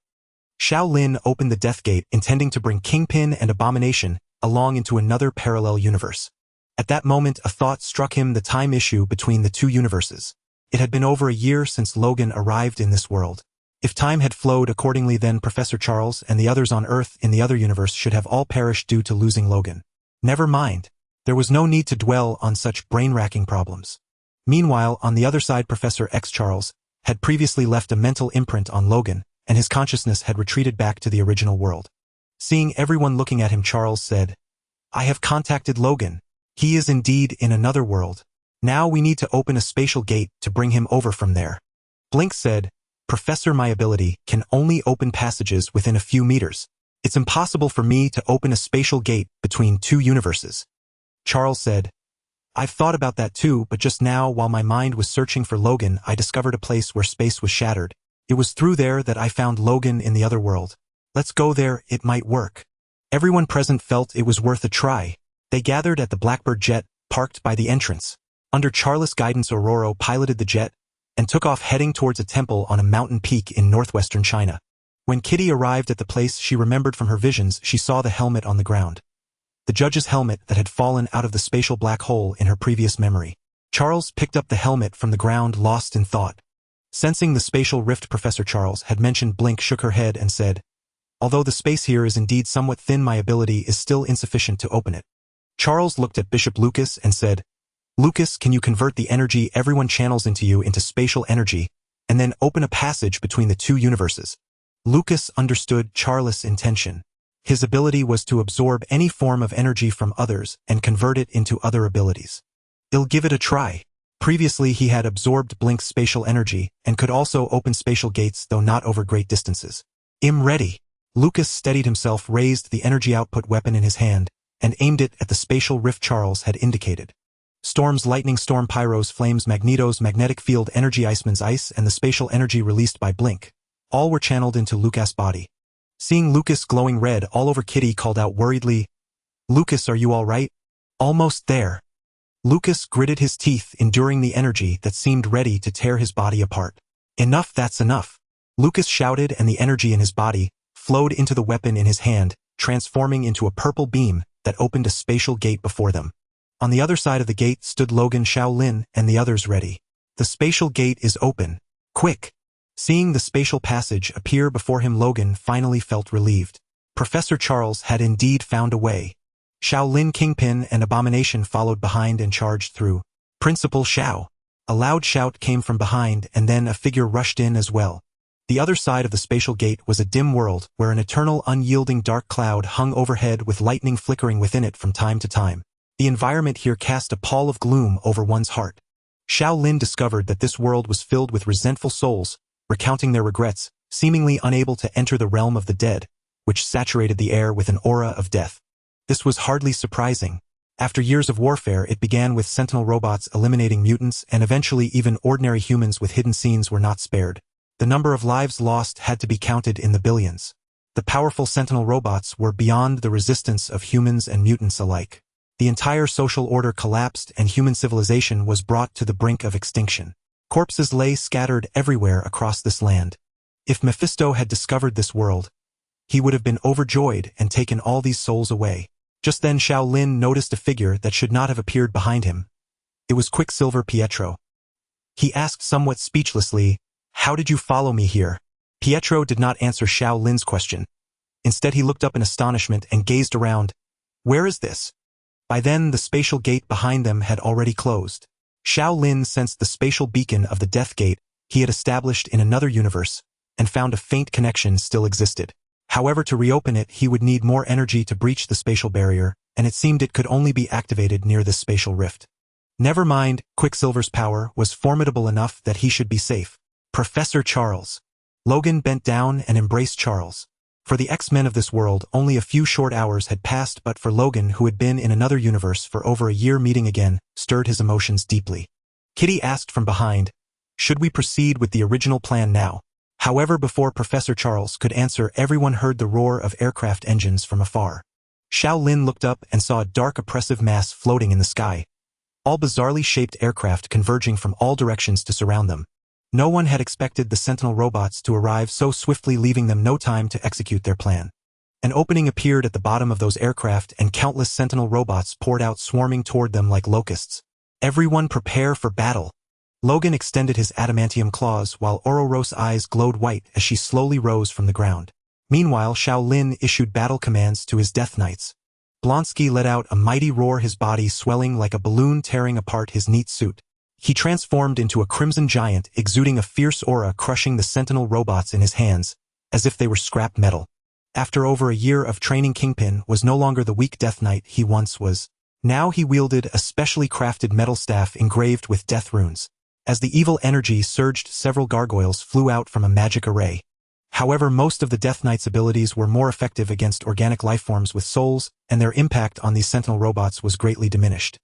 Xiao Lin opened the Death Gate, intending to bring Kingpin and Abomination along into another parallel universe. At that moment, a thought struck him: the time issue between the two universes. It had been over a year since Logan arrived in this world. If time had flowed accordingly, then Professor Charles and the others on Earth in the other universe should have all perished due to losing Logan. Never mind. There was no need to dwell on such brain-racking problems. Meanwhile, on the other side, Professor X Charles had previously left a mental imprint on Logan, and his consciousness had retreated back to the original world. Seeing everyone looking at him, Charles said, "I have contacted Logan. He is indeed in another world. Now we need to open a spatial gate to bring him over from there." Blink said, "Professor, my ability can only open passages within a few meters. It's impossible for me to open a spatial gate between two universes." Charles said, "I've thought about that too, but just now, while my mind was searching for Logan, I discovered a place where space was shattered. It was through there that I found Logan in the other world. Let's go there, it might work." Everyone present felt it was worth a try. They gathered at the Blackbird jet, parked by the entrance. Under Charles' guidance, Aurora piloted the jet and took off heading towards a temple on a mountain peak in northwestern China. When Kitty arrived at the place she remembered from her visions, she saw the helmet on the ground. The judge's helmet that had fallen out of the spatial black hole in her previous memory. Charles picked up the helmet from the ground, lost in thought. Sensing the spatial rift Professor Charles had mentioned, Blink shook her head and said, "Although the space here is indeed somewhat thin, my ability is still insufficient to open it." Charles looked at Bishop Lucas and said, "Lucas, can you convert the energy everyone channels into you into spatial energy, and then open a passage between the two universes?" Lucas understood Charles' intention. His ability was to absorb any form of energy from others and convert it into other abilities. "I'll give it a try." Previously he had absorbed Blink's spatial energy and could also open spatial gates, though not over great distances. "I'm ready." Lucas steadied himself, raised the energy output weapon in his hand, and aimed it at the spatial rift Charles had indicated. Storms, lightning, storm, pyros, flames, magnetos, magnetic field, energy, iceman's ice, and the spatial energy released by Blink. All were channeled into Lucas' body. Seeing Lucas glowing red all over, Kitty called out worriedly, "Lucas, are you all right?" "Almost there." Lucas gritted his teeth, enduring the energy that seemed ready to tear his body apart. "Enough, that's enough," Lucas shouted, and the energy in his body flowed into the weapon in his hand, transforming into a purple beam that opened a spatial gate before them. On the other side of the gate stood Logan, Xiao Lin, and the others ready. "The spatial gate is open. Quick!" Seeing the spatial passage appear before him, Logan finally felt relieved. Professor Charles had indeed found a way. Xiao Lin, Kingpin, and Abomination followed behind and charged through. "Principal Xiao!" A loud shout came from behind, and then a figure rushed in as well. The other side of the spatial gate was a dim world where an eternal, unyielding dark cloud hung overhead with lightning flickering within it from time to time. The environment here cast a pall of gloom over one's heart. Xiao Lin discovered that this world was filled with resentful souls, recounting their regrets, seemingly unable to enter the realm of the dead, which saturated the air with an aura of death. This was hardly surprising. After years of warfare, it began with sentinel robots eliminating mutants, and eventually even ordinary humans with hidden scenes were not spared. The number of lives lost had to be counted in the billions. The powerful sentinel robots were beyond the resistance of humans and mutants alike. The entire social order collapsed, and human civilization was brought to the brink of extinction. Corpses lay scattered everywhere across this land. If Mephisto had discovered this world, he would have been overjoyed and taken all these souls away. Just then Xiao Lin noticed a figure that should not have appeared behind him. It was Quicksilver Pietro. He asked somewhat speechlessly, "How did you follow me here?" Pietro did not answer Xiao Lin's question. Instead he looked up in astonishment and gazed around. "Where is this?" By then the spatial gate behind them had already closed. Xiao Lin sensed the spatial beacon of the death gate he had established in another universe, and found a faint connection still existed. However, to reopen it he would need more energy to breach the spatial barrier, and it seemed it could only be activated near this spatial rift. Never mind, Quicksilver's power was formidable enough that he should be safe. Professor Charles. Logan bent down and embraced Charles. For the X-Men of this world, only a few short hours had passed, but for Logan, who had been in another universe for over a year, meeting again stirred his emotions deeply. Kitty asked from behind, "Should we proceed with the original plan now?" However, before Professor Charles could answer, everyone heard the roar of aircraft engines from afar. Xiao Lin looked up and saw a dark, oppressive mass floating in the sky. All bizarrely shaped aircraft converging from all directions to surround them. No one had expected the Sentinel robots to arrive so swiftly, leaving them no time to execute their plan. An opening appeared at the bottom of those aircraft, and countless Sentinel robots poured out, swarming toward them like locusts. "Everyone prepare for battle." Logan extended his adamantium claws, while Ororo's eyes glowed white as she slowly rose from the ground. Meanwhile, Xiao Lin issued battle commands to his Death Knights. Blonsky let out a mighty roar, his body swelling like a balloon, tearing apart his neat suit. He transformed into a crimson giant, exuding a fierce aura, crushing the Sentinel robots in his hands, as if they were scrap metal. After over a year of training, Kingpin was no longer the weak Death Knight he once was. Now he wielded a specially crafted metal staff engraved with death runes. As the evil energy surged, several gargoyles flew out from a magic array. However, most of the Death Knight's abilities were more effective against organic lifeforms with souls, and their impact on these Sentinel robots was greatly diminished.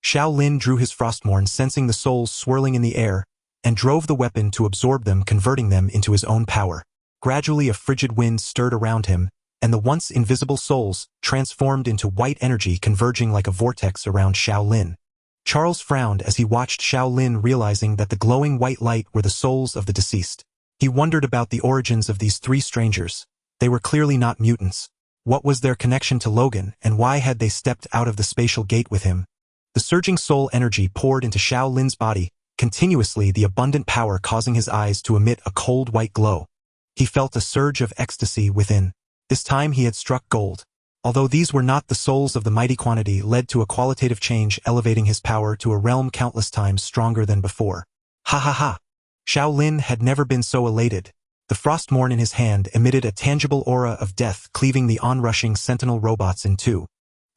Xiao Lin drew his Frostmourne, sensing the souls swirling in the air, and drove the weapon to absorb them, converting them into his own power. Gradually a frigid wind stirred around him, and the once invisible souls transformed into white energy, converging like a vortex around Xiao Lin. Charles frowned as he watched Xiao Lin, realizing that the glowing white light were the souls of the deceased. He wondered about the origins of these three strangers. They were clearly not mutants. What was their connection to Logan, and why had they stepped out of the spatial gate with him? The surging soul energy poured into Xiao Lin's body, continuously, the abundant power causing his eyes to emit a cold white glow. He felt a surge of ecstasy within. This time he had struck gold. Although these were not the souls of the mighty quantity, led to a qualitative change, elevating his power to a realm countless times stronger than before. Ha ha ha! Xiao Lin had never been so elated. The Frostmourne in his hand emitted a tangible aura of death, cleaving the onrushing sentinel robots in two.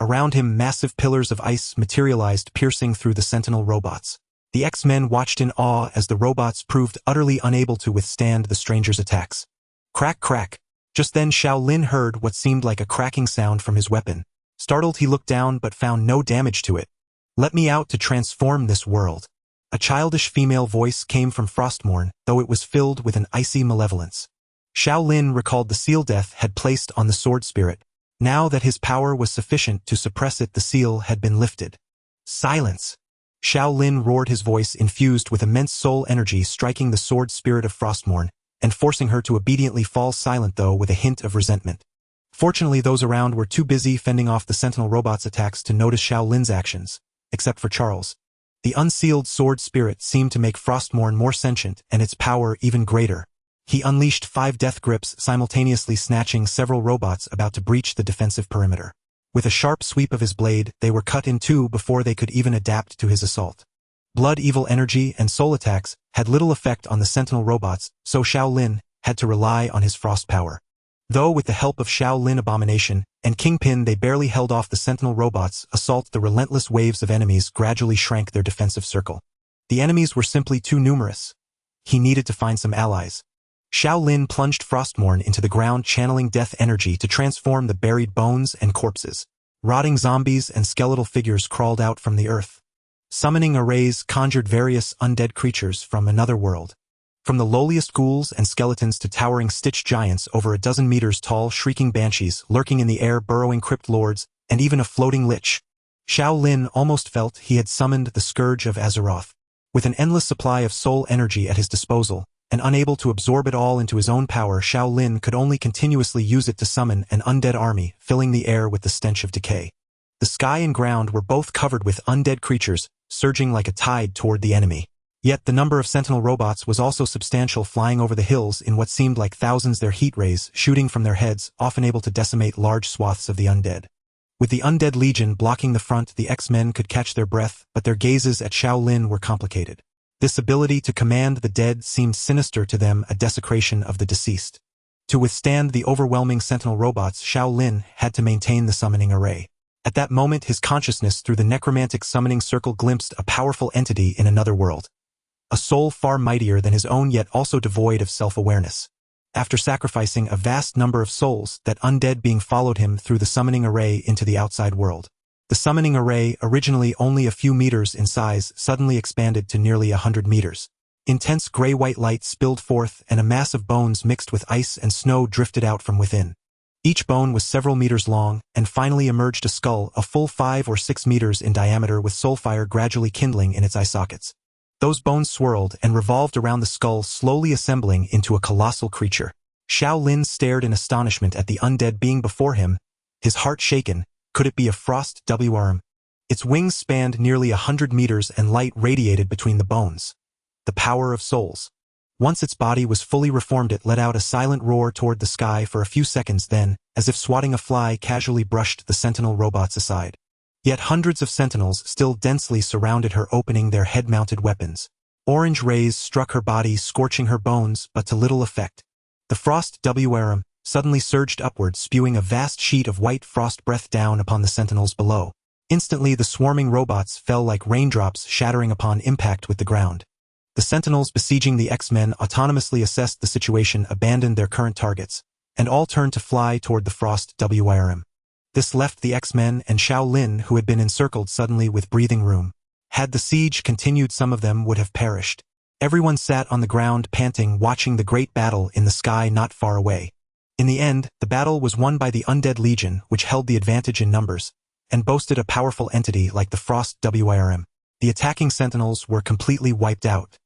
Around him, massive pillars of ice materialized, piercing through the sentinel robots. The X-Men watched in awe as the robots proved utterly unable to withstand the stranger's attacks. Crack, crack. Just then Xiao Lin heard what seemed like a cracking sound from his weapon. Startled, he looked down but found no damage to it. "Let me out to transform this world." A childish female voice came from Frostmourne, though it was filled with an icy malevolence. Xiao Lin recalled the seal Death had placed on the sword spirit. Now that his power was sufficient to suppress it, the seal had been lifted. "Silence!" Xiao Lin roared, his voice infused with immense soul energy, striking the sword spirit of Frostmourne, and forcing her to obediently fall silent, though with a hint of resentment. Fortunately, those around were too busy fending off the sentinel robot's attacks to notice Xiao Lin's actions, except for Charles. The unsealed sword spirit seemed to make Frostmourne more sentient and its power even greater. He unleashed 5 death grips, simultaneously snatching several robots about to breach the defensive perimeter. With a sharp sweep of his blade, they were cut in two before they could even adapt to his assault. Blood, evil energy, and soul attacks had little effect on the sentinel robots, so Xiao Lin had to rely on his frost power. Though with the help of Xiao Lin, Abomination, and Kingpin, they barely held off the sentinel robots' assault, the relentless waves of enemies gradually shrank their defensive circle. The enemies were simply too numerous. He needed to find some allies. Xiao Lin plunged Frostmourne into the ground, channeling death energy to transform the buried bones and corpses. Rotting zombies and skeletal figures crawled out from the earth. Summoning arrays conjured various undead creatures from another world. From the lowliest ghouls and skeletons to towering stitch giants over a dozen meters tall, shrieking banshees lurking in the air, burrowing crypt lords, and even a floating lich. Xiao Lin almost felt he had summoned the Scourge of Azeroth. With an endless supply of soul energy at his disposal, and unable to absorb it all into his own power, Xiao Lin could only continuously use it to summon an undead army, filling the air with the stench of decay. The sky and ground were both covered with undead creatures, surging like a tide toward the enemy. Yet the number of sentinel robots was also substantial, flying over the hills in what seemed like thousands, their heat rays shooting from their heads, often able to decimate large swaths of the undead. With the undead legion blocking the front, the X-Men could catch their breath, but their gazes at Xiao Lin were complicated. This ability to command the dead seemed sinister to them, a desecration of the deceased. To withstand the overwhelming sentinel robots, Xiao Lin had to maintain the summoning array. At that moment, his consciousness through the necromantic summoning circle glimpsed a powerful entity in another world. A soul far mightier than his own, yet also devoid of self-awareness. After sacrificing a vast number of souls, that undead being followed him through the summoning array into the outside world. The summoning array, originally only a few meters in size, suddenly expanded to nearly 100 meters. Intense gray-white light spilled forth, and a mass of bones mixed with ice and snow drifted out from within. Each bone was several meters long, and finally emerged a skull, a full 5 or 6 meters in diameter, with soulfire gradually kindling in its eye sockets. Those bones swirled and revolved around the skull, slowly assembling into a colossal creature. Xiao Lin stared in astonishment at the undead being before him, his heart shaken. Could it be a frost worm? Its wings spanned nearly 100 meters and light radiated between the bones. The power of souls. Once its body was fully reformed, it let out a silent roar toward the sky for a few seconds, then, as if swatting a fly, casually brushed the sentinel robots aside. Yet hundreds of sentinels still densely surrounded her, opening their head-mounted weapons. Orange rays struck her body, scorching her bones, but to little effect. The frost worm suddenly surged upward, spewing a vast sheet of white frost breath down upon the sentinels below. Instantly, the swarming robots fell like raindrops, shattering upon impact with the ground. The sentinels besieging the X-Men autonomously assessed the situation, abandoned their current targets, and all turned to fly toward the frost worm. This left the X-Men and Xiao Lin, who had been encircled, suddenly with breathing room. Had the siege continued, some of them would have perished. Everyone sat on the ground, panting, watching the great battle in the sky not far away. In the end, the battle was won by the Undead Legion, which held the advantage in numbers, and boasted a powerful entity like the Frost worm. The attacking sentinels were completely wiped out.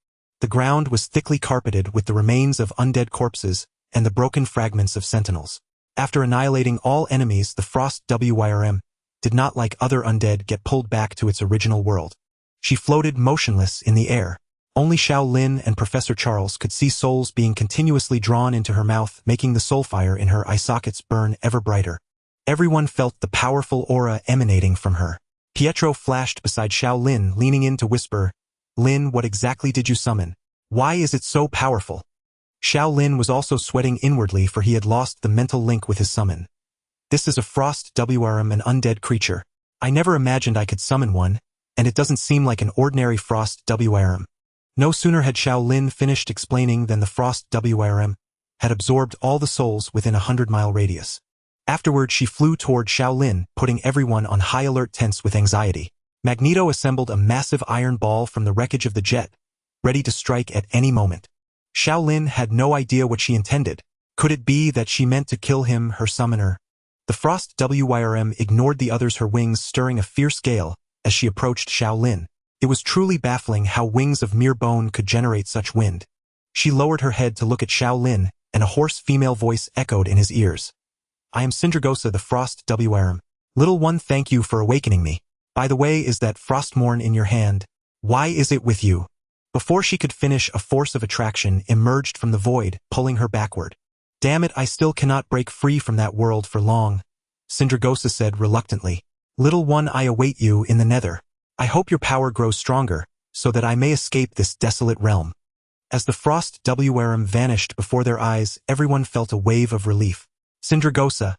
The ground was thickly carpeted with the remains of undead corpses and the broken fragments of sentinels. After annihilating all enemies, the Frost WYRM did not, like other undead, get pulled back to its original world. She floated motionless in the air. Only Xiao Lin and Professor Charles could see souls being continuously drawn into her mouth, making the soul fire in her eye sockets burn ever brighter. Everyone felt the powerful aura emanating from her. Pietro flashed beside Xiao Lin, leaning in to whisper, "Lin, what exactly did you summon? Why is it so powerful?" Xiao Lin was also sweating inwardly, for he had lost the mental link with his summon. "This is a Frost WRM, an undead creature. I never imagined I could summon one, and it doesn't seem like an ordinary Frost WRM." No sooner had Xiao Lin finished explaining than the Frost WRM had absorbed all the souls within a 100-mile radius. Afterward, she flew toward Xiao Lin, putting everyone on high alert, tense with anxiety. Magneto assembled a massive iron ball from the wreckage of the jet, ready to strike at any moment. Xiao Lin had no idea what she intended. Could it be that she meant to kill him, her summoner? The Frost WYRM ignored the others, her wings stirring a fierce gale as she approached Xiao Lin. It was truly baffling how wings of mere bone could generate such wind. She lowered her head to look at Xiao Lin, and a hoarse female voice echoed in his ears. "I am Sindragosa, the Frost WRM. Little one, thank you for awakening me. By the way, is that Frostmourne in your hand? Why is it with you?" Before she could finish, a force of attraction emerged from the void, pulling her backward. "Damn it, I still cannot break free from that world for long," Sindragosa said reluctantly. "Little one, I await you in the nether. I hope your power grows stronger, so that I may escape this desolate realm." As the Frost WRM vanished before their eyes, everyone felt a wave of relief. Sindragosa,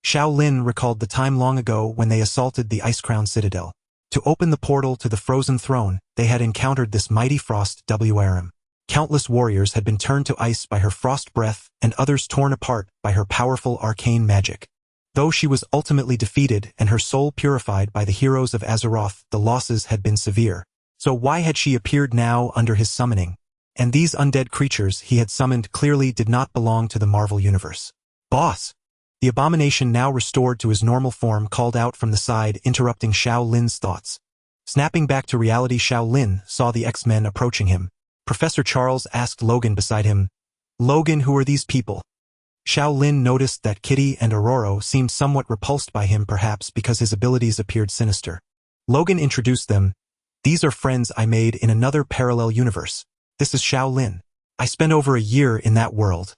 Xiao Lin recalled the time long ago when they assaulted the Icecrown Citadel. To open the portal to the frozen throne, they had encountered this mighty Frost WRM. Countless warriors had been turned to ice by her frost breath, and others torn apart by her powerful arcane magic. Though she was ultimately defeated and her soul purified by the heroes of Azeroth, the losses had been severe. So why had she appeared now under his summoning? And these undead creatures he had summoned clearly did not belong to the Marvel Universe. "Boss!" The abomination, now restored to his normal form, called out from the side, interrupting Xiao Lin's thoughts. Snapping back to reality, Xiao Lin saw the X-Men approaching him. Professor Charles asked Logan beside him, "Logan, who are these people?" Xiao Lin noticed that Kitty and Aurora seemed somewhat repulsed by him, perhaps because his abilities appeared sinister. Logan introduced them. "These are friends I made in another parallel universe. This is Xiao Lin. I spent over a year in that world."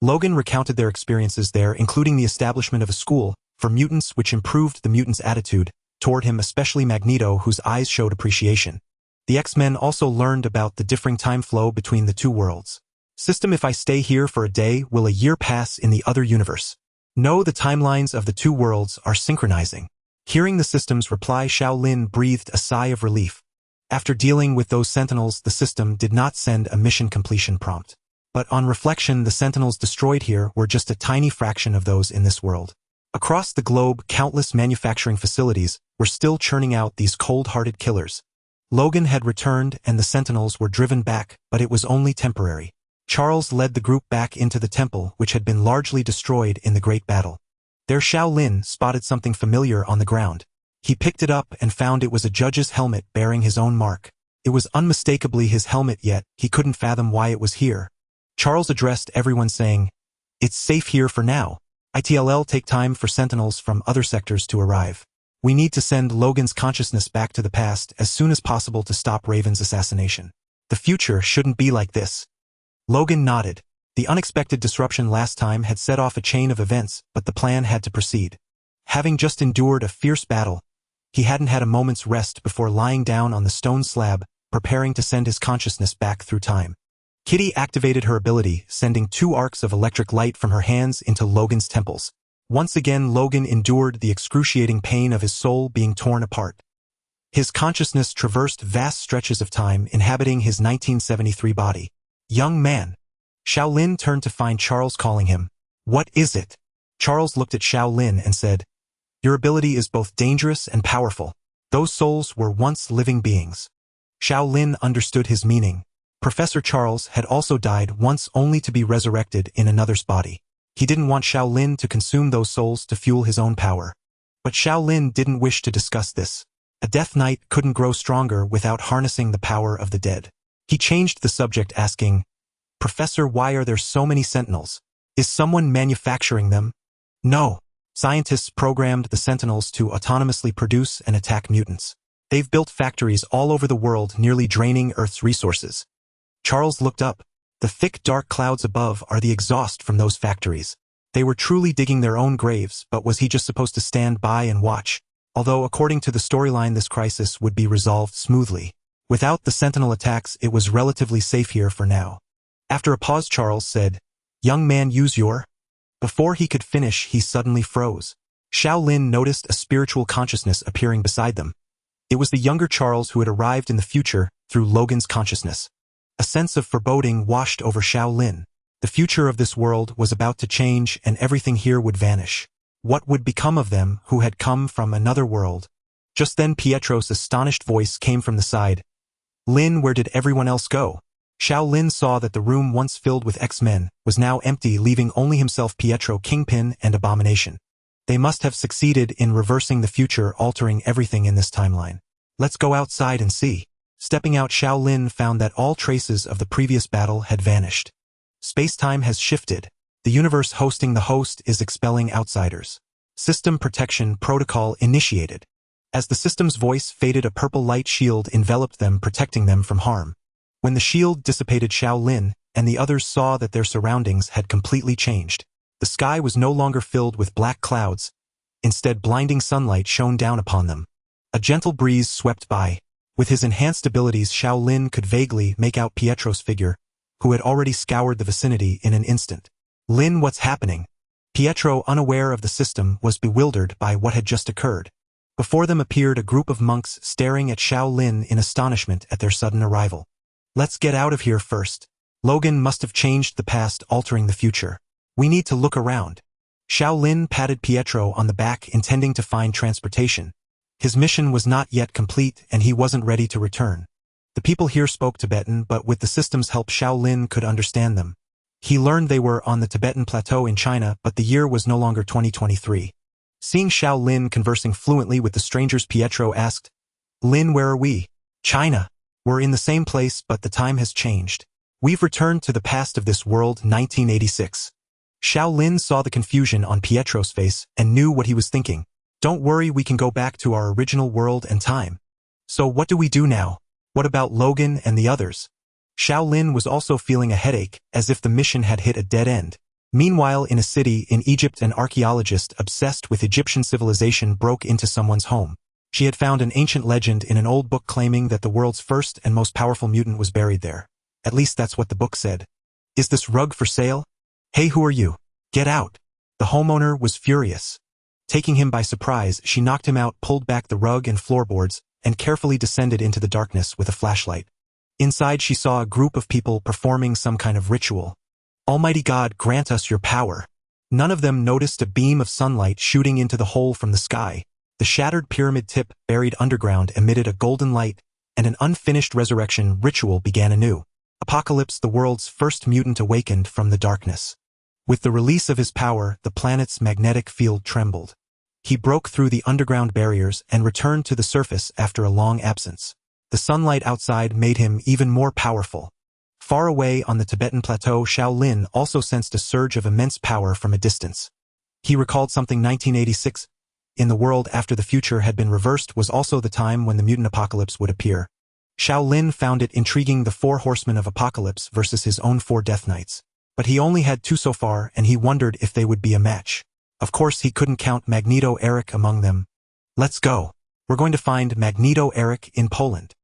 Logan recounted their experiences there, including the establishment of a school for mutants, which improved the mutants' attitude toward him, especially Magneto, whose eyes showed appreciation. The X-Men also learned about the differing time flow between the two worlds. "System, if I stay here for a day, will a year pass in the other universe? No, the timelines of the two worlds are synchronizing." Hearing the system's reply, Xiao Lin breathed a sigh of relief. After dealing with those sentinels, the system did not send a mission completion prompt. But on reflection, the sentinels destroyed here were just a tiny fraction of those in this world. Across the globe, countless manufacturing facilities were still churning out these cold-hearted killers. Logan had returned and the sentinels were driven back, but it was only temporary. Charles led the group back into the temple, which had been largely destroyed in the Great Battle. There Xiao Lin spotted something familiar on the ground. He picked it up and found it was a judge's helmet bearing his own mark. It was unmistakably his helmet, yet he couldn't fathom why it was here. Charles addressed everyone saying, "It's safe here for now. ITLL take time for sentinels from other sectors to arrive. We need to send Logan's consciousness back to the past as soon as possible to stop Raven's assassination. The future shouldn't be like this." Logan nodded. The unexpected disruption last time had set off a chain of events, but the plan had to proceed. Having just endured a fierce battle, he hadn't had a moment's rest before lying down on the stone slab, preparing to send his consciousness back through time. Kitty activated her ability, sending 2 arcs of electric light from her hands into Logan's temples. Once again, Logan endured the excruciating pain of his soul being torn apart. His consciousness traversed vast stretches of time, inhabiting his 1973 body. "Young man." Xiao Lin turned to find Charles calling him. "What is it?" Charles looked at Xiao Lin and said, "Your ability is both dangerous and powerful. Those souls were once living beings." Xiao Lin understood his meaning. Professor Charles had also died once, only to be resurrected in another's body. He didn't want Xiao Lin to consume those souls to fuel his own power. But Xiao Lin didn't wish to discuss this. A Death Knight couldn't grow stronger without harnessing the power of the dead. He changed the subject, asking, "Professor, why are there so many sentinels? Is someone manufacturing them?" "No. Scientists programmed the sentinels to autonomously produce and attack mutants. They've built factories all over the world, nearly draining Earth's resources." Charles looked up. The thick, dark clouds above are the exhaust from those factories. They were truly digging their own graves, but was he just supposed to stand by and watch? Although, according to the storyline, this crisis would be resolved smoothly. Without the sentinel attacks, it was relatively safe here for now. After a pause, Charles said, "Young man, use your..." Before he could finish, he suddenly froze. Xiao Lin noticed a spiritual consciousness appearing beside them. It was the younger Charles who had arrived in the future through Logan's consciousness. A sense of foreboding washed over Xiao Lin. The future of this world was about to change, and everything here would vanish. What would become of them who had come from another world? Just then Pietro's astonished voice came from the side. "Lin, where did everyone else go?" Xiao Lin saw that the room once filled with X-Men was now empty, leaving only himself, Pietro, Kingpin, and Abomination. They must have succeeded in reversing the future, altering everything in this timeline. "Let's go outside and see." Stepping out, Xiao Lin found that all traces of the previous battle had vanished. Space-time has shifted. The universe hosting the host is expelling outsiders. System protection protocol initiated. As the system's voice faded, a purple light shield enveloped them, protecting them from harm. When the shield dissipated, Xiao Lin and the others saw that their surroundings had completely changed. The sky was no longer filled with black clouds. Instead, blinding sunlight shone down upon them. A gentle breeze swept by. With his enhanced abilities, Xiao Lin could vaguely make out Pietro's figure, who had already scoured the vicinity in an instant. "Lin, what's happening?" Pietro, unaware of the system, was bewildered by what had just occurred. Before them appeared a group of monks staring at Xiao Lin in astonishment at their sudden arrival. "Let's get out of here first. Logan must have changed the past, altering the future. We need to look around." Xiao Lin patted Pietro on the back, intending to find transportation. His mission was not yet complete, and he wasn't ready to return. The people here spoke Tibetan, but with the system's help, Xiao Lin could understand them. He learned they were on the Tibetan plateau in China, but the year was no longer 2023. Seeing Xiao Lin conversing fluently with the strangers, Pietro asked, "Lin, where are we?" "China. We're in the same place, but the time has changed. We've returned to the past of this world, 1986. Xiao Lin saw the confusion on Pietro's face and knew what he was thinking. "Don't worry, we can go back to our original world and time." "So what do we do now? What about Logan and the others?" Xiao Lin was also feeling a headache, as if the mission had hit a dead end. Meanwhile, in a city in Egypt, an archaeologist obsessed with Egyptian civilization broke into someone's home. She had found an ancient legend in an old book claiming that the world's first and most powerful mutant was buried there. At least that's what the book said. "Is this rug for sale?" "Hey, who are you? Get out." The homeowner was furious. Taking him by surprise, she knocked him out, pulled back the rug and floorboards, and carefully descended into the darkness with a flashlight. Inside, she saw a group of people performing some kind of ritual. "Almighty God, grant us your power." None of them noticed a beam of sunlight shooting into the hole from the sky. The shattered pyramid tip, buried underground, emitted a golden light, and an unfinished resurrection ritual began anew. Apocalypse, the world's first mutant, awakened from the darkness. With the release of his power, the planet's magnetic field trembled. He broke through the underground barriers and returned to the surface after a long absence. The sunlight outside made him even more powerful. Far away on the Tibetan plateau, Xiao Lin also sensed a surge of immense power from a distance. He recalled something. 1986, in the world after the future had been reversed, was also the time when the mutant apocalypse would appear. Xiao Lin found it intriguing, the 4 horsemen of apocalypse versus his own 4 death knights. But he only had 2 so far, and he wondered if they would be a match. Of course, he couldn't count Magneto Eric among them. "Let's go. We're going to find Magneto Eric in Poland."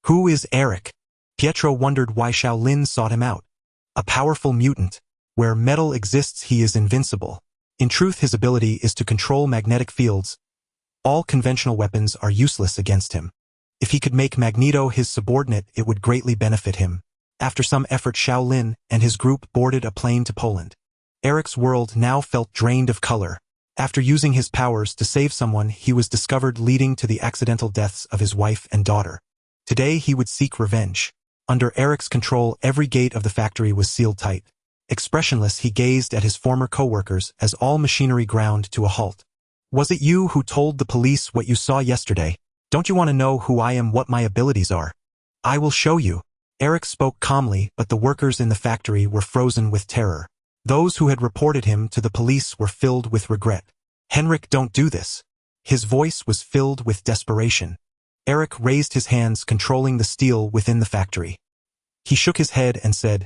"Who is Eric?" Pietro wondered why Xiao Lin sought him out. "A powerful mutant. Where metal exists, he is invincible. In truth, his ability is to control magnetic fields. All conventional weapons are useless against him. If he could make Magneto his subordinate, it would greatly benefit him." After some effort, Xiao Lin and his group boarded a plane to Poland. Eric's world now felt drained of color. After using his powers to save someone, he was discovered, leading to the accidental deaths of his wife and daughter. Today he would seek revenge. Under Eric's control, every gate of the factory was sealed tight. Expressionless, he gazed at his former co-workers as all machinery ground to a halt. "Was it you who told the police what you saw yesterday?" Don't you want to know who I am, what my abilities are? I will show you. Eric spoke calmly, but the workers in the factory were frozen with terror. Those who had reported him to the police were filled with regret. Henrik, don't do this. His voice was filled with desperation. Eric raised his hands, controlling the steel within the factory. He shook his head and said,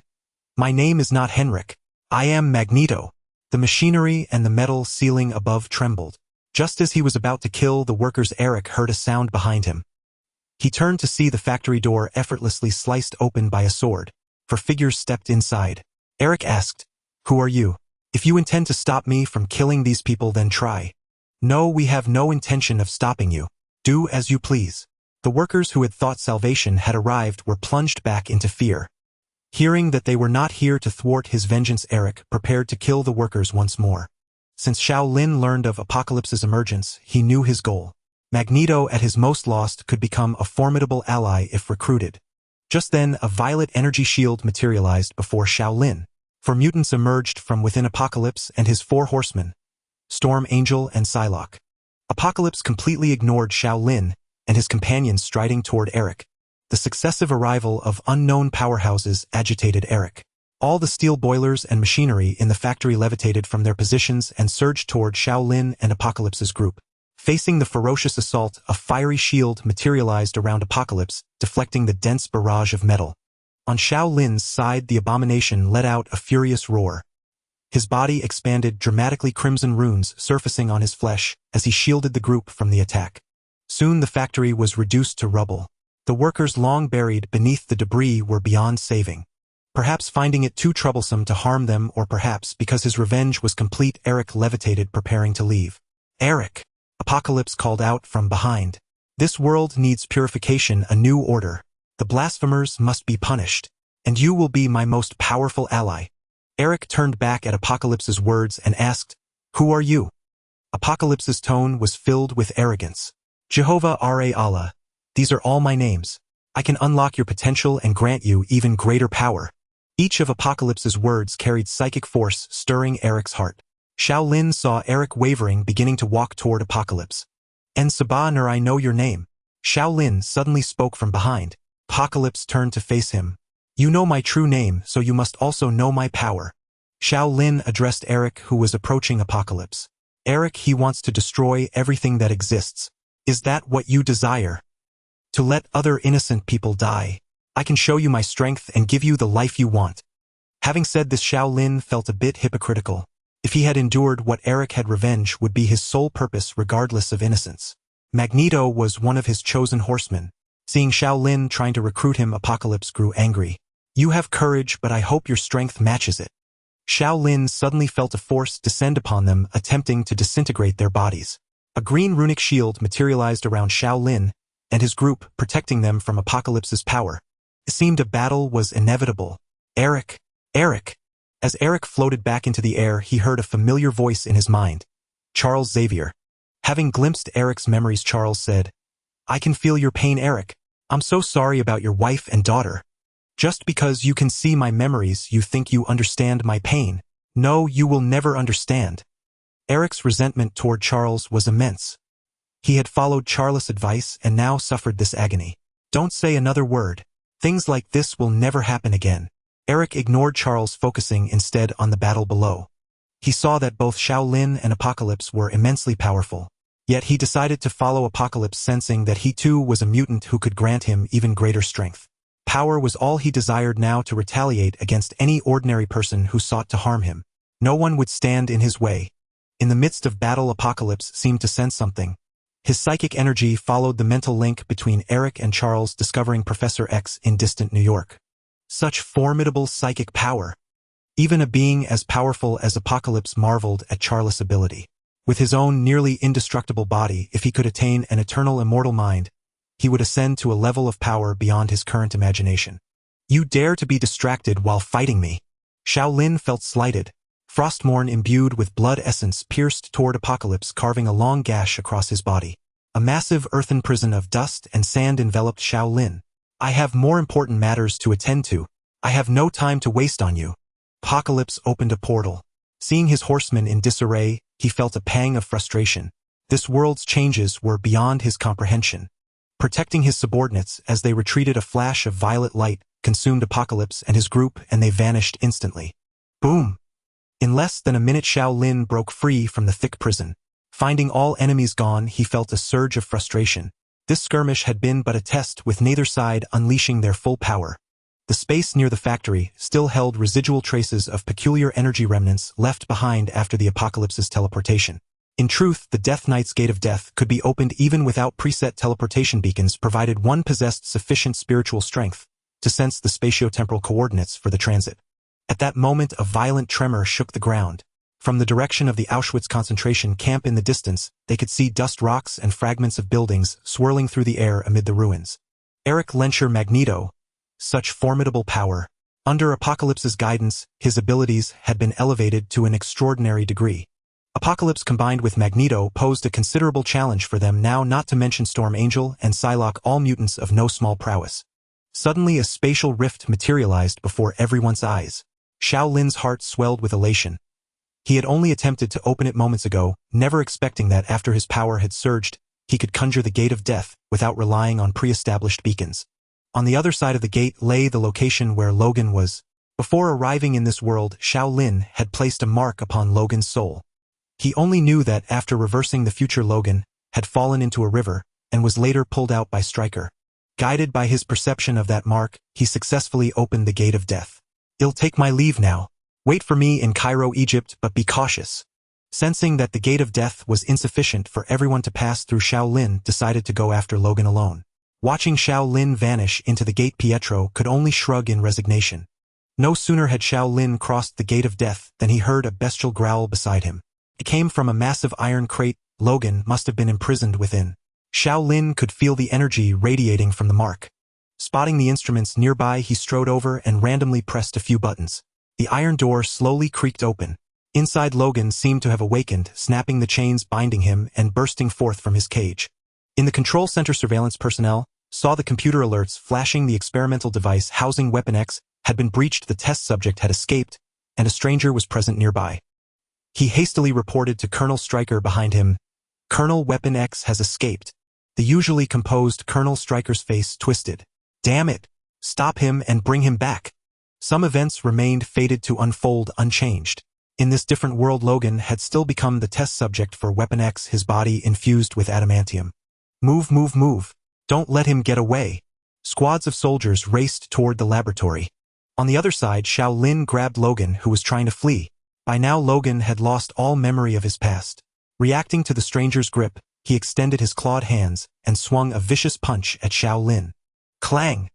My name is not Henrik. I am Magneto. The machinery and the metal ceiling above trembled. Just as he was about to kill the workers, Eric heard a sound behind him. He turned to see the factory door effortlessly sliced open by a sword. 4 figures stepped inside. Eric asked, Who are you? If you intend to stop me from killing these people, then try. No, we have no intention of stopping you. Do as you please. The workers who had thought salvation had arrived were plunged back into fear. Hearing that they were not here to thwart his vengeance, Eric prepared to kill the workers once more. Since Xiao Lin learned of Apocalypse's emergence, he knew his goal. Magneto, at his most lost, could become a formidable ally if recruited. Just then, a violet energy shield materialized before Xiao Lin. 4 mutants emerged from within Apocalypse and his 4 horsemen, Storm Angel and Psylocke. Apocalypse completely ignored Xiao Lin and his companions striding toward Eric. The successive arrival of unknown powerhouses agitated Eric. All the steel boilers and machinery in the factory levitated from their positions and surged toward Xiao Lin and Apocalypse's group. Facing the ferocious assault, a fiery shield materialized around Apocalypse, deflecting the dense barrage of metal. On Xiao Lin's side, the abomination let out a furious roar. His body expanded dramatically, crimson runes surfacing on his flesh as he shielded the group from the attack. Soon the factory was reduced to rubble. The workers long buried beneath the debris were beyond saving. Perhaps finding it too troublesome to harm them, or perhaps because his revenge was complete, Eric levitated, preparing to leave. Eric! Apocalypse called out from behind. This world needs purification, a new order. The blasphemers must be punished. And you will be my most powerful ally. Eric turned back at Apocalypse's words and asked, Who are you? Apocalypse's tone was filled with arrogance. Jehovah Ra Allah. These are all my names. I can unlock your potential and grant you even greater power. Each of Apocalypse's words carried psychic force, stirring Eric's heart. Xiao Lin saw Eric wavering, beginning to walk toward Apocalypse. En Sabah Nur, I know your name. Xiao Lin suddenly spoke from behind. Apocalypse turned to face him. You know my true name, so you must also know my power. Xiao Lin addressed Eric, who was approaching Apocalypse. Eric, he wants to destroy everything that exists. Is that what you desire? To let other innocent people die. I can show you my strength and give you the life you want. Having said this, Xiao Lin felt a bit hypocritical. If he had endured what Eric had, revenge would be his sole purpose regardless of innocence. Magneto was one of his chosen horsemen. Seeing Xiao Lin trying to recruit him, Apocalypse grew angry. You have courage, but I hope your strength matches it. Xiao Lin suddenly felt a force descend upon them, attempting to disintegrate their bodies. A green runic shield materialized around Xiao Lin and his group, protecting them from Apocalypse's power. It seemed a battle was inevitable. Eric! Eric! As Eric floated back into the air, he heard a familiar voice in his mind. Charles Xavier. Having glimpsed Eric's memories, Charles said, I can feel your pain, Eric. I'm so sorry about your wife and daughter. Just because you can see my memories, you think you understand my pain. No, you will never understand. Eric's resentment toward Charles was immense. He had followed Charles' advice and now suffered this agony. Don't say another word. Things like this will never happen again. Eric ignored Charles, focusing instead on the battle below. He saw that both Xiao Lin and Apocalypse were immensely powerful. Yet he decided to follow Apocalypse, sensing that he too was a mutant who could grant him even greater strength. Power was all he desired now, to retaliate against any ordinary person who sought to harm him. No one would stand in his way. In the midst of battle, Apocalypse seemed to sense something. His psychic energy followed the mental link between Eric and Charles, discovering Professor X in distant New York. Such formidable psychic power. Even a being as powerful as Apocalypse marveled at Charles' ability. With his own nearly indestructible body, if he could attain an eternal immortal mind, he would ascend to a level of power beyond his current imagination. You dare to be distracted while fighting me? Xiao Lin felt slighted. Frostmourne, imbued with blood essence, pierced toward Apocalypse, carving a long gash across his body. A massive earthen prison of dust and sand enveloped Xiao Lin. I have more important matters to attend to. I have no time to waste on you. Apocalypse opened a portal. Seeing his horsemen in disarray, he felt a pang of frustration. This world's changes were beyond his comprehension. protecting his subordinates as they retreated. A flash of violet light consumed Apocalypse and his group, and they vanished instantly. Boom! In less than a minute, Xiao Lin broke free from the thick prison. Finding all enemies gone, he felt a surge of frustration. This skirmish had been but a test, with neither side unleashing their full power. The space near the factory still held residual traces of peculiar energy remnants left behind after the Apocalypse's teleportation. In truth, the Death Knight's Gate of Death could be opened even without preset teleportation beacons, provided one possessed sufficient spiritual strength to sense the spatio-temporal coordinates for the transit. At that moment, a violent tremor shook the ground. From the direction of the Auschwitz concentration camp in the distance, they could see dust rocks and fragments of buildings swirling through the air amid the ruins. Eric Lenscher Magneto, such formidable power. Under Apocalypse's guidance, his abilities had been elevated to an extraordinary degree. Apocalypse combined with Magneto posed a considerable challenge for them now, not to mention Storm Angel and Psylocke, all mutants of no small prowess. Suddenly a spatial rift materialized before everyone's eyes. Xiao Lin's heart swelled with elation. He had only attempted to open it moments ago, never expecting that after his power had surged, he could conjure the Gate of Death without relying on pre-established beacons. On the other side of the gate lay the location where Logan was. Before arriving in this world, Xiao Lin had placed a mark upon Logan's soul. He only knew that after reversing the future, Logan had fallen into a river and was later pulled out by Stryker. Guided by his perception of that mark, he successfully opened the Gate of Death. "I'll take my leave now. Wait for me in Cairo, Egypt, but be cautious." Sensing that the Gate of Death was insufficient for everyone to pass through, Xiao Lin decided to go after Logan alone. Watching Xiao Lin vanish into the gate, Pietro could only shrug in resignation. No sooner had Xiao Lin crossed the Gate of Death than he heard a bestial growl beside him. It came from a massive iron crate. Logan must have been imprisoned within. Xiao Lin could feel the energy radiating from the mark. Spotting the instruments nearby, he strode over and randomly pressed a few buttons. The iron door slowly creaked open. Inside, Logan seemed to have awakened, snapping the chains binding him and bursting forth from his cage. In the control center, surveillance personnel saw the computer alerts flashing. The experimental device housing Weapon X had been breached, the test subject had escaped, and a stranger was present nearby. He hastily reported to Colonel Stryker behind him, "Colonel, Weapon X has escaped." The usually composed Colonel Stryker's face twisted. "Damn it! Stop him and bring him back." Some events remained fated to unfold unchanged. In this different world, Logan had still become the test subject for Weapon X, his body infused with adamantium. "Move, move, move. Don't let him get away." Squads of soldiers raced toward the laboratory. On the other side, Xiao Lin grabbed Logan, who was trying to flee. By now, Logan had lost all memory of his past. Reacting to the stranger's grip, he extended his clawed hands and swung a vicious punch at Xiao Lin. Clang!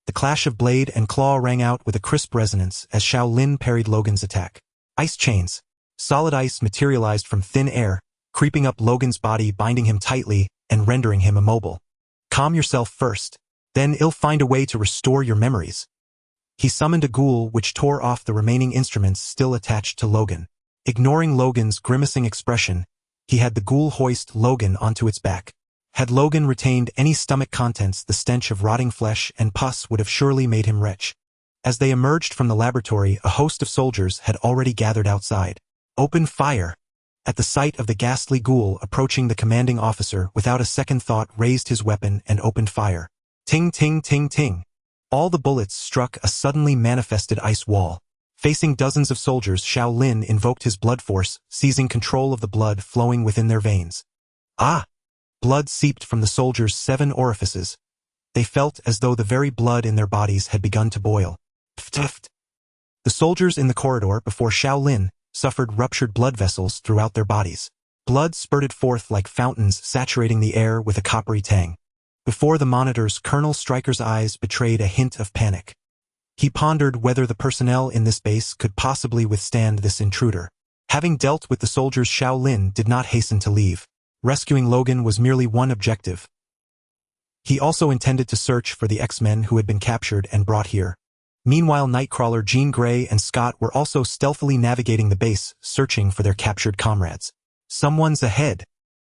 The clash of blade and claw rang out with a crisp resonance as Xiao Lin parried Logan's attack. Ice chains. Solid ice materialized from thin air, creeping up Logan's body, binding him tightly and rendering him immobile. "Calm yourself first. Then I'll find a way to restore your memories." He summoned a ghoul which tore off the remaining instruments still attached to Logan. Ignoring Logan's grimacing expression, he had the ghoul hoist Logan onto its back. Had Logan retained any stomach contents, the stench of rotting flesh and pus would have surely made him retch. As they emerged from the laboratory, a host of soldiers had already gathered outside. "Open fire!" At the sight of the ghastly ghoul approaching, the commanding officer, without a second thought, raised his weapon and opened fire. Ting, ting, ting, ting. All the bullets struck a suddenly manifested ice wall. Facing dozens of soldiers, Xiao Lin invoked his blood force, seizing control of the blood flowing within their veins. Ah! Blood seeped from the soldiers' 7 orifices. They felt as though the very blood in their bodies had begun to boil. Pft. The soldiers in the corridor before Xiao Lin suffered ruptured blood vessels throughout their bodies. Blood spurted forth like fountains, saturating the air with a coppery tang. Before the monitors, Colonel Stryker's eyes betrayed a hint of panic. He pondered whether the personnel in this base could possibly withstand this intruder. Having dealt with the soldiers, Xiao Lin did not hasten to leave. Rescuing Logan was merely one objective. He also intended to search for the X-Men who had been captured and brought here. Meanwhile, Nightcrawler, Jean Grey, and Scott were also stealthily navigating the base, searching for their captured comrades. Someone's ahead.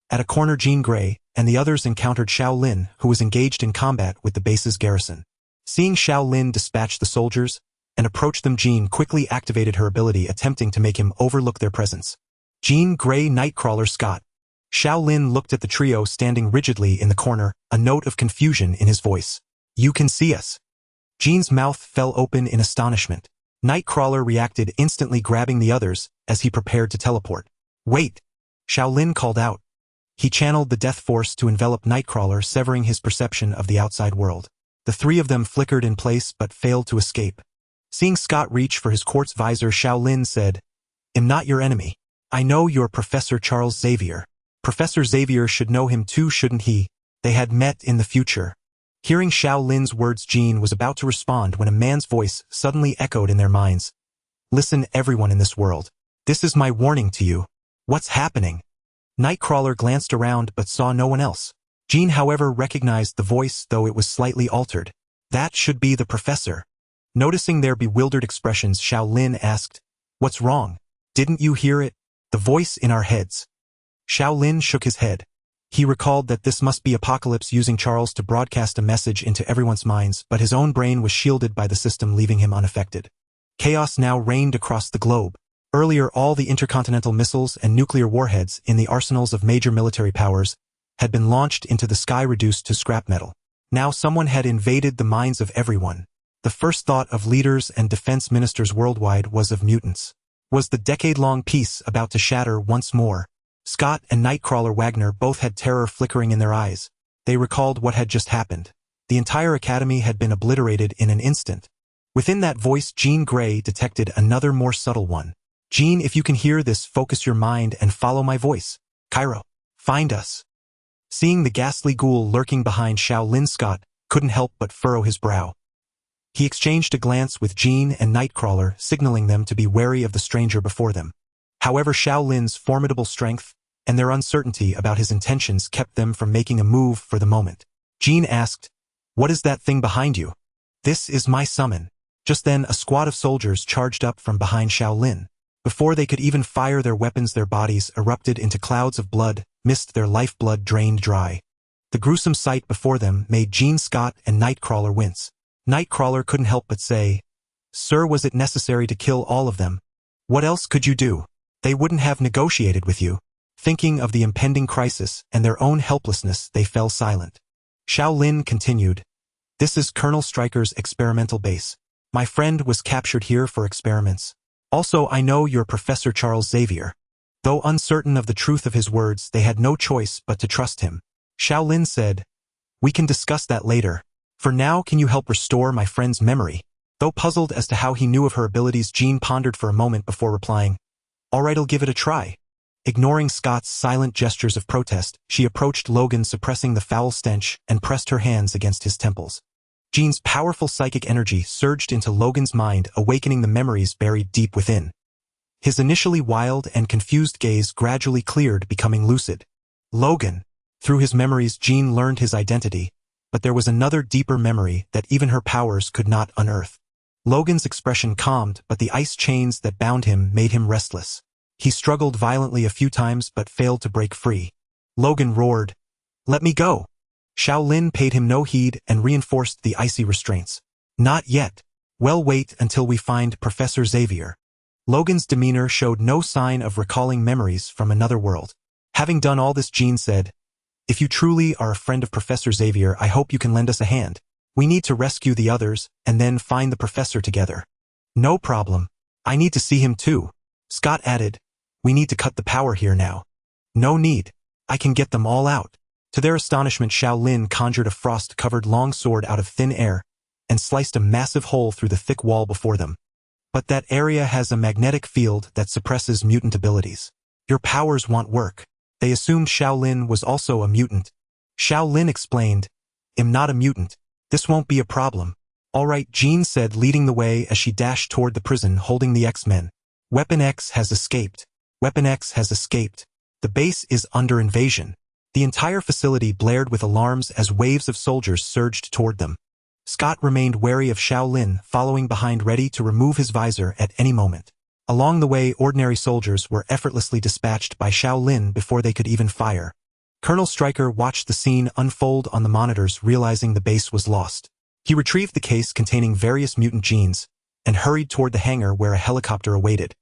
At a corner, Jean Grey and the others encountered Xiao Lin, who was engaged in combat with the base's garrison. Seeing Xiao Lin dispatch the soldiers and approach them, Jean quickly activated her ability, attempting to make him overlook their presence. Jean Grey, Nightcrawler, Scott. Xiao Lin looked at the trio standing rigidly in the corner, a note of confusion in his voice. You can see us. Jean's mouth fell open in astonishment. Nightcrawler reacted instantly, grabbing the others as he prepared to teleport. Wait! Xiao Lin called out. He channeled the death force to envelop Nightcrawler, severing his perception of the outside world. The three of them flickered in place but failed to escape. Seeing Scott reach for his quartz visor, Xiao Lin said, I'm not your enemy. I know you're Professor Charles Xavier. Professor Xavier should know him too, shouldn't he? They had met in the future. Hearing Xiao Lin's words, Jean was about to respond when a man's voice suddenly echoed in their minds. Listen, everyone in this world. This is my warning to you. What's happening? Nightcrawler glanced around but saw no one else. Jean, however, recognized the voice, though it was slightly altered. That should be the professor. Noticing their bewildered expressions, Xiao Lin asked, What's wrong? Didn't you hear it? The voice in our heads. Xiao Lin shook his head. He recalled that this must be Apocalypse using Charles to broadcast a message into everyone's minds, but his own brain was shielded by the system, leaving him unaffected. Chaos now reigned across the globe. Earlier, all the intercontinental missiles and nuclear warheads in the arsenals of major military powers had been launched into the sky, reduced to scrap metal. Now someone had invaded the minds of everyone. The first thought of leaders and defense ministers worldwide was of mutants. Was the decade-long peace about to shatter once more? Scott and Nightcrawler Wagner both had terror flickering in their eyes. They recalled what had just happened. The entire academy had been obliterated in an instant. Within that voice, Jean Grey detected another more subtle one. Jean, if you can hear this, focus your mind and follow my voice. Cairo, find us. Seeing the ghastly ghoul lurking behind Xiao Lin, Scott couldn't help but furrow his brow. He exchanged a glance with Jean and Nightcrawler, signaling them to be wary of the stranger before them. However, Xiao Lin's formidable strength and their uncertainty about his intentions kept them from making a move for the moment. Jean asked, What is that thing behind you? This is my summon. Just then, a squad of soldiers charged up from behind Xiao Lin. Before they could even fire their weapons, their bodies erupted into clouds of blood, mist, their lifeblood drained dry. The gruesome sight before them made Jean, Scott, and Nightcrawler wince. Nightcrawler couldn't help but say, Sir, was it necessary to kill all of them? What else could you do? They wouldn't have negotiated with you. Thinking of the impending crisis and their own helplessness, they fell silent. Xiao Lin continued, This is Colonel Stryker's experimental base. My friend was captured here for experiments. Also, I know you're Professor Charles Xavier. Though uncertain of the truth of his words, they had no choice but to trust him. Xiao Lin said, We can discuss that later. For now, can you help restore my friend's memory? Though puzzled as to how he knew of her abilities, Jean pondered for a moment before replying, All right, I'll give it a try. Ignoring Scott's silent gestures of protest, she approached Logan, suppressing the foul stench, and pressed her hands against his temples. Jean's powerful psychic energy surged into Logan's mind, awakening the memories buried deep within. His initially wild and confused gaze gradually cleared, becoming lucid. Logan. Through his memories, Jean learned his identity, but there was another deeper memory that even her powers could not unearth. Logan's expression calmed, but the ice chains that bound him made him restless. He struggled violently a few times but failed to break free. Logan roared, Let me go! Xiao Lin paid him no heed and reinforced the icy restraints. Not yet. Well, wait until we find Professor Xavier. Logan's demeanor showed no sign of recalling memories from another world. Having done all this, Jean said, If you truly are a friend of Professor Xavier, I hope you can lend us a hand. We need to rescue the others and then find the professor together. No problem. I need to see him too. Scott added, We need to cut the power here now. No need. I can get them all out. To their astonishment, Xiao Lin conjured a frost-covered long sword out of thin air and sliced a massive hole through the thick wall before them. But that area has a magnetic field that suppresses mutant abilities. Your powers won't work. They assumed Xiao Lin was also a mutant. Xiao Lin explained, I'm not a mutant. This won't be a problem. All right, Jean said, leading the way as she dashed toward the prison holding the X-Men. Weapon X has escaped. Weapon X has escaped. The base is under invasion. The entire facility blared with alarms as waves of soldiers surged toward them. Scott remained wary of Xiao Lin, following behind, ready to remove his visor at any moment. Along the way, ordinary soldiers were effortlessly dispatched by Xiao Lin before they could even fire. Colonel Stryker watched the scene unfold on the monitors, realizing the base was lost. He retrieved the case containing various mutant genes and hurried toward the hangar where a helicopter awaited.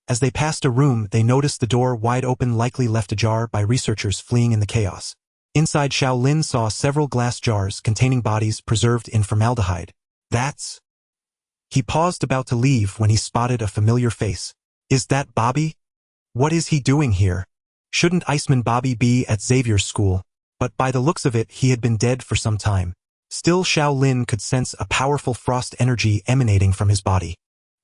As they passed a room, they noticed the door wide open, likely left ajar by researchers fleeing in the chaos. Inside, Xiao Lin saw several glass jars containing bodies preserved in formaldehyde. That's... He paused about to leave when he spotted a familiar face. Is that Bobby? What is he doing here? Shouldn't Iceman Bobby be at Xavier's school? But by the looks of it, he had been dead for some time. Still, Xiao Lin could sense a powerful frost energy emanating from his body.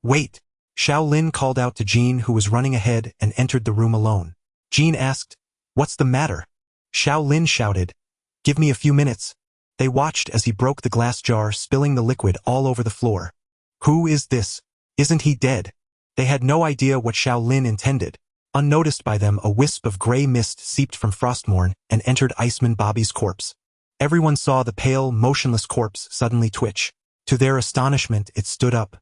Wait! Xiao Lin called out to Jean, who was running ahead, and entered the room alone. Jean asked, "What's the matter?" Xiao Lin shouted, "Give me a few minutes." They watched as he broke the glass jar, spilling the liquid all over the floor. Who is this? Isn't he dead? They had no idea what Xiao Lin intended. Unnoticed by them, a wisp of gray mist seeped from Frostmourne and entered Iceman Bobby's corpse. Everyone saw the pale, motionless corpse suddenly twitch. To their astonishment, it stood up.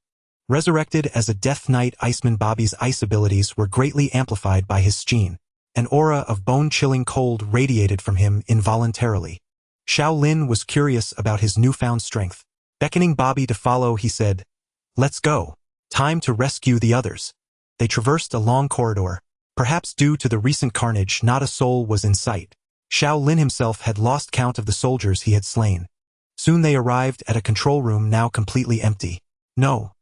Resurrected as a Death Knight, Iceman Bobby's ice abilities were greatly amplified by his gene. An aura of bone-chilling cold radiated from him involuntarily. Xiao Lin was curious about his newfound strength. Beckoning Bobby to follow, he said, "Let's go. Time to rescue the others." They traversed a long corridor. Perhaps due to the recent carnage, not a soul was in sight. Xiao Lin himself had lost count of the soldiers he had slain. Soon they arrived at a control room now completely empty. No.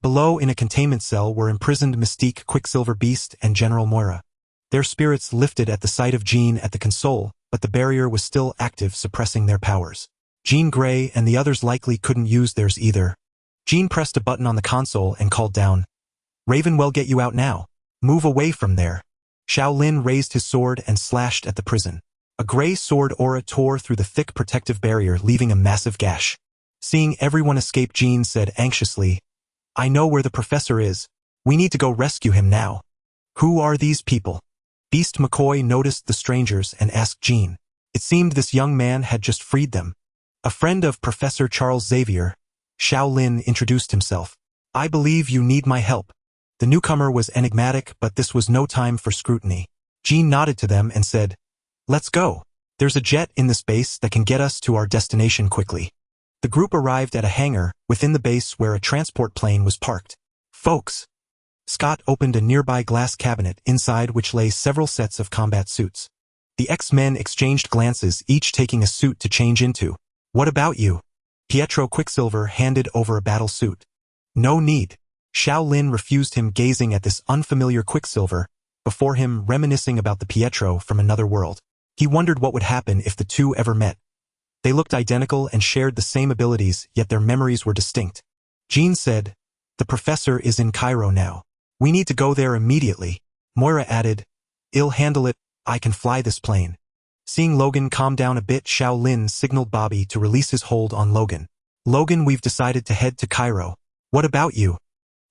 Below, in a containment cell, were imprisoned Mystique, Quicksilver Beast, and General Moira. Their spirits lifted at the sight of Jean at the console, but the barrier was still active, suppressing their powers. Jean Grey and the others likely couldn't use theirs either. Jean pressed a button on the console and called down, "Raven will get you out now. Move away from there." Xiao Lin raised his sword and slashed at the prison. A gray sword aura tore through the thick protective barrier, leaving a massive gash. Seeing everyone escape, Jean said anxiously, "I know where the professor is. We need to go rescue him now." "Who are these people?" Beast McCoy noticed the strangers and asked Jean. It seemed this young man had just freed them. "A friend of Professor Charles Xavier," Xiao Lin introduced himself. "I believe you need my help." The newcomer was enigmatic, but this was no time for scrutiny. Jean nodded to them and said, "Let's go. There's a jet in this base that can get us to our destination quickly." The group arrived at a hangar within the base where a transport plane was parked. "Folks." Scott opened a nearby glass cabinet, inside which lay several sets of combat suits. The X-Men exchanged glances, each taking a suit to change into. "What about you?" Pietro Quicksilver handed over a battle suit. "No need." Xiao Lin refused him, gazing at this unfamiliar Quicksilver, before him reminiscing about the Pietro from another world. He wondered what would happen if the two ever met. They looked identical and shared the same abilities, yet their memories were distinct. Jean said, "The professor is in Cairo now. We need to go there immediately." Moira added, "I'll handle it. I can fly this plane." Seeing Logan calm down a bit, Xiao Lin signaled Bobby to release his hold on Logan. "Logan, we've decided to head to Cairo. What about you?"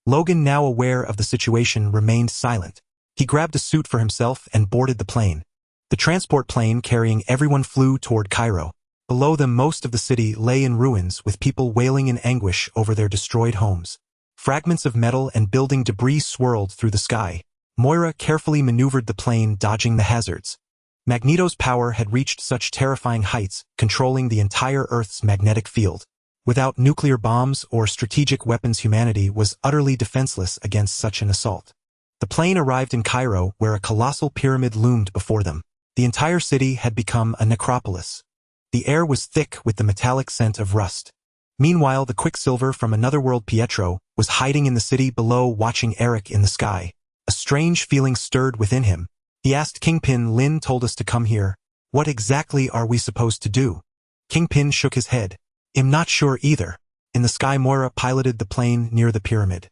Logan, now aware of the situation, remained silent. He grabbed a suit for himself and boarded the plane. The transport plane carrying everyone flew toward Cairo. Below them, most of the city lay in ruins, with people wailing in anguish over their destroyed homes. Fragments of metal and building debris swirled through the sky. Moira carefully maneuvered the plane, dodging the hazards. Magneto's power had reached such terrifying heights, controlling the entire Earth's magnetic field. Without nuclear bombs or strategic weapons, humanity was utterly defenseless against such an assault. The plane arrived in Cairo, where a colossal pyramid loomed before them. The entire city had become a necropolis. The air was thick with the metallic scent of rust. Meanwhile, the Quicksilver from another world, Pietro, was hiding in the city below, watching Eric in the sky. A strange feeling stirred within him. He asked Kingpin, "Lin told us to come here. What exactly are we supposed to do?" Kingpin shook his head. "I'm not sure either." In the sky, Moira piloted the plane near the pyramid.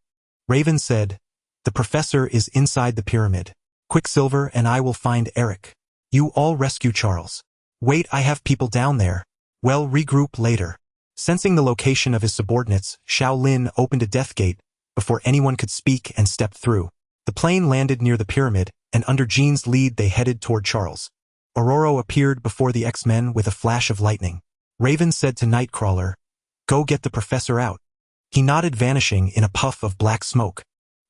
Raven said, "The professor is inside the pyramid. Quicksilver and I will find Eric. You all rescue Charles." "Wait, I have people down there." "Well, regroup later." Sensing the location of his subordinates, Xiao Lin opened a death gate before anyone could speak and stepped through. The plane landed near the pyramid, and under Jean's lead they headed toward Charles. Aurora appeared before the X-Men with a flash of lightning. Raven said to Nightcrawler, "Go get the professor out." He nodded, vanishing in a puff of black smoke.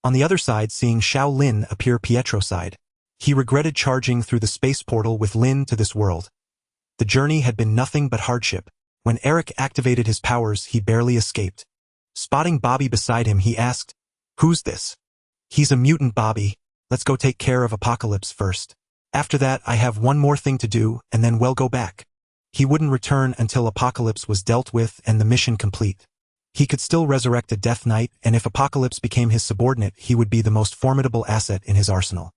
On the other side, seeing Xiao Lin appear, Pietro sighed. He regretted charging through the space portal with Lin to this world. The journey had been nothing but hardship. When Eric activated his powers, he barely escaped. Spotting Bobby beside him, he asked, "Who's this?" He's a mutant, Bobby. Let's go take care of Apocalypse first. After that, I have one more thing to do, and then we'll go back. He wouldn't return until Apocalypse was dealt with and the mission complete. He could still resurrect a Death Knight, and if Apocalypse became his subordinate, he would be the most formidable asset in his arsenal.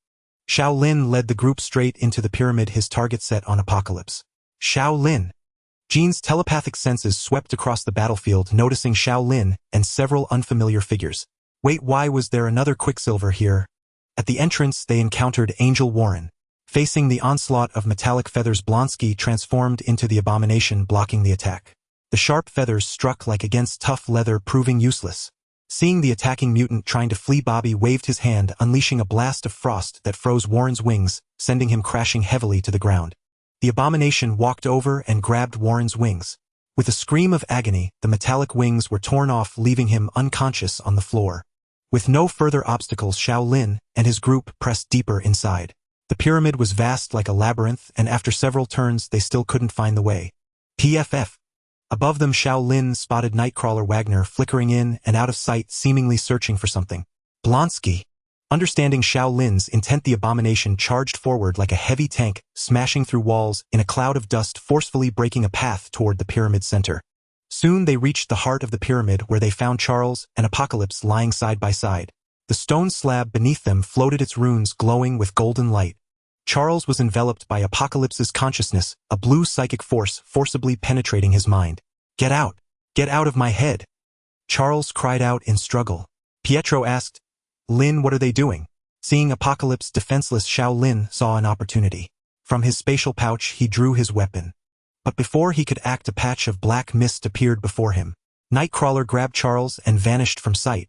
Xiao Lin led the group straight into the pyramid, his target set on Apocalypse. Xiao Lin. Jean's telepathic senses swept across the battlefield, noticing Xiao Lin and several unfamiliar figures. Wait, why was there another Quicksilver here? At the entrance, they encountered Angel Warren. Facing the onslaught of metallic feathers, Blonsky transformed into the abomination, blocking the attack. The sharp feathers struck like against tough leather, proving useless. Seeing the attacking mutant trying to flee, Bobby waved his hand, unleashing a blast of frost that froze Warren's wings, sending him crashing heavily to the ground. The abomination walked over and grabbed Warren's wings. With a scream of agony, the metallic wings were torn off, leaving him unconscious on the floor. With no further obstacles, Xiao Lin and his group pressed deeper inside. The pyramid was vast like a labyrinth, and after several turns they still couldn't find the way. PFF. Above them, Xiao Lin spotted Nightcrawler Wagner flickering in and out of sight, seemingly searching for something. Blonsky. Understanding Xiao Lin's intent, the abomination charged forward like a heavy tank, smashing through walls in a cloud of dust, forcefully breaking a path toward the pyramid center. Soon they reached the heart of the pyramid, where they found Charles and Apocalypse lying side by side. The stone slab beneath them floated, its runes glowing with golden light. Charles was enveloped by Apocalypse's consciousness, a blue psychic force forcibly penetrating his mind. Get out! Get out of my head! Charles cried out in struggle. Pietro asked, Lin, what are they doing? Seeing Apocalypse defenseless, Xiao Lin saw an opportunity. From his spatial pouch he drew his weapon. But before he could act, a patch of black mist appeared before him. Nightcrawler grabbed Charles and vanished from sight.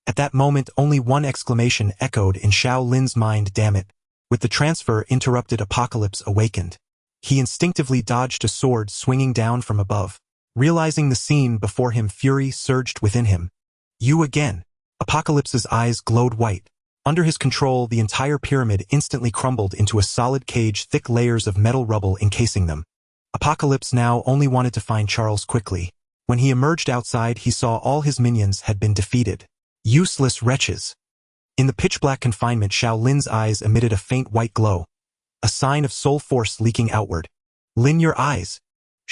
At that moment, only one exclamation echoed in Xiao Lin's mind: damn it. With the transfer interrupted, Apocalypse awakened. He instinctively dodged a sword swinging down from above. Realizing the scene before him, fury surged within him. You again. Apocalypse's eyes glowed white. Under his control, the entire pyramid instantly crumbled into a solid cage, thick layers of metal rubble encasing them. Apocalypse now only wanted to find Charles quickly. When he emerged outside, he saw all his minions had been defeated. Useless wretches. In the pitch-black confinement, Xiao Lin's eyes emitted a faint white glow, a sign of soul force leaking outward. Lin, your eyes.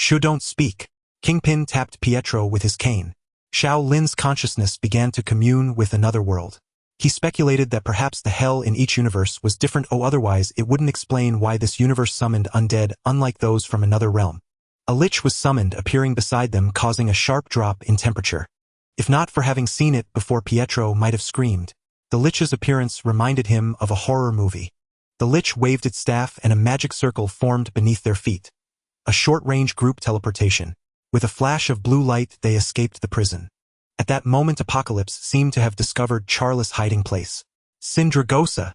Don't speak. Kingpin tapped Pietro with his cane. Xiao Lin's consciousness began to commune with another world. He speculated that perhaps the hell in each universe was different, otherwise it wouldn't explain why this universe summoned undead unlike those from another realm. A Lich was summoned, appearing beside them, causing a sharp drop in temperature. If not for having seen it before, Pietro might have screamed. The Lich's appearance reminded him of a horror movie. The Lich waved its staff and a magic circle formed beneath their feet. A short-range group teleportation. With a flash of blue light, they escaped the prison. At that moment, Apocalypse seemed to have discovered Charles' hiding place. Sindragosa.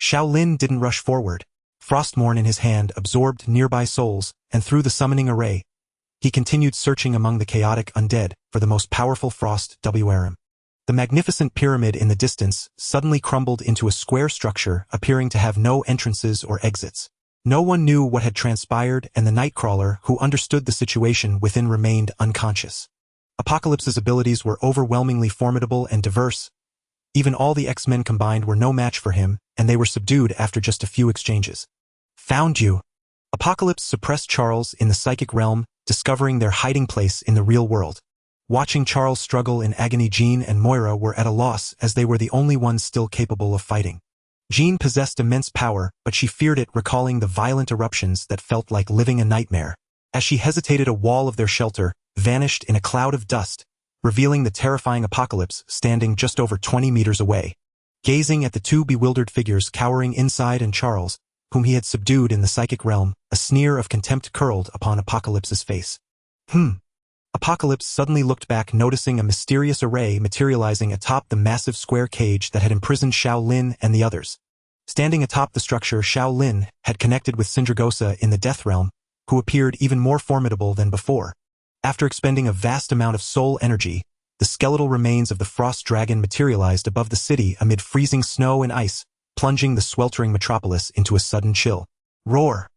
Xiao Lin didn't rush forward. Frostmourne in his hand absorbed nearby souls, and through the summoning array, he continued searching among the chaotic undead for the most powerful Frost WRM. The magnificent pyramid in the distance suddenly crumbled into a square structure, appearing to have no entrances or exits. No one knew what had transpired, and the Nightcrawler, who understood the situation within, remained unconscious. Apocalypse's abilities were overwhelmingly formidable and diverse. Even all the X-Men combined were no match for him, and they were subdued after just a few exchanges. Found you. Apocalypse suppressed Charles in the psychic realm, discovering their hiding place in the real world. Watching Charles struggle in agony, Jean and Moira were at a loss, as they were the only ones still capable of fighting. Jean possessed immense power, but she feared it, recalling the violent eruptions that felt like living a nightmare. As she hesitated, a wall of their shelter vanished in a cloud of dust, revealing the terrifying Apocalypse standing just over 20 meters away. Gazing at the two bewildered figures cowering inside, and Charles, whom he had subdued in the psychic realm, a sneer of contempt curled upon Apocalypse's face. Apocalypse suddenly looked back, noticing a mysterious array materializing atop the massive square cage that had imprisoned Xiao Lin and the others. Standing atop the structure, Xiao Lin had connected with Sindragosa in the Death Realm, who appeared even more formidable than before. After expending a vast amount of soul energy, the skeletal remains of the Frost Dragon materialized above the city amid freezing snow and ice, plunging the sweltering metropolis into a sudden chill. Roar!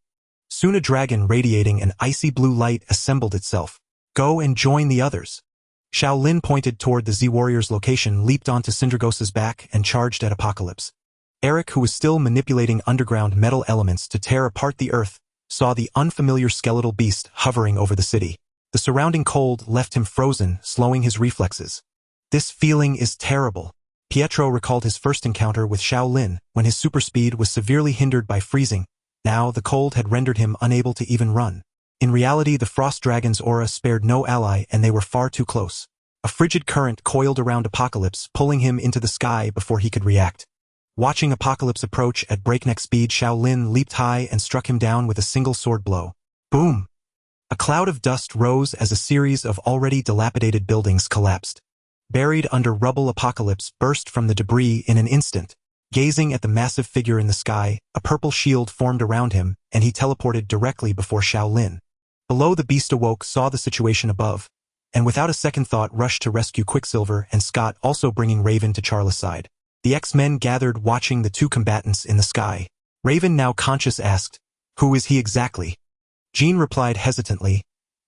Soon a dragon radiating an icy blue light assembled itself. Go and join the others. Xiao Lin pointed toward the Z-Warrior's location, leaped onto Syndragosa's back, and charged at Apocalypse. Eric, who was still manipulating underground metal elements to tear apart the earth, saw the unfamiliar skeletal beast hovering over the city. The surrounding cold left him frozen, slowing his reflexes. This feeling is terrible. Pietro recalled his first encounter with Xiao Lin, when his super speed was severely hindered by freezing. Now the cold had rendered him unable to even run. In reality, the Frost Dragon's aura spared no ally, and they were far too close. A frigid current coiled around Apocalypse, pulling him into the sky before he could react. Watching Apocalypse approach at breakneck speed, Xiao Lin leaped high and struck him down with a single sword blow. Boom! A cloud of dust rose as a series of already dilapidated buildings collapsed. Buried under rubble, Apocalypse burst from the debris in an instant. Gazing at the massive figure in the sky, a purple shield formed around him, and he teleported directly before Xiao Lin. Below, the beast awoke, saw the situation above, and without a second thought rushed to rescue Quicksilver and Scott, also bringing Raven to Charla's side. The X-Men gathered, watching the two combatants in the sky. Raven, now conscious, asked, "Who is he exactly?" Jean replied hesitantly,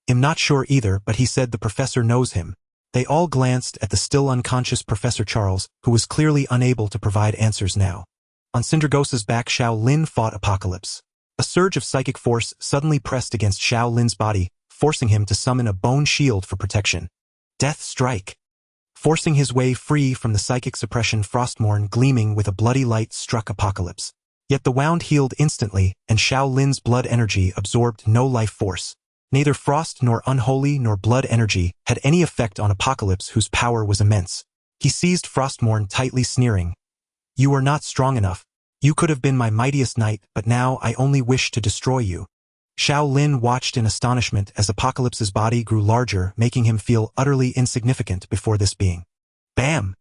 "I'm not sure either, but he said the professor knows him." They all glanced at the still unconscious Professor Charles, who was clearly unable to provide answers now. On Syndragosa's back, Xiao Lin fought Apocalypse. A surge of psychic force suddenly pressed against Xiao Lin's body, forcing him to summon a bone shield for protection. Death Strike. Forcing his way free from the psychic suppression, Frostmourne, gleaming with a bloody light, struck Apocalypse. Yet the wound healed instantly, and Xiao Lin's blood energy absorbed no life force. Neither frost nor unholy nor blood energy had any effect on Apocalypse, whose power was immense. He seized Frostmourne tightly, sneering, "You are not strong enough. You could have been my mightiest knight, but now I only wish to destroy you." Xiao Lin watched in astonishment as Apocalypse's body grew larger, making him feel utterly insignificant before this being. Bam!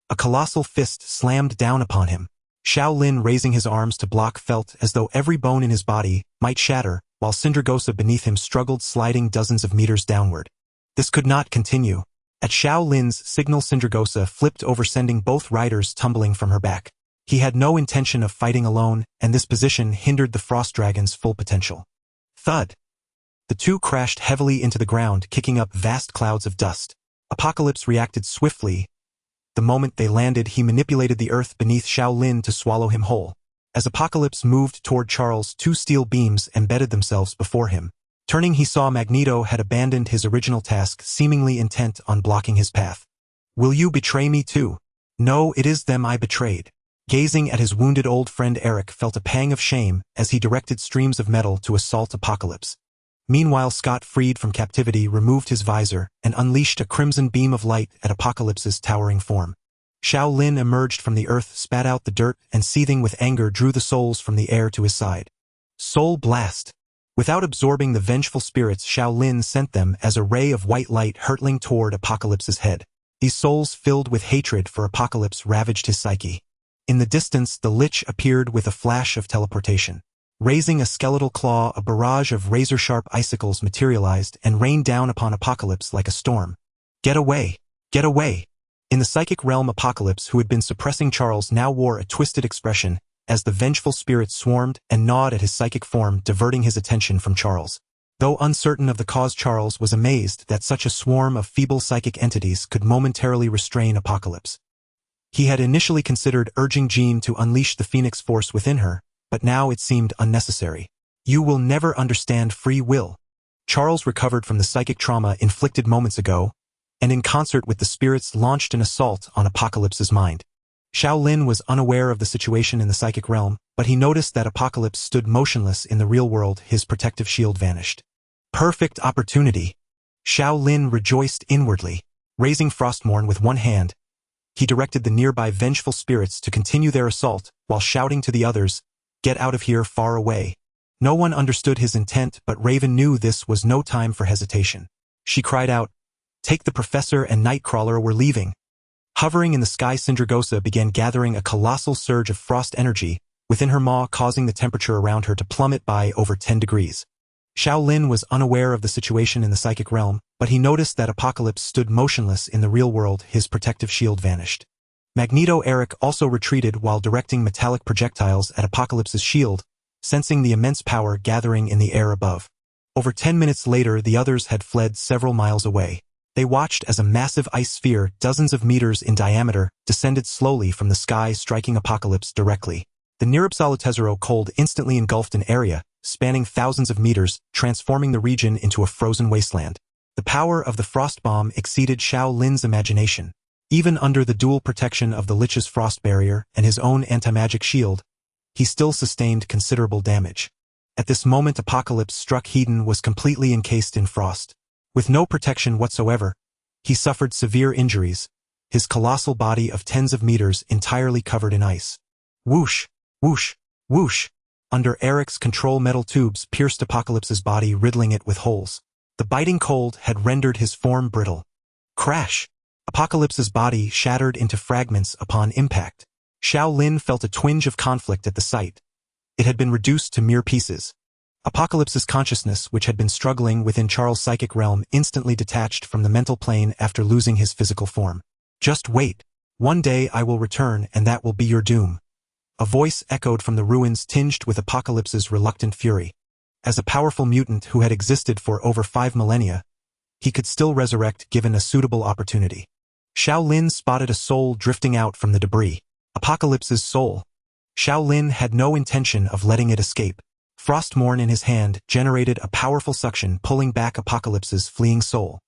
A colossal fist slammed down upon him. Xiao Lin, raising his arms to block, felt as though every bone in his body might shatter, while Syndragosa beneath him struggled, sliding dozens of meters downward. This could not continue. At Xiao Lin's signal, Syndragosa flipped over, sending both riders tumbling from her back. He had no intention of fighting alone, and this position hindered the Frost Dragon's full potential. Thud! The two crashed heavily into the ground, kicking up vast clouds of dust. Apocalypse reacted swiftly. The moment they landed, he manipulated the earth beneath Xiao Lin to swallow him whole. As Apocalypse moved toward Charles, two steel beams embedded themselves before him. Turning, he saw Magneto had abandoned his original task, seemingly intent on blocking his path. "Will you betray me too?" "No, it is them I betrayed." Gazing at his wounded old friend, Eric felt a pang of shame as he directed streams of metal to assault Apocalypse. Meanwhile, Scott, freed from captivity, removed his visor and unleashed a crimson beam of light at Apocalypse's towering form. Xiao Lin emerged from the earth, spat out the dirt, and seething with anger drew the souls from the air to his side. Soul Blast! Without absorbing the vengeful spirits, Xiao Lin sent them as a ray of white light hurtling toward Apocalypse's head. These souls, filled with hatred for Apocalypse, ravaged his psyche. In the distance, the Lich appeared with a flash of teleportation. Raising a skeletal claw, a barrage of razor-sharp icicles materialized and rained down upon Apocalypse like a storm. "Get away! Get away!" In the psychic realm, Apocalypse, who had been suppressing Charles, now wore a twisted expression as the vengeful spirits swarmed and gnawed at his psychic form, diverting his attention from Charles. Though uncertain of the cause, Charles was amazed that such a swarm of feeble psychic entities could momentarily restrain Apocalypse. He had initially considered urging Jean to unleash the Phoenix Force within her, but now it seemed unnecessary. "You will never understand free will." Charles recovered from the psychic trauma inflicted moments ago, and in concert with the spirits launched an assault on Apocalypse's mind. Xiao Lin was unaware of the situation in the psychic realm, but he noticed that Apocalypse stood motionless in the real world, his protective shield vanished. Perfect opportunity! Xiao Lin rejoiced inwardly. Raising Frostmourne with one hand, he directed the nearby vengeful spirits to continue their assault, while shouting to the others, "Get out of here, far away." No one understood his intent, but Raven knew this was no time for hesitation. She cried out, "Take the Professor and Nightcrawler, we're leaving." Hovering in the sky, Syndragosa began gathering a colossal surge of frost energy within her maw, causing the temperature around her to plummet by over 10 degrees. Xiao Lin was unaware of the situation in the psychic realm, but he noticed that Apocalypse stood motionless in the real world, his protective shield vanished. Magneto Eric also retreated while directing metallic projectiles at Apocalypse's shield, sensing the immense power gathering in the air above. Over 10 minutes later, the others had fled several miles away. They watched as a massive ice sphere, dozens of meters in diameter, descended slowly from the sky, striking Apocalypse directly. The Nirapsalutezero cold instantly engulfed an area, spanning thousands of meters, transforming the region into a frozen wasteland. The power of the frost bomb exceeded Xiao Lin's imagination. Even under the dual protection of the Lich's frost barrier and his own anti-magic shield, he still sustained considerable damage. At this moment Apocalypse struck Hedon was completely encased in frost. With no protection whatsoever, he suffered severe injuries, his colossal body of tens of meters entirely covered in ice. Whoosh, whoosh, whoosh. Under Eric's control metal tubes pierced Apocalypse's body, riddling it with holes. The biting cold had rendered his form brittle. Crash! Apocalypse's body shattered into fragments upon impact. Xiao Lin felt a twinge of conflict at the sight. It had been reduced to mere pieces. Apocalypse's consciousness, which had been struggling within Charles' psychic realm, instantly detached from the mental plane after losing his physical form. Just wait. One day I will return, and that will be your doom. A voice echoed from the ruins, tinged with Apocalypse's reluctant fury. As a powerful mutant who had existed for over 5 millennia, he could still resurrect given a suitable opportunity. Xiao Lin spotted a soul drifting out from the debris. Apocalypse's soul. Xiao Lin had no intention of letting it escape. Frostmourne in his hand generated a powerful suction, pulling back Apocalypse's fleeing soul.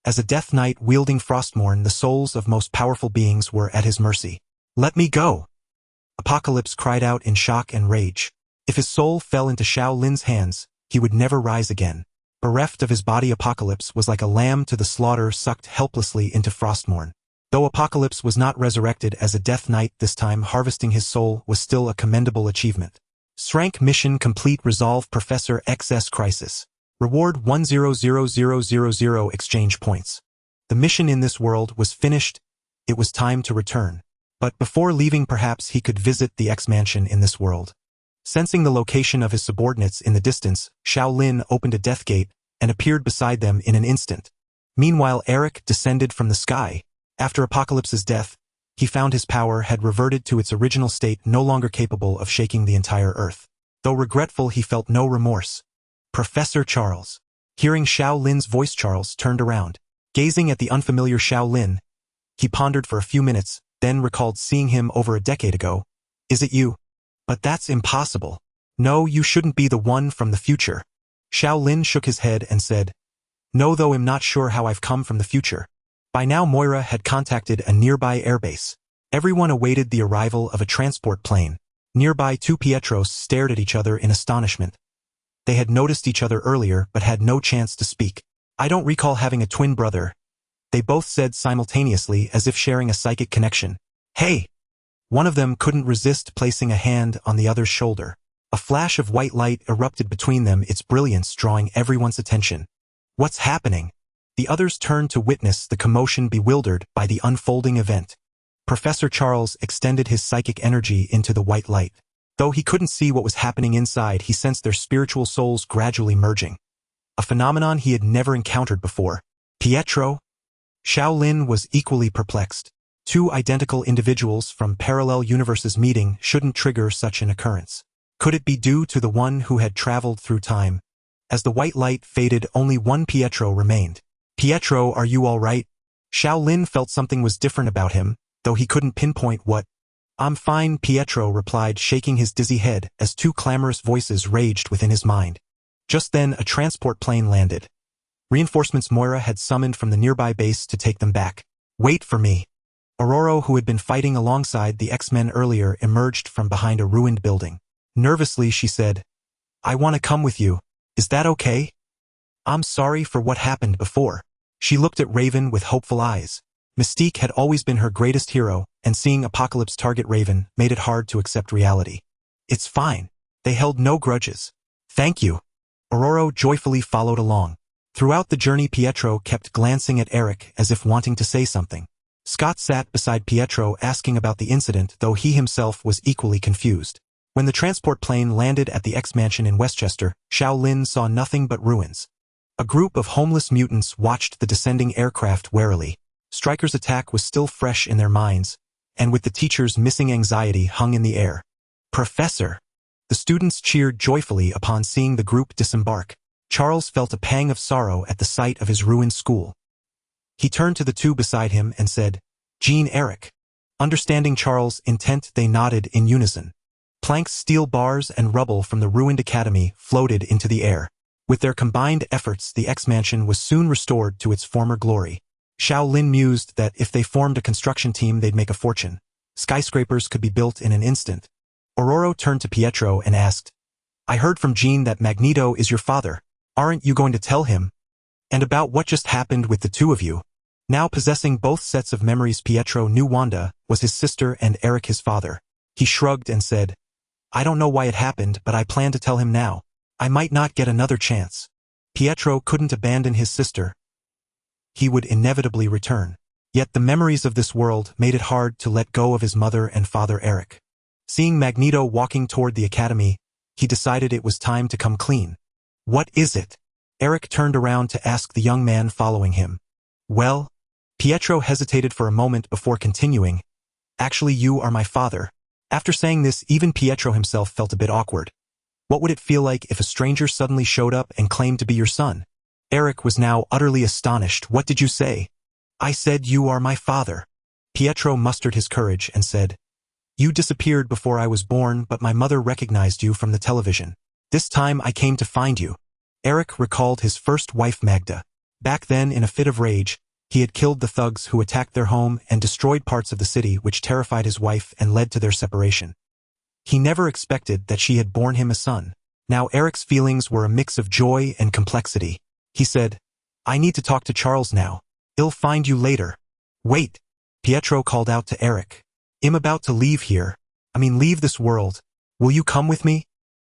As a Death Knight wielding Frostmourne, the souls of most powerful beings were at his mercy. Let me go! Apocalypse cried out in shock and rage. If his soul fell into Xiao Lin's hands, he would never rise again. Bereft of his body, Apocalypse was like a lamb to the slaughter, sucked helplessly into Frostmourne. Though Apocalypse was not resurrected as a Death Knight this time, harvesting his soul was still a commendable achievement. Rank Mission Complete. Resolve Professor XS Crisis. Reward 100000 exchange points. The mission in this world was finished. It was time to return. But before leaving, perhaps he could visit the X-Mansion in this world. Sensing the location of his subordinates in the distance, Xiao Lin opened a death gate and appeared beside them in an instant. Meanwhile, Eric descended from the sky. After Apocalypse's death, he found his power had reverted to its original state, no longer capable of shaking the entire earth. Though regretful, he felt no remorse. Professor Charles. Hearing Xiao Lin's voice, Charles turned around. Gazing at the unfamiliar Xiao Lin, he pondered for a few minutes, then recalled seeing him over a decade ago. Is it you? But that's impossible. No, you shouldn't be the one from the future. Xiao Lin shook his head and said, No, though I'm not sure how I've come from the future. By now Moira had contacted a nearby airbase. Everyone awaited the arrival of a transport plane. Nearby, two Pietros stared at each other in astonishment. They had noticed each other earlier but had no chance to speak. I don't recall having a twin brother. They both said simultaneously, as if sharing a psychic connection. Hey! One of them couldn't resist placing a hand on the other's shoulder. A flash of white light erupted between them, its brilliance drawing everyone's attention. What's happening? The others turned to witness the commotion, bewildered by the unfolding event. Professor Charles extended his psychic energy into the white light. Though he couldn't see what was happening inside, he sensed their spiritual souls gradually merging. A phenomenon he had never encountered before. Pietro? Xiao Lin was equally perplexed. Two identical individuals from parallel universes meeting shouldn't trigger such an occurrence. Could it be due to the one who had traveled through time? As the white light faded, only one Pietro remained. Pietro, are you all right? Xiao Lin felt something was different about him, though he couldn't pinpoint what. I'm fine, Pietro replied, shaking his dizzy head as two clamorous voices raged within his mind. Just then, a transport plane landed. Reinforcements Moira had summoned from the nearby base to take them back. Wait for me. Aurora, who had been fighting alongside the X-Men earlier, emerged from behind a ruined building. Nervously, she said, I want to come with you. Is that okay? I'm sorry for what happened before. She looked at Raven with hopeful eyes. Mystique had always been her greatest hero, and seeing Apocalypse target Raven made it hard to accept reality. It's fine. They held no grudges. Thank you. Aurora joyfully followed along. Throughout the journey, Pietro kept glancing at Eric as if wanting to say something. Scott sat beside Pietro asking about the incident, though he himself was equally confused. When the transport plane landed at the X-Mansion in Westchester, Xiao Lin saw nothing but ruins. A group of homeless mutants watched the descending aircraft warily. Stryker's attack was still fresh in their minds, and with the teacher's missing, anxiety hung in the air. Professor! The students cheered joyfully upon seeing the group disembark. Charles felt a pang of sorrow at the sight of his ruined school. He turned to the two beside him and said, "Jean, Eric." Understanding Charles' intent, they nodded in unison. Planks, steel bars, and rubble from the ruined academy floated into the air. With their combined efforts, the X-Mansion was soon restored to its former glory. Xiao Lin mused that if they formed a construction team, they'd make a fortune. Skyscrapers could be built in an instant. Aurora turned to Pietro and asked, "I heard from Jean that Magneto is your father. Aren't you going to tell him? And about what just happened with the two of you?" Now possessing both sets of memories, Pietro knew Wanda was his sister and Eric his father. He shrugged and said, "I don't know why it happened, but I plan to tell him now. I might not get another chance." Pietro couldn't abandon his sister. He would inevitably return. Yet the memories of this world made it hard to let go of his mother and father Eric. Seeing Magneto walking toward the academy, he decided it was time to come clean. "What is it?" Eric turned around to ask the young man following him. "Well," Pietro hesitated for a moment before continuing, "actually you are my father." After saying this, even Pietro himself felt a bit awkward. What would it feel like if a stranger suddenly showed up and claimed to be your son? Eric was now utterly astonished. "What did you say?" "I said you are my father." Pietro mustered his courage and said, "You disappeared before I was born, but my mother recognized you from the television. This time I came to find you." Eric recalled his first wife Magda. Back then, in a fit of rage, he had killed the thugs who attacked their home and destroyed parts of the city, which terrified his wife and led to their separation. He never expected that she had borne him a son. Now Eric's feelings were a mix of joy and complexity. He said, "I need to talk to Charles now. I'll find you later." "Wait," Pietro called out to Eric. "I'm about to leave here. Leave this world. Will you come with me?"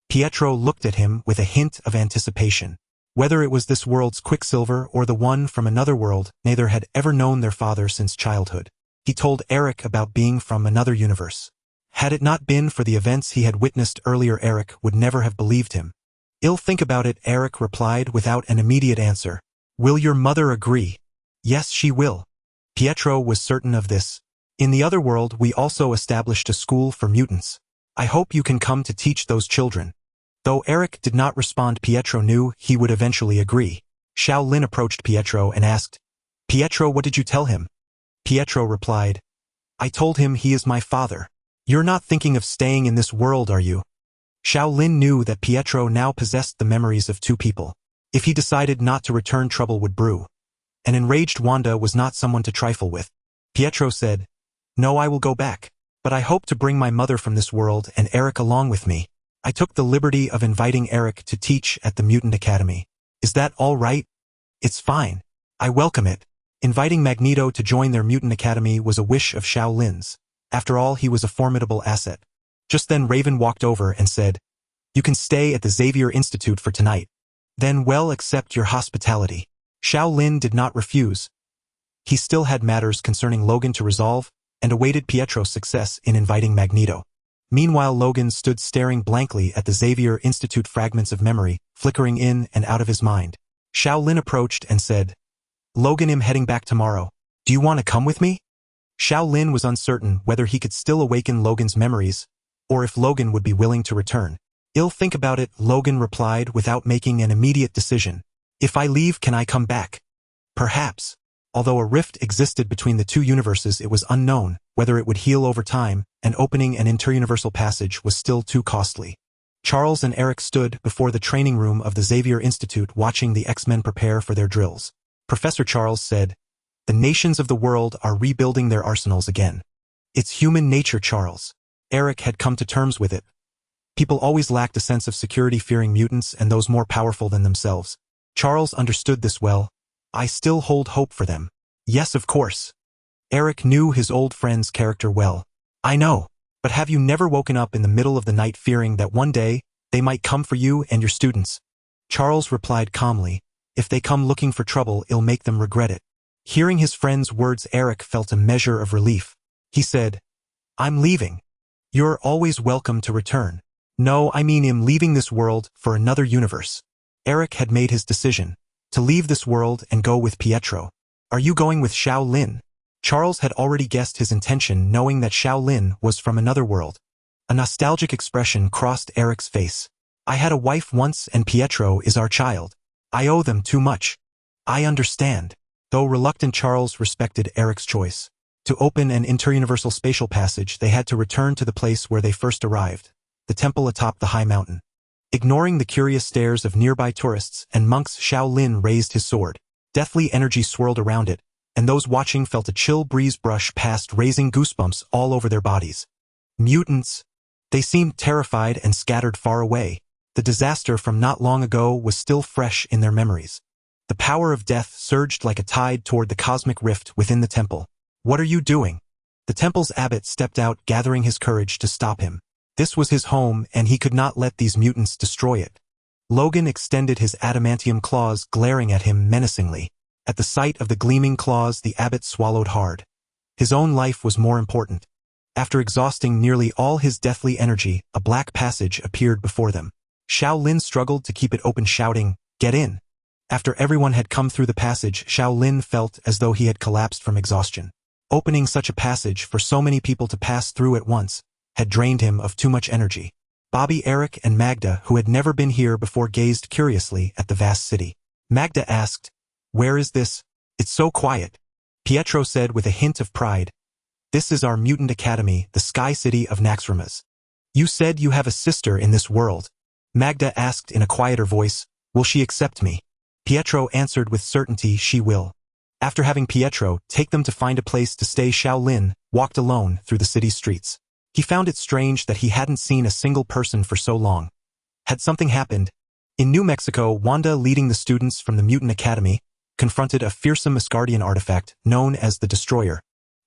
Pietro looked at him with a hint of anticipation. Whether it was this world's Quicksilver or the one from another world, neither had ever known their father since childhood. He told Eric about being from another universe. Had it not been for the events he had witnessed earlier, Eric would never have believed him. "I'll think about it," Eric replied without an immediate answer. "Will your mother agree?" "Yes, she will." Pietro was certain of this. "In the other world, we also established a school for mutants. I hope you can come to teach those children." Though Eric did not respond, Pietro knew he would eventually agree. Xiao Lin approached Pietro and asked, "Pietro, what did you tell him?" Pietro replied, "I told him he is my father." "You're not thinking of staying in this world, are you?" Xiao Lin knew that Pietro now possessed the memories of two people. If he decided not to return, trouble would brew. An enraged Wanda was not someone to trifle with. Pietro said, "No, I will go back. But I hope to bring my mother from this world and Eric along with me. I took the liberty of inviting Eric to teach at the Mutant Academy. Is that all right?" "It's fine. I welcome it." Inviting Magneto to join their Mutant Academy was a wish of Xiao Lin's. After all, he was a formidable asset. Just then Raven walked over and said, "You can stay at the Xavier Institute for tonight. Then we'll accept your hospitality." Xiao Lin did not refuse. He still had matters concerning Logan to resolve, and awaited Pietro's success in inviting Magneto. Meanwhile, Logan stood staring blankly at the Xavier Institute, fragments of memory flickering in and out of his mind. Xiao Lin approached and said, "Logan, I'm heading back tomorrow. Do you want to come with me?" Xiao Lin was uncertain whether he could still awaken Logan's memories, or if Logan would be willing to return. "I'll think about it," Logan replied without making an immediate decision. "If I leave, can I come back?" "Perhaps." Although a rift existed between the two universes, it was unknown whether it would heal over time, and opening an interuniversal passage was still too costly. Charles and Eric stood before the training room of the Xavier Institute watching the X-Men prepare for their drills. Professor Charles said, "The nations of the world are rebuilding their arsenals again. It's human nature, Charles." Eric had come to terms with it. People always lacked a sense of security, fearing mutants and those more powerful than themselves. Charles understood this well. "I still hold hope for them." "Yes, of course." Eric knew his old friend's character well. "I know, but have you never woken up in the middle of the night fearing that one day they might come for you and your students?" Charles replied calmly, "If they come looking for trouble, it'll make them regret it." Hearing his friend's words, Eric felt a measure of relief. He said, "I'm leaving. You're always welcome to return." "No, I'm leaving this world for another universe." Eric had made his decision, to leave this world and go with Pietro. "Are you going with Xiao Lin?" Charles had already guessed his intention, knowing that Xiao Lin was from another world. A nostalgic expression crossed Eric's face. "I had a wife once and Pietro is our child. I owe them too much." "I understand." Though reluctant, Charles respected Eric's choice. To open an interuniversal spatial passage, they had to return to the place where they first arrived, the temple atop the high mountain. Ignoring the curious stares of nearby tourists and monks, Xiao Lin raised his sword. Deathly energy swirled around it, and those watching felt a chill breeze brush past, raising goosebumps all over their bodies. Mutants! They seemed terrified and scattered far away. The disaster from not long ago was still fresh in their memories. The power of death surged like a tide toward the cosmic rift within the temple. What are you doing? The temple's abbot stepped out, gathering his courage to stop him. This was his home, and he could not let these mutants destroy it. Logan extended his adamantium claws, glaring at him menacingly. At the sight of the gleaming claws, the abbot swallowed hard. His own life was more important. After exhausting nearly all his deathly energy, a black passage appeared before them. Xiao Lin struggled to keep it open, shouting, "Get in!" After everyone had come through the passage, Xiao Lin felt as though he had collapsed from exhaustion. Opening such a passage for so many people to pass through at once had drained him of too much energy. Bobby, Eric, and Magda, who had never been here before, gazed curiously at the vast city. Magda asked, "Where is this? It's so quiet." Pietro said with a hint of pride, "This is our mutant academy, the Sky City of Naxxramas." "You said you have a sister in this world?" Magda asked in a quieter voice, "Will she accept me?" Pietro answered with certainty, "She will." After having Pietro take them to find a place to stay, Xiao Lin walked alone through the city streets. He found it strange that he hadn't seen a single person for so long. Had something happened? In New Mexico, Wanda, leading the students from the Mutant Academy, confronted a fearsome Asgardian artifact known as the Destroyer.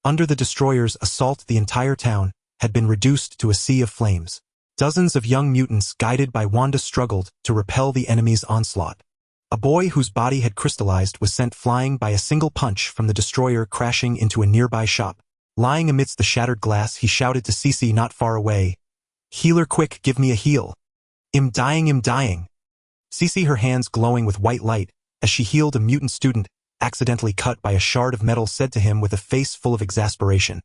Under the Destroyer's assault, the entire town had been reduced to a sea of flames. Dozens of young mutants, guided by Wanda, struggled to repel the enemy's onslaught. A boy whose body had crystallized was sent flying by a single punch from the Destroyer, crashing into a nearby shop. Lying amidst the shattered glass, he shouted to Cece not far away, "Healer, quick, give me a heal. I'm dying, I'm dying." Cece, her hands glowing with white light, as she healed a mutant student, accidentally cut by a shard of metal, said to him with a face full of exasperation,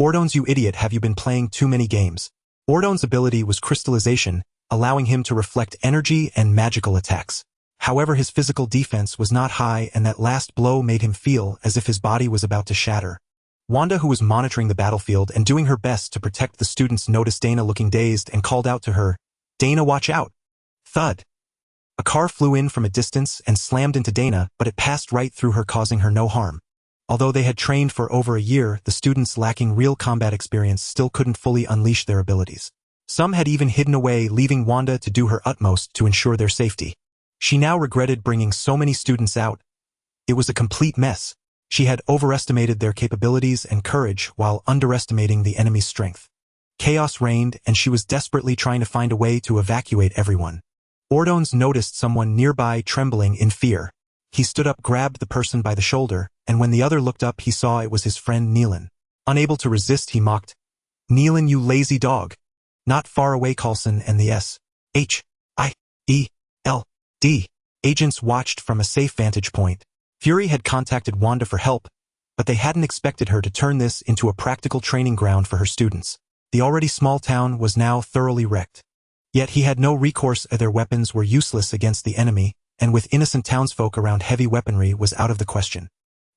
"Ordones, you idiot, have you been playing too many games?" Ordone's ability was crystallization, allowing him to reflect energy and magical attacks. However, his physical defense was not high, and that last blow made him feel as if his body was about to shatter. Wanda, who was monitoring the battlefield and doing her best to protect the students, noticed Dana looking dazed and called out to her, "Dana, watch out!" Thud. A car flew in from a distance and slammed into Dana, but it passed right through her, causing her no harm. Although they had trained for over a year, the students, lacking real combat experience, still couldn't fully unleash their abilities. Some had even hidden away, leaving Wanda to do her utmost to ensure their safety. She now regretted bringing so many students out. It was a complete mess. She had overestimated their capabilities and courage while underestimating the enemy's strength. Chaos reigned, and she was desperately trying to find a way to evacuate everyone. Ordones noticed someone nearby, trembling in fear. He stood up, grabbed the person by the shoulder, and when the other looked up, he saw it was his friend Neelan. Unable to resist, he mocked, "Neelan, you lazy dog." Not far away, Coulson and the SHIELD agents watched from a safe vantage point. Fury had contacted Wanda for help, but they hadn't expected her to turn this into a practical training ground for her students. The already small town was now thoroughly wrecked. Yet he had no recourse, as their weapons were useless against the enemy, and with innocent townsfolk around, heavy weaponry was out of the question.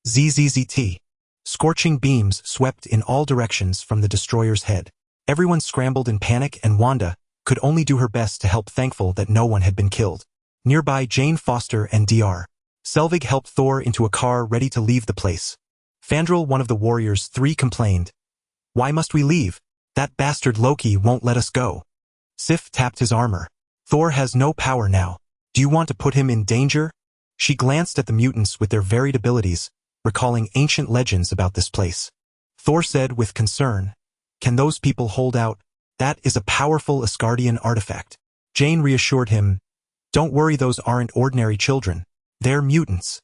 ZZZT. Scorching beams swept in all directions from the Destroyer's head. Everyone scrambled in panic, and Wanda could only do her best to help, thankful that no one had been killed. Nearby, Jane Foster and Dr. Selvig helped Thor into a car, ready to leave the place. Fandral, one of the warriors three, complained, "Why must we leave? That bastard Loki won't let us go." Sif tapped his armor. "Thor has no power now. Do you want to put him in danger?" She glanced at the mutants with their varied abilities, recalling ancient legends about this place. Thor said with concern, "Can those people hold out? That is a powerful Asgardian artifact." Jane reassured him, "Don't worry, those aren't ordinary children. They're mutants."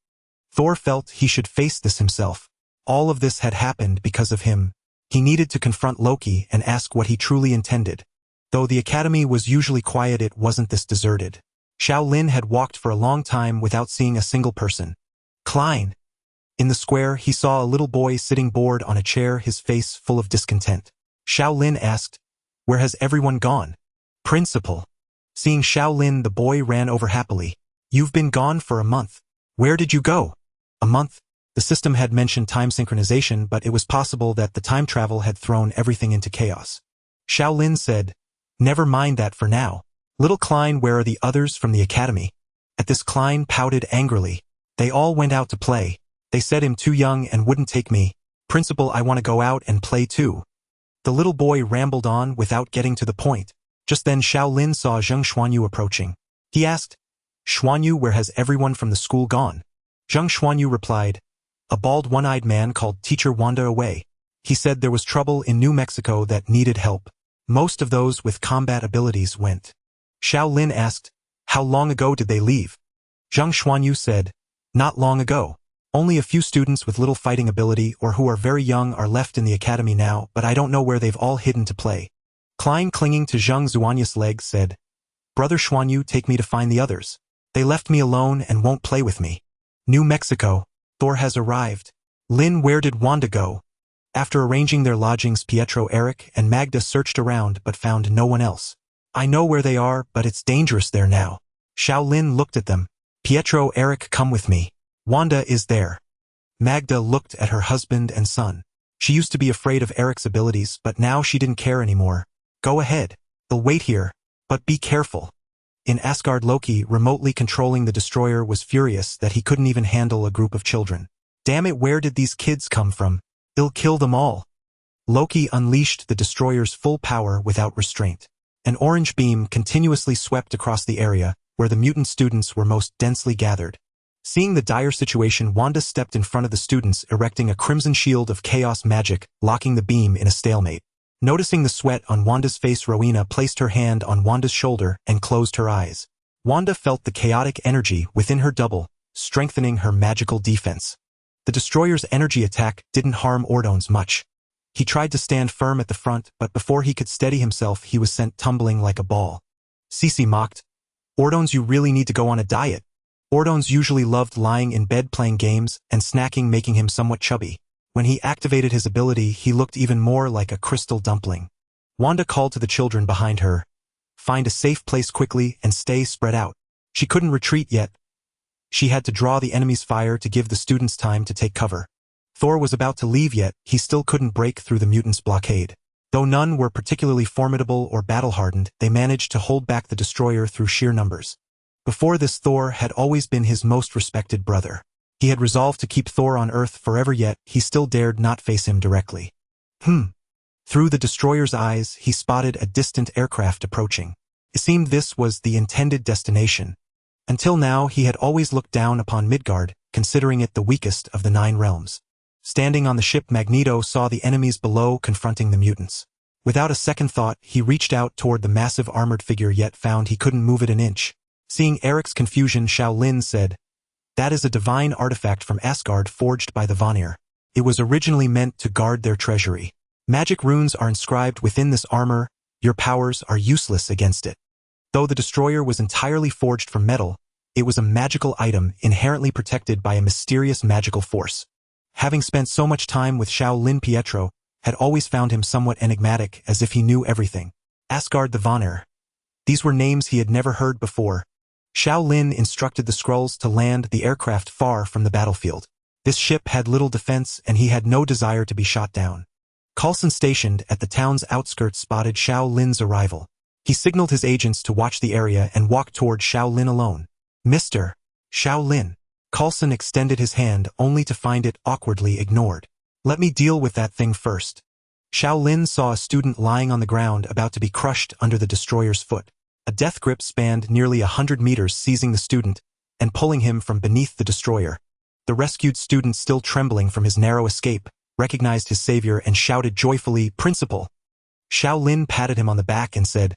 Thor felt he should face this himself. All of this had happened because of him. He needed to confront Loki and ask what he truly intended. Though the academy was usually quiet, it wasn't this deserted. Xiao Lin had walked for a long time without seeing a single person. Klein. In the square, he saw a little boy sitting bored on a chair, his face full of discontent. Xiao Lin asked, "Where has everyone gone?" "Principal." Seeing Xiao Lin, the boy ran over happily. "You've been gone for a month. Where did you go?" "A month? The system had mentioned time synchronization, but it was possible that the time travel had thrown everything into chaos. Xiao Lin said, "Never mind that for now. Little Klein, where are the others from the academy?" At this, Klein pouted angrily. "They all went out to play. They said I'm too young and wouldn't take me. Principal, I want to go out and play too." The little boy rambled on without getting to the point. Just then Xiao Lin saw Zheng Xuanyu approaching. He asked, "Xuanyu, where has everyone from the school gone?" Zheng Xuanyu replied, "A bald one-eyed man called Teacher Wanda away. He said there was trouble in New Mexico that needed help. Most of those with combat abilities went." Xiao Lin asked, "How long ago did they leave?" Zheng Xuanyu said, "Not long ago. Only a few students with little fighting ability or who are very young are left in the academy now, but I don't know where they've all hidden to play." Klein, clinging to Zheng Xuanyu's legs, said, "Brother Xuanyu, take me to find the others. They left me alone and won't play with me." New Mexico. Thor has arrived. Lin, where did Wanda go? After arranging their lodgings, Pietro, Eric, and Magda searched around but found no one else. "I know where they are, but it's dangerous there now." Xiao Lin looked at them. "Pietro, Eric, come with me. Wanda is there." Magda looked at her husband and son. She used to be afraid of Eric's abilities, but now she didn't care anymore. "Go ahead. They'll wait here. But be careful." In Asgard, Loki, remotely controlling the destroyer, was furious that he couldn't even handle a group of children. "Damn it, where did these kids come from? I'll kill them all." Loki unleashed the destroyer's full power without restraint. An orange beam continuously swept across the area, where the mutant students were most densely gathered. Seeing the dire situation, Wanda stepped in front of the students, erecting a crimson shield of chaos magic, locking the beam in a stalemate. Noticing the sweat on Wanda's face, Rowena placed her hand on Wanda's shoulder and closed her eyes. Wanda felt the chaotic energy within her double, strengthening her magical defense. The destroyer's energy attack didn't harm Ordons much. He tried to stand firm at the front, but before he could steady himself, he was sent tumbling like a ball. Cece mocked, "Ordons, you really need to go on a diet." Ordons usually loved lying in bed playing games and snacking, making him somewhat chubby. When he activated his ability, he looked even more like a crystal dumpling. Wanda called to the children behind her, "Find a safe place quickly and stay spread out." She couldn't retreat yet. She had to draw the enemy's fire to give the students time to take cover. Thor was about to leave, yet he still couldn't break through the mutants' blockade. Though none were particularly formidable or battle-hardened, they managed to hold back the destroyer through sheer numbers. Before this, Thor had always been his most respected brother. He had resolved to keep Thor on Earth forever, yet he still dared not face him directly. Through the destroyer's eyes, he spotted a distant aircraft approaching. It seemed this was the intended destination. Until now, he had always looked down upon Midgard, considering it the weakest of the 9 realms. Standing on the ship, Magneto saw the enemies below confronting the mutants. Without a second thought, he reached out toward the massive armored figure, yet found he couldn't move it an inch. Seeing Eric's confusion, Xiao Lin said, "That is a divine artifact from Asgard forged by the Vanir. It was originally meant to guard their treasury. Magic runes are inscribed within this armor. Your powers are useless against it." Though the destroyer was entirely forged from metal, it was a magical item inherently protected by a mysterious magical force. Having spent so much time with Xiao Lin, Pietro had always found him somewhat enigmatic, as if he knew everything. Asgard, the Vanir. These were names he had never heard before. Xiao Lin instructed the Skrulls to land the aircraft far from the battlefield. This ship had little defense, and he had no desire to be shot down. Coulson, stationed at the town's outskirts, spotted Xiao Lin's arrival. He signaled his agents to watch the area and walked toward Xiao Lin alone. "Mr. Xiao Lin." Coulson extended his hand only to find it awkwardly ignored. "Let me deal with that thing first." Xiao Lin saw a student lying on the ground, about to be crushed under the destroyer's foot. A death grip spanned nearly 100 meters, seizing the student and pulling him from beneath the destroyer. The rescued student, still trembling from his narrow escape, recognized his savior and shouted joyfully, "Principal!" Xiao Lin patted him on the back and said,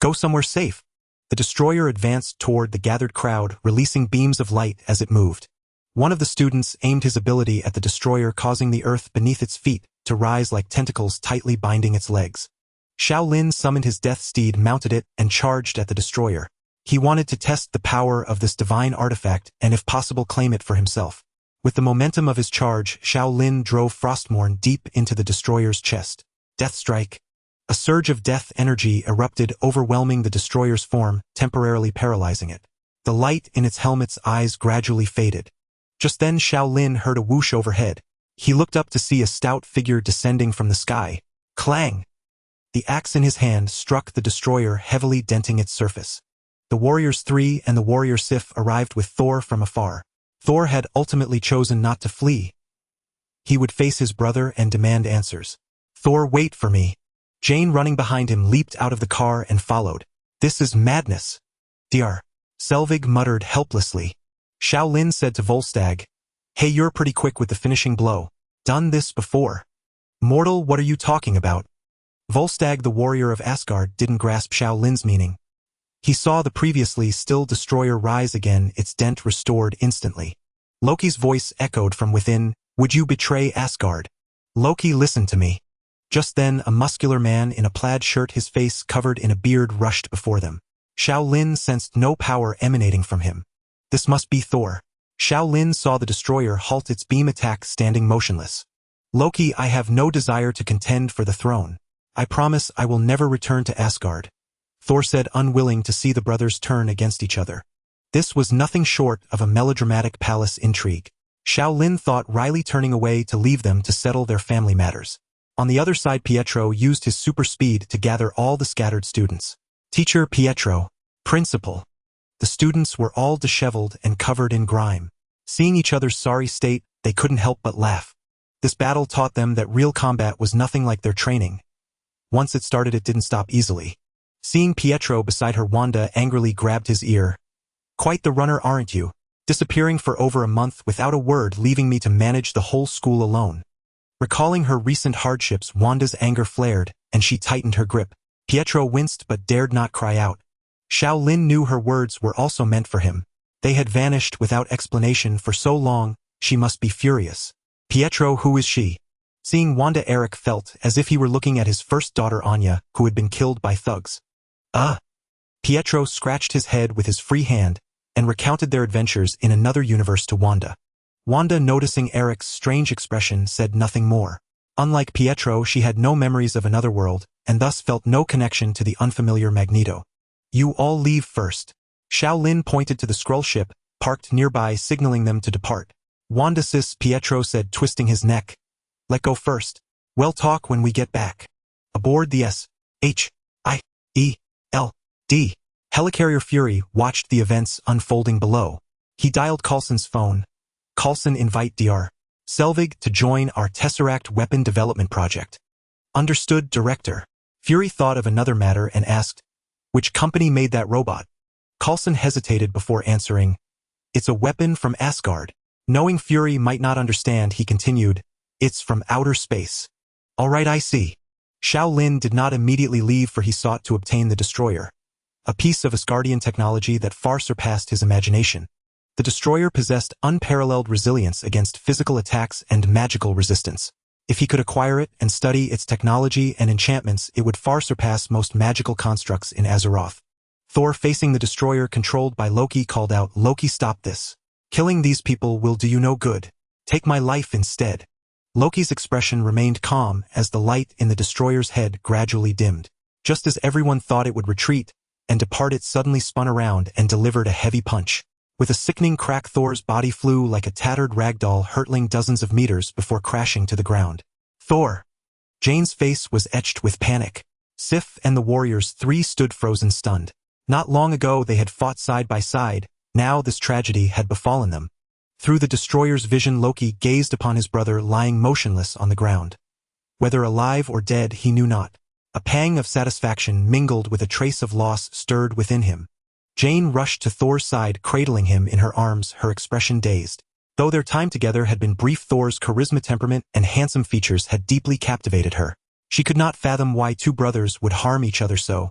"Go somewhere safe." The destroyer advanced toward the gathered crowd, releasing beams of light as it moved. One of the students aimed his ability at the destroyer, causing the earth beneath its feet to rise like tentacles, tightly binding its legs. Xiao Lin summoned his death steed, mounted it, and charged at the destroyer. He wanted to test the power of this divine artifact and, if possible, claim it for himself. With the momentum of his charge, Xiao Lin drove Frostmourne deep into the destroyer's chest. Death strike. A surge of death energy erupted, overwhelming the destroyer's form, temporarily paralyzing it. The light in its helmet's eyes gradually faded. Just then Xiao Lin heard a whoosh overhead. He looked up to see a stout figure descending from the sky. Clang! The axe in his hand struck the destroyer, heavily denting its surface. The warriors 3 and the warrior Sif arrived with Thor from afar. Thor had ultimately chosen not to flee. He would face his brother and demand answers. Thor, wait for me. Jane, running behind him, leaped out of the car and followed. This is madness. Dr. Selvig muttered helplessly. Xiao Lin said to Volstagg, Hey, you're pretty quick with the finishing blow. Done this before. Mortal, what are you talking about? Volstagg, the warrior of Asgard, didn't grasp Xiao Lin's meaning. He saw the previously still destroyer rise again, its dent restored instantly. Loki's voice echoed from within, Would you betray Asgard? Loki, listen to me. Just then, a muscular man in a plaid shirt, his face covered in a beard, rushed before them. Xiao Lin sensed no power emanating from him. This must be Thor. Xiao Lin saw the destroyer halt its beam attack, standing motionless. Loki, I have no desire to contend for the throne. I promise I will never return to Asgard. Thor said, unwilling to see the brothers turn against each other. This was nothing short of a melodramatic palace intrigue. Xiao Lin thought, wryly turning away to leave them to settle their family matters. On the other side, Pietro used his super speed to gather all the scattered students. Teacher, Pietro. Principal. The students were all disheveled and covered in grime. Seeing each other's sorry state, they couldn't help but laugh. This battle taught them that real combat was nothing like their training. Once it started, it didn't stop easily. Seeing Pietro beside her, Wanda angrily grabbed his ear. Quite the runner, aren't you? Disappearing for over a month without a word, leaving me to manage the whole school alone. Recalling her recent hardships, Wanda's anger flared, and she tightened her grip. Pietro winced but dared not cry out. Xiao Lin knew her words were also meant for him. They had vanished without explanation for so long, she must be furious. Pietro, who is she? Seeing Wanda, Eric felt as if he were looking at his first daughter Anya, who had been killed by thugs. Pietro scratched his head with his free hand and recounted their adventures in another universe to Wanda. Wanda, noticing Eric's strange expression, said nothing more. Unlike Pietro, she had no memories of another world, and thus felt no connection to the unfamiliar Magneto. You all leave first. Xiao Lin pointed to the scroll ship, parked nearby, signaling them to depart. Wanda, sis, Pietro said, twisting his neck. Let go first. We'll talk when we get back. Aboard the S.H.I.E.L.D. Helicarrier Fury watched the events unfolding below. He dialed Coulson's phone. Coulson, invite Dr. Selvig to join our Tesseract weapon development project. Understood, Director. Fury thought of another matter and asked, which company made that robot? Coulson hesitated before answering, It's a weapon from Asgard. Knowing Fury might not understand, he continued, It's from outer space. All right, I see. Xiao Lin did not immediately leave, for he sought to obtain the destroyer. A piece of Asgardian technology that far surpassed his imagination. The destroyer possessed unparalleled resilience against physical attacks and magical resistance. If he could acquire it and study its technology and enchantments, it would far surpass most magical constructs in Azeroth. Thor, facing the destroyer controlled by Loki, called out, Loki, stop this. Killing these people will do you no good. Take my life instead. Loki's expression remained calm as the light in the destroyer's head gradually dimmed. Just as everyone thought it would retreat and depart, it suddenly spun around and delivered a heavy punch. With a sickening crack, Thor's body flew like a tattered ragdoll, hurtling dozens of meters before crashing to the ground. Thor! Jane's face was etched with panic. Sif and the warriors 3 stood frozen, stunned. Not long ago they had fought side by side, now this tragedy had befallen them. Through the destroyer's vision, Loki gazed upon his brother lying motionless on the ground. Whether alive or dead, he knew not. A pang of satisfaction mingled with a trace of loss stirred within him. Jane rushed to Thor's side, cradling him in her arms, her expression dazed. Though their time together had been brief, Thor's charisma, temperament, and handsome features had deeply captivated her. She could not fathom why 2 brothers would harm each other so.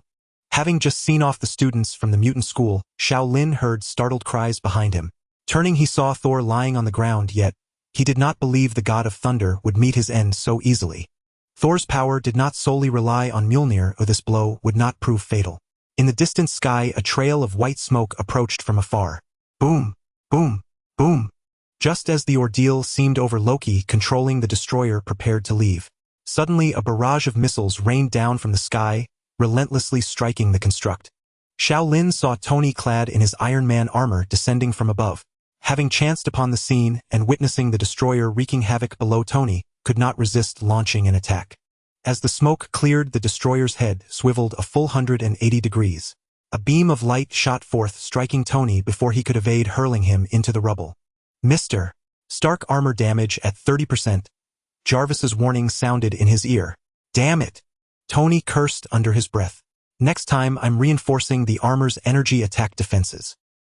Having just seen off the students from the mutant school, Xiao Lin heard startled cries behind him. Turning, he saw Thor lying on the ground, yet he did not believe the god of thunder would meet his end so easily. Thor's power did not solely rely on Mjolnir, or this blow would not prove fatal. In the distant sky, a trail of white smoke approached from afar. Boom! Boom! Boom! Just as the ordeal seemed over, Loki, controlling the destroyer, prepared to leave. Suddenly, a barrage of missiles rained down from the sky, relentlessly striking the construct. Xiao Lin saw Tony, clad in his Iron Man armor, descending from above. having chanced upon the scene and witnessing the destroyer wreaking havoc below, Tony could not resist launching an attack. As the smoke cleared, the destroyer's head swiveled a full 180 degrees. A beam of light shot forth, striking Tony before he could evade, hurling him into the rubble. Mr. Stark, armor damage at 30%. Jarvis's warning sounded in his ear. Damn it! Tony cursed under his breath. Next time I'm reinforcing the armor's energy attack defenses.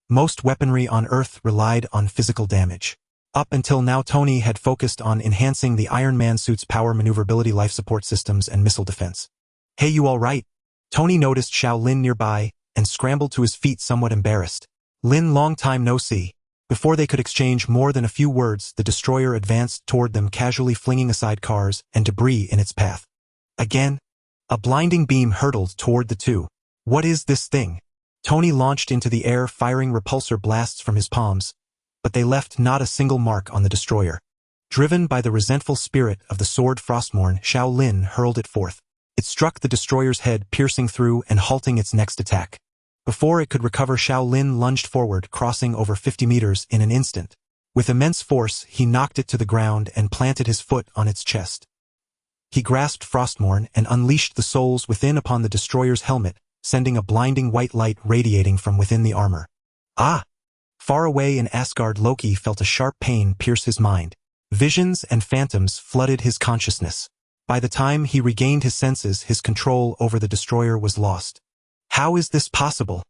Most weaponry on Earth relied on physical damage. Up until now, Tony had focused on enhancing the Iron Man suit's power, maneuverability, life support systems, and missile defense. Hey, you all right? Tony noticed Xiao Lin nearby and scrambled to his feet, somewhat embarrassed. Lin, long time no see. Before they could exchange more than a few words, the destroyer advanced toward them, casually flinging aside cars and debris in its path. Again, a blinding beam hurtled toward the two. What is this thing? Tony launched into the air, firing repulsor blasts from his palms, but they left not a single mark on the destroyer. Driven by the resentful spirit of the sword Frostmourne, Xiao Lin hurled it forth. It struck the destroyer's head, piercing through and halting its next attack. Before it could recover, Xiao Lin lunged forward, crossing over 50 meters in an instant. With immense force, he knocked it to the ground and planted his foot on its chest. He grasped Frostmourne and unleashed the souls within upon the destroyer's helmet, sending a blinding white light radiating from within the armor. Ah! Far away in Asgard, Loki felt a sharp pain pierce his mind. Visions and phantoms flooded his consciousness. By the time he regained his senses, his control over the destroyer was lost. How is this possible?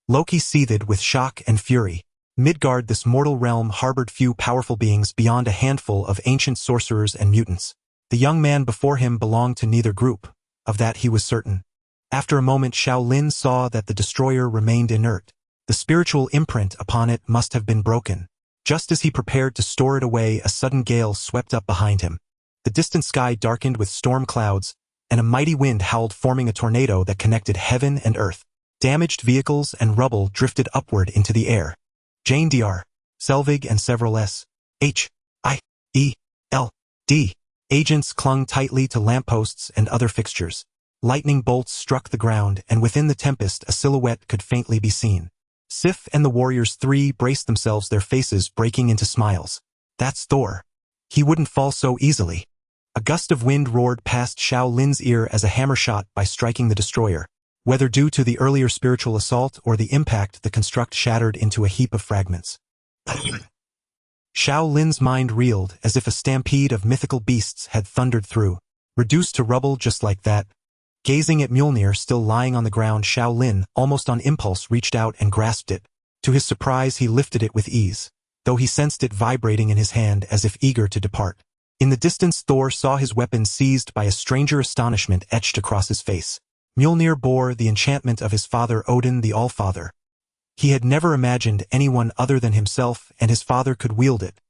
Loki seethed with shock and fury. Midgard, this mortal realm, harbored few powerful beings beyond a handful of ancient sorcerers and mutants. The young man before him belonged to neither group. Of that he was certain. After a moment, Xiao Lin saw that the destroyer remained inert. The spiritual imprint upon it must have been broken. Just as he prepared to store it away, a sudden gale swept up behind him. The distant sky darkened with storm clouds, and a mighty wind howled, forming a tornado that connected heaven and earth. Damaged vehicles and rubble drifted upward into the air. Jane Dr. Selvig and several S.H.I.E.L.D. agents clung tightly to lampposts and other fixtures. Lightning bolts struck the ground, and within the tempest a silhouette could faintly be seen. Sif and the Warriors 3 braced themselves, their faces breaking into smiles. That's Thor. He wouldn't fall so easily. A gust of wind roared past Xiao Lin's ear as a hammer shot by striking the destroyer. Whether due to the earlier spiritual assault or the impact, the construct shattered into a heap of fragments. Xiao Lin's mind reeled as if a stampede of mythical beasts had thundered through. Reduced to rubble just like that. Gazing at Mjolnir still lying on the ground, Xiao Lin, almost on impulse, reached out and grasped it. To his surprise, he lifted it with ease, though he sensed it vibrating in his hand as if eager to depart. In the distance, Thor saw his weapon seized by a stranger, astonishment etched across his face. Mjolnir bore the enchantment of his father Odin, the Allfather. He had never imagined anyone other than himself and his father could wield it.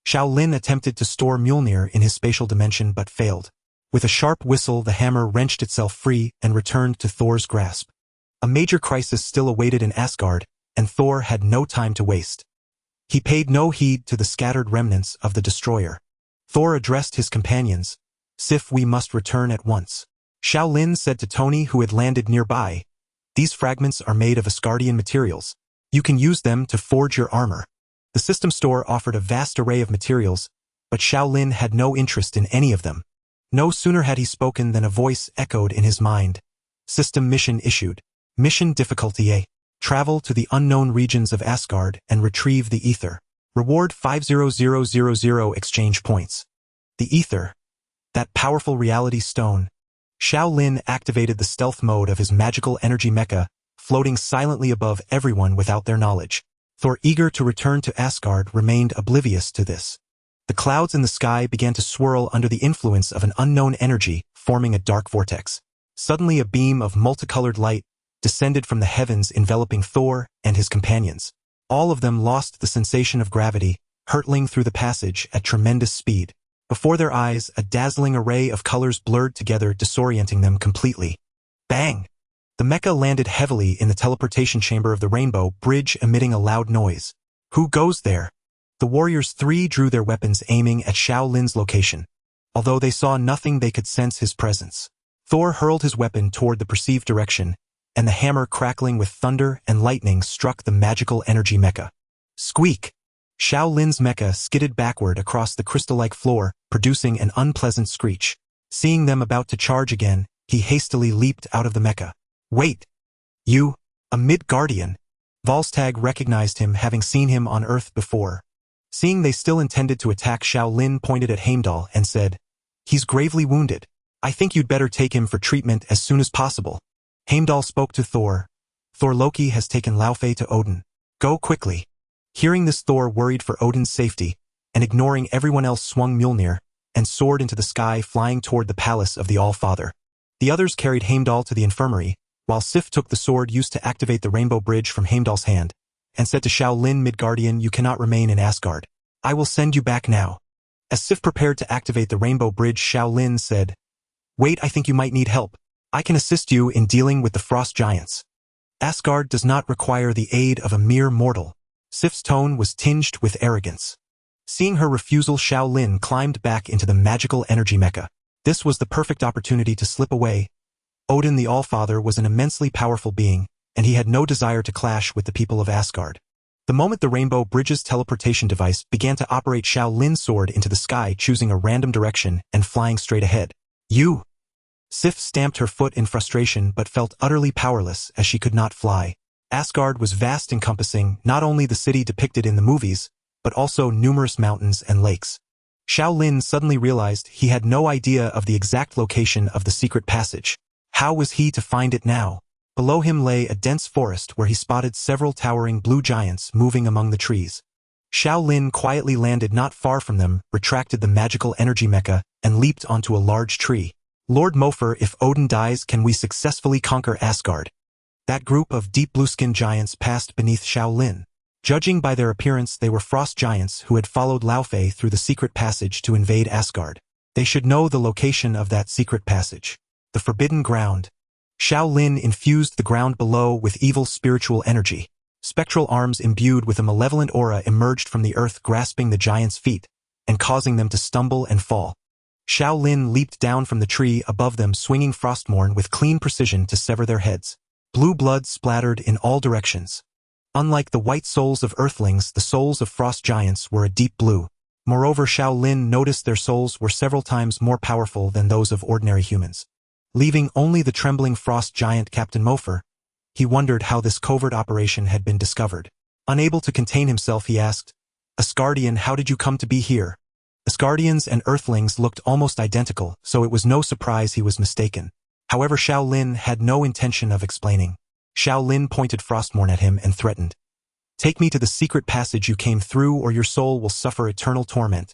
Xiao Lin attempted to store Mjolnir in his spatial dimension but failed. With a sharp whistle, the hammer wrenched itself free and returned to Thor's grasp. A major crisis still awaited in Asgard, and Thor had no time to waste. He paid no heed to the scattered remnants of the destroyer. Thor addressed his companions. Sif, we must return at once. Xiao Lin said to Tony, who had landed nearby. These fragments are made of Asgardian materials. You can use them to forge your armor. The system store offered a vast array of materials, but Xiao Lin had no interest in any of them. No sooner had he spoken than a voice echoed in his mind. System mission issued. Mission difficulty A. Travel to the unknown regions of Asgard and retrieve the ether. Reward 50000 exchange points. The ether. That powerful reality stone. Xiao Lin activated the stealth mode of his magical energy mecha, floating silently above everyone without their knowledge. Thor, eager to return to Asgard, remained oblivious to this. The clouds in the sky began to swirl under the influence of an unknown energy, forming a dark vortex. Suddenly a beam of multicolored light descended from the heavens, enveloping Thor and his companions. All of them lost the sensation of gravity, hurtling through the passage at tremendous speed. Before their eyes, a dazzling array of colors blurred together, disorienting them completely. Bang! The mecha landed heavily in the teleportation chamber of the Rainbow Bridge, emitting a loud noise. Who goes there? The Warriors 3 drew their weapons, aiming at Xiao Lin's location. Although they saw nothing, they could sense his presence. Thor hurled his weapon toward the perceived direction, and the hammer, crackling with thunder and lightning, struck the magical energy mecha. Squeak! Xiao Lin's mecha skidded backward across the crystal-like floor, producing an unpleasant screech. Seeing them about to charge again, he hastily leaped out of the mecha. Wait! You? A Midgardian? Volstagg recognized him, having seen him on Earth before. Seeing they still intended to attack, Xiao Lin pointed at Heimdall and said, "He's gravely wounded. I think you'd better take him for treatment as soon as possible." Heimdall spoke to Thor. "Thor, Loki has taken Laufey to Odin. Go quickly." Hearing this, Thor, worried for Odin's safety, and ignoring everyone else, swung Mjolnir and soared into the sky, flying toward the palace of the All-Father. The others carried Heimdall to the infirmary, while Sif took the sword used to activate the Rainbow Bridge from Heimdall's hand, and said to Xiao Lin, "Midgardian, you cannot remain in Asgard. I will send you back now." As Sif prepared to activate the Rainbow Bridge, Xiao Lin said, "Wait, I think you might need help. I can assist you in dealing with the frost giants. Asgard does not require the aid of a mere mortal." Sif's tone was tinged with arrogance. Seeing her refusal, Xiao Lin climbed back into the magical energy mecha. This was the perfect opportunity to slip away. Odin the All-Father was an immensely powerful being, and he had no desire to clash with the people of Asgard. The moment the Rainbow Bridge's teleportation device began to operate, Xiao Lin soared into the sky, choosing a random direction and flying straight ahead. "You!" Sif stamped her foot in frustration but felt utterly powerless as she could not fly. Asgard was vast, encompassing not only the city depicted in the movies, but also numerous mountains and lakes. Xiao Lin suddenly realized he had no idea of the exact location of the secret passage. How was he to find it now? Below him lay a dense forest where he spotted several towering blue giants moving among the trees. Xiao Lin quietly landed not far from them, retracted the magical energy mecha, and leaped onto a large tree. "Lord Mofer, if Odin dies, can we successfully conquer Asgard?" That group of deep blue-skinned giants passed beneath Xiao Lin. Judging by their appearance, they were frost giants who had followed Laufey through the secret passage to invade Asgard. They should know the location of that secret passage. The forbidden ground. Xiao Lin infused the ground below with evil spiritual energy. Spectral arms imbued with a malevolent aura emerged from the earth, grasping the giants' feet and causing them to stumble and fall. Xiao Lin leaped down from the tree above them, swinging Frostmourne with clean precision to sever their heads. Blue blood splattered in all directions. Unlike the white souls of earthlings, the souls of frost giants were a deep blue. Moreover, Xiao Lin noticed their souls were several times more powerful than those of ordinary humans. Leaving only the trembling frost giant Captain Mofer, he wondered how this covert operation had been discovered. Unable to contain himself, he asked, "Asgardian, how did you come to be here?" Asgardians and earthlings looked almost identical, so it was no surprise he was mistaken. However, Xiao Lin had no intention of explaining. Xiao Lin pointed Frostmourne at him and threatened, "Take me to the secret passage you came through, or your soul will suffer eternal torment."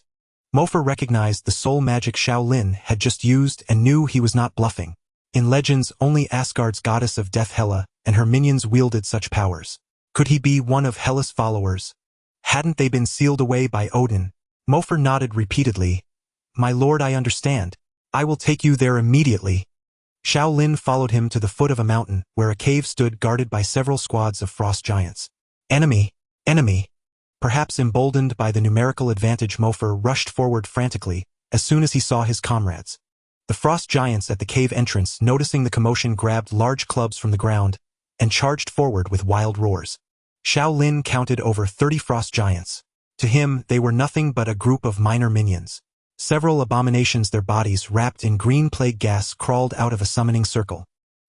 Mofer recognized the soul magic Xiao Lin had just used and knew he was not bluffing. In legends, only Asgard's goddess of death, Hela, and her minions wielded such powers. Could he be one of Hela's followers? Hadn't they been sealed away by Odin? Mofer nodded repeatedly. "My lord, I understand. I will take you there immediately." Xiao Lin followed him to the foot of a mountain, where a cave stood guarded by several squads of frost giants. "Enemy! Enemy!" Perhaps emboldened by the numerical advantage, Mofer rushed forward frantically as soon as he saw his comrades. The frost giants at the cave entrance, noticing the commotion, grabbed large clubs from the ground and charged forward with wild roars. Xiao Lin counted over 30 frost giants. To him, they were nothing but a group of minor minions. Several abominations, their bodies wrapped in green plague gas, crawled out of a summoning circle.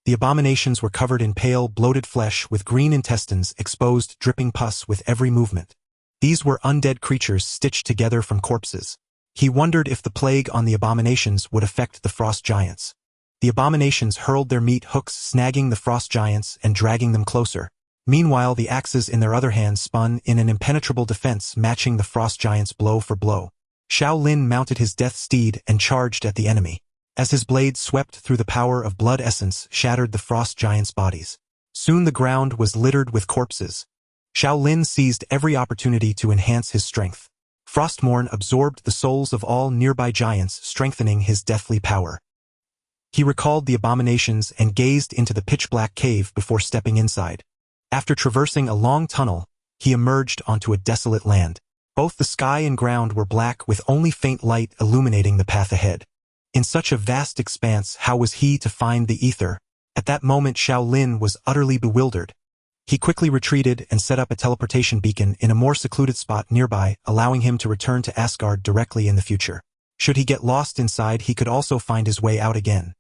The abominations were covered in pale, bloated flesh with green intestines exposed, dripping pus with every movement. These were undead creatures stitched together from corpses. He wondered if the plague on the abominations would affect the frost giants. The abominations hurled their meat hooks, snagging the frost giants and dragging them closer. Meanwhile, the axes in their other hands spun in an impenetrable defense, matching the frost giants blow for blow. Xiao Lin mounted his death steed and charged at the enemy. As his blade swept through, the power of blood essence shattered the frost giants' bodies. Soon the ground was littered with corpses. Xiao Lin seized every opportunity to enhance his strength. Frostmourne absorbed the souls of all nearby giants, strengthening his deathly power. He recalled the abominations and gazed into the pitch-black cave before stepping inside. After traversing a long tunnel, he emerged onto a desolate land. Both the sky and ground were black, with only faint light illuminating the path ahead. In such a vast expanse, how was he to find the ether? At that moment, Xiao Lin was utterly bewildered. He quickly retreated and set up a teleportation beacon in a more secluded spot nearby, allowing him to return to Asgard directly in the future. Should he get lost inside, he could also find his way out again.